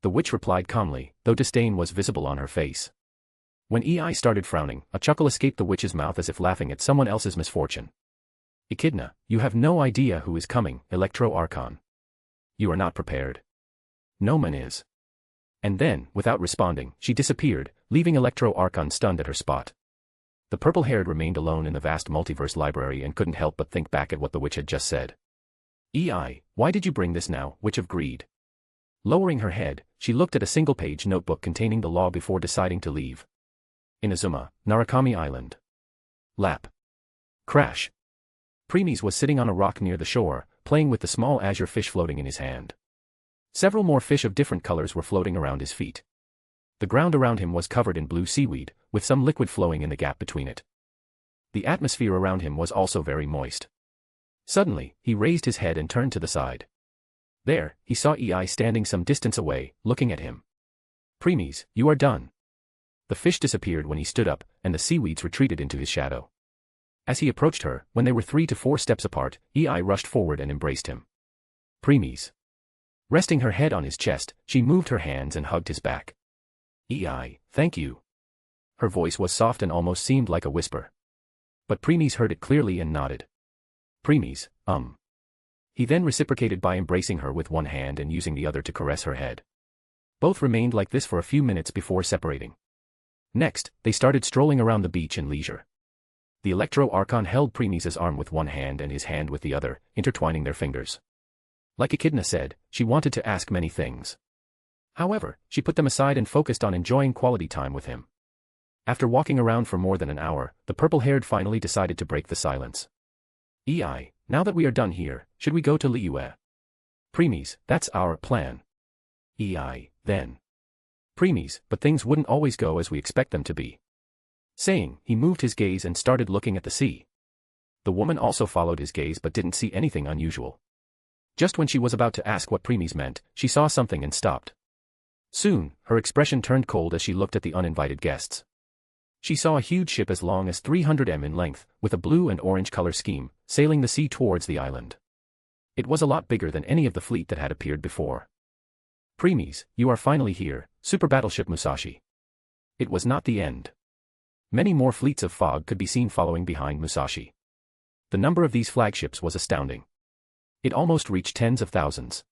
The witch replied calmly, though disdain was visible on her face. When EI started frowning, a chuckle escaped the witch's mouth as if laughing at someone else's misfortune. Echidna, you have no idea who is coming, Electro Archon. You are not prepared. No man is. And then, without responding, she disappeared, leaving Electro Archon stunned at her spot. The purple-haired remained alone in the vast multiverse library and couldn't help but think back at what the witch had just said. EI, why did you bring this now, Witch of Greed? Lowering her head, she looked at a single-page notebook containing the law before deciding to leave. Inazuma, Narukami Island. Lap. Crash. Premies was sitting on a rock near the shore, playing with the small azure fish floating in his hand. Several more fish of different colors were floating around his feet. The ground around him was covered in blue seaweed, with some liquid flowing in the gap between it. The atmosphere around him was also very moist. Suddenly, he raised his head and turned to the side. There, he saw EI standing some distance away, looking at him. Premies, you are done. The fish disappeared when he stood up, and the seaweeds retreated into his shadow. As he approached her, when they were 3 to 4 steps apart, EI rushed forward and embraced him. Premies. Resting her head on his chest, she moved her hands and hugged his back. EI, thank you. Her voice was soft and almost seemed like a whisper. But Premies heard it clearly and nodded. Premies, He then reciprocated by embracing her with one hand and using the other to caress her head. Both remained like this for a few minutes before separating. Next, they started strolling around the beach in leisure. The Electro Archon held Premies' arm with one hand and his hand with the other, intertwining their fingers. Like Echidna said, she wanted to ask many things. However, she put them aside and focused on enjoying quality time with him. After walking around for more than an hour, the purple-haired finally decided to break the silence. EI, now that we are done here, should we go to Liyue? Premies, that's our plan. EI, then. Premies, but things wouldn't always go as we expect them to be. Saying, he moved his gaze and started looking at the sea. The woman also followed his gaze but didn't see anything unusual. Just when she was about to ask what Premies meant, she saw something and stopped. Soon, her expression turned cold as she looked at the uninvited guests. She saw a huge ship as long as 300 m in length, with a blue and orange color scheme, sailing the sea towards the island. It was a lot bigger than any of the fleet that had appeared before. Premies, you are finally here, Super Battleship Musashi. It was not the end. Many more fleets of fog could be seen following behind Musashi. The number of these flagships was astounding. It almost reached tens of thousands.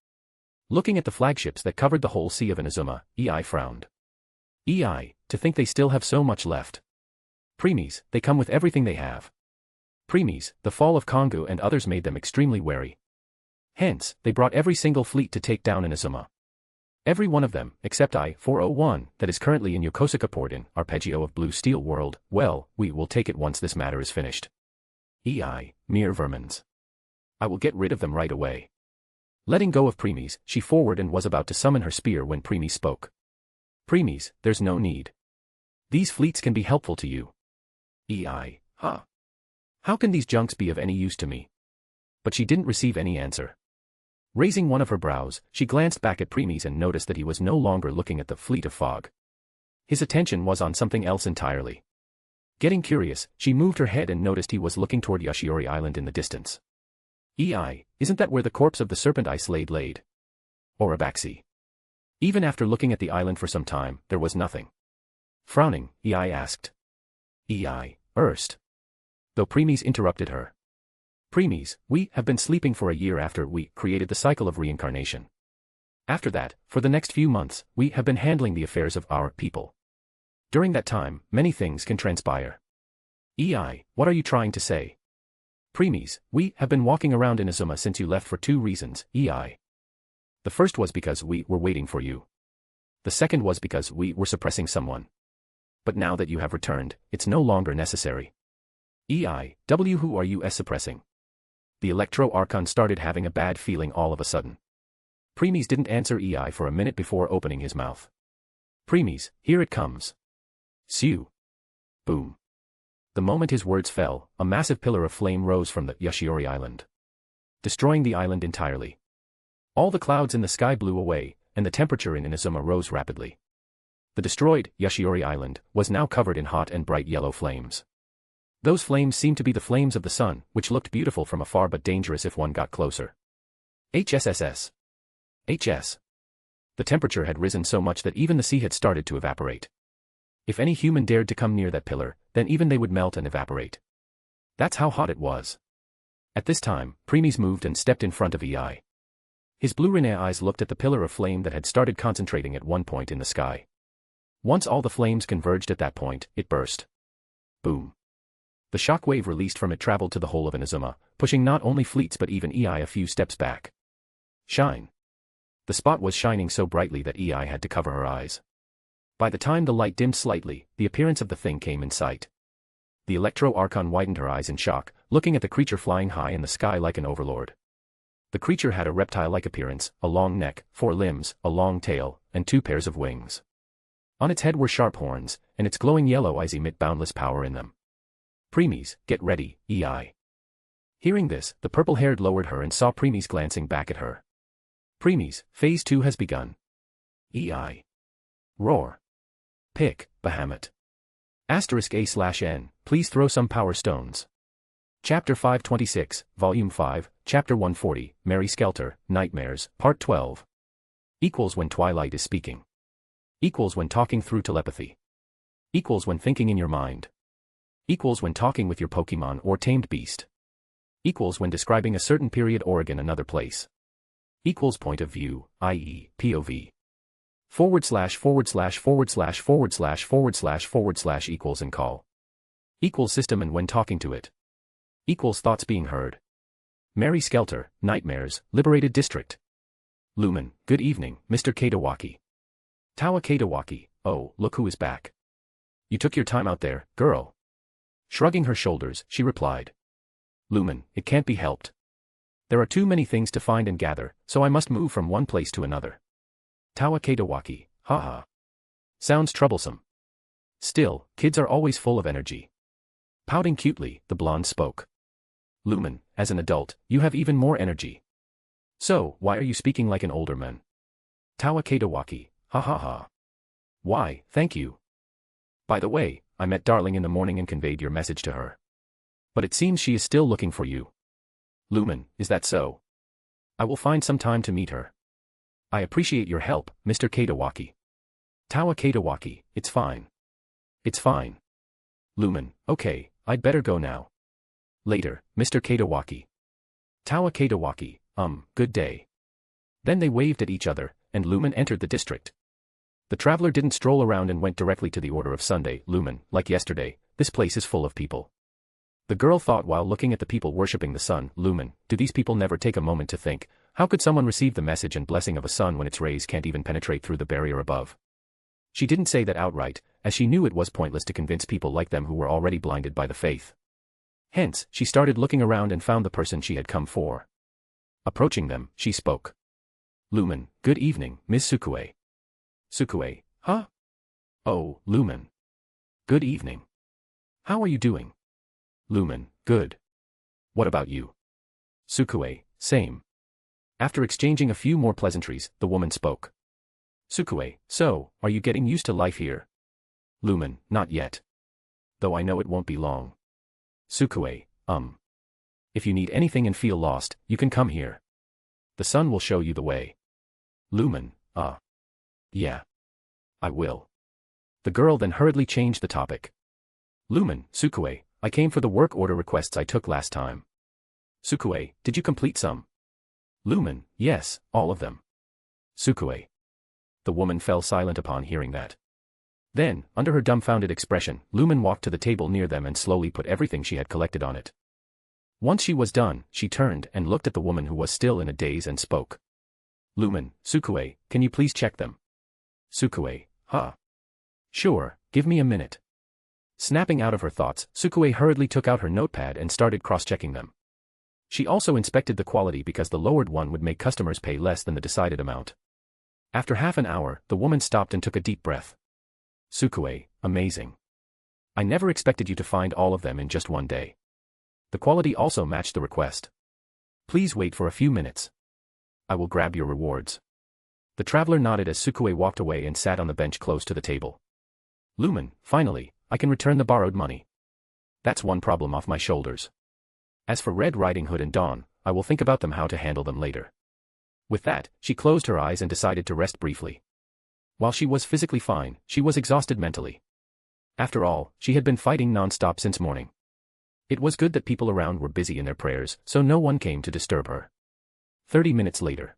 Looking at the flagships that covered the whole sea of Inazuma, EI frowned. EI, to think they still have so much left. Premies, they come with everything they have. Premies, the fall of Kongu and others made them extremely wary. Hence, they brought every single fleet to take down Inazuma. Every one of them, except I-401, that is currently in Yokosuka port in Arpeggio of Blue Steel World, well, we will take it once this matter is finished. EI, mere vermins. I will get rid of them right away. Letting go of Premies, she forward and was about to summon her spear when Premies spoke. Premies, there's no need. These fleets can be helpful to you. EI, huh? How can these junks be of any use to me? But she didn't receive any answer. Raising one of her brows, she glanced back at Premies and noticed that he was no longer looking at the fleet of fog. His attention was on something else entirely. Getting curious, she moved her head and noticed he was looking toward Yoshiori Island in the distance. EI, isn't that where the corpse of the serpent I slayed laid? Or Abaxi? Even after looking at the island for some time, there was nothing. Frowning, EI asked. EI, erst. Though Premies interrupted her. Premies, we have been sleeping for a year after we created the cycle of reincarnation. After that, for the next few months, we have been handling the affairs of our people. During that time, many things can transpire. EI, what are you trying to say? Premies, we have been walking around Inazuma since you left for 2 reasons, EI. The first was because we were waiting for you. The second was because we were suppressing someone. But now that you have returned, it's no longer necessary. EI, who are you suppressing? The Electro Archon started having a bad feeling all of a sudden. Premies didn't answer EI for a minute before opening his mouth. Premies, here it comes. Sew. Boom. The moment his words fell, a massive pillar of flame rose from the Yoshiori Island, destroying the island entirely. All the clouds in the sky blew away, and the temperature in Inazuma rose rapidly. The destroyed Yoshiori Island was now covered in hot and bright yellow flames. Those flames seemed to be the flames of the sun, which looked beautiful from afar but dangerous if one got closer. HSSS. HS. The temperature had risen so much that even the sea had started to evaporate. If any human dared to come near that pillar, then even they would melt and evaporate. That's how hot it was. At this time, Premies moved and stepped in front of EI. His blue-red eyes looked at the pillar of flame that had started concentrating at one point in the sky. Once all the flames converged at that point, it burst. Boom. The shock wave released from it traveled to the whole of Inazuma, pushing not only fleets but even EI a few steps back. Shine. The spot was shining so brightly that EI had to cover her eyes. By the time the light dimmed slightly, the appearance of the thing came in sight. The Electro-Archon widened her eyes in shock, looking at the creature flying high in the sky like an overlord. The creature had a reptile-like appearance, a long neck, 4 limbs, a long tail, and 2 pairs of wings. On its head were sharp horns, and its glowing yellow eyes emit boundless power in them. Premies, get ready, EI. Hearing this, the purple-haired lowered her and saw Premies glancing back at her. Premies, Phase 2 has begun. EI. Roar. Pick, Bahamut. *A/N, please throw some power stones. Chapter 526, Volume 5, Chapter 140, Mary Skelter, Nightmares, Part 12. Equals when Twilight is speaking. Equals when talking through telepathy. Equals when thinking in your mind. Equals when talking with your Pokemon or tamed beast. Equals when describing a certain period or again another place. Equals point of view, i.e., POV. / / equals and call. Equals system and when talking to it. Equals thoughts being heard. Mary Skelter, Nightmares, Liberated District. Lumen, good evening, Mr. Kadawaki. Tawa Kadawaki, oh, look who is back. You took your time out there, girl. Shrugging her shoulders, she replied. Lumen, it can't be helped. There are too many things to find and gather, so I must move from one place to another. Tawa Kadawaki, haha. Sounds troublesome. Still, kids are always full of energy. Pouting cutely, the blonde spoke. Lumen, as an adult, you have even more energy. So, why are you speaking like an older man? Tawa Kadawaki, ha ha ha. Why, thank you. By the way, I met Darling in the morning and conveyed your message to her. But it seems she is still looking for you. Lumen, is that so? I will find some time to meet her. I appreciate your help, Mr. Kadawaki. Tawa Kadawaki, it's fine. It's fine. Lumen, okay, I'd better go now. Later, Mr. Kadawaki. Tawa Kadawaki, good day. Then they waved at each other, and Lumen entered the district. The traveler didn't stroll around and went directly to the Order of Sunday. Lumen, like yesterday, this place is full of people. The girl thought while looking at the people worshipping the sun. Lumen, do these people never take a moment to think, how could someone receive the message and blessing of a sun when its rays can't even penetrate through the barrier above? She didn't say that outright, as she knew it was pointless to convince people like them who were already blinded by the faith. Hence, she started looking around and found the person she had come for. Approaching them, she spoke. Lumen, good evening, Ms. Sukue. Sukue, huh? Oh, Lumen. Good evening. How are you doing? Lumen, good. What about you? Sukue, same. After exchanging a few more pleasantries, the woman spoke. Sukue, so, are you getting used to life here? Lumen, not yet. Though I know it won't be long. Sukue, If you need anything and feel lost, you can come here. The sun will show you the way. Lumen, yeah. I will. The girl then hurriedly changed the topic. Lumen, Sukue, I came for the work order requests I took last time. Sukue, did you complete some? Lumen, yes, all of them. Sukue. The woman fell silent upon hearing that. Then, under her dumbfounded expression, Lumen walked to the table near them and slowly put everything she had collected on it. Once she was done, she turned and looked at the woman who was still in a daze and spoke. Lumen, Sukue, can you please check them? Sukue, huh? Sure, give me a minute. Snapping out of her thoughts, Sukue hurriedly took out her notepad and started cross-checking them. She also inspected the quality because the lowered one would make customers pay less than the decided amount. After half an hour, the woman stopped and took a deep breath. Sukue, amazing. I never expected you to find all of them in just one day. The quality also matched the request. Please wait for a few minutes. I will grab your rewards. The traveler nodded as Sukue walked away and sat on the bench close to the table. Lumen, finally, I can return the borrowed money. That's one problem off my shoulders. As for Red Riding Hood and Dawn, I will think about how to handle them later. With that, she closed her eyes and decided to rest briefly. While she was physically fine, she was exhausted mentally. After all, she had been fighting non-stop since morning. It was good that people around were busy in their prayers, so no one came to disturb her. 30 minutes later.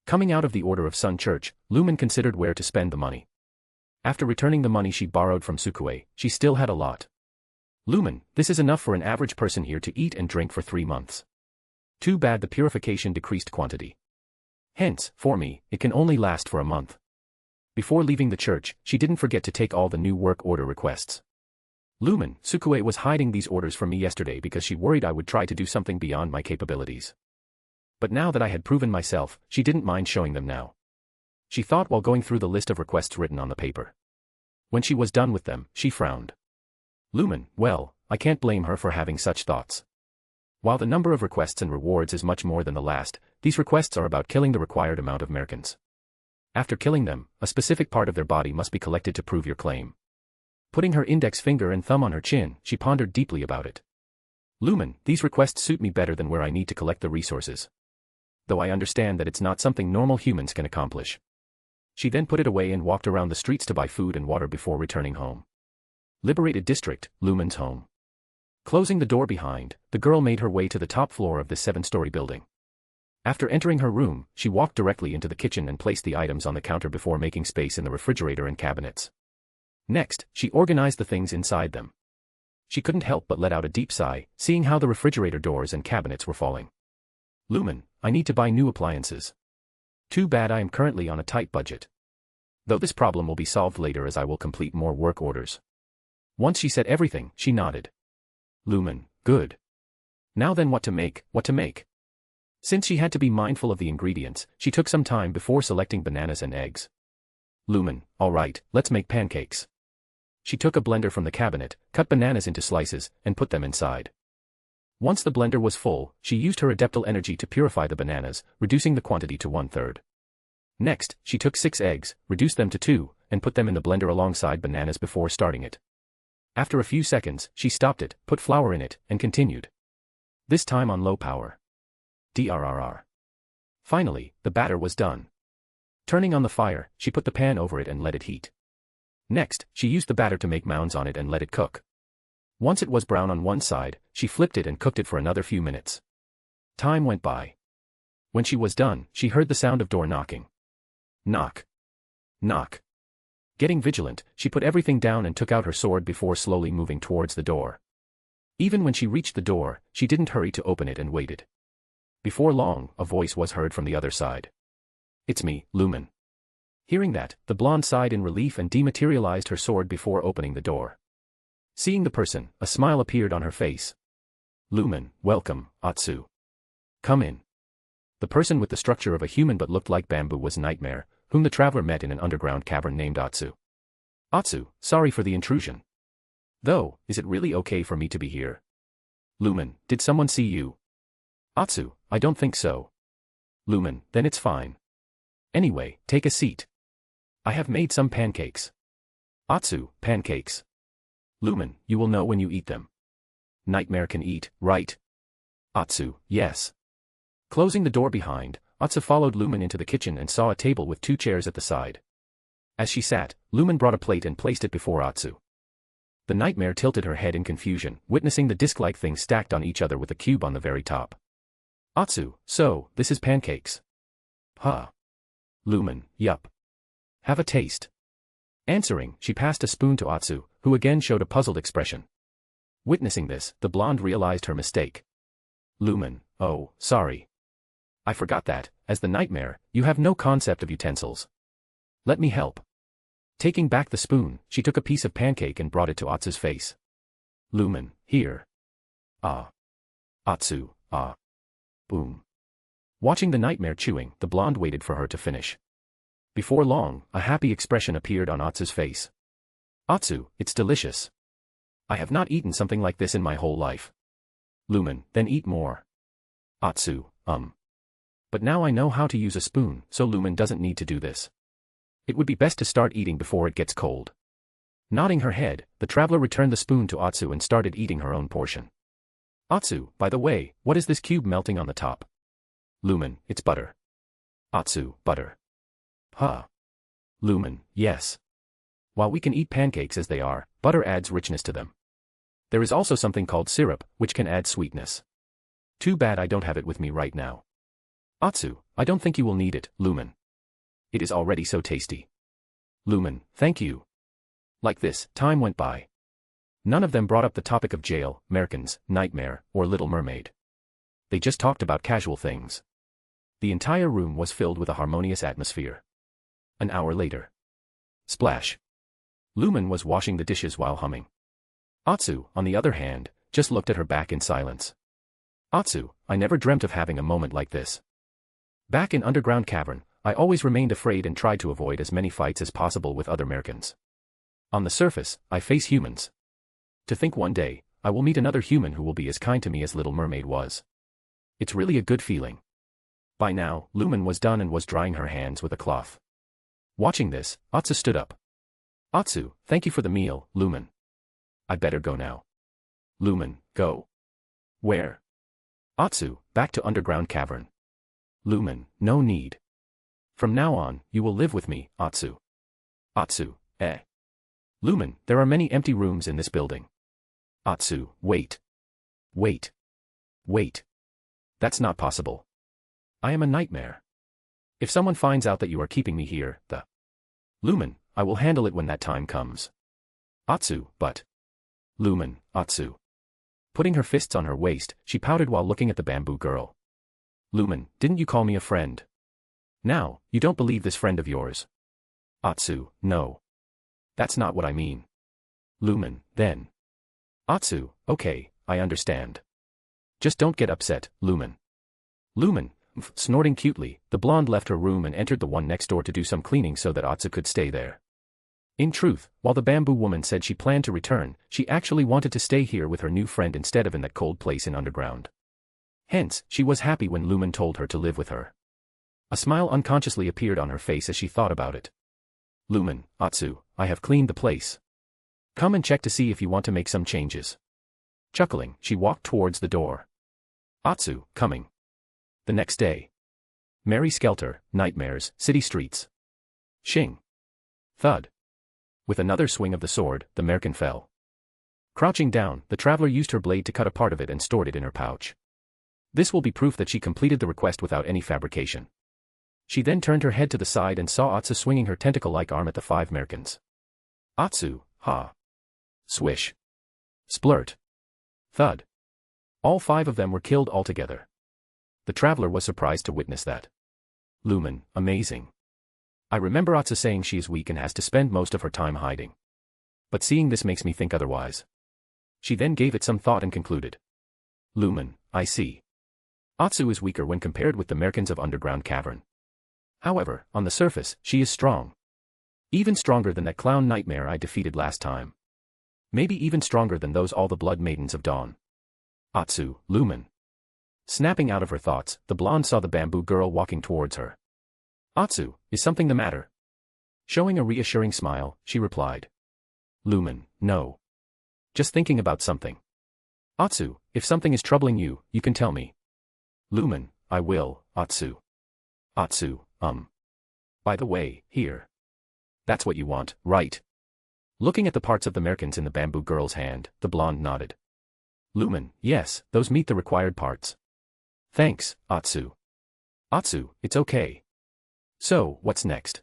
Coming out of the Order of Sun Church, Lumen considered where to spend the money. After returning the money she borrowed from Sukue, she still had a lot. Lumen, this is enough for an average person here to eat and drink for 3 months. Too bad the purification decreased quantity. Hence, for me, it can only last for a month. Before leaving the church, she didn't forget to take all the new work order requests. Lumen, Sukue was hiding these orders from me yesterday because she worried I would try to do something beyond my capabilities. But now that I had proven myself, she didn't mind showing them now. She thought while going through the list of requests written on the paper. When she was done with them, she frowned. Lumen, well, I can't blame her for having such thoughts. While the number of requests and rewards is much more than the last, these requests are about killing the required amount of Americans. After killing them, a specific part of their body must be collected to prove your claim. Putting her index finger and thumb on her chin, she pondered deeply about it. Lumen, these requests suit me better than where I need to collect the resources. Though I understand that it's not something normal humans can accomplish. She then put it away and walked around the streets to buy food and water before returning home. Liberated District, Lumen's home. Closing the door behind, the girl made her way to the top floor of this 7-story building. After entering her room, she walked directly into the kitchen and placed the items on the counter before making space in the refrigerator and cabinets. Next, she organized the things inside them. She couldn't help but let out a deep sigh, seeing how the refrigerator doors and cabinets were falling. Lumen, I need to buy new appliances. Too bad I am currently on a tight budget. Though this problem will be solved later as I will complete more work orders. Once she said everything, she nodded. Lumen, good. Now then what to make? Since she had to be mindful of the ingredients, she took some time before selecting bananas and eggs. Lumen, alright, let's make pancakes. She took a blender from the cabinet, cut bananas into slices, and put them inside. Once the blender was full, she used her adeptal energy to purify the bananas, reducing the quantity to 1/3. Next, she took 6 eggs, reduced them to 2, and put them in the blender alongside bananas before starting it. After a few seconds, she stopped it, put flour in it, and continued. This time on low power. Drrr. Finally, the batter was done. Turning on the fire, she put the pan over it and let it heat. Next, she used the batter to make mounds on it and let it cook. Once it was brown on one side, she flipped it and cooked it for another few minutes. Time went by. When she was done, she heard the sound of door knocking. Knock. Knock. Getting vigilant, she put everything down and took out her sword before slowly moving towards the door. Even when she reached the door, she didn't hurry to open it and waited. Before long, a voice was heard from the other side. It's me, Lumen. Hearing that, the blonde sighed in relief and dematerialized her sword before opening the door. Seeing the person, a smile appeared on her face. Lumen, welcome, Atsu. Come in. The person with the structure of a human but looked like bamboo was Nightmare, whom the traveler met in an underground cavern named Atsu. Atsu, sorry for the intrusion. Though, is it really okay for me to be here? Lumen, did someone see you? Atsu, I don't think so. Lumen, then it's fine. Anyway, take a seat. I have made some pancakes. Atsu, pancakes. Lumen, you will know when you eat them. Nightmare can eat, right? Atsu, yes. Closing the door behind, Atsu followed Lumen into the kitchen and saw a table with 2 chairs at the side. As she sat, Lumen brought a plate and placed it before Atsu. The Nightmare tilted her head in confusion, witnessing the disc-like things stacked on each other with a cube on the very top. Atsu, so, this is pancakes. Huh. Lumen, yup. Have a taste. Answering, she passed a spoon to Atsu, who again showed a puzzled expression. Witnessing this, the blonde realized her mistake. Lumen, oh, sorry. I forgot that, as the Nightmare, you have no concept of utensils. Let me help. Taking back the spoon, she took a piece of pancake and brought it to Atsu's face. Lumen, here. Ah. Atsu, ah. Boom. Watching the Nightmare chewing, the blonde waited for her to finish. Before long, a happy expression appeared on Atsu's face. Atsu, it's delicious. I have not eaten something like this in my whole life. Lumen, then eat more. Atsu, But now I know how to use a spoon, so Lumen doesn't need to do this. It would be best to start eating before it gets cold. Nodding her head, the traveler returned the spoon to Atsu and started eating her own portion. Atsu, by the way, what is this cube melting on the top? Lumen, it's butter. Atsu, butter. Huh. Lumen, yes. While we can eat pancakes as they are, butter adds richness to them. There is also something called syrup, which can add sweetness. Too bad I don't have it with me right now. Atsu, I don't think you will need it, Lumen. It is already so tasty. Lumen, thank you. Like this, time went by. None of them brought up the topic of jail, Merkins, Nightmare, or Little Mermaid. They just talked about casual things. The entire room was filled with a harmonious atmosphere. An hour later. Splash. Lumen was washing the dishes while humming. Atsu, on the other hand, just looked at her back in silence. Atsu, I never dreamt of having a moment like this. Back in Underground Cavern, I always remained afraid and tried to avoid as many fights as possible with other Merkins. On the surface, I face humans. To think one day, I will meet another human who will be as kind to me as Little Mermaid was. It's really a good feeling. By now, Lumen was done and was drying her hands with a cloth. Watching this, Atsu stood up. Atsu, thank you for the meal, Lumen. I better go now. Lumen, go. Where? Atsu, back to Underground Cavern. Lumen, no need. From now on, you will live with me, Atsu. Atsu, eh. Lumen, there are many empty rooms in this building. Atsu, wait. Wait. Wait. That's not possible. I am a nightmare. If someone finds out that you are keeping me here, Lumen, I will handle it when that time comes. Atsu, but. Lumen, Atsu. Putting her fists on her waist, she pouted while looking at the bamboo girl. Lumen, didn't you call me a friend? Now, you don't believe this friend of yours. Atsu, no. That's not what I mean. Lumen, then. Atsu, okay, I understand. Just don't get upset, Lumen. Lumen, snorting cutely, the blonde left her room and entered the one next door to do some cleaning so that Atsu could stay there. In truth, while the bamboo woman said she planned to return, she actually wanted to stay here with her new friend instead of in that cold place in Underground. Hence, she was happy when Lumen told her to live with her. A smile unconsciously appeared on her face as she thought about it. Lumen, Atsu, I have cleaned the place. Come and check to see if you want to make some changes. Chuckling, she walked towards the door. Atsu, coming. The next day. Merry Skelter, Nightmares, City Streets. Shing. Thud. With another swing of the sword, the Merkin fell. Crouching down, the traveler used her blade to cut a part of it and stored it in her pouch. This will be proof that she completed the request without any fabrication. She then turned her head to the side and saw Atsu swinging her tentacle-like arm at the 5 Merkins. Atsu, ha. Swish. Splurt. Thud. All 5 of them were killed altogether. The traveler was surprised to witness that. Lumen, amazing. I remember Atsu saying she is weak and has to spend most of her time hiding. But seeing this makes me think otherwise. She then gave it some thought and concluded. Lumen, I see. Atsu is weaker when compared with the Merkins of Underground Cavern. However, on the surface, she is strong. Even stronger than that clown nightmare I defeated last time. Maybe even stronger than those all the blood maidens of dawn. Atsu, Lumen. Snapping out of her thoughts, the blonde saw the bamboo girl walking towards her. Atsu, is something the matter? Showing a reassuring smile, she replied. Lumen, no. Just thinking about something. Atsu, if something is troubling you, you can tell me. Lumen, I will, Atsu. Atsu, By the way, here. That's what you want, right? Looking at the parts of the Merkins in the bamboo girl's hand, the blonde nodded. Lumen, yes, those meet the required parts. Thanks, Atsu. Atsu, it's okay. So, what's next?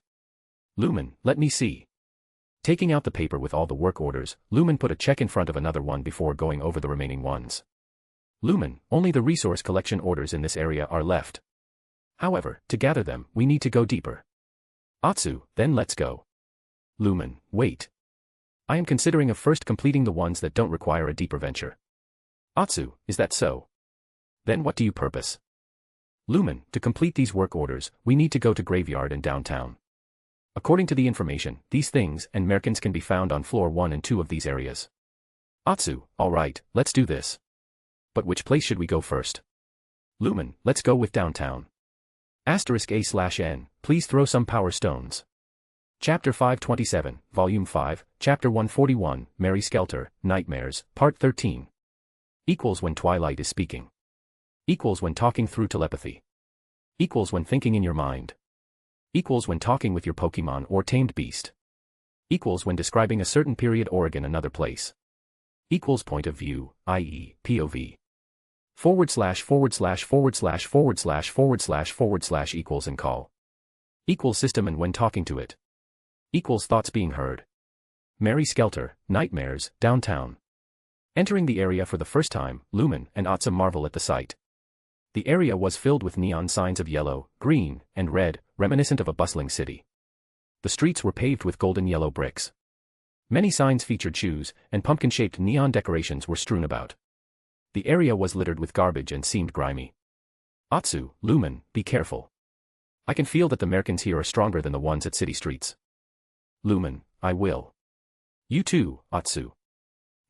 Lumen, let me see. Taking out the paper with all the work orders, Lumen put a check in front of another one before going over the remaining ones. Lumen, only the resource collection orders in this area are left. However, to gather them, we need to go deeper. Atsu, then let's go. Lumen, wait. I am considering of first completing the ones that don't require a deeper venture. Atsu, is that so? Then what do you purpose? Lumen, to complete these work orders, we need to go to Graveyard and downtown. According to the information, these things and Merkins can be found on floor 1 and 2 of these areas. Atsu, alright, let's do this. But which place should we go first? Lumen, let's go with downtown. *A/N, please throw some power stones. Chapter 527, Volume 5, Chapter 141, Merry Skelter, Nightmares, Part 13. Equals when Twilight is speaking. Equals when talking through telepathy. Equals when thinking in your mind. Equals when talking with your Pokemon or tamed beast. Equals when describing a certain period or another place. Equals point of view, i.e., POV. // equals and call. Equals system and when talking to it. Equals thoughts being heard. Mary Skelter, Nightmares, Downtown. Entering the area for the first time, Lumen and Atsu marvel at the sight. The area was filled with neon signs of yellow, green, and red, reminiscent of a bustling city. The streets were paved with golden yellow bricks. Many signs featured shoes, and pumpkin-shaped neon decorations were strewn about. The area was littered with garbage and seemed grimy. Atsu, Lumen, be careful. I can feel that the Merkins here are stronger than the ones at city streets. Lumen, I will. You too, Atsu.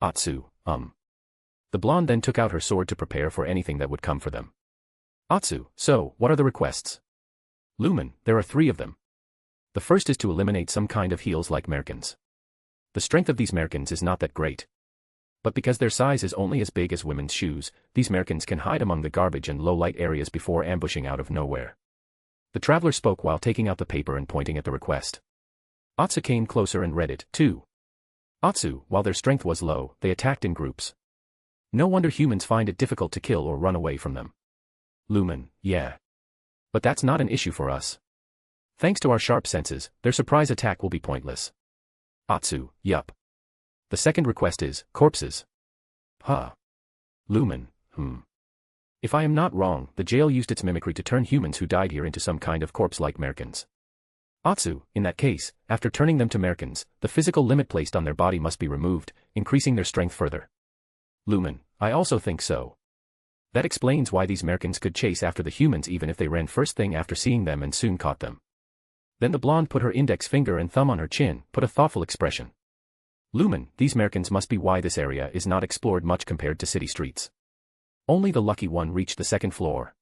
Atsu, The blonde then took out her sword to prepare for anything that would come for them. Atsu, so, what are the requests? Lumen, there are 3 of them. The first is to eliminate some kind of heels like Merkins. The strength of these Merkins is not that great. But because their size is only as big as women's shoes, these Merkins can hide among the garbage and low-light areas before ambushing out of nowhere. The traveler spoke while taking out the paper and pointing at the request. Atsu came closer and read it, too. Atsu, while their strength was low, they attacked in groups. No wonder humans find it difficult to kill or run away from them. Lumen, yeah. But that's not an issue for us. Thanks to our sharp senses, their surprise attack will be pointless. Atsu, yup. The second request is, corpses. Huh. Lumen, If I am not wrong, the jail used its mimicry to turn humans who died here into some kind of corpse-like Merkins. Atsu, in that case, after turning them to Merkins, the physical limit placed on their body must be removed, increasing their strength further. Lumen, I also think so. That explains why these Merkins could chase after the humans even if they ran first thing after seeing them and soon caught them. Then the blonde put her index finger and thumb on her chin, put a thoughtful expression. Lumen, these Merkins must be why this area is not explored much compared to city streets. Only the lucky one reached the 2nd floor.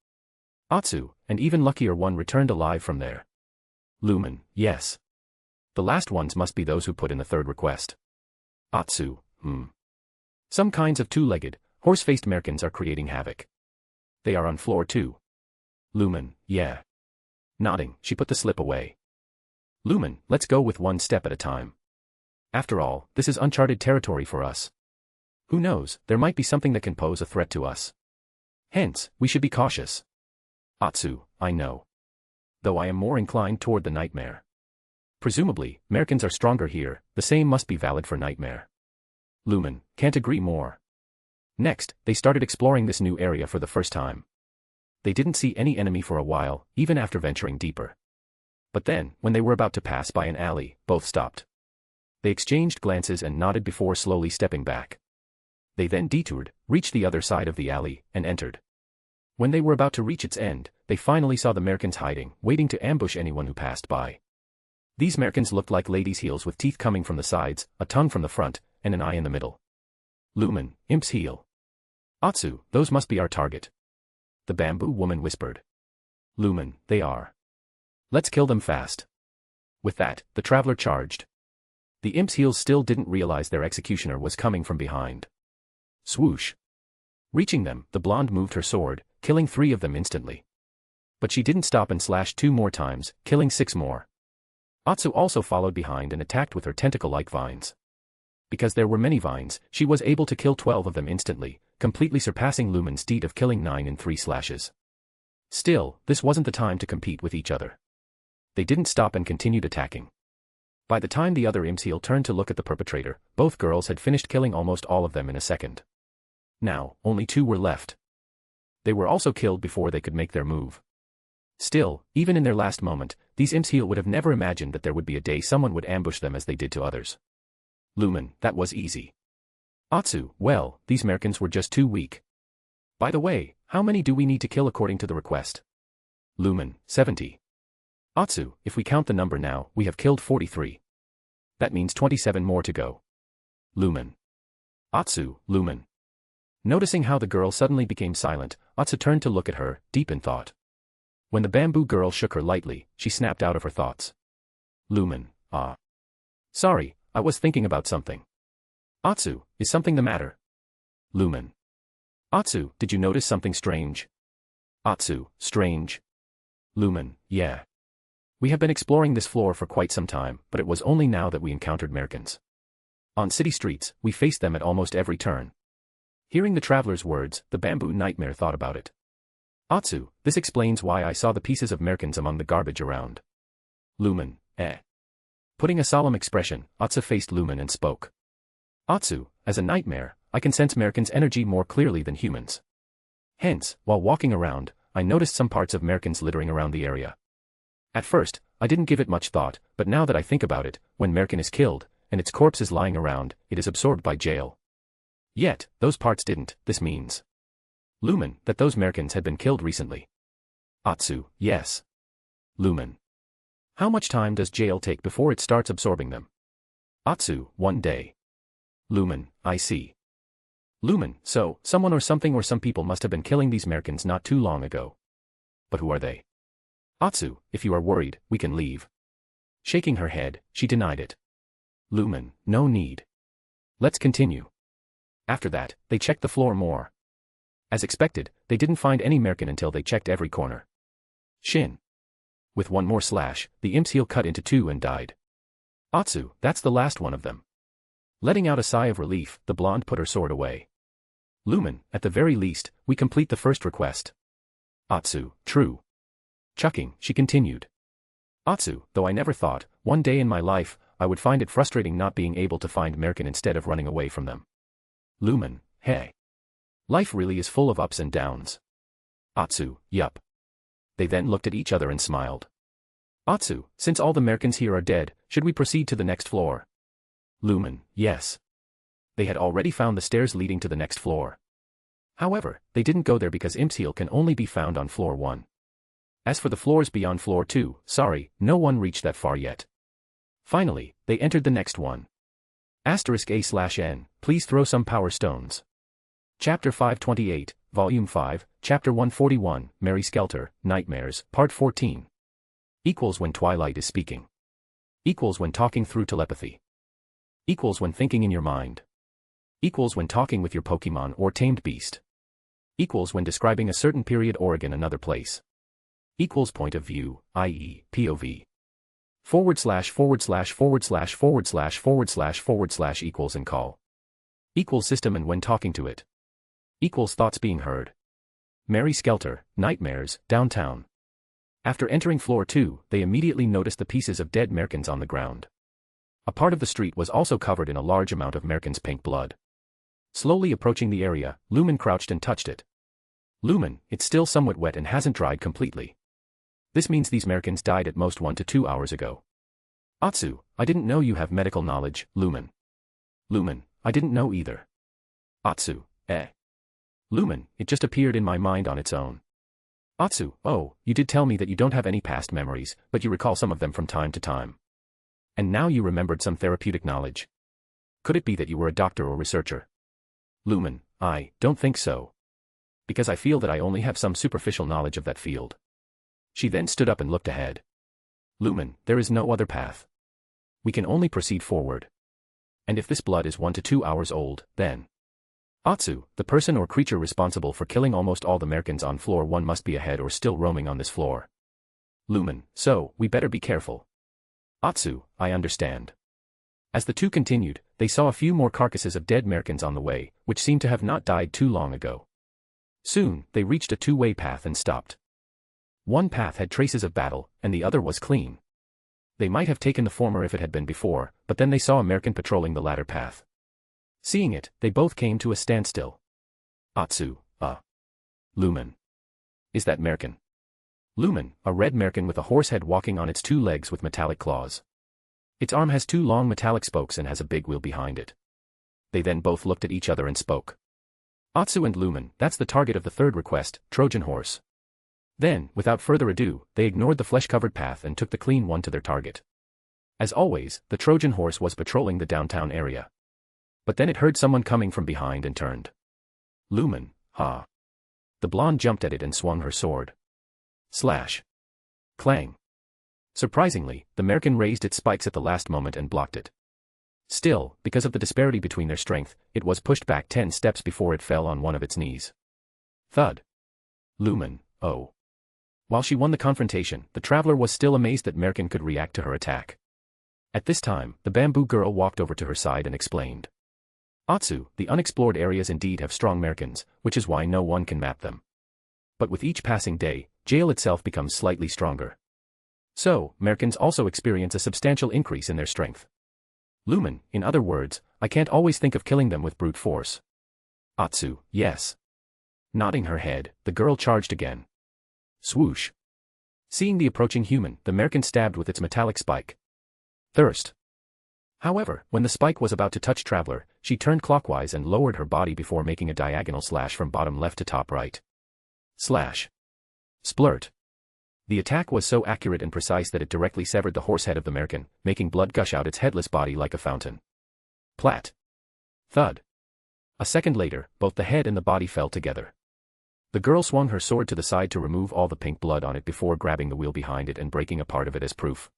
Atsu, and even luckier one returned alive from there. Lumen, yes. The last ones must be those who put in the 3rd request. Atsu, Some kinds of 2-legged, horse-faced Merkins are creating havoc. They are on floor 2. Lumen, yeah. Nodding, she put the slip away. Lumen, let's go with one step at a time. After all, this is uncharted territory for us. Who knows, there might be something that can pose a threat to us. Hence, we should be cautious. Atsu, I know. Though I am more inclined toward the Nightmare. Presumably, Merkins are stronger here, the same must be valid for Nightmare. Lumen, can't agree more. Next, they started exploring this new area for the first time. They didn't see any enemy for a while, even after venturing deeper. But then, when they were about to pass by an alley, both stopped. They exchanged glances and nodded before slowly stepping back. They then detoured, reached the other side of the alley, and entered. When they were about to reach its end, they finally saw the Merkins hiding, waiting to ambush anyone who passed by. These Merkins looked like ladies' heels with teeth coming from the sides, a tongue from the front, and an eye in the middle. Lumen, imp's heel. Atsu, those must be our target. The bamboo woman whispered. Lumen, they are. Let's kill them fast. With that, the traveler charged. The imp's heels still didn't realize their executioner was coming from behind. Swoosh. Reaching them, the blonde moved her sword, killing 3 of them instantly. But she didn't stop and slashed 2 more times, killing 6 more. Atsu also followed behind and attacked with her tentacle-like vines. Because there were many vines, she was able to kill 12 of them instantly, completely surpassing Lumen's deed of killing 9 in 3 slashes. Still, this wasn't the time to compete with each other. They didn't stop and continued attacking. By the time the other imp's heel turned to look at the perpetrator, both girls had finished killing almost all of them in a second. Now, only 2 were left. They were also killed before they could make their move. Still, even in their last moment, these imps heel would have never imagined that there would be a day someone would ambush them as they did to others. Lumen, that was easy. Atsu, well, these Merkins were just too weak. By the way, how many do we need to kill according to the request? Lumen, 70. Atsu, if we count the number now, we have killed 43. That means 27 more to go. Lumen. Atsu, Lumen. Noticing how the girl suddenly became silent, Atsu turned to look at her, deep in thought. When the bamboo girl shook her lightly, she snapped out of her thoughts. Lumen, sorry, I was thinking about something. Atsu, is something the matter? Lumen. Atsu, did you notice something strange? Atsu, strange. Lumen, yeah. We have been exploring this floor for quite some time, but it was only now that we encountered Americans. On city streets, we faced them at almost every turn. Hearing the traveler's words, the bamboo nightmare thought about it. Atsu, this explains why I saw the pieces of Americans among the garbage around. Lumen, Putting a solemn expression, Atsu faced Lumen and spoke. Atsu, as a nightmare, I can sense Americans' energy more clearly than humans. Hence, while walking around, I noticed some parts of Americans littering around the area. At first, I didn't give it much thought, but now that I think about it, when American is killed, and its corpse is lying around, it is absorbed by jail. Yet, those parts didn't. This means, Lumen, that those Americans had been killed recently. Atsu, yes. Lumen. How much time does jail take before it starts absorbing them? Atsu, 1 day. Lumen, I see. Lumen, so, someone or something or some people must have been killing these Americans not too long ago. But who are they? Atsu, if you are worried, we can leave. Shaking her head, she denied it. Lumen, no need. Let's continue. After that, they checked the floor more. As expected, they didn't find any American until they checked every corner. Shin. With one more slash, the imp's heel cut into 2 and died. Atsu, that's the last one of them. Letting out a sigh of relief, the blonde put her sword away. Lumen, at the very least, we complete the first request. Atsu, true. Chucking, she continued. Atsu, though I never thought, one day in my life, I would find it frustrating not being able to find American instead of running away from them. Lumen, hey. Life really is full of ups and downs. Atsu, yup. They then looked at each other and smiled. Atsu, since all the Americans here are dead, should we proceed to the next floor? Lumen, yes. They had already found the stairs leading to the next floor. However, they didn't go there because imp's heel can only be found on floor 1. As for the floors beyond floor 2, sorry, no one reached that far yet. Finally, they entered the next one. *A/N, please throw some power stones. Chapter 528, Volume 5, Chapter 141, Mary Skelter, Nightmares, Part 14. Equals when Twilight is speaking. Equals when talking through telepathy. Equals when thinking in your mind. Equals when talking with your Pokemon or tamed beast. Equals when describing a certain period or again another place. Equals point of view, i.e., POV. // equals and call. Equals system and when talking to it. Equals thoughts being heard. Mary Skelter, Nightmares, Downtown. After entering floor 2, they immediately noticed the pieces of dead Americans on the ground. A part of the street was also covered in a large amount of Americans' pink blood. Slowly approaching the area, Lumen crouched and touched it. Lumen, it's still somewhat wet and hasn't dried completely. This means these Americans died at most 1 to 2 hours ago. Atsu, I didn't know you have medical knowledge, Lumen. Lumen, I didn't know either. Atsu, Lumen, it just appeared in my mind on its own. Atsu, oh, you did tell me that you don't have any past memories, but you recall some of them from time to time. And now you remembered some therapeutic knowledge. Could it be that you were a doctor or researcher? Lumen, I don't think so. Because I feel that I only have some superficial knowledge of that field. She then stood up and looked ahead. Lumen, there is no other path. We can only proceed forward. And if this blood is 1 to 2 hours old, then Atsu, the person or creature responsible for killing almost all the Americans on floor 1 must be ahead or still roaming on this floor. Lumen, so, we better be careful. Atsu, I understand. As the two continued, they saw a few more carcasses of dead Americans on the way, which seemed to have not died too long ago. Soon, they reached a two-way path and stopped. One path had traces of battle, and the other was clean. They might have taken the former if it had been before, but then they saw American patrolling the latter path. Seeing it, they both came to a standstill. Atsu, Lumen. Is that American? Lumen, a red American with a horse head walking on its 2 legs with metallic claws. Its arm has 2 long metallic spokes and has a big wheel behind it. They then both looked at each other and spoke. Atsu and Lumen, that's the target of the third request, Trojan horse. Then, without further ado, they ignored the flesh-covered path and took the clean one to their target. As always, the Trojan horse was patrolling the downtown area. But then it heard someone coming from behind and turned. Lumen, ha. The blonde jumped at it and swung her sword. Slash. Clang. Surprisingly, the American raised its spikes at the last moment and blocked it. Still, because of the disparity between their strength, it was pushed back 10 steps before it fell on one of its knees. Thud. Lumen, oh. While she won the confrontation, the traveler was still amazed that Merkin could react to her attack. At this time, the bamboo girl walked over to her side and explained. Atsu, the unexplored areas indeed have strong Merkins, which is why no one can map them. But with each passing day, jail itself becomes slightly stronger. So, Merkins also experience a substantial increase in their strength. Lumen, in other words, I can't always think of killing them with brute force. Atsu, yes. Nodding her head, the girl charged again. Swoosh. Seeing the approaching human, the Merkin stabbed with its metallic spike. Thirst. However, when the spike was about to touch Traveler, she turned clockwise and lowered her body before making a diagonal slash from bottom left to top right. Slash. Splurt. The attack was so accurate and precise that it directly severed the horse head of the Merkin, making blood gush out its headless body like a fountain. Plat. Thud. A second later, both the head and the body fell together. The girl swung her sword to the side to remove all the pink blood on it before grabbing the wheel behind it and breaking a part of it as proof.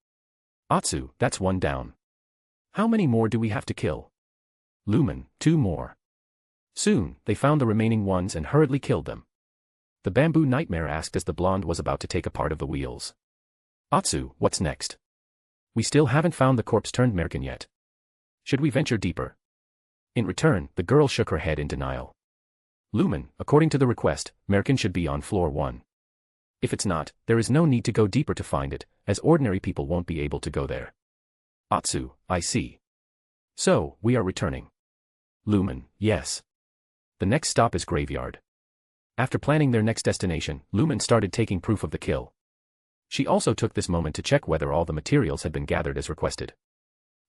Atsu, that's one down. How many more do we have to kill? Lumen, 2 more. Soon, they found the remaining ones and hurriedly killed them. The bamboo nightmare asked as the blonde was about to take a part of the wheels. Atsu, what's next? We still haven't found the corpse-turned Merkin yet. Should we venture deeper? In return, the girl shook her head in denial. Lumen, according to the request, Merkin should be on floor 1. If it's not, there is no need to go deeper to find it, as ordinary people won't be able to go there. Atsu, I see. So, we are returning. Lumen, yes. The next stop is Graveyard. After planning their next destination, Lumen started taking proof of the kill. She also took this moment to check whether all the materials had been gathered as requested.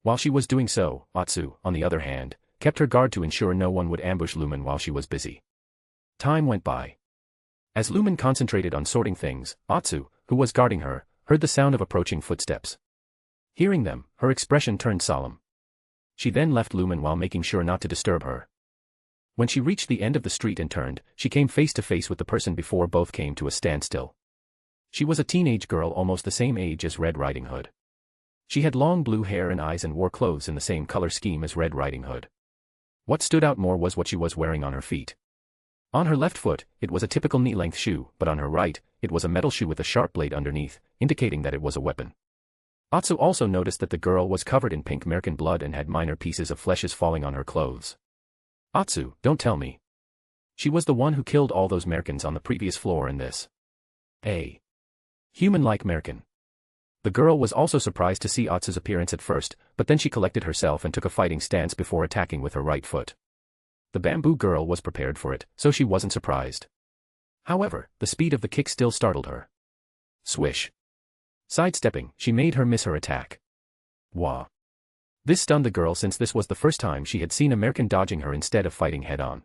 While she was doing so, Atsu, on the other hand, kept her guard to ensure no one would ambush Lumen while she was busy. Time went by. As Lumen concentrated on sorting things, Atsu, who was guarding her, heard the sound of approaching footsteps. Hearing them, her expression turned solemn. She then left Lumen while making sure not to disturb her. When she reached the end of the street and turned, she came face to face with the person before both came to a standstill. She was a teenage girl almost the same age as Red Riding Hood. She had long blue hair and eyes and wore clothes in the same color scheme as Red Riding Hood. What stood out more was what she was wearing on her feet. On her left foot, it was a typical knee-length shoe, but on her right, it was a metal shoe with a sharp blade underneath, indicating that it was a weapon. Atsu also noticed that the girl was covered in pink Merkin blood and had minor pieces of fleshes falling on her clothes. Atsu, don't tell me. She was the one who killed all those Merkins on the previous floor in this. A human-like Merkin. The girl was also surprised to see Atsu's appearance at first, but then she collected herself and took a fighting stance before attacking with her right foot. The bamboo girl was prepared for it, so she wasn't surprised. However, the speed of the kick still startled her. Swish. Sidestepping, she made her miss her attack. Wah. This stunned the girl since this was the first time she had seen a Merkin dodging her instead of fighting head-on.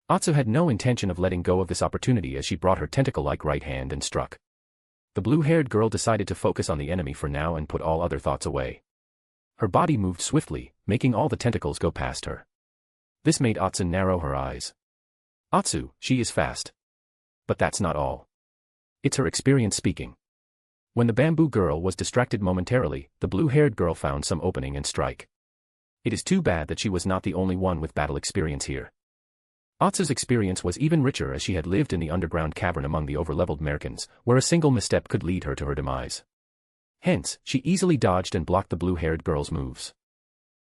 Atsu had no intention of letting go of this opportunity as she brought her tentacle-like right hand and struck. The blue-haired girl decided to focus on the enemy for now and put all other thoughts away. Her body moved swiftly, making all the tentacles go past her. This made Atsu narrow her eyes. Atsu, she is fast. But that's not all. It's her experience speaking. When the bamboo girl was distracted momentarily, the blue-haired girl found some opening and strike. It is too bad that she was not the only one with battle experience here. Atsu's experience was even richer as she had lived in the underground cavern among the overleveled Merkins, where a single misstep could lead her to her demise. Hence, she easily dodged and blocked the blue-haired girl's moves.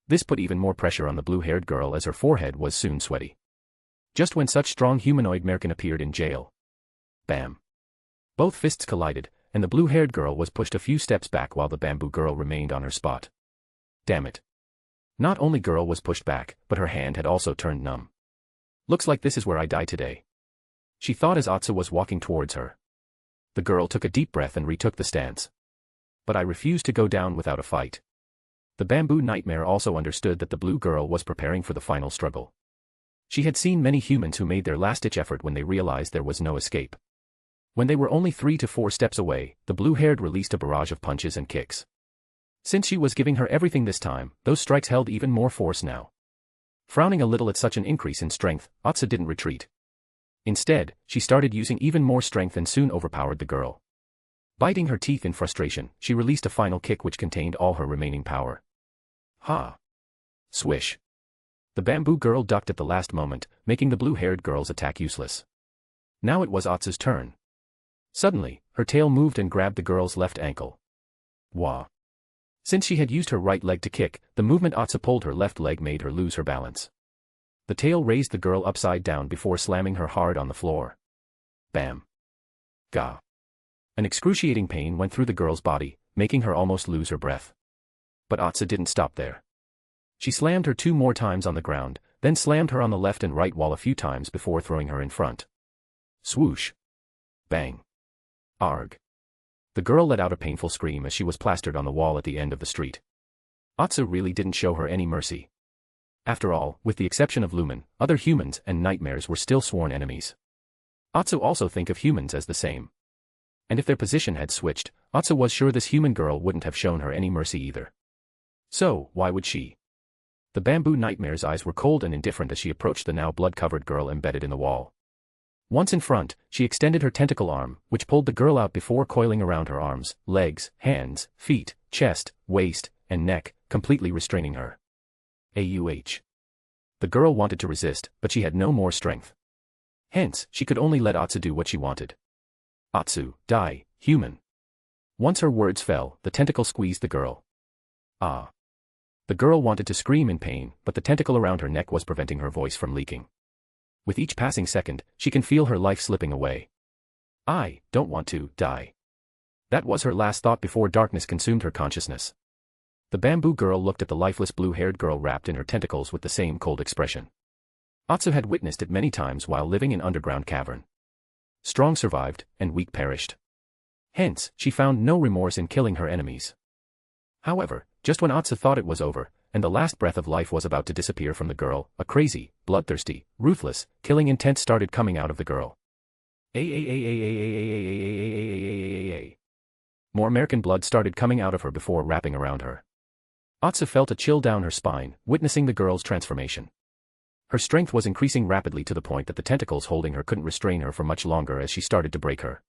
This put even more pressure on the blue-haired girl as her forehead was soon sweaty. Just when such strong humanoid Merkin appeared in jail. Bam. Both fists collided, and the blue-haired girl was pushed a few steps back while the bamboo girl remained on her spot. Damn it. Not only girl was pushed back, but her hand had also turned numb. Looks like this is where I die today. She thought as Atsu was walking towards her. The girl took a deep breath and retook the stance. But I refused to go down without a fight. The bamboo nightmare also understood that the blue girl was preparing for the final struggle. She had seen many humans who made their last-ditch effort when they realized there was no escape. When they were only 3 to 4 steps away, the blue-haired released a barrage of punches and kicks. Since she was giving her everything this time, those strikes held even more force now. Frowning a little at such an increase in strength, Atsu didn't retreat. Instead, she started using even more strength and soon overpowered the girl. Biting her teeth in frustration, she released a final kick which contained all her remaining power. Ha! Swish. The bamboo girl ducked at the last moment, making the blue-haired girl's attack useless. Now it was Atsu's turn. Suddenly, her tail moved and grabbed the girl's left ankle. Wah. Since she had used her right leg to kick, the movement Atsu pulled her left leg made her lose her balance. The tail raised the girl upside down before slamming her hard on the floor. Bam. Ga. An excruciating pain went through the girl's body, making her almost lose her breath. But Atsu didn't stop there. She slammed her 2 more times on the ground, then slammed her on the left and right wall a few times before throwing her in front. Swoosh. Bang. Arg. The girl let out a painful scream as she was plastered on the wall at the end of the street. Atsu really didn't show her any mercy. After all, with the exception of Lumen, other humans and nightmares were still sworn enemies. Atsu also think of humans as the same. And if their position had switched, Atsu was sure this human girl wouldn't have shown her any mercy either. So, why would she? The bamboo nightmare's eyes were cold and indifferent as she approached the now blood-covered girl embedded in the wall. Once in front, she extended her tentacle arm, which pulled the girl out before coiling around her arms, legs, hands, feet, chest, waist, and neck, completely restraining her. AUH. The girl wanted to resist, but she had no more strength. Hence, she could only let Atsu do what she wanted. Atsu, die, human. Once her words fell, the tentacle squeezed the girl. Ah. The girl wanted to scream in pain, but the tentacle around her neck was preventing her voice from leaking. With each passing second, she can feel her life slipping away. I don't want to die. That was her last thought before darkness consumed her consciousness. The bamboo girl looked at the lifeless blue-haired girl wrapped in her tentacles with the same cold expression. Atsu had witnessed it many times while living in underground cavern. Strong survived, and weak perished. Hence, she found no remorse in killing her enemies. However, just when Atsu thought it was over, and the last breath of life was about to disappear from the girl, a crazy, bloodthirsty, ruthless, killing intent started coming out of the girl. More American blood started coming out of her before wrapping around her. Atsu felt a chill down her spine, witnessing the girl's transformation. Her strength was increasing rapidly to the point that the tentacles holding her couldn't restrain her for much longer as she started to break her.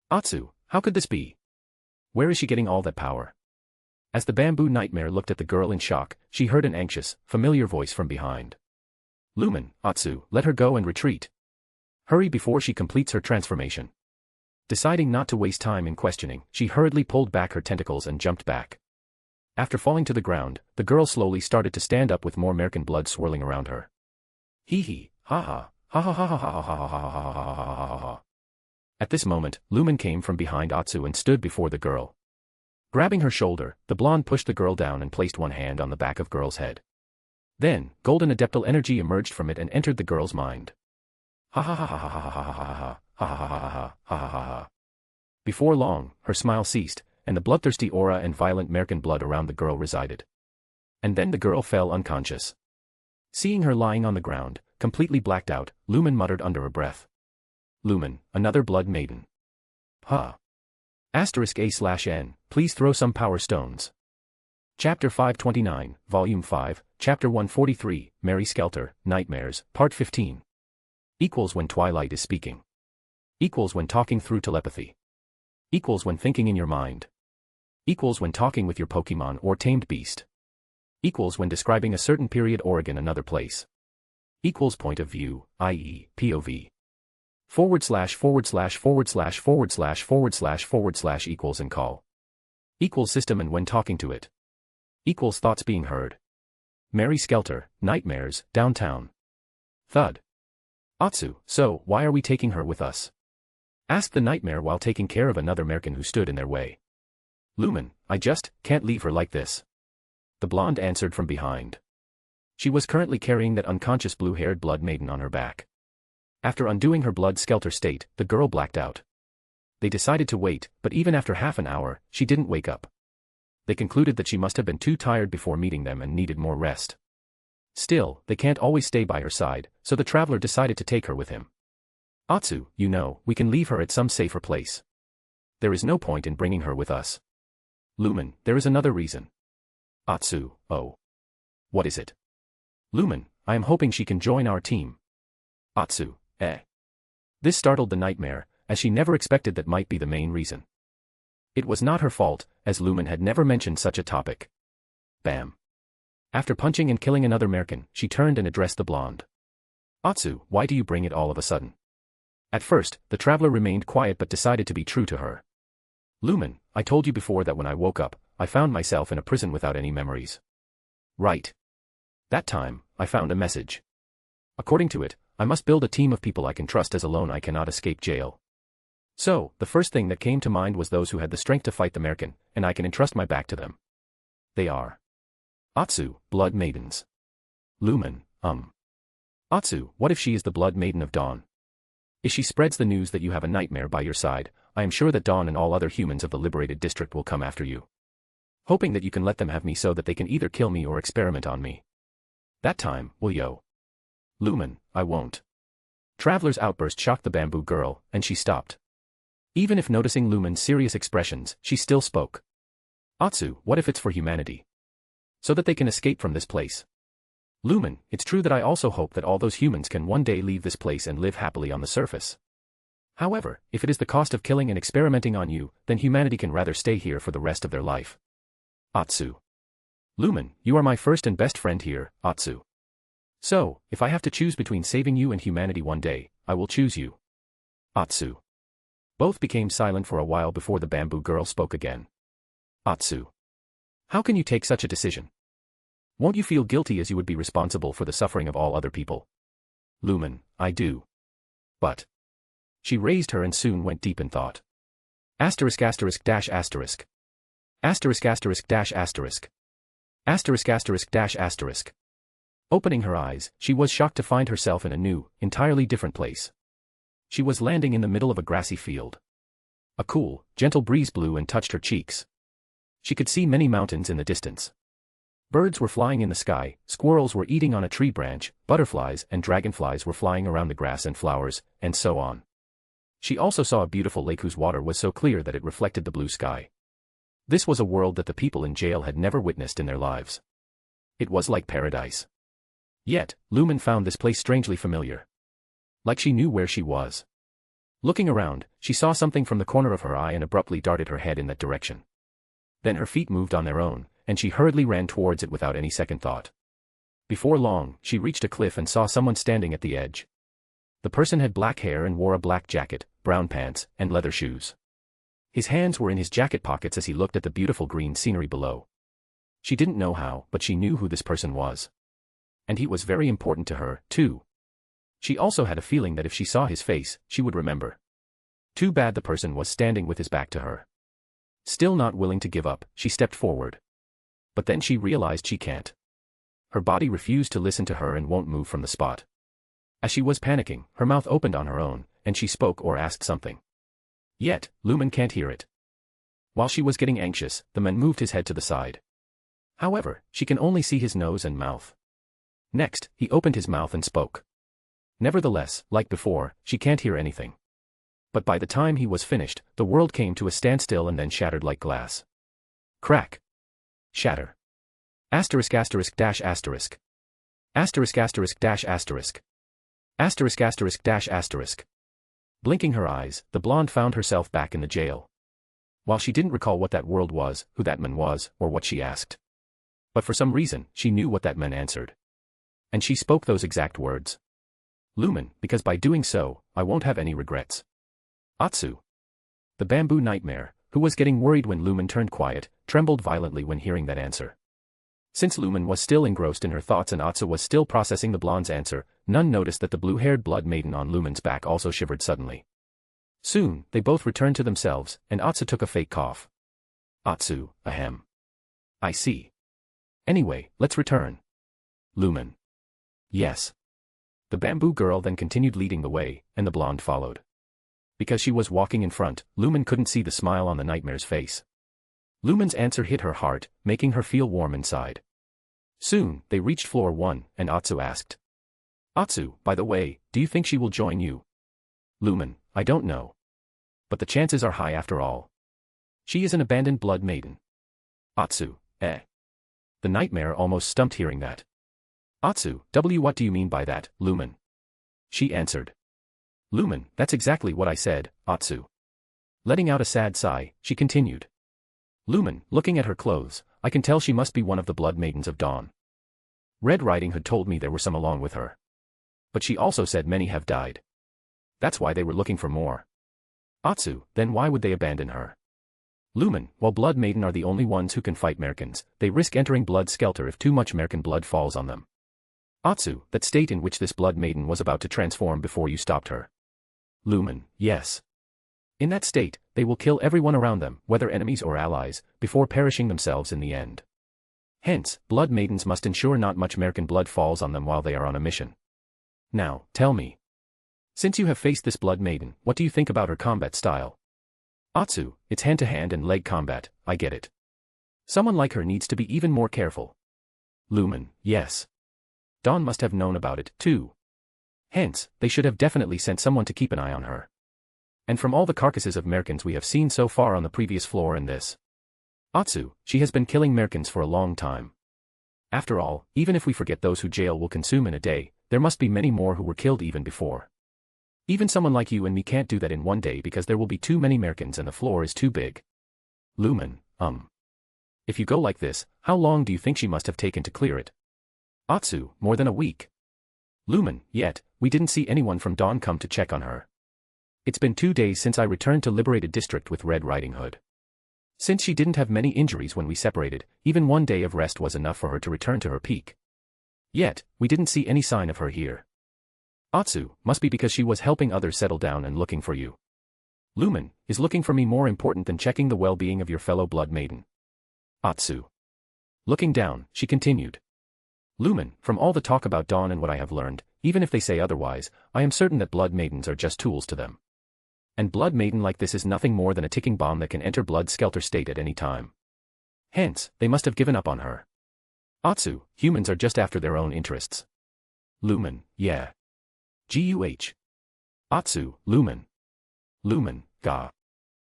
Atsu, how could this be? Where is she getting all that power? As the bamboo nightmare looked at the girl in shock, she heard an anxious, familiar voice from behind. Lumen, Atsu, let her go and retreat. Hurry before she completes her transformation. Deciding not to waste time in questioning, she hurriedly pulled back her tentacles and jumped back. After falling to the ground, the girl slowly started to stand up with more American blood swirling around her. Hee ha ha, ha ha ha ha ha ha ha ha ha ha ha ha. At this moment, Lumen came from behind Atsu and stood before the girl. Grabbing her shoulder, the blonde pushed the girl down and placed one hand on the back of girl's head. Then, golden adeptal energy emerged from it and entered the girl's mind. Ha ha ha ha ha ha ha ha ha ha ha ha ha ha ha ha. Before long, her smile ceased, and the bloodthirsty aura and violent American blood around the girl resided. And then the girl fell unconscious. Seeing her lying on the ground, completely blacked out, Lumen muttered under her breath. Lumen, another blood maiden. Huh. *A/N, please throw some power stones. Chapter 529, Volume 5, Chapter 143, Mary Skelter, Nightmares, Part 15. Equals when Twilight is speaking. Equals when talking through telepathy. Equals when thinking in your mind. Equals when talking with your Pokemon or tamed beast. Equals when describing a certain period or again another place. Equals point of view, i.e., POV. / / equals and call. Equals system and when talking to it. Equals thoughts being heard. Mary Skelter, Nightmares, Downtown. Thud. Atsu, so, why are we taking her with us? Asked the nightmare while taking care of another American who stood in their way. Lumen, I just can't leave her like this. The blonde answered from behind. She was currently carrying that unconscious blue-haired blood maiden on her back. After undoing her blood skelter state, the girl blacked out. They decided to wait, but even after half an hour, she didn't wake up. They concluded that she must have been too tired before meeting them and needed more rest. Still, they can't always stay by her side, so the traveler decided to take her with him. Atsu, you know, we can leave her at some safer place. There is no point in bringing her with us. Lumen, there is another reason. Atsu, oh. What is it? Lumen, I am hoping she can join our team. Atsu, eh. This startled the nightmare, as she never expected that might be the main reason. It was not her fault, as Lumen had never mentioned such a topic. Bam. After punching and killing another American, she turned and addressed the blonde. Atsu, why do you bring it all of a sudden? At first, the traveler remained quiet but decided to be true to her. Lumen, I told you before that when I woke up, I found myself in a prison without any memories. Right. That time, I found a message. According to it, I must build a team of people I can trust as alone I cannot escape jail. So, the first thing that came to mind was those who had the strength to fight the Merkin, and I can entrust my back to them. They are Atsu, Blood Maidens. Lumen, Atsu, what if she is the Blood Maiden of Dawn? If she spreads the news that you have a nightmare by your side, I am sure that Dawn and all other humans of the liberated district will come after you. Hoping that you can let them have me so that they can either kill me or experiment on me. That time, will yo. Lumen, I won't. Traveler's outburst shocked the bamboo girl, and she stopped. Even if noticing Lumen's serious expressions, she still spoke. Atsu, what if it's for humanity? So that they can escape from this place. Lumen, it's true that I also hope that all those humans can one day leave this place and live happily on the surface. However, if it is the cost of killing and experimenting on you, then humanity can rather stay here for the rest of their life. Atsu. Lumen, you are my first and best friend here, Atsu. So, if I have to choose between saving you and humanity one day, I will choose you. Atsu. Both became silent for a while before the bamboo girl spoke again. Atsu. How can you take such a decision? Won't you feel guilty as you would be responsible for the suffering of all other people? Lumen, I do. But. She raised her and soon went deep in thought. Asterisk asterisk dash asterisk. Asterisk asterisk dash asterisk. Asterisk asterisk dash asterisk. Opening her eyes, she was shocked to find herself in a new, entirely different place. She was landing in the middle of a grassy field. A cool, gentle breeze blew and touched her cheeks. She could see many mountains in the distance. Birds were flying in the sky, squirrels were eating on a tree branch, butterflies and dragonflies were flying around the grass and flowers, and so on. She also saw a beautiful lake whose water was so clear that it reflected the blue sky. This was a world that the people in jail had never witnessed in their lives. It was like paradise. Yet, Lumen found this place strangely familiar. Like she knew where she was. Looking around, she saw something from the corner of her eye and abruptly darted her head in that direction. Then her feet moved on their own, and she hurriedly ran towards it without any second thought. Before long, she reached a cliff and saw someone standing at the edge. The person had black hair and wore a black jacket, brown pants, and leather shoes. His hands were in his jacket pockets as he looked at the beautiful green scenery below. She didn't know how, but she knew who this person was. And he was very important to her, too. She also had a feeling that if she saw his face, she would remember. Too bad the person was standing with his back to her. Still not willing to give up, she stepped forward. But then she realized she can't. Her body refused to listen to her and won't move from the spot. As she was panicking, her mouth opened on her own, and she spoke or asked something. Yet, Lumen can't hear it. While she was getting anxious, the man moved his head to the side. However, she can only see his nose and mouth. Next, he opened his mouth and spoke. Nevertheless, like before, she can't hear anything. But by the time he was finished, the world came to a standstill and then shattered like glass. Crack. Shatter. Asterisk asterisk dash asterisk. Asterisk asterisk dash asterisk. Asterisk asterisk dash asterisk. Blinking her eyes, the blonde found herself back in the jail. While she didn't recall what that world was, who that man was, or what she asked. But for some reason, she knew what that man answered. And she spoke those exact words. Lumen, because by doing so, I won't have any regrets. Atsu. The bamboo nightmare, who was getting worried when Lumen turned quiet, trembled violently when hearing that answer. Since Lumen was still engrossed in her thoughts and Atsu was still processing the blonde's answer, none noticed that the blue-haired blood maiden on Lumen's back also shivered suddenly. Soon, they both returned to themselves, and Atsu took a fake cough. Atsu, ahem. I see. Anyway, let's return. Lumen. Yes. The bamboo girl then continued leading the way, and the blonde followed. Because she was walking in front, Lumen couldn't see the smile on the nightmare's face. Lumen's answer hit her heart, making her feel warm inside. Soon, they reached floor 1, and Atsu asked. Atsu, by the way, do you think she will join you? Lumen, I don't know. But the chances are high after all. She is an abandoned blood maiden. Atsu, eh. The nightmare almost stumped hearing that. Atsu, what do you mean by that, Lumen? She answered. Lumen, that's exactly what I said, Atsu. Letting out a sad sigh, she continued. Lumen, looking at her clothes, I can tell she must be one of the blood maidens of Dawn. Red Riding Hood told me there were some along with her. But she also said many have died. That's why they were looking for more. Atsu, then why would they abandon her? Lumen, while Blood Maiden are the only ones who can fight Merkins, they risk entering Blood Skelter if too much Merkin blood falls on them. Atsu, that state in which this Blood Maiden was about to transform before you stopped her. Lumen, yes. In that state, they will kill everyone around them, whether enemies or allies, before perishing themselves in the end. Hence, Blood Maidens must ensure not much Merkin blood falls on them while they are on a mission. Now, tell me. Since you have faced this Blood Maiden, what do you think about her combat style? Atsu, it's hand-to-hand and leg combat, I get it. Someone like her needs to be even more careful. Lumen, yes. Dawn must have known about it, too. Hence, they should have definitely sent someone to keep an eye on her. And from all the carcasses of Merkins we have seen so far on the previous floor and this. Atsu, she has been killing Merkins for a long time. After all, even if we forget those who jail will consume in a day, there must be many more who were killed even before. Even someone like you and me can't do that in one day because there will be too many Merkins and the floor is too big. Lumen, If you go like this, how long do you think she must have taken to clear it? Atsu, more than a week. Lumen, yet, we didn't see anyone from Dawn come to check on her. It's been 2 days since I returned to Liberated District with Red Riding Hood. Since she didn't have many injuries when we separated, even 1 day of rest was enough for her to return to her peak. Yet, we didn't see any sign of her here. Atsu, must be because she was helping others settle down and looking for you. Lumen, is looking for me more important than checking the well-being of your fellow Blood Maiden? Atsu. Looking down, she continued. Lumen, from all the talk about Dawn and what I have learned, even if they say otherwise, I am certain that Blood Maidens are just tools to them. And Blood Maiden like this is nothing more than a ticking bomb that can enter Blood Skelter state at any time. Hence, they must have given up on her. Atsu, humans are just after their own interests. Lumen, yeah. Guh. Atsu, Lumen. Lumen, Ga.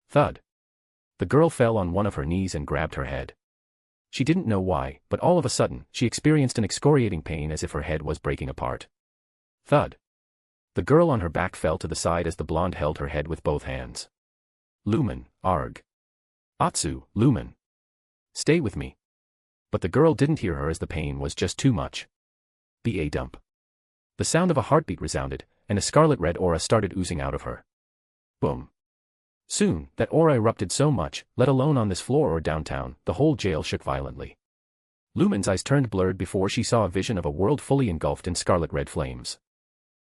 Thud. The girl fell on one of her knees and grabbed her head. She didn't know why, but all of a sudden, she experienced an excoriating pain as if her head was breaking apart. Thud. The girl on her back fell to the side as the blonde held her head with both hands. Lumen, arg. Atsu, Lumen. Stay with me. But the girl didn't hear her as the pain was just too much. Ba dump. The sound of a heartbeat resounded, and a scarlet-red aura started oozing out of her. Boom. Soon, that aura erupted so much, let alone on this floor or downtown, the whole jail shook violently. Lumen's eyes turned blurred before she saw a vision of a world fully engulfed in scarlet-red flames.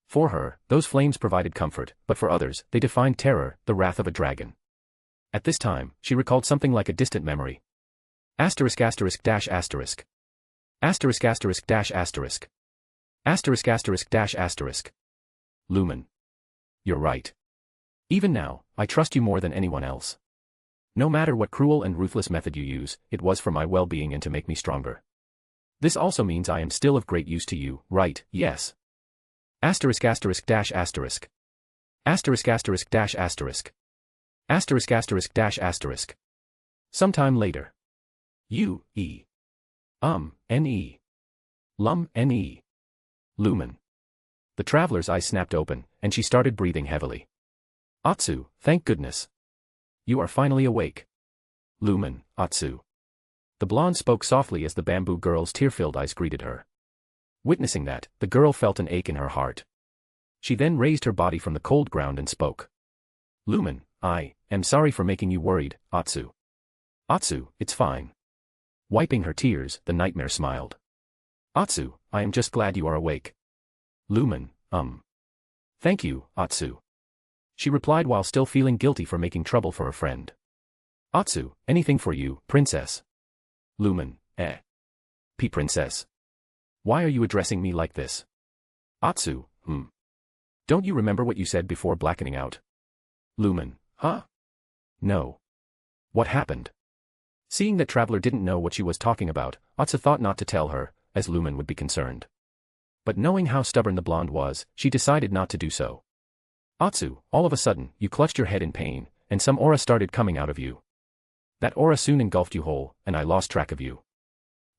For her, those flames provided comfort, but for others, they defined terror, the wrath of a dragon. At this time, she recalled something like a distant memory. Asterisk asterisk dash asterisk. Asterisk asterisk dash asterisk. Asterisk asterisk dash asterisk. Lumen. You're right. Even now, I trust you more than anyone else. No matter what cruel and ruthless method you use, it was for my well-being and to make me stronger. This also means I am still of great use to you, right? Yes. Asterisk asterisk dash asterisk. Asterisk asterisk dash asterisk. Asterisk asterisk dash asterisk. Sometime later. U-E. N-E. N-E. Lumen. The traveler's eyes snapped open, and she started breathing heavily. Atsu, thank goodness. You are finally awake. Lumen, Atsu. The blonde spoke softly as the bamboo girl's tear-filled eyes greeted her. Witnessing that, the girl felt an ache in her heart. She then raised her body from the cold ground and spoke. Lumen, I am sorry for making you worried, Atsu. Atsu, it's fine. Wiping her tears, the nightmare smiled. Atsu, I am just glad you are awake. Lumen, Thank you, Atsu. She replied while still feeling guilty for making trouble for her friend. Atsu, anything for you, princess. Lumen, Princess. Why are you addressing me like this? Atsu, Don't you remember what you said before blackening out? Lumen, huh? No. What happened? Seeing that Traveler didn't know what she was talking about, Atsu thought not to tell her, as Lumen would be concerned. But knowing how stubborn the blonde was, she decided not to do so. Atsu, all of a sudden, you clutched your head in pain, and some aura started coming out of you. That aura soon engulfed you whole, and I lost track of you.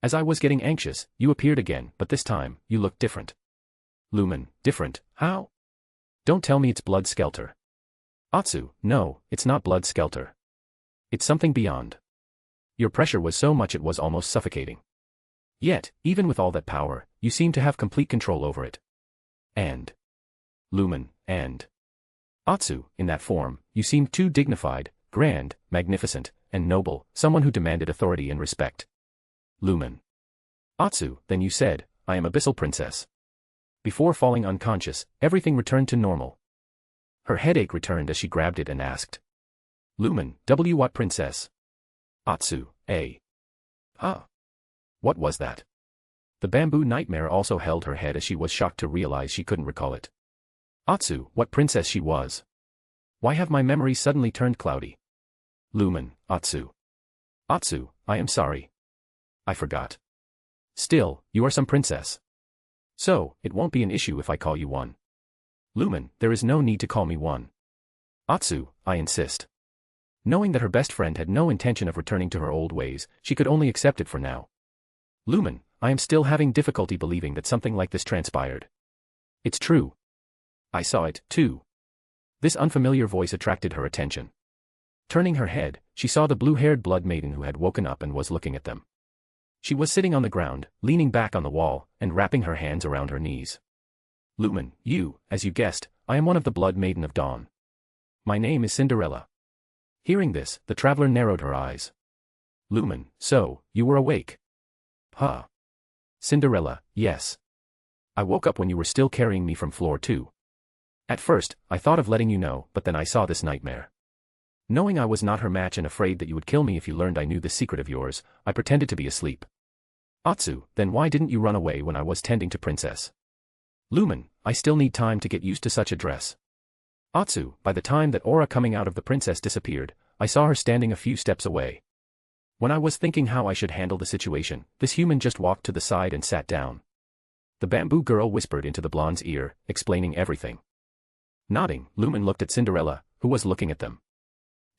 As I was getting anxious, you appeared again, but this time, you looked different. Lumen, different, how? Don't tell me it's Blood Skelter. Atsu, no, it's not Blood Skelter. It's something beyond. Your pressure was so much it was almost suffocating. Yet, even with all that power, you seem to have complete control over it. And. Lumen, and. Atsu, in that form, you seemed too dignified, grand, magnificent, and noble, someone who demanded authority and respect. Lumen. Atsu, then you said, I am Abyssal Princess. Before falling unconscious, everything returned to normal. Her headache returned as she grabbed it and asked. Lumen, what princess? Atsu, A. Huh. What was that? The bamboo nightmare also held her head as she was shocked to realize she couldn't recall it. Atsu, what princess she was. Why have my memories suddenly turned cloudy? Lumen, Atsu. Atsu, I am sorry. I forgot. Still, you are some princess. So, it won't be an issue if I call you one. Lumen, there is no need to call me one. Atsu, I insist. Knowing that her best friend had no intention of returning to her old ways, she could only accept it for now. Lumen, I am still having difficulty believing that something like this transpired. It's true. I saw it, too. This unfamiliar voice attracted her attention. Turning her head, she saw the blue-haired blood maiden who had woken up and was looking at them. She was sitting on the ground, leaning back on the wall, and wrapping her hands around her knees. Lumen, as you guessed, I am one of the Blood Maiden of Dawn. My name is Cinderella. Hearing this, the traveler narrowed her eyes. Lumen, so, you were awake? Huh. Cinderella, yes. I woke up when you were still carrying me from floor 2. At first, I thought of letting you know, but then I saw this nightmare. Knowing I was not her match and afraid that you would kill me if you learned I knew this secret of yours, I pretended to be asleep. Atsu, then why didn't you run away when I was tending to Princess? Lumen, I still need time to get used to such a dress. Atsu, by the time that aura coming out of the princess disappeared, I saw her standing a few steps away. When I was thinking how I should handle the situation, this human just walked to the side and sat down. The bamboo girl whispered into the blonde's ear, explaining everything. Nodding, Lumen looked at Cinderella, who was looking at them.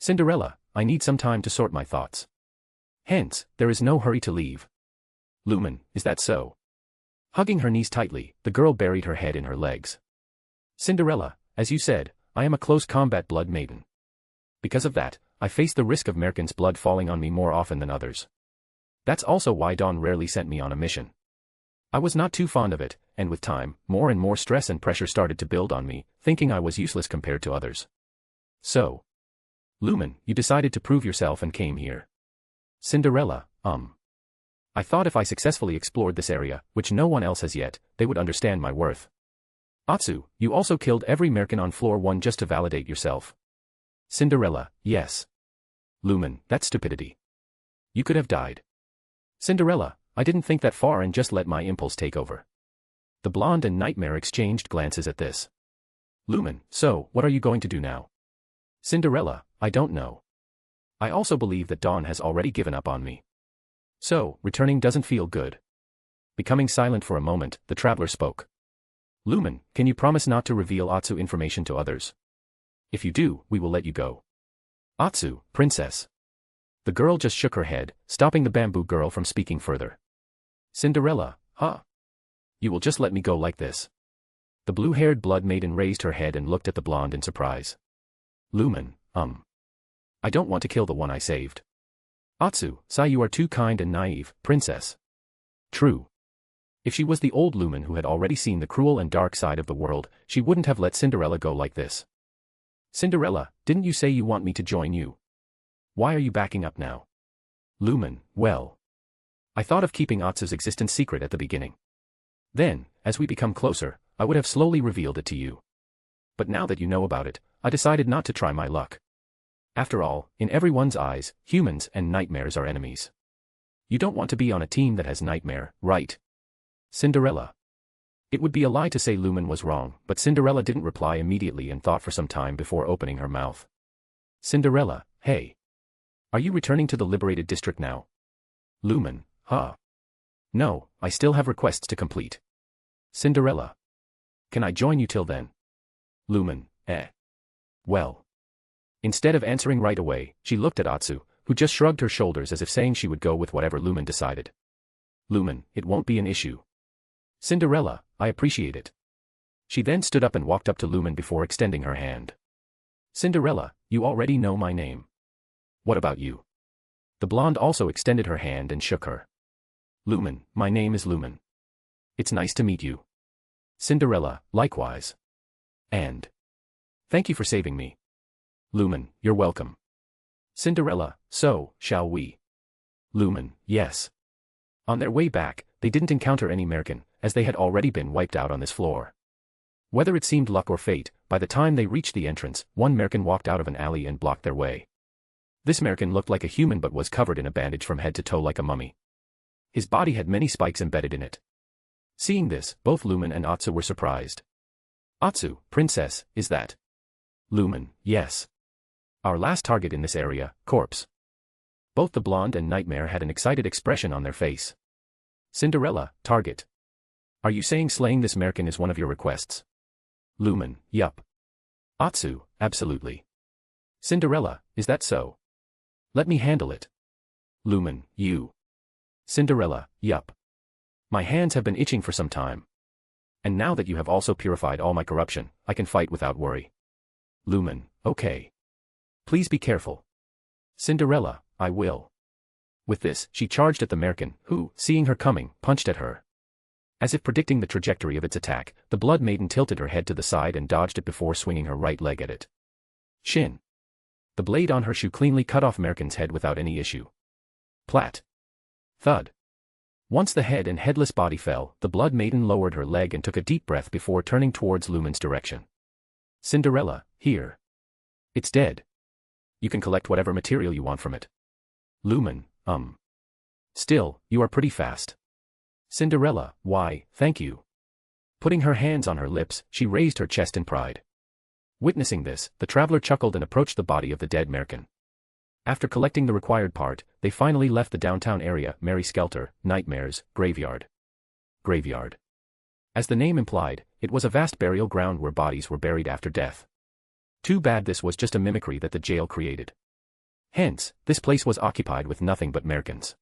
Cinderella, I need some time to sort my thoughts. Hence, there is no hurry to leave. Lumen, is that so? Hugging her knees tightly, the girl buried her head in her legs. Cinderella, as you said, I am a close combat blood maiden. Because of that, I face the risk of Merkin's blood falling on me more often than others. That's also why Dawn rarely sent me on a mission. I was not too fond of it, and with time, more and more stress and pressure started to build on me, thinking I was useless compared to others. So, Lumen, you decided to prove yourself and came here. Cinderella, I thought if I successfully explored this area, which no one else has yet, they would understand my worth. Atsu, you also killed every Merkin on floor 1 just to validate yourself. Cinderella, yes. Lumen, that's stupidity. You could have died. Cinderella, I didn't think that far and just let my impulse take over. The blonde and Nightmare exchanged glances at this. Lumen, so, what are you going to do now? Cinderella, I don't know. I also believe that Dawn has already given up on me. So, returning doesn't feel good. Becoming silent for a moment, the traveler spoke. Lumen, can you promise not to reveal Atsu information to others? If you do, we will let you go. Atsu, princess. The girl just shook her head, stopping the bamboo girl from speaking further. Cinderella, huh? You will just let me go like this? The blue-haired blood maiden raised her head and looked at the blonde in surprise. Lumen, I don't want to kill the one I saved. Atsu, you are too kind and naive, princess. True. If she was the old Lumen who had already seen the cruel and dark side of the world, she wouldn't have let Cinderella go like this. Cinderella, didn't you say you want me to join you? Why are you backing up now? Lumen, well. I thought of keeping Atsu's existence secret at the beginning. Then, as we become closer, I would have slowly revealed it to you. But now that you know about it, I decided not to try my luck. After all, in everyone's eyes, humans and nightmares are enemies. You don't want to be on a team that has Nightmare, right? Cinderella. It would be a lie to say Lumen was wrong, but Cinderella didn't reply immediately and thought for some time before opening her mouth. Cinderella, hey. Are you returning to the liberated district now? Lumen, huh? No, I still have requests to complete. Cinderella. Can I join you till then? Lumen, Well. Instead of answering right away, she looked at Atsu, who just shrugged her shoulders as if saying she would go with whatever Lumen decided. Lumen, it won't be an issue. Cinderella, I appreciate it. She then stood up and walked up to Lumen before extending her hand. Cinderella, you already know my name. What about you? The blonde also extended her hand and shook her. Lumen, my name is Lumen. It's nice to meet you. Cinderella, likewise. And Thank you for saving me. Lumen, you're welcome. Cinderella, so, shall we? Lumen, yes. On their way back, they didn't encounter any Merkin, as they had already been wiped out on this floor. Whether it seemed luck or fate, by the time they reached the entrance, one Merkin walked out of an alley and blocked their way. This Merkin looked like a human but was covered in a bandage from head to toe like a mummy. His body had many spikes embedded in it. Seeing this, both Lumen and Atsu were surprised. Atsu, princess, is that? Lumen, yes. Our last target in this area, corpse. Both the blonde and Nightmare had an excited expression on their face. Cinderella, target. Are you saying slaying this Merkin is one of your requests? Lumen, yup. Atsu, absolutely. Cinderella, is that so? Let me handle it. Lumen, you. Cinderella, yup. My hands have been itching for some time. And now that you have also purified all my corruption, I can fight without worry. Lumen, okay. Please be careful. Cinderella, I will. With this, she charged at the Merkin, who, seeing her coming, punched at her. As if predicting the trajectory of its attack, the Blood Maiden tilted her head to the side and dodged it before swinging her right leg at it. Shin. The blade on her shoe cleanly cut off Merkin's head without any issue. Plat. Thud. Once the head and headless body fell, the Blood Maiden lowered her leg and took a deep breath before turning towards Lumen's direction. Cinderella, here. It's dead. You can collect whatever material you want from it. Lumen, Still, you are pretty fast. Cinderella, why, thank you. Putting her hands on her lips, she raised her chest in pride. Witnessing this, the traveler chuckled and approached the body of the dead Merkin. After collecting the required part, they finally left the downtown area, Merry Skelter, Nightmare's graveyard. Graveyard. As the name implied, it was a vast burial ground where bodies were buried after death. Too bad this was just a mimicry that the jail created. Hence, this place was occupied with nothing but Merkins.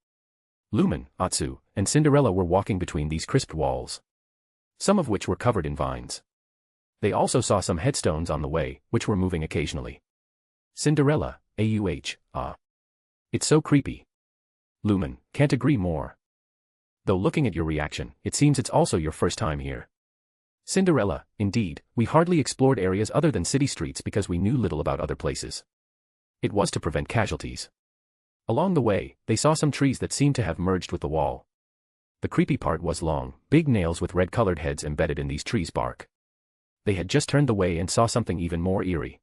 Lumen, Atsu, and Cinderella were walking between these crisped walls, some of which were covered in vines. They also saw some headstones on the way, which were moving occasionally. Cinderella, ah. It's so creepy. Lumen, can't agree more. Though looking at your reaction, it seems it's also your first time here. Cinderella, indeed, we hardly explored areas other than city streets because we knew little about other places. It was to prevent casualties. Along the way, they saw some trees that seemed to have merged with the wall. The creepy part was long, big nails with red-colored heads embedded in these trees' bark. They had just turned the way and saw something even more eerie.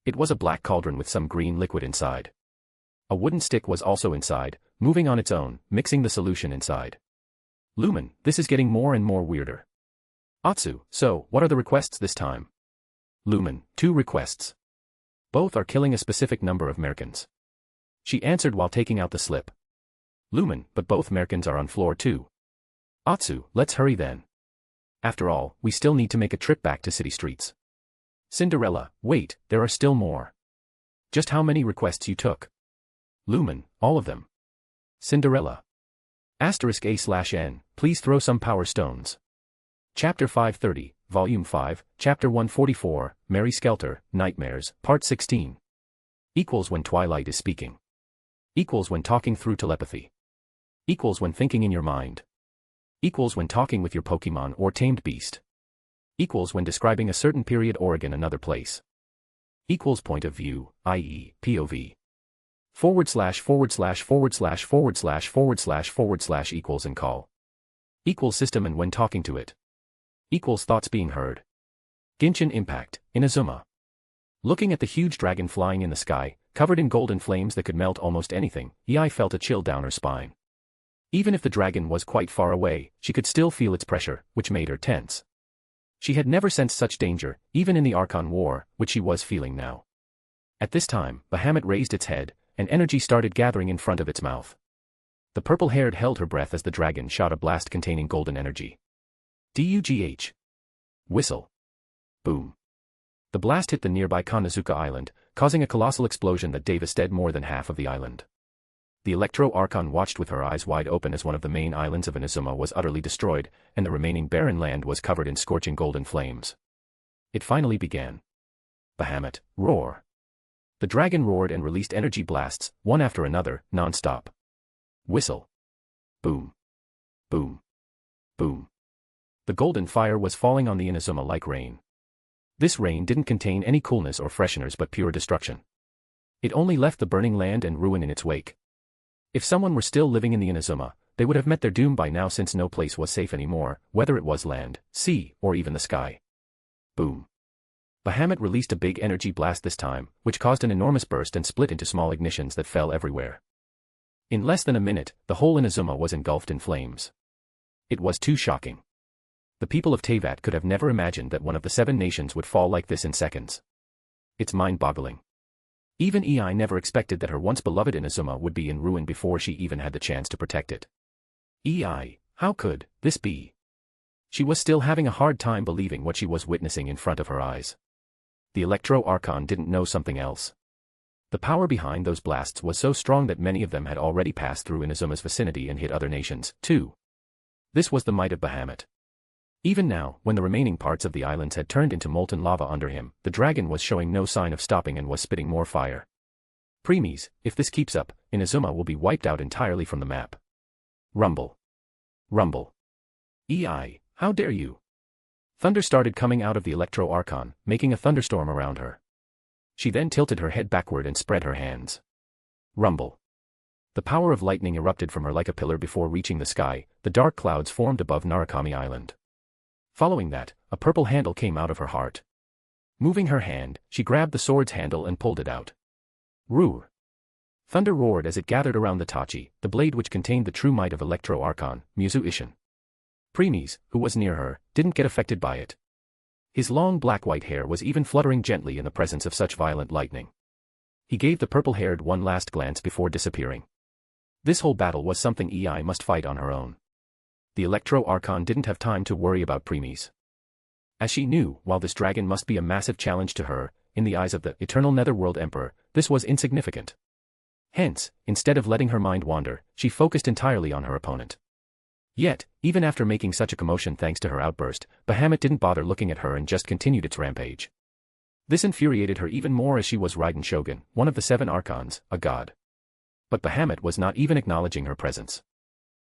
It was a black cauldron with some green liquid inside. A wooden stick was also inside, moving on its own, mixing the solution inside. Lumen, this is getting more and more weirder. Atsu, so, what are the requests this time? Lumen, 2 requests. Both are killing a specific number of Merkins. She answered while taking out the slip. Lumen, but both Merkins are on floor 2. Atsu, let's hurry then. After all, we still need to make a trip back to city streets. Cinderella, wait, there are still more. Just how many requests you took? Lumen, all of them. Cinderella. *A/N, please throw some power stones. Chapter 530, Volume 5, Chapter 144, Merry Skelter, Nightmares, Part 16. Equals when Twilight is speaking. Equals when talking through telepathy. Equals when thinking in your mind. Equals when talking with your Pokemon or tamed beast. Equals when describing a certain period or again another place. Equals point of view, i.e., POV. / / equals and call. Equals system and when talking to it. Equals thoughts being heard. Genshin Impact, Inazuma. Looking at the huge dragon flying in the sky, covered in golden flames that could melt almost anything, Ei felt a chill down her spine. Even if the dragon was quite far away, she could still feel its pressure, which made her tense. She had never sensed such danger, even in the Archon War, which she was feeling now. At this time, Bahamut raised its head, and energy started gathering in front of its mouth. The purple-haired held her breath as the dragon shot a blast containing golden energy. Dugh. Whistle. Boom. The blast hit the nearby Kanazuka Island, causing a colossal explosion that devastated more than half of the island. The Electro Archon watched with her eyes wide open as one of the main islands of Inazuma was utterly destroyed, and the remaining barren land was covered in scorching golden flames. It finally began. Bahamut, roar. The dragon roared and released energy blasts, one after another, non-stop. Whistle. Boom. Boom. Boom. The golden fire was falling on the Inazuma like rain. This rain didn't contain any coolness or fresheners but pure destruction. It only left the burning land and ruin in its wake. If someone were still living in the Inazuma, they would have met their doom by now since no place was safe anymore, whether it was land, sea, or even the sky. Boom. Bahamut released a big energy blast this time, which caused an enormous burst and split into small ignitions that fell everywhere. In less than a minute, the whole Inazuma was engulfed in flames. It was too shocking. The people of Teyvat could have never imagined that one of the 7 nations would fall like this in seconds. It's mind-boggling. Even Ei never expected that her once beloved Inazuma would be in ruin before she even had the chance to protect it. Ei, how could this be? She was still having a hard time believing what she was witnessing in front of her eyes. The Electro Archon didn't know something else. The power behind those blasts was so strong that many of them had already passed through Inazuma's vicinity and hit other nations, too. This was the might of Bahamut. Even now, when the remaining parts of the islands had turned into molten lava under him, the dragon was showing no sign of stopping and was spitting more fire. Preemies, if this keeps up, Inazuma will be wiped out entirely from the map. Rumble. Rumble. Ei, how dare you? Thunder started coming out of the Electro Archon, making a thunderstorm around her. She then tilted her head backward and spread her hands. Rumble. The power of lightning erupted from her like a pillar before reaching the sky. The dark clouds formed above Narukami Island. Following that, a purple handle came out of her heart. Moving her hand, she grabbed the sword's handle and pulled it out. Roar. Thunder roared as it gathered around the Tachi, the blade which contained the true might of Electro Archon, Muzu Ishin. Preemies, who was near her, didn't get affected by it. His long black-white hair was even fluttering gently in the presence of such violent lightning. He gave the purple-haired one last glance before disappearing. This whole battle was something Ei must fight on her own. The Electro Archon didn't have time to worry about preemies. As she knew, while this dragon must be a massive challenge to her, in the eyes of the Eternal Netherworld Emperor, this was insignificant. Hence, instead of letting her mind wander, she focused entirely on her opponent. Yet, even after making such a commotion thanks to her outburst, Bahamut didn't bother looking at her and just continued its rampage. This infuriated her even more as she was Raiden Shogun, one of the 7 Archons, a god. But Bahamut was not even acknowledging her presence.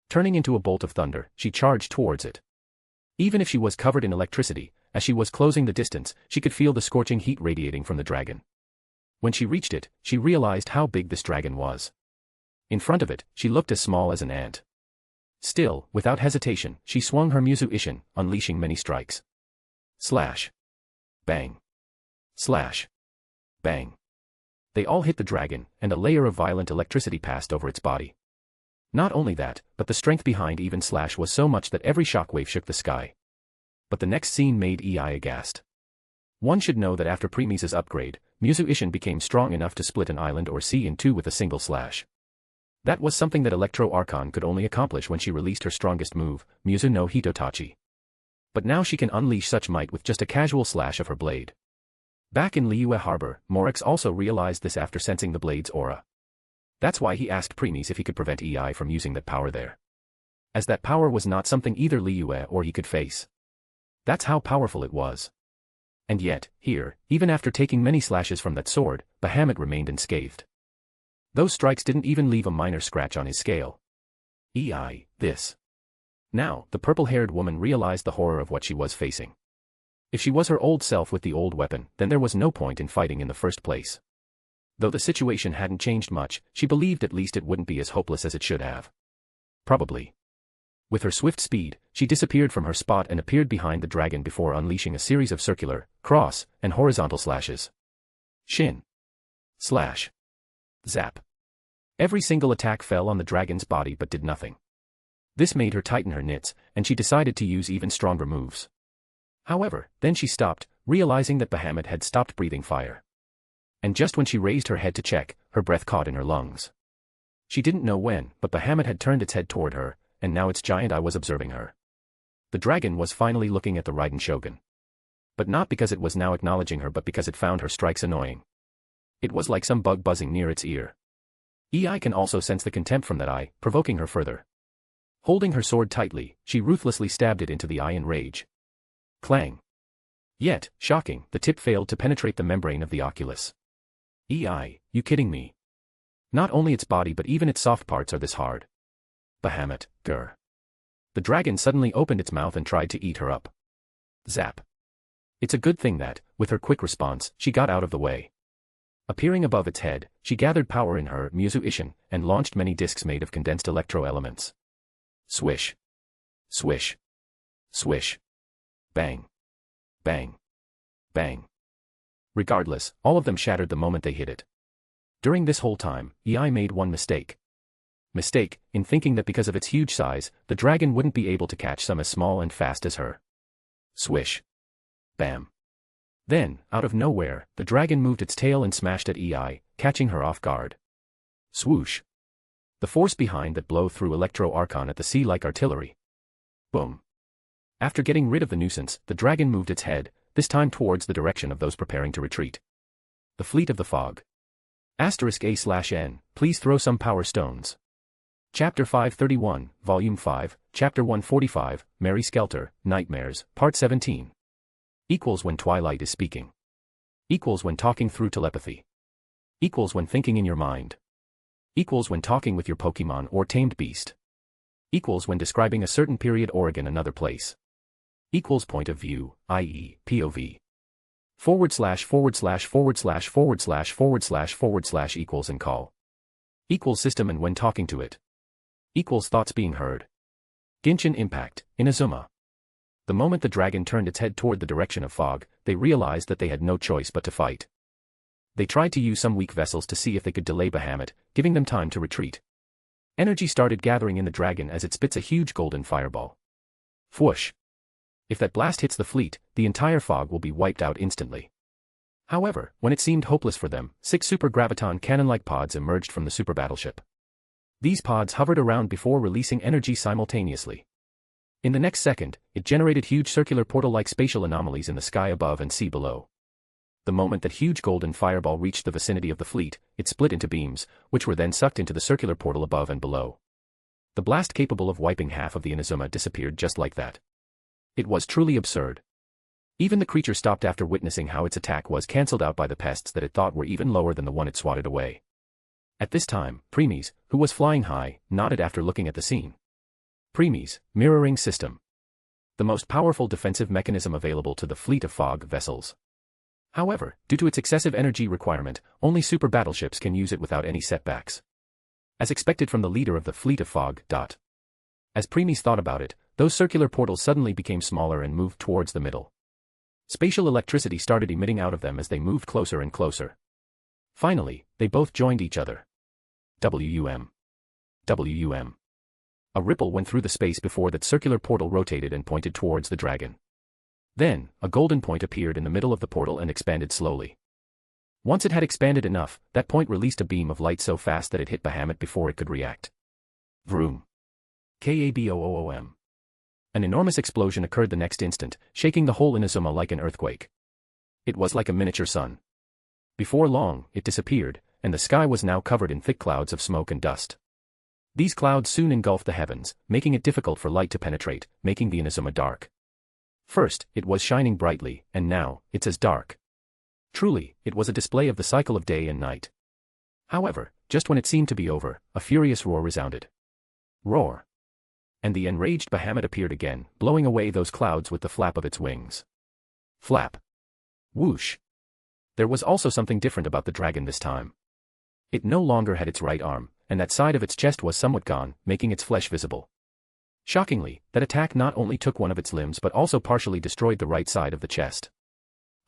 Turning into a bolt of thunder, she charged towards it. Even if she was covered in electricity, as she was closing the distance, she could feel the scorching heat radiating from the dragon. When she reached it, she realized how big this dragon was. In front of it, she looked as small as an ant. Still, without hesitation, she swung her Muzu Ishin, unleashing many strikes. Slash. Bang. Slash. Bang. They all hit the dragon, and a layer of violent electricity passed over its body. Not only that, but the strength behind even slash was so much that every shockwave shook the sky. But the next scene made Ei aghast. One should know that after Preemies' upgrade, Muzu Ishin became strong enough to split an island or sea in 2 with a single slash. That was something that Electro Archon could only accomplish when she released her strongest move, Muzu no Hitotachi. But now she can unleash such might with just a casual slash of her blade. Back in Liyue Harbor, Morex also realized this after sensing the blade's aura. That's why he asked Preemies if he could prevent Ei from using that power there. As that power was not something either Liyue or he could face. That's how powerful it was. And yet, here, even after taking many slashes from that sword, Bahamut remained unscathed. Those strikes didn't even leave a minor scratch on his scale. Ei, this. Now, the purple-haired woman realized the horror of what she was facing. If she was her old self with the old weapon, then there was no point in fighting in the first place. Though the situation hadn't changed much, she believed at least it wouldn't be as hopeless as it should have. Probably. With her swift speed, she disappeared from her spot and appeared behind the dragon before unleashing a series of circular, cross, and horizontal slashes. Shin. Slash. Zap. Every single attack fell on the dragon's body but did nothing. This made her tighten her knits, and she decided to use even stronger moves. However, then she stopped, realizing that Bahamut had stopped breathing fire. And just when she raised her head to check, her breath caught in her lungs. She didn't know when, but Bahamut had turned its head toward her, and now its giant eye was observing her. The dragon was finally looking at the Raiden Shogun. But not because it was now acknowledging her but because it found her strikes annoying. It was like some bug buzzing near its ear. Ei can also sense the contempt from that eye, provoking her further. Holding her sword tightly, she ruthlessly stabbed it into the eye in rage. Clang. Yet, shocking, the tip failed to penetrate the membrane of the oculus. Ei, you kidding me? Not only its body but even its soft parts are this hard. Bahamut, grr. The dragon suddenly opened its mouth and tried to eat her up. Zap. It's a good thing that, with her quick response, she got out of the way. Appearing above its head, she gathered power in her Musu Ishin and launched many discs made of condensed electro-elements. Swish. Swish. Swish. Bang. Bang. Bang. Regardless, all of them shattered the moment they hit it. During this whole time, EI made one mistake. Mistake, in thinking that because of its huge size, the dragon wouldn't be able to catch some as small and fast as her. Swish. Bam. Then, out of nowhere, the dragon moved its tail and smashed at EI, catching her off guard. Swoosh. The force behind that blow threw Electro-Archon at the sea like artillery. Boom. After getting rid of the nuisance, the dragon moved its head, this time towards the direction of those preparing to retreat. The Fleet of the Fog. *A/N, please throw some power stones. Chapter 531, Volume 5, Chapter 145, Mary Skelter, Nightmares, Part 17. Equals when Twilight is speaking. Equals when talking through telepathy. Equals when thinking in your mind. Equals when talking with your Pokemon or tamed beast. Equals when describing a certain period or another place. Equals point of view, i.e., POV. // equals and call. Equals system and when talking to it. Equals thoughts being heard. Genshin Impact, Inazuma. The moment the dragon turned its head toward the direction of fog, they realized that they had no choice but to fight. They tried to use some weak vessels to see if they could delay Bahamut, giving them time to retreat. Energy started gathering in the dragon as it spits a huge golden fireball. Whoosh! If that blast hits the fleet, the entire fog will be wiped out instantly. However, when it seemed hopeless for them, 6 super graviton cannon-like pods emerged from the super battleship. These pods hovered around before releasing energy simultaneously. In the next second, it generated huge circular portal-like spatial anomalies in the sky above and sea below. The moment that huge golden fireball reached the vicinity of the fleet, it split into beams, which were then sucked into the circular portal above and below. The blast capable of wiping half of the Inazuma disappeared just like that. It was truly absurd. Even the creature stopped after witnessing how its attack was cancelled out by the pests that it thought were even lower than the one it swatted away. At this time, Premies, who was flying high, nodded after looking at the scene. Premies, mirroring system. The most powerful defensive mechanism available to the fleet of fog vessels. However, due to its excessive energy requirement, only super battleships can use it without any setbacks. As expected from the leader of the fleet of fog. As Premies thought about it, those circular portals suddenly became smaller and moved towards the middle. Spatial electricity started emitting out of them as they moved closer and closer. Finally, they both joined each other. WUM. WUM. A ripple went through the space before that circular portal rotated and pointed towards the dragon. Then, a golden point appeared in the middle of the portal and expanded slowly. Once it had expanded enough, that point released a beam of light so fast that it hit Bahamut before it could react. Vroom. KABOOOM. An enormous explosion occurred the next instant, shaking the whole Inazuma like an earthquake. It was like a miniature sun. Before long, it disappeared, and the sky was now covered in thick clouds of smoke and dust. These clouds soon engulfed the heavens, making it difficult for light to penetrate, making the Inazuma dark. First, it was shining brightly, and now, it's as dark. Truly, it was a display of the cycle of day and night. However, just when it seemed to be over, a furious roar resounded. Roar. And the enraged Bahamut appeared again, blowing away those clouds with the flap of its wings. Flap. Whoosh. There was also something different about the dragon this time. It no longer had its right arm, and that side of its chest was somewhat gone, making its flesh visible. Shockingly, that attack not only took one of its limbs but also partially destroyed the right side of the chest.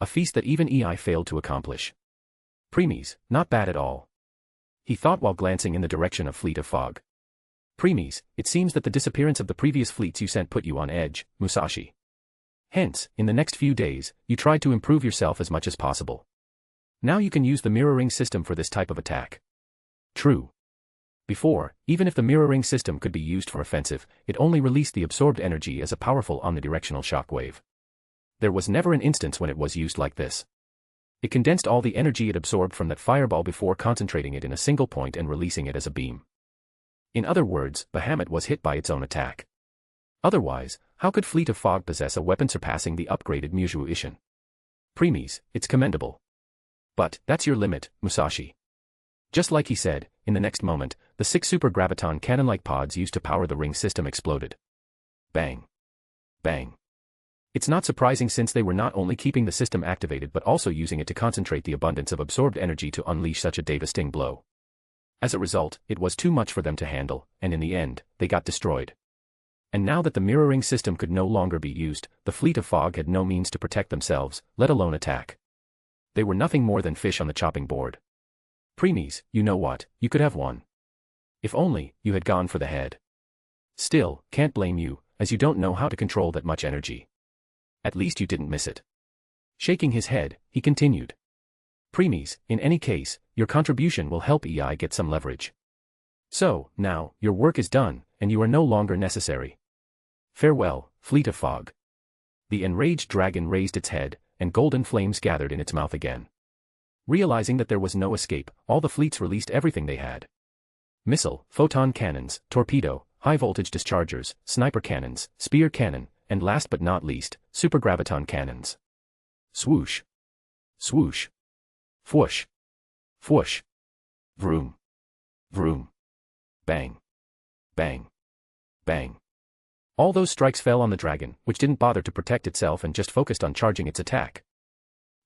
A feat that even EI failed to accomplish. Premies, not bad at all. He thought while glancing in the direction of Fleet of Fog. Premies, it seems that the disappearance of the previous fleets you sent put you on edge, Musashi. Hence, in the next few days, you tried to improve yourself as much as possible. Now you can use the mirroring system for this type of attack. True. Before, even if the mirroring system could be used for offensive, it only released the absorbed energy as a powerful omnidirectional shockwave. There was never an instance when it was used like this. It condensed all the energy it absorbed from that fireball before concentrating it in a single point and releasing it as a beam. In other words, Bahamut was hit by its own attack. Otherwise, how could Fleet of Fog possess a weapon surpassing the upgraded Musu Ishin? Premies, it's commendable. But, that's your limit, Musashi. Just like he said, in the next moment, the 6 super graviton cannon-like pods used to power the ring system exploded. Bang. Bang. It's not surprising since they were not only keeping the system activated but also using it to concentrate the abundance of absorbed energy to unleash such a devastating blow. As a result, it was too much for them to handle, and in the end, they got destroyed. And now that the mirroring system could no longer be used, the fleet of fog had no means to protect themselves, let alone attack. They were nothing more than fish on the chopping board. Preemies, you know what, you could have won. If only, you had gone for the head. Still, can't blame you, as you don't know how to control that much energy. At least you didn't miss it. Shaking his head, he continued. Preemies, in any case, your contribution will help EI get some leverage. So, now, your work is done, and you are no longer necessary. Farewell, fleet of fog. The enraged dragon raised its head, and golden flames gathered in its mouth again. Realizing that there was no escape, all the fleets released everything they had. Missile, photon cannons, torpedo, high-voltage dischargers, sniper cannons, spear cannon, and last but not least, supergraviton cannons. Swoosh. Swoosh. Fwoosh. Fwoosh. Vroom. Vroom. Bang. Bang. Bang. All those strikes fell on the dragon, which didn't bother to protect itself and just focused on charging its attack.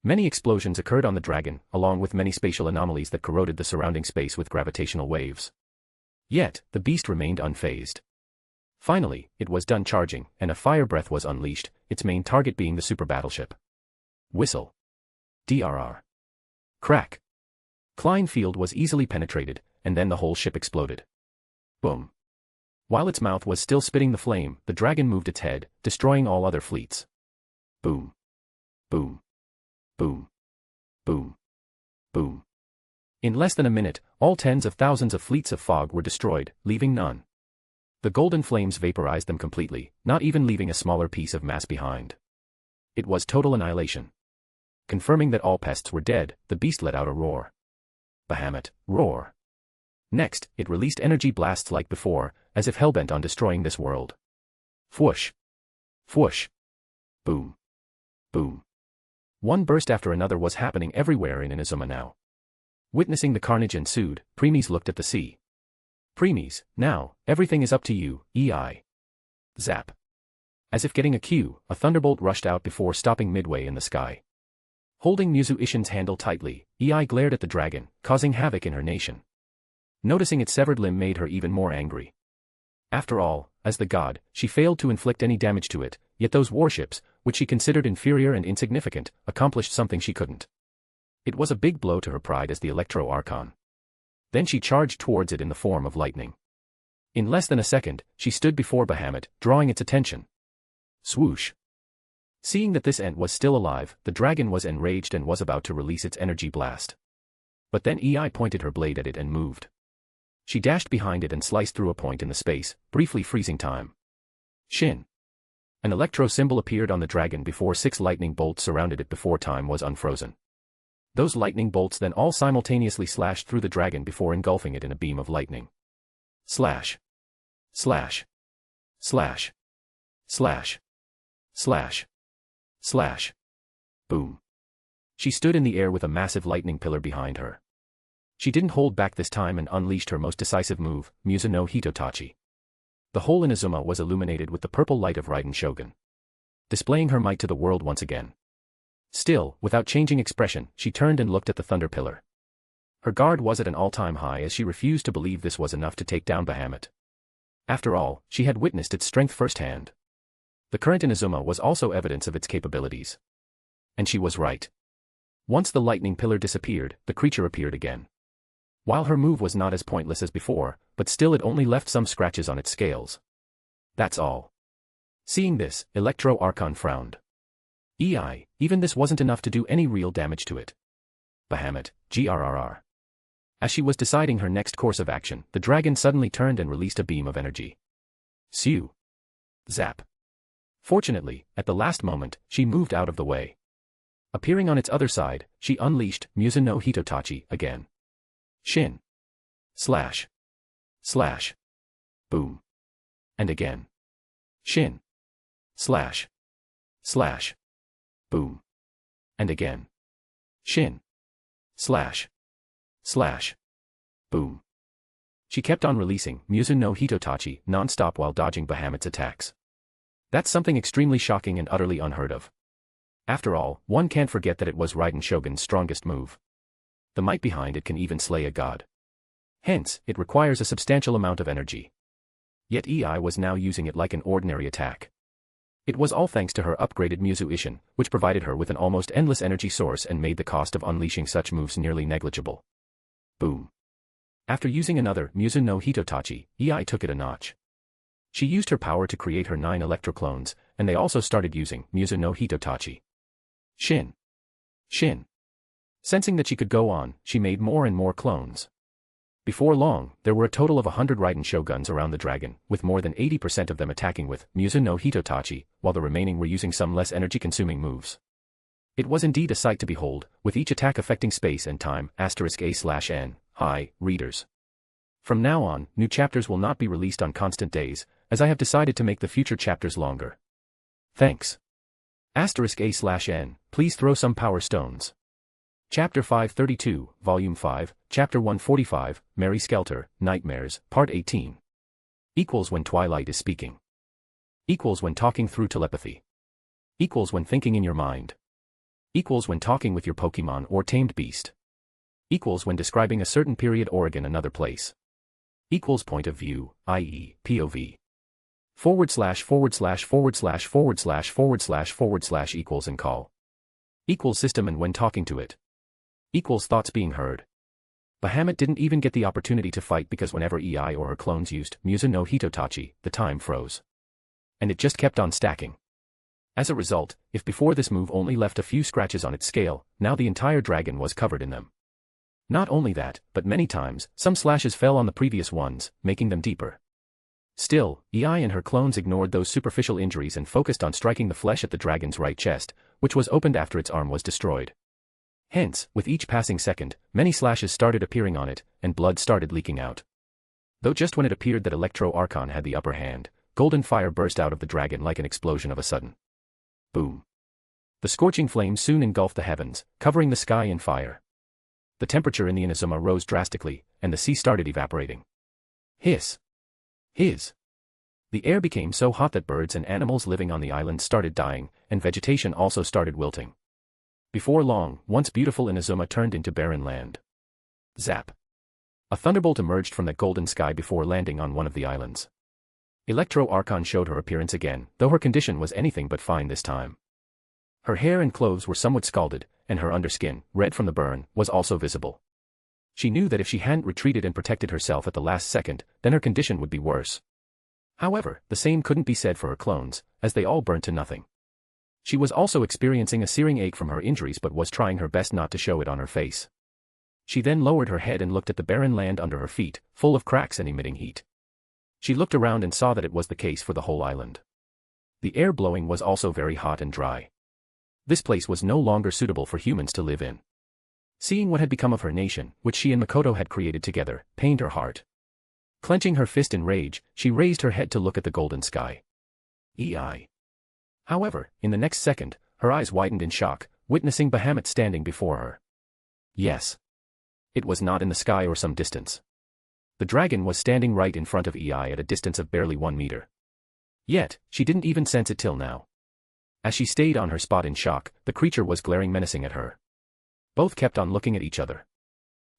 Many explosions occurred on the dragon, along with many spatial anomalies that corroded the surrounding space with gravitational waves. Yet, the beast remained unfazed. Finally, it was done charging, and a fire breath was unleashed, its main target being the super battleship. Whistle. DRR. Crack. Klein field was easily penetrated, and then the whole ship exploded. Boom. While its mouth was still spitting the flame, the dragon moved its head, destroying all other fleets. Boom. Boom. Boom. Boom. Boom. In less than a minute, all tens of thousands of fleets of fog were destroyed, leaving none. The golden flames vaporized them completely, not even leaving a smaller piece of mass behind. It was total annihilation. Confirming that all pests were dead, the beast let out a roar. Bahamut, roar. Next, it released energy blasts like before, as if hellbent on destroying this world. Fwoosh. Fwoosh. Boom. Boom. One burst after another was happening everywhere in Inazuma now. Witnessing the carnage ensued, Preemies looked at the sea. Preemies, now, everything is up to you, EI. Zap. As if getting a cue, a thunderbolt rushed out before stopping midway in the sky. Holding Muzu Ishin's handle tightly, EI glared at the dragon, causing havoc in her nation. Noticing its severed limb made her even more angry. After all, as the god, she failed to inflict any damage to it, yet those warships, which she considered inferior and insignificant, accomplished something she couldn't. It was a big blow to her pride as the Electro Archon. Then she charged towards it in the form of lightning. In less than a second, she stood before Bahamut, drawing its attention. Swoosh. Seeing that this ant was still alive, the dragon was enraged and was about to release its energy blast. But then EI pointed her blade at it and moved. She dashed behind it and sliced through a point in the space, briefly freezing time. Shin. An electro symbol appeared on the dragon before 6 lightning bolts surrounded it before time was unfrozen. Those lightning bolts then all simultaneously slashed through the dragon before engulfing it in a beam of lightning. Slash. Slash. Slash. Slash. Slash. Slash. Boom. She stood in the air with a massive lightning pillar behind her. She didn't hold back this time and unleashed her most decisive move, Musa no Hitotachi. The whole Inazuma was illuminated with the purple light of Raiden Shogun. Displaying her might to the world once again. Still, without changing expression, she turned and looked at the thunder pillar. Her guard was at an all-time high as she refused to believe this was enough to take down Bahamut. After all, she had witnessed its strength firsthand. The current Inazuma was also evidence of its capabilities. And she was right. Once the lightning pillar disappeared, the creature appeared again. While her move was not as pointless as before, but still it only left some scratches on its scales. That's all. Seeing this, Electro Archon frowned. EI, even this wasn't enough to do any real damage to it. Bahamut, GRRR. As she was deciding her next course of action, the dragon suddenly turned and released a beam of energy. Sew. Zap. Fortunately, at the last moment, she moved out of the way. Appearing on its other side, she unleashed Musa no Hitotachi again. Shin. Slash. Slash. Boom. And again. Shin. Slash. Slash. Boom. And again. Shin. Slash. Slash. Boom. She kept on releasing Musa no Hitotachi non-stop while dodging Bahamut's attacks. That's something extremely shocking and utterly unheard of. After all, one can't forget that it was Raiden Shogun's strongest move. The might behind it can even slay a god. Hence, it requires a substantial amount of energy. Yet EI was now using it like an ordinary attack. It was all thanks to her upgraded Muzu Ishin, which provided her with an almost endless energy source and made the cost of unleashing such moves nearly negligible. Boom. After using another Muzu no Hitotachi, EI took it a notch. She used her power to create her 9 electroclones, and they also started using Muzu no Hitotachi. Shin. Shin. Sensing that she could go on, she made more and more clones. Before long, there were a total of 100 Raiden Shoguns around the dragon, with more than 80% of them attacking with Muzu no Hitotachi, while the remaining were using some less energy-consuming moves. It was indeed a sight to behold, with each attack affecting space and time, *A/N. Hi, readers. From now on, new chapters will not be released on constant days, as I have decided to make the future chapters longer. Thanks. *A/N, please throw some power stones. Chapter 532, Volume 5, Chapter 145, Mary Skelter, Nightmares, Part 18. Equals when Twilight is speaking. Equals when talking through telepathy. Equals when thinking in your mind. Equals when talking with your Pokemon or tamed beast. Equals when describing a certain period or another place. Equals point of view, i.e., POV. // equals and call. Equals system and when talking to it. Equals thoughts being heard. Bahamut didn't even get the opportunity to fight because whenever EI or her clones used Muzu no Hitotachi, the time froze. And it just kept on stacking. As a result, if before this move only left a few scratches on its scale, now the entire dragon was covered in them. Not only that, but many times, some slashes fell on the previous ones, making them deeper. Still, EI and her clones ignored those superficial injuries and focused on striking the flesh at the dragon's right chest, which was opened after its arm was destroyed. Hence, with each passing second, many slashes started appearing on it, and blood started leaking out. Though just when it appeared that Electro Archon had the upper hand, golden fire burst out of the dragon like an explosion of a sudden. Boom. The scorching flames soon engulfed the heavens, covering the sky in fire. The temperature in the Inazuma rose drastically, and the sea started evaporating. Hiss. Hiss. The air became so hot that birds and animals living on the island started dying, and vegetation also started wilting. Before long, once beautiful Inazuma turned into barren land. Zap. A thunderbolt emerged from that golden sky before landing on one of the islands. Electro Archon showed her appearance again, though her condition was anything but fine this time. Her hair and clothes were somewhat scalded, and her underskin, red from the burn, was also visible. She knew that if she hadn't retreated and protected herself at the last second, then her condition would be worse. However, the same couldn't be said for her clones, as they all burnt to nothing. She was also experiencing a searing ache from her injuries but was trying her best not to show it on her face. She then lowered her head and looked at the barren land under her feet, full of cracks and emitting heat. She looked around and saw that it was the case for the whole island. The air blowing was also very hot and dry. This place was no longer suitable for humans to live in. Seeing what had become of her nation, which she and Makoto had created together, pained her heart. Clenching her fist in rage, she raised her head to look at the golden sky. EI. However, in the next second, her eyes widened in shock, witnessing Bahamut standing before her. Yes. It was not in the sky or some distance. The dragon was standing right in front of EI at a distance of barely 1 meter. Yet, she didn't even sense it till now. As she stayed on her spot in shock, the creature was glaring menacing at her. Both kept on looking at each other.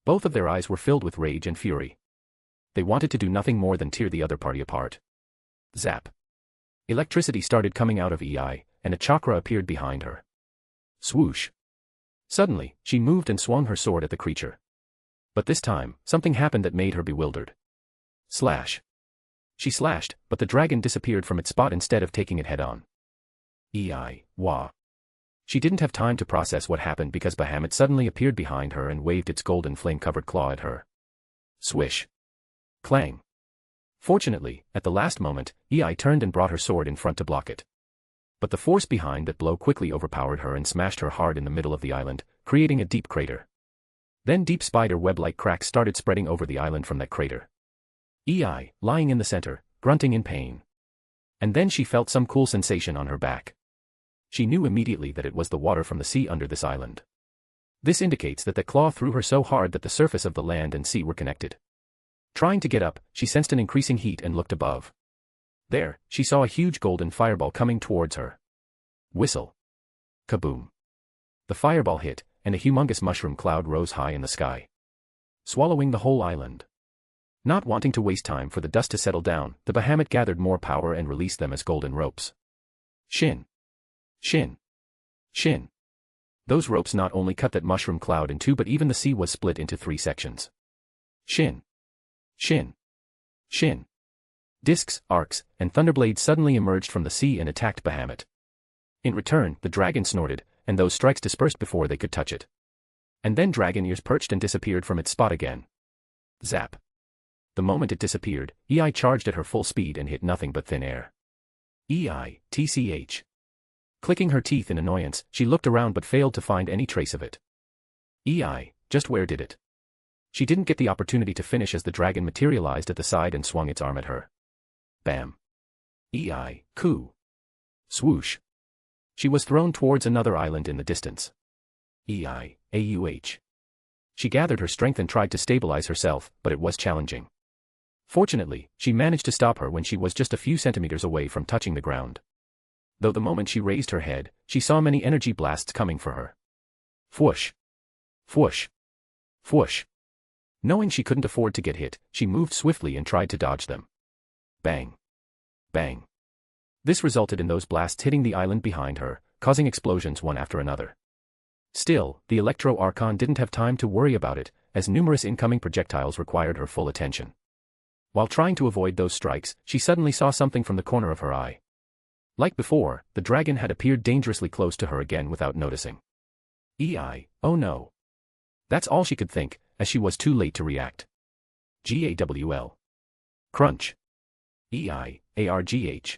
Both of their eyes were filled with rage and fury. They wanted to do nothing more than tear the other party apart. Zap. Electricity started coming out of EI, and a chakra appeared behind her. Swoosh. Suddenly, she moved and swung her sword at the creature. But this time, something happened that made her bewildered. Slash. She slashed, but the dragon disappeared from its spot instead of taking it head-on. EI, wah. She didn't have time to process what happened because Bahamut suddenly appeared behind her and waved its golden flame-covered claw at her. Swish. Clang. Fortunately, at the last moment, EI turned and brought her sword in front to block it. But the force behind that blow quickly overpowered her and smashed her hard in the middle of the island, creating a deep crater. Then deep spider web-like cracks started spreading over the island from that crater. EI, lying in the center, grunting in pain. And then she felt some cool sensation on her back. She knew immediately that it was the water from the sea under this island. This indicates that the claw threw her so hard that the surface of the land and sea were connected. Trying to get up, she sensed an increasing heat and looked above. There, she saw a huge golden fireball coming towards her. Whistle. Kaboom. The fireball hit, and a humongous mushroom cloud rose high in the sky, swallowing the whole island. Not wanting to waste time for the dust to settle down, the behemoth gathered more power and released them as golden ropes. Shin. Shin. Shin. Those ropes not only cut that mushroom cloud in two, but even the sea was split into 3 sections. Shin. Shin. Shin. Discs, arcs, and thunderblades suddenly emerged from the sea and attacked Bahamut. In return, the dragon snorted, and those strikes dispersed before they could touch it. And then dragon ears perched and disappeared from its spot again. Zap. The moment it disappeared, EI charged at her full speed and hit nothing but thin air. EI, Clicking her teeth in annoyance, she looked around but failed to find any trace of it. EI, just where did it? She didn't get the opportunity to finish as the dragon materialized at the side and swung its arm at her. Bam. EI, coo. Swoosh. She was thrown towards another island in the distance. EI, AUH. She gathered her strength and tried to stabilize herself, but it was challenging. Fortunately, she managed to stop her when she was just a few centimeters away from touching the ground. Though the moment she raised her head, she saw many energy blasts coming for her. Fwoosh. Fwoosh. Fwoosh. Knowing she couldn't afford to get hit, she moved swiftly and tried to dodge them. Bang. Bang. This resulted in those blasts hitting the island behind her, causing explosions one after another. Still, the Electro Archon didn't have time to worry about it, as numerous incoming projectiles required her full attention. While trying to avoid those strikes, she suddenly saw something from the corner of her eye. Like before, the dragon had appeared dangerously close to her again without noticing. EI, oh no. That's all she could think, as she was too late to react. GAWL. Crunch. EI, ARGH.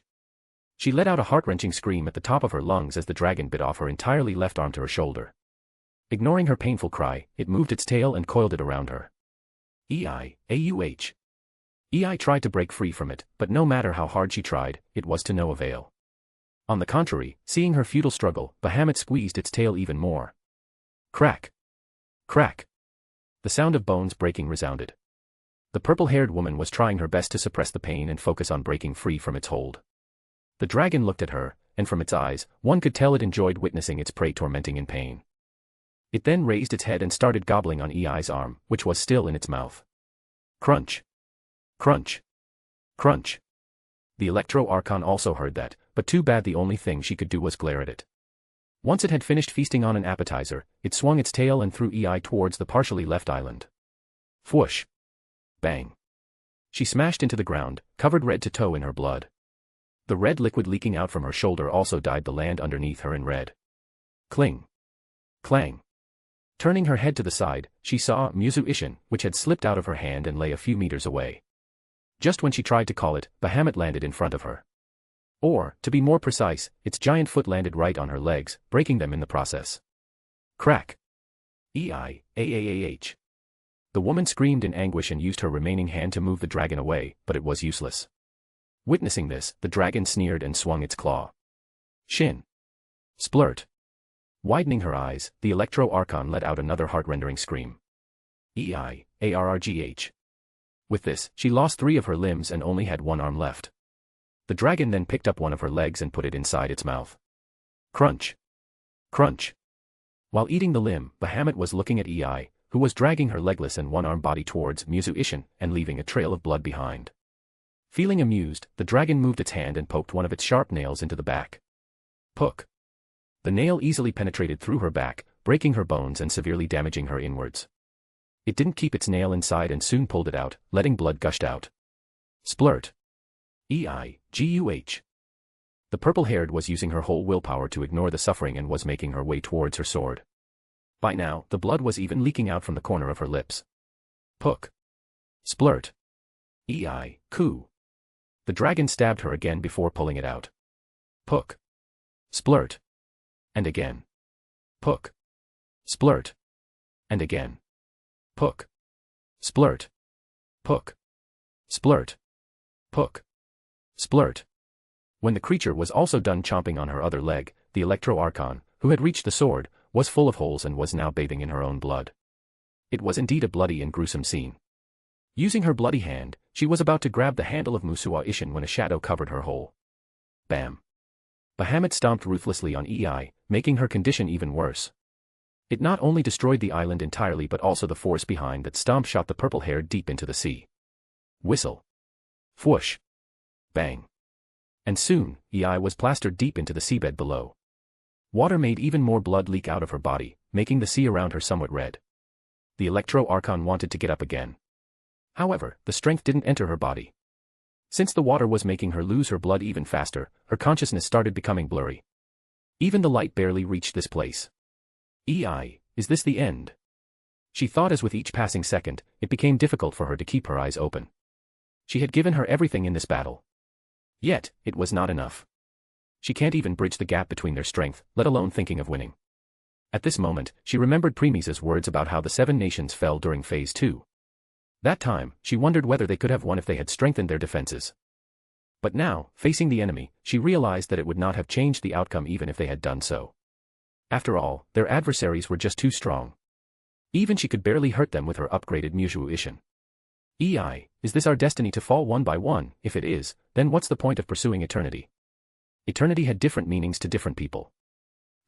She let out a heart-wrenching scream at the top of her lungs as the dragon bit off her entirely left arm to her shoulder. Ignoring her painful cry, it moved its tail and coiled it around her. EI, AUH. EI tried to break free from it, but no matter how hard she tried, it was to no avail. On the contrary, seeing her futile struggle, Bahamut squeezed its tail even more. Crack. Crack. The sound of bones breaking resounded. The purple-haired woman was trying her best to suppress the pain and focus on breaking free from its hold. The dragon looked at her, and from its eyes, one could tell it enjoyed witnessing its prey tormenting in pain. It then raised its head and started gobbling on EI's arm, which was still in its mouth. Crunch. Crunch. Crunch. The Electro Archon also heard that, but too bad the only thing she could do was glare at it. Once it had finished feasting on an appetizer, it swung its tail and threw EI towards the partially left island. Fwoosh. Bang. She smashed into the ground, covered red to toe in her blood. The red liquid leaking out from her shoulder also dyed the land underneath her in red. Cling. Clang. Turning her head to the side, she saw Muzu Ishin, which had slipped out of her hand and lay a few meters away. Just when she tried to call it, Bahamut landed in front of her. Or, to be more precise, its giant foot landed right on her legs, breaking them in the process. Crack. EI, AAAH. The woman screamed in anguish and used her remaining hand to move the dragon away, but it was useless. Witnessing this, the dragon sneered and swung its claw. Shin. Splurt. Widening her eyes, the Electro Archon let out another heart-rendering scream. EI, ARRGH. With this, she lost 3 of her limbs and only had 1 arm left. The dragon then picked up one of her legs and put it inside its mouth. Crunch. Crunch. While eating the limb, Bahamut was looking at EI, who was dragging her legless and one-armed body towards Muzu Ishin and leaving a trail of blood behind. Feeling amused, the dragon moved its hand and poked one of its sharp nails into the back. Pook. The nail easily penetrated through her back, breaking her bones and severely damaging her inwards. It didn't keep its nail inside and soon pulled it out, letting blood gushed out. Splurt. EI, GUH. The purple-haired was using her whole willpower to ignore the suffering and was making her way towards her sword. By now, the blood was even leaking out from the corner of her lips. Pook. Splurt. EI, coo. The dragon stabbed her again before pulling it out. Pook. Splurt. And again. Pook. Splurt. And again. Pook. Splurt. Pook. Splurt. Pook. Splurt. When the creature was also done chomping on her other leg, the Electro Archon, who had reached the sword, was full of holes and was now bathing in her own blood. It was indeed a bloody and gruesome scene. Using her bloody hand, she was about to grab the handle of Musua Ishin when a shadow covered her whole. Bam. Bahamut stomped ruthlessly on EI, making her condition even worse. It not only destroyed the island entirely but also the force behind that stomp shot the purple hair deep into the sea. Whistle. Whoosh. Bang. And soon, EI was plastered deep into the seabed below. Water made even more blood leak out of her body, making the sea around her somewhat red. The Electro Archon wanted to get up again. However, the strength didn't enter her body. Since the water was making her lose her blood even faster, her consciousness started becoming blurry. Even the light barely reached this place. EI, is this the end? She thought as with each passing second, it became difficult for her to keep her eyes open. She had given her everything in this battle. Yet, it was not enough. She can't even bridge the gap between their strength, let alone thinking of winning. At this moment, she remembered Premisa's words about how the 7 nations fell during Phase 2. That time, she wondered whether they could have won if they had strengthened their defenses. But now, facing the enemy, she realized that it would not have changed the outcome even if they had done so. After all, their adversaries were just too strong. Even she could barely hurt them with her upgraded Mushu Ishin. EI, is this our destiny to fall one by one? If it is, then what's the point of pursuing eternity? Eternity had different meanings to different people.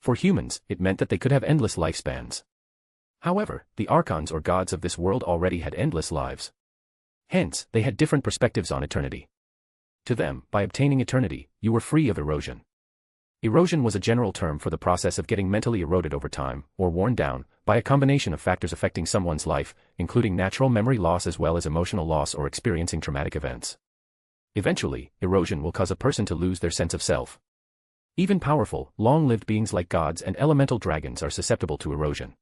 For humans, it meant that they could have endless lifespans. However, the archons or gods of this world already had endless lives. Hence, they had different perspectives on eternity. To them, by obtaining eternity, you were free of erosion. Erosion was a general term for the process of getting mentally eroded over time, or worn down, by a combination of factors affecting someone's life, including natural memory loss as well as emotional loss or experiencing traumatic events. Eventually, erosion will cause a person to lose their sense of self. Even powerful, long-lived beings like gods and elemental dragons are susceptible to erosion.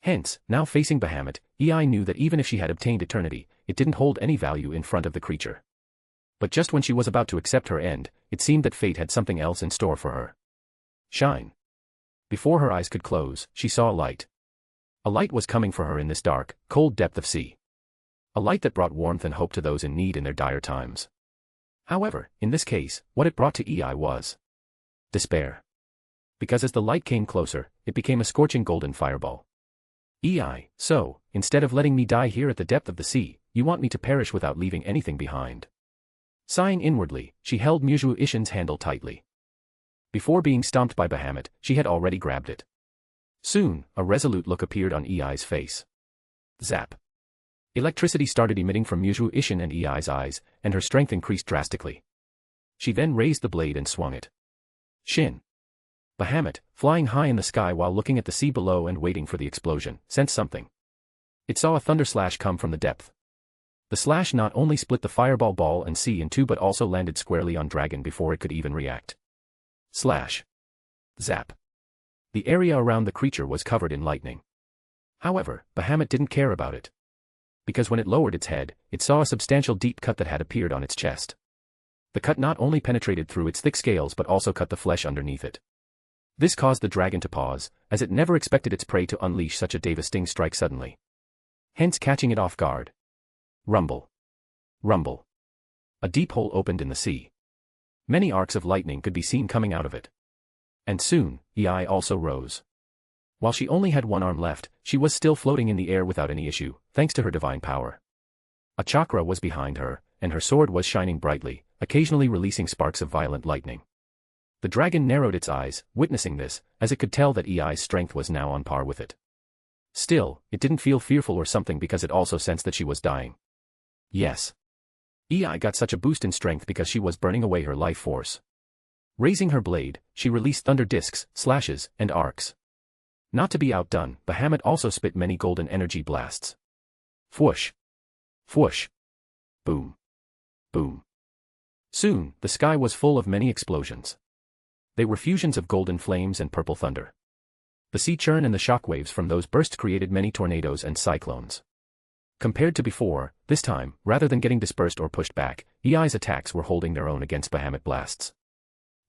Hence, now facing Bahamut, EI knew that even if she had obtained eternity, it didn't hold any value in front of the creature. But just when she was about to accept her end, it seemed that fate had something else in store for her. Shine. Before her eyes could close, she saw a light. A light was coming for her in this dark, cold depth of sea. A light that brought warmth and hope to those in need in their dire times. However, in this case, what it brought to EI was despair. Because as the light came closer, it became a scorching golden fireball. EI, so, instead of letting me die here at the depth of the sea, you want me to perish without leaving anything behind. Sighing inwardly, she held Mushu Ishin's handle tightly. Before being stomped by Bahamut, she had already grabbed it. Soon, a resolute look appeared on EI's face. Zap. Electricity started emitting from Mushu Ishin and EI's eyes, and her strength increased drastically. She then raised the blade and swung it. Shin. Bahamut, flying high in the sky while looking at the sea below and waiting for the explosion, sensed something. It saw a thunder slash come from the depth. The slash not only split the fireball ball and sea in two but also landed squarely on Dragon before it could even react. Slash. Zap. The area around the creature was covered in lightning. However, Bahamut didn't care about it. Because when it lowered its head, it saw a substantial deep cut that had appeared on its chest. The cut not only penetrated through its thick scales but also cut the flesh underneath it. This caused the dragon to pause, as it never expected its prey to unleash such a devastating strike suddenly. Hence catching it off guard. Rumble. Rumble. A deep hole opened in the sea. Many arcs of lightning could be seen coming out of it. And soon, EI also rose. While she only had one arm left, she was still floating in the air without any issue, thanks to her divine power. A chakra was behind her, and her sword was shining brightly, occasionally releasing sparks of violent lightning. The dragon narrowed its eyes, witnessing this, as it could tell that EI's strength was now on par with it. Still, it didn't feel fearful or something because it also sensed that she was dying. Yes. EI got such a boost in strength because she was burning away her life force. Raising her blade, she released thunder discs, slashes, and arcs. Not to be outdone, Bahamut also spit many golden energy blasts. Fwoosh. Fwoosh. Boom. Boom. Soon, the sky was full of many explosions. They were fusions of golden flames and purple thunder. The sea churn and the shockwaves from those bursts created many tornadoes and cyclones. Compared to before, this time, rather than getting dispersed or pushed back, EI's attacks were holding their own against Bahamut blasts.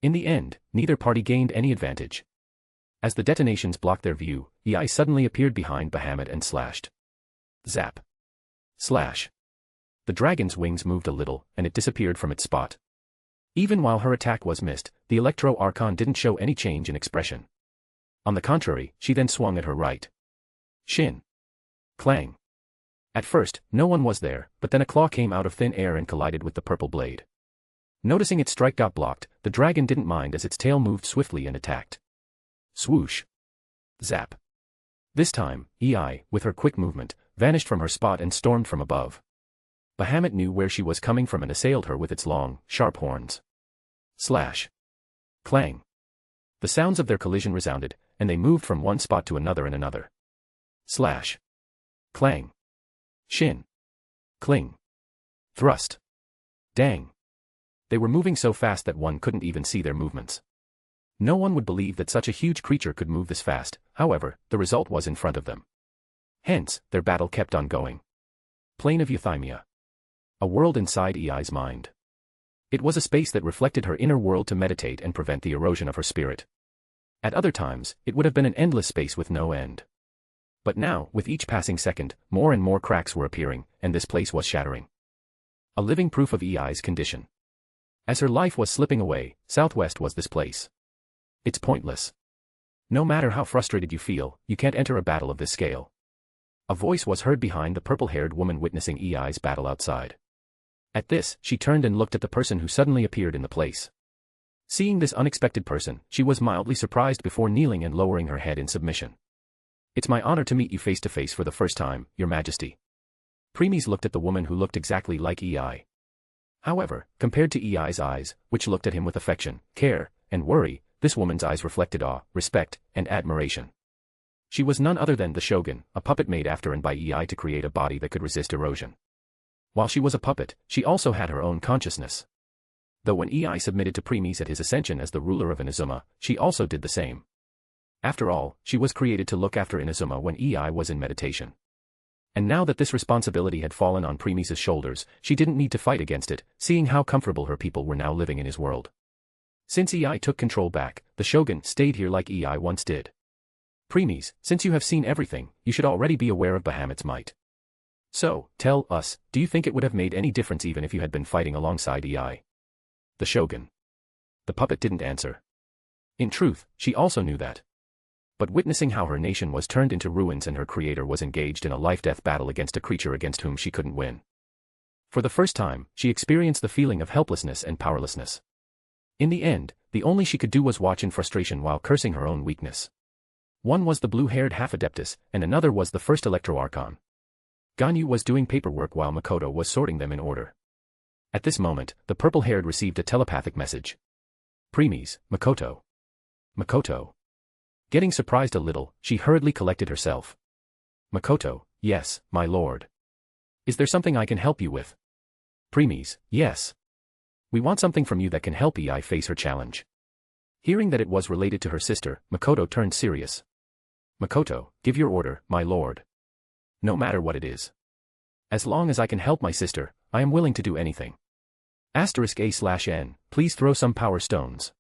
In the end, neither party gained any advantage. As the detonations blocked their view, EI suddenly appeared behind Bahamut and slashed. Zap. Slash. The dragon's wings moved a little, and it disappeared from its spot. Even while her attack was missed, the Electro Archon didn't show any change in expression. On the contrary, she then swung at her right. Shin. Clang. At first, no one was there, but then a claw came out of thin air and collided with the purple blade. Noticing its strike got blocked, the dragon didn't mind as its tail moved swiftly and attacked. Swoosh. Zap. This time, EI, with her quick movement, vanished from her spot and stormed from above. Bahamut knew where she was coming from and assailed her with its long, sharp horns. Slash. Clang. The sounds of their collision resounded, and they moved from one spot to another and another. Slash. Clang. Shin. Cling. Thrust. Dang. They were moving so fast that one couldn't even see their movements. No one would believe that such a huge creature could move this fast, however, the result was in front of them. Hence, their battle kept on going. Plane of Euthymia. A world inside EI's mind. It was a space that reflected her inner world to meditate and prevent the erosion of her spirit. At other times, it would have been an endless space with no end. But now, with each passing second, more and more cracks were appearing, and this place was shattering. A living proof of EI's condition. As her life was slipping away, Southwest was this place. It's pointless. No matter how frustrated you feel, you can't enter a battle of this scale. A voice was heard behind the purple-haired woman witnessing EI's battle outside. At this, she turned and looked at the person who suddenly appeared in the place. Seeing this unexpected person, she was mildly surprised before kneeling and lowering her head in submission. It's my honor to meet you face to face for the first time, Your Majesty. Premies looked at the woman who looked exactly like EI. However, compared to EI's eyes, which looked at him with affection, care, and worry, this woman's eyes reflected awe, respect, and admiration. She was none other than the Shogun, a puppet made after and by EI to create a body that could resist erosion. While she was a puppet, she also had her own consciousness. Though when EI submitted to Premies at his ascension as the ruler of Inazuma, she also did the same. After all, she was created to look after Inazuma when EI was in meditation. And now that this responsibility had fallen on Premies' shoulders, she didn't need to fight against it, seeing how comfortable her people were now living in his world. Since EI took control back, the Shogun stayed here like EI once did. Premies, since you have seen everything, you should already be aware of Bahamut's might. So, tell us, do you think it would have made any difference even if you had been fighting alongside EI? The Shogun. The puppet didn't answer. In truth, she also knew that. But witnessing how her nation was turned into ruins and her creator was engaged in a life-death battle against a creature against whom she couldn't win. For the first time, she experienced the feeling of helplessness and powerlessness. In the end, the only she could do was watch in frustration while cursing her own weakness. One was the blue-haired half-adeptus, and another was the first Electro-Archon. Ganyu was doing paperwork while Makoto was sorting them in order. At this moment, the purple-haired received a telepathic message. Premies, Makoto. Makoto. Getting surprised a little, she hurriedly collected herself. Makoto, yes, my lord. Is there something I can help you with? Premies, yes. We want something from you that can help EI face her challenge. Hearing that it was related to her sister, Makoto turned serious. Makoto, give your order, my lord. No matter what it is. As long as I can help my sister, I am willing to do anything. *A/N, please throw some power stones.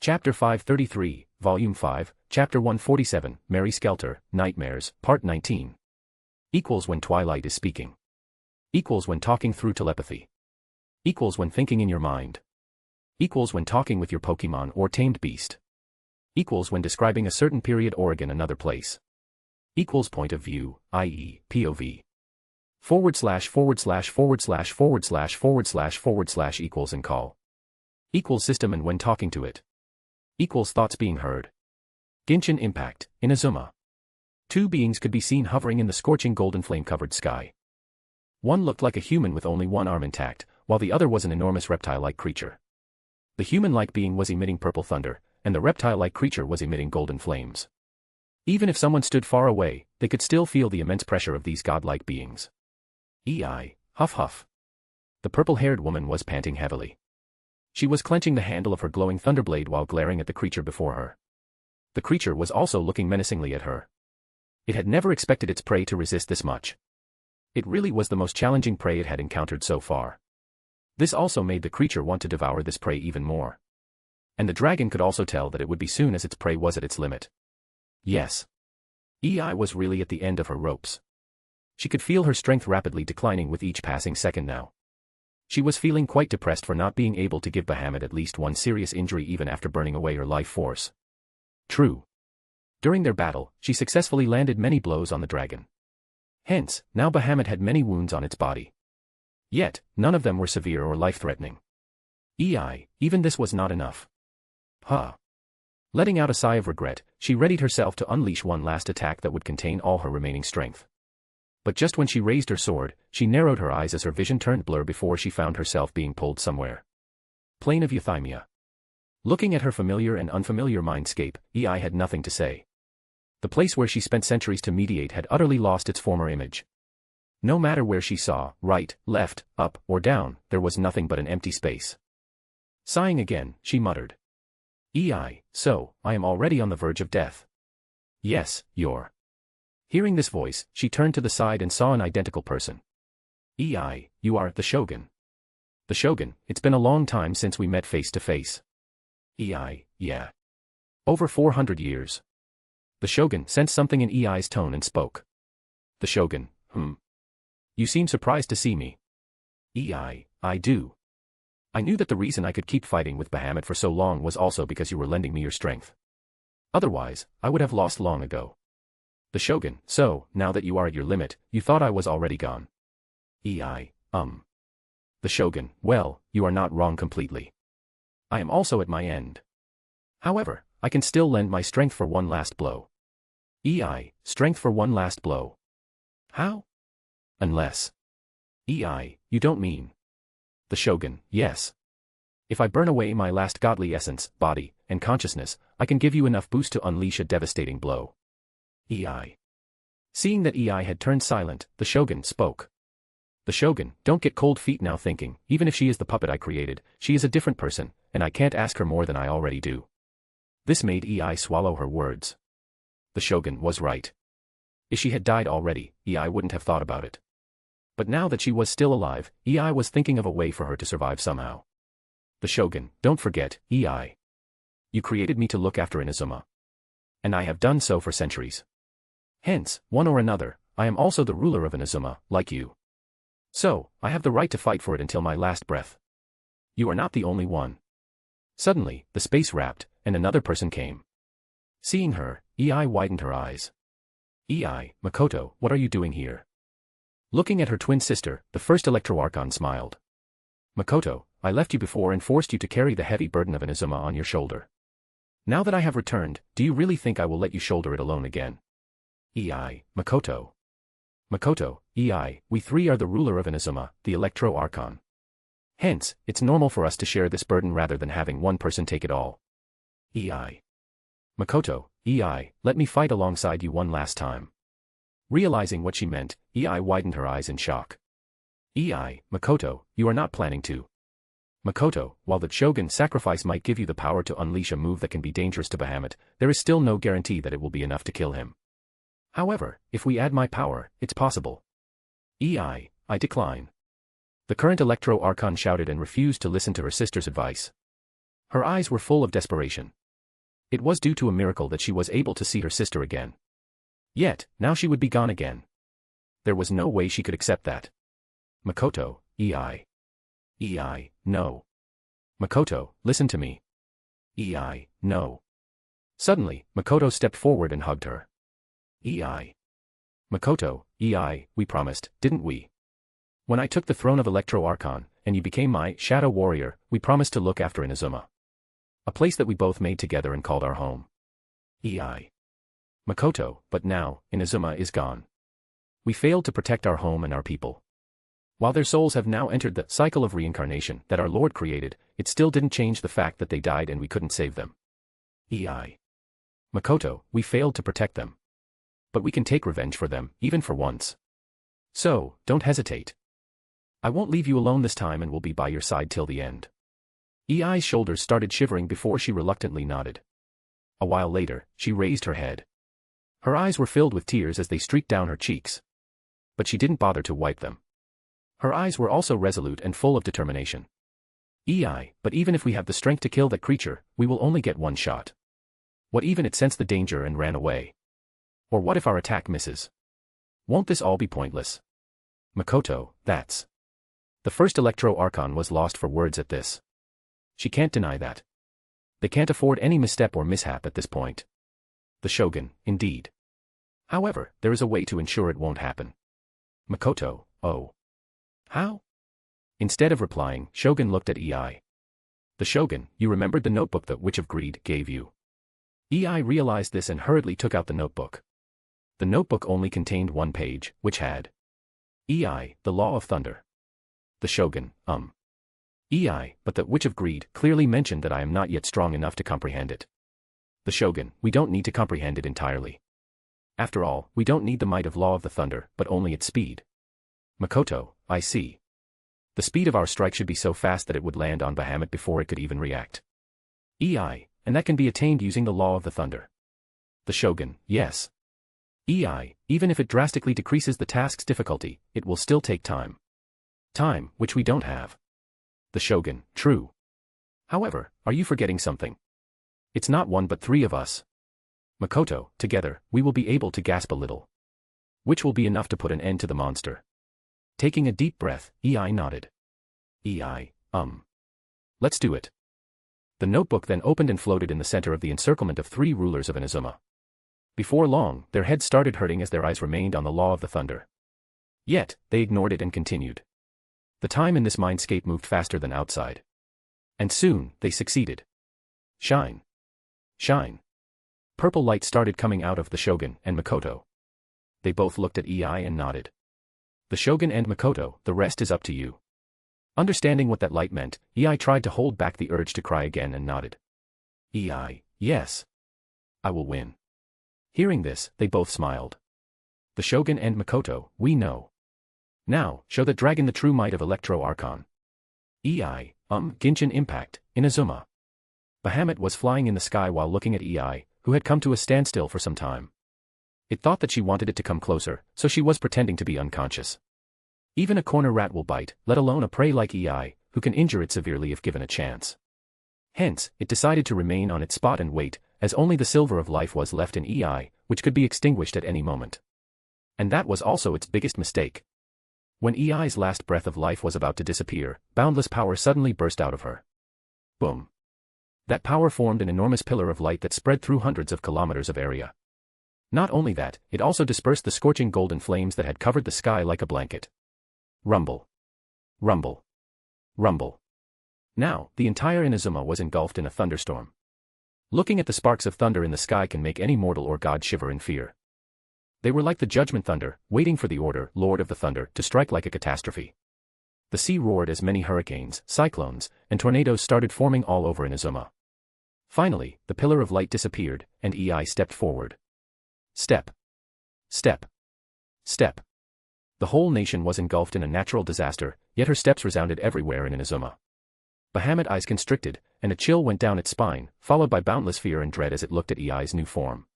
Chapter 533, Volume 5, Chapter 147, Mary Skelter, Nightmares, Part 19. Equals when Twilight is speaking. Equals when talking through telepathy. Equals when thinking in your mind. Equals when talking with your Pokemon or tamed beast. Equals when describing a certain period or again another place. Equals point of view, i.e., POV. // equals and call. Equals system and when talking to it. Equals thoughts being heard. Genshin Impact, Inazuma. Two beings could be seen hovering in the scorching golden flame-covered sky. One looked like a human with only one arm intact, while the other was an enormous reptile-like creature. The human-like being was emitting purple thunder, and the reptile-like creature was emitting golden flames. Even if someone stood far away, they could still feel the immense pressure of these godlike beings. EI, huff huff. The purple-haired woman was panting heavily. She was clenching the handle of her glowing thunderblade while glaring at the creature before her. The creature was also looking menacingly at her. It had never expected its prey to resist this much. It really was the most challenging prey it had encountered so far. This also made the creature want to devour this prey even more. And the dragon could also tell that it would be soon as its prey was at its limit. Yes. EI was really at the end of her ropes. She could feel her strength rapidly declining with each passing second now. She was feeling quite depressed for not being able to give Bahamut at least one serious injury even after burning away her life force. True. During their battle, she successfully landed many blows on the dragon. Hence, now Bahamut had many wounds on its body. Yet, none of them were severe or life-threatening. Even this was not enough. Letting out a sigh of regret, she readied herself to unleash one last attack that would contain all her remaining strength. But just when she raised her sword, she narrowed her eyes as her vision turned blur before she found herself being pulled somewhere. Plain of Euthymia. Looking at her familiar and unfamiliar mindscape, had nothing to say. The place where she spent centuries to mediate had utterly lost its former image. No matter where she saw, right, left, up, or down, there was nothing but an empty space. Sighing again, she muttered. So, I am already on the verge of death. Yes, you're. Hearing this voice, she turned to the side and saw an identical person. You are the Shogun. The Shogun, it's been a long time since we met face to face. Yeah. Over 400 years. The Shogun sensed something in Ei's tone and spoke. The Shogun, You seem surprised to see me. I do. I knew that the reason I could keep fighting with Bahamut for so long was also because you were lending me your strength. Otherwise, I would have lost long ago. The Shogun, so, now that you are at your limit, you thought I was already gone. The Shogun, well, you are not wrong completely. I am also at my end. However, I can still lend my strength for one last blow. Strength for one last blow. How? Unless. You don't mean. The Shogun, yes. If I burn away my last godly essence, body, and consciousness, I can give you enough boost to unleash a devastating blow. Seeing that had turned silent, the Shogun spoke. The Shogun, don't get cold feet now thinking, even if she is the puppet I created, she is a different person, and I can't ask her more than I already do. This made swallow her words. The Shogun was right. If she had died already, wouldn't have thought about it. But now that she was still alive, was thinking of a way for her to survive somehow. The Shogun, don't forget, You created me to look after Inazuma. And I have done so for centuries. Hence, one or another, I am also the ruler of Inazuma, like you. So, I have the right to fight for it until my last breath. You are not the only one. Suddenly, the space wrapped, and another person came. Seeing her, widened her eyes. Makoto, what are you doing here? Looking at her twin sister, the first Electro-Archon smiled. Makoto, I left you before and forced you to carry the heavy burden of Inazuma on your shoulder. Now that I have returned, do you really think I will let you shoulder it alone again? Makoto. Makoto, we three are the ruler of Inazuma, the Electro-Archon. Hence, it's normal for us to share this burden rather than having one person take it all. Makoto, let me fight alongside you one last time. Realizing what she meant, widened her eyes in shock. Makoto, you are not planning to. Makoto, while the Shogun sacrifice might give you the power to unleash a move that can be dangerous to Bahamut, there is still no guarantee that it will be enough to kill him. However, if we add my power, it's possible. I decline. The current Electro-Archon shouted and refused to listen to her sister's advice. Her eyes were full of desperation. It was due to a miracle that she was able to see her sister again. Yet, now she would be gone again. There was no way she could accept that. Makoto, no. Makoto, listen to me. No. Suddenly, Makoto stepped forward and hugged her. Makoto, we promised, didn't we? When I took the throne of Electro-Archon, and you became my shadow warrior, we promised to look after Inazuma. A place that we both made together and called our home. Makoto, but now, Inazuma is gone. We failed to protect our home and our people. While their souls have now entered the cycle of reincarnation that our Lord created, it still didn't change the fact that they died and we couldn't save them. Makoto, we failed to protect them. But we can take revenge for them, even for once. So, don't hesitate. I won't leave you alone this time and will be by your side till the end. Ei's shoulders started shivering before she reluctantly nodded. A while later, she raised her head. Her eyes were filled with tears as they streaked down her cheeks. But she didn't bother to wipe them. Her eyes were also resolute and full of determination. But even if we have the strength to kill that creature, we will only get one shot. What even it sensed the danger and ran away? Or what if our attack misses? Won't this all be pointless? Makoto, that's... The first Electro-Archon was lost for words at this. She can't deny that. They can't afford any misstep or mishap at this point. The Shogun, indeed. However, there is a way to ensure it won't happen. Makoto, oh. How? Instead of replying, Shogun looked at Ei. The Shogun, you remembered the notebook the Witch of Greed gave you. Ei realized this and hurriedly took out the notebook. The notebook only contained one page, which had Ei, the Law of Thunder. The Shogun, Ei, but the Witch of Greed clearly mentioned that I am not yet strong enough to comprehend it. The Shogun, we don't need to comprehend it entirely. After all, we don't need the might of Law of the Thunder, but only its speed. Makoto, I see. The speed of our strike should be so fast that it would land on Bahamut before it could even react. Ei, and that can be attained using the Law of the Thunder. The Shogun, yes. Ei, even if it drastically decreases the task's difficulty, it will still take time. Time, which we don't have. The Shogun, true. However, are you forgetting something? It's not one but three of us. Makoto, together, we will be able to gasp a little. Which will be enough to put an end to the monster. Taking a deep breath, Ei nodded. Ei, let's do it. The notebook then opened and floated in the center of the encirclement of three rulers of Inazuma. Before long, their heads started hurting as their eyes remained on the Law of the Thunder. Yet, they ignored it and continued. The time in this mindscape moved faster than outside. And soon, they succeeded. Shine. Shine. Purple light started coming out of the Shogun and Makoto. They both looked at Ei and nodded. The Shogun and Makoto, the rest is up to you. Understanding what that light meant, Ei tried to hold back the urge to cry again and nodded. Ei, yes. I will win. Hearing this, they both smiled. The Shogun and Makoto, we know. Now, show the dragon the true might of Electro Archon. Ei, Genshin Impact, Inazuma. Bahamut was flying in the sky while looking at Ei, who had come to a standstill for some time. It thought that she wanted it to come closer, so she was pretending to be unconscious. Even a corner rat will bite, let alone a prey like Ei, who can injure it severely if given a chance. Hence, it decided to remain on its spot and wait, as only the silver of life was left in Ei, which could be extinguished at any moment. And that was also its biggest mistake. When Ei's last breath of life was about to disappear, boundless power suddenly burst out of her. Boom. That power formed an enormous pillar of light that spread through hundreds of kilometers of area. Not only that, it also dispersed the scorching golden flames that had covered the sky like a blanket. Rumble. Rumble. Rumble. Now, the entire Inazuma was engulfed in a thunderstorm. Looking at the sparks of thunder in the sky can make any mortal or god shiver in fear. They were like the judgment thunder, waiting for the order, Lord of the Thunder, to strike like a catastrophe. The sea roared as many hurricanes, cyclones, and tornadoes started forming all over Inazuma. Finally, the pillar of light disappeared, and Ei stepped forward. Step. Step. Step. The whole nation was engulfed in a natural disaster, yet her steps resounded everywhere in Inazuma. Bahamut eyes constricted, and a chill went down its spine, followed by boundless fear and dread as it looked at Ei's new form.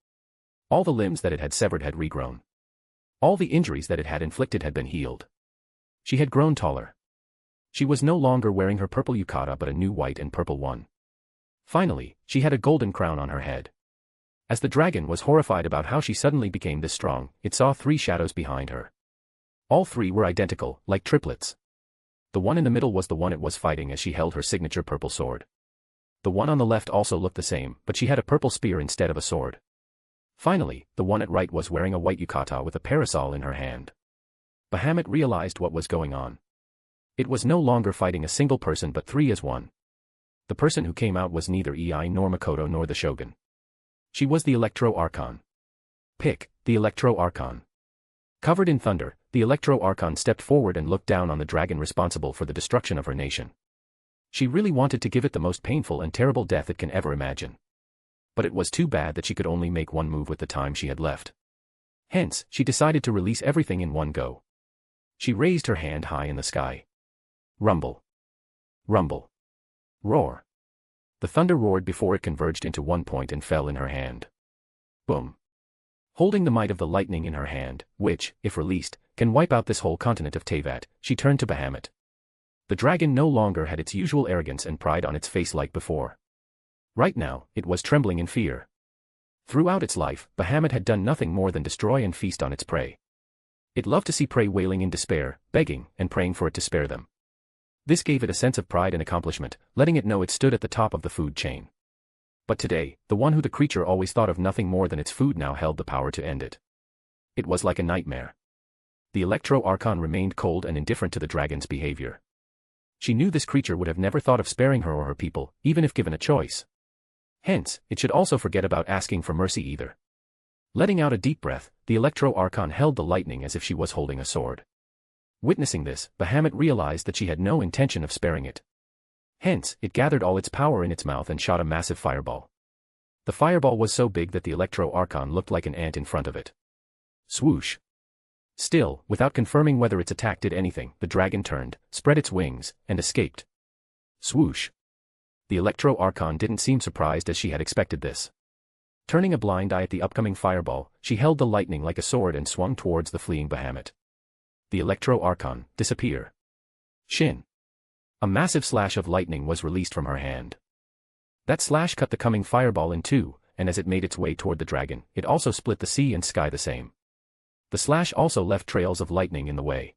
All the limbs that it had severed had regrown. All the injuries that it had inflicted had been healed. She had grown taller. She was no longer wearing her purple yukata but a new white and purple one. Finally, she had a golden crown on her head. As the dragon was horrified about how she suddenly became this strong, it saw three shadows behind her. All three were identical, like triplets. The one in the middle was the one it was fighting as she held her signature purple sword. The one on the left also looked the same, but she had a purple spear instead of a sword. Finally, the one at right was wearing a white yukata with a parasol in her hand. Bahamut realized what was going on. It was no longer fighting a single person but three as one. The person who came out was neither Ei nor Makoto nor the Shogun. She was the Electro Archon. Pick, the Electro Archon. Covered in thunder, the Electro Archon stepped forward and looked down on the dragon responsible for the destruction of her nation. She really wanted to give it the most painful and terrible death it can ever imagine. But it was too bad that she could only make one move with the time she had left. Hence, she decided to release everything in one go. She raised her hand high in the sky. Rumble. Rumble. Roar. The thunder roared before it converged into one point and fell in her hand. Boom. Holding the might of the lightning in her hand, which, if released, can wipe out this whole continent of Teyvat, she turned to Bahamut. The dragon no longer had its usual arrogance and pride on its face like before. Right now, it was trembling in fear. Throughout its life, Bahamut had done nothing more than destroy and feast on its prey. It loved to see prey wailing in despair, begging, and praying for it to spare them. This gave it a sense of pride and accomplishment, letting it know it stood at the top of the food chain. But today, the one who the creature always thought of nothing more than its food now held the power to end it. It was like a nightmare. The Electro-Archon remained cold and indifferent to the dragon's behavior. She knew this creature would have never thought of sparing her or her people, even if given a choice. Hence, it should also forget about asking for mercy either. Letting out a deep breath, the Electro-Archon held the lightning as if she was holding a sword. Witnessing this, Bahamut realized that she had no intention of sparing it. Hence, it gathered all its power in its mouth and shot a massive fireball. The fireball was so big that the Electro-Archon looked like an ant in front of it. Swoosh. Still, without confirming whether its attack did anything, the dragon turned, spread its wings, and escaped. Swoosh. The Electro-Archon didn't seem surprised as she had expected this. Turning a blind eye at the upcoming fireball, she held the lightning like a sword and swung towards the fleeing Bahamut. The Electro-Archon, disappear. Shin. A massive slash of lightning was released from her hand. That slash cut the coming fireball in two, and as it made its way toward the dragon, it also split the sea and sky the same. The slash also left trails of lightning in the way.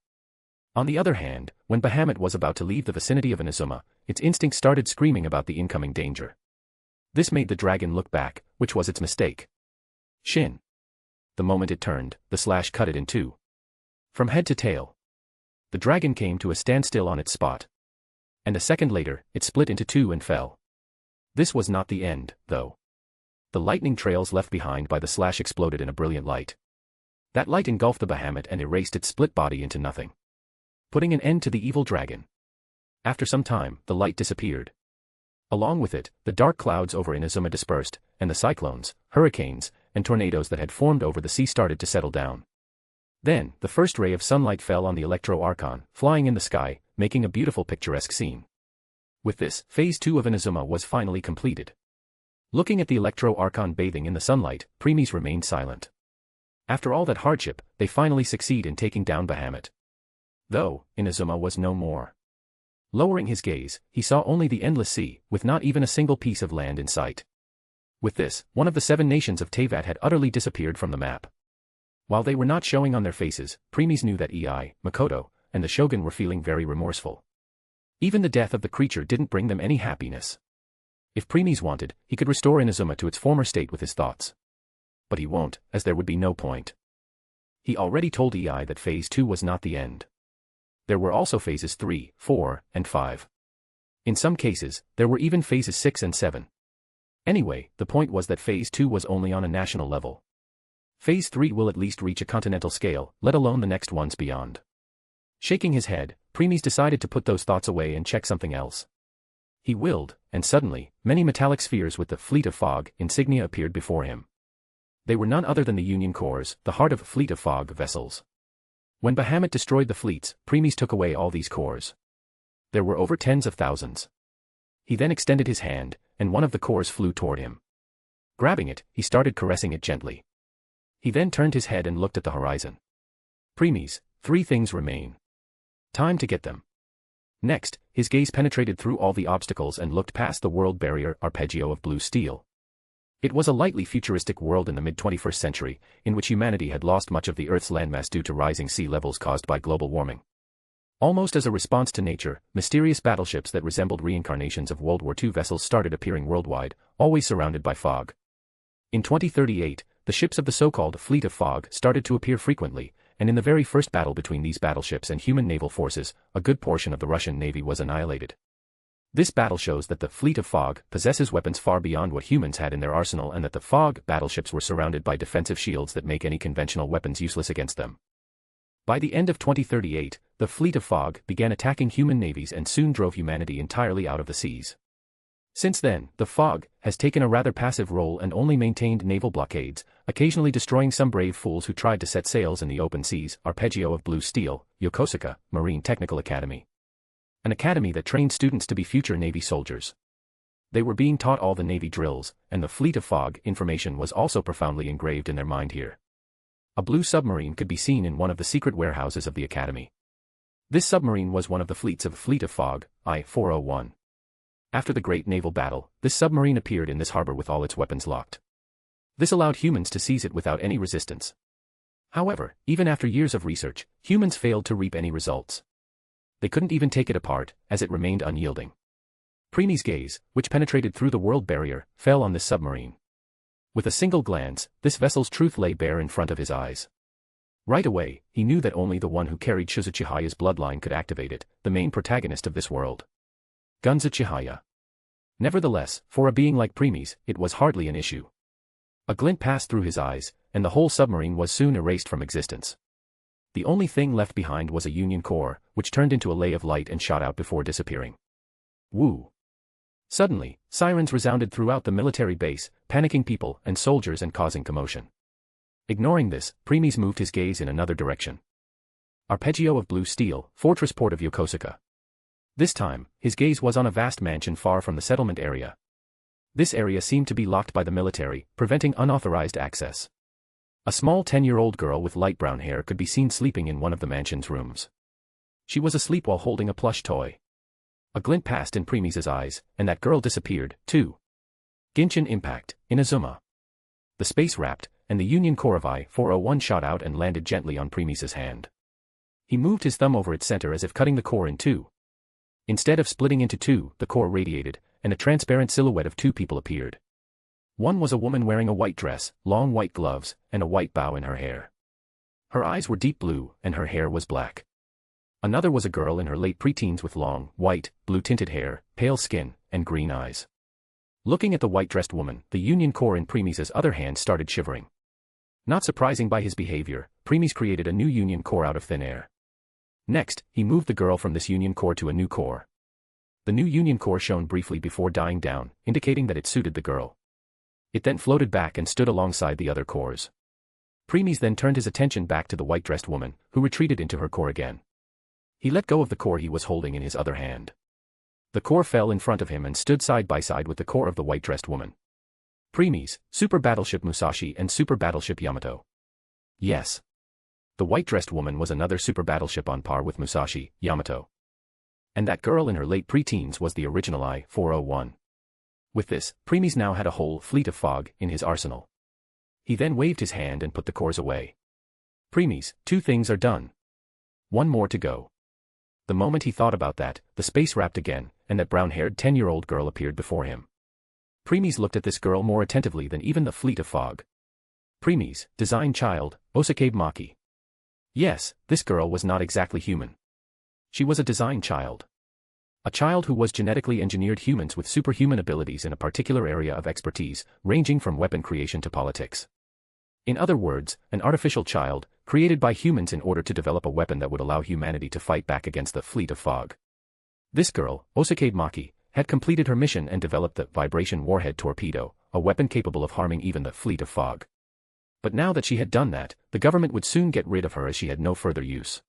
On the other hand, when Bahamut was about to leave the vicinity of Inazuma, its instinct started screaming about the incoming danger. This made the dragon look back, which was its mistake. Shin. The moment it turned, the slash cut it in two. From head to tail. The dragon came to a standstill on its spot. And a second later, it split into two and fell. This was not the end, though. The lightning trails left behind by the slash exploded in a brilliant light. That light engulfed the Bahamut and erased its split body into nothing, putting an end to the evil dragon. After some time, the light disappeared. Along with it, the dark clouds over Inazuma dispersed, and the cyclones, hurricanes, and tornadoes that had formed over the sea started to settle down. Then, the first ray of sunlight fell on the Electro-Archon, flying in the sky, making a beautiful picturesque scene. With this, Phase 2 of Inazuma was finally completed. Looking at the Electro-Archon bathing in the sunlight, preemies remained silent. After all that hardship, they finally succeed in taking down Bahamut. Though, Inazuma was no more. Lowering his gaze, he saw only the endless sea, with not even a single piece of land in sight. With this, one of the 7 nations of Teyvat had utterly disappeared from the map. While they were not showing on their faces, preemies knew that Ei, Makoto, and the Shogun were feeling very remorseful. Even the death of the creature didn't bring them any happiness. If preemies wanted, he could restore Inazuma to its former state with his thoughts. But he won't, as there would be no point. He already told Ei that Phase 2 was not the end. There were also Phases 3, 4, and 5. In some cases, there were even Phases 6 and 7. Anyway, the point was that Phase 2 was only on a national level. Phase 3 will at least reach a continental scale, let alone the next ones beyond. Shaking his head, preemies decided to put those thoughts away and check something else. He willed, and suddenly, many metallic spheres with the Fleet of Fog insignia appeared before him. They were none other than the Union cores, the heart of Fleet of Fog vessels. When Bahamut destroyed the fleets, preemies took away all these cores. There were over tens of thousands. He then extended his hand, and one of the cores flew toward him. Grabbing it, he started caressing it gently. He then turned his head and looked at the horizon. Preemies, 3 things remain. Time to get them. Next, his gaze penetrated through all the obstacles and looked past the world barrier arpeggio of blue steel. It was a lightly futuristic world in the mid-21st century, in which humanity had lost much of the Earth's landmass due to rising sea levels caused by global warming. Almost as a response to nature, mysterious battleships that resembled reincarnations of World War II vessels started appearing worldwide, always surrounded by fog. In 2038, the ships of the so-called Fleet of Fog started to appear frequently, and in the very first battle between these battleships and human naval forces, a good portion of the Russian Navy was annihilated. This battle shows that the Fleet of Fog possesses weapons far beyond what humans had in their arsenal and that the Fog battleships were surrounded by defensive shields that make any conventional weapons useless against them. By the end of 2038, the Fleet of Fog began attacking human navies and soon drove humanity entirely out of the seas. Since then, the Fog has taken a rather passive role and only maintained naval blockades, occasionally destroying some brave fools who tried to set sails in the open seas. Arpeggio of Blue Steel, Yokosuka, Marine Technical Academy. An academy that trained students to be future Navy soldiers. They were being taught all the Navy drills, and the Fleet of Fog information was also profoundly engraved in their mind here. A blue submarine could be seen in one of the secret warehouses of the academy. This submarine was one of the fleets of Fleet of Fog, I-401. After the Great Naval Battle, this submarine appeared in this harbor with all its weapons locked. This allowed humans to seize it without any resistance. However, even after years of research, humans failed to reap any results. They couldn't even take it apart, as it remained unyielding. Preemie's gaze, which penetrated through the world barrier, fell on this submarine. With a single glance, this vessel's truth lay bare in front of his eyes. Right away, he knew that only the one who carried Shizuchihaya's bloodline could activate it, the main protagonist of this world. Gunza Chihaya. Nevertheless, for a being like Premies, it was hardly an issue. A glint passed through his eyes, and the whole submarine was soon erased from existence. The only thing left behind was a Union core, which turned into a lay of light and shot out before disappearing. Woo! Suddenly, sirens resounded throughout the military base, panicking people and soldiers and causing commotion. Ignoring this, Premies moved his gaze in another direction. Arpeggio of blue steel, fortress port of Yokosuka. This time, his gaze was on a vast mansion far from the settlement area. This area seemed to be locked by the military, preventing unauthorized access. A small 10-year-old girl with light brown hair could be seen sleeping in one of the mansion's rooms. She was asleep while holding a plush toy. A glint passed in Premies' eyes, and that girl disappeared, too. Genshin Impact, Inazuma. The space wrapped, and the Union core of I-401 shot out and landed gently on Premies' hand. He moved his thumb over its center as if cutting the core in two. Instead of splitting into two, the core radiated, and a transparent silhouette of two people appeared. One was a woman wearing a white dress, long white gloves, and a white bow in her hair. Her eyes were deep blue, and her hair was black. Another was a girl in her late preteens with long, white, blue-tinted hair, pale skin, and green eyes. Looking at the white-dressed woman, the Union core in Premies' other hand started shivering. Not surprising by his behavior, Premies created a new Union core out of thin air. Next, he moved the girl from this Union core to a new core. The new Union core shone briefly before dying down, indicating that it suited the girl. It then floated back and stood alongside the other cores. Premies then turned his attention back to the white-dressed woman, who retreated into her core again. He let go of the core he was holding in his other hand. The core fell in front of him and stood side by side with the core of the white-dressed woman. Premies, Super Battleship Musashi and Super Battleship Yamato. Yes. The white-dressed woman was another super battleship on par with Musashi, Yamato. And that girl in her late preteens was the original I-401. With this, Premies now had a whole fleet of fog in his arsenal. He then waved his hand and put the cores away. Premies, 2 things are done. 1 more to go. The moment he thought about that, the space wrapped again, and that brown-haired 10-year-old girl appeared before him. Premies looked at this girl more attentively than even the fleet of fog. Premies, design child, Akame Maki. Yes, this girl was not exactly human. She was a design child. A child who was genetically engineered humans with superhuman abilities in a particular area of expertise, ranging from weapon creation to politics. In other words, an artificial child, created by humans in order to develop a weapon that would allow humanity to fight back against the fleet of fog. This girl, Akame Maki, had completed her mission and developed the vibration warhead torpedo, a weapon capable of harming even the fleet of fog. But now that she had done that, the government would soon get rid of her as she had no further use.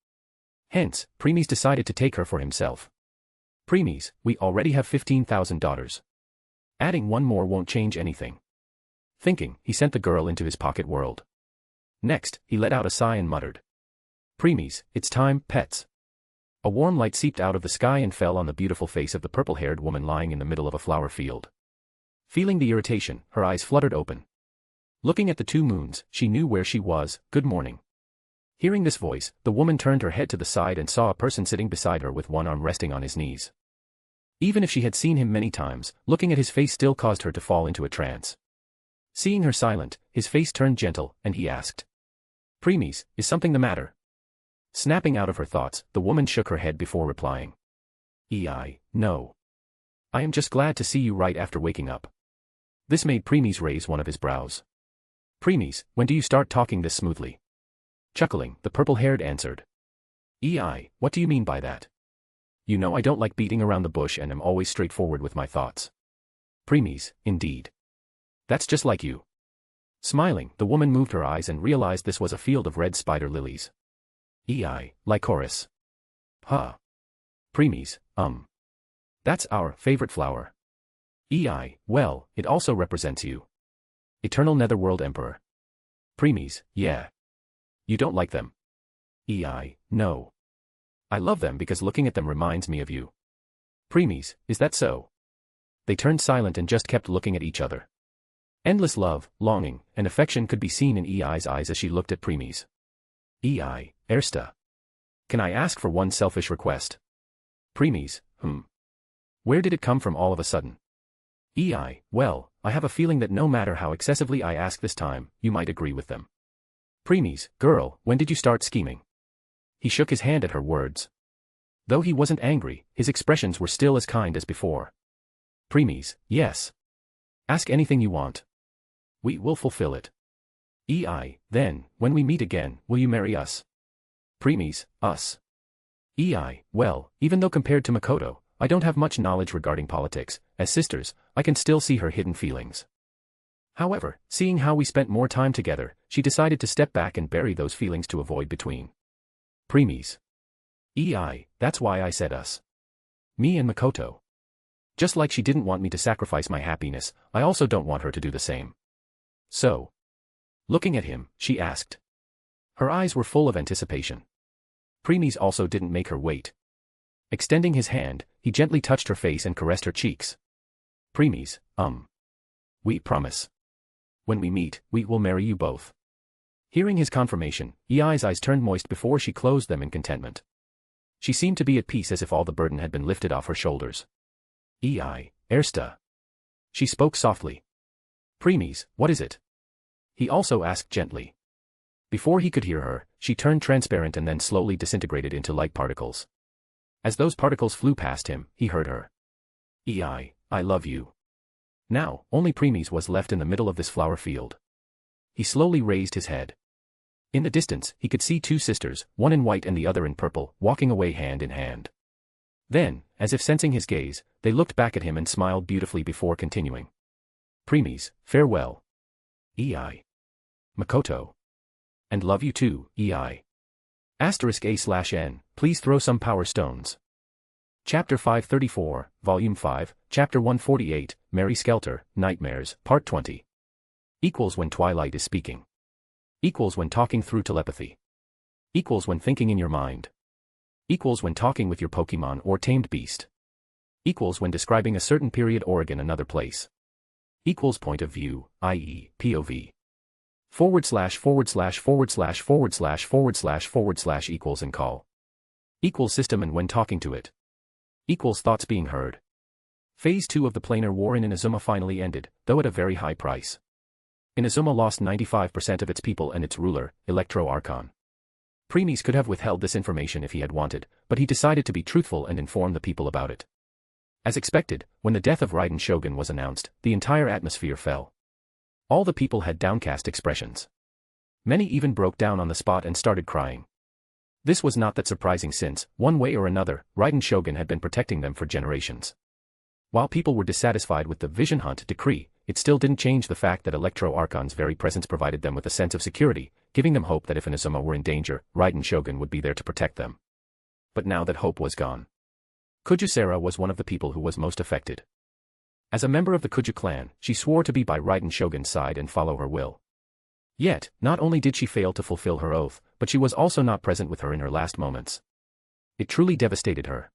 Hence, Premies decided to take her for himself. Premies, we already have 15,000 daughters. Adding 1 more won't change anything. Thinking, he sent the girl into his pocket world. Next, he let out a sigh and muttered. Premies, it's time, pets. A warm light seeped out of the sky and fell on the beautiful face of the purple-haired woman lying in the middle of a flower field. Feeling the irritation, her eyes fluttered open. Looking at the 2 moons, she knew where she was. Good morning. Hearing this voice, the woman turned her head to the side and saw a person sitting beside her with one arm resting on his knees. Even if she had seen him many times, looking at his face still caused her to fall into a trance. Seeing her silent, his face turned gentle, and he asked. Premies, is something the matter? Snapping out of her thoughts, the woman shook her head before replying. No. I am just glad to see you right after waking up. This made Premies raise one of his brows. Premies, when do you start talking this smoothly? Chuckling, the purple-haired answered. What do you mean by that? You know I don't like beating around the bush and am always straightforward with my thoughts. Premies, indeed. That's just like you. Smiling, the woman moved her eyes and realized this was a field of red spider lilies. Lycoris. Huh. Premies, That's our favorite flower. Well, it also represents you. Eternal Netherworld Emperor. Premies, yeah. You don't like them? No. I love them because looking at them reminds me of you. Premies, is that so? They turned silent and just kept looking at each other. Endless love, longing, and affection could be seen in EI's eyes as she looked at Premies. Ersta. Can I ask for one selfish request? Premies, Where did it come from all of a sudden? Well, I have a feeling that no matter how excessively I ask this time, you might agree with them. Premies, girl, when did you start scheming? He shook his hand at her words. Though he wasn't angry, his expressions were still as kind as before. Premies, yes. Ask anything you want. We will fulfill it. Then, when we meet again, will you marry us? Premies, us. Well, even though compared to Makoto, I don't have much knowledge regarding politics, as sisters, I can still see her hidden feelings. However, seeing how we spent more time together, she decided to step back and bury those feelings to avoid between. Premies. That's why I said us. Me and Makoto. Just like she didn't want me to sacrifice my happiness, I also don't want her to do the same. So. Looking at him, she asked. Her eyes were full of anticipation. Premies also didn't make her wait. Extending his hand, he gently touched her face and caressed her cheeks. Premies, we promise. When we meet, we will marry you both. Hearing his confirmation, Ei's eyes turned moist before she closed them in contentment. She seemed to be at peace as if all the burden had been lifted off her shoulders. Ersta. She spoke softly. Premies, what is it? He also asked gently. Before he could hear her, she turned transparent and then slowly disintegrated into light particles. As those particles flew past him, he heard her. I love you. Now, only Premies was left in the middle of this flower field. He slowly raised his head. In the distance, he could see two sisters, one in white and the other in purple, walking away hand in hand. Then, as if sensing his gaze, they looked back at him and smiled beautifully before continuing. Premies, farewell. Makoto. And love you too, A/N. Please throw some power stones. Chapter 534, Volume 5, Chapter 148, Mary Skelter, Nightmares, Part 20. When Twilight is speaking. When talking through telepathy. When thinking in your mind. When talking with your Pokemon or tamed beast. When describing a certain period or again another place. Point of view, i.e., POV. // equals and call. System and when talking to it. Thoughts being heard. Phase 2 of the planar war in Inazuma finally ended, though at a very high price. Inazuma lost 95% of its people and its ruler, Electro Archon. Premies could have withheld this information if he had wanted, but he decided to be truthful and inform the people about it. As expected, when the death of Raiden Shogun was announced, the entire atmosphere fell. All the people had downcast expressions. Many even broke down on the spot and started crying. This was not that surprising since, one way or another, Raiden Shogun had been protecting them for generations. While people were dissatisfied with the Vision Hunt decree, it still didn't change the fact that Electro Archon's very presence provided them with a sense of security, giving them hope that if Inazuma were in danger, Raiden Shogun would be there to protect them. But now that hope was gone. Kujusera was one of the people who was most affected. As a member of the Kuju clan, she swore to be by Raiden Shogun's side and follow her will. Yet, not only did she fail to fulfill her oath, but she was also not present with her in her last moments. It truly devastated her.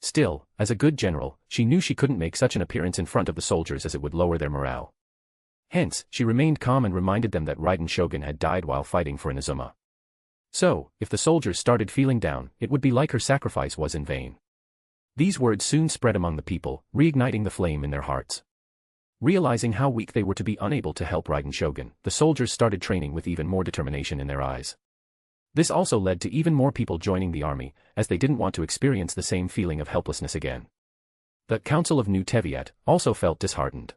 Still, as a good general, she knew she couldn't make such an appearance in front of the soldiers as it would lower their morale. Hence, she remained calm and reminded them that Raiden Shogun had died while fighting for Inazuma. So, if the soldiers started feeling down, it would be like her sacrifice was in vain. These words soon spread among the people, reigniting the flame in their hearts. Realizing how weak they were to be unable to help Raiden Shogun, the soldiers started training with even more determination in their eyes. This also led to even more people joining the army, as they didn't want to experience the same feeling of helplessness again. The Council of New Teviat also felt disheartened.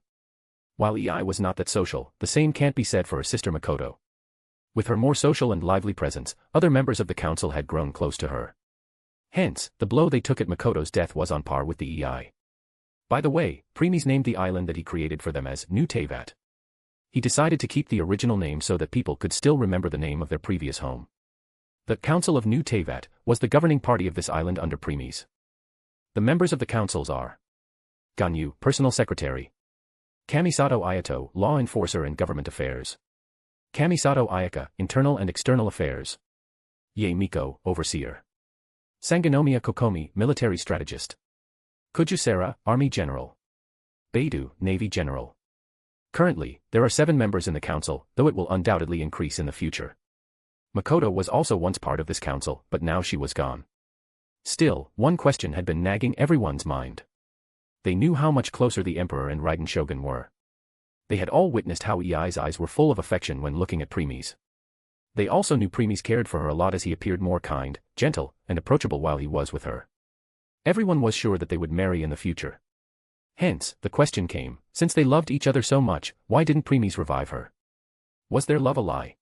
While EI was not that social, the same can't be said for her sister Makoto. With her more social and lively presence, other members of the council had grown close to her. Hence, the blow they took at Makoto's death was on par with the EI. By the way, Premies named the island that he created for them as New Tevat. He decided to keep the original name so that people could still remember the name of their previous home. The Council of New Tevat was the governing party of this island under Premies. The members of the councils are Ganyu, Personal Secretary; Kamisato Ayato, Law Enforcer and Government Affairs; Kamisato Ayaka, Internal and External Affairs; Ye Miko, Overseer; Sangonomiya Kokomi, Military Strategist; Kujusera, Army General; Beidou, Navy General. Currently, there are 7 members in the council, though it will undoubtedly increase in the future. Makoto was also once part of this council, but now she was gone. Still, one question had been nagging everyone's mind. They knew how much closer the Emperor and Raiden Shogun were. They had all witnessed how EI's eyes were full of affection when looking at Premies. They also knew Premies cared for her a lot as he appeared more kind, gentle, and approachable while he was with her. Everyone was sure that they would marry in the future. Hence, the question came, since they loved each other so much, why didn't Premies revive her? Was their love a lie?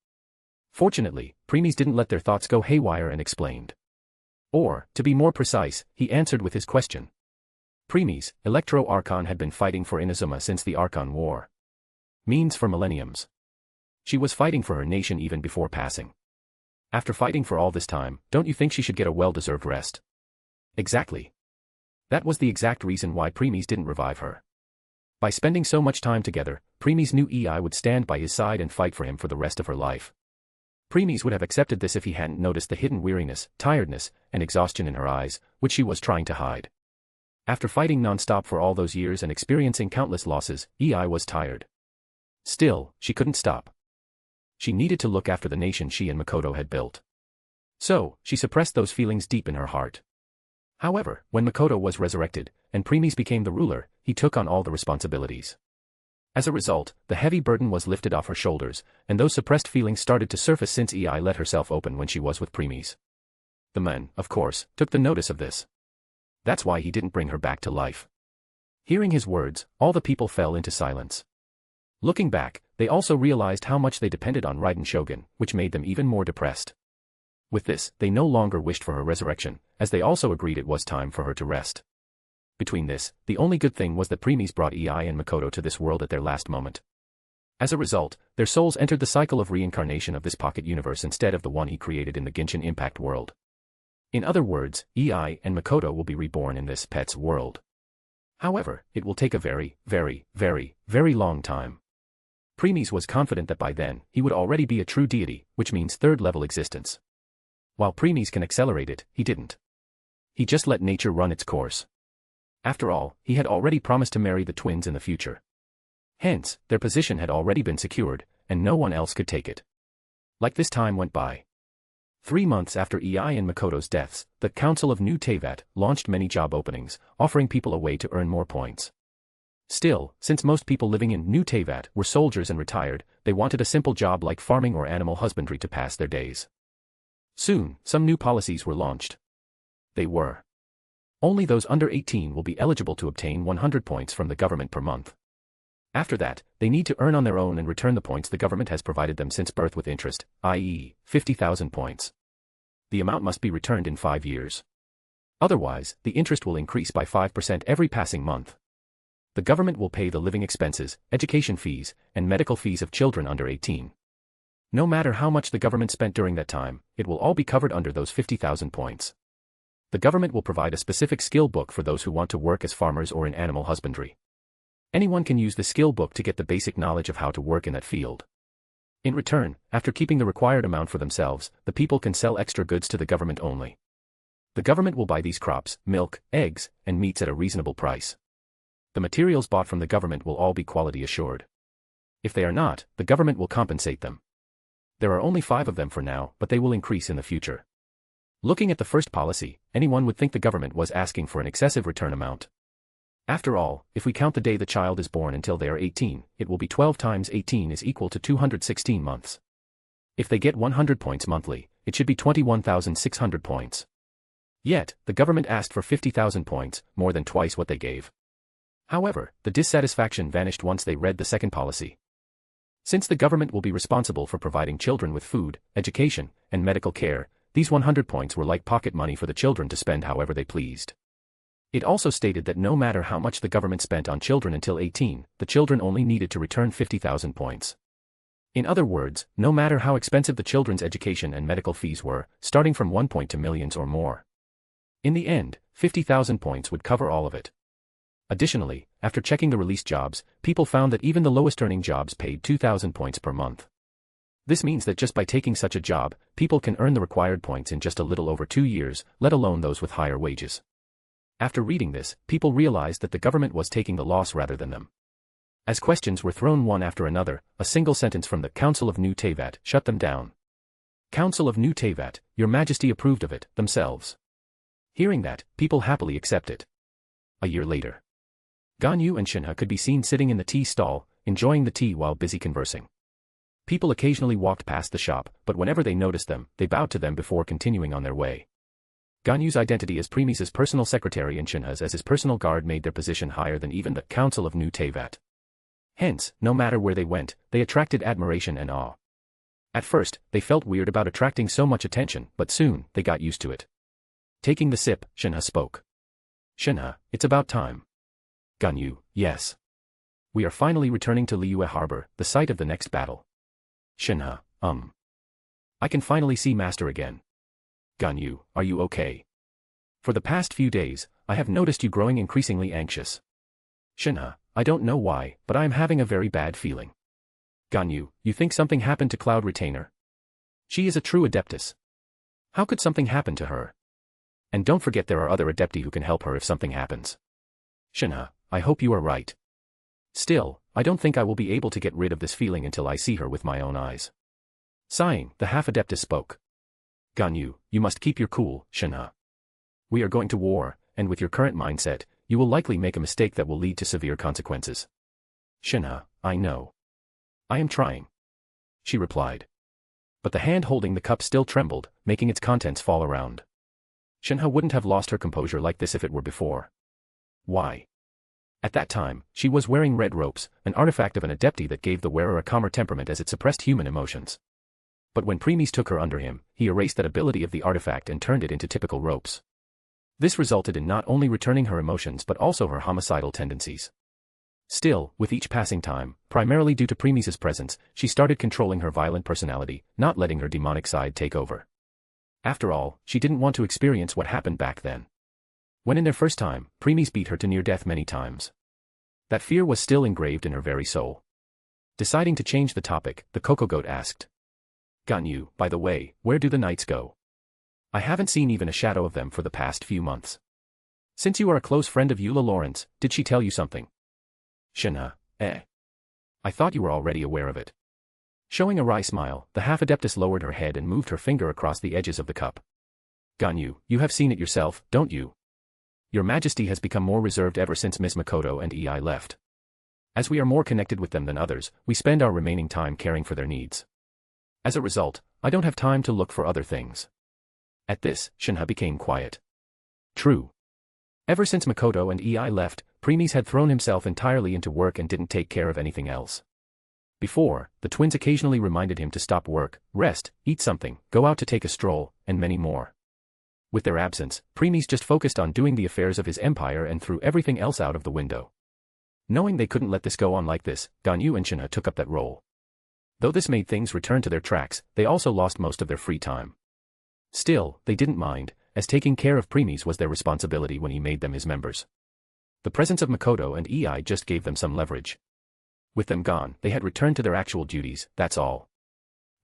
Fortunately, Premies didn't let their thoughts go haywire and explained. Or, to be more precise, he answered with his question. Premies, Electro Archon had been fighting for Inazuma since the Archon War. Means for millenniums. She was fighting for her nation even before passing. After fighting for all this time, don't you think she should get a well-deserved rest? Exactly. That was the exact reason why Premies didn't revive her. By spending so much time together, Premies knew EI would stand by his side and fight for him for the rest of her life. Premies would have accepted this if he hadn't noticed the hidden weariness, tiredness, and exhaustion in her eyes, which she was trying to hide. After fighting non-stop for all those years and experiencing countless losses, EI was tired. Still, she couldn't stop. She needed to look after the nation she and Makoto had built. So, she suppressed those feelings deep in her heart. However, when Makoto was resurrected, and Premies became the ruler, he took on all the responsibilities. As a result, the heavy burden was lifted off her shoulders, and those suppressed feelings started to surface since EI let herself open when she was with Premies. The men, of course, took the notice of this. That's why he didn't bring her back to life. Hearing his words, all the people fell into silence. Looking back, they also realized how much they depended on Raiden Shogun, which made them even more depressed. With this, they no longer wished for her resurrection, as they also agreed it was time for her to rest. Between this, the only good thing was that Premies brought EI and Makoto to this world at their last moment. As a result, their souls entered the cycle of reincarnation of this pocket universe instead of the one he created in the Genshin Impact world. In other words, EI and Makoto will be reborn in this pet's world. However, it will take a very, very, very, very long time. Premies was confident that by then, he would already be a true deity, which means third-level existence. While Premies can accelerate it, he didn't. He just let nature run its course. After all, he had already promised to marry the twins in the future. Hence, their position had already been secured, and no one else could take it. Like this time went by. 3 months after EI and Makoto's deaths, the Council of New Teyvat launched many job openings, offering people a way to earn more points. Still, since most people living in New Teyvat were soldiers and retired, they wanted a simple job like farming or animal husbandry to pass their days. Soon, some new policies were launched. They were: only those under 18 will be eligible to obtain 100 points from the government per month. After that, they need to earn on their own and return the points the government has provided them since birth with interest, i.e., 50,000 points. The amount must be returned in 5 years. Otherwise, the interest will increase by 5% every passing month. The government will pay the living expenses, education fees, and medical fees of children under 18. No matter how much the government spent during that time, it will all be covered under those 50,000 points. The government will provide a specific skill book for those who want to work as farmers or in animal husbandry. Anyone can use the skill book to get the basic knowledge of how to work in that field. In return, after keeping the required amount for themselves, the people can sell extra goods to the government only. The government will buy these crops, milk, eggs, and meats at a reasonable price. The materials bought from the government will all be quality assured. If they are not, the government will compensate them. There are only 5 of them for now, but they will increase in the future. Looking at the first policy, anyone would think the government was asking for an excessive return amount. After all, if we count the day the child is born until they are 18, it will be 12 times 18 is equal to 216 months. If they get 100 points monthly, it should be 21,600 points. Yet, the government asked for 50,000 points, more than twice what they gave. However, the dissatisfaction vanished once they read the second policy. Since the government will be responsible for providing children with food, education, and medical care, these 100 points were like pocket money for the children to spend however they pleased. It also stated that no matter how much the government spent on children until 18, the children only needed to return 50,000 points. In other words, no matter how expensive the children's education and medical fees were, starting from 1 point to millions or more. In the end, 50,000 points would cover all of it. Additionally, after checking the released jobs, people found that even the lowest earning jobs paid 2,000 points per month. This means that just by taking such a job, people can earn the required points in just a little over 2 years, let alone those with higher wages. After reading this, people realized that the government was taking the loss rather than them. As questions were thrown one after another, a single sentence from the Council of New Teyvat shut them down. Council of New Teyvat, Your Majesty approved of it, themselves. Hearing that, people happily accept it. A year later, Ganyu and Shinha could be seen sitting in the tea stall, enjoying the tea while busy conversing. People occasionally walked past the shop, but whenever they noticed them, they bowed to them before continuing on their way. Ganyu's identity as Premis's personal secretary and Shinha's as his personal guard made their position higher than even the Council of New Tevat. Hence, no matter where they went, they attracted admiration and awe. At first, they felt weird about attracting so much attention, but soon, they got used to it. Taking the sip, Shinha spoke. Shinha, it's about time. Ganyu, yes. We are finally returning to Liyue Harbor, the site of the next battle. Shinha, I can finally see Master again. Ganyu, are you okay? For the past few days, I have noticed you growing increasingly anxious. Shinha, I don't know why, but I am having a very bad feeling. Ganyu, you think something happened to Cloud Retainer? She is a true Adeptus. How could something happen to her? And don't forget there are other Adepti who can help her if something happens. Shinha, I hope you are right. Still, I don't think I will be able to get rid of this feeling until I see her with my own eyes. Sighing, the half-Adeptus spoke. Ganyu, you must keep your cool, Shinha. We are going to war, and with your current mindset, you will likely make a mistake that will lead to severe consequences. Shinha, I know. I am trying. She replied. But the hand holding the cup still trembled, making its contents fall around. Shinha wouldn't have lost her composure like this if it were before. Why? At that time, she was wearing red ropes, an artifact of an Adepti that gave the wearer a calmer temperament as it suppressed human emotions. But when Premis took her under him, he erased that ability of the artifact and turned it into typical ropes. This resulted in not only returning her emotions but also her homicidal tendencies. Still, with each passing time, primarily due to Premis's presence, she started controlling her violent personality, not letting her demonic side take over. After all, she didn't want to experience what happened back then. When in their first time, Premis beat her to near death many times. That fear was still engraved in her very soul. Deciding to change the topic, the Coco Goat asked. Ganyu, by the way, where do the knights go? I haven't seen even a shadow of them for the past few months. Since you are a close friend of Eula Lawrence, did she tell you something? Shinha, I thought you were already aware of it. Showing a wry smile, the half-Adeptus lowered her head and moved her finger across the edges of the cup. Ganyu, you have seen it yourself, don't you? Your Majesty has become more reserved ever since Miss Makoto and Ei left. As we are more connected with them than others, we spend our remaining time caring for their needs. As a result, I don't have time to look for other things. At this, Shinha became quiet. True. Ever since Makoto and Ei left, Premis had thrown himself entirely into work and didn't take care of anything else. Before, the twins occasionally reminded him to stop work, rest, eat something, go out to take a stroll, and many more. With their absence, Premis just focused on doing the affairs of his empire and threw everything else out of the window. Knowing they couldn't let this go on like this, Ganyu and Shinha took up that role. Though this made things return to their tracks, they also lost most of their free time. Still, they didn't mind, as taking care of Premis was their responsibility when he made them his members. The presence of Makoto and Ei just gave them some leverage. With them gone, they had returned to their actual duties, that's all.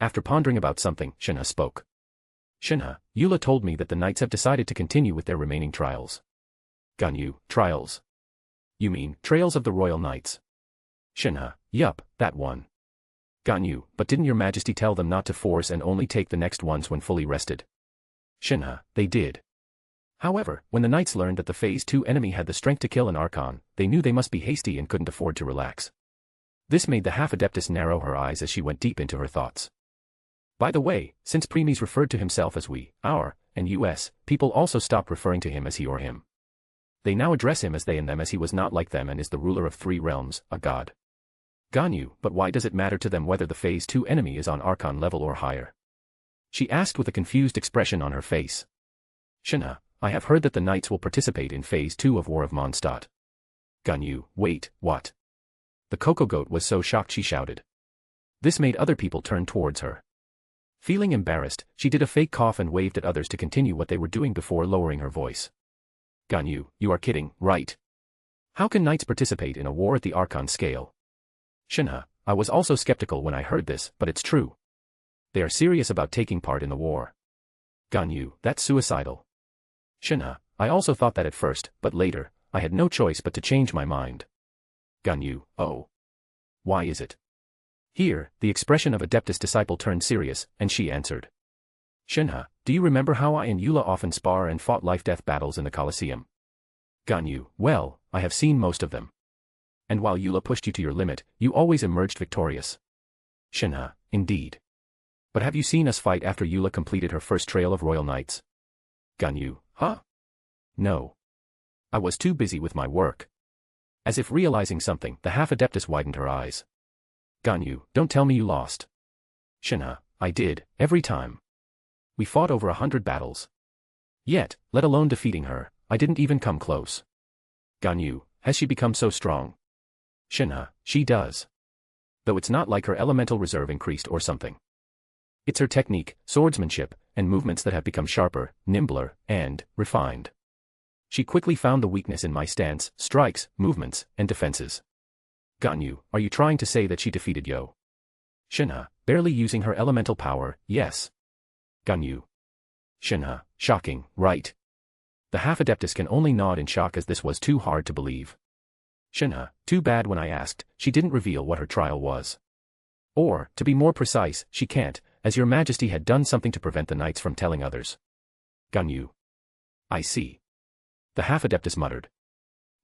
After pondering about something, Shinha spoke. Shinha, Eula told me that the knights have decided to continue with their remaining trials. Ganyu, trials? You mean, Trails of the Royal Knights? Shinha, yup, that one. Ganyu, but didn't your Majesty tell them not to force and only take the next ones when fully rested? Shinha, they did. However, when the knights learned that the Phase 2 enemy had the strength to kill an Archon, they knew they must be hasty and couldn't afford to relax. This made the half-Adeptus narrow her eyes as she went deep into her thoughts. By the way, since Premis referred to himself as we, our, and us, people also stopped referring to him as he or him. They now address him as they and them as he was not like them and is the ruler of 3 realms, a god. Ganyu, but why does it matter to them whether the Phase 2 enemy is on Archon level or higher? She asked with a confused expression on her face. Shinha, I have heard that the knights will participate in Phase 2 of War of Mondstadt. Ganyu, wait, what? The Coco Goat was so shocked she shouted. This made other people turn towards her. Feeling embarrassed, she did a fake cough and waved at others to continue what they were doing before lowering her voice. Ganyu, you are kidding, right? How can knights participate in a war at the Archon scale? Shinha, I was also skeptical when I heard this, but it's true. They are serious about taking part in the war. Ganyu, that's suicidal. Shinha, I also thought that at first, but later, I had no choice but to change my mind. Ganyu, oh. Why is it? Here, the expression of Adeptus' disciple turned serious, and she answered. Shinha, do you remember how I and Eula often spar and fought life-death battles in the Colosseum? Ganyu, well, I have seen most of them. And while Eula pushed you to your limit, you always emerged victorious. Shinha, indeed. But have you seen us fight after Eula completed her first trail of royal knights? Ganyu, huh? No. I was too busy with my work. As if realizing something, the half-adeptus widened her eyes. Ganyu, don't tell me you lost. Shinha, I did, every time. We fought over 100 battles. Yet, let alone defeating her, I didn't even come close. Ganyu, has she become so strong? Shinha, she does. Though it's not like her elemental reserve increased or something. It's her technique, swordsmanship, and movements that have become sharper, nimbler, and refined. She quickly found the weakness in my stance, strikes, movements, and defenses. Ganyu, are you trying to say that she defeated Yo? Shinha, barely using her elemental power, yes. Ganyu. Shinha, shocking, right? The half-adeptus can only nod in shock as this was too hard to believe. Shinha, too bad when I asked, she didn't reveal what her trial was. Or, to be more precise, she can't, as your majesty had done something to prevent the knights from telling others. Ganyu. I see. The half-adeptus muttered.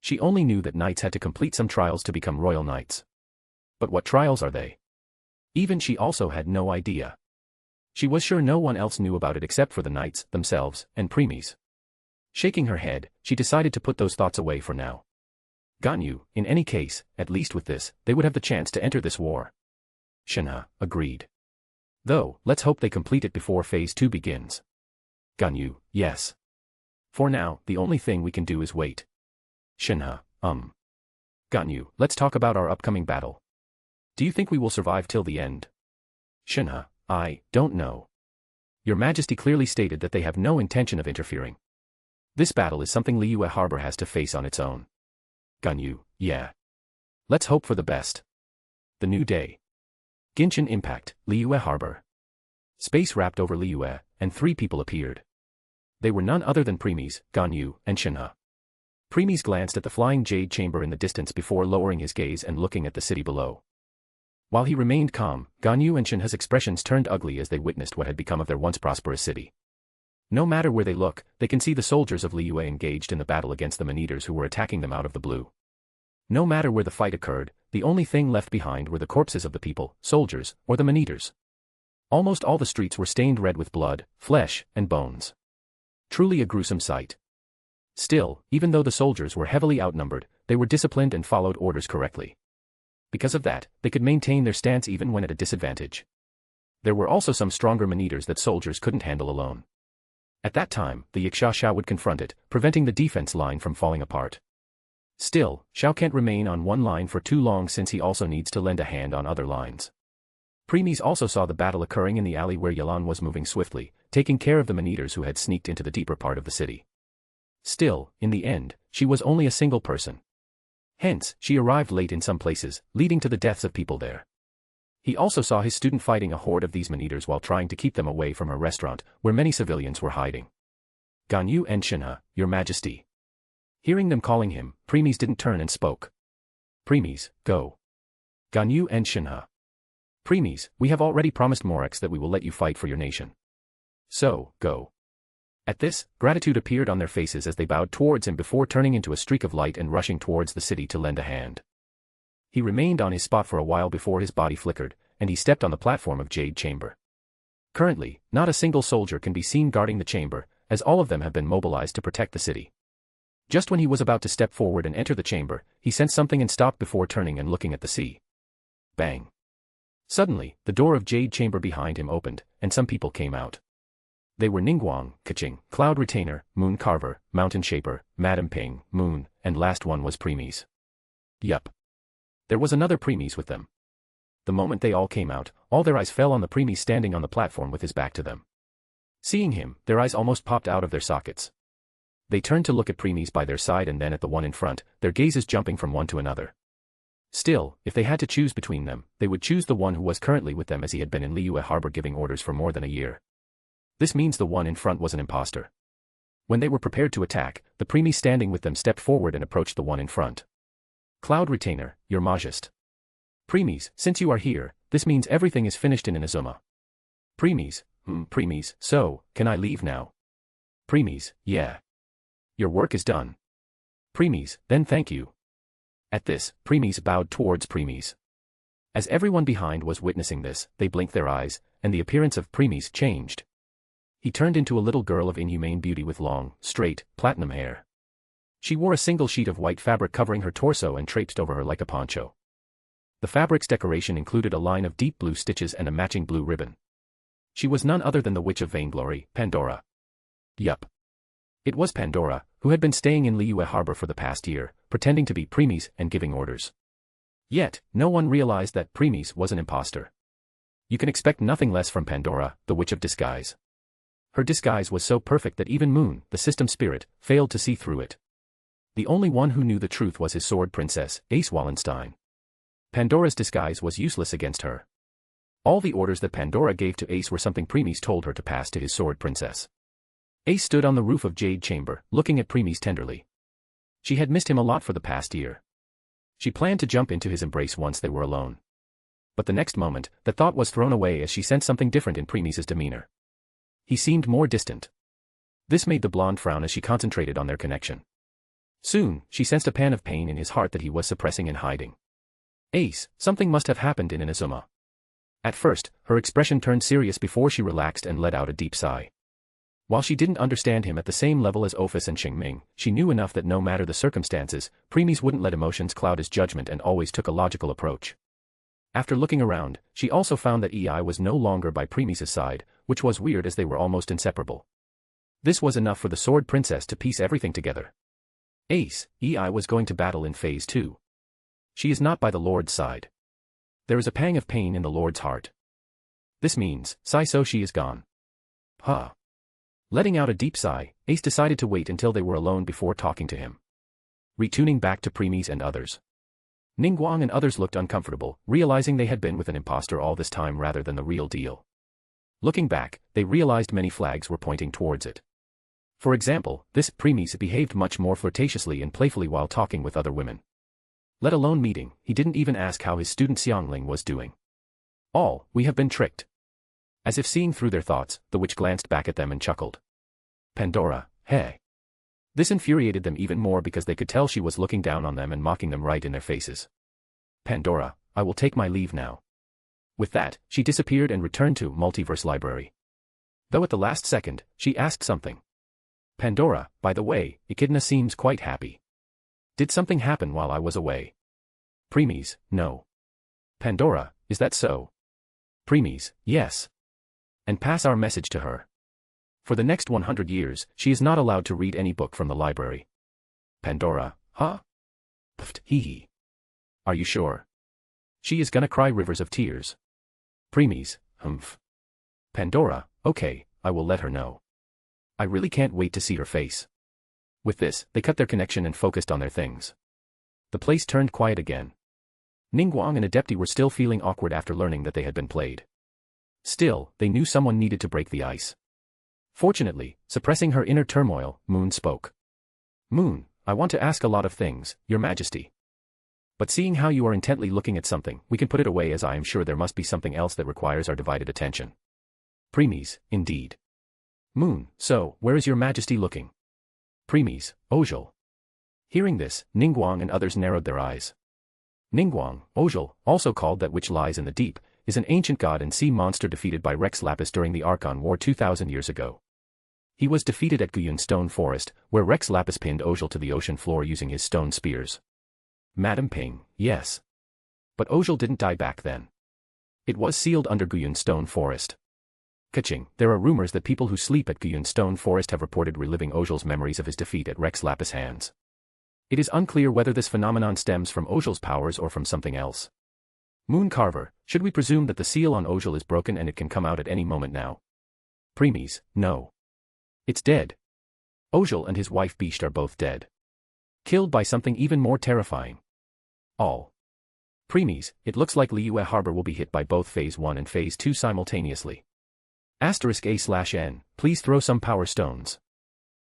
She only knew that knights had to complete some trials to become royal knights. But what trials are they? Even she also had no idea. She was sure no one else knew about it except for the knights, themselves, and preemies. Shaking her head, she decided to put those thoughts away for now. Ganyu, in any case, at least with this, they would have the chance to enter this war. Shinha, agreed. Though, let's hope they complete it before Phase 2 begins. Ganyu, yes. For now, the only thing we can do is wait. Shinha, Ganyu, let's talk about our upcoming battle. Do you think we will survive till the end? Shinha, I don't know. Your Majesty clearly stated that they have no intention of interfering. This battle is something Liyue Harbor has to face on its own. Ganyu, yeah. Let's hope for the best. The new day. Genshin Impact, Liyue Harbor. Space wrapped over Liyue, and 3 people appeared. They were none other than preemies, Ganyu, and Shinha. Preemies glanced at the flying jade chamber in the distance before lowering his gaze and looking at the city below. While he remained calm, Ganyu and Shinha's expressions turned ugly as they witnessed what had become of their once prosperous city. No matter where they look, they can see the soldiers of Liyue engaged in the battle against the man-eaters who were attacking them out of the blue. No matter where the fight occurred, the only thing left behind were the corpses of the people, soldiers, or the man-eaters. Almost all the streets were stained red with blood, flesh, and bones. Truly a gruesome sight. Still, even though the soldiers were heavily outnumbered, they were disciplined and followed orders correctly. Because of that, they could maintain their stance even when at a disadvantage. There were also some stronger man-eaters that soldiers couldn't handle alone. At that time, the Yaksha would confront it, preventing the defense line from falling apart. Still, Xiao can't remain on one line for too long since he also needs to lend a hand on other lines. Preemies also saw the battle occurring in the alley where Yalan was moving swiftly, taking care of the man-eaters who had sneaked into the deeper part of the city. Still, in the end, she was only a single person. Hence, she arrived late in some places, leading to the deaths of people there. He also saw his student fighting a horde of these man-eaters while trying to keep them away from a restaurant, where many civilians were hiding. Ganyu and Shinha, Your Majesty. Hearing them calling him, preemies didn't turn and spoke. Preemies, go. Ganyu and Shinha. Preemies, we have already promised Morex that we will let you fight for your nation. So, go. At this, gratitude appeared on their faces as they bowed towards him before turning into a streak of light and rushing towards the city to lend a hand. He remained on his spot for a while before his body flickered, and he stepped on the platform of Jade Chamber. Currently, not a single soldier can be seen guarding the chamber, as all of them have been mobilized to protect the city. Just when he was about to step forward and enter the chamber, he sensed something and stopped before turning and looking at the sea. Bang. Suddenly, the door of Jade Chamber behind him opened, and some people came out. They were Ningguang, Kaching, Cloud Retainer, Moon Carver, Mountain Shaper, Madam Ping, Moon, and last one was Preemies. Yup. There was another Preemies with them. The moment they all came out, all their eyes fell on the Preemies standing on the platform with his back to them. Seeing him, their eyes almost popped out of their sockets. They turned to look at Preemies by their side and then at the one in front, their gazes jumping from one to another. Still, if they had to choose between them, they would choose the one who was currently with them as he had been in Liyue Harbor giving orders for more than a year. This means the one in front was an imposter. When they were prepared to attack, the Preemies standing with them stepped forward and approached the one in front. Cloud Retainer, Your Majesty. Preemies, since you are here, this means everything is finished in Inazuma. Preemies, Preemies, so, can I leave now? Preemies, yeah. Your work is done. Preemies, then thank you. At this, Preemies bowed towards Preemies. As everyone behind was witnessing this, they blinked their eyes, and the appearance of Premies changed. He turned into a little girl of inhumane beauty with long, straight, platinum hair. She wore a single sheet of white fabric covering her torso and traipsed over her like a poncho. The fabric's decoration included a line of deep blue stitches and a matching blue ribbon. She was none other than the Witch of Vainglory, Pandora. Yup. It was Pandora, who had been staying in Liyue Harbor for the past year, pretending to be Premies and giving orders. Yet, no one realized that Premies was an imposter. You can expect nothing less from Pandora, the Witch of Disguise. Her disguise was so perfect that even Moon, the system spirit, failed to see through it. The only one who knew the truth was his sword princess, Ace Wallenstein. Pandora's disguise was useless against her. All the orders that Pandora gave to Ace were something Premies told her to pass to his sword princess. Ace stood on the roof of Jade Chamber, looking at Premies tenderly. She had missed him a lot for the past year. She planned to jump into his embrace once they were alone. But the next moment, that thought was thrown away as she sensed something different in Premies' demeanor. He seemed more distant. This made the blonde frown as she concentrated on their connection. Soon, she sensed a pan of pain in his heart that he was suppressing and hiding. Ace, something must have happened in Inazuma. At first, her expression turned serious before she relaxed and let out a deep sigh. While she didn't understand him at the same level as Ophis and Xingming, she knew enough that no matter the circumstances, Premies wouldn't let emotions cloud his judgment and always took a logical approach. After looking around, she also found that EI was no longer by Premies' side, which was weird as they were almost inseparable. This was enough for the Sword Princess to piece everything together. Ace, EI was going to battle in Phase 2. She is not by the Lord's side. There is a pang of pain in the Lord's heart. This means, Sai Soshi is gone. Huh. Letting out a deep sigh, Ace decided to wait until they were alone before talking to him. Retuning back to Premies and others. Ningguang and others looked uncomfortable, realizing they had been with an imposter all this time rather than the real deal. Looking back, they realized many flags were pointing towards it. For example, this Premies behaved much more flirtatiously and playfully while talking with other women. Let alone meeting, he didn't even ask how his student Xiangling was doing. We have been tricked. As if seeing through their thoughts, the witch glanced back at them and chuckled. Pandora, hey. This infuriated them even more because they could tell she was looking down on them and mocking them right in their faces. Pandora, I will take my leave now. With that, she disappeared and returned to Multiverse Library. Though at the last second, she asked something. Pandora, by the way, Echidna seems quite happy. Did something happen while I was away? Premies, no. Pandora, is that so? Premies, yes. And pass our message to her. For the next 100 years, she is not allowed to read any book from the library. Pandora, huh? Pfft, hee. Are you sure? She is gonna cry rivers of tears. Premies, humph. Pandora, okay, I will let her know. I really can't wait to see her face. With this, they cut their connection and focused on their things. The place turned quiet again. Ningguang and Adepti were still feeling awkward after learning that they had been played. Still, they knew someone needed to break the ice. Fortunately, suppressing her inner turmoil, Moon spoke. Moon, I want to ask a lot of things, Your Majesty. But seeing how you are intently looking at something, we can put it away as I am sure there must be something else that requires our divided attention. Premies, indeed. Moon, so, where is Your Majesty looking? Premies, Ojal. Hearing this, Ningguang and others narrowed their eyes. Ningguang, Ojal, also called that which lies in the deep, is an ancient god and sea monster defeated by Rex Lapis during the Archon War 2,000 years ago. He was defeated at Guyun Stone Forest, where Rex Lapis pinned Ojal to the ocean floor using his stone spears. Madam Ping, yes. But Ojal didn't die back then. It was sealed under Guyun Stone Forest. Kaching, there are rumors that people who sleep at Guyun Stone Forest have reported reliving Ojal's memories of his defeat at Rex Lapis' hands. It is unclear whether this phenomenon stems from Ojal's powers or from something else. Moon Carver, should we presume that the seal on Ojal is broken and it can come out at any moment now? Premies, no. It's dead. Ojal and his wife Bisht are both dead. Killed by something even more terrifying. All. Premies, it looks like Liyue Harbor will be hit by both Phase 1 and Phase 2 simultaneously. *A/N, please throw some power stones.